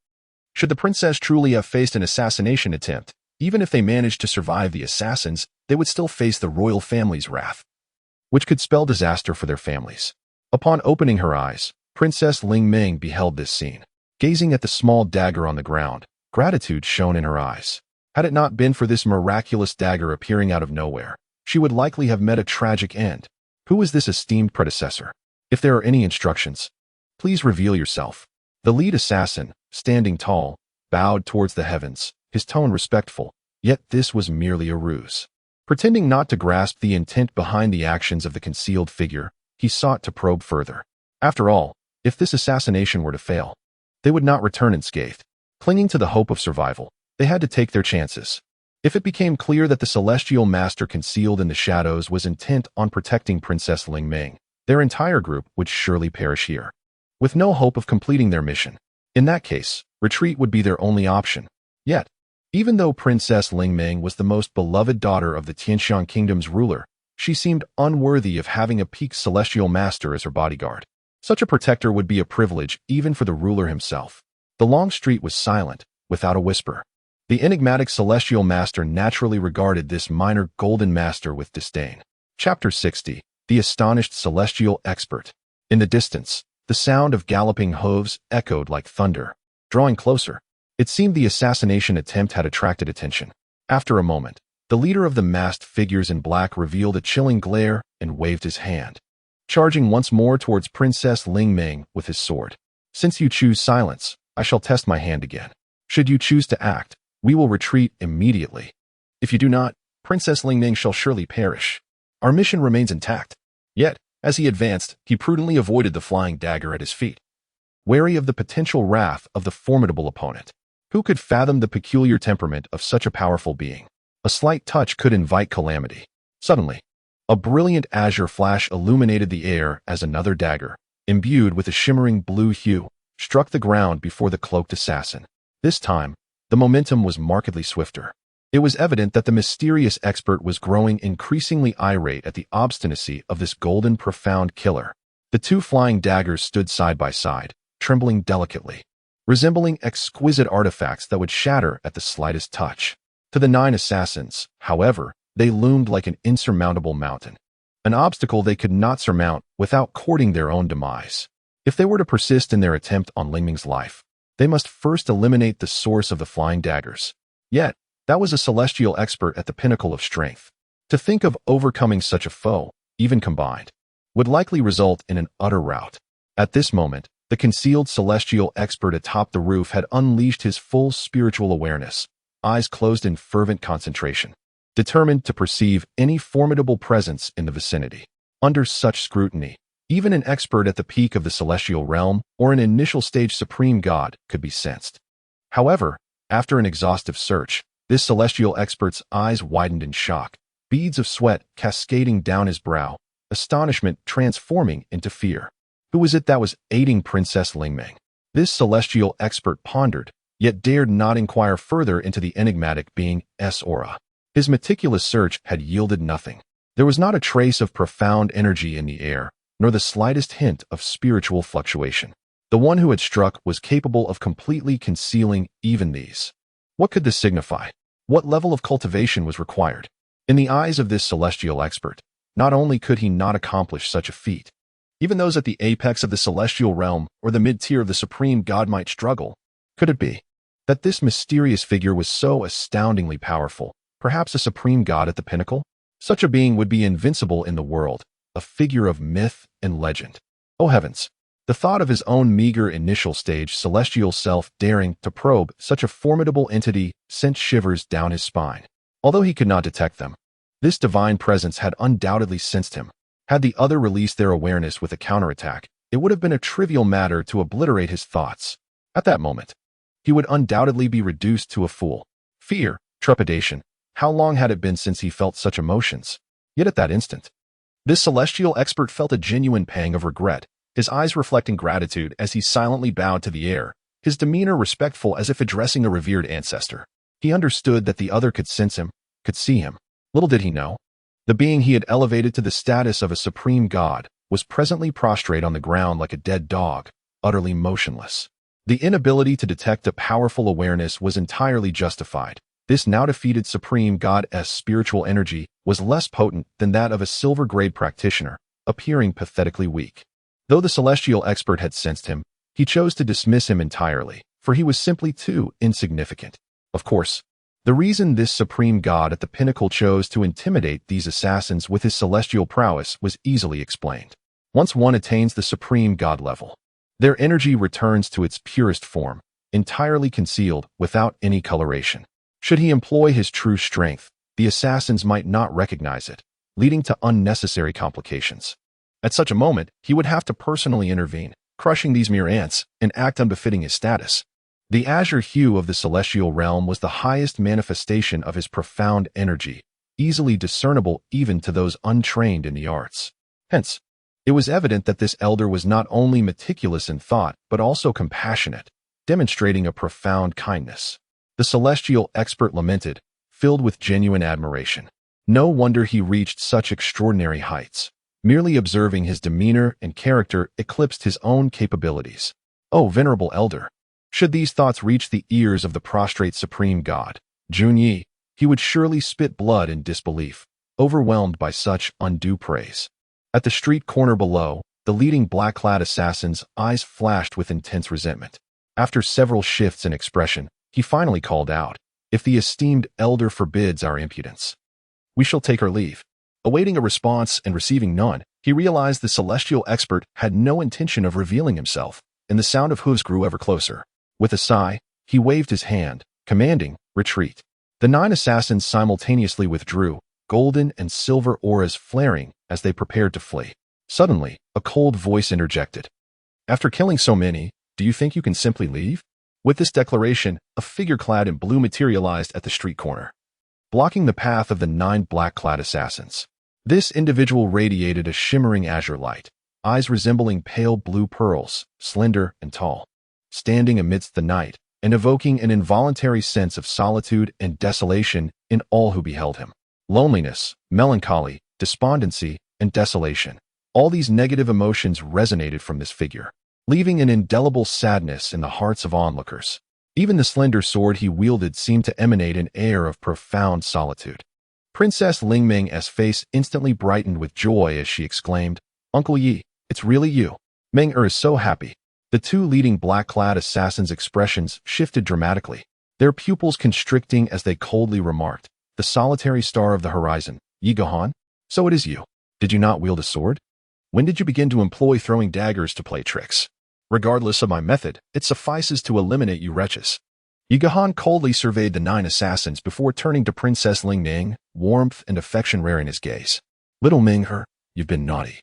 Should the princess truly have faced an assassination attempt, even if they managed to survive the assassins, they would still face the royal family's wrath, which could spell disaster for their families. Upon opening her eyes, Princess Lingming beheld this scene. Gazing at the small dagger on the ground, gratitude shone in her eyes. Had it not been for this miraculous dagger appearing out of nowhere, she would likely have met a tragic end. Who is this esteemed predecessor? If there are any instructions, please reveal yourself. The lead assassin, standing tall, bowed towards the heavens, his tone respectful, yet this was merely a ruse. Pretending not to grasp the intent behind the actions of the concealed figure, he sought to probe further. After all, if this assassination were to fail, they would not return unscathed. Clinging to the hope of survival, they had to take their chances. If it became clear that the celestial master concealed in the shadows was intent on protecting Princess Lingming, their entire group would surely perish here, with no hope of completing their mission. In that case, retreat would be their only option. Yet, even though Princess Lingming was the most beloved daughter of the Tianxiang Kingdom's ruler, She seemed unworthy of having a peak celestial master as her bodyguard. Such a protector would be a privilege even for the ruler himself. The long street was silent, without a whisper. The enigmatic celestial master naturally regarded this minor golden master with disdain. Chapter 60. The astonished celestial expert. In the distance, the sound of galloping hooves echoed like thunder. Drawing closer, it seemed the assassination attempt had attracted attention. After a moment, the leader of the masked figures in black revealed a chilling glare and waved his hand, charging once more towards Princess Ling Ming with his sword. Since you choose silence, I shall test my hand again. Should you choose to act, we will retreat immediately. If you do not, Princess Ling Ming shall surely perish. Our mission remains intact. Yet, as he advanced, he prudently avoided the flying dagger at his feet, wary of the potential wrath of the formidable opponent. Who could fathom the peculiar temperament of such a powerful being? A slight touch could invite calamity. Suddenly, a brilliant azure flash illuminated the air as another dagger, imbued with a shimmering blue hue, struck the ground before the cloaked assassin. This time, the momentum was markedly swifter. It was evident that the mysterious expert was growing increasingly irate at the obstinacy of this golden profound killer. The two flying daggers stood side by side, trembling delicately, resembling exquisite artifacts that would shatter at the slightest touch. To the 9 assassins, however, they loomed like an insurmountable mountain, an obstacle they could not surmount without courting their own demise. If they were to persist in their attempt on Ling Ming's life, they must first eliminate the source of the flying daggers. Yet, that was a celestial expert at the pinnacle of strength. To think of overcoming such a foe, even combined, would likely result in an utter rout. At this moment, the concealed celestial expert atop the roof had unleashed his full spiritual awareness, eyes closed in fervent concentration, determined to perceive any formidable presence in the vicinity. Under such scrutiny, even an expert at the peak of the celestial realm or an initial stage supreme god could be sensed. However, after an exhaustive search, this celestial expert's eyes widened in shock, beads of sweat cascading down his brow, astonishment transforming into fear. Who was it that was aiding Princess Ling Ming? This celestial expert pondered, yet dared not inquire further into the enigmatic being's aura. His meticulous search had yielded nothing. There was not a trace of profound energy in the air, nor the slightest hint of spiritual fluctuation. The one who had struck was capable of completely concealing even these. What could this signify? What level of cultivation was required? In the eyes of this celestial expert, not only could he not accomplish such a feat, even those at the apex of the celestial realm or the mid-tier of the supreme god might struggle. Could it be that this mysterious figure was so astoundingly powerful, perhaps a supreme god at the pinnacle? Such a being would be invincible in the world, a figure of myth and legend. Oh heavens! The thought of his own meager initial stage celestial self daring to probe such a formidable entity sent shivers down his spine. Although he could not detect them, this divine presence had undoubtedly sensed him. Had the other released their awareness with a counterattack, it would have been a trivial matter to obliterate his thoughts. At that moment, he would undoubtedly be reduced to a fool. Fear, trepidation. How long had it been since he felt such emotions? Yet at that instant, this celestial expert felt a genuine pang of regret, his eyes reflecting gratitude as he silently bowed to the air, his demeanor respectful as if addressing a revered ancestor. He understood that the other could sense him, could see him. Little did he know, the being he had elevated to the status of a supreme god was presently prostrate on the ground like a dead dog, utterly motionless. The inability to detect a powerful awareness was entirely justified. This now defeated supreme god's spiritual energy was less potent than that of a silver-grade practitioner, appearing pathetically weak. Though the celestial expert had sensed him, he chose to dismiss him entirely, for he was simply too insignificant. Of course, the reason this supreme god at the pinnacle chose to intimidate these assassins with his celestial prowess was easily explained. Once one attains the supreme god level, their energy returns to its purest form, entirely concealed without any coloration. Should he employ his true strength, the assassins might not recognize it, leading to unnecessary complications. At such a moment, he would have to personally intervene, crushing these mere ants, an act unbefitting his status. The azure hue of the celestial realm was the highest manifestation of his profound energy, easily discernible even to those untrained in the arts. Hence, it was evident that this elder was not only meticulous in thought, but also compassionate, demonstrating a profound kindness. The celestial expert lamented, filled with genuine admiration. No wonder he reached such extraordinary heights. Merely observing his demeanor and character eclipsed his own capabilities. Oh, venerable elder! Should these thoughts reach the ears of the prostrate supreme god, Junyi, he would surely spit blood in disbelief, overwhelmed by such undue praise. At the street corner below, the leading black-clad assassin's eyes flashed with intense resentment. After several shifts in expression, he finally called out, "If the esteemed elder forbids our impudence, we shall take our leave." Awaiting a response and receiving none, he realized the celestial expert had no intention of revealing himself, and the sound of hooves grew ever closer. With a sigh, he waved his hand, commanding, "Retreat." The 9 assassins simultaneously withdrew, golden and silver auras flaring as they prepared to flee. Suddenly, a cold voice interjected. "After killing so many, do you think you can simply leave?" With this declaration, a figure clad in blue materialized at the street corner, blocking the path of the 9 black-clad assassins. This individual radiated a shimmering azure light, eyes resembling pale blue pearls, slender and tall, standing amidst the night and evoking an involuntary sense of solitude and desolation in all who beheld him. Loneliness, melancholy, despondency, and desolation. All these negative emotions resonated from this figure, leaving an indelible sadness in the hearts of onlookers. Even the slender sword he wielded seemed to emanate an air of profound solitude. Princess Lingming's face instantly brightened with joy as she exclaimed, "Uncle Yi, it's really you. Meng-Er is so happy." The 2 leading black-clad assassins' expressions shifted dramatically, their pupils constricting as they coldly remarked, "The solitary star of the horizon, Yi Gohan? So it is you. Did you not wield a sword? When did you begin to employ throwing daggers to play tricks? Regardless of my method, it suffices to eliminate you wretches." Yi Gohan coldly surveyed the 9 assassins before turning to Princess Lingming, warmth and affection rare in his gaze. "Little Meng-Er, you've been naughty.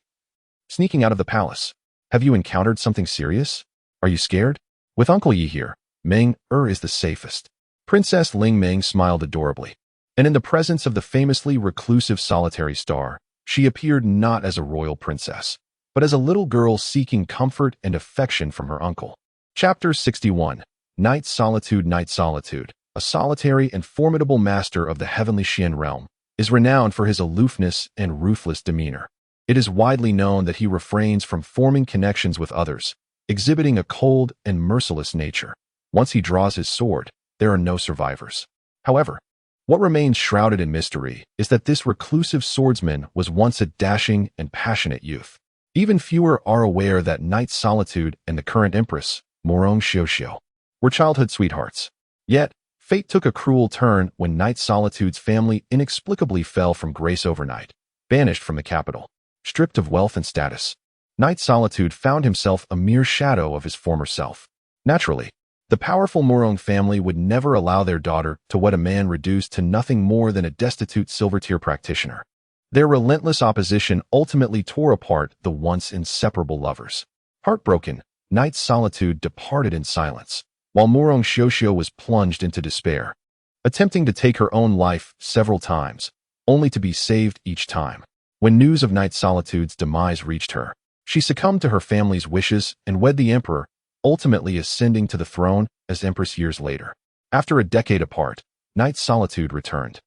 Sneaking out of the palace. Have you encountered something serious? Are you scared? With Uncle Yi here, Meng-Er is the safest." Princess Lingming smiled adorably, and in the presence of the famously reclusive solitary star, she appeared not as a royal princess, but as a little girl seeking comfort and affection from her uncle. Chapter 61. Night Solitude. Night Solitude, a solitary and formidable master of the heavenly Xian realm, is renowned for his aloofness and ruthless demeanor. It is widely known that he refrains from forming connections with others, exhibiting a cold and merciless nature. Once he draws his sword, there are no survivors. However, what remains shrouded in mystery is that this reclusive swordsman was once a dashing and passionate youth. Even fewer are aware that Night Solitude and the current empress, Morong Xiuxiu, were childhood sweethearts. Yet, fate took a cruel turn when Night Solitude's family inexplicably fell from grace overnight, banished from the capital. Stripped of wealth and status, Night Solitude found himself a mere shadow of his former self. Naturally, the powerful Morong family would never allow their daughter to wed a man reduced to nothing more than a destitute silver-tier practitioner. Their relentless opposition ultimately tore apart the once inseparable lovers. Heartbroken, Night Solitude departed in silence, while Morong Xiuxiu was plunged into despair, attempting to take her own life several times, only to be saved each time. When news of Night Solitude's demise reached her, she succumbed to her family's wishes and wed the emperor, ultimately ascending to the throne as empress years later. After a decade apart, Night Solitude returned,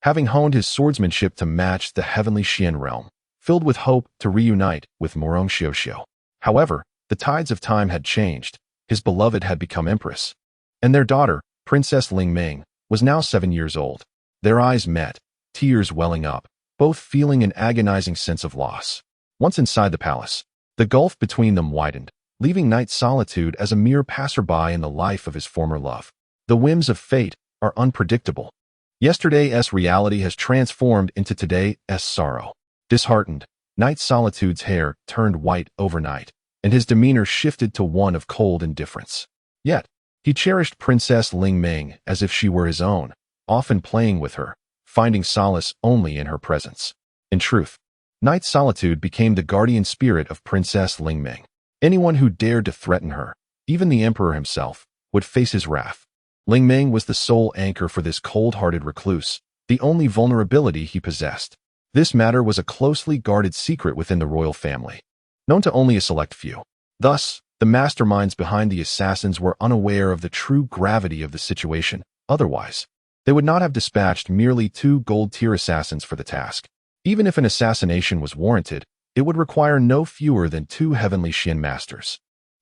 having honed his swordsmanship to match the heavenly Xian realm, filled with hope to reunite with Morong Xiuxiu. However, the tides of time had changed. His beloved had become empress, and their daughter, Princess Lingming, was now 7 years old. Their eyes met, tears welling up, both feeling an agonizing sense of loss. Once inside the palace, the gulf between them widened, leaving Night Solitude as a mere passerby in the life of his former love. The whims of fate are unpredictable. Yesterday's reality has transformed into today's sorrow. Disheartened, Night Solitude's hair turned white overnight, and his demeanor shifted to one of cold indifference. Yet, he cherished Princess Lingming as if she were his own, often playing with her, finding solace only in her presence. In truth, Night Solitude became the guardian spirit of Princess Lingming. Anyone who dared to threaten her, even the emperor himself, would face his wrath. Lingming was the sole anchor for this cold-hearted recluse, the only vulnerability he possessed. This matter was a closely guarded secret within the royal family, known to only a select few. Thus, the masterminds behind the assassins were unaware of the true gravity of the situation. Otherwise, They would not have dispatched merely 2 gold-tier assassins for the task. Even if an assassination was warranted, it would require no fewer than 2 heavenly Xian masters.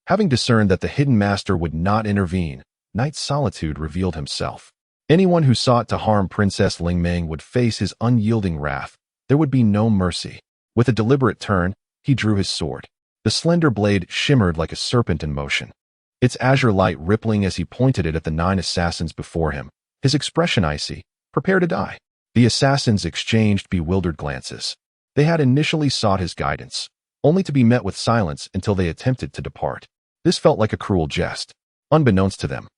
Having discerned that the hidden master would not intervene, Knight Solitude revealed himself. Anyone who sought to harm Princess Lingmeng would face his unyielding wrath. There would be no mercy. With a deliberate turn, he drew his sword. The slender blade shimmered like a serpent in motion, its azure light rippling as he pointed it at the 9 assassins before him, his expression icy, prepare to die. The assassins exchanged bewildered glances. They had initially sought his guidance, only to be met with silence until they attempted to depart. This felt like a cruel jest. Unbeknownst to them,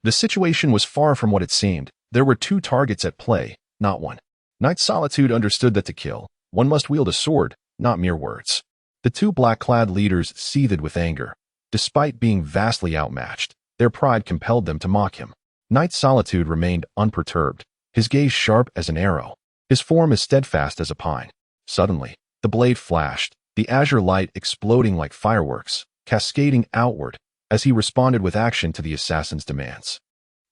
the situation was far from what it seemed. There were 2 targets at play, not one. Knight Solitude understood that to kill, one must wield a sword, not mere words. The 2 black-clad leaders seethed with anger. Despite being vastly outmatched, their pride compelled them to mock him. Knight Solitude remained unperturbed, his gaze sharp as an arrow, his form as steadfast as a pine. Suddenly, the blade flashed, the azure light exploding like fireworks, cascading outward as he responded with action to the assassin's demands.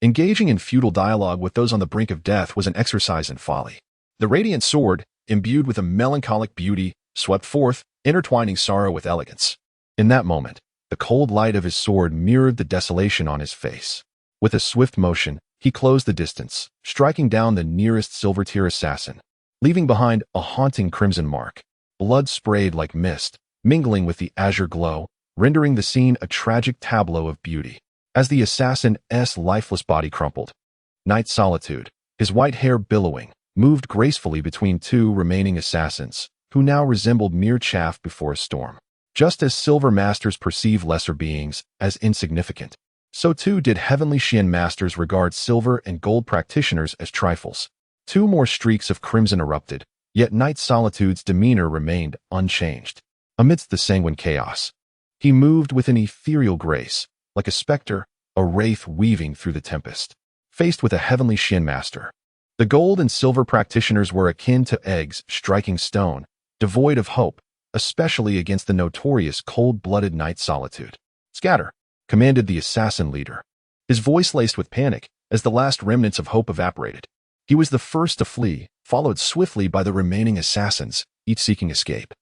Engaging in futile dialogue with those on the brink of death was an exercise in folly. The radiant sword, imbued with a melancholic beauty, swept forth, intertwining sorrow with elegance. In that moment, the cold light of his sword mirrored the desolation on his face. With a swift motion, he closed the distance, striking down the nearest silver-tier assassin, leaving behind a haunting crimson mark. Blood sprayed like mist, mingling with the azure glow, rendering the scene a tragic tableau of beauty. As the assassin's lifeless body crumpled, Knight Solitude, his white hair billowing, moved gracefully between 2 remaining assassins, who now resembled mere chaff before a storm. Just as silver masters perceive lesser beings as insignificant, so too did heavenly Xian masters regard silver and gold practitioners as trifles. 2 more streaks of crimson erupted, yet Knight Solitude's demeanor remained unchanged. Amidst the sanguine chaos, he moved with an ethereal grace, like a specter, a wraith weaving through the tempest. Faced with a heavenly Xian master, the gold and silver practitioners were akin to eggs striking stone, devoid of hope, especially against the notorious cold-blooded Knight Solitude. "Scatter," commanded the assassin leader, his voice laced with panic as the last remnants of hope evaporated. He was the first to flee, followed swiftly by the remaining assassins, each seeking escape.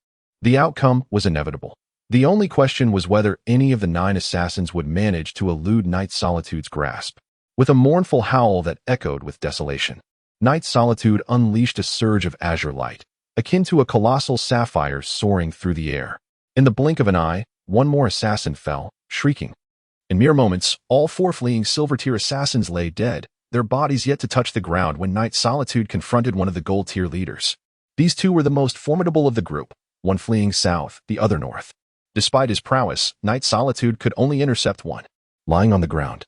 The outcome was inevitable. The only question was whether any of the 9 assassins would manage to elude Knight Solitude's grasp. With a mournful howl that echoed with desolation, Knight Solitude unleashed a surge of azure light, akin to a colossal sapphire soaring through the air. In the blink of an eye, 1 more assassin fell, shrieking. In mere moments, all 4 fleeing silver-tier assassins lay dead, their bodies yet to touch the ground when Knight Solitude confronted one of the gold-tier leaders. These 2 were the most formidable of the group, one fleeing south, the other north. Despite his prowess, Knight Solitude could only intercept one. Lying on the ground,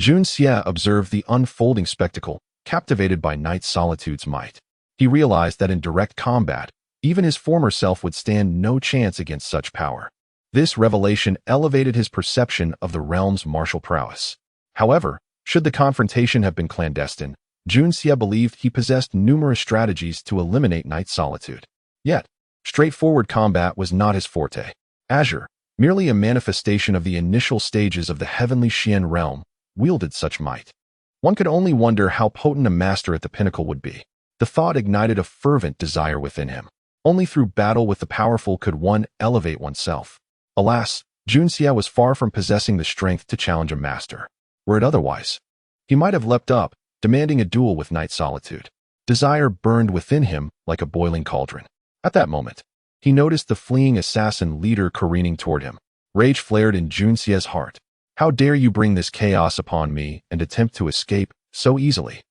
Jun Xie observed the unfolding spectacle, captivated by Knight Solitude's might. He realized that in direct combat, even his former self would stand no chance against such power. This revelation elevated his perception of the realm's martial prowess. However, should the confrontation have been clandestine, Jun Xie believed he possessed numerous strategies to eliminate Knight Solitude. Yet, straightforward combat was not his forte. Azure, merely a manifestation of the initial stages of the heavenly Xian realm, wielded such might. One could only wonder how potent a master at the pinnacle would be. The thought ignited a fervent desire within him. Only through battle with the powerful could one elevate oneself. Alas, Jun Xie was far from possessing the strength to challenge a master. Were it otherwise, he might have leapt up, demanding a duel with Knight Solitude. Desire burned within him like a boiling cauldron. At that moment, he noticed the fleeing assassin leader careening toward him. Rage flared in Jun Xie's heart. How dare you bring this chaos upon me and attempt to escape so easily?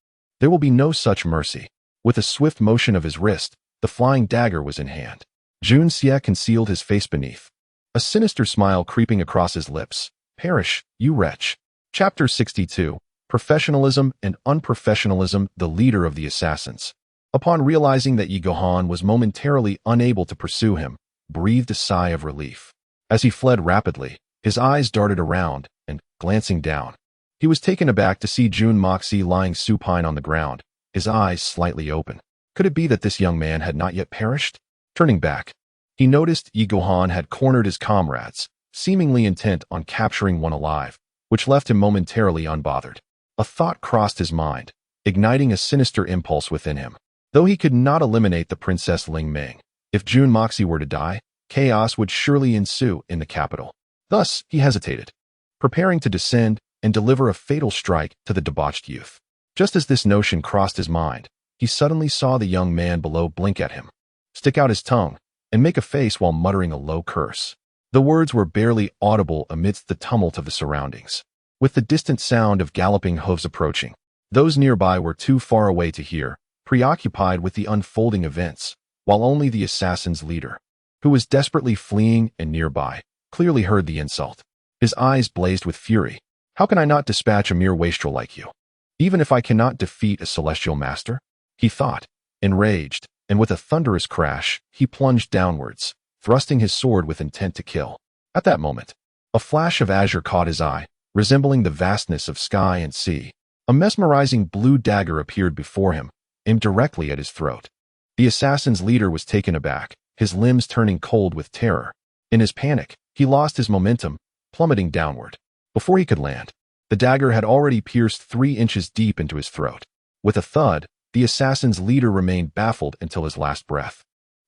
There will be no such mercy. With a swift motion of his wrist, the flying dagger was in hand. Jun Xie concealed his face beneath, a sinister smile creeping across his lips. Perish, you wretch. Chapter 62. Professionalism and Unprofessionalism. The leader of the assassins, upon realizing that Yi Gohan was momentarily unable to pursue him, breathed a sigh of relief. As he fled rapidly, his eyes darted around, and, glancing down, he was taken aback to see Jun Moxie lying supine on the ground, his eyes slightly open. Could it be that this young man had not yet perished? Turning back, he noticed Yi Gohan had cornered his comrades, seemingly intent on capturing one alive, which left him momentarily unbothered. A thought crossed his mind. igniting a sinister impulse within him. Though he could not eliminate the Princess Ling Ming, if Jun Moxie were to die, chaos would surely ensue in the capital. Thus, he hesitated, preparing to descend and deliver a fatal strike to the debauched youth. Just as this notion crossed his mind, he suddenly saw the young man below blink at him, stick out his tongue, and make a face while muttering a low curse. The words were barely audible amidst the tumult of the surroundings, with the distant sound of galloping hooves approaching. Those nearby were too far away to hear, preoccupied with the unfolding events, while only the assassin's leader, who was desperately fleeing and nearby, clearly heard the insult. His eyes blazed with fury. How can I not dispatch a mere wastrel like you? Even if I cannot defeat a celestial master? He thought, enraged, and with a thunderous crash, he plunged downwards, thrusting his sword with intent to kill. At that moment, a flash of azure caught his eye, resembling the vastness of sky and sea. A mesmerizing blue dagger appeared before him, aimed directly at his throat. The assassin's leader was taken aback, his limbs turning cold with terror. In his panic, he lost his momentum, plummeting downward. Before he could land, the dagger had already pierced 3 inches deep into his throat. With a thud, the assassin's leader remained baffled until his last breath,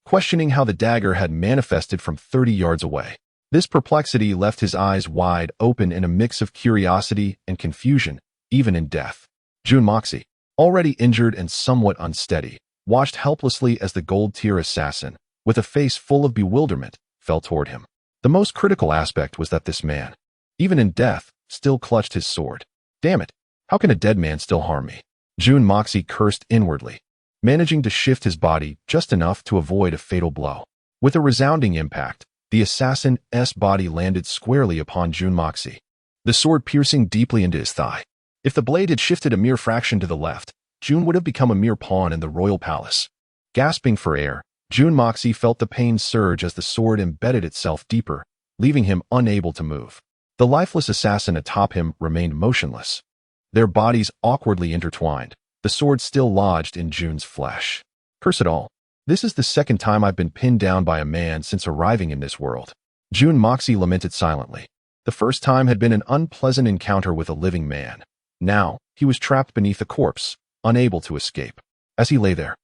questioning how the dagger had manifested from 30 yards away. This perplexity left his eyes wide open in a mix of curiosity and confusion, even in death. Jun Moxie, already injured and somewhat unsteady, watched helplessly as the gold-tier assassin, with a face full of bewilderment, fell toward him. The most critical aspect was that this man, even in death, still clutched his sword. Damn it, how can a dead man still harm me? Jun Moxie cursed inwardly, managing to shift his body just enough to avoid a fatal blow. With a resounding impact, the assassin's body landed squarely upon Jun Moxie, the sword piercing deeply into his thigh. If the blade had shifted a mere fraction to the left, Jun would have become a mere pawn in the royal palace. Gasping for air, Jun Moxie felt the pain surge as the sword embedded itself deeper, leaving him unable to move. The lifeless assassin atop him remained motionless, their bodies awkwardly intertwined, the sword still lodged in Jun's flesh. Curse it all. This is the second time I've been pinned down by a man since arriving in this world. Jun Moxie lamented silently. The first time had been an unpleasant encounter with a living man. Now, he was trapped beneath a corpse, unable to escape. As he lay there,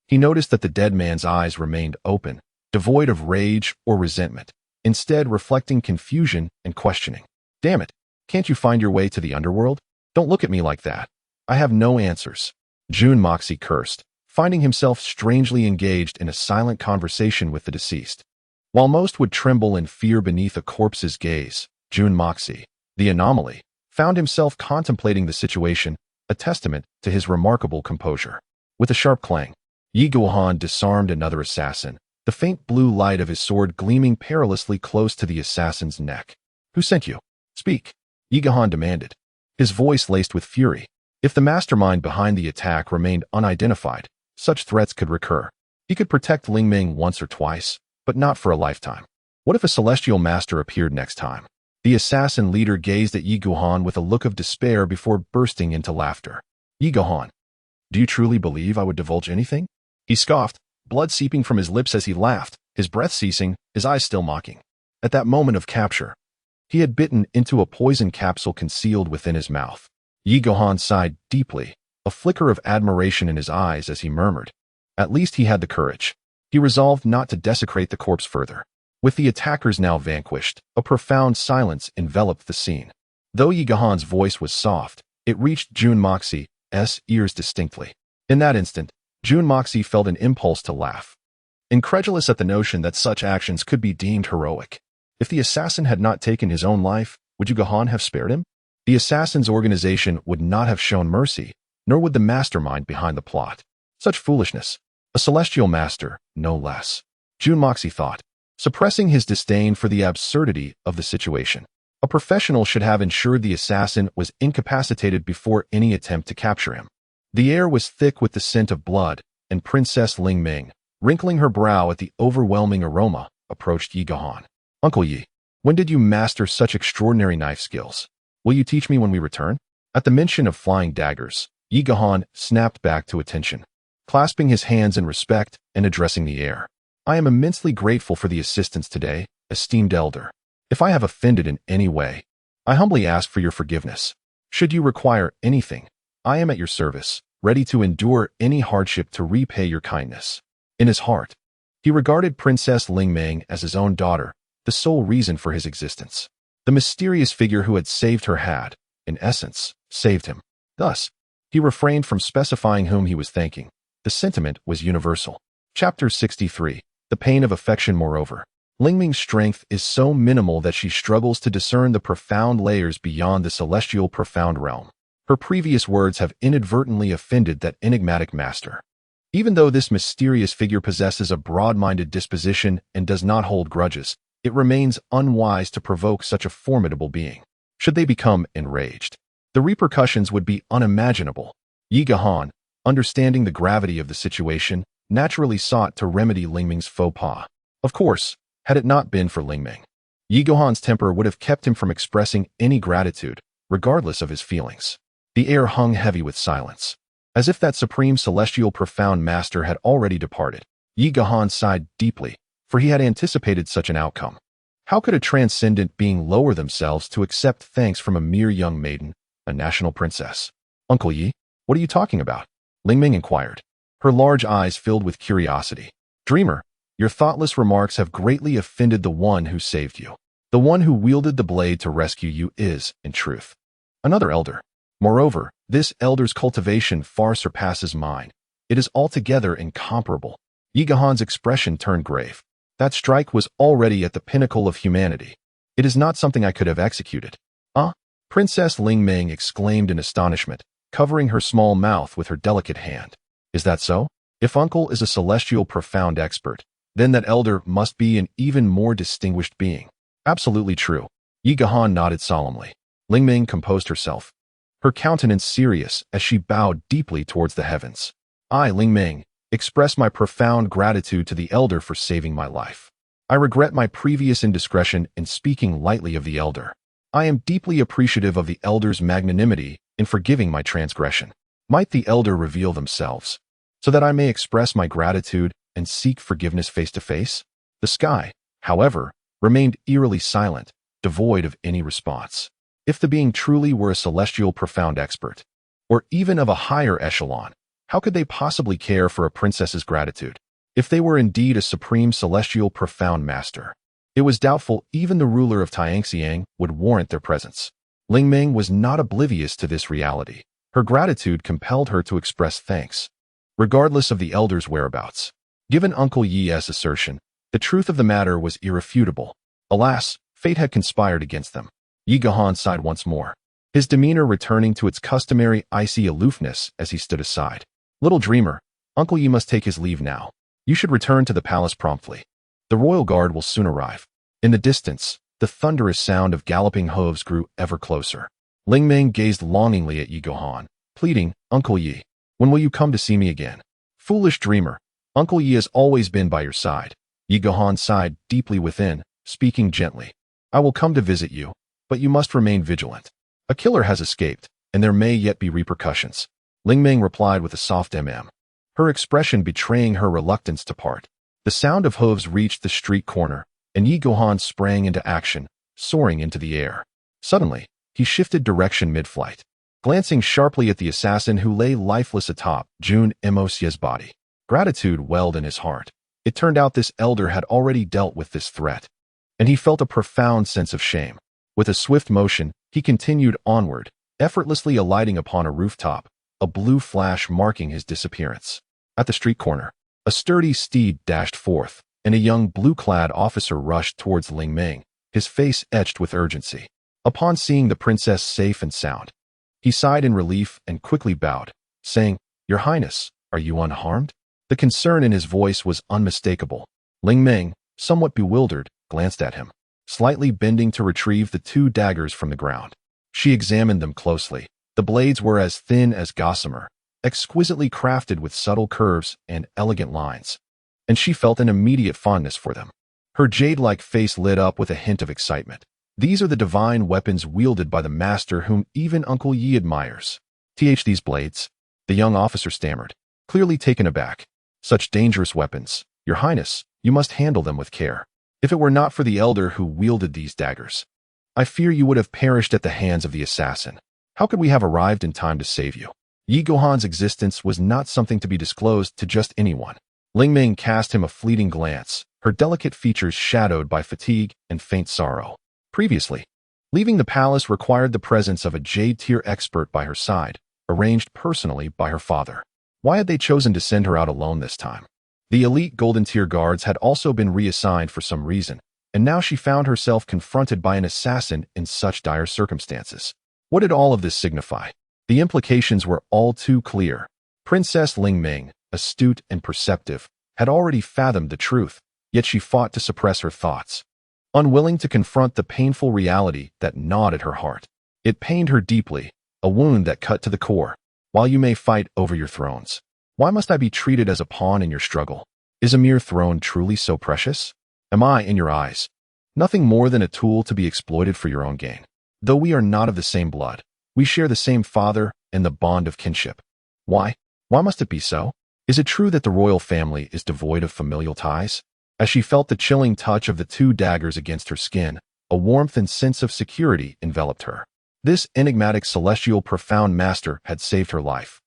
he noticed that the dead man's eyes remained open, devoid of rage or resentment, instead reflecting confusion and questioning. Damn it, can't you find your way to the underworld? Don't look at me like that. I have no answers. Jun Moxie cursed, finding himself strangely engaged in a silent conversation with the deceased. While most would tremble in fear beneath a corpse's gaze, Jun Moxie, the anomaly, found himself contemplating the situation, a testament to his remarkable composure. With a sharp clang, Yi Guohan disarmed another assassin, the faint blue light of his sword gleaming perilously close to the assassin's neck. Who sent you? Speak, Yi Guohan demanded, his voice laced with fury. If the mastermind behind the attack remained unidentified, such threats could recur. He could protect Ling Ming once or twice, but not for a lifetime. What if a celestial master appeared next time? The assassin leader gazed at Yi Guohan with a look of despair before bursting into laughter. Yi Guohan, do you truly believe I would divulge anything? He scoffed, blood seeping from his lips as he laughed, his breath ceasing, his eyes still mocking. At that moment of capture, he had bitten into a poison capsule concealed within his mouth. Yi Guohan sighed deeply, a flicker of admiration in his eyes as he murmured. At least he had the courage. He resolved not to desecrate the corpse further. With the attackers now vanquished, a profound silence enveloped the scene. Though Yi Guohan's voice was soft, it reached Jun Moxie's ears distinctly. In that instant, Jun Moxie felt an impulse to laugh, incredulous at the notion that such actions could be deemed heroic. If the assassin had not taken his own life, would Yi Guohan have spared him? The assassin's organization would not have shown mercy, nor would the mastermind behind the plot. Such foolishness. A celestial master, no less. Jun Moxie thought, suppressing his disdain for the absurdity of the situation. A professional should have ensured the assassin was incapacitated before any attempt to capture him. The air was thick with the scent of blood, and Princess Ling Ming, wrinkling her brow at the overwhelming aroma, approached Yi Guohan. Uncle Yi, when did you master such extraordinary knife skills? Will you teach me when we return? At the mention of flying daggers, Yi Guohan snapped back to attention, clasping his hands in respect and addressing the air. I am immensely grateful for the assistance today, esteemed elder. If I have offended in any way, I humbly ask for your forgiveness. Should you require anything, I am at your service. ready to endure any hardship to repay your kindness. In his heart, he regarded Princess Lingming as his own daughter, the sole reason for his existence. The mysterious figure who had saved her had, in essence, saved him. Thus, he refrained from specifying whom he was thanking. The sentiment was universal. Chapter 63. The Pain of Affection. Moreover, Lingming's strength is so minimal that she struggles to discern the profound layers beyond the celestial profound realm. Her previous words have inadvertently offended that enigmatic master. Even though this mysterious figure possesses a broad-minded disposition and does not hold grudges, it remains unwise to provoke such a formidable being. Should they become enraged, the repercussions would be unimaginable. Yi Gahan, understanding the gravity of the situation, naturally sought to remedy Lingming's faux pas. Of course, had it not been for Lingming, Yi Gahan's temper would have kept him from expressing any gratitude, regardless of his feelings. The air hung heavy with silence, as if that supreme celestial profound master had already departed. Yi Gahan sighed deeply, for he had anticipated such an outcome. How could a transcendent being lower themselves to accept thanks from a mere young maiden, a national princess? Uncle Yi, what are you talking about? Lingming inquired, her large eyes filled with curiosity. Dreamer, your thoughtless remarks have greatly offended the one who saved you. The one who wielded the blade to rescue you is, in truth, another elder. Moreover, this elder's cultivation far surpasses mine. It is altogether incomparable. Yi Gahan's expression turned grave. That strike was already at the pinnacle of humanity. It is not something I could have executed. Princess Lingming exclaimed in astonishment, covering her small mouth with her delicate hand. Is that so? If uncle is a celestial profound expert, then that elder must be an even more distinguished being. Absolutely true. Yi Gahan nodded solemnly. Lingming composed herself, her countenance serious as she bowed deeply towards the heavens. I, Lingming, express my profound gratitude to the elder for saving my life. I regret my previous indiscretion in speaking lightly of the elder. I am deeply appreciative of the elder's magnanimity in forgiving my transgression. Might the elder reveal themselves, so that I may express my gratitude and seek forgiveness face to face? The sky, however, remained eerily silent, devoid of any response. If the being truly were a celestial profound expert, or even of a higher echelon, how could they possibly care for a princess's gratitude? If they were indeed a supreme celestial profound master, it was doubtful even the ruler of Tianxiang would warrant their presence. Lingming was not oblivious to this reality. Her gratitude compelled her to express thanks, regardless of the elder's whereabouts. Given Uncle Yi's assertion, the truth of the matter was irrefutable. Alas, fate had conspired against them. Yi Gahan sighed once more, his demeanor returning to its customary icy aloofness as he stood aside. Little dreamer, Uncle Yi must take his leave now. You should return to the palace promptly. The royal guard will soon arrive. In the distance, the thunderous sound of galloping hooves grew ever closer. Lingming gazed longingly at Yi Gahan, pleading, Uncle Yi, when will you come to see me again? Foolish dreamer, Uncle Yi has always been by your side. Yi Gahan sighed deeply within, speaking gently. I will come to visit you, but you must remain vigilant. A killer has escaped, and there may yet be repercussions. Lingming replied with a soft her expression betraying her reluctance to part. The sound of hooves reached the street corner, and Yi Gahan sprang into action, soaring into the air. Suddenly, he shifted direction mid-flight, glancing sharply at the assassin who lay lifeless atop Jun Emosia's body. Gratitude welled in his heart. It turned out this elder had already dealt with this threat, and he felt a profound sense of shame. With a swift motion, he continued onward, effortlessly alighting upon a rooftop, a blue flash marking his disappearance. At the street corner, a sturdy steed dashed forth, and a young blue-clad officer rushed towards Lingming, his face etched with urgency. Upon seeing the princess safe and sound, he sighed in relief and quickly bowed, saying, Your Highness, are you unharmed? The concern in his voice was unmistakable. Lingming, somewhat bewildered, glanced at him, slightly bending to retrieve the two daggers from the ground. She examined them closely. The blades were as thin as gossamer, exquisitely crafted with subtle curves and elegant lines, and she felt an immediate fondness for them. Her jade-like face lit up with a hint of excitement. These are the divine weapons wielded by the master whom even Uncle Yi admires. These blades? The young officer stammered, clearly taken aback. Such dangerous weapons, Your Highness, you must handle them with care. If it were not for the elder who wielded these daggers, I fear you would have perished at the hands of the assassin. How could we have arrived in time to save you? Yi Gohan's existence was not something to be disclosed to just anyone. Ling Ming cast him a fleeting glance, her delicate features shadowed by fatigue and faint sorrow. Previously, leaving the palace required the presence of a Jade-tier expert by her side, arranged personally by her father. Why had they chosen to send her out alone this time? The elite Golden-tier guards had also been reassigned for some reason, and now she found herself confronted by an assassin in such dire circumstances. What did all of this signify? The implications were all too clear. Princess Ling Ming, astute and perceptive, had already fathomed the truth, yet she fought to suppress her thoughts, unwilling to confront the painful reality that gnawed at her heart. It pained her deeply, a wound that cut to the core. While you may fight over your thrones, why must I be treated as a pawn in your struggle? Is a mere throne truly so precious? Am I, in your eyes, nothing more than a tool to be exploited for your own gain? Though we are not of the same blood, we share the same father and the bond of kinship. Why? Why must it be so? Is it true that the royal family is devoid of familial ties? As she felt the chilling touch of the two daggers against her skin, a warmth and sense of security enveloped her. This enigmatic celestial profound master had saved her life,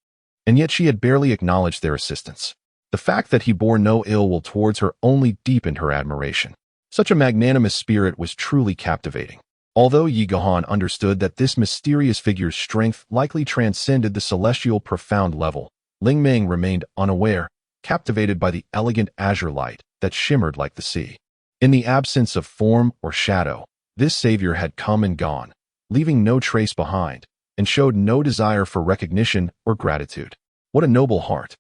and yet she had barely acknowledged their assistance. The fact that he bore no ill will towards her only deepened her admiration. Such a magnanimous spirit was truly captivating. Although Yi Gohan understood that this mysterious figure's strength likely transcended the celestial profound level, Ling Ming remained unaware, captivated by the elegant azure light that shimmered like the sea. In the absence of form or shadow, this savior had come and gone, leaving no trace behind, and showed no desire for recognition or gratitude. What a noble heart!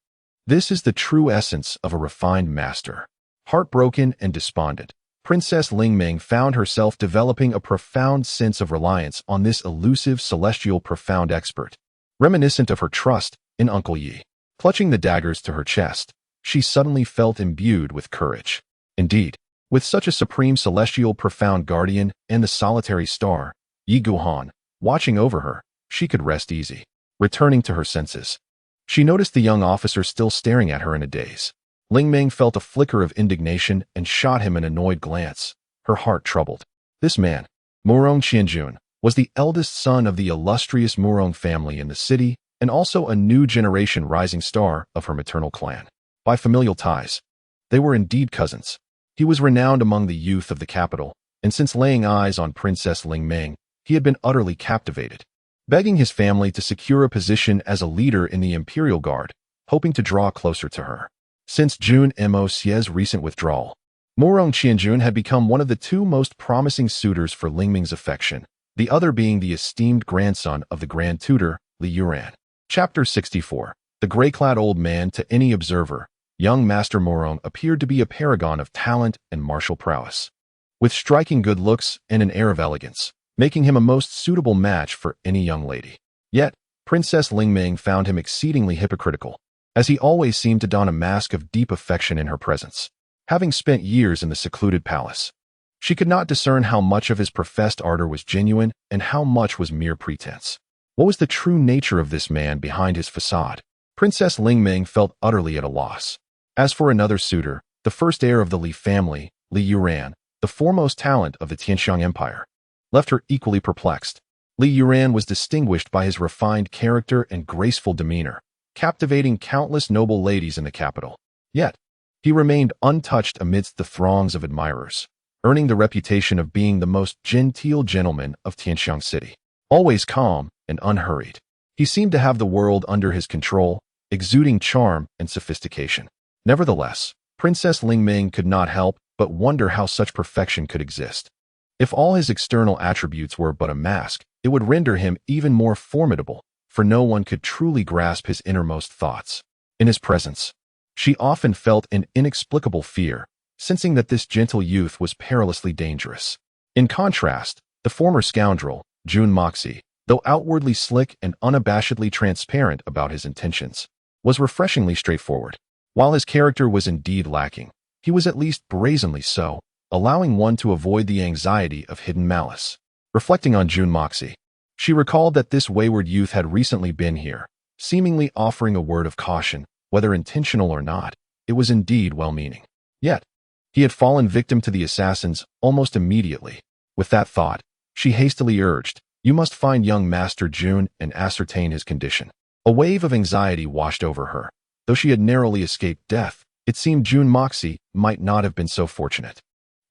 This is the true essence of a refined master. Heartbroken and despondent, Princess Ling Ming found herself developing a profound sense of reliance on this elusive celestial profound expert, reminiscent of her trust in Uncle Yi. Clutching the daggers to her chest, she suddenly felt imbued with courage. Indeed, with such a supreme celestial profound guardian and the solitary star, Yi Gohan, watching over her, she could rest easy. Returning to her senses, she noticed the young officer still staring at her in a daze. Ling Ming felt a flicker of indignation and shot him an annoyed glance, her heart troubled. This man, Murong Qianjun, was the eldest son of the illustrious Murong family in the city and also a new generation rising star of her maternal clan. By familial ties, they were indeed cousins. He was renowned among the youth of the capital, and since laying eyes on Princess Ling Ming, he had been utterly captivated, begging his family to secure a position as a leader in the Imperial Guard, hoping to draw closer to her. Since Jun Mo's recent withdrawal, Murong Qianjun had become one of the two most promising suitors for Ling Ming's affection, the other being the esteemed grandson of the Grand Tutor, Li Yuran. Chapter 64. The gray-clad old man. To any observer, young Master Murong appeared to be a paragon of talent and martial prowess, with striking good looks and an air of elegance, making him a most suitable match for any young lady. Yet, Princess Ling Ming found him exceedingly hypocritical, as he always seemed to don a mask of deep affection in her presence. Having spent years in the secluded palace, she could not discern how much of his professed ardor was genuine and how much was mere pretense. What was the true nature of this man behind his facade? Princess Ling Ming felt utterly at a loss. As for another suitor, the first heir of the Li family, Li Yuran, the foremost talent of the Tianxiang Empire, left her equally perplexed. Li Yuran was distinguished by his refined character and graceful demeanor, captivating countless noble ladies in the capital. Yet, he remained untouched amidst the throngs of admirers, earning the reputation of being the most genteel gentleman of Tianxiang City. Always calm and unhurried, he seemed to have the world under his control, exuding charm and sophistication. Nevertheless, Princess Ling Ming could not help but wonder how such perfection could exist. If all his external attributes were but a mask, it would render him even more formidable, for no one could truly grasp his innermost thoughts. In his presence, she often felt an inexplicable fear, sensing that this gentle youth was perilously dangerous. In contrast, the former scoundrel, Jun Moxie, though outwardly slick and unabashedly transparent about his intentions, was refreshingly straightforward. While his character was indeed lacking, he was at least brazenly so, allowing one to avoid the anxiety of hidden malice. Reflecting on Jun Moxie, she recalled that this wayward youth had recently been here, seemingly offering a word of caution, whether intentional or not. It was indeed well-meaning. Yet, he had fallen victim to the assassins almost immediately. With that thought, she hastily urged, "You must find young Master Jun and ascertain his condition. A wave of anxiety washed over her. Though she had narrowly escaped death, it seemed June Moxie might not have been so fortunate.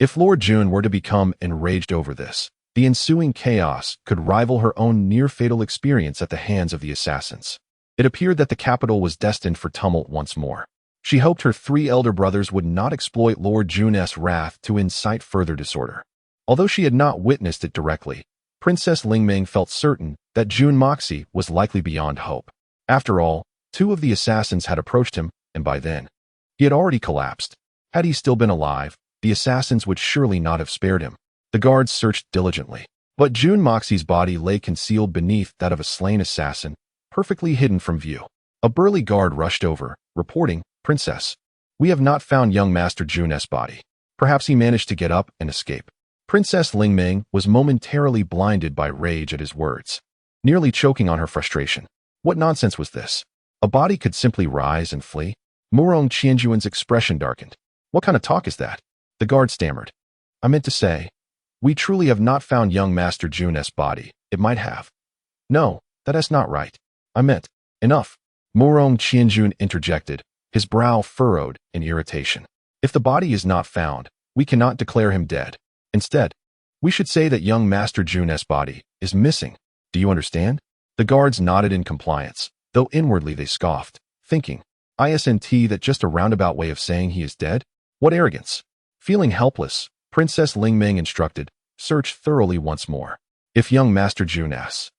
If Lord June were to become enraged over this, the ensuing chaos could rival her own near-fatal experience at the hands of the assassins. It appeared that the capital was destined for tumult once more. She hoped her 3 elder brothers would not exploit Lord June's wrath to incite further disorder. Although she had not witnessed it directly, Princess Lingming felt certain that June Moxie was likely beyond hope. After all, 2 of the assassins had approached him, and by then, he had already collapsed. Had he still been alive, the assassins would surely not have spared him. The guards searched diligently, but June Moxie's body lay concealed beneath that of a slain assassin, perfectly hidden from view. A burly guard rushed over, reporting, "Princess, we have not found young Master June's body. Perhaps he managed to get up and escape." Princess Lingming was momentarily blinded by rage at his words, nearly choking on her frustration. What nonsense was this? A body could simply rise and flee? Murong Qianjuan's expression darkened. "What kind of talk is that?" The guard stammered. "I meant to say, we truly have not found young Master June's body. It might have." "No, that is not right. I meant..." "Enough," Murong Qianjun interjected, his brow furrowed in irritation. "If the body is not found, we cannot declare him dead. Instead, we should say that young Master June's body is missing. Do you understand?" The guards nodded in compliance, though inwardly they scoffed, thinking, "Isn't that just a roundabout way of saying he is dead? What arrogance!" Feeling helpless, Princess Lingming instructed, "Search thoroughly once more. If young Master June's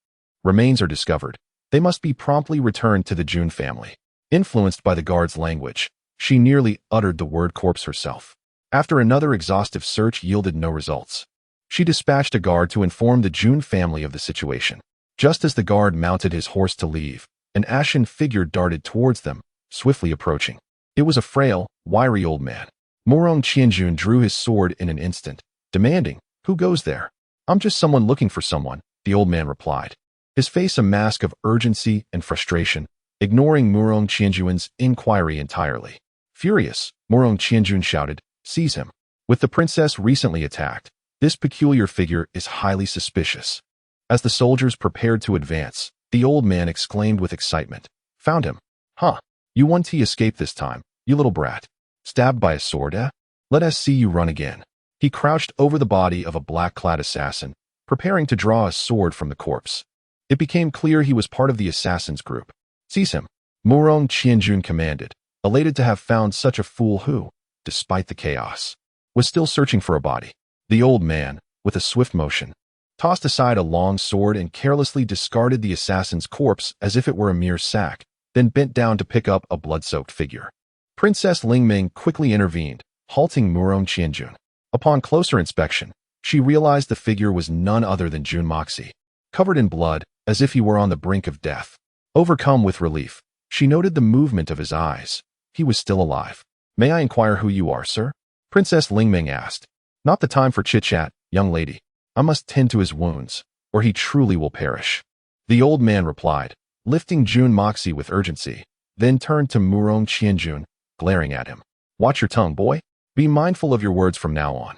remains are discovered, they must be promptly returned to the June family." Influenced by the guard's language, she nearly uttered the word corpse herself. After another exhaustive search yielded no results, she dispatched a guard to inform the June family of the situation. Just as the guard mounted his horse to leave, an ashen figure darted towards them, swiftly approaching. It was a frail, wiry old man. Murong Qianjun drew his sword in an instant, demanding, "Who goes there?" "I'm just someone looking for someone," the old man replied, his face a mask of urgency and frustration, ignoring Murong Qianjuan's inquiry entirely. Furious, Murong Qianjun shouted, "Seize him." With the princess recently attacked, this peculiar figure is highly suspicious. As the soldiers prepared to advance, the old man exclaimed with excitement, "Found him. Huh. You won to escape this time, you little brat. Stabbed by a sword, eh? Let us see you run again." He crouched over the body of a black-clad assassin, preparing to draw a sword from the corpse. It became clear he was part of the assassin's group. "Seize him," Murong Qianjun commanded, elated to have found such a fool who, despite the chaos, was still searching for a body. The old man, with a swift motion, tossed aside a long sword and carelessly discarded the assassin's corpse as if it were a mere sack, then bent down to pick up a blood-soaked figure. Princess Lingming quickly intervened, halting Murong Qianjun. Upon closer inspection, she realized the figure was none other than June Moxie, covered in blood, as if he were on the brink of death. Overcome with relief, she noted the movement of his eyes. He was still alive. "May I inquire who you are, sir?" Princess Lingming asked. "Not the time for chit-chat, young lady. I must tend to his wounds, or he truly will perish." The old man replied, lifting June Moxie with urgency, then turned to Murong Qianjun, glaring at him. "Watch your tongue, boy. Be mindful of your words from now on."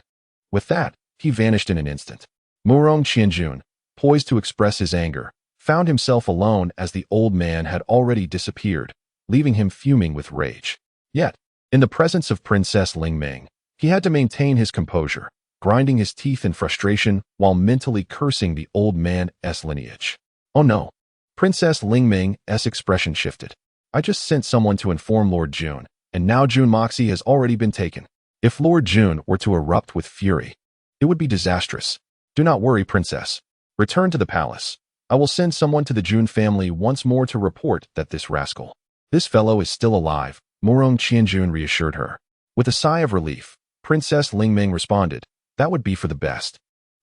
With that, he vanished in an instant. Murong Qianjun, poised to express his anger, found himself alone as the old man had already disappeared, leaving him fuming with rage. Yet, in the presence of Princess Lingming, he had to maintain his composure, grinding his teeth in frustration while mentally cursing the old man's lineage. "Oh no." Princess Lingming's expression shifted. "I just sent someone to inform Lord June, and now June Moxie has already been taken. If Lord June were to erupt with fury, it would be disastrous. Do not worry, princess. Return to the palace. I will send someone to the June family once more to report that this rascal, this fellow is still alive," Murong Qianjun reassured her. With a sigh of relief, Princess Lingming responded, "That would be for the best."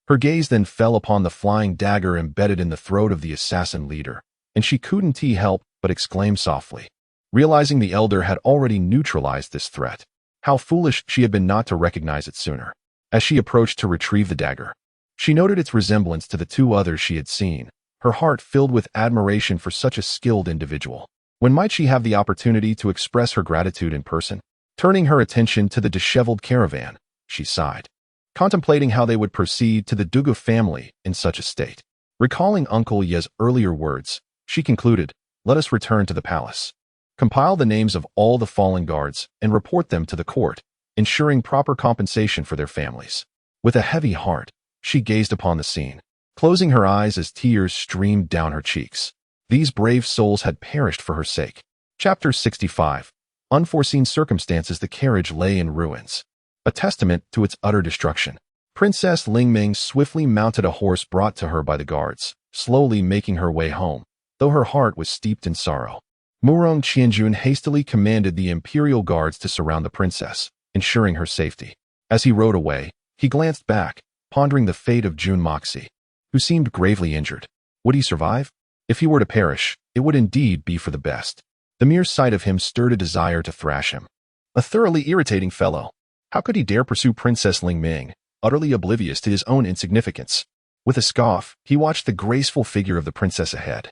Her gaze then fell upon the flying dagger embedded in the throat of the assassin leader, and she couldn't help but exclaim softly, realizing the elder had already neutralized this threat. How foolish she had been not to recognize it sooner. As she approached to retrieve the dagger, she noted its resemblance to the 2 others she had seen, her heart filled with admiration for such a skilled individual. When might she have the opportunity to express her gratitude in person? Turning her attention to the disheveled caravan, she sighed, contemplating how they would proceed to the Dugu family in such a state. Recalling Uncle Ye's earlier words, she concluded, Let us return to the palace. Compile the names of all the fallen guards and report them to the court, ensuring proper compensation for their families. With a heavy heart, she gazed upon the scene, closing her eyes as tears streamed down her cheeks. These brave souls had perished for her sake. Chapter 65. Unforeseen circumstances. The carriage lay in ruins, a testament to its utter destruction. Princess Lingming swiftly mounted a horse brought to her by the guards, slowly making her way home, though her heart was steeped in sorrow. Murong Qianjun hastily commanded the imperial guards to surround the princess, ensuring her safety. As he rode away, he glanced back, pondering the fate of Jun Moxie, who seemed gravely injured. Would he survive? If he were to perish, it would indeed be for the best. The mere sight of him stirred a desire to thrash him. A thoroughly irritating fellow. How could he dare pursue Princess Lingming, utterly oblivious to his own insignificance? With a scoff, he watched the graceful figure of the princess ahead.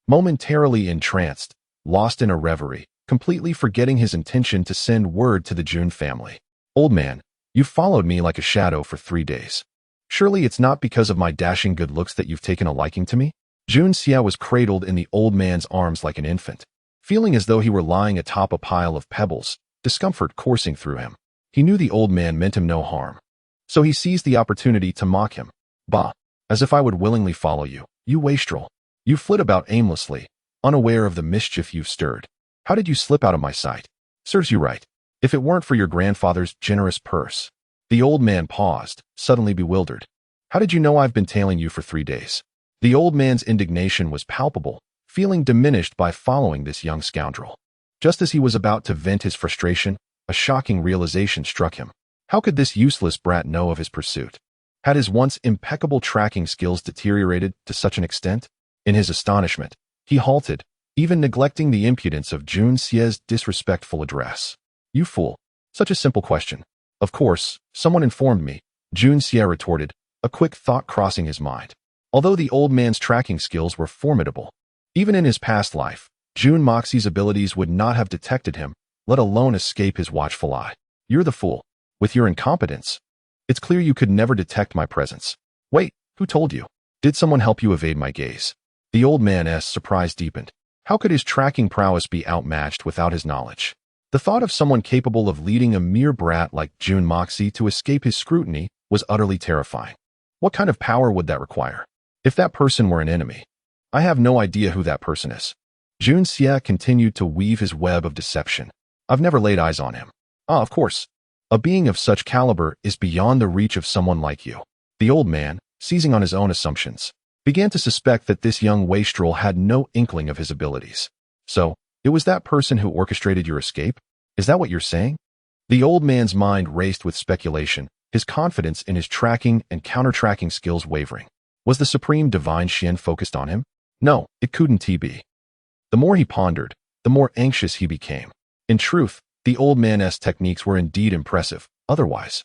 Momentarily entranced, lost in a reverie, completely forgetting his intention to send word to the Jun family. Old man, you've followed me like a shadow for 3 days. Surely it's not because of my dashing good looks that you've taken a liking to me? Jun Xia was cradled in the old man's arms like an infant, feeling as though he were lying atop a pile of pebbles, discomfort coursing through him. He knew the old man meant him no harm, so he seized the opportunity to mock him. Bah, as if I would willingly follow you, you wastrel. You flit about aimlessly, unaware of the mischief you've stirred. How did you slip out of my sight? Serves you right. If it weren't for your grandfather's generous purse. The old man paused, suddenly bewildered. How did you know I've been tailing you for 3 days? The old man's indignation was palpable, feeling diminished by following this young scoundrel. Just as he was about to vent his frustration, a shocking realization struck him. How could this useless brat know of his pursuit? Had his once impeccable tracking skills deteriorated to such an extent? In his astonishment, he halted, even neglecting the impudence of Jun Xia's disrespectful address. You fool. Such a simple question. Of course, someone informed me, Jun Xia retorted, a quick thought crossing his mind. Although the old man's tracking skills were formidable, even in his past life, Jun Moxie's abilities would not have detected him, let alone escape his watchful eye. You're the fool. With your incompetence, it's clear you could never detect my presence. Wait, who told you? Did someone help you evade my gaze? The old man's surprise deepened. How could his tracking prowess be outmatched without his knowledge? The thought of someone capable of leading a mere brat like Jun Moxie to escape his scrutiny was utterly terrifying. What kind of power would that require? If that person were an enemy, I have no idea who that person is. Jun Xia continued to weave his web of deception. I've never laid eyes on him. Ah, of course. A being of such caliber is beyond the reach of someone like you. The old man, seizing on his own assumptions, began to suspect that this young wastrel had no inkling of his abilities. So, it was that person who orchestrated your escape? Is that what you're saying? The old man's mind raced with speculation, his confidence in his tracking and counter-tracking skills wavering. Was the supreme divine Xian focused on him? No, it couldn't be. The more he pondered, the more anxious he became. In truth, the old man's techniques were indeed impressive. Otherwise,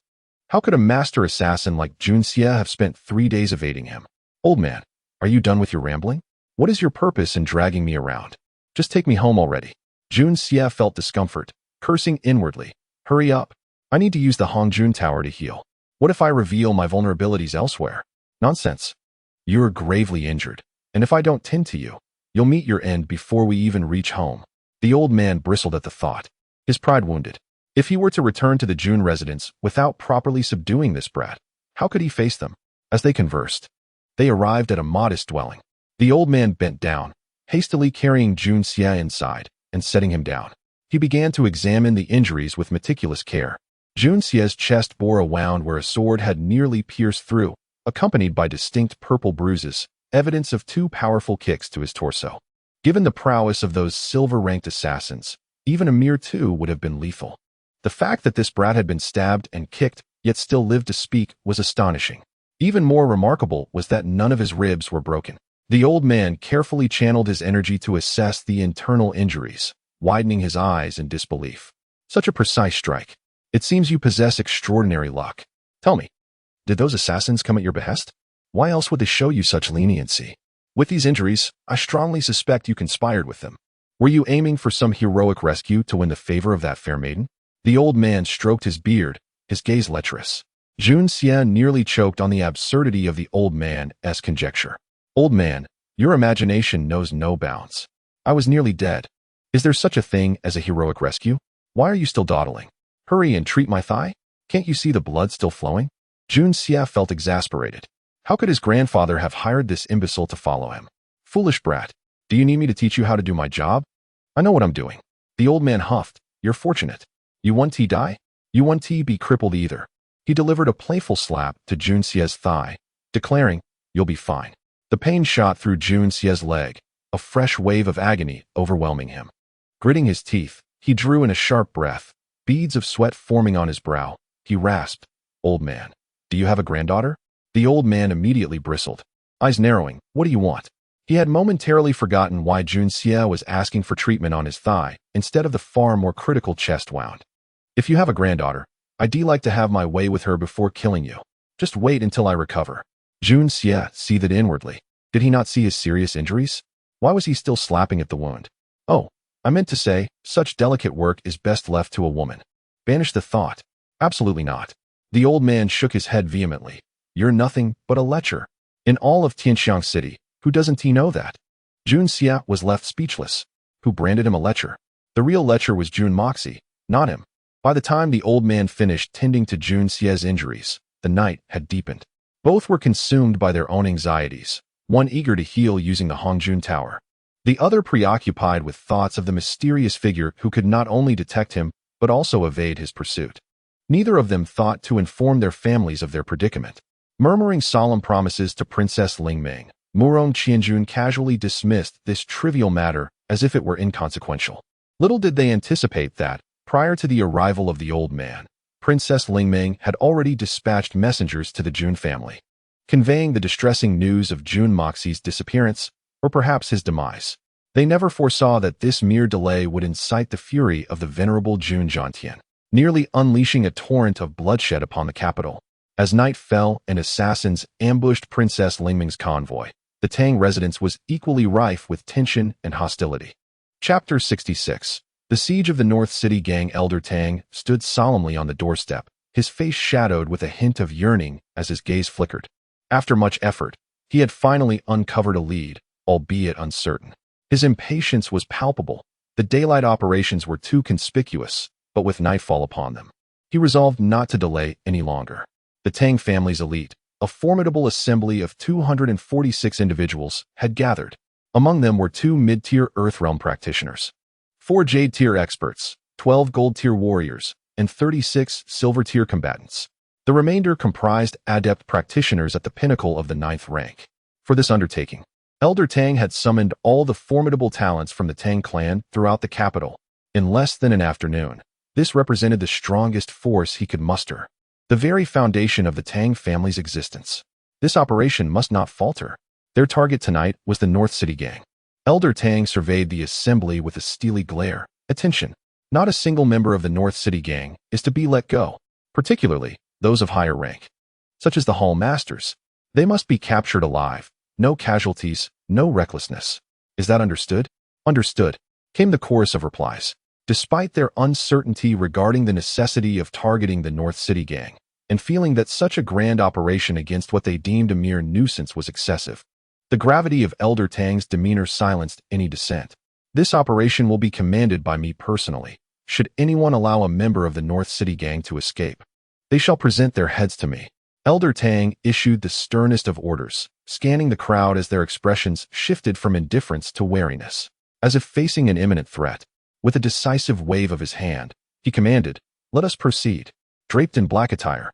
how could a master assassin like Jun Xia have spent 3 days evading him? Old man, are you done with your rambling? What is your purpose in dragging me around? Just take me home already. Jun Xia felt discomfort, cursing inwardly. Hurry up. I need to use the Hongjun Tower to heal. What if I reveal my vulnerabilities elsewhere? Nonsense. You're gravely injured, and if I don't tend to you, you'll meet your end before we even reach home. The old man bristled at the thought, his pride wounded. If he were to return to the Jun residence without properly subduing this brat, how could he face them? As they conversed, they arrived at a modest dwelling. The old man bent down, hastily carrying Jun Xia inside and setting him down. He began to examine the injuries with meticulous care. Jun Xia's chest bore a wound where a sword had nearly pierced through, accompanied by distinct purple bruises, evidence of 2 powerful kicks to his torso. Given the prowess of those silver-ranked assassins, even a mere 2 would have been lethal. The fact that this brat had been stabbed and kicked, yet still lived to speak, was astonishing. Even more remarkable was that none of his ribs were broken. The old man carefully channeled his energy to assess the internal injuries, widening his eyes in disbelief. Such a precise strike. It seems you possess extraordinary luck. Tell me, did those assassins come at your behest? Why else would they show you such leniency? With these injuries, I strongly suspect you conspired with them. Were you aiming for some heroic rescue to win the favor of that fair maiden? The old man stroked his beard, his gaze lecherous. Jun Xia nearly choked on the absurdity of the old man's conjecture. Old man, your imagination knows no bounds. I was nearly dead. Is there such a thing as a heroic rescue? Why are you still dawdling? Hurry and treat my thigh? Can't you see the blood still flowing? Jun Xia felt exasperated. How could his grandfather have hired this imbecile to follow him? Foolish brat. Do you need me to teach you how to do my job? I know what I'm doing. The old man huffed. You're fortunate. You want to die? You want to be crippled either. He delivered a playful slap to Jun Xia's thigh, declaring, You'll be fine. The pain shot through Jun Xia's leg, a fresh wave of agony overwhelming him. Gritting his teeth, he drew in a sharp breath, beads of sweat forming on his brow. He rasped, Old man, do you have a granddaughter? The old man immediately bristled, eyes narrowing. What do you want? He had momentarily forgotten why Jun Xia was asking for treatment on his thigh instead of the far more critical chest wound. If you have a granddaughter, I'd like to have my way with her before killing you. Just wait until I recover. Jun Xia seethed inwardly. Did he not see his serious injuries? Why was he still slapping at the wound? Oh, I meant to say, such delicate work is best left to a woman. Banish the thought. Absolutely not. The old man shook his head vehemently. You're nothing but a lecher. In all of Tianxiang City, who doesn't he know that? Jun Xia was left speechless. Who branded him a lecher? The real lecher was Jun Moxie, not him. By the time the old man finished tending to Jun Xia's injuries, the night had deepened. Both were consumed by their own anxieties, one eager to heal using the Hongjun Tower, the other preoccupied with thoughts of the mysterious figure who could not only detect him, but also evade his pursuit. Neither of them thought to inform their families of their predicament. Murmuring solemn promises to Princess Lingming, Murong Qianjun casually dismissed this trivial matter as if it were inconsequential. Little did they anticipate that, prior to the arrival of the old man, Princess Lingming had already dispatched messengers to the Jun family, conveying the distressing news of Jun Moxie's disappearance, or perhaps his demise. They never foresaw that this mere delay would incite the fury of the venerable Jun Zhantian, nearly unleashing a torrent of bloodshed upon the capital. As night fell and assassins ambushed Princess Lingming's convoy, the Tang residence was equally rife with tension and hostility. Chapter 66. The siege of the North City gang. Elder Tang stood solemnly on the doorstep, his face shadowed with a hint of yearning as his gaze flickered. After much effort, he had finally uncovered a lead, albeit uncertain. His impatience was palpable. The daylight operations were too conspicuous, but with nightfall upon them, he resolved not to delay any longer. The Tang family's elite, a formidable assembly of 246 individuals, had gathered. Among them were 2 mid-tier Earthrealm practitioners, 4 Jade-tier experts, 12 Gold-tier warriors, and 36 Silver-tier combatants. The remainder comprised adept practitioners at the pinnacle of the 9th rank. For this undertaking, Elder Tang had summoned all the formidable talents from the Tang clan throughout the capital. In less than an afternoon, this represented the strongest force he could muster, the very foundation of the Tang family's existence. This operation must not falter. Their target tonight was the North City gang. Elder Tang surveyed the assembly with a steely glare. Attention! Not a single member of the North City gang is to be let go, particularly those of higher rank, such as the Hall Masters. They must be captured alive. No casualties, no recklessness. Is that understood? Understood, came the chorus of replies. Despite their uncertainty regarding the necessity of targeting the North City gang, and feeling that such a grand operation against what they deemed a mere nuisance was excessive, the gravity of Elder Tang's demeanor silenced any dissent. This operation will be commanded by me personally. Should anyone allow a member of the North City gang to escape, they shall present their heads to me. Elder Tang issued the sternest of orders, scanning the crowd as their expressions shifted from indifference to wariness, as if facing an imminent threat. With a decisive wave of his hand, he commanded, Let us proceed. Draped in black attire,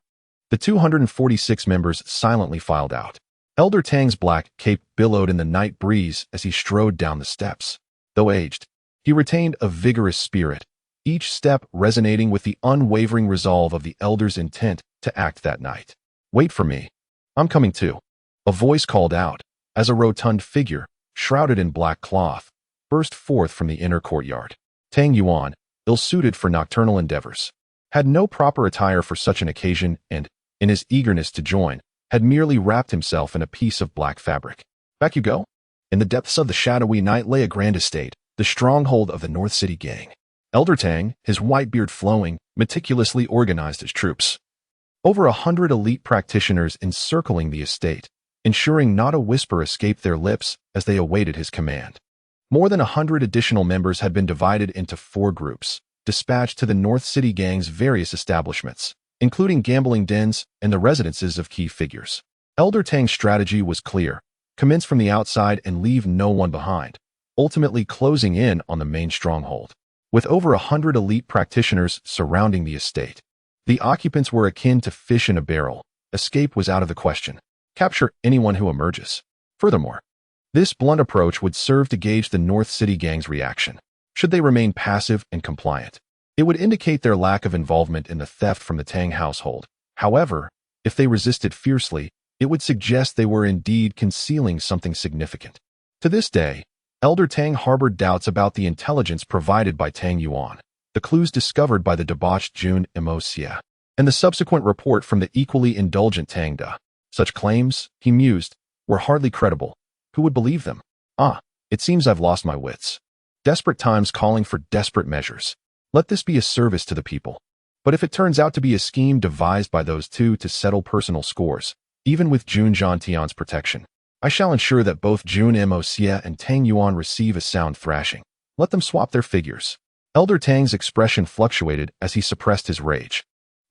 the 246 members silently filed out. Elder Tang's black cape billowed in the night breeze as he strode down the steps. Though aged, he retained a vigorous spirit, each step resonating with the unwavering resolve of the elder's intent to act that night. Wait for me. I'm coming too. A voice called out, as a rotund figure, shrouded in black cloth, burst forth from the inner courtyard. Tang Yuan, ill-suited for nocturnal endeavors, had no proper attire for such an occasion and, in his eagerness to join, had merely wrapped himself in a piece of black fabric. Back you go? In the depths of the shadowy night lay a grand estate, the stronghold of the North City gang. Elder Tang, his white beard flowing, meticulously organized his troops. Over 100 elite practitioners encircling the estate, ensuring not a whisper escaped their lips as they awaited his command. More than 100 additional members had been divided into 4 groups, dispatched to the North City Gang's various establishments, including gambling dens and the residences of key figures. Elder Tang's strategy was clear: commence from the outside and leave no one behind, ultimately closing in on the main stronghold. With over 100 elite practitioners surrounding the estate, the occupants were akin to fish in a barrel. Escape was out of the question. Capture anyone who emerges. Furthermore, this blunt approach would serve to gauge the North City Gang's reaction. Should they remain passive and compliant, it would indicate their lack of involvement in the theft from the Tang household. However, if they resisted fiercely, it would suggest they were indeed concealing something significant. To this day, Elder Tang harbored doubts about the intelligence provided by Tang Yuan, the clues discovered by the debauched Jun Imo-sia, and the subsequent report from the equally indulgent Tang Da. Such claims, he mused, were hardly credible. Who would believe them? It seems I've lost my wits. Desperate times calling for desperate measures. Let this be a service to the people. But if it turns out to be a scheme devised by those two to settle personal scores, even with Jun Zhantian's protection, I shall ensure that both Jun Imo-sia and Tang Yuan receive a sound thrashing. Let them swap their figures. Elder Tang's expression fluctuated as he suppressed his rage.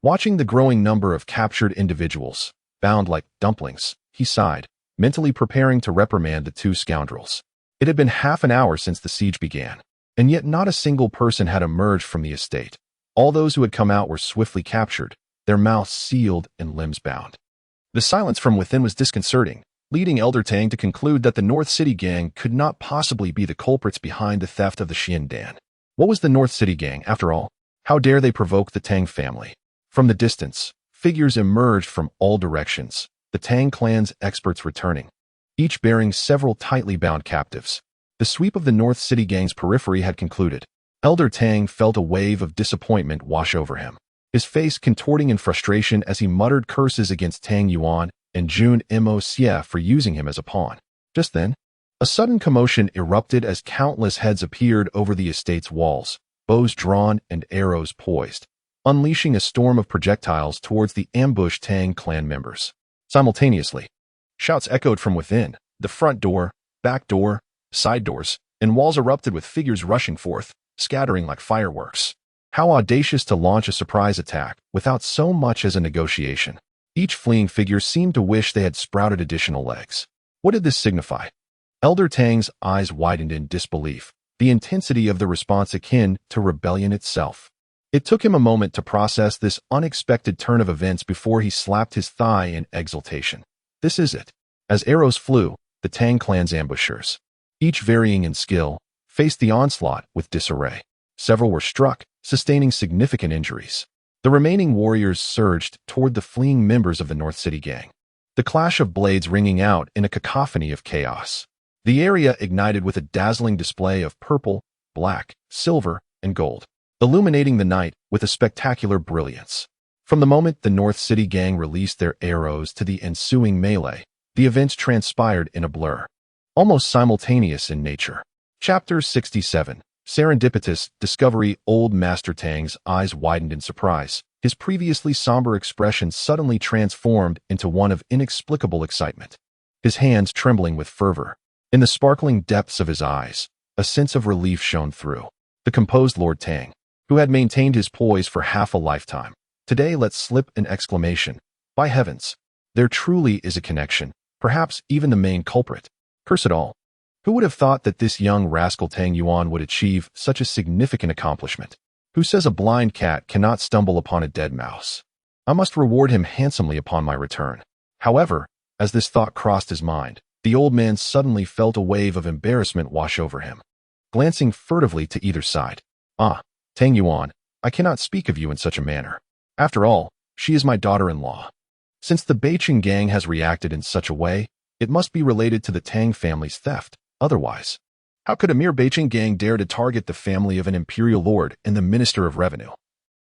Watching the growing number of captured individuals, bound like dumplings, he sighed, mentally preparing to reprimand the two scoundrels. It had been half an hour since the siege began, and yet not a single person had emerged from the estate. All those who had come out were swiftly captured, their mouths sealed and limbs bound. The silence from within was disconcerting, leading Elder Tang to conclude that the North City Gang could not possibly be the culprits behind the theft of the Xiandan. What was the North City Gang, after all? How dare they provoke the Tang family? From the distance, figures emerged from all directions, the Tang clan's experts returning, each bearing several tightly bound captives. The sweep of the North City Gang's periphery had concluded. Elder Tang felt a wave of disappointment wash over him, his face contorting in frustration as he muttered curses against Tang Yuan and Jun Imo-sia for using him as a pawn. Just then, a sudden commotion erupted as countless heads appeared over the estate's walls, bows drawn and arrows poised, unleashing a storm of projectiles towards the ambushed Tang clan members. Simultaneously, shouts echoed from within. The front door, back door, side doors, and walls erupted with figures rushing forth, scattering like fireworks. How audacious to launch a surprise attack without so much as a negotiation. Each fleeing figure seemed to wish they had sprouted additional legs. What did this signify? Elder Tang's eyes widened in disbelief, the intensity of the response akin to rebellion itself. It took him a moment to process this unexpected turn of events before he slapped his thigh in exultation. This is it. As arrows flew, the Tang clan's ambushers, each varying in skill, faced the onslaught with disarray. Several were struck, sustaining significant injuries. The remaining warriors surged toward the fleeing members of the North City Gang, the clash of blades ringing out in a cacophony of chaos. The area ignited with a dazzling display of purple, black, silver, and gold, illuminating the night with a spectacular brilliance. From the moment the North City Gang released their arrows to the ensuing melee, the events transpired in a blur, almost simultaneous in nature. Chapter 67. Serendipitous Discovery. Old Master Tang's eyes widened in surprise. His previously somber expression suddenly transformed into one of inexplicable excitement, his hands trembling with fervor. In the sparkling depths of his eyes, a sense of relief shone through. The composed Lord Tang, who had maintained his poise for half a lifetime, today let slip an exclamation. By heavens, there truly is a connection, perhaps even the main culprit. Curse it all. Who would have thought that this young rascal Tang Yuan would achieve such a significant accomplishment? Who says a blind cat cannot stumble upon a dead mouse? I must reward him handsomely upon my return. However, as this thought crossed his mind, the old man suddenly felt a wave of embarrassment wash over him. Glancing furtively to either side. Tang Yuan, I cannot speak of you in such a manner. After all, she is my daughter-in-law. Since the Beiqing gang has reacted in such a way, it must be related to the Tang family's theft. Otherwise, how could a mere Beiqing gang dare to target the family of an imperial lord and the minister of revenue?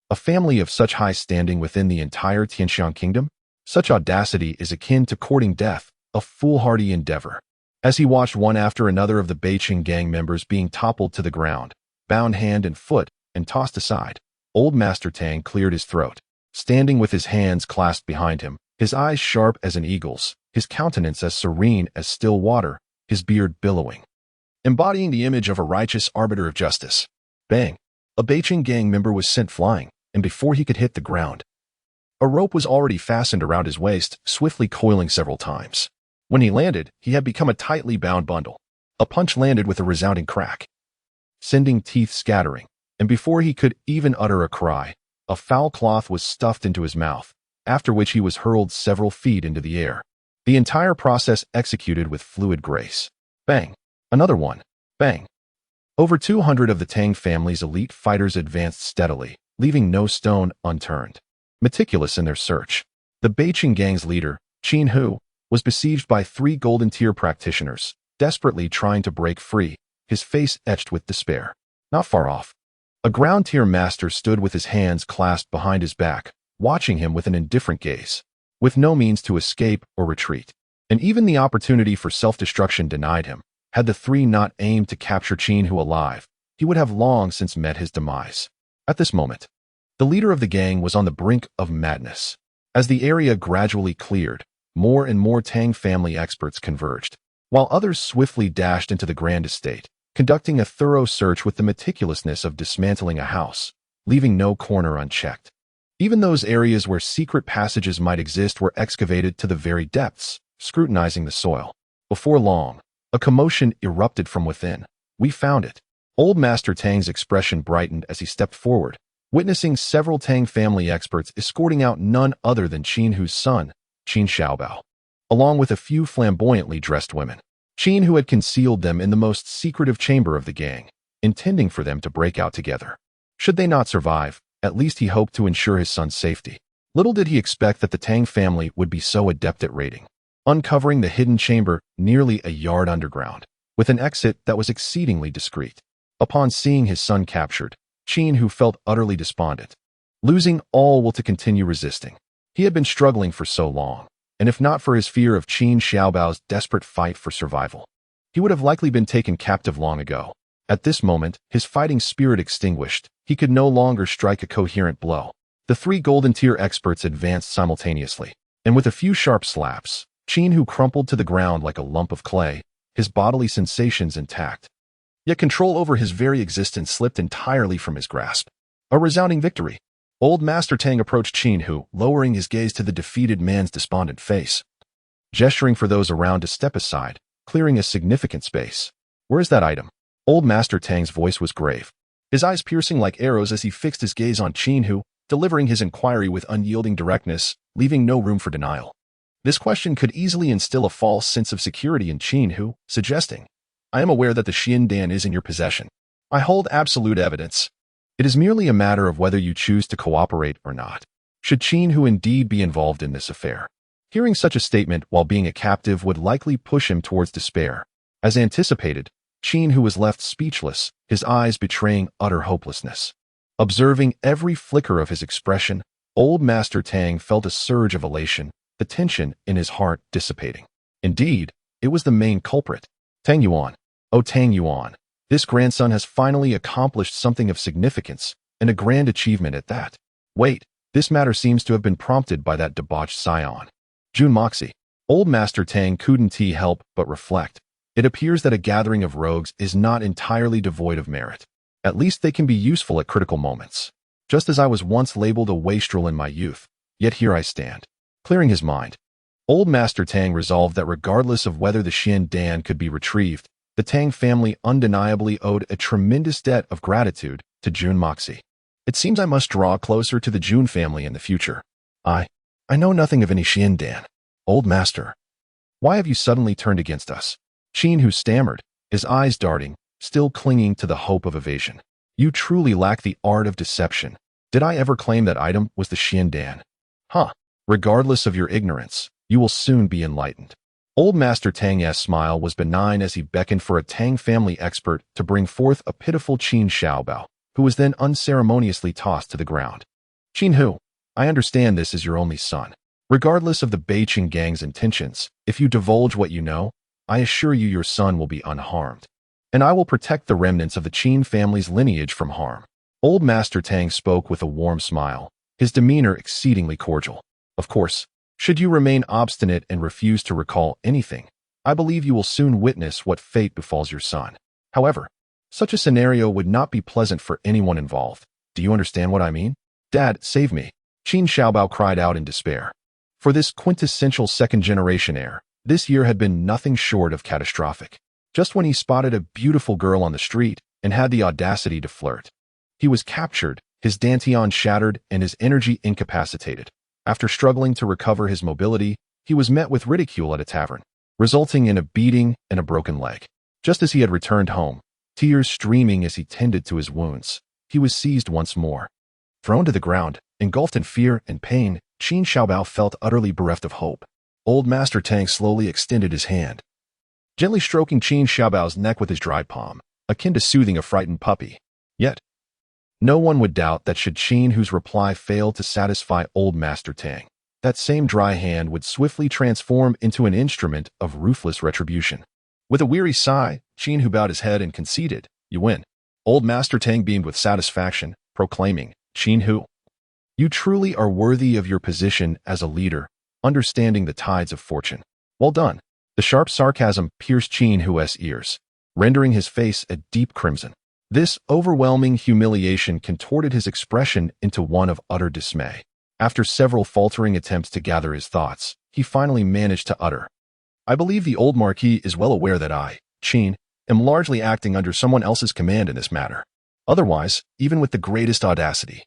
A family of such high standing within the entire Tianxiang kingdom? Such audacity is akin to courting death, a foolhardy endeavor. As he watched one after another of the Beiqing gang members being toppled to the ground, bound hand and foot, and tossed aside, old Master Tang cleared his throat, standing with his hands clasped behind him, his eyes sharp as an eagle's, his countenance as serene as still water, his beard billowing. embodying the image of a righteous arbiter of justice. Bang! A Beijing gang member was sent flying, and before he could hit the ground, a rope was already fastened around his waist, swiftly coiling several times. When he landed, he had become a tightly bound bundle. A punch landed with a resounding crack, sending teeth scattering, and before he could even utter a cry, a foul cloth was stuffed into his mouth, after which he was hurled several feet into the air. The entire process executed with fluid grace. Bang! Another one. Bang! Over 200 of the Tang family's elite fighters advanced steadily, leaving no stone unturned. Meticulous in their search, the Beijing gang's leader, Qin Hu, was besieged by 3 golden tier practitioners, desperately trying to break free, his face etched with despair. Not far off, a ground tier master stood with his hands clasped behind his back, watching him with an indifferent gaze, with no means to escape or retreat. And even the opportunity for self-destruction denied him. Had the 3 not aimed to capture Qin Hu alive, he would have long since met his demise. At this moment, the leader of the gang was on the brink of madness. As the area gradually cleared, more and more Tang family experts converged, while others swiftly dashed into the grand estate, conducting a thorough search with the meticulousness of dismantling a house, leaving no corner unchecked. Even those areas where secret passages might exist were excavated to the very depths, scrutinizing the soil. Before long, a commotion erupted from within. "We found it." Old Master Tang's expression brightened as he stepped forward, witnessing several Tang family experts escorting out none other than Qin Hu's son, Qin Xiaobao, along with a few flamboyantly dressed women. Qin Hu had concealed them in the most secretive chamber of the gang, intending for them to break out together. Should they not survive, at least he hoped to ensure his son's safety. Little did he expect that the Tang family would be so adept at raiding, uncovering the hidden chamber nearly a yard underground, with an exit that was exceedingly discreet. Upon seeing his son captured, Qin Hu felt utterly despondent, losing all will to continue resisting. He had been struggling for so long, and if not for his fear of Qin Xiaobao's desperate fight for survival, he would have likely been taken captive long ago. At this moment, his fighting spirit extinguished, he could no longer strike a coherent blow. The 3 golden tier experts advanced simultaneously, and with a few sharp slaps, Qin Hu crumpled to the ground like a lump of clay, his bodily sensations intact. Yet control over his very existence slipped entirely from his grasp. A resounding victory. Old Master Tang approached Qin Hu, lowering his gaze to the defeated man's despondent face, gesturing for those around to step aside, clearing a significant space. "Where's that item?" Old Master Tang's voice was grave, his eyes piercing like arrows as he fixed his gaze on Qin Hu, delivering his inquiry with unyielding directness, leaving no room for denial. This question could easily instill a false sense of security in Qin Hu, suggesting, "I am aware that the Xian is in your possession. I hold absolute evidence. It is merely a matter of whether you choose to cooperate or not. Should Qin Hu indeed be involved in this affair?" Hearing such a statement while being a captive would likely push him towards despair. As anticipated, Qin Hu was left speechless, his eyes betraying utter hopelessness. Observing every flicker of his expression, Old Master Tang felt a surge of elation, the tension in his heart dissipating. Indeed, it was the main culprit. Tang Yuan. Oh, Tang Yuan. This grandson has finally accomplished something of significance, and a grand achievement at that. Wait, this matter seems to have been prompted by that debauched scion, Jun Moxie. Old Master Tang couldn't help but reflect. It appears that a gathering of rogues is not entirely devoid of merit. At least they can be useful at critical moments. Just as I was once labeled a wastrel in my youth, yet here I stand. Clearing his mind, Old Master Tang resolved that regardless of whether the Xian could be retrieved, the Tang family undeniably owed a tremendous debt of gratitude to Jun Moxie. It seems I must draw closer to the Jun family in the future. I know nothing of any Xian. Old Master, why have you suddenly turned against us? Qin Hu stammered, his eyes darting, still clinging to the hope of evasion. You truly lack the art of deception. Did I ever claim that item was the Xian? Huh. Regardless of your ignorance, you will soon be enlightened. Old Master Tang's smile was benign as he beckoned for a Tang family expert to bring forth a pitiful Qin Xiaobao, who was then unceremoniously tossed to the ground. Qin Hu, I understand this is your only son. Regardless of the Beijing gang's intentions, if you divulge what you know, I assure you your son will be unharmed. And I will protect the remnants of the Qin family's lineage from harm. Old Master Tang spoke with a warm smile, his demeanor exceedingly cordial. Of course, should you remain obstinate and refuse to recall anything, I believe you will soon witness what fate befalls your son. However, such a scenario would not be pleasant for anyone involved. Do you understand what I mean? Dad, save me. Qin Xiaobao cried out in despair. For this quintessential second-generation heir, this year had been nothing short of catastrophic. Just when he spotted a beautiful girl on the street and had the audacity to flirt, he was captured, his dantian shattered and his energy incapacitated. After struggling to recover his mobility, he was met with ridicule at a tavern, resulting in a beating and a broken leg. Just as he had returned home, tears streaming as he tended to his wounds, he was seized once more. Thrown to the ground, engulfed in fear and pain, Qin Xiaobao felt utterly bereft of hope. Old Master Tang slowly extended his hand, gently stroking Qin Xiaobao's neck with his dry palm, akin to soothing a frightened puppy. Yet, no one would doubt that should Qin Hu's reply fail to satisfy Old Master Tang, that same dry hand would swiftly transform into an instrument of ruthless retribution. With a weary sigh, Qin Hu bowed his head and conceded, "You win." Old Master Tang beamed with satisfaction, proclaiming, "Qin Hu, you truly are worthy of your position as a leader, understanding the tides of fortune. Well done." The sharp sarcasm pierced Qin Hu's ears, rendering his face a deep crimson. This overwhelming humiliation contorted his expression into one of utter dismay. After several faltering attempts to gather his thoughts, he finally managed to utter, "I believe the old Marquis is well aware that I, Qin, am largely acting under someone else's command in this matter. Otherwise, even with the greatest audacity,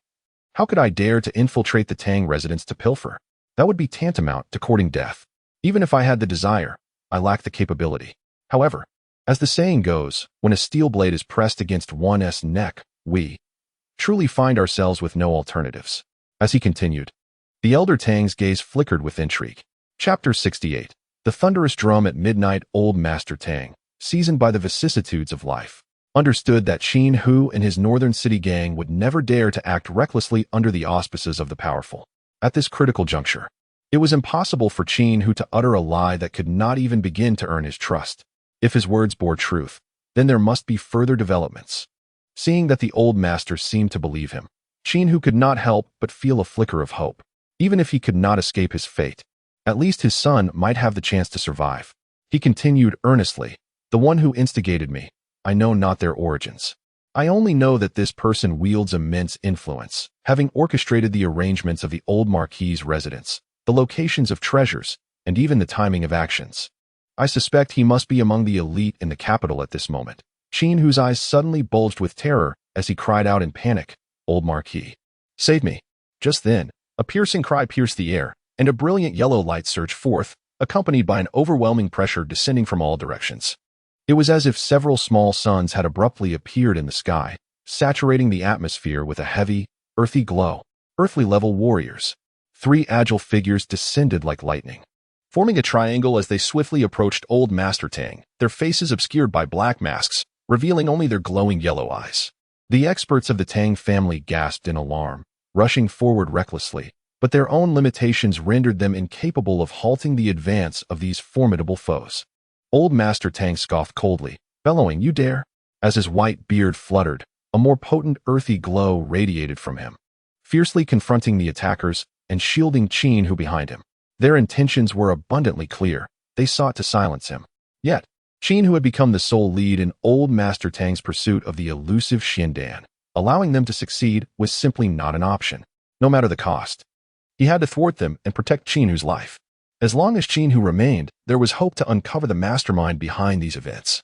how could I dare to infiltrate the Tang residence to pilfer? That would be tantamount to courting death. Even if I had the desire, I lack the capability. However, as the saying goes, when a steel blade is pressed against one's neck, we truly find ourselves with no alternatives." As he continued, the elder Tang's gaze flickered with intrigue. Chapter 68. The thunderous drum at midnight. Old Master Tang, seasoned by the vicissitudes of life, understood that Qin Hu and his northern city gang would never dare to act recklessly under the auspices of the powerful. At this critical juncture, it was impossible for Qin Hu to utter a lie that could not even begin to earn his trust. If his words bore truth, then there must be further developments. Seeing that the old master seemed to believe him, Qin Hu could not help but feel a flicker of hope. Even if he could not escape his fate, at least his son might have the chance to survive. He continued earnestly, "The one who instigated me, I know not their origins. I only know that this person wields immense influence, having orchestrated the arrangements of the old Marquis's residence, the locations of treasures, and even the timing of actions. I suspect he must be among the elite in the capital at this moment." Qin Hu's eyes suddenly bulged with terror as he cried out in panic, "Old Marquis, save me!" Just then, a piercing cry pierced the air, and a brilliant yellow light surged forth, accompanied by an overwhelming pressure descending from all directions. It was as if several small suns had abruptly appeared in the sky, saturating the atmosphere with a heavy, earthy glow. Earthly-level warriors. 3 agile figures descended like lightning, forming a triangle as they swiftly approached Old Master Tang, their faces obscured by black masks, revealing only their glowing yellow eyes. The experts of the Tang family gasped in alarm, rushing forward recklessly, but their own limitations rendered them incapable of halting the advance of these formidable foes. Old Master Tang scoffed coldly, bellowing, "You dare?" As his white beard fluttered, a more potent earthy glow radiated from him, fiercely confronting the attackers and shielding Qin Hu behind him. Their intentions were abundantly clear. They sought to silence him. Yet, Qin Hu had become the sole lead in Old Master Tang's pursuit of the elusive Xiandan. Allowing them to succeed was simply not an option, no matter the cost. He had to thwart them and protect Qin Hu's life. As long as Qin Hu remained, there was hope to uncover the mastermind behind these events.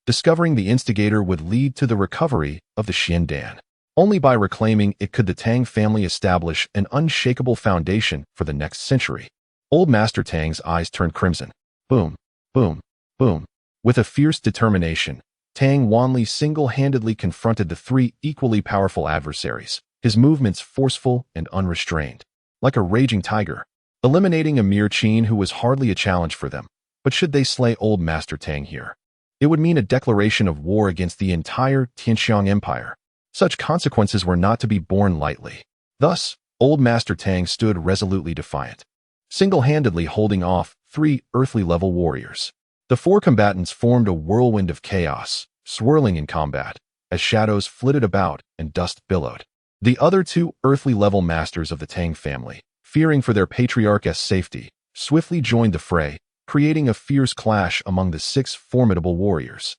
Discovering the instigator would lead to the recovery of the Xiandan. Only by reclaiming it could the Tang family establish an unshakable foundation for the next century. Old Master Tang's eyes turned crimson. Boom, boom, boom. With a fierce determination, Tang Wanli single-handedly confronted the 3 equally powerful adversaries, his movements forceful and unrestrained, like a raging tiger, eliminating a mere Qin who was hardly a challenge for them. But should they slay Old Master Tang here, it would mean a declaration of war against the entire Tianxiang Empire. Such consequences were not to be borne lightly. Thus, Old Master Tang stood resolutely defiant, single-handedly holding off 3 earthly-level warriors. The 4 combatants formed a whirlwind of chaos, swirling in combat, as shadows flitted about and dust billowed. The other 2 earthly-level masters of the Tang family, fearing for their patriarch's safety, swiftly joined the fray, creating a fierce clash among the 6 formidable warriors.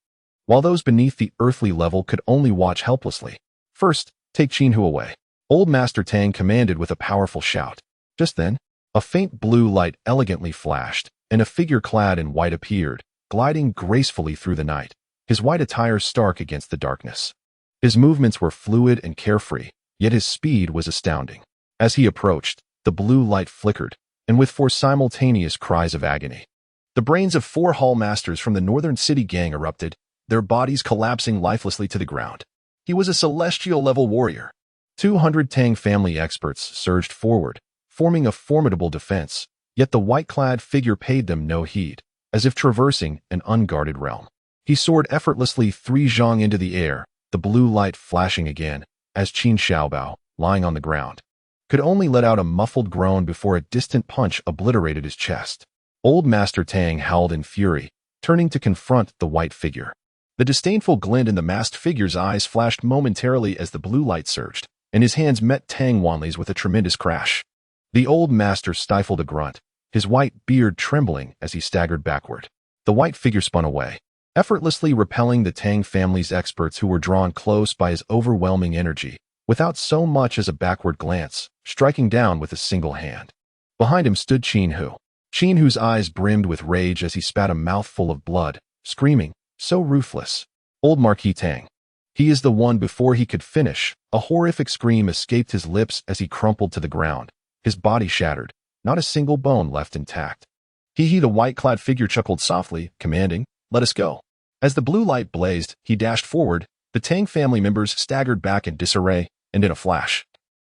while those beneath the earthly level could only watch helplessly. First, take Qinhu away. Old Master Tang commanded with a powerful shout. Just then, a faint blue light elegantly flashed, and a figure clad in white appeared, gliding gracefully through the night, his white attire stark against the darkness. His movements were fluid and carefree, yet his speed was astounding. As he approached, the blue light flickered, and with four simultaneous cries of agony. The brains of 4 hall masters from the Northern City gang erupted, their bodies collapsing lifelessly to the ground. He was a celestial-level warrior. 200 Tang family experts surged forward, forming a formidable defense, yet the white-clad figure paid them no heed, as if traversing an unguarded realm. He soared effortlessly 3 zhang into the air, the blue light flashing again, as Qin Xiaobao, lying on the ground, could only let out a muffled groan before a distant punch obliterated his chest. Old Master Tang howled in fury, turning to confront the white figure. The disdainful glint in the masked figure's eyes flashed momentarily as the blue light surged, and his hands met Tang Wanli's with a tremendous crash. The old master stifled a grunt, his white beard trembling as he staggered backward. The white figure spun away, effortlessly repelling the Tang family's experts who were drawn close by his overwhelming energy, without so much as a backward glance, striking down with a single hand. Behind him stood Qinhu. Qinhu's eyes brimmed with rage as he spat a mouthful of blood, screaming, "So ruthless! Old Marquis Tang." He is the one. Before he could finish, a horrific scream escaped his lips as he crumpled to the ground, his body shattered, not a single bone left intact. The white-clad figure chuckled softly, commanding, "Let us go." As the blue light blazed, he dashed forward, the Tang family members staggered back in disarray, and in a flash,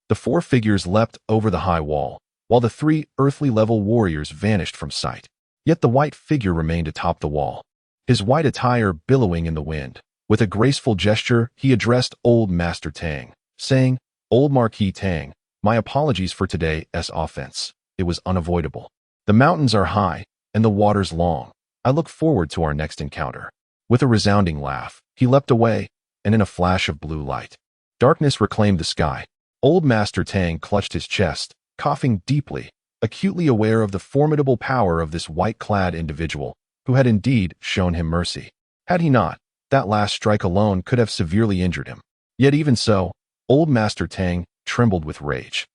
the 4 figures leapt over the high wall, while the 3 earthly-level warriors vanished from sight. Yet the white figure remained atop the wall, his white attire billowing in the wind. With a graceful gesture, he addressed Old Master Tang, saying, "Old Marquis Tang, my apologies for today's offense. It was unavoidable. The mountains are high, and the waters long. I look forward to our next encounter." With a resounding laugh, he leapt away, and in a flash of blue light, darkness reclaimed the sky. Old Master Tang clutched his chest, coughing deeply, acutely aware of the formidable power of this white-clad individual, who had indeed shown him mercy. Had he not, that last strike alone could have severely injured him. Yet even so, Old Master Tang trembled with rage.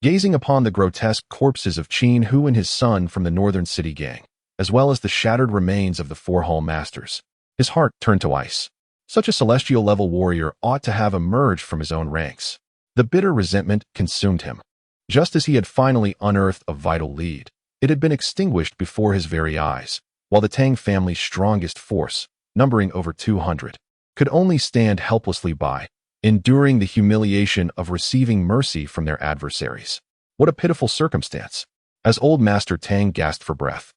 Gazing upon the grotesque corpses of Qinhu and his son from the Northern City gang, as well as the shattered remains of the 4 hall masters, his heart turned to ice. Such a celestial-level warrior ought to have emerged from his own ranks. The bitter resentment consumed him. Just as he had finally unearthed a vital lead, it had been extinguished before his very eyes, while the Tang family's strongest force, numbering over 200, could only stand helplessly by, enduring the humiliation of receiving mercy from their adversaries. What a pitiful circumstance! As Old Master Tang gasped for breath,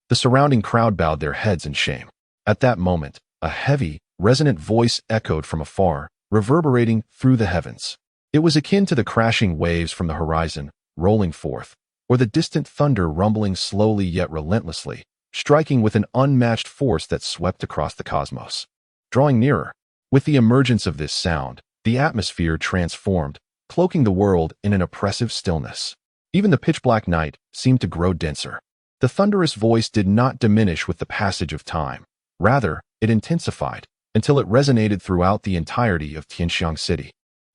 the surrounding crowd bowed their heads in shame. At that moment, a heavy, resonant voice echoed from afar, reverberating through the heavens. It was akin to the crashing waves from the horizon, rolling forth, or the distant thunder rumbling slowly yet relentlessly, striking with an unmatched force that swept across the cosmos. Drawing nearer, with the emergence of this sound, the atmosphere transformed, cloaking the world in an oppressive stillness. Even the pitch-black night seemed to grow denser. The thunderous voice did not diminish with the passage of time. Rather, it intensified, until it resonated throughout the entirety of Tianxiang City,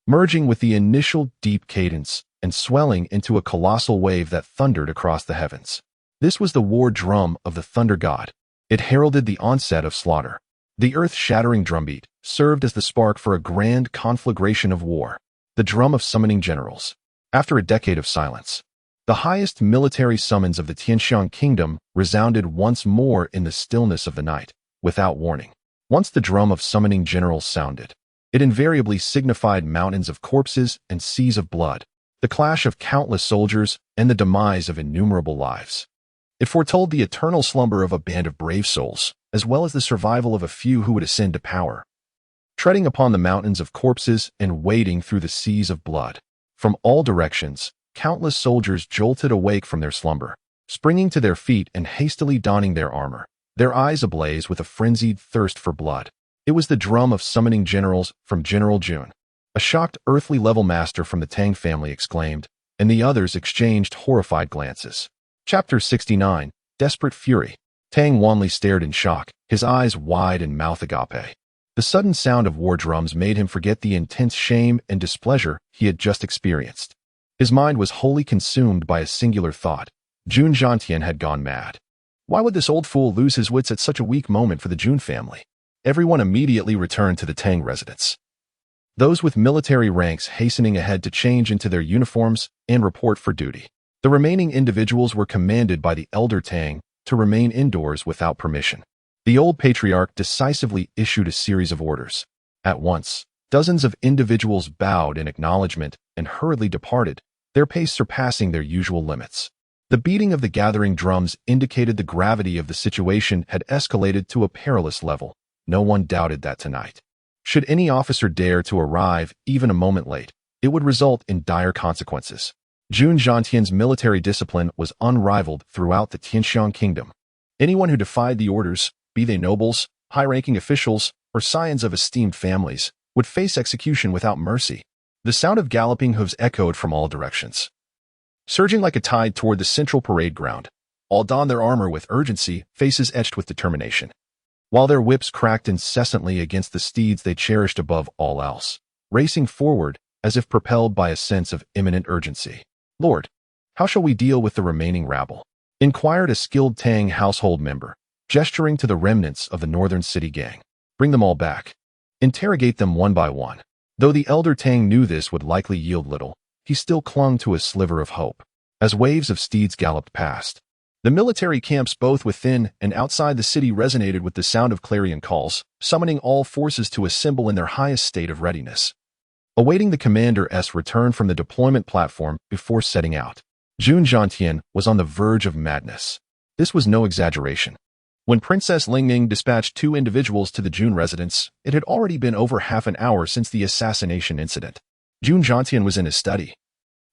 merging with the initial deep cadence and swelling into a colossal wave that thundered across the heavens. This was the war drum of the Thunder God. It heralded the onset of slaughter. The earth-shattering drumbeat served as the spark for a grand conflagration of war, the drum of summoning generals. After a decade of silence, the highest military summons of the Tianxiang kingdom resounded once more in the stillness of the night, without warning. Once the drum of summoning generals sounded, it invariably signified mountains of corpses and seas of blood, the clash of countless soldiers and the demise of innumerable lives. It foretold the eternal slumber of a band of brave souls, as well as the survival of a few who would ascend to power. Treading upon the mountains of corpses and wading through the seas of blood, from all directions, countless soldiers jolted awake from their slumber, springing to their feet and hastily donning their armor, their eyes ablaze with a frenzied thirst for blood. It was the drum of summoning generals from General Jun. A shocked earthly-level master from the Tang family exclaimed, and the others exchanged horrified glances. Chapter 69, Desperate Fury. Tang Wanli stared in shock, his eyes wide and mouth agape. The sudden sound of war drums made him forget the intense shame and displeasure he had just experienced. His mind was wholly consumed by a singular thought. Jun Zhantian had gone mad. Why would this old fool lose his wits at such a weak moment for the Jun family? Everyone immediately returned to the Tang residence. Those with military ranks hastening ahead to change into their uniforms and report for duty. The remaining individuals were commanded by the elder Tang to remain indoors without permission. The old patriarch decisively issued a series of orders. At once, dozens of individuals bowed in acknowledgement and hurriedly departed, their pace surpassing their usual limits. The beating of the gathering drums indicated the gravity of the situation had escalated to a perilous level. No one doubted that tonight. Should any officer dare to arrive even a moment late, it would result in dire consequences. Jun Zhantian's military discipline was unrivaled throughout the Tianxiang kingdom. Anyone who defied the orders, be they nobles, high-ranking officials, or scions of esteemed families, would face execution without mercy. The sound of galloping hooves echoed from all directions. Surging like a tide toward the central parade ground, all donned their armor with urgency, faces etched with determination. While their whips cracked incessantly against the steeds they cherished above all else, racing forward as if propelled by a sense of imminent urgency. "Lord, how shall we deal with the remaining rabble?" inquired a skilled Tang household member, gesturing to the remnants of the northern city gang. "Bring them all back. Interrogate them one by one." Though the elder Tang knew this would likely yield little, he still clung to a sliver of hope. As waves of steeds galloped past, the military camps both within and outside the city resonated with the sound of clarion calls, summoning all forces to assemble in their highest state of readiness. Awaiting the commander's return from the deployment platform before setting out, Jun Zhantian was on the verge of madness. This was no exaggeration. When Princess Lingming dispatched 2 individuals to the Jun residence, it had already been over half an hour since the assassination incident. Jun Zhantian was in his study,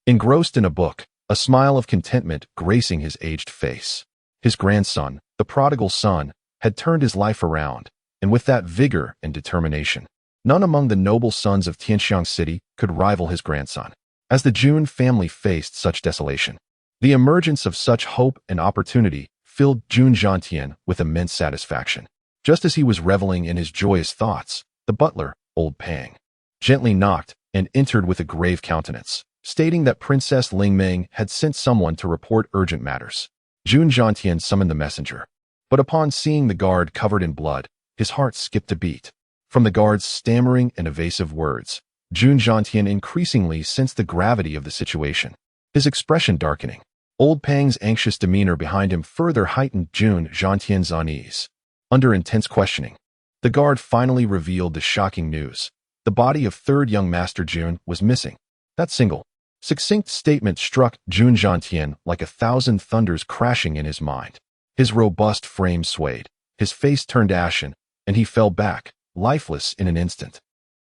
engrossed in a book, a smile of contentment gracing his aged face. His grandson, the prodigal son, had turned his life around, and with that vigor and determination, none among the noble sons of Tianxiang City could rival his grandson. As the Jun family faced such desolation, the emergence of such hope and opportunity filled Jun Zhantian with immense satisfaction. Just as he was reveling in his joyous thoughts, the butler, old Pang, gently knocked and entered with a grave countenance, stating that Princess Lingming had sent someone to report urgent matters. Jun Zhantian summoned the messenger, but upon seeing the guard covered in blood, his heart skipped a beat. From the guard's stammering and evasive words, Jun Zhantian increasingly sensed the gravity of the situation, his expression darkening. Old Pang's anxious demeanor behind him further heightened Jun Zhantian's unease. Under intense questioning, the guard finally revealed the shocking news. The body of third young Master Jun was missing. That single, succinct statement struck Jun Zhantian like 1,000 thunders crashing in his mind. His robust frame swayed, his face turned ashen, and he fell back, lifeless in an instant.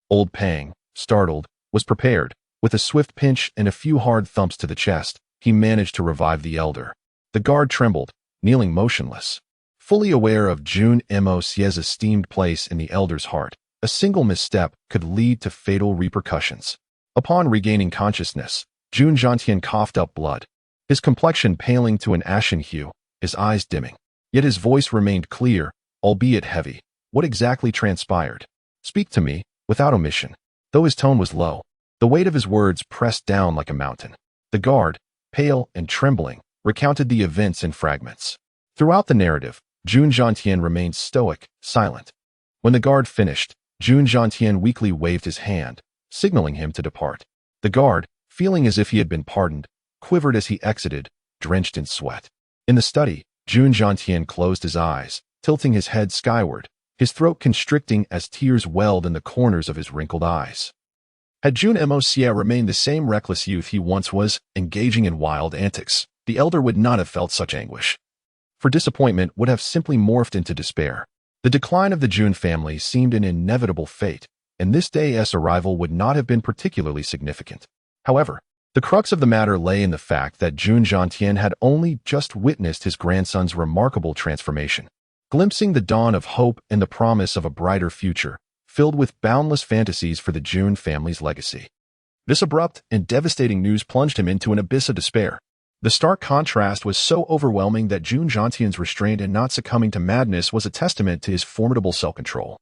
Old Pang, startled, was prepared. With a swift pinch and a few hard thumps to the chest, he managed to revive the elder. The guard trembled, kneeling motionless. Fully aware of Jun Mo's esteemed place in the elder's heart, a single misstep could lead to fatal repercussions. Upon regaining consciousness, Jun Zhantian coughed up blood, his complexion paling to an ashen hue, his eyes dimming. Yet his voice remained clear, albeit heavy. What exactly transpired? Speak to me, without omission. Though his tone was low, the weight of his words pressed down like a mountain. The guard, pale and trembling, recounted the events in fragments. Throughout the narrative, Jun Zhantian remained stoic, silent. When the guard finished, Jun Zhantian weakly waved his hand, signaling him to depart. The guard, feeling as if he had been pardoned, quivered as he exited, drenched in sweat. In the study, Jun Zhantian closed his eyes, tilting his head skyward, his throat constricting as tears welled in the corners of his wrinkled eyes. Had Jun Mo's remained the same reckless youth he once was, engaging in wild antics, the elder would not have felt such anguish. For disappointment would have simply morphed into despair. The decline of the Jun family seemed an inevitable fate, and this day's arrival would not have been particularly significant. However, the crux of the matter lay in the fact that Jun Zhantian had only just witnessed his grandson's remarkable transformation, glimpsing the dawn of hope and the promise of a brighter future, filled with boundless fantasies for the Jun family's legacy. This abrupt and devastating news plunged him into an abyss of despair. The stark contrast was so overwhelming that Jun Zhantian's restraint and not succumbing to madness was a testament to his formidable self-control.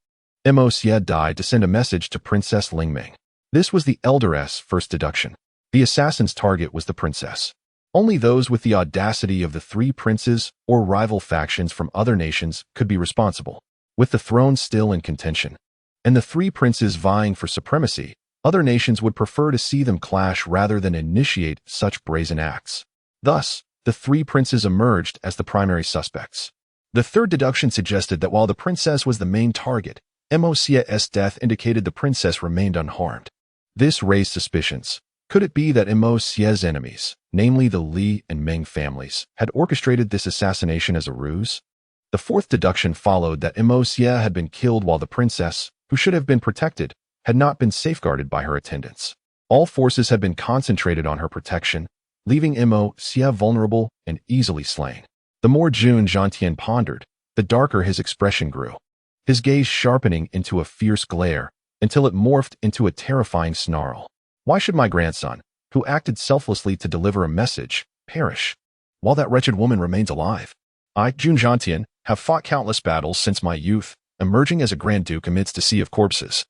Mo Xie died to send a message to Princess Lingming. This was the elderess' first deduction. The assassin's target was the princess. Only those with the audacity of the three princes or rival factions from other nations could be responsible. With the throne still in contention, and the three princes vying for supremacy, other nations would prefer to see them clash rather than initiate such brazen acts. Thus, the three princes emerged as the primary suspects. The third deduction suggested that while the princess was the main target, Mo Xie's death indicated the princess remained unharmed. This raised suspicions. Could it be that Mo Xie's enemies, namely the Li and Meng families, had orchestrated this assassination as a ruse? The fourth deduction followed that Mo Xie had been killed while the princess, who should have been protected, had not been safeguarded by her attendants. All forces had been concentrated on her protection, leaving Mo Xie vulnerable and easily slain. The more Jun Zhantian pondered, the darker his expression grew, his gaze sharpening into a fierce glare until it morphed into a terrifying snarl. Why should my grandson, who acted selflessly to deliver a message, perish, while that wretched woman remains alive? I, Jun Zhantian, have fought countless battles since my youth, emerging as a Grand Duke amidst a sea of corpses.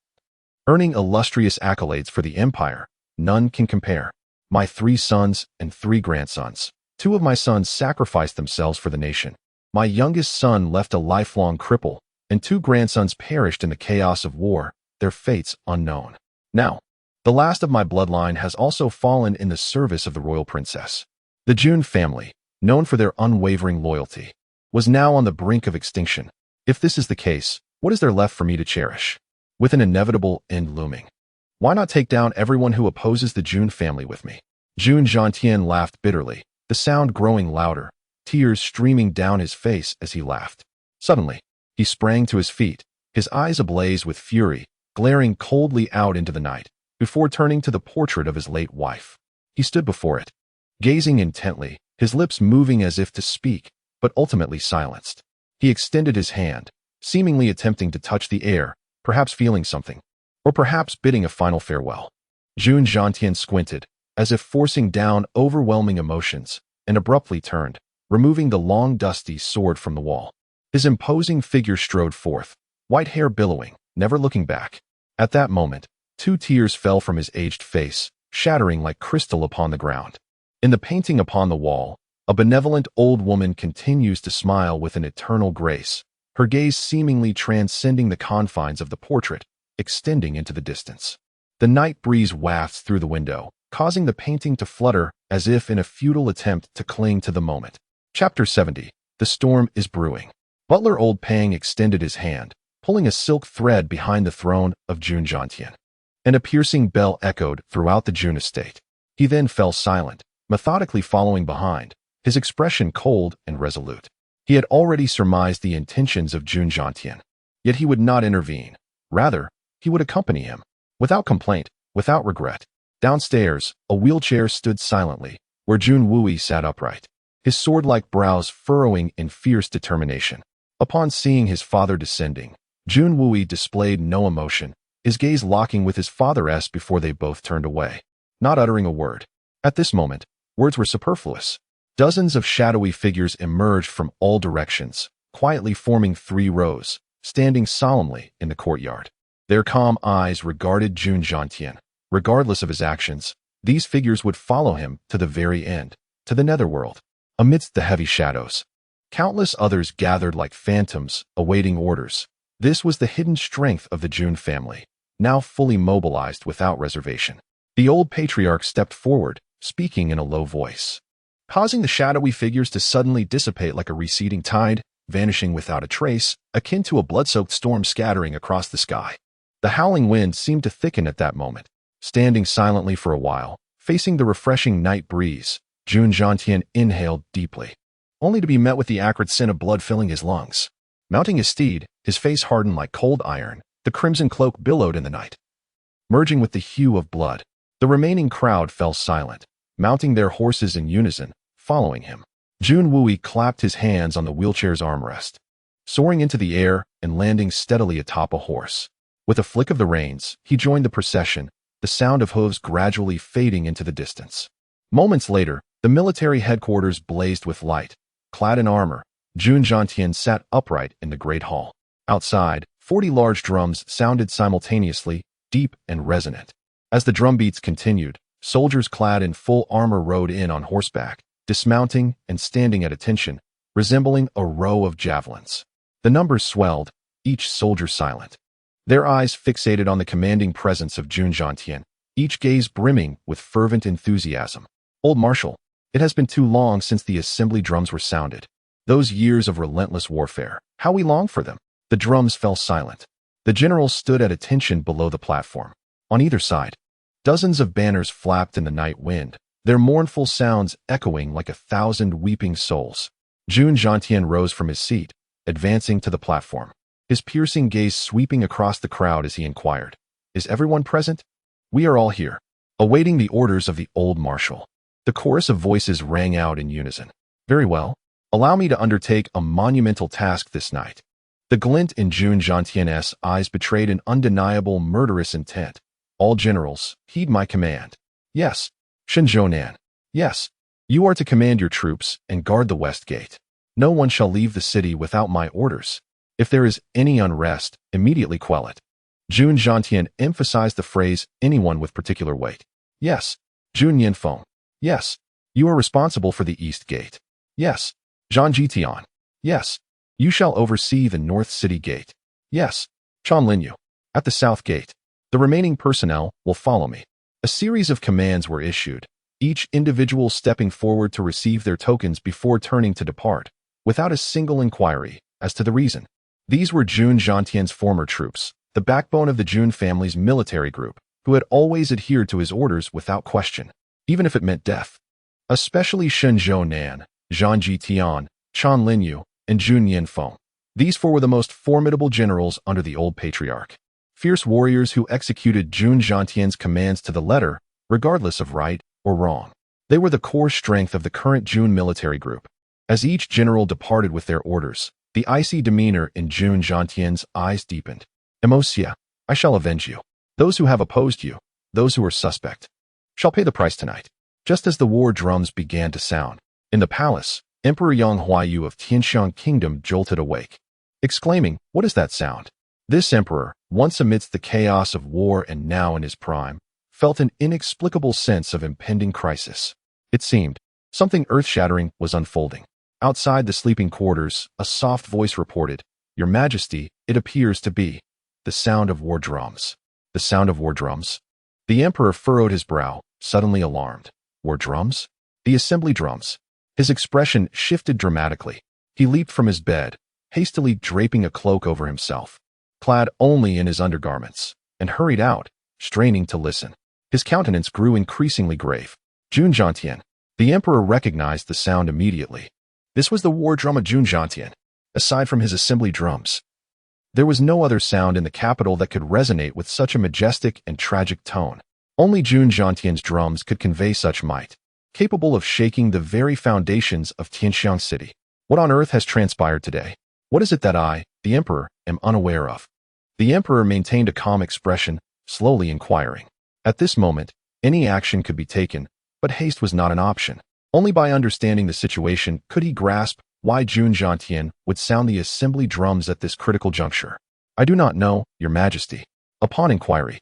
Earning illustrious accolades for the empire, none can compare. My 3 sons and 3 grandsons. 2 of my sons sacrificed themselves for the nation. My youngest son left a lifelong cripple, and 2 grandsons perished in the chaos of war, their fates unknown. Now, the last of my bloodline has also fallen in the service of the royal princess. The Jun family, known for their unwavering loyalty, was now on the brink of extinction. If this is the case, what is there left for me to cherish? With an inevitable end looming, why not take down everyone who opposes the Jun family with me? Jun Zhantian laughed bitterly, the sound growing louder, tears streaming down his face as he laughed. Suddenly, he sprang to his feet, his eyes ablaze with fury, glaring coldly out into the night, before turning to the portrait of his late wife. He stood before it, gazing intently, his lips moving as if to speak, but ultimately silenced. He extended his hand, seemingly attempting to touch the air, perhaps feeling something, or perhaps bidding a final farewell. Jun Zhantian squinted, as if forcing down overwhelming emotions, and abruptly turned, removing the long dusty sword from the wall. His imposing figure strode forth, white hair billowing, never looking back. At that moment, 2 tears fell from his aged face, shattering like crystal upon the ground. In the painting upon the wall, a benevolent old woman continues to smile with an eternal grace, her gaze seemingly transcending the confines of the portrait, extending into the distance. The night breeze wafts through the window, causing the painting to flutter as if in a futile attempt to cling to the moment. Chapter 70. The storm is brewing. Butler Old Pang extended his hand, pulling a silk thread behind the throne of Jun Zhantian, and a piercing bell echoed throughout the Jun estate. He then fell silent, methodically following behind, his expression cold and resolute. He had already surmised the intentions of Jun Zhantian, yet he would not intervene. Rather, he would accompany him, without complaint, without regret. Downstairs, a wheelchair stood silently, where Jun Wui sat upright, his sword-like brows furrowing in fierce determination. Upon seeing his father descending, Jun Wui displayed no emotion, his gaze locking with his father's before they both turned away, not uttering a word. At this moment, words were superfluous. Dozens of shadowy figures emerged from all directions, quietly forming 3 rows, standing solemnly in the courtyard. Their calm eyes regarded Jun Zhantian. Regardless of his actions, these figures would follow him to the very end, to the netherworld. Amidst the heavy shadows, countless others gathered like phantoms, awaiting orders. This was the hidden strength of the Jun family, now fully mobilized without reservation. The old patriarch stepped forward, speaking in a low voice, causing the shadowy figures to suddenly dissipate like a receding tide, vanishing without a trace, akin to a blood-soaked storm scattering across the sky. The howling wind seemed to thicken at that moment. Standing silently for a while, facing the refreshing night breeze, Jun Zhantian inhaled deeply, only to be met with the acrid scent of blood filling his lungs. Mounting his steed, his face hardened like cold iron, the crimson cloak billowed in the night, merging with the hue of blood. The remaining crowd fell silent, mounting their horses in unison, following him. Jun Wui clapped his hands on the wheelchair's armrest, soaring into the air and landing steadily atop a horse. With a flick of the reins, he joined the procession, the sound of hooves gradually fading into the distance. Moments later, the military headquarters blazed with light. Clad in armor, Jun Zhantian sat upright in the great hall. Outside, 40 large drums sounded simultaneously, deep and resonant. As the drum beats continued, soldiers clad in full armor rode in on horseback, dismounting and standing at attention, resembling a row of javelins. The numbers swelled, each soldier silent. Their eyes fixated on the commanding presence of Jun Zhantian, each gaze brimming with fervent enthusiasm. Old Marshal, it has been too long since the assembly drums were sounded. Those years of relentless warfare, how we long for them. The drums fell silent. The generals stood at attention below the platform. On either side, dozens of banners flapped in the night wind, their mournful sounds echoing like 1,000 weeping souls. Jun Zhantian rose from his seat, advancing to the platform, his piercing gaze sweeping across the crowd as he inquired, "Is everyone present?" "We are all here, awaiting the orders of the old marshal." The chorus of voices rang out in unison. "Very well. Allow me to undertake a monumental task this night." The glint in Jun Zhantian's eyes betrayed an undeniable murderous intent. "All generals, heed my command." "Yes." "Shenzhounan." "Yes." "You are to command your troops and guard the west gate. No one shall leave the city without my orders. If there is any unrest, immediately quell it." Jun Zhantian emphasized the phrase anyone with particular weight. "Yes." "Jun Yinfeng." "Yes." "You are responsible for the east gate." "Yes." "Zhang Jitian." "Yes." "You shall oversee the north city gate." "Yes." "Chan Linyu." "At the south gate." "The remaining personnel will follow me." A series of commands were issued, each individual stepping forward to receive their tokens before turning to depart, without a single inquiry as to the reason. These were Jun Zhantian's former troops, the backbone of the Jun family's military group, who had always adhered to his orders without question, even if it meant death. Especially Shen Zhounan, Zhang Jitian, Chan Linyu, and Jun Yinfeng. These four were the most formidable generals under the old patriarch. Fierce warriors who executed Jun Zhantian's commands to the letter, regardless of right or wrong. They were the core strength of the current Jun military group. As each general departed with their orders, the icy demeanor in Jun Zhantian's eyes deepened. "Emosia, I shall avenge you. Those who have opposed you, those who are suspect, shall pay the price tonight." Just as the war drums began to sound, in the palace, Emperor Yang Huaiyu of Tianxiang Kingdom jolted awake, exclaiming, "What is that sound?" This emperor, once amidst the chaos of war and now in his prime, felt an inexplicable sense of impending crisis. It seemed something earth-shattering was unfolding. Outside the sleeping quarters, a soft voice reported, "Your Majesty, it appears to be the sound of war drums." The sound of war drums? The emperor furrowed his brow, suddenly alarmed. War drums? The assembly drums. His expression shifted dramatically. He leaped from his bed, hastily draping a cloak over himself, clad only in his undergarments, and hurried out, straining to listen. His countenance grew increasingly grave. Jun Zhantian. The emperor recognized the sound immediately. This was the war drum of Jun Zhantian. Aside from his assembly drums, there was no other sound in the capital that could resonate with such a majestic and tragic tone. Only Jun Zhantian's drums could convey such might, capable of shaking the very foundations of Tianxiang City. What on earth has transpired today? What is it that I, the emperor, am unaware of? The emperor maintained a calm expression, slowly inquiring. At this moment, any action could be taken, but haste was not an option. Only by understanding the situation could he grasp why Jun Zhantian would sound the assembly drums at this critical juncture. "I do not know, Your Majesty." Upon inquiry,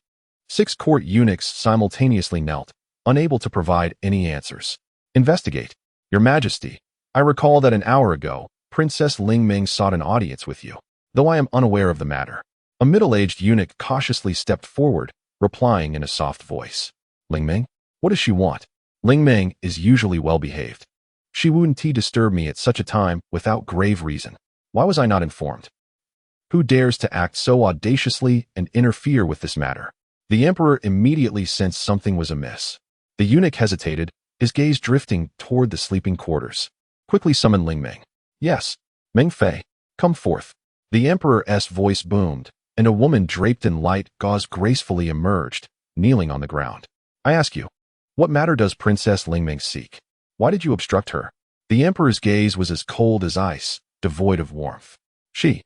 6 court eunuchs simultaneously knelt, unable to provide any answers. "Investigate. Your Majesty, I recall that an hour ago, Princess Lingming sought an audience with you, though I am unaware of the matter." A middle-aged eunuch cautiously stepped forward, replying in a soft voice. "Lingming? What does she want?" "Lingming is usually well-behaved. She wouldn't disturb me at such a time without grave reason. Why was I not informed? Who dares to act so audaciously and interfere with this matter?" The emperor immediately sensed something was amiss. The eunuch hesitated, his gaze drifting toward the sleeping quarters. "Quickly summon Lingming." "Yes." "Meng Fei, come forth." The emperor's voice boomed, and a woman draped in light gauze gracefully emerged, kneeling on the ground. "I ask you, what matter does Princess Lingming seek? Why did you obstruct her?" The emperor's gaze was as cold as ice, devoid of warmth. She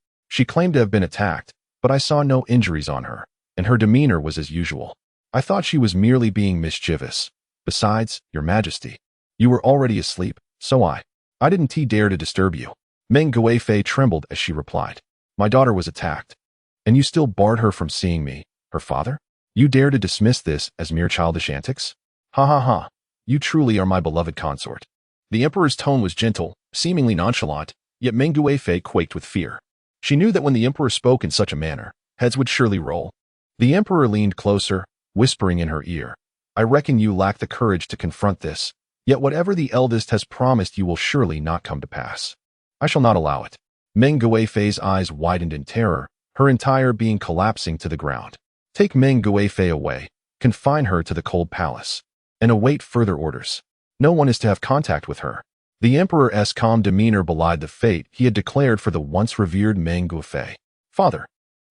claimed to have been attacked, but I saw no injuries on her, and her demeanor was as usual. I thought she was merely being mischievous. Besides, Your Majesty, you were already asleep, so I didn't dare to disturb you." Meng Guifei trembled as she replied. "My daughter was attacked." And you still barred her from seeing me, her father? You dare to dismiss this as mere childish antics? Ha ha ha. You truly are my beloved consort. The emperor's tone was gentle, seemingly nonchalant, yet Meng Guifei quaked with fear. She knew that when the emperor spoke in such a manner, heads would surely roll. The emperor leaned closer, whispering in her ear, I reckon you lack the courage to confront this, yet whatever the eldest has promised you will surely not come to pass. I shall not allow it. Meng Guifei's eyes widened in terror, her entire being collapsing to the ground. Take Meng Guifei away, confine her to the cold palace, and await further orders. No one is to have contact with her. The emperor's calm demeanor belied the fate he had declared for the once revered Meng Guifei. Father.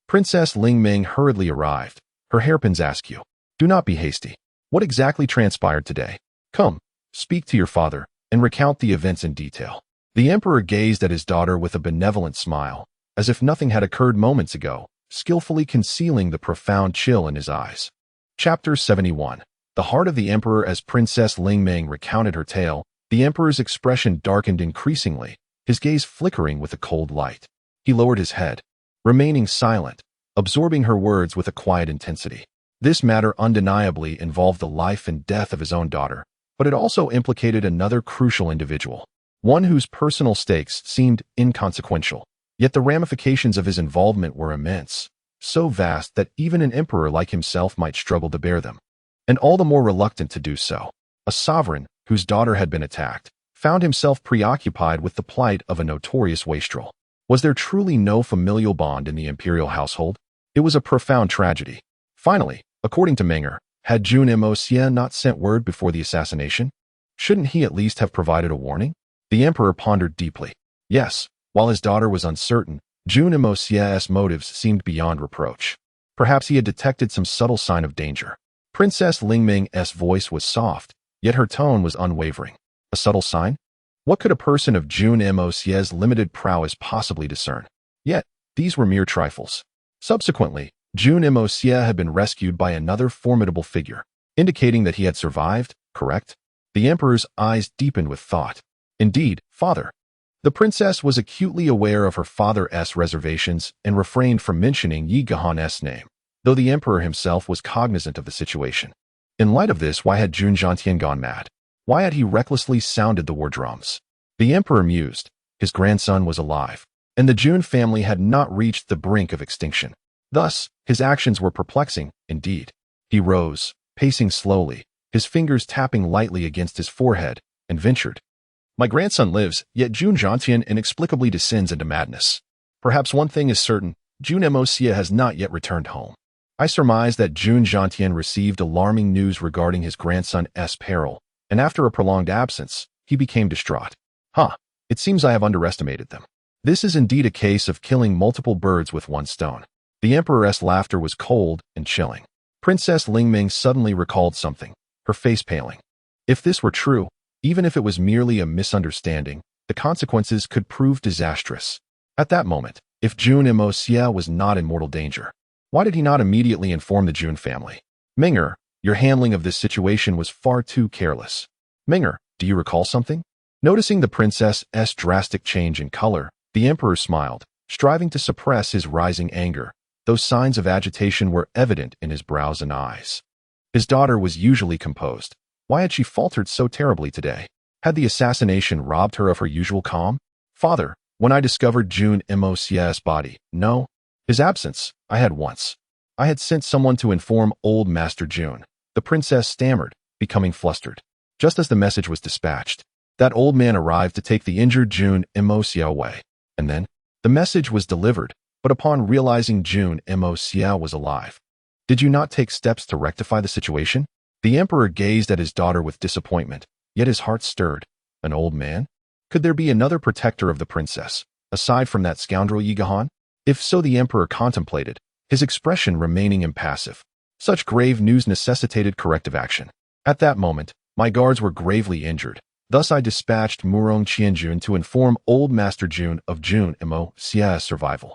Princess Ling Ming hurriedly arrived, her hairpins askew. Do not be hasty. What exactly transpired today? Come, speak to your father, and recount the events in detail. The emperor gazed at his daughter with a benevolent smile, as if nothing had occurred moments ago, skillfully concealing the profound chill in his eyes. Chapter 71. The heart of the emperor. As Princess Ling Ming recounted her tale, the emperor's expression darkened increasingly, his gaze flickering with a cold light. He lowered his head, remaining silent, absorbing her words with a quiet intensity. This matter undeniably involved the life and death of his own daughter, but it also implicated another crucial individual, one whose personal stakes seemed inconsequential. Yet the ramifications of his involvement were immense, so vast that even an emperor like himself might struggle to bear them, and all the more reluctant to do so. A sovereign, whose daughter had been attacked, found himself preoccupied with the plight of a notorious wastrel. Was there truly no familial bond in the imperial household? It was a profound tragedy. Finally, according to Menger, had Jun Mo not sent word before the assassination? Shouldn't he at least have provided a warning? The emperor pondered deeply. Yes, while his daughter was uncertain, Jun Mo's motives seemed beyond reproach. Perhaps he had detected some subtle sign of danger. Princess Ling Ming's voice was soft, yet her tone was unwavering. A subtle sign? What could a person of Jun Mo's limited prowess possibly discern? Yet, these were mere trifles. Subsequently, Jun Mo had been rescued by another formidable figure, indicating that he had survived, correct? The emperor's eyes deepened with thought. Indeed, father. The princess was acutely aware of her father's reservations and refrained from mentioning Yi Gahan's name, though the emperor himself was cognizant of the situation. In light of this, why had Jun Zhantian gone mad? Why had he recklessly sounded the war drums? The emperor mused. His grandson was alive, and the Jun family had not reached the brink of extinction. Thus, his actions were perplexing, indeed. He rose, pacing slowly, his fingers tapping lightly against his forehead, and ventured. My grandson lives, yet Jun Zhantian inexplicably descends into madness. Perhaps one thing is certain, Jun Mo has not yet returned home. I surmise that Jun Zhantian received alarming news regarding his grandson's peril, and after a prolonged absence, he became distraught. It seems I have underestimated them. This is indeed a case of killing multiple birds with one stone. The emperor's laughter was cold and chilling. Princess Ling Ming suddenly recalled something, her face paling. If this were true, even if it was merely a misunderstanding, the consequences could prove disastrous. At that moment, if Jun Mo was not in mortal danger, why did he not immediately inform the Jun family? Menger, your handling of this situation was far too careless. Menger, do you recall something? Noticing the princess's drastic change in color, the emperor smiled, striving to suppress his rising anger, though signs of agitation were evident in his brows and eyes. His daughter was usually composed. Why had she faltered so terribly today? Had the assassination robbed her of her usual calm? Father, when I discovered Jun Mo's body, no. His absence, I had once. I had sent someone to inform old Master Jun. The princess stammered, becoming flustered. Just as the message was dispatched, that old man arrived to take the injured Jun Mo away. And then, the message was delivered, but upon realizing Jun Mo was alive. Did you not take steps to rectify the situation? The emperor gazed at his daughter with disappointment, yet his heart stirred. An old man? Could there be another protector of the princess, aside from that scoundrel Yi Gahan? If so, the emperor contemplated, his expression remaining impassive. Such grave news necessitated corrective action. At that moment, my guards were gravely injured. Thus I dispatched Murong Qianjun to inform old Master Jun of Jun Mo's survival.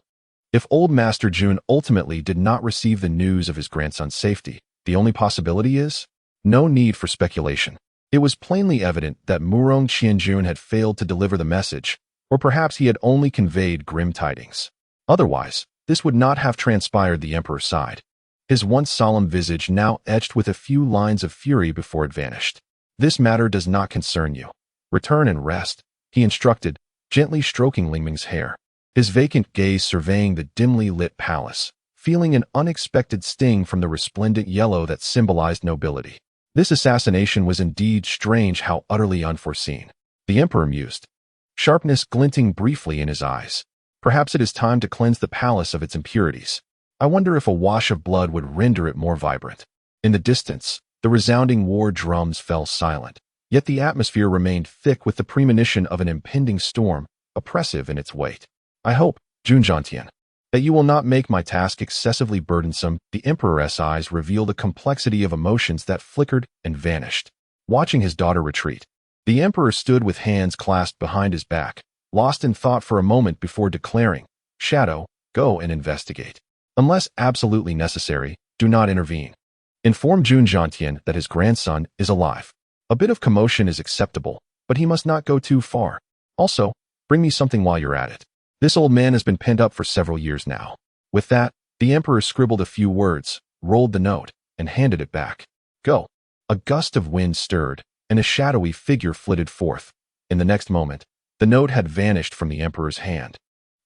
If old Master Jun ultimately did not receive the news of his grandson's safety, the only possibility is no need for speculation. It was plainly evident that Murong Qianjun had failed to deliver the message, or perhaps he had only conveyed grim tidings. Otherwise, this would not have transpired. The emperor sighed, his once solemn visage now etched with a few lines of fury before it vanished. This matter does not concern you. Return and rest, he instructed, gently stroking Lingming's hair, his vacant gaze surveying the dimly lit palace, feeling an unexpected sting from the resplendent yellow that symbolized nobility. This assassination was indeed strange, how utterly unforeseen. The emperor mused, sharpness glinting briefly in his eyes. Perhaps it is time to cleanse the palace of its impurities. I wonder if a wash of blood would render it more vibrant. In the distance, the resounding war drums fell silent, yet the atmosphere remained thick with the premonition of an impending storm, oppressive in its weight. I hope, Jun Zhantian, that you will not make my task excessively burdensome. The emperor's eyes revealed a complexity of emotions that flickered and vanished. Watching his daughter retreat, the emperor stood with hands clasped behind his back, lost in thought for a moment before declaring, Shadow, go and investigate. Unless absolutely necessary, do not intervene. Inform Jun Zhantian that his grandson is alive. A bit of commotion is acceptable, but he must not go too far. Also, bring me something while you're at it. This old man has been pent up for several years now. With that, the emperor scribbled a few words, rolled the note, and handed it back. Go. A gust of wind stirred, and a shadowy figure flitted forth. In the next moment, the note had vanished from the emperor's hand,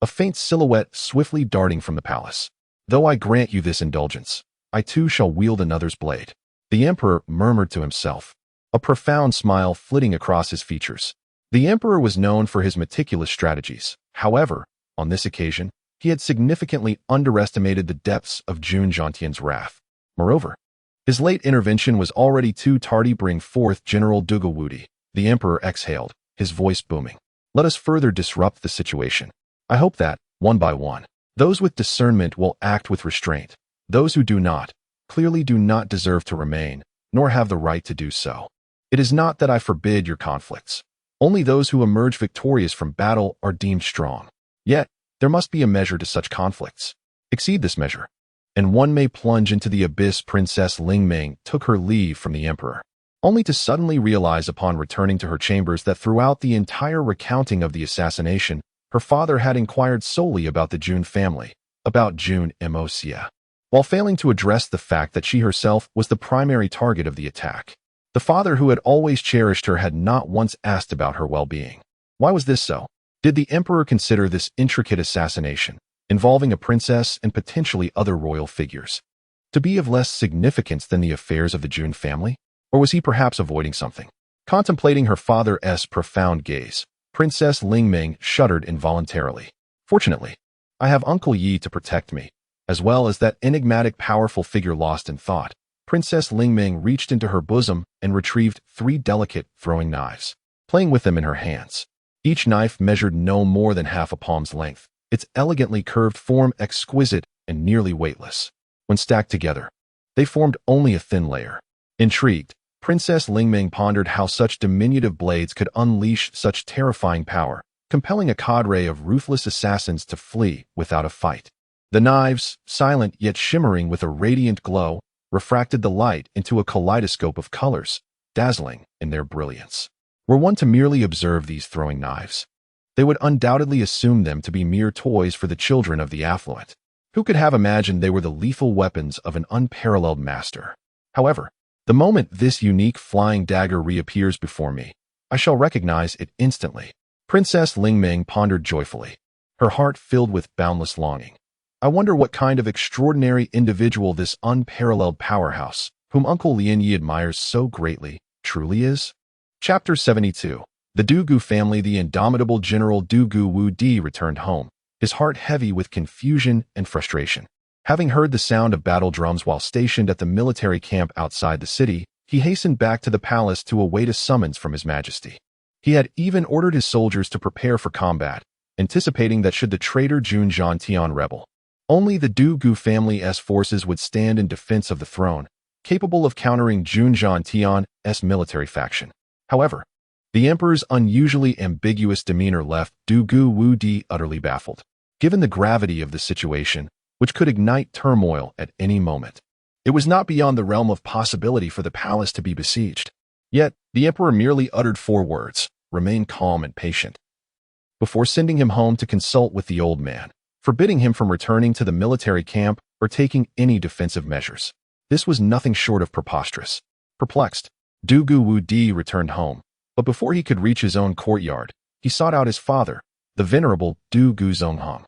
a faint silhouette swiftly darting from the palace. Though I grant you this indulgence, I too shall wield another's blade, the emperor murmured to himself, a profound smile flitting across his features. The emperor was known for his meticulous strategies. However, on this occasion, he had significantly underestimated the depths of Jun Zhantian's wrath. Moreover, his late intervention was already too tardy. Bring forth General Dugawudi, the emperor exhaled, his voice booming. Let us further disrupt the situation. I hope that, one by one, those with discernment will act with restraint. Those who do not, clearly do not deserve to remain, nor have the right to do so. It is not that I forbid your conflicts. Only those who emerge victorious from battle are deemed strong. Yet, there must be a measure to such conflicts. Exceed this measure, and one may plunge into the abyss. Princess Lingming took her leave from the emperor, only to suddenly realize upon returning to her chambers that throughout the entire recounting of the assassination, her father had inquired solely about the Jun family, about Jun Moxia, while failing to address the fact that she herself was the primary target of the attack. The father who had always cherished her had not once asked about her well-being. Why was this so? Did the emperor consider this intricate assassination, involving a princess and potentially other royal figures, to be of less significance than the affairs of the Jun family? Or was he perhaps avoiding something? Contemplating her father's profound gaze, Princess Lingming shuddered involuntarily. Fortunately, I have Uncle Yi to protect me, as well as that enigmatic powerful figure. Lost in thought, Princess Lingming reached into her bosom and retrieved 3 delicate throwing knives, playing with them in her hands. Each knife measured no more than half a palm's length, its elegantly curved form exquisite and nearly weightless. When stacked together, they formed only a thin layer. Intrigued, Princess Lingming pondered how such diminutive blades could unleash such terrifying power, compelling a cadre of ruthless assassins to flee without a fight. The knives, silent yet shimmering with a radiant glow, refracted the light into a kaleidoscope of colors, dazzling in their brilliance. Were one to merely observe these throwing knives, they would undoubtedly assume them to be mere toys for the children of the affluent. Who could have imagined they were the lethal weapons of an unparalleled master? However, the moment this unique flying dagger reappears before me, I shall recognize it instantly. Princess Lingming pondered joyfully, her heart filled with boundless longing. I wonder what kind of extraordinary individual this unparalleled powerhouse, whom Uncle Lian Yi admires so greatly, truly is? Chapter 72. The Dugu family. The indomitable General Dugu Wu Di returned home, his heart heavy with confusion and frustration. Having heard the sound of battle drums while stationed at the military camp outside the city, he hastened back to the palace to await a summons from His Majesty. He had even ordered his soldiers to prepare for combat, anticipating that should the traitor Jun Zhantian rebel, only the Dugu family's forces would stand in defense of the throne, capable of countering Jun Zhantian's military faction. However, the emperor's unusually ambiguous demeanor left Dugu Wu Di utterly baffled. Given the gravity of the situation, which could ignite turmoil at any moment, it was not beyond the realm of possibility for the palace to be besieged. Yet, the emperor merely uttered 4 words, remain calm and patient, before sending him home to consult with the old man, forbidding him from returning to the military camp or taking any defensive measures. This was nothing short of preposterous. Perplexed, Du Gu Wu Di returned home, but before he could reach his own courtyard, he sought out his father, the venerable Du Gu Zonghong.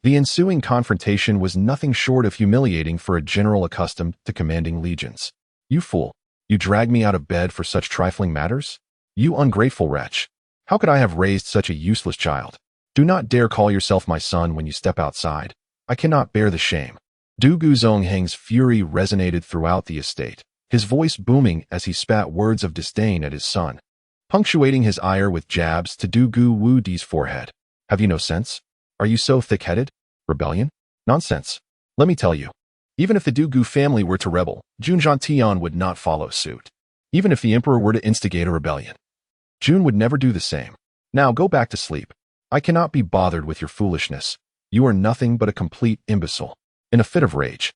The ensuing confrontation was nothing short of humiliating for a general accustomed to commanding legions. "You fool! You dragged me out of bed for such trifling matters? You ungrateful wretch! How could I have raised such a useless child? Do not dare call yourself my son when you step outside. I cannot bear the shame." Du Gu Zongheng's fury resonated throughout the estate, his voice booming as he spat words of disdain at his son, punctuating his ire with jabs to Du Gu Wu Di's forehead. "Have you no sense? Are you so thick-headed? Rebellion? Nonsense. Let me tell you, even if the Du Gu family were to rebel, Jun Zhantian would not follow suit. Even if the emperor were to instigate a rebellion, Jun would never do the same. Now go back to sleep. I cannot be bothered with your foolishness. You are nothing but a complete imbecile." In a fit of rage,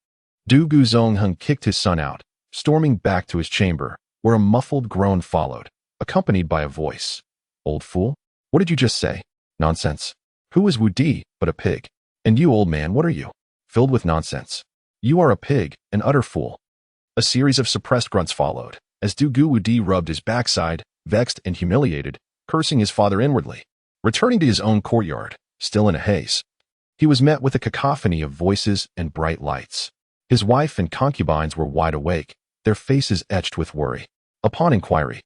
Du Gu Zongheng kicked his son out, storming back to his chamber, where a muffled groan followed, accompanied by a voice. "Old fool, what did you just say? Nonsense. Who is Wu Di but a pig? And you, old man, what are you? Filled with nonsense. You are a pig, an utter fool." A series of suppressed grunts followed, as Du Gu Wu Di rubbed his backside, vexed and humiliated, cursing his father inwardly. Returning to his own courtyard, still in a haze, he was met with a cacophony of voices and bright lights. His wife and concubines were wide awake, their faces etched with worry. Upon inquiry,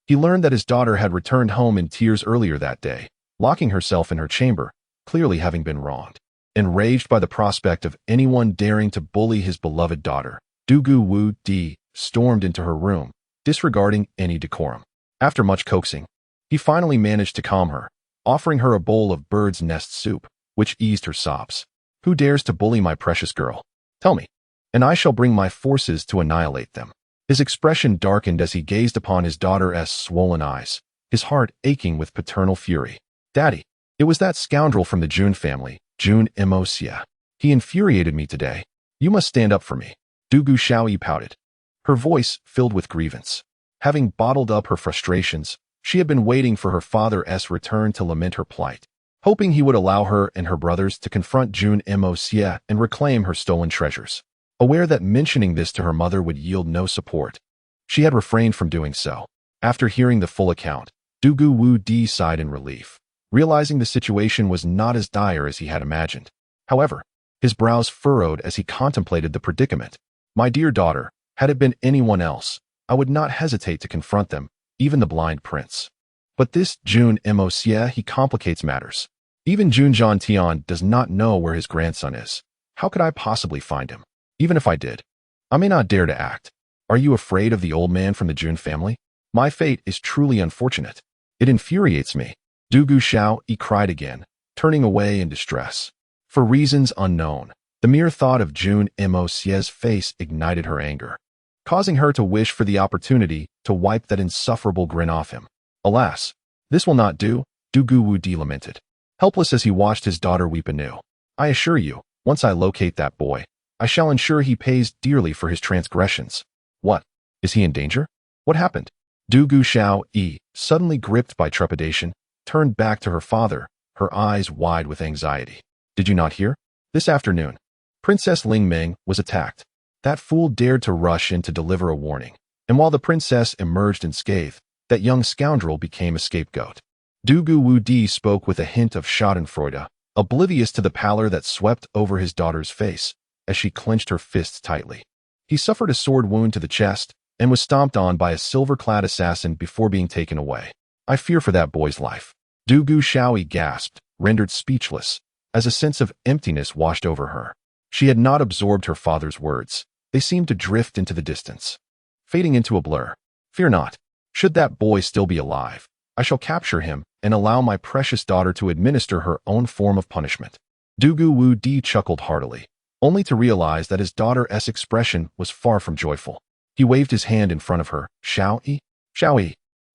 he learned that his daughter had returned home in tears earlier that day, locking herself in her chamber, clearly having been wronged. Enraged by the prospect of anyone daring to bully his beloved daughter, Du Gu Wu Di stormed into her room, disregarding any decorum. After much coaxing, he finally managed to calm her, offering her a bowl of bird's nest soup, which eased her sobs. "Who dares to bully my precious girl? Tell me, and I shall bring my forces to annihilate them." His expression darkened as he gazed upon his daughter's swollen eyes, his heart aching with paternal fury. "Daddy, it was that scoundrel from the Jun family, Jun Imosia. He infuriated me today. You must stand up for me." Du Gu Shaoyi pouted, her voice filled with grievance. Having bottled up her frustrations, she had been waiting for her father's return to lament her plight, hoping he would allow her and her brothers to confront Jun Imosia and reclaim her stolen treasures. Aware that mentioning this to her mother would yield no support, she had refrained from doing so. After hearing the full account, Du Gu Wu Di sighed in relief, realizing the situation was not as dire as he had imagined. However, his brows furrowed as he contemplated the predicament. "My dear daughter, had it been anyone else, I would not hesitate to confront them, even the blind prince. But this Jun Imosia, he complicates matters. Even Jun Zhantian does not know where his grandson is. How could I possibly find him? Even if I did, I may not dare to act. Are you afraid of the old man from the Jun family? My fate is truly unfortunate. It infuriates me." Du Gu Shaoyi cried again, turning away in distress. For reasons unknown, the mere thought of Jun Imosia's face ignited her anger, causing her to wish for the opportunity to wipe that insufferable grin off him. "Alas, this will not do," Du Gu Wu Di lamented, helpless as he watched his daughter weep anew. "I assure you, once I locate that boy, I shall ensure he pays dearly for his transgressions." "What? Is he in danger? What happened?" Du Gu Shaoyi, suddenly gripped by trepidation, turned back to her father, her eyes wide with anxiety. "Did you not hear? This afternoon, Princess Ling Ming was attacked. That fool dared to rush in to deliver a warning, and while the princess emerged unscathed, that young scoundrel became a scapegoat." Du Gu Wu Di spoke with a hint of schadenfreude, oblivious to the pallor that swept over his daughter's face as she clenched her fists tightly. He suffered a sword wound to the chest and was stomped on by a silver-clad assassin before being taken away. "I fear for that boy's life." Du Gu Shaoyi gasped, rendered speechless, as a sense of emptiness washed over her. She had not absorbed her father's words. They seemed to drift into the distance, fading into a blur. "Fear not. Should that boy still be alive, I shall capture him and allow my precious daughter to administer her own form of punishment." Du Gu Wu Di chuckled heartily, only to realize that his daughter's expression was far from joyful. He waved his hand in front of her. "Shaoyi? Shaoyi?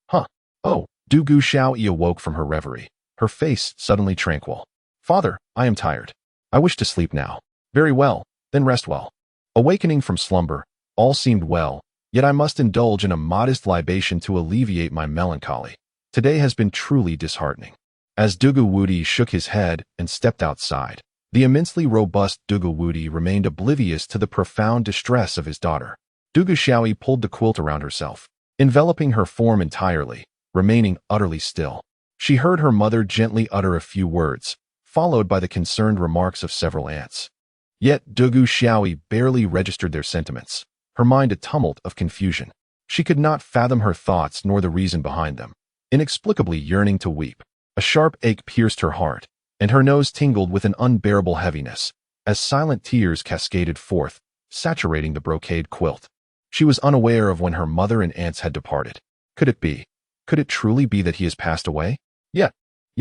Huh. Oh." Du Gu Shaoyi awoke from her reverie, her face suddenly tranquil. "Father, I am tired. I wish to sleep now." "Very well, then rest well." Awakening from slumber, all seemed well, yet I must indulge in a modest libation to alleviate my melancholy. Today has been truly disheartening. As Du Gu Wu Di shook his head and stepped outside, The immensely robust Dugu Wudi remained oblivious to the profound distress of his daughter. Dugu Xiaoyi pulled the quilt around herself, enveloping her form entirely, remaining utterly still. She heard her mother gently utter a few words, followed by the concerned remarks of several aunts. Yet Dugu Xiaoyi barely registered their sentiments, her mind a tumult of confusion. She could not fathom her thoughts nor the reason behind them, inexplicably yearning to weep. A sharp ache pierced her heart, and her nose tingled with an unbearable heaviness, as silent tears cascaded forth, saturating the brocade quilt. She was unaware of when her mother and aunts had departed. Could it truly be that he has passed away? Yet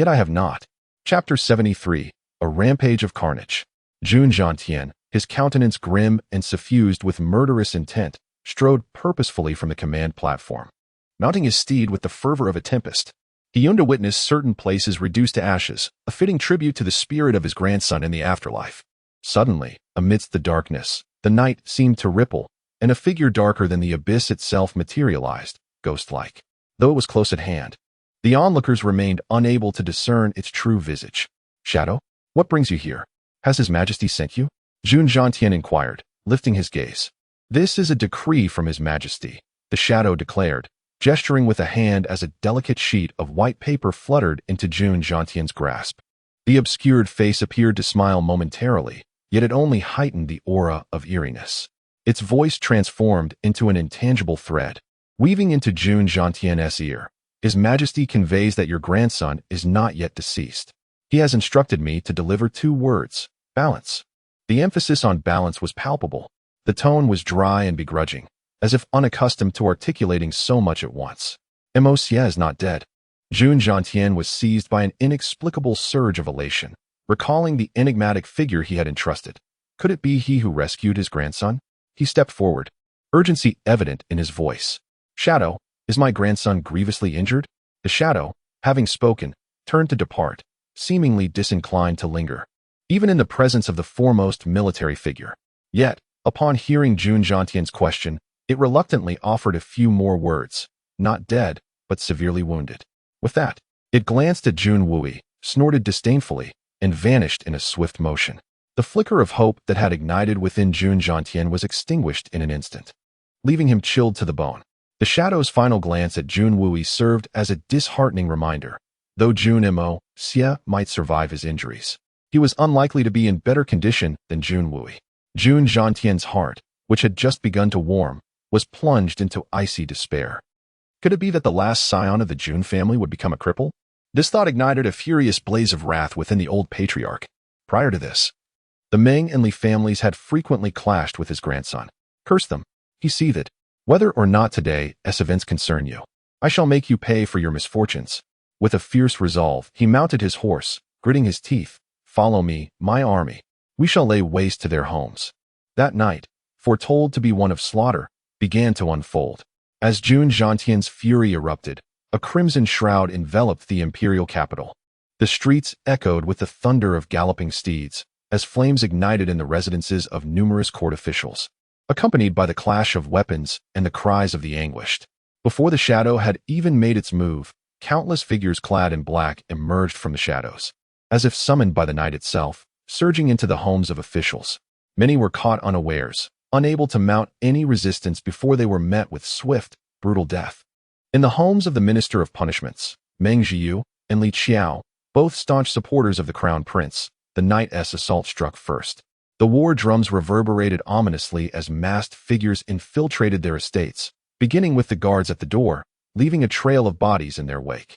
I have not. Chapter 73, A Rampage of Carnage. Jun Zhantian, his countenance grim and suffused with murderous intent, strode purposefully from the command platform. Mounting his steed with the fervor of a tempest, he yearned to witness certain places reduced to ashes, a fitting tribute to the spirit of his grandson in the afterlife. Suddenly, amidst the darkness, the night seemed to ripple, and a figure darker than the abyss itself materialized, ghost-like. Though it was close at hand, the onlookers remained unable to discern its true visage. "Shadow, what brings you here? Has His Majesty sent you?" Jun Zhantian inquired, lifting his gaze. "This is a decree from His Majesty," the shadow declared, gesturing with a hand as a delicate sheet of white paper fluttered into Jun Zhantian's grasp. The obscured face appeared to smile momentarily, yet it only heightened the aura of eeriness. Its voice transformed into an intangible thread, weaving into Jun Zhantian's ear. "His Majesty conveys that your grandson is not yet deceased. He has instructed me to deliver 2 words, balance." The emphasis on balance was palpable. The tone was dry and begrudging, as if unaccustomed to articulating so much at once. "Monsieur is not dead." Jun Zhantian was seized by an inexplicable surge of elation, recalling the enigmatic figure he had entrusted. Could it be he who rescued his grandson? He stepped forward, urgency evident in his voice. "Shadow, is my grandson grievously injured?" The shadow, having spoken, turned to depart, seemingly disinclined to linger, even in the presence of the foremost military figure. Yet, upon hearing Jun Zhantian's question, it reluctantly offered a few more words, "Not dead, but severely wounded." With that, it glanced at Jun Wui, snorted disdainfully, and vanished in a swift motion. The flicker of hope that had ignited within Jun Zhantian was extinguished in an instant, leaving him chilled to the bone. The shadow's final glance at Jun Wui served as a disheartening reminder. Though Jun Mo Xie might survive his injuries, he was unlikely to be in better condition than Jun Wui. Jun Zhantian's heart, which had just begun to warm, was plunged into icy despair. Could it be that the last scion of the Jun family would become a cripple? This thought ignited a furious blaze of wrath within the old patriarch. Prior to this, the Meng and Li families had frequently clashed with his grandson. "Curse them," he seethed. "Whether or not today events concern you, I shall make you pay for your misfortunes." With a fierce resolve, he mounted his horse, gritting his teeth. "Follow me, my army. We shall lay waste to their homes." That night, foretold to be one of slaughter, began to unfold. As Jun Zhantian's fury erupted, a crimson shroud enveloped the imperial capital. The streets echoed with the thunder of galloping steeds, as flames ignited in the residences of numerous court officials, accompanied by the clash of weapons and the cries of the anguished. Before the shadow had even made its move, countless figures clad in black emerged from the shadows, as if summoned by the night itself, surging into the homes of officials. Many were caught unawares, unable to mount any resistance before they were met with swift, brutal death. In the homes of the Minister of Punishments, Meng Jiu and Li Qiao, both staunch supporters of the Crown Prince, the night's assault struck first. The war drums reverberated ominously as masked figures infiltrated their estates, beginning with the guards at the door, leaving a trail of bodies in their wake.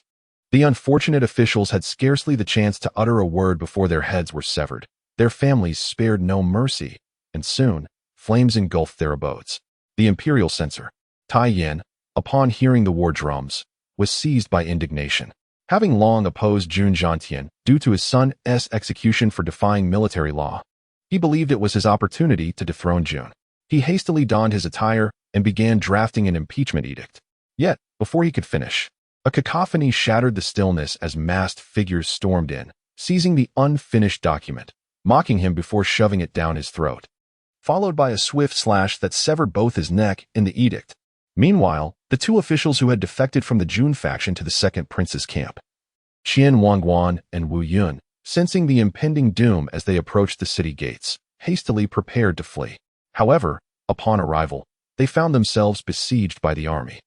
The unfortunate officials had scarcely the chance to utter a word before their heads were severed. Their families spared no mercy, and soon, flames engulfed their abodes. The imperial censor, Tai Yin, upon hearing the war drums, was seized by indignation. Having long opposed Jun Zhantian due to his son's execution for defying military law, he believed it was his opportunity to dethrone Jun. He hastily donned his attire and began drafting an impeachment edict. Yet, before he could finish, a cacophony shattered the stillness as masked figures stormed in, seizing the unfinished document, mocking him before shoving it down his throat, followed by a swift slash that severed both his neck and the edict. Meanwhile, the 2 officials who had defected from the Jun faction to the second prince's camp, Qian Wangguan and Wu Yun, sensing the impending doom as they approached the city gates, hastily prepared to flee. However, upon arrival, they found themselves besieged by the army.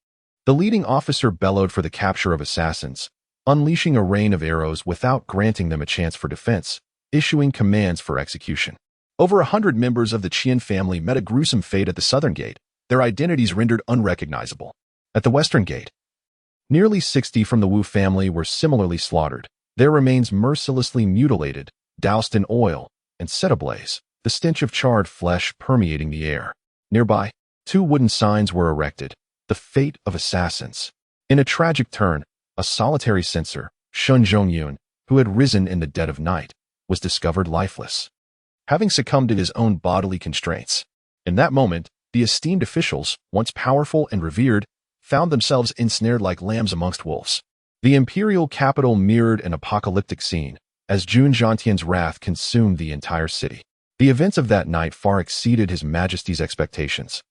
The leading officer bellowed for the capture of assassins, unleashing a rain of arrows without granting them a chance for defense, issuing commands for execution. Over 100 members of the Qian family met a gruesome fate at the southern gate, their identities rendered unrecognizable. At the western gate, nearly 60 from the Wu family were similarly slaughtered, their remains mercilessly mutilated, doused in oil, and set ablaze, the stench of charred flesh permeating the air. Nearby, 2 wooden signs were erected, the fate of assassins. In a tragic turn, a solitary censor, Shun Zhongyun, who had risen in the dead of night, was discovered lifeless, having succumbed to his own bodily constraints. In that moment, the esteemed officials, once powerful and revered, found themselves ensnared like lambs amongst wolves. The imperial capital mirrored an apocalyptic scene, as Jun Zhantian's wrath consumed the entire city. The events of that night far exceeded His Majesty's expectations,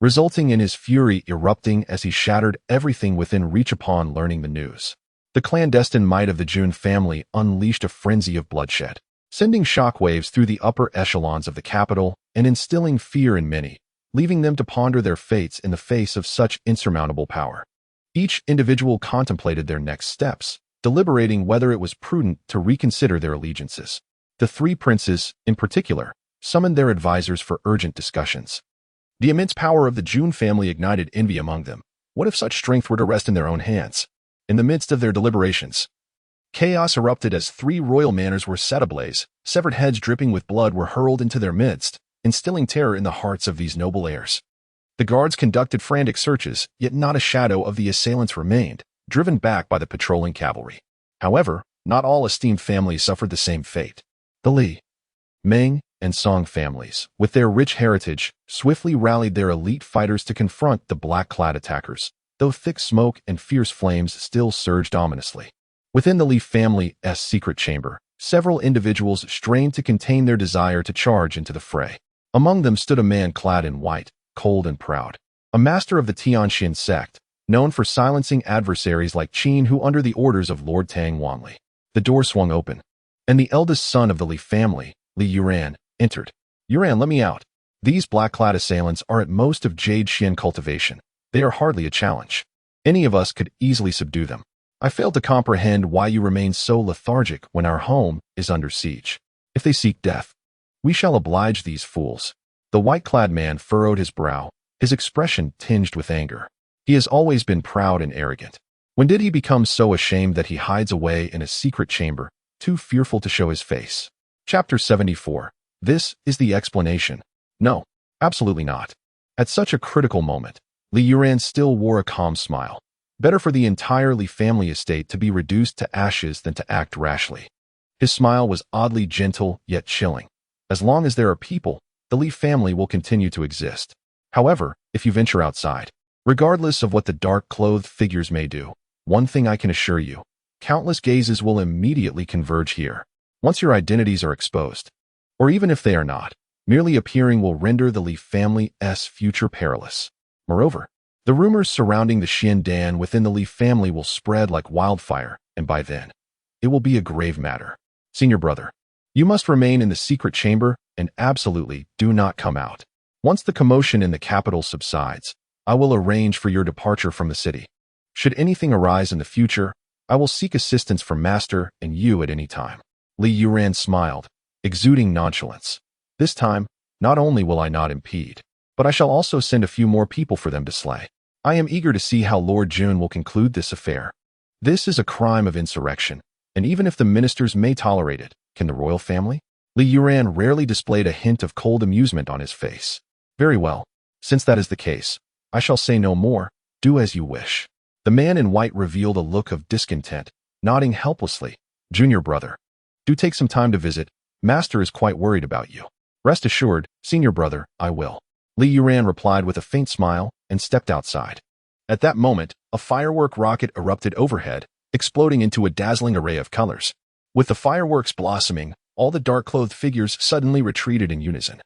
resulting in his fury erupting as he shattered everything within reach upon learning the news. The clandestine might of the Jun family unleashed a frenzy of bloodshed, sending shockwaves through the upper echelons of the capital and instilling fear in many, leaving them to ponder their fates in the face of such insurmountable power. Each individual contemplated their next steps, deliberating whether it was prudent to reconsider their allegiances. The 3 princes, in particular, summoned their advisors for urgent discussions. The immense power of the Jun family ignited envy among them. What if such strength were to rest in their own hands? In the midst of their deliberations, chaos erupted as 3 royal manors were set ablaze, severed heads dripping with blood were hurled into their midst, instilling terror in the hearts of these noble heirs. The guards conducted frantic searches, yet not a shadow of the assailants remained, driven back by the patrolling cavalry. However, not all esteemed families suffered the same fate. The Li, Meng, and Song families, with their rich heritage, swiftly rallied their elite fighters to confront the black-clad attackers, though thick smoke and fierce flames still surged ominously. Within the Li family's secret chamber, several individuals strained to contain their desire to charge into the fray. Among them stood a man clad in white, cold and proud, a master of the Tianxin sect, known for silencing adversaries like Qin who under the orders of Lord Tang Wanli. The door swung open, and the eldest son of the Li family, Li Yuran, entered. Yuran, let me out. These black-clad assailants are at most of Jade Xian cultivation. They are hardly a challenge. Any of us could easily subdue them. I fail to comprehend why you remain so lethargic when our home is under siege. If they seek death, we shall oblige these fools. The white-clad man furrowed his brow, his expression tinged with anger. He has always been proud and arrogant. When did he become so ashamed that he hides away in a secret chamber, too fearful to show his face? Chapter 74. This is the explanation. No, absolutely not. At such a critical moment, Li Yuran still wore a calm smile. Better for the entire Li family estate to be reduced to ashes than to act rashly. His smile was oddly gentle yet chilling. As long as there are people, the Li family will continue to exist. However, if you venture outside, regardless of what the dark-clothed figures may do, one thing I can assure you, countless gazes will immediately converge here. Once your identities are exposed, or even if they are not, merely appearing will render the Li family's future perilous. Moreover, the rumors surrounding the Xian Dan within the Li family will spread like wildfire, and by then, it will be a grave matter. Senior brother, you must remain in the secret chamber and absolutely do not come out. Once the commotion in the capital subsides, I will arrange for your departure from the city. Should anything arise in the future, I will seek assistance from Master and you at any time. Li Yuran smiled, exuding nonchalance. This time, not only will I not impede, but I shall also send a few more people for them to slay. I am eager to see how Lord Jun will conclude this affair. This is a crime of insurrection, and even if the ministers may tolerate it, can the royal family? Li Yuran rarely displayed a hint of cold amusement on his face. Very well, since that is the case, I shall say no more. Do as you wish. The man in white revealed a look of discontent, nodding helplessly. Junior brother, do take some time to visit. Master is quite worried about you. Rest assured, senior brother, I will. Li Yuran replied with a faint smile and stepped outside. At that moment, a firework rocket erupted overhead, exploding into a dazzling array of colors. With the fireworks blossoming, all the dark-clothed figures suddenly retreated in unison,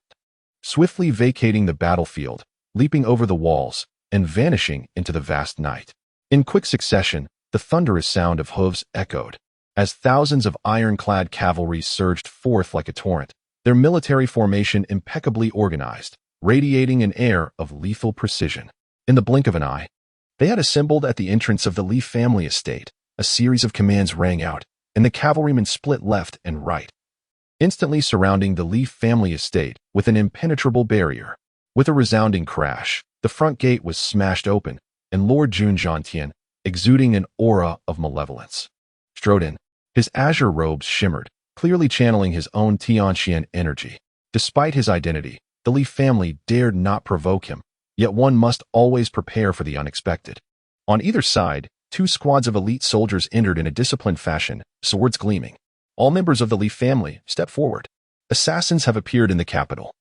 swiftly vacating the battlefield, leaping over the walls, and vanishing into the vast night. In quick succession, the thunderous sound of hooves echoed. as thousands of ironclad cavalry surged forth like a torrent, their military formation impeccably organized, radiating an air of lethal precision. In the blink of an eye, they had assembled at the entrance of the Lee family estate. A series of commands rang out, and the cavalrymen split left and right, instantly surrounding the Lee family estate with an impenetrable barrier. With a resounding crash, the front gate was smashed open, and Lord Jun Jiantian, exuding an aura of malevolence, strode in. His azure robes shimmered, clearly channeling his own Tianxian energy. Despite his identity, the Li family dared not provoke him, yet one must always prepare for the unexpected. On either side, two squads of elite soldiers entered in a disciplined fashion, swords gleaming. All members of the Li family stepped forward. Assassins have appeared in the capital.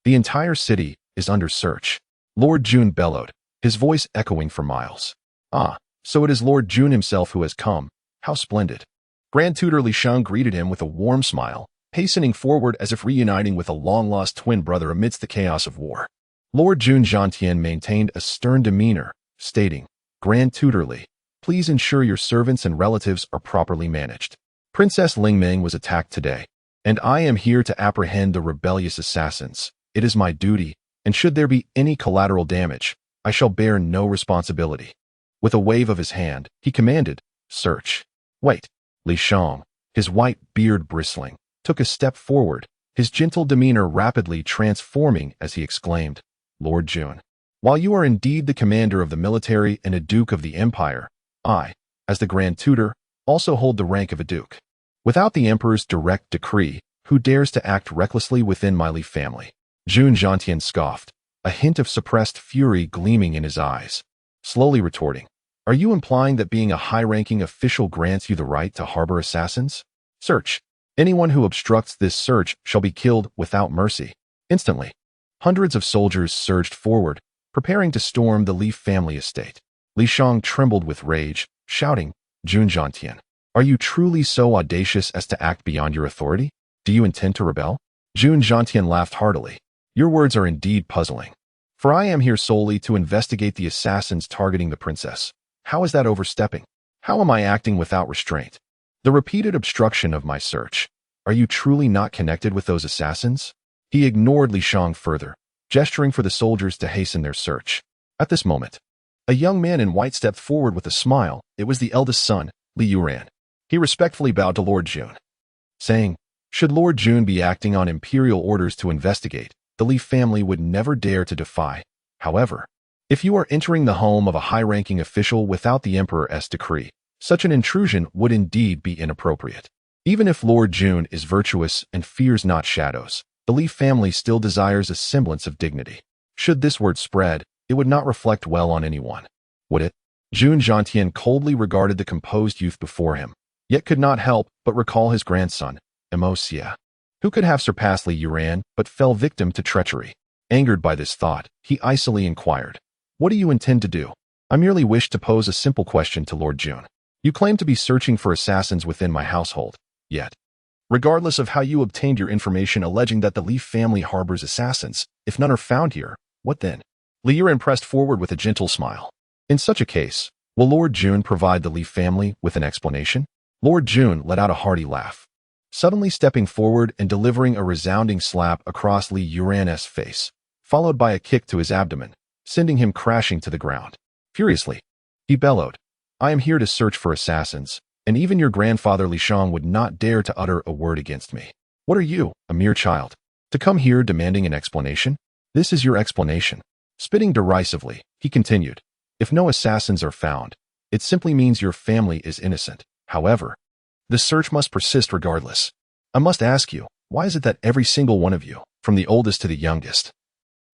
The entire city is under search. Lord Jun bellowed, his voice echoing for miles. Ah, so it is Lord Jun himself who has come. How splendid. Grand Tutor Li Shang greeted him with a warm smile, hastening forward as if reuniting with a long-lost twin brother amidst the chaos of war. Lord Jun Jiantian maintained a stern demeanor, stating, Grand Tutor Li, please ensure your servants and relatives are properly managed. Princess Lingming was attacked today, and I am here to apprehend the rebellious assassins. It is my duty, and should there be any collateral damage, I shall bear no responsibility. With a wave of his hand, he commanded, search. Wait. Li Shang, his white beard bristling, took a step forward, his gentle demeanor rapidly transforming as he exclaimed, Lord Jun, while you are indeed the commander of the military and a duke of the empire, I, as the Grand Tutor, also hold the rank of a duke. Without the emperor's direct decree, who dares to act recklessly within my Li family? Jun Jiantian scoffed, a hint of suppressed fury gleaming in his eyes, slowly retorting, are you implying that being a high-ranking official grants you the right to harbor assassins? Search. Anyone who obstructs this search shall be killed without mercy. Instantly, hundreds of soldiers surged forward, preparing to storm the Li family estate. Li Shang trembled with rage, shouting, Jun Jiantian, are you truly so audacious as to act beyond your authority? Do you intend to rebel? Jun Jiantian laughed heartily. Your words are indeed puzzling. For I am here solely to investigate the assassins targeting the princess. How is that overstepping? How am I acting without restraint? The repeated obstruction of my search. Are you truly not connected with those assassins? He ignored Li Shang further, gesturing for the soldiers to hasten their search. At this moment, a young man in white stepped forward with a smile. It was the eldest son, Li Yuran. He respectfully bowed to Lord Jun, saying, should Lord Jun be acting on imperial orders to investigate, the Li family would never dare to defy. However, if you are entering the home of a high-ranking official without the emperor's decree, such an intrusion would indeed be inappropriate. Even if Lord Jun is virtuous and fears not shadows, the Li family still desires a semblance of dignity. Should this word spread, it would not reflect well on anyone, would it? Jun Jiantian coldly regarded the composed youth before him, yet could not help but recall his grandson, Emosia, who could have surpassed Li Yuran but fell victim to treachery. Angered by this thought, he icily inquired, what do you intend to do? I merely wish to pose a simple question to Lord Jun. You claim to be searching for assassins within my household, yet, regardless of how you obtained your information alleging that the Li family harbors assassins, if none are found here, what then? Li Yuran pressed forward with a gentle smile. In such a case, will Lord Jun provide the Li family with an explanation? Lord Jun let out a hearty laugh, suddenly stepping forward and delivering a resounding slap across Li Yuran's face, followed by a kick to his abdomen, sending him crashing to the ground. Furiously, he bellowed, I am here to search for assassins, and even your grandfather Li Shang would not dare to utter a word against me. What are you, a mere child, to come here demanding an explanation? This is your explanation. Spitting derisively, he continued, if no assassins are found, it simply means your family is innocent. However, the search must persist regardless. I must ask you, why is it that every single one of you, from the oldest to the youngest,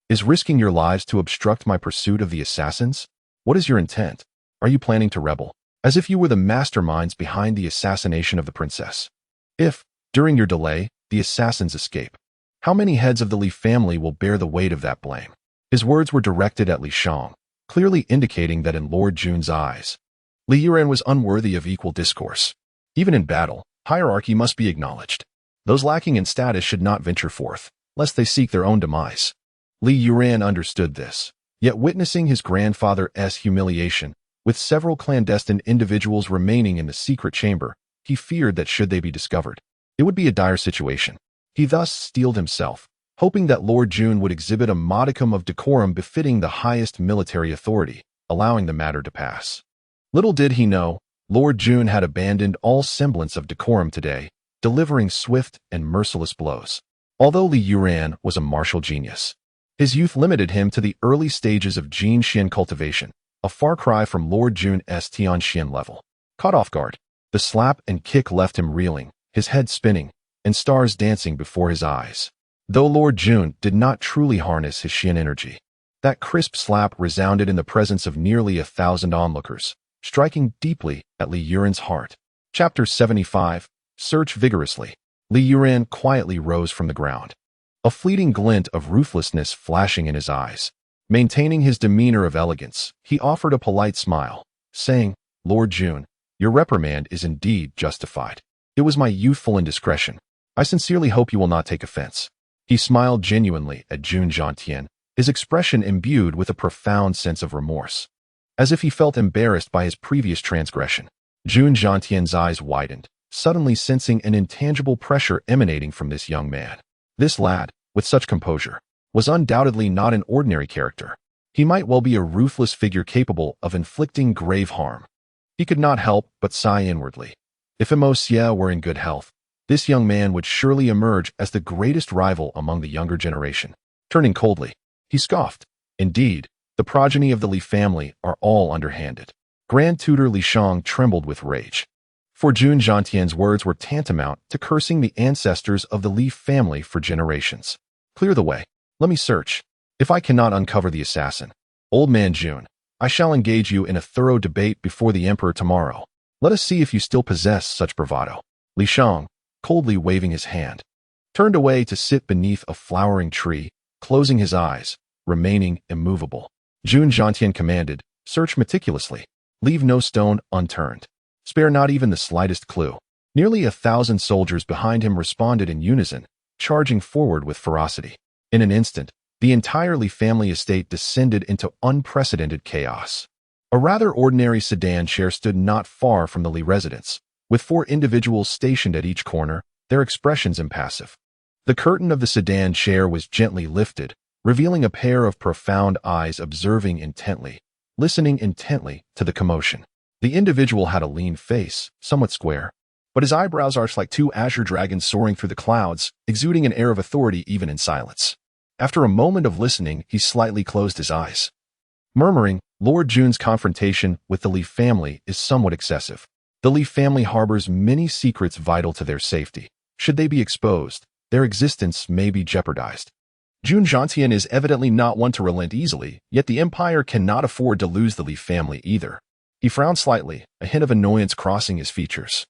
is risking your lives to obstruct my pursuit of the assassins? What is your intent? Are you planning to rebel, as if you were the masterminds behind the assassination of the princess? If, during your delay, the assassins escape, how many heads of the Li family will bear the weight of that blame? His words were directed at Li Shang, clearly indicating that in Lord Jun's eyes, Li Yuran was unworthy of equal discourse. Even in battle, hierarchy must be acknowledged. Those lacking in status should not venture forth, lest they seek their own demise. Li Yuran understood this, yet witnessing his grandfather's humiliation, with several clandestine individuals remaining in the secret chamber, He feared that should they be discovered, it would be a dire situation. He thus steeled himself, hoping that Lord Jun would exhibit a modicum of decorum befitting the highest military authority, allowing the matter to pass. Little did he know, Lord Jun had abandoned all semblance of decorum today, delivering swift and merciless blows. Although Li Yuran was a martial genius, his youth limited him to the early stages of Jin Xian cultivation, a far cry from Lord Jun's Tian Xian level. Caught off guard, the slap and kick left him reeling, his head spinning, and stars dancing before his eyes. Though Lord Jun did not truly harness his Xian energy, that crisp slap resounded in the presence of nearly 1,000 onlookers, striking deeply at Li Yuran's heart. Chapter 75. Search vigorously. Li Yuran quietly rose from the ground, a fleeting glint of ruthlessness flashing in his eyes. Maintaining his demeanor of elegance, he offered a polite smile, saying, "Lord Jun, your reprimand is indeed justified. It was my youthful indiscretion. I sincerely hope you will not take offense." He smiled genuinely at Jun Jiantian, his expression imbued with a profound sense of remorse, as if he felt embarrassed by his previous transgression. Jun Jiantian's eyes widened, suddenly sensing an intangible pressure emanating from this young man. This lad, with such composure, was undoubtedly not an ordinary character. He might well be a ruthless figure capable of inflicting grave harm. He could not help but sigh inwardly. If Imo Xie were in good health, this young man would surely emerge as the greatest rival among the younger generation. Turning coldly, he scoffed. Indeed, the progeny of the Li family are all underhanded. Grand Tutor Li Shang trembled with rage. For Jun Jiantian's words were tantamount to cursing the ancestors of the Li family for generations. Clear the way. Let me search. If I cannot uncover the assassin, old man Jun, I shall engage you in a thorough debate before the emperor tomorrow. Let us see if you still possess such bravado. Li Shang, coldly waving his hand, turned away to sit beneath a flowering tree, closing his eyes, remaining immovable. Jun Jiantian commanded, "Search meticulously. Leave no stone unturned. Spare not even the slightest clue." Nearly 1,000 soldiers behind him responded in unison, charging forward with ferocity. In an instant, the entire Li family estate descended into unprecedented chaos. A rather ordinary sedan chair stood not far from the Li residence, with 4 individuals stationed at each corner, their expressions impassive. The curtain of the sedan chair was gently lifted, revealing a pair of profound eyes observing intently, listening intently to the commotion. The individual had a lean face, somewhat square, but his eyebrows arched like 2 azure dragons soaring through the clouds, exuding an air of authority even in silence. After a moment of listening, he slightly closed his eyes, murmuring, "Lord Jun's confrontation with the Li family is somewhat excessive. The Li family harbors many secrets vital to their safety. Should they be exposed, their existence may be jeopardized. Jun Jiantian is evidently not one to relent easily, yet the empire cannot afford to lose the Li family either." He frowned slightly, a hint of annoyance crossing his features,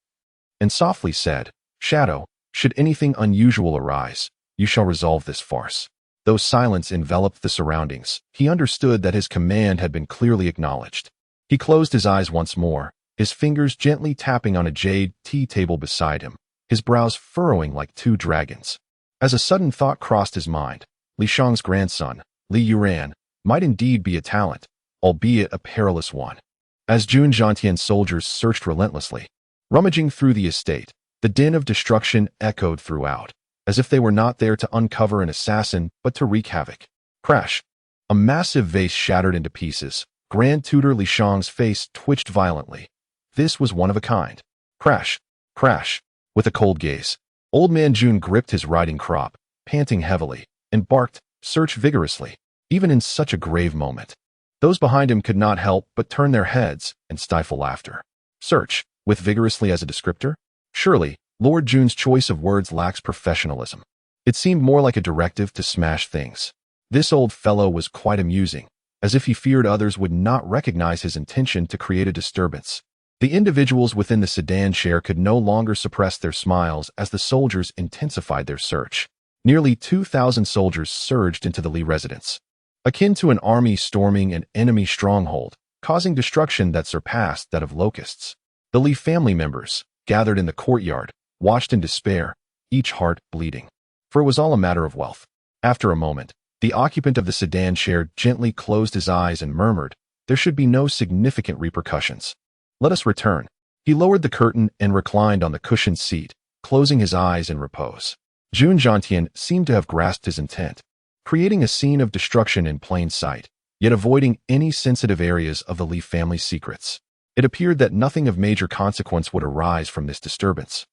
and softly said, "Shadow, should anything unusual arise, you shall resolve this farce." Though silence enveloped the surroundings, he understood that his command had been clearly acknowledged. He closed his eyes once more, his fingers gently tapping on a jade tea table beside him, his brows furrowing like 2 dragons. As a sudden thought crossed his mind, Li Shang's grandson, Li Yuran, might indeed be a talent, albeit a perilous one. As Jun Jiantian's soldiers searched relentlessly, rummaging through the estate, the din of destruction echoed throughout, as if they were not there to uncover an assassin, but to wreak havoc. Crash! A massive vase shattered into pieces. Grand Tutor Li Shang's face twitched violently. This was one of a kind. Crash! Crash! With a cold gaze, old man Jun gripped his riding crop, panting heavily, and barked, "Search vigorously." Even in such a grave moment, those behind him could not help but turn their heads and stifle laughter. Search, with vigorously as a descriptor? Surely, Lord Jun's choice of words lacks professionalism. It seemed more like a directive to smash things. This old fellow was quite amusing, as if he feared others would not recognize his intention to create a disturbance. The individuals within the sedan chair could no longer suppress their smiles as the soldiers intensified their search. Nearly 2,000 soldiers surged into the Li residence, akin to an army storming an enemy stronghold, causing destruction that surpassed that of locusts. The Li family members, gathered in the courtyard, watched in despair, each heart bleeding. For it was all a matter of wealth. After a moment, the occupant of the sedan chair gently closed his eyes and murmured, "There should be no significant repercussions. Let us return." He lowered the curtain and reclined on the cushioned seat, closing his eyes in repose. Jun Jiantian seemed to have grasped his intent, creating a scene of destruction in plain sight, yet avoiding any sensitive areas of the Li family's secrets. It appeared that nothing of major consequence would arise from this disturbance.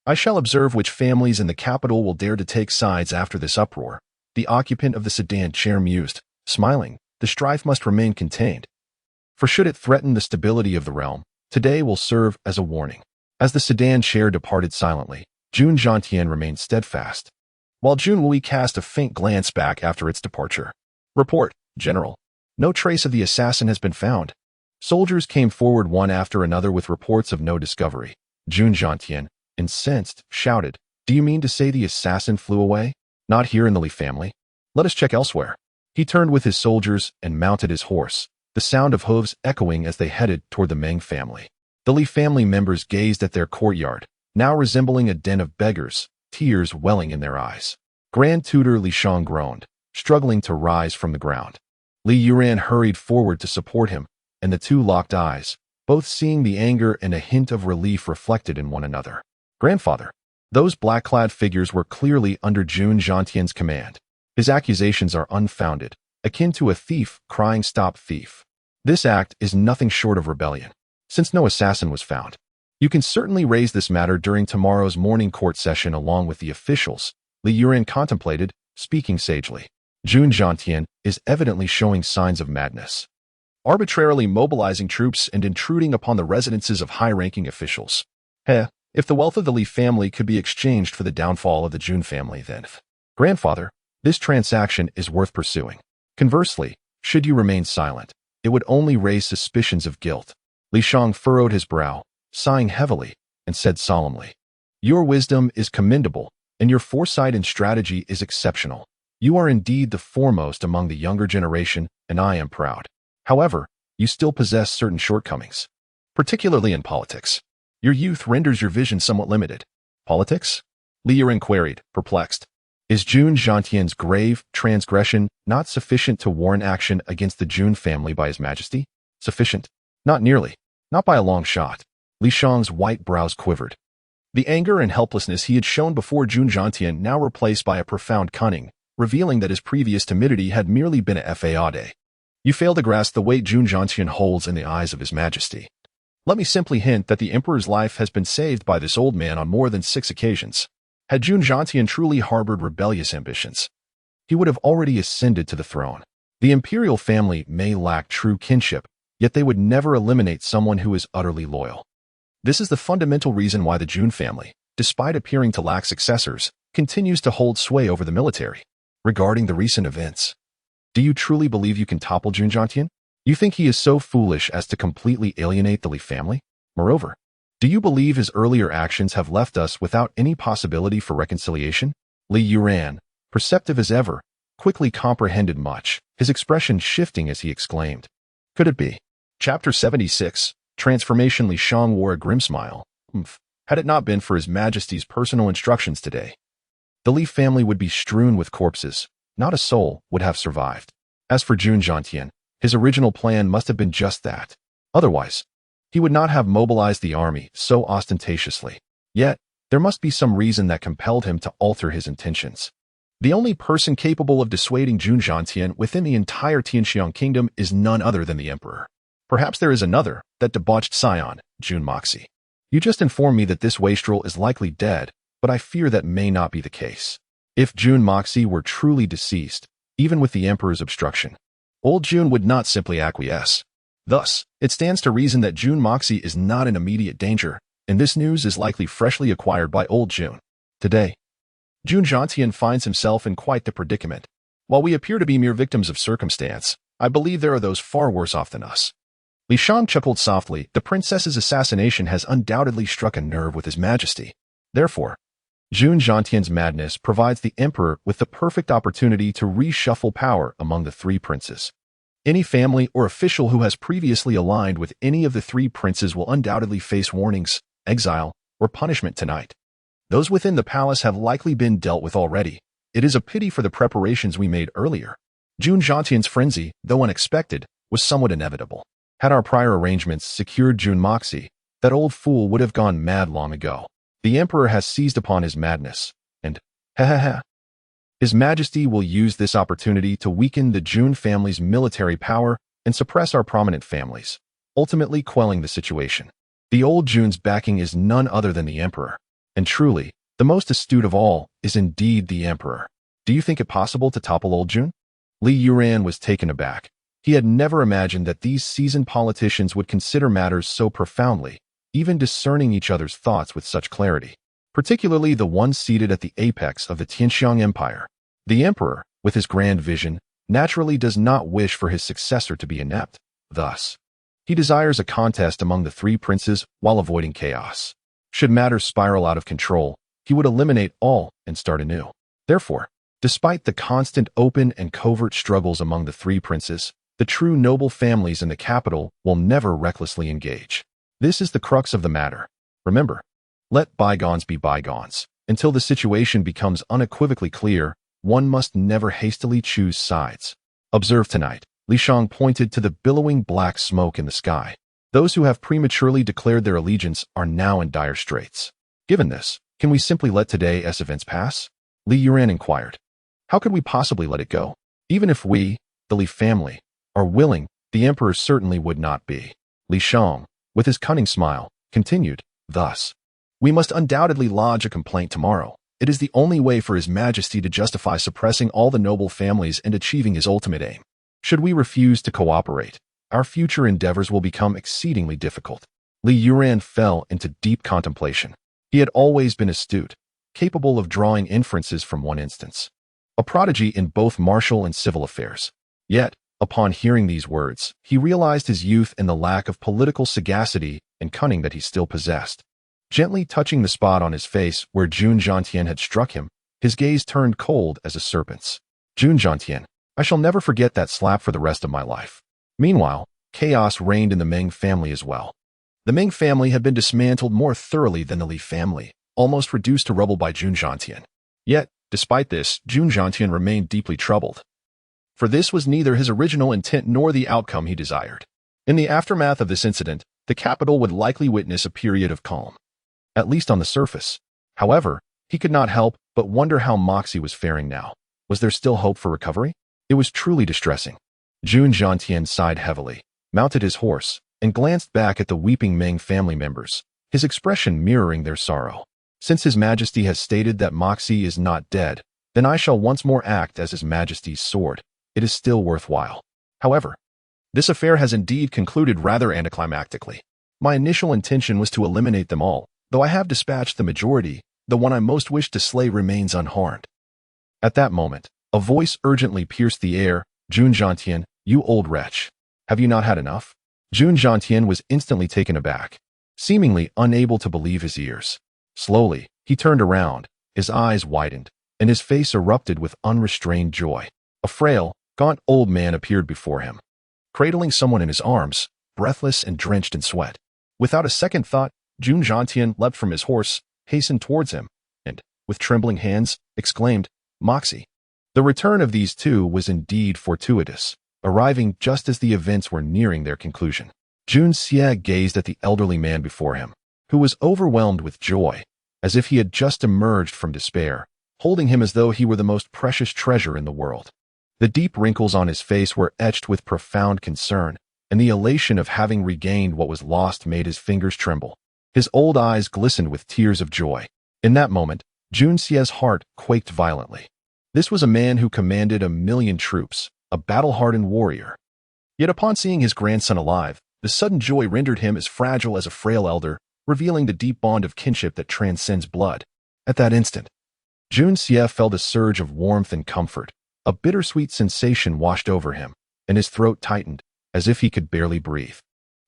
I shall observe which families in the capital will dare to take sides after this uproar, the occupant of the sedan chair mused, smiling. The strife must remain contained, for should it threaten the stability of the realm, today will serve as a warning. As the sedan chair departed silently, Jun Jiantian remained steadfast, while Jun Wei cast a faint glance back after its departure. Report, General. No trace of the assassin has been found. Soldiers came forward one after another with reports of no discovery. Jun Jiantian, incensed, shouted, Do you mean to say the assassin flew away? Not here in the Li family. Let us check elsewhere. He turned with his soldiers and mounted his horse, the sound of hooves echoing as they headed toward the Meng family. The Li family members gazed at their courtyard, now resembling a den of beggars, tears welling in their eyes. Grand Tutor Li Shang groaned, struggling to rise from the ground. Li Yuran hurried forward to support him, and the two locked eyes, both seeing the anger and a hint of relief reflected in one another. Grandfather. Those black-clad figures were clearly under Jun Jiantian's command. His accusations are unfounded, akin to a thief crying stop thief. This act is nothing short of rebellion, since no assassin was found. You can certainly raise this matter during tomorrow's morning court session along with the officials, Li Yuran contemplated, speaking sagely. Jun Jiantian is evidently showing signs of madness, arbitrarily mobilizing troops and intruding upon the residences of high-ranking officials. If the wealth of the Li family could be exchanged for the downfall of the Jun family, then, Grandfather, this transaction is worth pursuing. Conversely, should you remain silent, it would only raise suspicions of guilt. Li Shang furrowed his brow, sighing heavily, and said solemnly, Your wisdom is commendable, and your foresight and strategy is exceptional. You are indeed the foremost among the younger generation, and I am proud. However, you still possess certain shortcomings, particularly in politics. Your youth renders your vision somewhat limited. Politics? Li Yuran queried, perplexed. Is Jun Jiantian's grave transgression not sufficient to warrant action against the Jun family by His Majesty? Sufficient? Not nearly. Not by a long shot. Li Shang's white brows quivered. The anger and helplessness he had shown before Jun Jiantian now replaced by a profound cunning, revealing that his previous timidity had merely been a fade. You fail to grasp the weight Jun Jiantian holds in the eyes of His Majesty. Let me simply hint that the Emperor's life has been saved by this old man on more than 6 occasions. Had Jun Jiantian truly harbored rebellious ambitions, he would have already ascended to the throne. The imperial family may lack true kinship, yet they would never eliminate someone who is utterly loyal. This is the fundamental reason why the Jun family, despite appearing to lack successors, continues to hold sway over the military. Regarding the recent events, do you truly believe you can topple Jun Jiantian? You think he is so foolish as to completely alienate the Li family? Moreover, do you believe his earlier actions have left us without any possibility for reconciliation? Li Yuran, perceptive as ever, quickly comprehended much, his expression shifting as he exclaimed, Could it be? Chapter 76, Transformation. Li Shang wore a grim smile. Had it not been for His Majesty's personal instructions today, the Li family would be strewn with corpses. Not a soul would have survived. As for Jun Jiantian, his original plan must have been just that. Otherwise, he would not have mobilized the army so ostentatiously. Yet, there must be some reason that compelled him to alter his intentions. The only person capable of dissuading Jun Jiantian within the entire Tianxiang kingdom is none other than the Emperor. Perhaps there is another, that debauched scion, Jun Moxi. You just informed me that this wastrel is likely dead, but I fear that may not be the case. If Jun Moxi were truly deceased, even with the Emperor's obstruction, old Jun would not simply acquiesce. Thus, it stands to reason that Jun Moxi is not in immediate danger, and this news is likely freshly acquired by old Jun. Today, Jun Jiantian finds himself in quite the predicament. While we appear to be mere victims of circumstance, I believe there are those far worse off than us. Li Shang chuckled softly. The princess's assassination has undoubtedly struck a nerve with His Majesty. Therefore, Jun Jiantian's madness provides the Emperor with the perfect opportunity to reshuffle power among the 3 princes. Any family or official who has previously aligned with any of the 3 princes will undoubtedly face warnings, exile, or punishment tonight. Those within the palace have likely been dealt with already. It is a pity for the preparations we made earlier. Jun Jiantian's frenzy, though unexpected, was somewhat inevitable. Had our prior arrangements secured Jun Moxi, That old fool would have gone mad long ago. The emperor has seized upon his madness, and, His Majesty will use this opportunity to weaken the Jun family's military power and suppress our prominent families, ultimately quelling the situation. The old Jun's backing is none other than the emperor, and truly, the most astute of all is indeed the emperor. Do you think it possible to topple old Jun? Li Yuran was taken aback. He had never imagined that these seasoned politicians would consider matters so profoundly, even discerning each other's thoughts with such clarity, particularly the one seated at the apex of the Tianxiang Empire. The emperor, with his grand vision, naturally does not wish for his successor to be inept. Thus, he desires a contest among the three princes while avoiding chaos. Should matters spiral out of control, he would eliminate all and start anew. Therefore, despite the constant open and covert struggles among the three princes, the true noble families in the capital will never recklessly engage. This is the crux of the matter. Remember, let bygones be bygones. Until the situation becomes unequivocally clear, one must never hastily choose sides. Observe tonight. Li Shang pointed to the billowing black smoke in the sky. Those who have prematurely declared their allegiance are now in dire straits. Given this, can we simply let today's events pass? Li Yuran inquired. How could we possibly let it go? Even if we, the Li family, are willing, the emperor certainly would not be. Li Shang, with his cunning smile, continued, thus, we must undoubtedly lodge a complaint tomorrow. It is the only way for His Majesty to justify suppressing all the noble families and achieving his ultimate aim. Should we refuse to cooperate, our future endeavors will become exceedingly difficult. Li Yuran fell into deep contemplation. He had always been astute, capable of drawing inferences from one instance. A prodigy in both martial and civil affairs. Yet, upon hearing these words, he realized his youth and the lack of political sagacity and cunning that he still possessed. Gently touching the spot on his face where Jun Zhantian had struck him, his gaze turned cold as a serpent's. Jun Zhantian, I shall never forget that slap for the rest of my life. Meanwhile, chaos reigned in the Meng family as well. The Meng family had been dismantled more thoroughly than the Li family, almost reduced to rubble by Jun Zhantian. Yet, despite this, Jun Zhantian remained deeply troubled. For this was neither his original intent nor the outcome he desired. In the aftermath of this incident, the capital would likely witness a period of calm. At least on the surface. However, he could not help but wonder how Moxie was faring now. Was there still hope for recovery? It was truly distressing. Jun Zhantian sighed heavily, mounted his horse, and glanced back at the weeping Meng family members, his expression mirroring their sorrow. Since His Majesty has stated that Moxie is not dead, then I shall once more act as His Majesty's sword. It is still worthwhile. However, this affair has indeed concluded rather anticlimactically. My initial intention was to eliminate them all, though I have dispatched the majority, the one I most wish to slay remains unharmed. At that moment, a voice urgently pierced the air. Jun Zhantian, you old wretch. Have you not had enough? Jun Zhantian was instantly taken aback, seemingly unable to believe his ears. Slowly, he turned around, his eyes widened, and his face erupted with unrestrained joy. A frail, gaunt old man appeared before him, cradling someone in his arms, breathless and drenched in sweat. Without a second thought, Jun Zhantian leapt from his horse, hastened towards him, and, with trembling hands, exclaimed, Moxie. The return of these two was indeed fortuitous, arriving just as the events were nearing their conclusion. Jun Xie gazed at the elderly man before him, who was overwhelmed with joy, as if he had just emerged from despair, holding him as though he were the most precious treasure in the world. The deep wrinkles on his face were etched with profound concern, and the elation of having regained what was lost made his fingers tremble. His old eyes glistened with tears of joy. In that moment, Jun Xie's heart quaked violently. This was a man who commanded 1,000,000 troops, a battle-hardened warrior. Yet upon seeing his grandson alive, the sudden joy rendered him as fragile as a frail elder, revealing the deep bond of kinship that transcends blood. At that instant, Jun Xie felt a surge of warmth and comfort. A bittersweet sensation washed over him, and his throat tightened, as if he could barely breathe.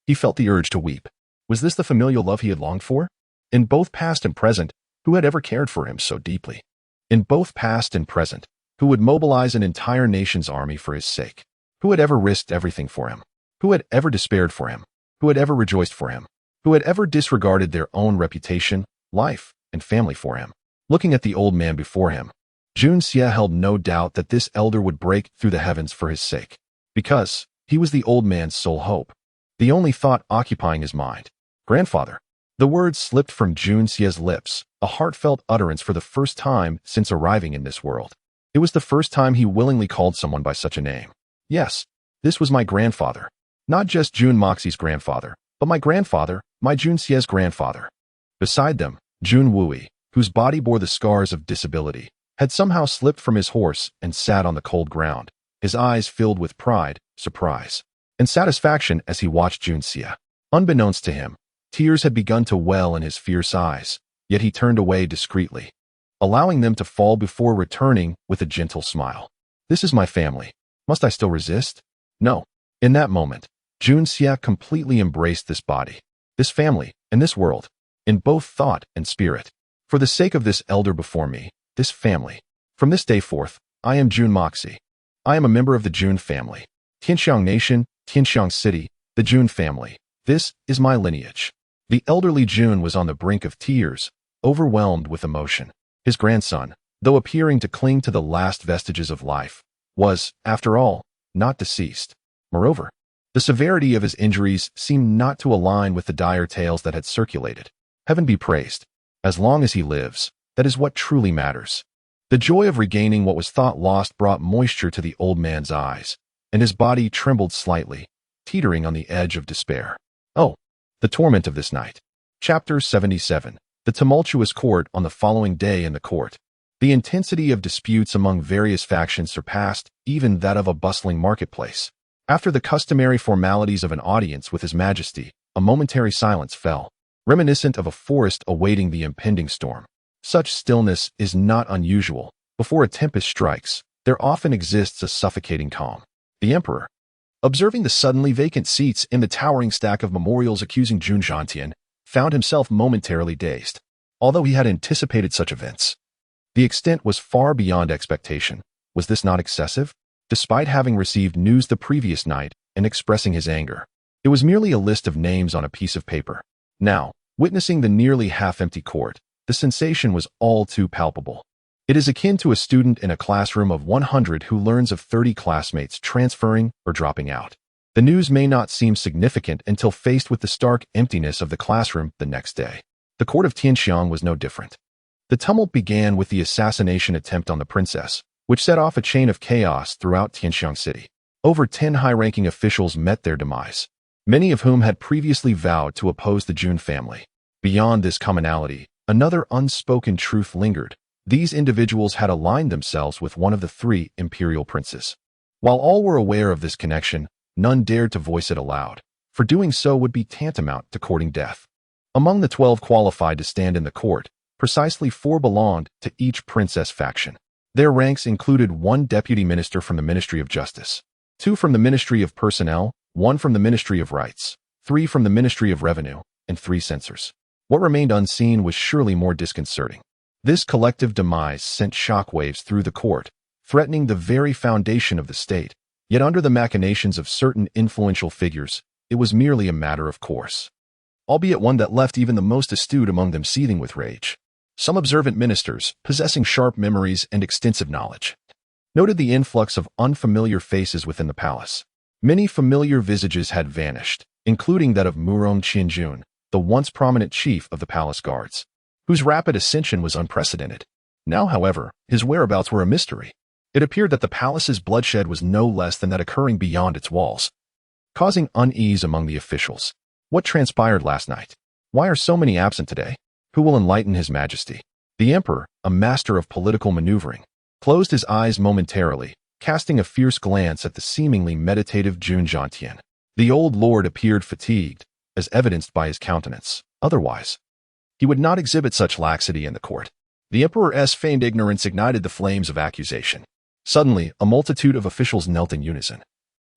He felt the urge to weep. Was this the familial love he had longed for? In both past and present, who had ever cared for him so deeply? In both past and present, who would mobilize an entire nation's army for his sake? Who had ever risked everything for him? Who had ever despaired for him? Who had ever rejoiced for him? Who had ever disregarded their own reputation, life, and family for him? Looking at the old man before him, Jun Xie held no doubt that this elder would break through the heavens for his sake, because he was the old man's sole hope, the only thought occupying his mind. Grandfather, The words slipped from Jun Xie's lips, a heartfelt utterance for the first time since arriving in this world. It was the first time he willingly called someone by such a name. Yes, this was my grandfather. Not just Jun Moxie's grandfather, but my grandfather, my Jun Xie's grandfather. Beside them, Jun Wui, whose body bore the scars of disability, had somehow slipped from his horse and sat on the cold ground, his eyes filled with pride, surprise, and satisfaction as he watched Jun Xie. Unbeknownst to him, tears had begun to well in his fierce eyes, yet he turned away discreetly, allowing them to fall before returning with a gentle smile. This is my family. Must I still resist? No. In that moment, Jun Xie completely embraced this body, this family, and this world, in both thought and spirit. For the sake of this elder before me, this family. From this day forth, I am Jun Moxie. I am a member of the Jun family. Tianxiang Nation, Tianxiang City, the Jun family. This is my lineage. The elderly Jun was on the brink of tears, overwhelmed with emotion. His grandson, though appearing to cling to the last vestiges of life, was, after all, not deceased. Moreover, the severity of his injuries seemed not to align with the dire tales that had circulated. Heaven be praised. As long as he lives, that is what truly matters. The joy of regaining what was thought lost brought moisture to the old man's eyes, and his body trembled slightly, teetering on the edge of despair. Oh, the torment of this night. Chapter 77. The tumultuous court on the following day in the court. The intensity of disputes among various factions surpassed even that of a bustling marketplace. After the customary formalities of an audience with His Majesty, a momentary silence fell, reminiscent of a forest awaiting the impending storm. Such stillness is not unusual. Before a tempest strikes, there often exists a suffocating calm. The Emperor, observing the suddenly vacant seats in the towering stack of memorials accusing Jun Zhantian, found himself momentarily dazed. Although he had anticipated such events, the extent was far beyond expectation. Was this not excessive? Despite having received news the previous night and expressing his anger, it was merely a list of names on a piece of paper. Now, witnessing the nearly half-empty court, the sensation was all too palpable. It is akin to a student in a classroom of 100 who learns of 30 classmates transferring or dropping out. The news may not seem significant until faced with the stark emptiness of the classroom the next day. The court of Tianxiang was no different. The tumult began with the assassination attempt on the princess, which set off a chain of chaos throughout Tianxiang City. Over 10 high-ranking officials met their demise, many of whom had previously vowed to oppose the Jun family. Beyond this commonality, another unspoken truth lingered. These individuals had aligned themselves with one of the 3 imperial princes. While all were aware of this connection, none dared to voice it aloud, for doing so would be tantamount to courting death. Among the 12 qualified to stand in the court, precisely 4 belonged to each princess faction. Their ranks included 1 deputy minister from the Ministry of Justice, 2 from the Ministry of Personnel, 1 from the Ministry of Rights, 3 from the Ministry of Revenue, and 3 censors. What remained unseen was surely more disconcerting. This collective demise sent shockwaves through the court, threatening the very foundation of the state. Yet under the machinations of certain influential figures, it was merely a matter of course, albeit one that left even the most astute among them seething with rage. Some observant ministers, possessing sharp memories and extensive knowledge, noted the influx of unfamiliar faces within the palace. Many familiar visages had vanished, including that of Murong Qianjun, the once prominent chief of the palace guards, whose rapid ascension was unprecedented. Now, however, his whereabouts were a mystery. It appeared that the palace's bloodshed was no less than that occurring beyond its walls, causing unease among the officials. What transpired last night? Why are so many absent today? Who will enlighten His Majesty? The Emperor, a master of political maneuvering, closed his eyes momentarily, casting a fierce glance at the seemingly meditative Jun Zhantian. The old lord appeared fatigued, as evidenced by his countenance. Otherwise, he would not exhibit such laxity in the court. The Emperor's feigned ignorance ignited the flames of accusation. Suddenly, a multitude of officials knelt in unison,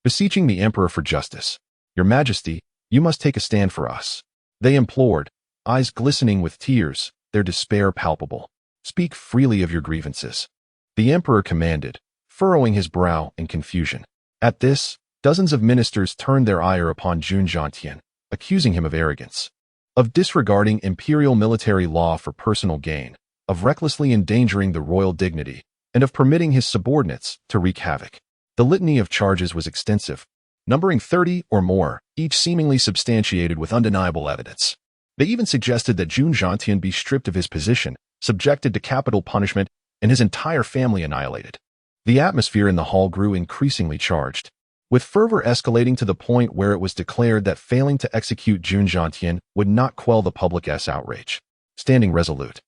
beseeching the Emperor for justice. Your Majesty, you must take a stand for us, they implored, eyes glistening with tears, their despair palpable. Speak freely of your grievances. The Emperor commanded, furrowing his brow in confusion. At this, dozens of ministers turned their ire upon Jun Zhantian, accusing him of arrogance, of disregarding imperial military law for personal gain, of recklessly endangering the royal dignity, and of permitting his subordinates to wreak havoc. The litany of charges was extensive, numbering 30 or more, each seemingly substantiated with undeniable evidence. They even suggested that Jun Zhantian be stripped of his position, subjected to capital punishment, and his entire family annihilated. The atmosphere in the hall grew increasingly charged, with fervor escalating to the point where it was declared that failing to execute Jun Zhantian would not quell the public's outrage. Standing resolute,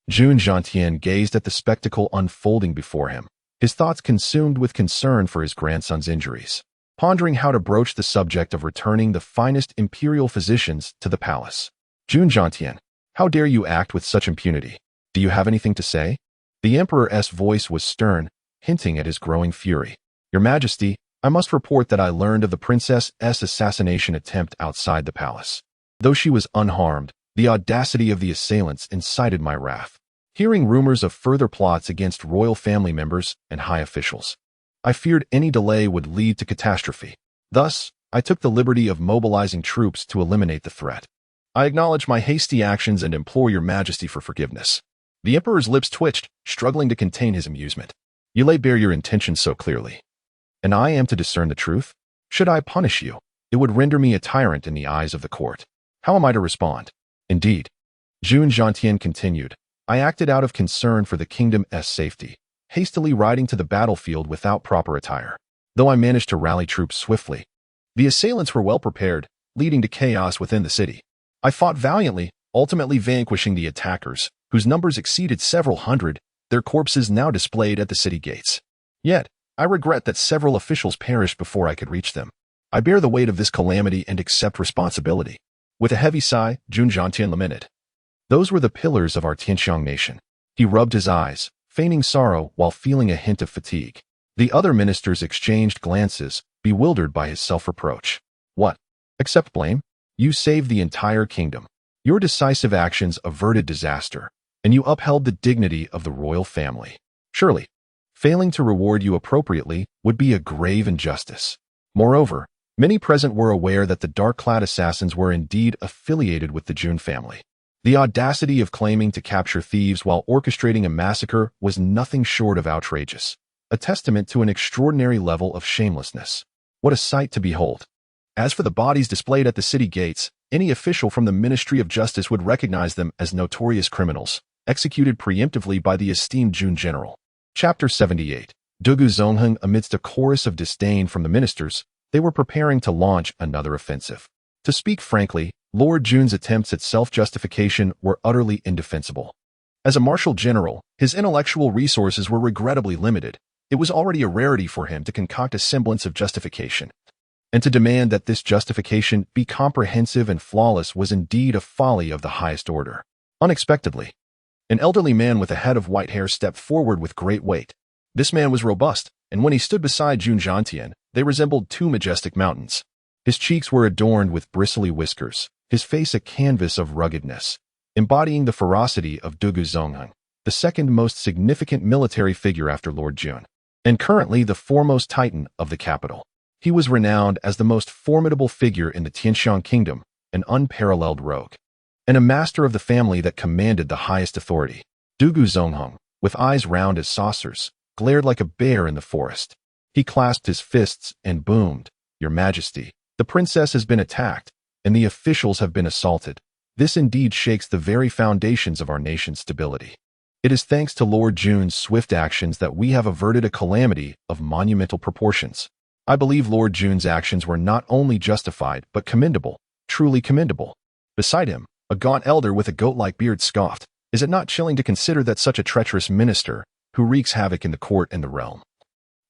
Jun Zhantian gazed at the spectacle unfolding before him, his thoughts consumed with concern for his grandson's injuries, pondering how to broach the subject of returning the finest imperial physicians to the palace. Jun Zhantian, how dare you act with such impunity? Do you have anything to say? The emperor's voice was stern, hinting at his growing fury. Your Majesty, I must report that I learned of the princess's assassination attempt outside the palace. Though she was unharmed, the audacity of the assailants incited my wrath. Hearing rumors of further plots against royal family members and high officials, I feared any delay would lead to catastrophe. Thus, I took the liberty of mobilizing troops to eliminate the threat. I acknowledge my hasty actions and implore your Majesty for forgiveness. The emperor's lips twitched, struggling to contain his amusement. You lay bare your intentions so clearly. And I am to discern the truth? Should I punish you, it would render me a tyrant in the eyes of the court. How am I to respond? Indeed, Jun Zhantian continued, I acted out of concern for the kingdom's safety, hastily riding to the battlefield without proper attire. Though I managed to rally troops swiftly, the assailants were well prepared, leading to chaos within the city. I fought valiantly, ultimately vanquishing the attackers, whose numbers exceeded several hundred, their corpses now displayed at the city gates. Yet, I regret that several officials perished before I could reach them. I bear the weight of this calamity and accept responsibility. With a heavy sigh, Jun Zhantian lamented. Those were the pillars of our Tianxiang nation. He rubbed his eyes, feigning sorrow while feeling a hint of fatigue. The other ministers exchanged glances, bewildered by his self-reproach. What? Accept blame? You saved the entire kingdom. Your decisive actions averted disaster, and you upheld the dignity of the royal family. Surely, failing to reward you appropriately would be a grave injustice. Moreover, many present were aware that the dark-clad assassins were indeed affiliated with the Jun family. The audacity of claiming to capture thieves while orchestrating a massacre was nothing short of outrageous, a testament to an extraordinary level of shamelessness. What a sight to behold! As for the bodies displayed at the city gates, any official from the Ministry of Justice would recognize them as notorious criminals, executed preemptively by the esteemed Jun general. Chapter 78. Dugu Zongheng. Amidst a chorus of disdain from the ministers, they were preparing to launch another offensive. To speak frankly, Lord Jun's attempts at self-justification were utterly indefensible. As a martial general, his intellectual resources were regrettably limited. It was already a rarity for him to concoct a semblance of justification. And to demand that this justification be comprehensive and flawless was indeed a folly of the highest order. Unexpectedly, an elderly man with a head of white hair stepped forward with great weight. This man was robust, and when he stood beside Jun Zhantian, they resembled two majestic mountains. His cheeks were adorned with bristly whiskers, his face a canvas of ruggedness, embodying the ferocity of Dugu Zongheng, the second most significant military figure after Lord Jun, and currently the foremost titan of the capital. He was renowned as the most formidable figure in the Tianxiang kingdom, an unparalleled rogue, and a master of the family that commanded the highest authority. Dugu Zongheng, with eyes round as saucers, glared like a bear in the forest. He clasped his fists and boomed, Your Majesty, the princess has been attacked, and the officials have been assaulted. This indeed shakes the very foundations of our nation's stability. It is thanks to Lord Jun's swift actions that we have averted a calamity of monumental proportions. I believe Lord Jun's actions were not only justified, but commendable, truly commendable. Beside him, a gaunt elder with a goat-like beard scoffed. Is it not chilling to consider that such a treacherous minister, who wreaks havoc in the court and the realm,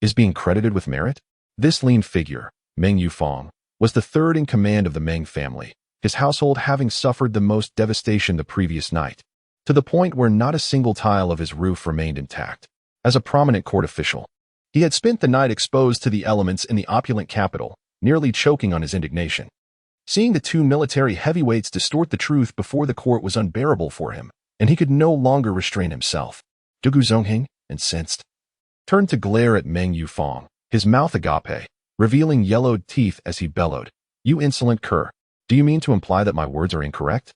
is being credited with merit? This lean figure, Meng Yufang, was the third in command of the Meng family, his household having suffered the most devastation the previous night, to the point where not a single tile of his roof remained intact. As a prominent court official, he had spent the night exposed to the elements in the opulent capital, nearly choking on his indignation. Seeing the two military heavyweights distort the truth before the court was unbearable for him, and he could no longer restrain himself. Dugu Zongheng, incensed, turned to glare at Meng Yufang, his mouth agape, revealing yellowed teeth as he bellowed, You insolent cur, do you mean to imply that my words are incorrect?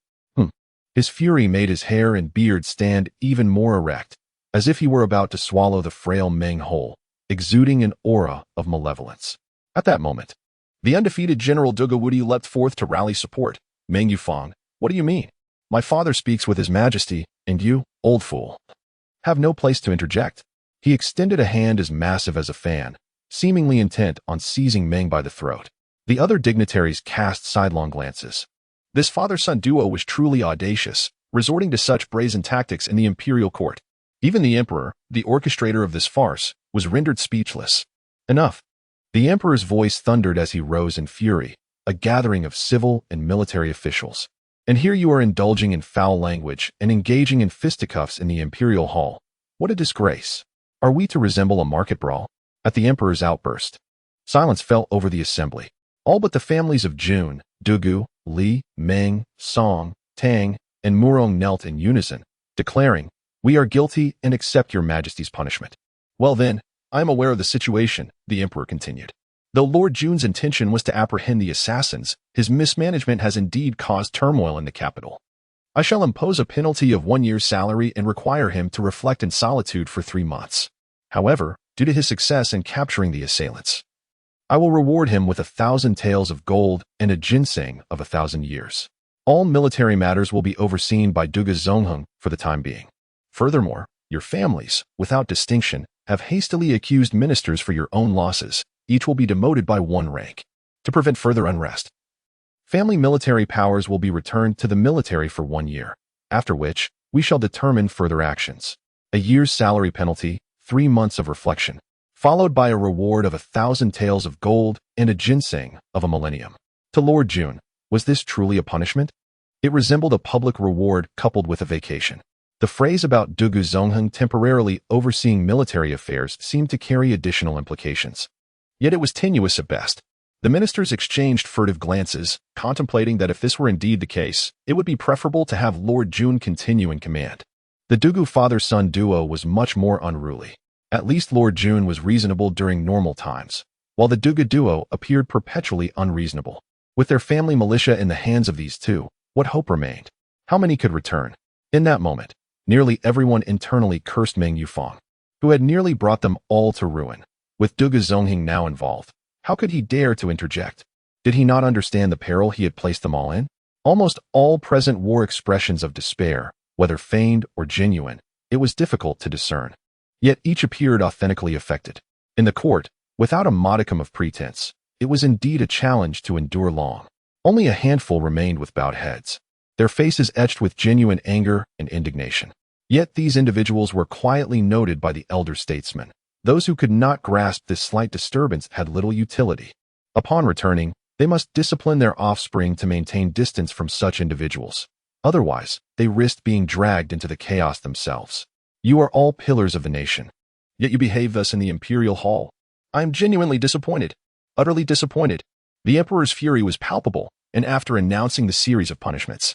His fury made his hair and beard stand even more erect, as if he were about to swallow the frail Meng whole, exuding an aura of malevolence. At that moment, the undefeated General Dugu Wudi leapt forth to rally support. Meng Yufang, What do you mean? My father speaks with his majesty, and you, old fool, have no place to interject. He extended a hand as massive as a fan, seemingly intent on seizing Meng by the throat. The other dignitaries cast sidelong glances. This father-son duo was truly audacious, resorting to such brazen tactics in the imperial court. Even the emperor, the orchestrator of this farce, was rendered speechless. Enough. The emperor's voice thundered as he rose in fury, a gathering of civil and military officials. And here you are indulging in foul language and engaging in fisticuffs in the imperial hall. What a disgrace. Are we to resemble a market brawl? At the emperor's outburst, silence fell over the assembly. All but the families of Jun, Dugu, Li, Meng, Song, Tang, and Murong knelt in unison, declaring, "We are guilty and accept your majesty's punishment." Well then, I am aware of the situation, the emperor continued. Though Lord Jun's intention was to apprehend the assassins, his mismanagement has indeed caused turmoil in the capital. I shall impose a penalty of 1 year's salary and require him to reflect in solitude for 3 months. However, due to his success in capturing the assailants, I will reward him with 1,000 taels of gold and a ginseng of 1,000 years. All military matters will be overseen by Duga Zongheng for the time being. Furthermore, your families, without distinction, have hastily accused ministers for your own losses. Each will be demoted by 1 rank. To prevent further unrest, family military powers will be returned to the military for 1 year, after which we shall determine further actions. A year's salary penalty, 3 months of reflection, followed by a reward of 1,000 taels of gold and a ginseng of a millennium. To Lord Jun, was this truly a punishment? It resembled a public reward coupled with a vacation. The phrase about Dugu Zongheng temporarily overseeing military affairs seemed to carry additional implications. Yet it was tenuous at best. The ministers exchanged furtive glances, contemplating that if this were indeed the case, it would be preferable to have Lord Jun continue in command. The Dugu father-son duo was much more unruly. At least Lord Jun was reasonable during normal times, while the Duga duo appeared perpetually unreasonable. With their family militia in the hands of these two, what hope remained? How many could return? In that moment, nearly everyone internally cursed Meng Yufang, who had nearly brought them all to ruin. With Duga Zongheng now involved, how could he dare to interject? Did he not understand the peril he had placed them all in? Almost all present wore expressions of despair, whether feigned or genuine. It was difficult to discern. Yet each appeared authentically affected. In the court, without a modicum of pretense, it was indeed a challenge to endure long. Only a handful remained with bowed heads, their faces etched with genuine anger and indignation. Yet these individuals were quietly noted by the elder statesmen. Those who could not grasp this slight disturbance had little utility. Upon returning, they must discipline their offspring to maintain distance from such individuals. Otherwise, they risked being dragged into the chaos themselves. You are all pillars of the nation. Yet you behave thus in the imperial hall. I am genuinely disappointed. Utterly disappointed. The emperor's fury was palpable, and after announcing the series of punishments,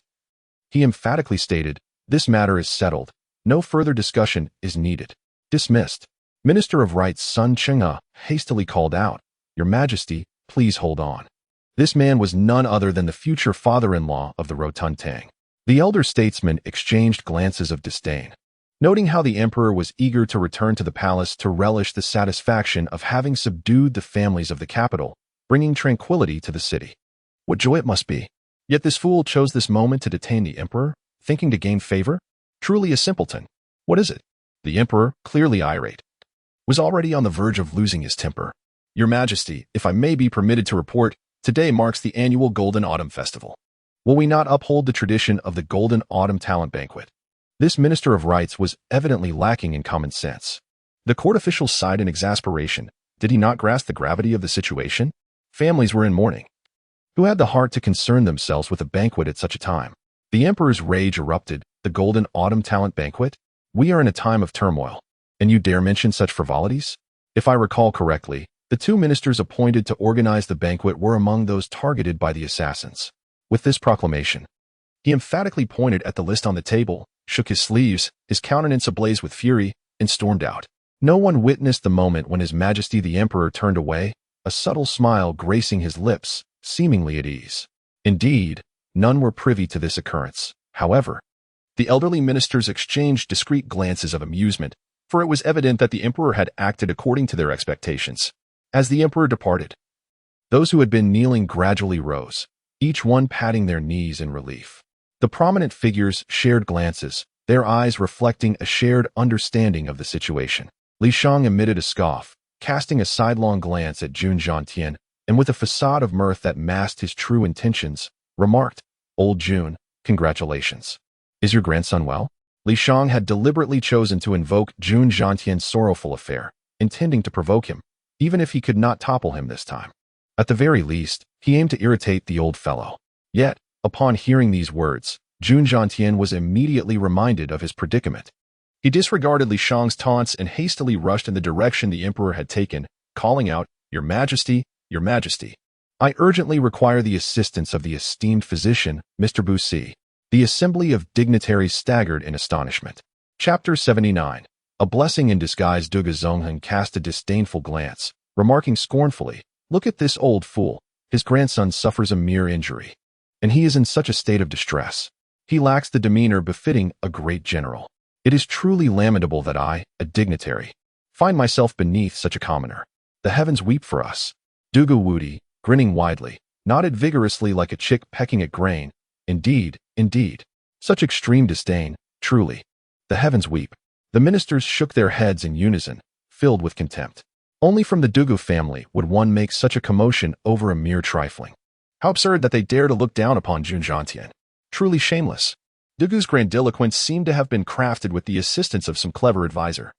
he emphatically stated, "This matter is settled. No further discussion is needed." Dismissed. Minister of Rights Sun Cheng'e hastily called out, "Your Majesty, please hold on." This man was none other than the future father-in-law of the rotund Tang. The elder statesman exchanged glances of disdain, noting how the emperor was eager to return to the palace to relish the satisfaction of having subdued the families of the capital, bringing tranquility to the city. What joy it must be! Yet this fool chose this moment to detain the emperor, thinking to gain favor? Truly a simpleton. What is it? The emperor, clearly irate, was already on the verge of losing his temper. Your Majesty, if I may be permitted to report, today marks the annual Golden Autumn Festival. Will we not uphold the tradition of the Golden Autumn Talent Banquet? This Minister of Rights was evidently lacking in common sense. The court officials sighed in exasperation. Did he not grasp the gravity of the situation? Families were in mourning. Who had the heart to concern themselves with a banquet at such a time? The emperor's rage erupted. The Golden Autumn Talent Banquet? We are in a time of turmoil. And you dare mention such frivolities? If I recall correctly, the 2 ministers appointed to organize the banquet were among those targeted by the assassins. With this proclamation, he emphatically pointed at the list on the table, shook his sleeves, his countenance ablaze with fury, and stormed out. No one witnessed the moment when His Majesty the Emperor turned away, a subtle smile gracing his lips, seemingly at ease. Indeed, none were privy to this occurrence. However, the elderly ministers exchanged discreet glances of amusement, for it was evident that the emperor had acted according to their expectations. As the emperor departed, those who had been kneeling gradually rose, each one patting their knees in relief. The prominent figures shared glances, their eyes reflecting a shared understanding of the situation. Li Shang emitted a scoff, casting a sidelong glance at Jun Zhantian, and with a facade of mirth that masked his true intentions, remarked, "Old Jun, congratulations. Is your grandson well?" Li Shang had deliberately chosen to invoke Jun Zhantian's sorrowful affair, intending to provoke him, even if he could not topple him this time. At the very least, he aimed to irritate the old fellow. Yet, upon hearing these words, Jun Zhantian was immediately reminded of his predicament. He disregarded Li Shang's taunts and hastily rushed in the direction the emperor had taken, calling out, "Your Majesty, Your Majesty. I urgently require the assistance of the esteemed physician, Mr. Busi." The assembly of dignitaries staggered in astonishment. Chapter 79. A blessing in disguise. Duge Zonghan cast a disdainful glance, remarking scornfully, "Look at this old fool. His grandson suffers a mere injury, and he is in such a state of distress. He lacks the demeanor befitting a great general. It is truly lamentable that I, a dignitary, find myself beneath such a commoner. The heavens weep for us." Duge Wudi, grinning widely, nodded vigorously like a chick pecking at grain. Indeed, indeed. Such extreme disdain, truly. The heavens weep. The ministers shook their heads in unison, filled with contempt. Only from the Dugu family would one make such a commotion over a mere trifling. How absurd that they dare to look down upon Jun Zhantian. Truly shameless. Dugu's grandiloquence seemed to have been crafted with the assistance of some clever advisor.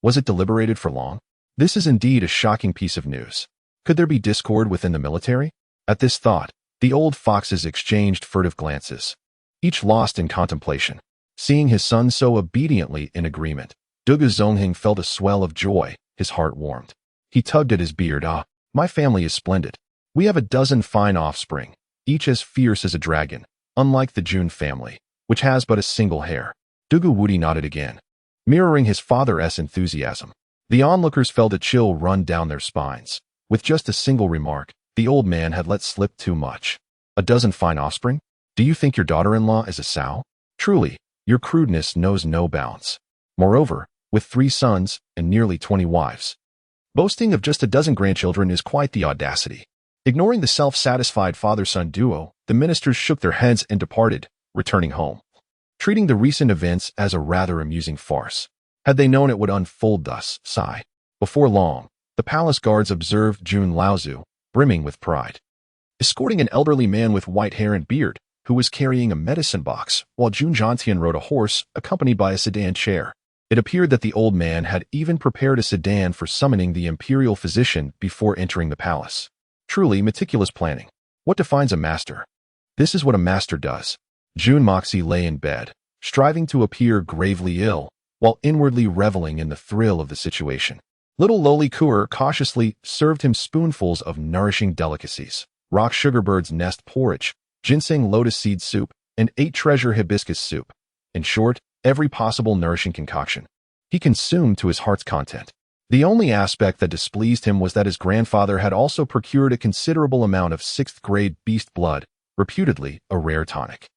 Was it deliberated for long? This is indeed a shocking piece of news. Could there be discord within the military? At this thought, the old foxes exchanged furtive glances, each lost in contemplation. Seeing his son so obediently in agreement, Duge Zonghan felt a swell of joy. His heart warmed. He tugged at his beard. "Ah, my family is splendid. We have a dozen fine offspring, each as fierce as a dragon, unlike the Jun family, which has but a single hair." Duge Wudi nodded again, mirroring his father's enthusiasm. The onlookers felt a chill run down their spines. With just a single remark, the old man had let slip too much. "A dozen fine offspring? Do you think your daughter-in-law is a sow? Truly, your crudeness knows no bounds. Moreover, with 3 sons and nearly 20 wives, boasting of just a dozen grandchildren is quite the audacity." Ignoring the self-satisfied father-son duo, the ministers shook their heads and departed, returning home, treating the recent events as a rather amusing farce. Had they known it would unfold thus, sigh. Before long, the palace guards observed Jun Laozu, brimming with pride, escorting an elderly man with white hair and beard, who was carrying a medicine box, while Jun Zhantian rode a horse, accompanied by a sedan chair. It appeared that the old man had even prepared a sedan for summoning the imperial physician before entering the palace. Truly meticulous planning. What defines a master? This is what a master does. Jun Moxie lay in bed, striving to appear gravely ill, while inwardly reveling in the thrill of the situation. Little Loli Kuer cautiously served him spoonfuls of nourishing delicacies: rock sugarbird's nest porridge, ginseng lotus seed soup, and 8 treasure hibiscus soup. In short, every possible nourishing concoction he consumed to his heart's content. The only aspect that displeased him was that his grandfather had also procured a considerable amount of 6th-grade beast blood, reputedly a rare tonic.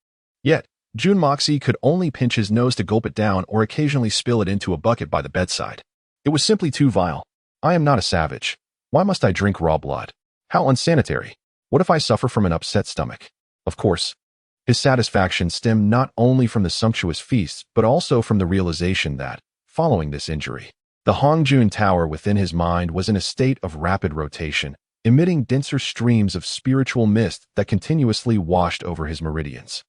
Yet, Jun Moxie could only pinch his nose to gulp it down or occasionally spill it into a bucket by the bedside. It was simply too vile. "I am not a savage. Why must I drink raw blood? How unsanitary. What if I suffer from an upset stomach?" Of course, his satisfaction stemmed not only from the sumptuous feasts but also from the realization that, following this injury, the Hongjun Tower within his mind was in a state of rapid rotation, emitting denser streams of spiritual mist that continuously washed over his meridians,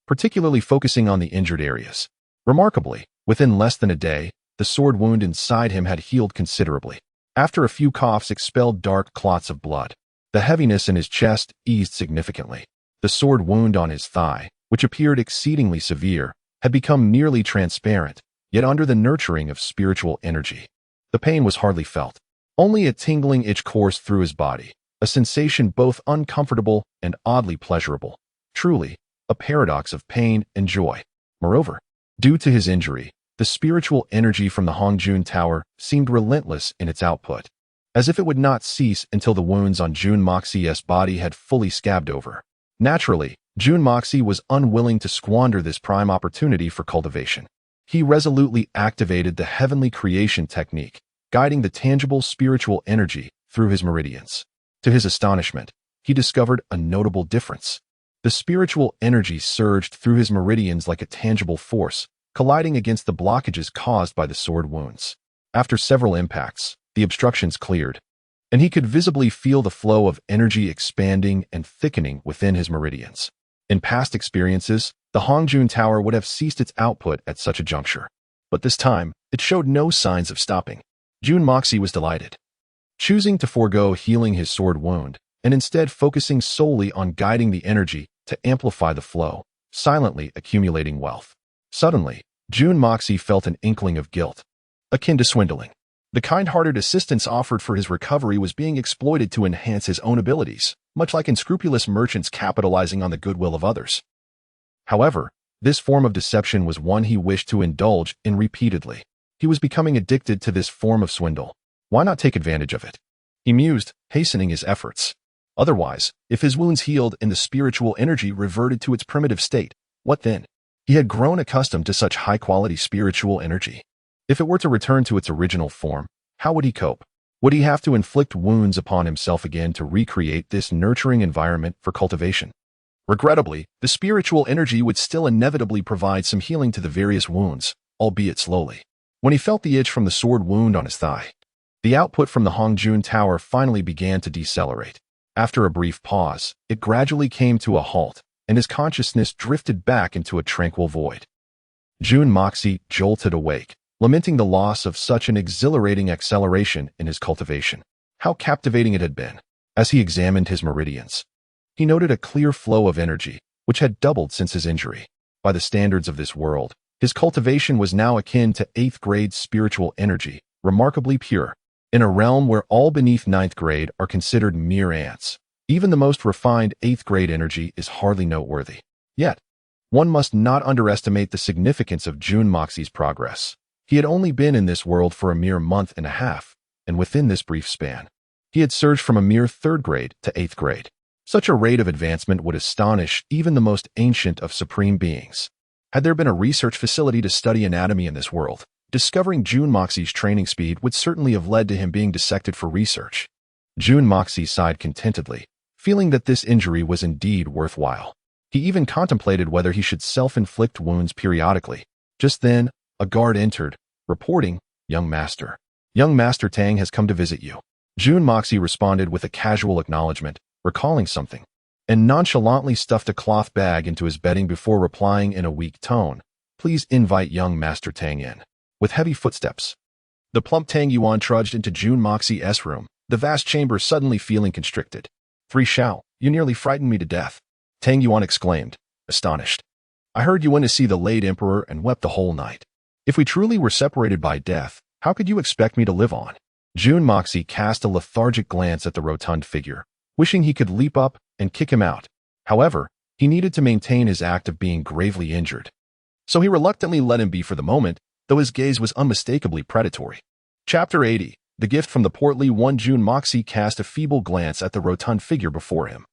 particularly focusing on the injured areas. Remarkably, within less than a day, the sword wound inside him had healed considerably. After a few coughs expelled dark clots of blood. The heaviness in his chest eased significantly. The sword wound on his thigh, which appeared exceedingly severe, had become nearly transparent, yet under the nurturing of spiritual energy. The pain was hardly felt. Only a tingling itch coursed through his body, a sensation both uncomfortable and oddly pleasurable. Truly, a paradox of pain and joy. Moreover, due to his injury, the spiritual energy from the Hongjun Tower seemed relentless in its output, as if it would not cease until the wounds on Jun Moxie's body had fully scabbed over. Naturally, Jun Moxie was unwilling to squander this prime opportunity for cultivation. He resolutely activated the heavenly creation technique, guiding the tangible spiritual energy through his meridians. To his astonishment, he discovered a notable difference. The spiritual energy surged through his meridians like a tangible force, colliding against the blockages caused by the sword wounds. After several impacts, the obstructions cleared, and he could visibly feel the flow of energy expanding and thickening within his meridians. In past experiences, the Hongjun Tower would have ceased its output at such a juncture. But this time, it showed no signs of stopping. Jun Moxie was delighted. Choosing to forego healing his sword wound, and instead focusing solely on guiding the energy to amplify the flow, silently accumulating wealth. Suddenly, Jun Moxie felt an inkling of guilt, akin to swindling. The kind-hearted assistance offered for his recovery was being exploited to enhance his own abilities, much like unscrupulous merchants capitalizing on the goodwill of others. However, this form of deception was one he wished to indulge in repeatedly. He was becoming addicted to this form of swindle. Why not take advantage of it? He mused, hastening his efforts. Otherwise, if his wounds healed and the spiritual energy reverted to its primitive state, what then? He had grown accustomed to such high-quality spiritual energy. If it were to return to its original form, how would he cope? Would he have to inflict wounds upon himself again to recreate this nurturing environment for cultivation? Regrettably, the spiritual energy would still inevitably provide some healing to the various wounds, albeit slowly. When he felt the itch from the sword wound on his thigh, the output from the Hongjun Tower finally began to decelerate. After a brief pause, it gradually came to a halt, and his consciousness drifted back into a tranquil void. Jun Moxie jolted awake, lamenting the loss of such an exhilarating acceleration in his cultivation. How captivating it had been. As he examined his meridians, he noted a clear flow of energy, which had doubled since his injury. By the standards of this world, his cultivation was now akin to 8th grade spiritual energy, remarkably pure. In a realm where all beneath 9th grade are considered mere ants, even the most refined 8th grade energy is hardly noteworthy. Yet, one must not underestimate the significance of Jun Moxie's progress. He had only been in this world for a mere month and a half, and within this brief span, he had surged from a mere 3rd grade to 8th grade. Such a rate of advancement would astonish even the most ancient of supreme beings. Had there been a research facility to study anatomy in this world, discovering Jun Moxie's training speed would certainly have led to him being dissected for research. Jun Moxie sighed contentedly, feeling that this injury was indeed worthwhile. He even contemplated whether he should self-inflict wounds periodically. Just then, a guard entered, reporting, "Young Master. Young Master Tang has come to visit you." Jun Moxie responded with a casual acknowledgement, recalling something, and nonchalantly stuffed a cloth bag into his bedding before replying in a weak tone, "Please invite young Master Tang in." With heavy footsteps, the plump Tang Yuan trudged into Jun Moxie's room, the vast chamber suddenly feeling constricted. "Three Shao, you nearly frightened me to death," Tang Yuan exclaimed, astonished. "I heard you went to see the late emperor and wept the whole night. If we truly were separated by death, how could you expect me to live on?" Jun Moxie cast a lethargic glance at the rotund figure, wishing he could leap up and kick him out. However, he needed to maintain his act of being gravely injured. So he reluctantly let him be for the moment, though his gaze was unmistakably predatory. Chapter 80. The Gift from the Portly One. Jun Moxie cast a feeble glance at the rotund figure before him,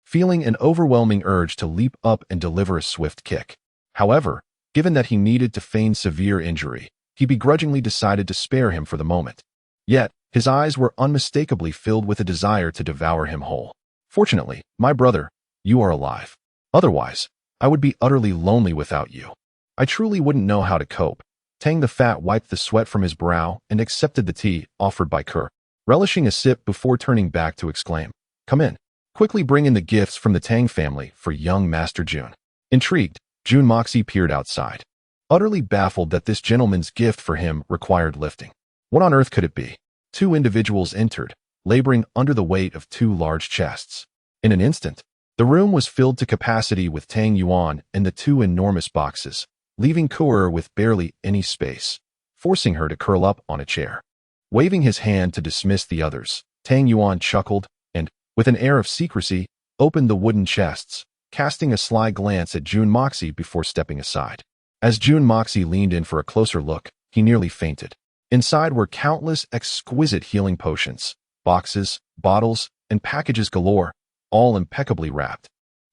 feeling an overwhelming urge to leap up and deliver a swift kick. However, given that he needed to feign severe injury, he begrudgingly decided to spare him for the moment. Yet, his eyes were unmistakably filled with a desire to devour him whole. "Fortunately, my brother, you are alive. Otherwise, I would be utterly lonely without you. I truly wouldn't know how to cope." Tang the Fat wiped the sweat from his brow and accepted the tea offered by Kerr, relishing a sip before turning back to exclaim, "Come in. Quickly bring in the gifts from the Tang family for young Master Jun." Intrigued, Jun Moxie peered outside, utterly baffled that this gentleman's gift for him required lifting. What on earth could it be? Two individuals entered, laboring under the weight of 2 large chests. In an instant, the room was filled to capacity with Tang Yuan and the 2 enormous boxes, leaving Kerr with barely any space, forcing her to curl up on a chair. Waving his hand to dismiss the others, Tang Yuan chuckled and, with an air of secrecy, opened the wooden chests, casting a sly glance at Jun Moxie before stepping aside. As Jun Moxie leaned in for a closer look, he nearly fainted. Inside were countless exquisite healing potions, boxes, bottles, and packages galore, all impeccably wrapped,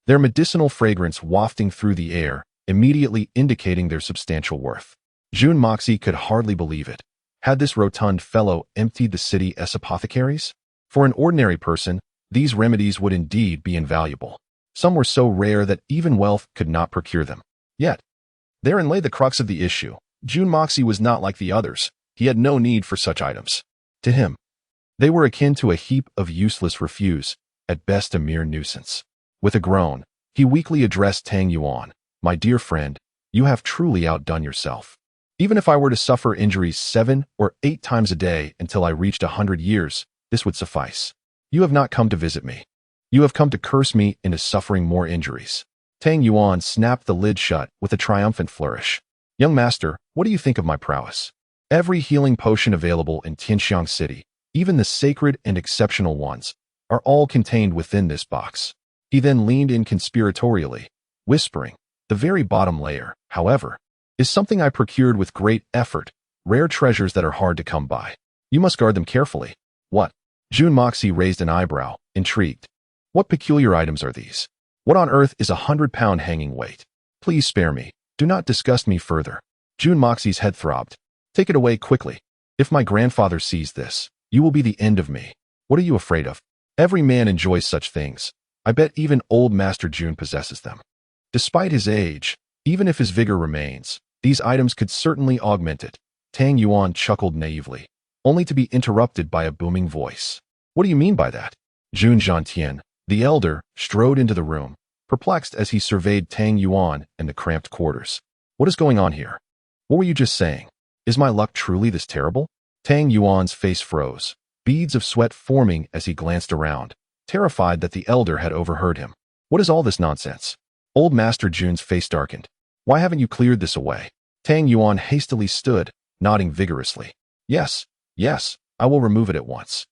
their medicinal fragrance wafting through the air, immediately indicating their substantial worth. Jun Moxie could hardly believe it. Had this rotund fellow emptied the city as apothecaries? For an ordinary person, these remedies would indeed be invaluable. Some were so rare that even wealth could not procure them. Yet, therein lay the crux of the issue. Jun Moxie was not like the others. He had no need for such items. To him, they were akin to a heap of useless refuse, at best a mere nuisance. With a groan, he weakly addressed Tang Yuan. My dear friend, you have truly outdone yourself. Even if I were to suffer injuries 7 or 8 times a day until I reached 100 years, this would suffice. You have not come to visit me. You have come to curse me into suffering more injuries. Tang Yuan snapped the lid shut with a triumphant flourish. Young master, what do you think of my prowess? Every healing potion available in Tianxiang City, even the sacred and exceptional ones, are all contained within this box. He then leaned in conspiratorially, whispering, the very bottom layer, however, is something I procured with great effort, rare treasures that are hard to come by. You must guard them carefully. What? Jun Moxie raised an eyebrow, intrigued. What peculiar items are these? What on earth is 100-pound hanging weight? Please spare me. Do not disgust me further. Jun Moxie's head throbbed. Take it away quickly. If my grandfather sees this, you will be the end of me. What are you afraid of? Every man enjoys such things. I bet even old Master Jun possesses them. Despite his age, even if his vigor remains, these items could certainly augment it. Tang Yuan chuckled naively, only to be interrupted by a booming voice. What do you mean by that? Jun Zhantian, the elder, strode into the room, perplexed as he surveyed Tang Yuan and the cramped quarters. What is going on here? What were you just saying? Is my luck truly this terrible? Tang Yuan's face froze, beads of sweat forming as he glanced around, terrified that the elder had overheard him. What is all this nonsense? Old Master Jun's face darkened. Why haven't you cleared this away? Tang Yuan hastily stood, nodding vigorously. Yes, I will remove it at once.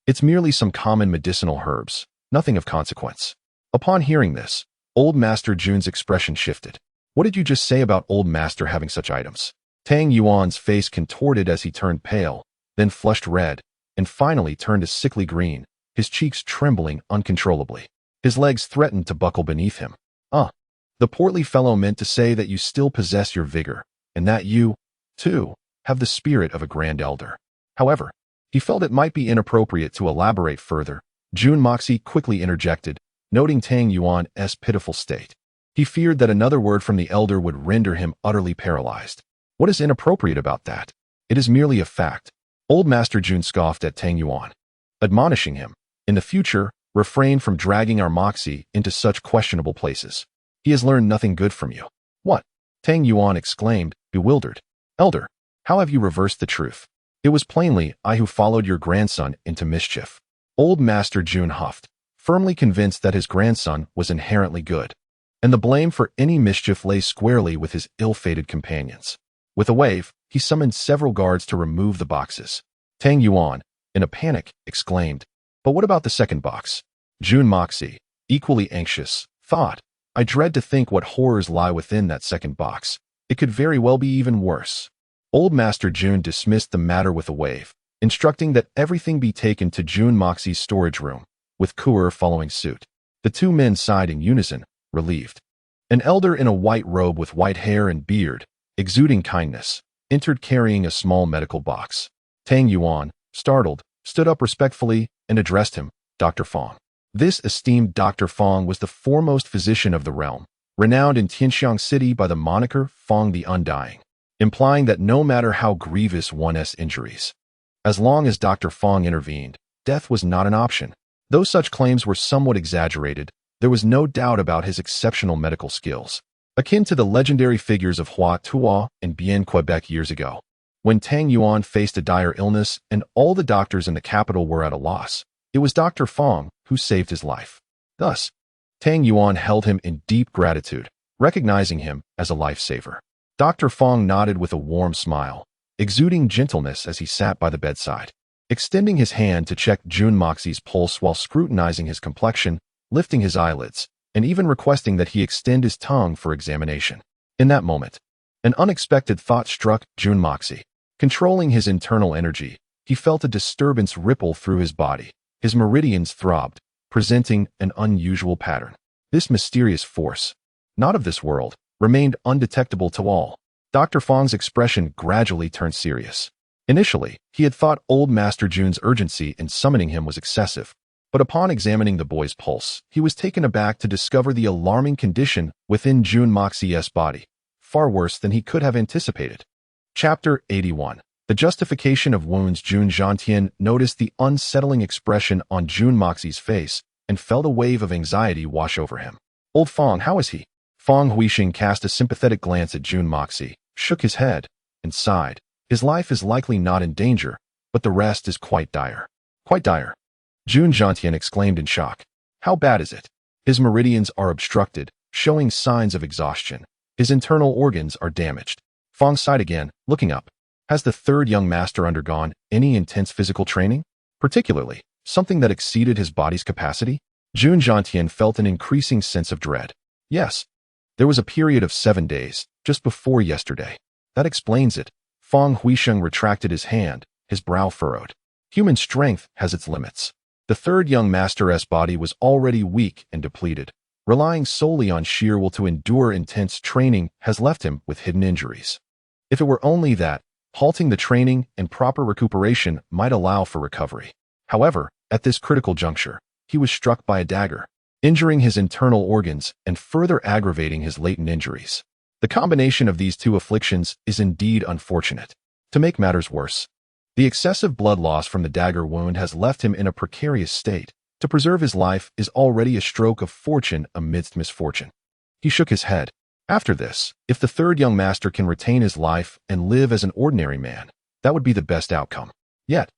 It's merely some common medicinal herbs, nothing of consequence. Upon hearing this, Old Master Jun's expression shifted. What did you just say about Old Master having such items? Tang Yuan's face contorted as he turned pale, then flushed red, and finally turned a sickly green, his cheeks trembling uncontrollably. His legs threatened to buckle beneath him. The portly fellow meant to say that you still possess your vigor, and that you, too, have the spirit of a grand elder. However, he felt it might be inappropriate to elaborate further. Jun Moxie quickly interjected, noting Tang Yuan's pitiful state. He feared that another word from the elder would render him utterly paralyzed. What is inappropriate about that? It is merely a fact. Old Master Jun scoffed at Tang Yuan, admonishing him, in the future, refrain from dragging our Moxie into such questionable places. He has learned nothing good from you. What? Tang Yuan exclaimed, bewildered. Elder, how have you reversed the truth? It was plainly I who followed your grandson into mischief. Old Master Jun huffed, firmly convinced that his grandson was inherently good, and the blame for any mischief lay squarely with his ill-fated companions. With a wave, he summoned several guards to remove the boxes. Tang Yuan, in a panic, exclaimed, but what about the second box? Jun Moxie, equally anxious, thought, I dread to think what horrors lie within that second box. It could very well be even worse. Old Master Jun dismissed the matter with a wave, instructing that everything be taken to Jun Moxie's storage room, with Kuer following suit. The two men sighed in unison, relieved. An elder in a white robe with white hair and beard, exuding kindness, entered carrying a small medical box. Tang Yuan, startled, stood up respectfully and addressed him, Dr. Fong. This esteemed Dr. Fong was the foremost physician of the realm, renowned in Tianxiang City by the moniker Fong the Undying, implying that no matter how grievous one's injuries, as long as Dr. Fong intervened, death was not an option. Though such claims were somewhat exaggerated, there was no doubt about his exceptional medical skills, akin to the legendary figures of Hua Tuo and Bien Quebec years ago. When Tang Yuan faced a dire illness and all the doctors in the capital were at a loss, it was Dr. Fong who saved his life. Thus, Tang Yuan held him in deep gratitude, recognizing him as a lifesaver. Dr. Fong nodded with a warm smile, exuding gentleness as he sat by the bedside, extending his hand to check Jun Moxie's pulse while scrutinizing his complexion, lifting his eyelids, and even requesting that he extend his tongue for examination. In that moment, an unexpected thought struck Jun Moxie. Controlling his internal energy, he felt a disturbance ripple through his body. His meridians throbbed, presenting an unusual pattern. This mysterious force, not of this world, remained undetectable to all. Dr. Fong's expression gradually turned serious. Initially, he had thought Old Master Jun's urgency in summoning him was excessive, But upon examining the boy's pulse, he was taken aback to discover the alarming condition within Jun Moxie's body, far worse than he could have anticipated. Chapter 81. The Justification of Wounds. Jun Zhantian noticed the unsettling expression on Jun Moxie's face and felt a wave of anxiety wash over him. Old Fong, how is he? Fong Huixing cast a sympathetic glance at Jun Moxie, shook his head, and sighed. His life is likely not in danger, but the rest is quite dire. Quite dire. Jun Zhantian exclaimed in shock. How bad is it? His meridians are obstructed, showing signs of exhaustion. His internal organs are damaged. Fong sighed again, looking up. Has the third young master undergone any intense physical training? Particularly, something that exceeded his body's capacity? Jun Zhantian felt an increasing sense of dread. Yes. There was a period of 7 days, just before yesterday. That explains it. Fong Huixing retracted his hand, his brow furrowed. Human strength has its limits. The third young master's body was already weak and depleted. Relying solely on sheer will to endure intense training has left him with hidden injuries. If it were only that, halting the training and proper recuperation might allow for recovery. However, at this critical juncture, he was struck by a dagger, injuring his internal organs and further aggravating his latent injuries. The combination of these two afflictions is indeed unfortunate. To make matters worse, the excessive blood loss from the dagger wound has left him in a precarious state. To preserve his life is already a stroke of fortune amidst misfortune. He shook his head. After this, if the third young master can retain his life and live as an ordinary man, that would be the best outcome. Yet,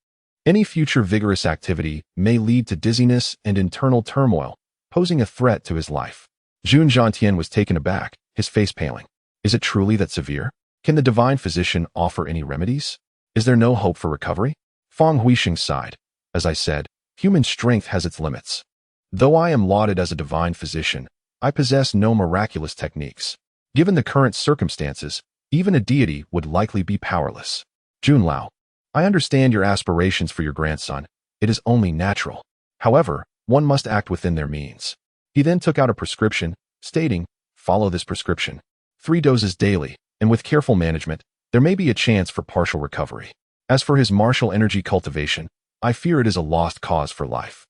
any future vigorous activity may lead to dizziness and internal turmoil, posing a threat to his life. Jun Zhantian was taken aback, his face paling. Is it truly that severe? Can the divine physician offer any remedies? Is there no hope for recovery? Fong Huixing sighed. As I said, human strength has its limits. Though I am lauded as a divine physician, I possess no miraculous techniques. Given the current circumstances, even a deity would likely be powerless. Jun Lao, I understand your aspirations for your grandson. It is only natural. However, one must act within their means. He then took out a prescription, stating, follow this prescription. 3 doses daily, and with careful management, there may be a chance for partial recovery. As for his martial energy cultivation, I fear it is a lost cause for life.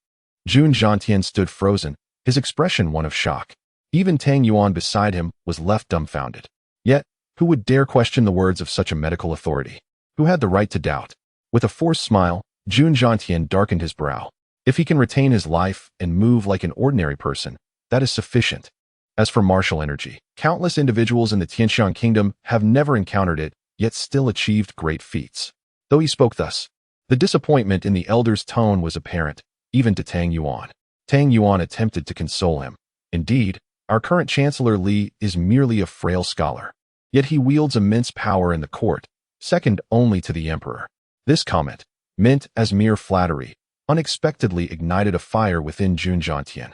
Jun Zhantian stood frozen, his expression one of shock. Even Tang Yuan beside him was left dumbfounded. Yet, who would dare question the words of such a medical authority? Who had the right to doubt? With a forced smile, Jun Zhantian darkened his brow. If he can retain his life and move like an ordinary person, that is sufficient. As for martial energy, countless individuals in the Tianshan kingdom have never encountered it, yet still achieved great feats. Though he spoke thus, the disappointment in the elder's tone was apparent, even to Tang Yuan. Tang Yuan attempted to console him. Indeed, our current Chancellor Li is merely a frail scholar. Yet he wields immense power in the court, second only to the emperor. This comment, meant as mere flattery, unexpectedly ignited a fire within Jun Zhantian,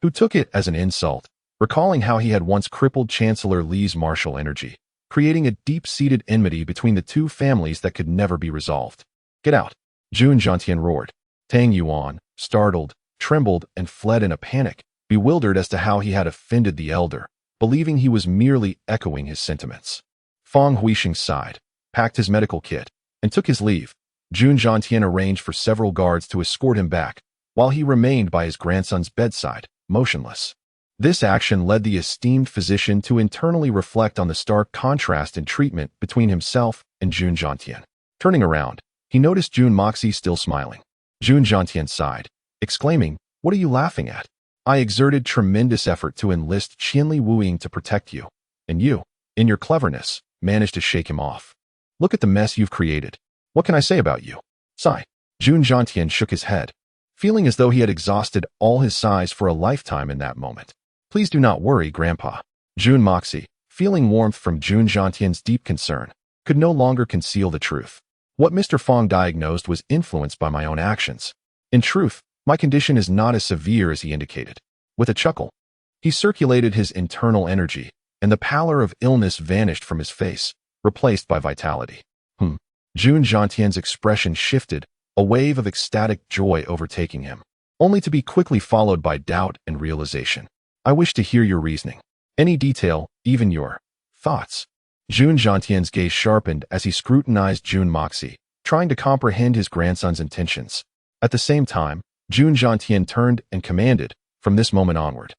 who took it as an insult, recalling how he had once crippled Chancellor Li's martial energy, creating a deep-seated enmity between the two families that could never be resolved. Get out! Jun Zhantian roared. Tang Yuan, startled, trembled, and fled in a panic, bewildered as to how he had offended the elder, believing he was merely echoing his sentiments. Fong Huixing sighed, packed his medical kit, and took his leave. Jun Zhantian arranged for several guards to escort him back, while he remained by his grandson's bedside, motionless. This action led the esteemed physician to internally reflect on the stark contrast in treatment between himself and Jun Zhantian. Turning around, he noticed Jun Moxie still smiling. Jun Zhantian sighed, exclaiming, "What are you laughing at? I exerted tremendous effort to enlist Qianli Wuying to protect you, and you, in your cleverness, managed to shake him off. Look at the mess you've created. What can I say about you?" Sigh. Jun Zhantian shook his head, feeling as though he had exhausted all his sighs for a lifetime in that moment. Please do not worry, Grandpa. Jun Moxie, feeling warmth from Jun Zhantian's deep concern, could no longer conceal the truth. What Mr. Fong diagnosed was influenced by my own actions. In truth, my condition is not as severe as he indicated. With a chuckle, he circulated his internal energy, and the pallor of illness vanished from his face, replaced by vitality. Jun Zhantian's expression shifted, a wave of ecstatic joy overtaking him, only to be quickly followed by doubt and realization. I wish to hear your reasoning. Any detail, even your thoughts. Jun Zhantian's gaze sharpened as he scrutinized Jun Moxie, trying to comprehend his grandson's intentions. At the same time, Jun Jiantian turned and commanded, "From this moment onward,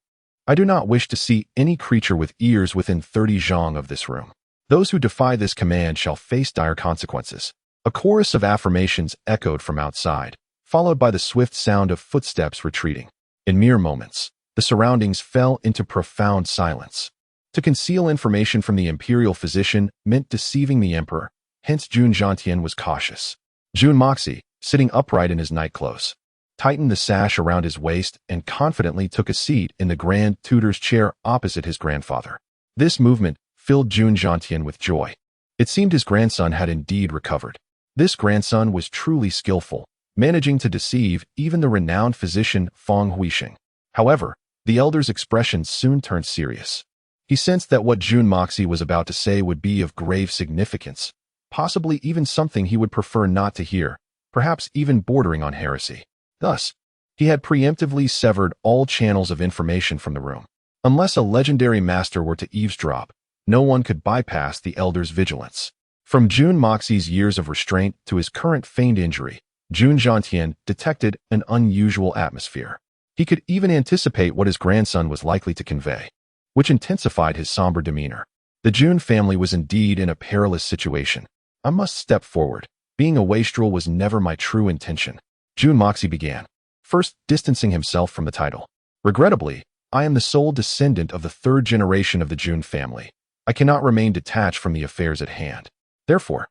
I do not wish to see any creature with ears within 30 zhang of this room. Those who defy this command shall face dire consequences." A chorus of affirmations echoed from outside, followed by the swift sound of footsteps retreating. In mere moments, the surroundings fell into profound silence. To conceal information from the imperial physician meant deceiving the emperor, hence Jun Jiantian was cautious. Jun Moxie, sitting upright in his nightclothes, tightened the sash around his waist and confidently took a seat in the Grand Tutor's chair opposite his grandfather. This movement filled Jun Jiantian with joy. It seemed his grandson had indeed recovered. This grandson was truly skillful, managing to deceive even the renowned physician Feng Huixing. However, the elder's expression soon turned serious. He sensed that what Jun Moxie was about to say would be of grave significance, possibly even something he would prefer not to hear, perhaps even bordering on heresy. Thus, he had preemptively severed all channels of information from the room. Unless a legendary master were to eavesdrop, no one could bypass the elder's vigilance. From Jun Moxie's years of restraint to his current feigned injury, Jun Jiantian detected an unusual atmosphere. He could even anticipate what his grandson was likely to convey, which intensified his somber demeanor. The Jun family was indeed in a perilous situation. I must step forward. Being a wastrel was never my true intention. Jun Moxie began, first distancing himself from the title. Regrettably, I am the sole descendant of the third generation of the Jun family. I cannot remain detached from the affairs at hand. Therefore,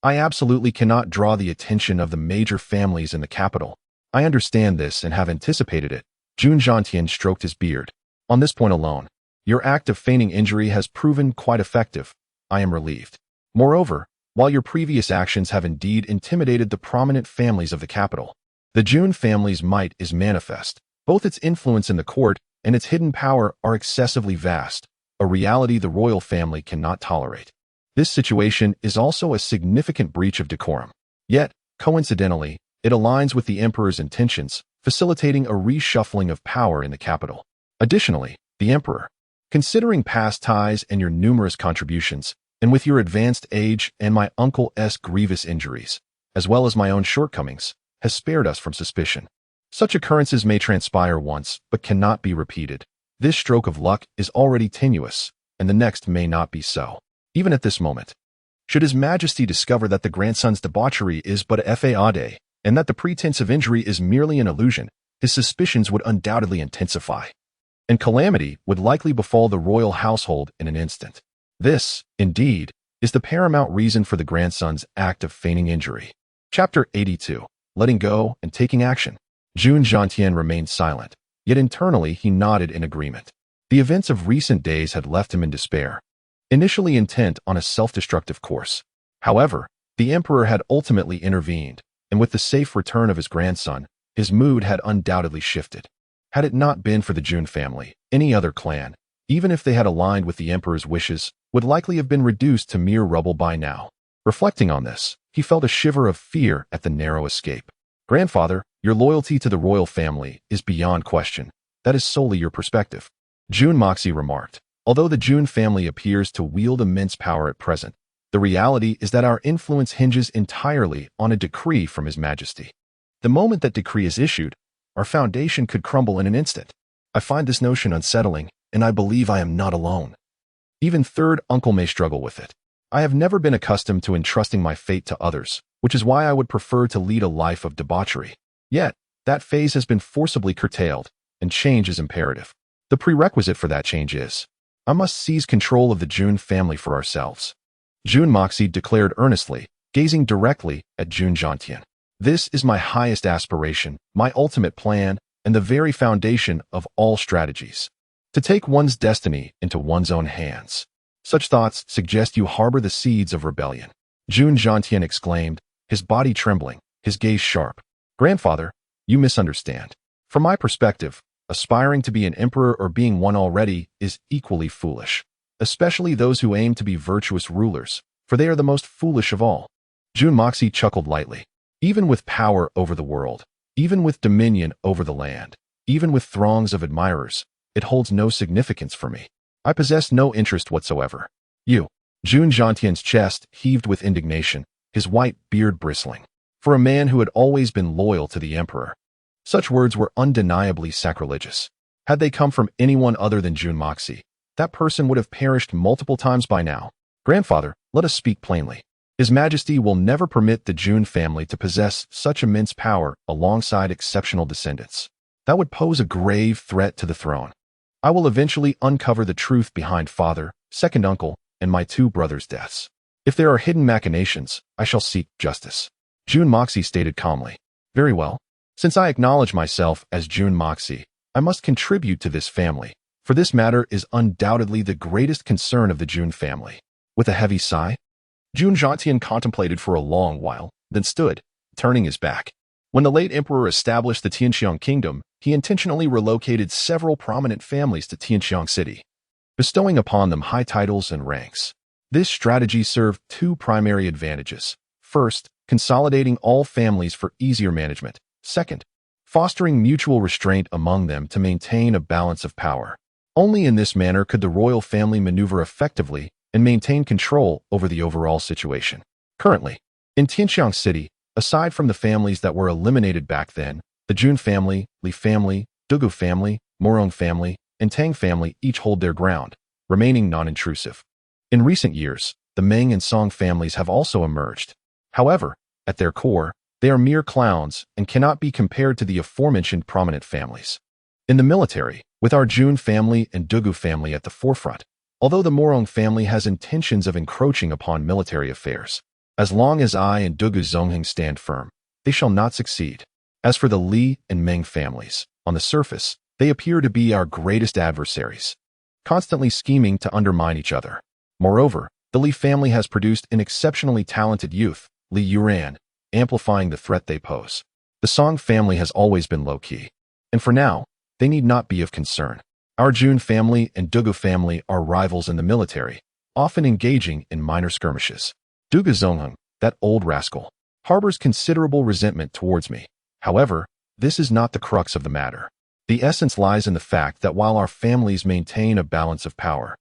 I absolutely cannot draw the attention of the major families in the capital. I understand this and have anticipated it. Jun Jiantian stroked his beard. On this point alone, your act of feigning injury has proven quite effective. I am relieved. Moreover, while your previous actions have indeed intimidated the prominent families of the capital, the Jun family's might is manifest. Both its influence in the court and its hidden power are excessively vast, a reality the royal family cannot tolerate. This situation is also a significant breach of decorum. Yet, coincidentally, it aligns with the emperor's intentions, facilitating a reshuffling of power in the capital. Additionally, the emperor, considering past ties and your numerous contributions, and with your advanced age and my uncle's grievous injuries, as well as my own shortcomings, has spared us from suspicion. Such occurrences may transpire once, but cannot be repeated. This stroke of luck is already tenuous, and the next may not be so. Even at this moment, should His Majesty discover that the grandson's debauchery is but a fade, and that the pretense of injury is merely an illusion, his suspicions would undoubtedly intensify, and calamity would likely befall the royal household in an instant. This, indeed, is the paramount reason for the grandson's act of feigning injury. Chapter 82. Letting Go and Taking Action. Jun Jiantian remained silent, yet internally he nodded in agreement. The events of recent days had left him in despair, initially intent on a self-destructive course. However, the emperor had ultimately intervened, and with the safe return of his grandson, his mood had undoubtedly shifted. Had it not been for the Jun family, any other clan, even if they had aligned with the emperor's wishes, would likely have been reduced to mere rubble by now. Reflecting on this, he felt a shiver of fear at the narrow escape. Grandfather, your loyalty to the royal family is beyond question. That is solely your perspective. Jun Moxie remarked. Although the Jun family appears to wield immense power at present, the reality is that our influence hinges entirely on a decree from His Majesty. The moment that decree is issued, our foundation could crumble in an instant. I find this notion unsettling, and I believe I am not alone. Even third uncle may struggle with it. I have never been accustomed to entrusting my fate to others, which is why I would prefer to lead a life of debauchery. Yet, that phase has been forcibly curtailed, and change is imperative. The prerequisite for that change is, I must seize control of the Jun family for ourselves. Jun Moxie declared earnestly, gazing directly at Jun Jiantian. This is my highest aspiration, my ultimate plan, and the very foundation of all strategies. To take one's destiny into one's own hands. Such thoughts suggest you harbor the seeds of rebellion. Jun Jiantian exclaimed, his body trembling, his gaze sharp. Grandfather, you misunderstand. From my perspective, aspiring to be an emperor or being one already is equally foolish, especially those who aim to be virtuous rulers, for they are the most foolish of all. Jun Moxie chuckled lightly. Even with power over the world, even with dominion over the land, even with throngs of admirers, it holds no significance for me. I possess no interest whatsoever. You. Jun Jiantian's chest heaved with indignation, his white beard bristling. For a man who had always been loyal to the emperor, Such words were undeniably sacrilegious. Had they come from anyone other than Jun Moxie, that person would have perished multiple times by now. Grandfather, let us speak plainly. His Majesty will never permit the Jun family to possess such immense power alongside exceptional descendants. That would pose a grave threat to the throne. I will eventually uncover the truth behind father, second uncle, and my two brothers' deaths. If there are hidden machinations, I shall seek justice. Jun Moxie stated calmly. Very well. Since I acknowledge myself as Jun Moxie, I must contribute to this family, for this matter is undoubtedly the greatest concern of the Jun family. With a heavy sigh, Jun Zhantian contemplated for a long while, then stood, turning his back. When the late emperor established the Tianxiang kingdom, he intentionally relocated several prominent families to Tianxiang City, bestowing upon them high titles and ranks. This strategy served two primary advantages. First, consolidating all families for easier management. Second, fostering mutual restraint among them to maintain a balance of power. Only in this manner could the royal family maneuver effectively and maintain control over the overall situation. Currently, in Tianxiang City, aside from the families that were eliminated back then, the Jun family, Li family, Dugu family, Morong family, and Tang family each hold their ground, remaining non-intrusive. In recent years, the Meng and Song families have also emerged. However, at their core, they are mere clowns and cannot be compared to the aforementioned prominent families. In the military, with our Jun family and Dugu family at the forefront, although the Morong family has intentions of encroaching upon military affairs, as long as I and Dugu Zongheng stand firm, they shall not succeed. As for the Li and Meng families, on the surface, they appear to be our greatest adversaries, constantly scheming to undermine each other. Moreover, the Li family has produced an exceptionally talented youth, Li Yuran, amplifying the threat they pose. The Song family has always been low-key, and for now, they need not be of concern. Our Jun family and Dugu family are rivals in the military, often engaging in minor skirmishes. Dugu Zongheng, that old rascal, harbors considerable resentment towards me. However, this is not the crux of the matter. The essence lies in the fact that while our families maintain a balance of power,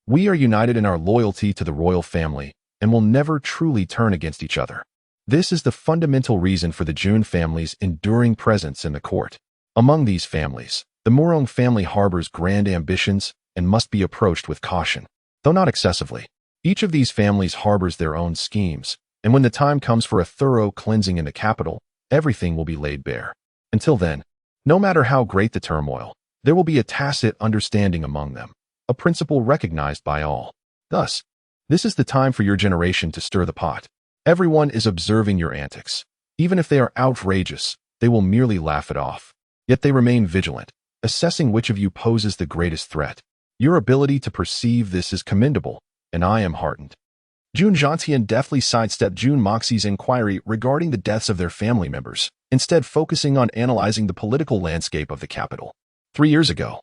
we are united in our loyalty to the royal family and will never truly turn against each other. This is the fundamental reason for the Jun family's enduring presence in the court. Among these families, the Morong family harbors grand ambitions and must be approached with caution, though not excessively. Each of these families harbors their own schemes, and when the time comes for a thorough cleansing in the capital, everything will be laid bare. Until then, no matter how great the turmoil, there will be a tacit understanding among them, a principle recognized by all. Thus, this is the time for your generation to stir the pot. Everyone is observing your antics. Even if they are outrageous, they will merely laugh it off. Yet they remain vigilant, assessing which of you poses the greatest threat. Your ability to perceive this is commendable, and I am heartened. Jun Zhantian deftly sidestepped Jun Moxie's inquiry regarding the deaths of their family members, instead focusing on analyzing the political landscape of the capital. 3 years ago,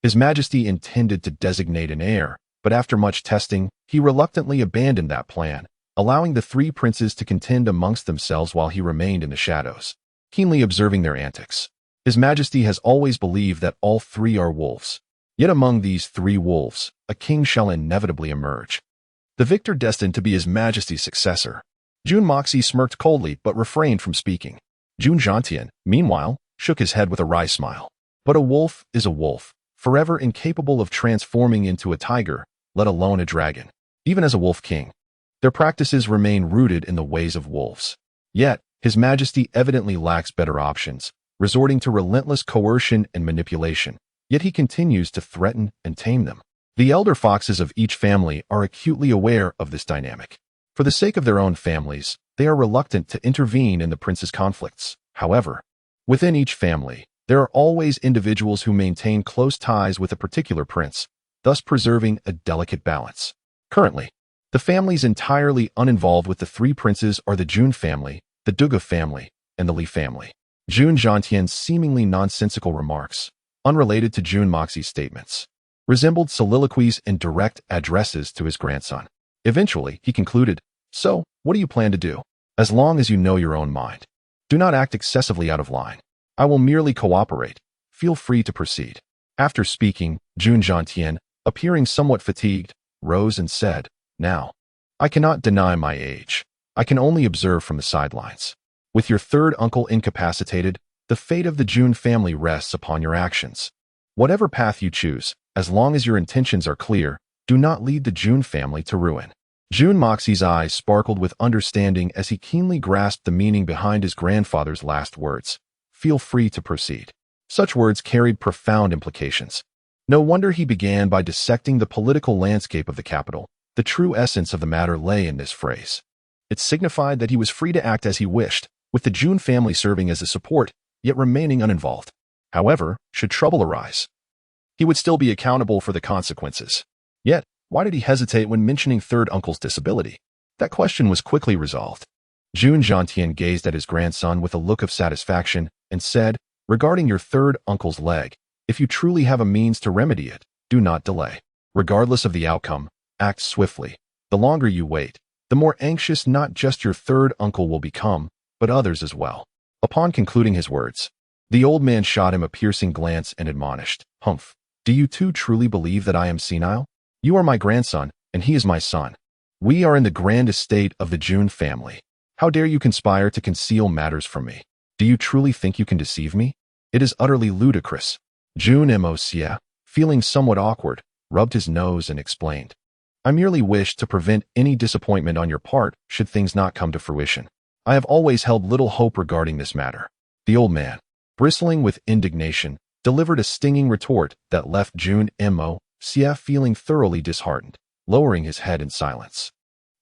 His Majesty intended to designate an heir, but after much testing, he reluctantly abandoned that plan, allowing the three princes to contend amongst themselves while he remained in the shadows, keenly observing their antics. His Majesty has always believed that all three are wolves. Yet among these three wolves, a king shall inevitably emerge, the victor destined to be His Majesty's successor. Jun Moxie smirked coldly but refrained from speaking. Jun Zhantian, meanwhile, shook his head with a wry smile. But a wolf is a wolf, forever incapable of transforming into a tiger, let alone a dragon. Even as a wolf king, their practices remain rooted in the ways of wolves. Yet, His Majesty evidently lacks better options, resorting to relentless coercion and manipulation. Yet he continues to threaten and tame them. The elder foxes of each family are acutely aware of this dynamic. For the sake of their own families, they are reluctant to intervene in the prince's conflicts. However, within each family, there are always individuals who maintain close ties with a particular prince, thus preserving a delicate balance. Currently, the families entirely uninvolved with the three princes are the Jun family, the Dugu family, and the Li family. Jun Zhantian's seemingly nonsensical remarks, unrelated to Jun Moxie's statements, resembled soliloquies and direct addresses to his grandson. Eventually, he concluded, "So, what do you plan to do? As long as you know your own mind, do not act excessively out of line. I will merely cooperate. Feel free to proceed." After speaking, Jun Zhantian, appearing somewhat fatigued, rose and said, "Now, I cannot deny my age. I can only observe from the sidelines. With your third uncle incapacitated, The fate of the Jun family rests upon your actions. Whatever path you choose, as long as your intentions are clear, do not lead the Jun family to ruin. Jun Moxie's eyes sparkled with understanding as he keenly grasped the meaning behind his grandfather's last words. Feel free to proceed. Such words carried profound implications. No wonder he began by dissecting the political landscape of the capital. The true essence of the matter lay in this phrase. It signified that he was free to act as he wished, with the Jun family serving as a support, yet remaining uninvolved. However, should trouble arise, he would still be accountable for the consequences. Yet, why did he hesitate when mentioning third uncle's disability? That question was quickly resolved. Jun Jiantian gazed at his grandson with a look of satisfaction and said, regarding your third uncle's leg, if you truly have a means to remedy it, do not delay. Regardless of the outcome, act swiftly. The longer you wait, the more anxious not just your third uncle will become, but others as well. Upon concluding his words, the old man shot him a piercing glance and admonished, Humph, do you two truly believe that I am senile? You are my grandson, and he is my son. We are in the grand estate of the Jun family. How dare you conspire to conceal matters from me? Do you truly think you can deceive me? It is utterly ludicrous. Jun Moxie, feeling somewhat awkward, rubbed his nose and explained, I merely wished to prevent any disappointment on your part should things not come to fruition. I have always held little hope regarding this matter. The old man, bristling with indignation, delivered a stinging retort that left Jun Moxie feeling thoroughly disheartened, lowering his head in silence.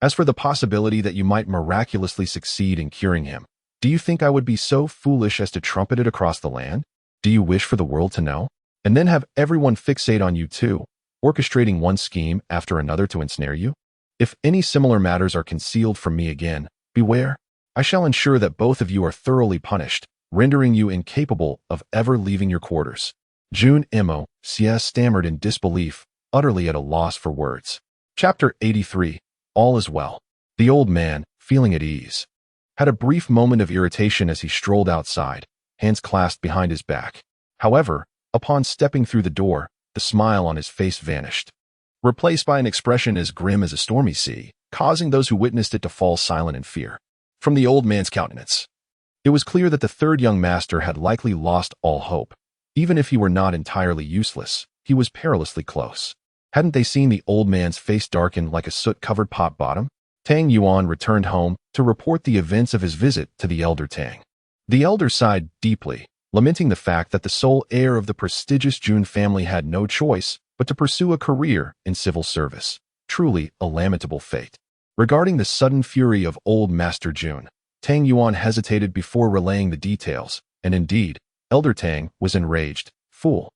As for the possibility that you might miraculously succeed in curing him, do you think I would be so foolish as to trumpet it across the land? Do you wish for the world to know? And then have everyone fixate on you too, orchestrating one scheme after another to ensnare you? If any similar matters are concealed from me again, beware. I shall ensure that both of you are thoroughly punished, rendering you incapable of ever leaving your quarters. Jun Moxie stammered in disbelief, utterly at a loss for words. Chapter 83. All is well. The old man, feeling at ease, had a brief moment of irritation as he strolled outside, hands clasped behind his back. However, upon stepping through the door, the smile on his face vanished, replaced by an expression as grim as a stormy sea, causing those who witnessed it to fall silent in fear. From the old man's countenance, it was clear that the third young master had likely lost all hope. Even if he were not entirely useless, he was perilously close. Hadn't they seen the old man's face darken like a soot-covered pot bottom? Tang Yuan returned home to report the events of his visit to the elder Tang. The elder sighed deeply, lamenting the fact that the sole heir of the prestigious Jun family had no choice but to pursue a career in civil service. Truly a lamentable fate. Regarding the sudden fury of old Master Jun, Tang Yuan hesitated before relaying the details, and indeed, Elder Tang was enraged. Fool!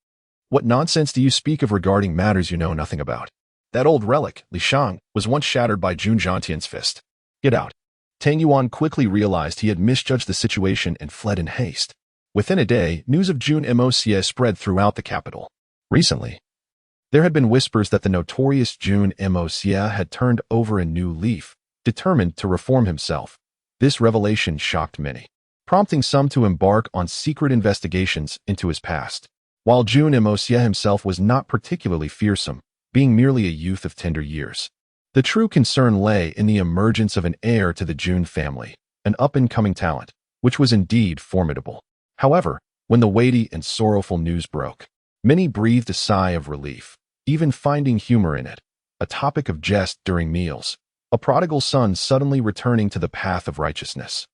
What nonsense do you speak of regarding matters you know nothing about? That old relic, Li Shang, was once shattered by Jun Jiantian's fist. Get out. Tang Yuan quickly realized he had misjudged the situation and fled in haste. Within a day, news of Jun Moxie spread throughout the capital. Recently, there had been whispers that the notorious Jun Moxie had turned over a new leaf, determined to reform himself. This revelation shocked many, prompting some to embark on secret investigations into his past. While Jun Moxie himself was not particularly fearsome, being merely a youth of tender years, the true concern lay in the emergence of an heir to the Jun family, an up-and-coming talent, which was indeed formidable. However, when the weighty and sorrowful news broke, many breathed a sigh of relief, even finding humor in it, a topic of jest during meals, a prodigal son suddenly returning to the path of righteousness,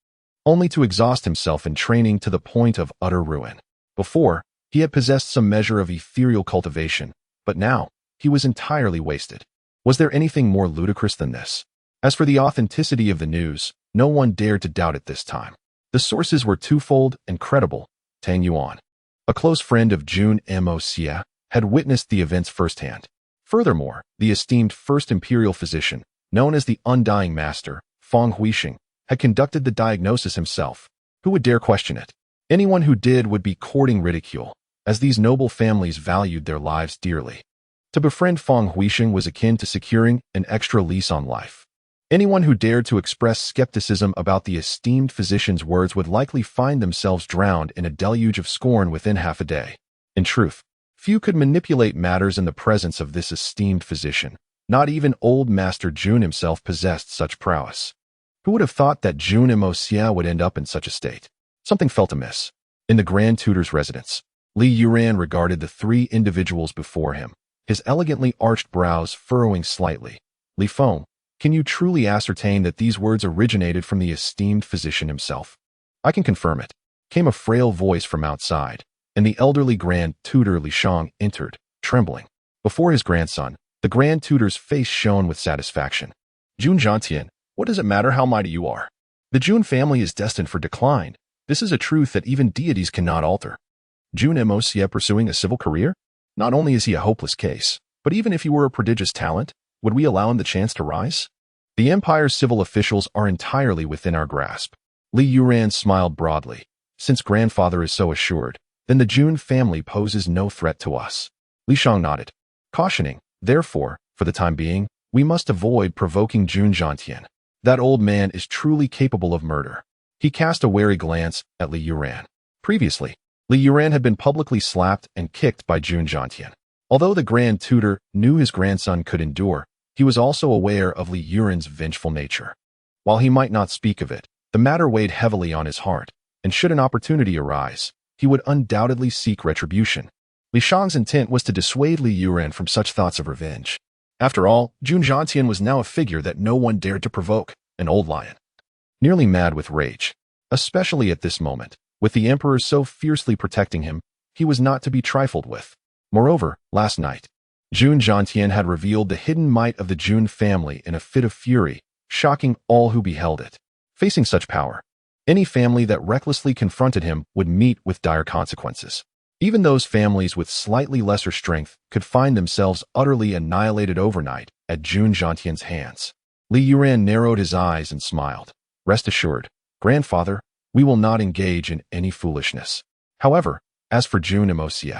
only to exhaust himself in training to the point of utter ruin. Before, he had possessed some measure of ethereal cultivation, but now, he was entirely wasted. Was there anything more ludicrous than this? As for the authenticity of the news, no one dared to doubt it this time. The sources were twofold and credible. Tang Yuan, a close friend of Jun Moxie, had witnessed the events firsthand. Furthermore, the esteemed first imperial physician, known as the Undying Master, Feng Huixing, had conducted the diagnosis himself. Who would dare question it? Anyone who did would be courting ridicule, as these noble families valued their lives dearly. To befriend Feng Huixing was akin to securing an extra lease on life. Anyone who dared to express skepticism about the esteemed physician's words would likely find themselves drowned in a deluge of scorn within half a day. In truth, few could manipulate matters in the presence of this esteemed physician. Not even old Master Jun himself possessed such prowess. Who would have thought that Jun Moxie would end up in such a state? Something felt amiss. In the Grand Tutor's residence, Li Yuran regarded the three individuals before him, his elegantly arched brows furrowing slightly. Li Feng, can you truly ascertain that these words originated from the esteemed physician himself? I can confirm it, came a frail voice from outside, and the elderly Grand Tutor Li Shang entered, trembling. Before his grandson, the Grand Tutor's face shone with satisfaction. Jun Zhantian, what does it matter how mighty you are? The Jun family is destined for decline. This is a truth that even deities cannot alter. Jun Moxie pursuing a civil career? Not only is he a hopeless case, but even if he were a prodigious talent, would we allow him the chance to rise? The Empire's civil officials are entirely within our grasp. Li Yuran smiled broadly. Since grandfather is so assured, then the Jun family poses no threat to us. Li Shang nodded, cautioning, therefore, for the time being, we must avoid provoking Jun Zhantian. That old man is truly capable of murder. He cast a wary glance at Li Yuran. Previously, Li Yuran had been publicly slapped and kicked by Jun Zhantian. Although the Grand Tutor knew his grandson could endure, he was also aware of Li Yuran's vengeful nature. While he might not speak of it, the matter weighed heavily on his heart, and should an opportunity arise, he would undoubtedly seek retribution. Li Shang's intent was to dissuade Li Yuran from such thoughts of revenge. After all, Jun Zhantian was now a figure that no one dared to provoke, an old lion. Nearly mad with rage, especially at this moment, with the Emperor so fiercely protecting him, he was not to be trifled with. Moreover, last night, Jun Zhantian had revealed the hidden might of the Jun family in a fit of fury, shocking all who beheld it. Facing such power, any family that recklessly confronted him would meet with dire consequences. Even those families with slightly lesser strength could find themselves utterly annihilated overnight at Jun Zhantian's hands. Li Yuran narrowed his eyes and smiled. Rest assured, grandfather, we will not engage in any foolishness. However, as for Jun Moxie,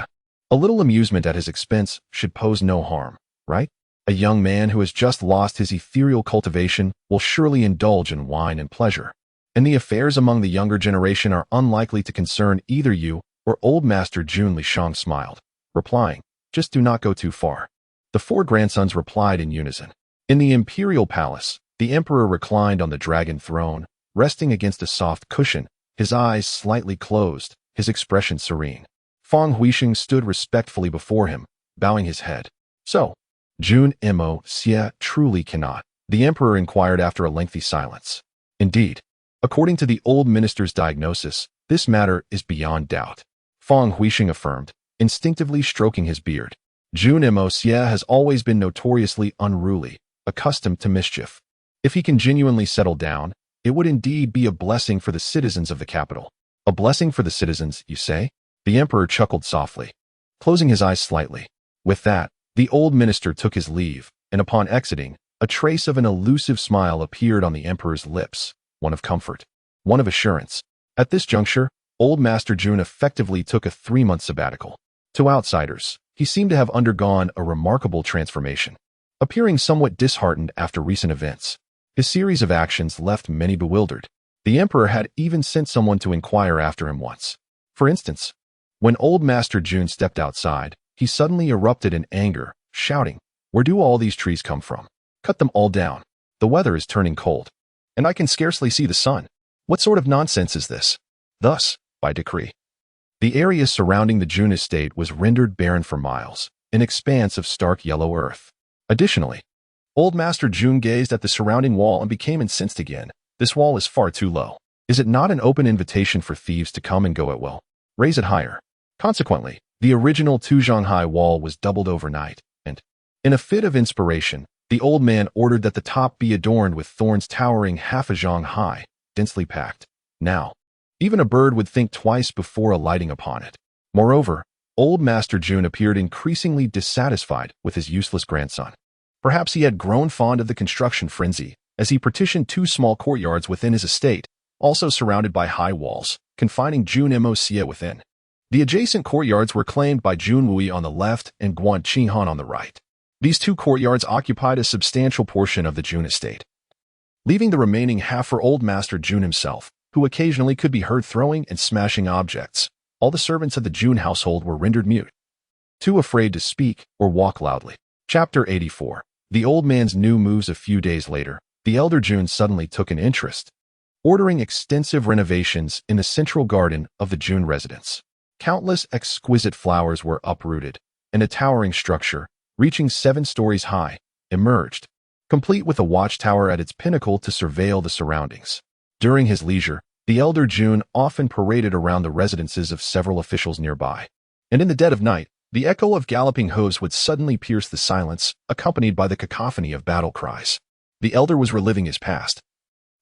a little amusement at his expense should pose no harm, right? A young man who has just lost his ethereal cultivation will surely indulge in wine and pleasure, and the affairs among the younger generation are unlikely to concern either you or old Master Jun. Li Shang smiled, replying, just do not go too far. The four grandsons replied in unison. In the imperial palace, the emperor reclined on the dragon throne, resting against a soft cushion, his eyes slightly closed, his expression serene. Feng Huixing stood respectfully before him, bowing his head. So, Jun Moxie truly cannot, the emperor inquired after a lengthy silence. Indeed, according to the old minister's diagnosis, this matter is beyond doubt. Feng Huixing affirmed, instinctively stroking his beard. Jun Moxie has always been notoriously unruly, accustomed to mischief. If he can genuinely settle down, it would indeed be a blessing for the citizens of the capital. A blessing for the citizens, you say? The emperor chuckled softly, closing his eyes slightly. With that, the old minister took his leave, and upon exiting, a trace of an elusive smile appeared on the emperor's lips, one of comfort, one of assurance. At this juncture, old Master Jun effectively took a 3-month sabbatical. To outsiders, he seemed to have undergone a remarkable transformation. Appearing somewhat disheartened after recent events, his series of actions left many bewildered. The emperor had even sent someone to inquire after him once. For instance, when old Master Jun stepped outside, he suddenly erupted in anger, shouting, "Where do all these trees come from? Cut them all down. The weather is turning cold, and I can scarcely see the sun. What sort of nonsense is this?" Thus, by decree, the area surrounding the Jun estate was rendered barren for miles, an expanse of stark yellow earth. Additionally, old Master Jun gazed at the surrounding wall and became incensed again. This wall is far too low. Is it not an open invitation for thieves to come and go at will? Raise it higher. Consequently, the original Tuzhonghai wall was doubled overnight, and, in a fit of inspiration, the old man ordered that the top be adorned with thorns towering half a zhang high, densely packed. Now, even a bird would think twice before alighting upon it. Moreover, old Master Jun appeared increasingly dissatisfied with his useless grandson. Perhaps he had grown fond of the construction frenzy, as he partitioned 2 small courtyards within his estate, also surrounded by high walls, confining Jun Moxie within. The adjacent courtyards were claimed by Jun Wui on the left and Guan Qinghan on the right. These 2 courtyards occupied a substantial portion of the Jun estate, leaving the remaining half for old Master Jun himself, who occasionally could be heard throwing and smashing objects. All the servants of the Jun household were rendered mute, too afraid to speak or walk loudly. Chapter 84. The old man's new moves. A few days later, the elder Jun suddenly took an interest ordering extensive renovations in the central garden of the June residence. Countless exquisite flowers were uprooted, and a towering structure, reaching 7 stories high, emerged, complete with a watchtower at its pinnacle to surveil the surroundings. During his leisure, the elder June often paraded around the residences of several officials nearby. And in the dead of night, the echo of galloping hooves would suddenly pierce the silence, accompanied by the cacophony of battle cries. The elder was reliving his past,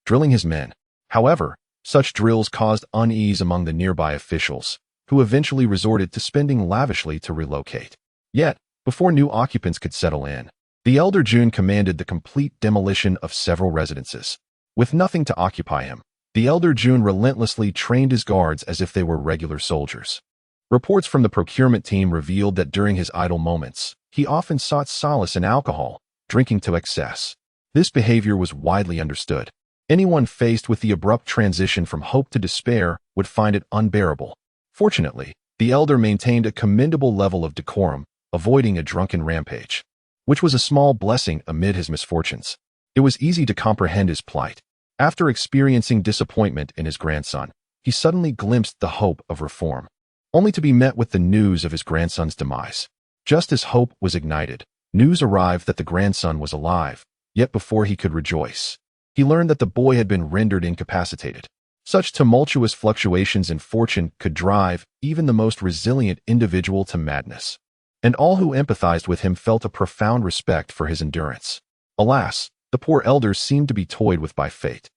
drilling his men. However, such drills caused unease among the nearby officials, who eventually resorted to spending lavishly to relocate. Yet, before new occupants could settle in, the elder June commanded the complete demolition of several residences. With nothing to occupy him, the elder June relentlessly trained his guards as if they were regular soldiers. Reports from the procurement team revealed that during his idle moments, he often sought solace in alcohol, drinking to excess. This behavior was widely understood. Anyone faced with the abrupt transition from hope to despair would find it unbearable. Fortunately, the elder maintained a commendable level of decorum, avoiding a drunken rampage, which was a small blessing amid his misfortunes. It was easy to comprehend his plight. After experiencing disappointment in his grandson, he suddenly glimpsed the hope of reform, only to be met with the news of his grandson's demise. Just as hope was ignited, news arrived that the grandson was alive, yet before he could rejoice, he learned that the boy had been rendered incapacitated. Such tumultuous fluctuations in fortune could drive even the most resilient individual to madness, and all who empathized with him felt a profound respect for his endurance. Alas, the poor elder seemed to be toyed with by fate.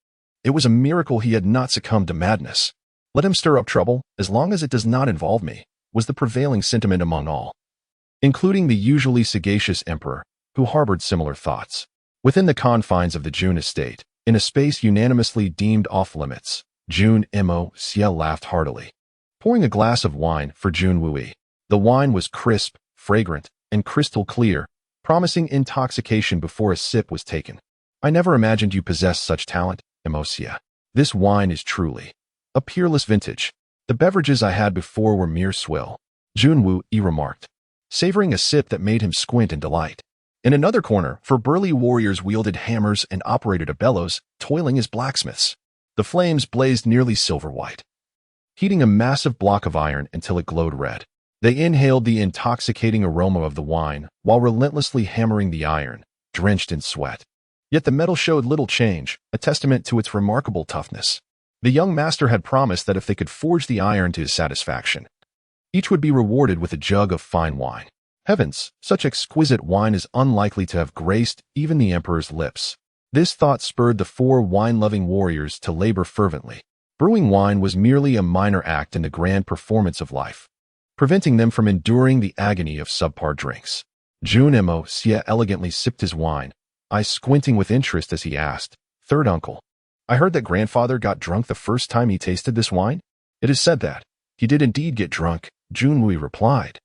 It was a miracle he had not succumbed to madness. Let him stir up trouble, as long as it does not involve me, was the prevailing sentiment among all, including the usually sagacious emperor, who harbored similar thoughts. Within the confines of the June estate, in a space unanimously deemed off-limits, June Mo Xie laughed heartily, pouring a glass of wine for June Wui. The wine was crisp, fragrant, and crystal clear, promising intoxication before a sip was taken. I never imagined you possessed such talent, Mo Xie. This wine is truly a peerless vintage. The beverages I had before were mere swill, June Wui remarked, savoring a sip that made him squint in delight. In another corner, 4 burly warriors wielded hammers and operated a bellows, toiling as blacksmiths. The flames blazed nearly silver-white, heating a massive block of iron until it glowed red. They inhaled the intoxicating aroma of the wine while relentlessly hammering the iron, drenched in sweat. Yet the metal showed little change, a testament to its remarkable toughness. The young master had promised that if they could forge the iron to his satisfaction, each would be rewarded with a jug of fine wine. Heavens, such exquisite wine is unlikely to have graced even the emperor's lips. This thought spurred the 4 wine-loving warriors to labor fervently. Brewing wine was merely a minor act in the grand performance of life, preventing them from enduring the agony of subpar drinks. June Mo Xie elegantly sipped his wine, eyes squinting with interest as he asked, "Third uncle, I heard that grandfather got drunk the first time he tasted this wine?" "It is said that he did indeed get drunk," June Wui replied,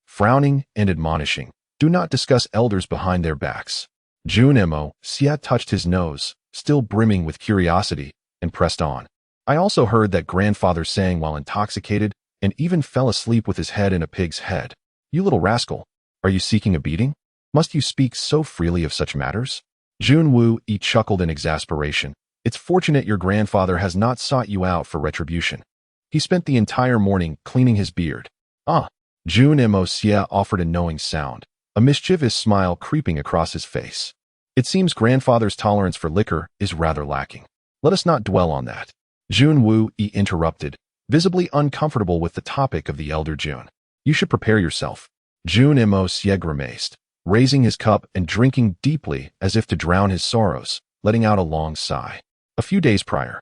frowning and admonishing, "Do not discuss elders behind their backs." June Mo Xie touched his nose, still brimming with curiosity, and pressed on. "I also heard that grandfather sang while intoxicated and even fell asleep with his head in a pig's head. You little rascal, are you seeking a beating? Must you speak so freely of such matters?" June Wui chuckled in exasperation. "It's fortunate your grandfather has not sought you out for retribution. He spent the entire morning cleaning his beard." "Ah." June Mo Xie offered a knowing sound, a mischievous smile creeping across his face. "It seems grandfather's tolerance for liquor is rather lacking. Let us not dwell on that." June Wui interrupted, visibly uncomfortable with the topic of the elder June. "You should prepare yourself." June Mo Xie grimaced, raising his cup and drinking deeply as if to drown his sorrows, letting out a long sigh. A few days prior,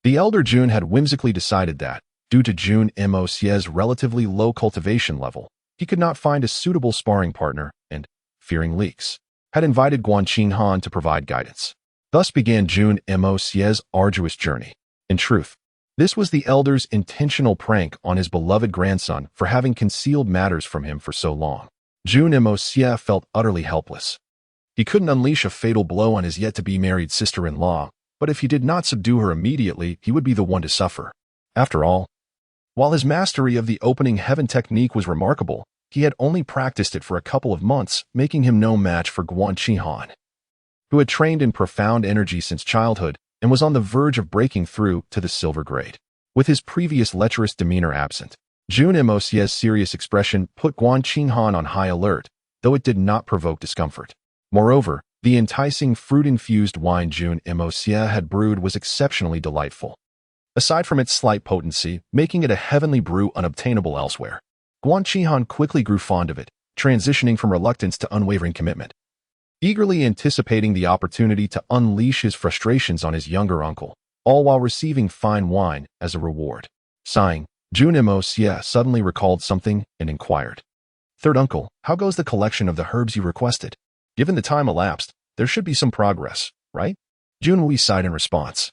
the elder June had whimsically decided that, due to June Mo Xie's relatively low cultivation level, he could not find a suitable sparring partner and, fearing leaks, had invited Guanqing Han to provide guidance. Thus began June Mo Xie's arduous journey. In truth, this was the elder's intentional prank on his beloved grandson for having concealed matters from him for so long. June Mo Xie felt utterly helpless. He couldn't unleash a fatal blow on his yet-to-be-married sister-in-law, but if he did not subdue her immediately, he would be the one to suffer. After all, while his mastery of the opening heaven technique was remarkable, he had only practiced it for a couple of months, making him no match for Guanqing Han, who had trained in profound energy since childhood and was on the verge of breaking through to the silver grade. With his previous lecherous demeanor absent, Jun Imosie's serious expression put Guan Qinghan on high alert, though it did not provoke discomfort. Moreover, the enticing fruit-infused wine Jun Imosie had brewed was exceptionally delightful. Aside from its slight potency, making it a heavenly brew unobtainable elsewhere, Guan Qinghan quickly grew fond of it, transitioning from reluctance to unwavering commitment. Eagerly anticipating the opportunity to unleash his frustrations on his younger uncle, all while receiving fine wine as a reward. Sighing, Jun Imosie suddenly recalled something and inquired, "Third uncle, how goes the collection of the herbs you requested? Given the time elapsed, there should be some progress, right?" Junwei sighed in response.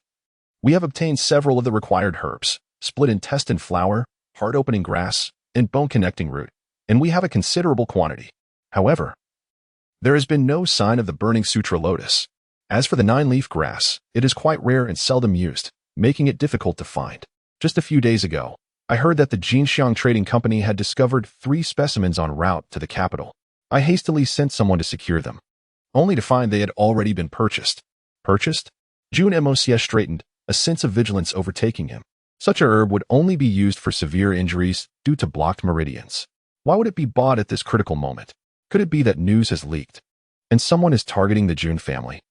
"We have obtained several of the required herbs, split intestine flower, heart-opening grass, and bone-connecting root, and we have a considerable quantity. However, there has been no sign of the burning sutra lotus. As for the nine-leaf grass, it is quite rare and seldom used, making it difficult to find. Just a few days ago, I heard that the Jinxiang Trading Company had discovered 3 specimens en route to the capital. I hastily sent someone to secure them, only to find they had already been purchased." Purchased? Jun Imosie straightened, a sense of vigilance overtaking him. Such a herb would only be used for severe injuries due to blocked meridians. Why would it be bought at this critical moment? Could it be that news has leaked, and someone is targeting the Jun family?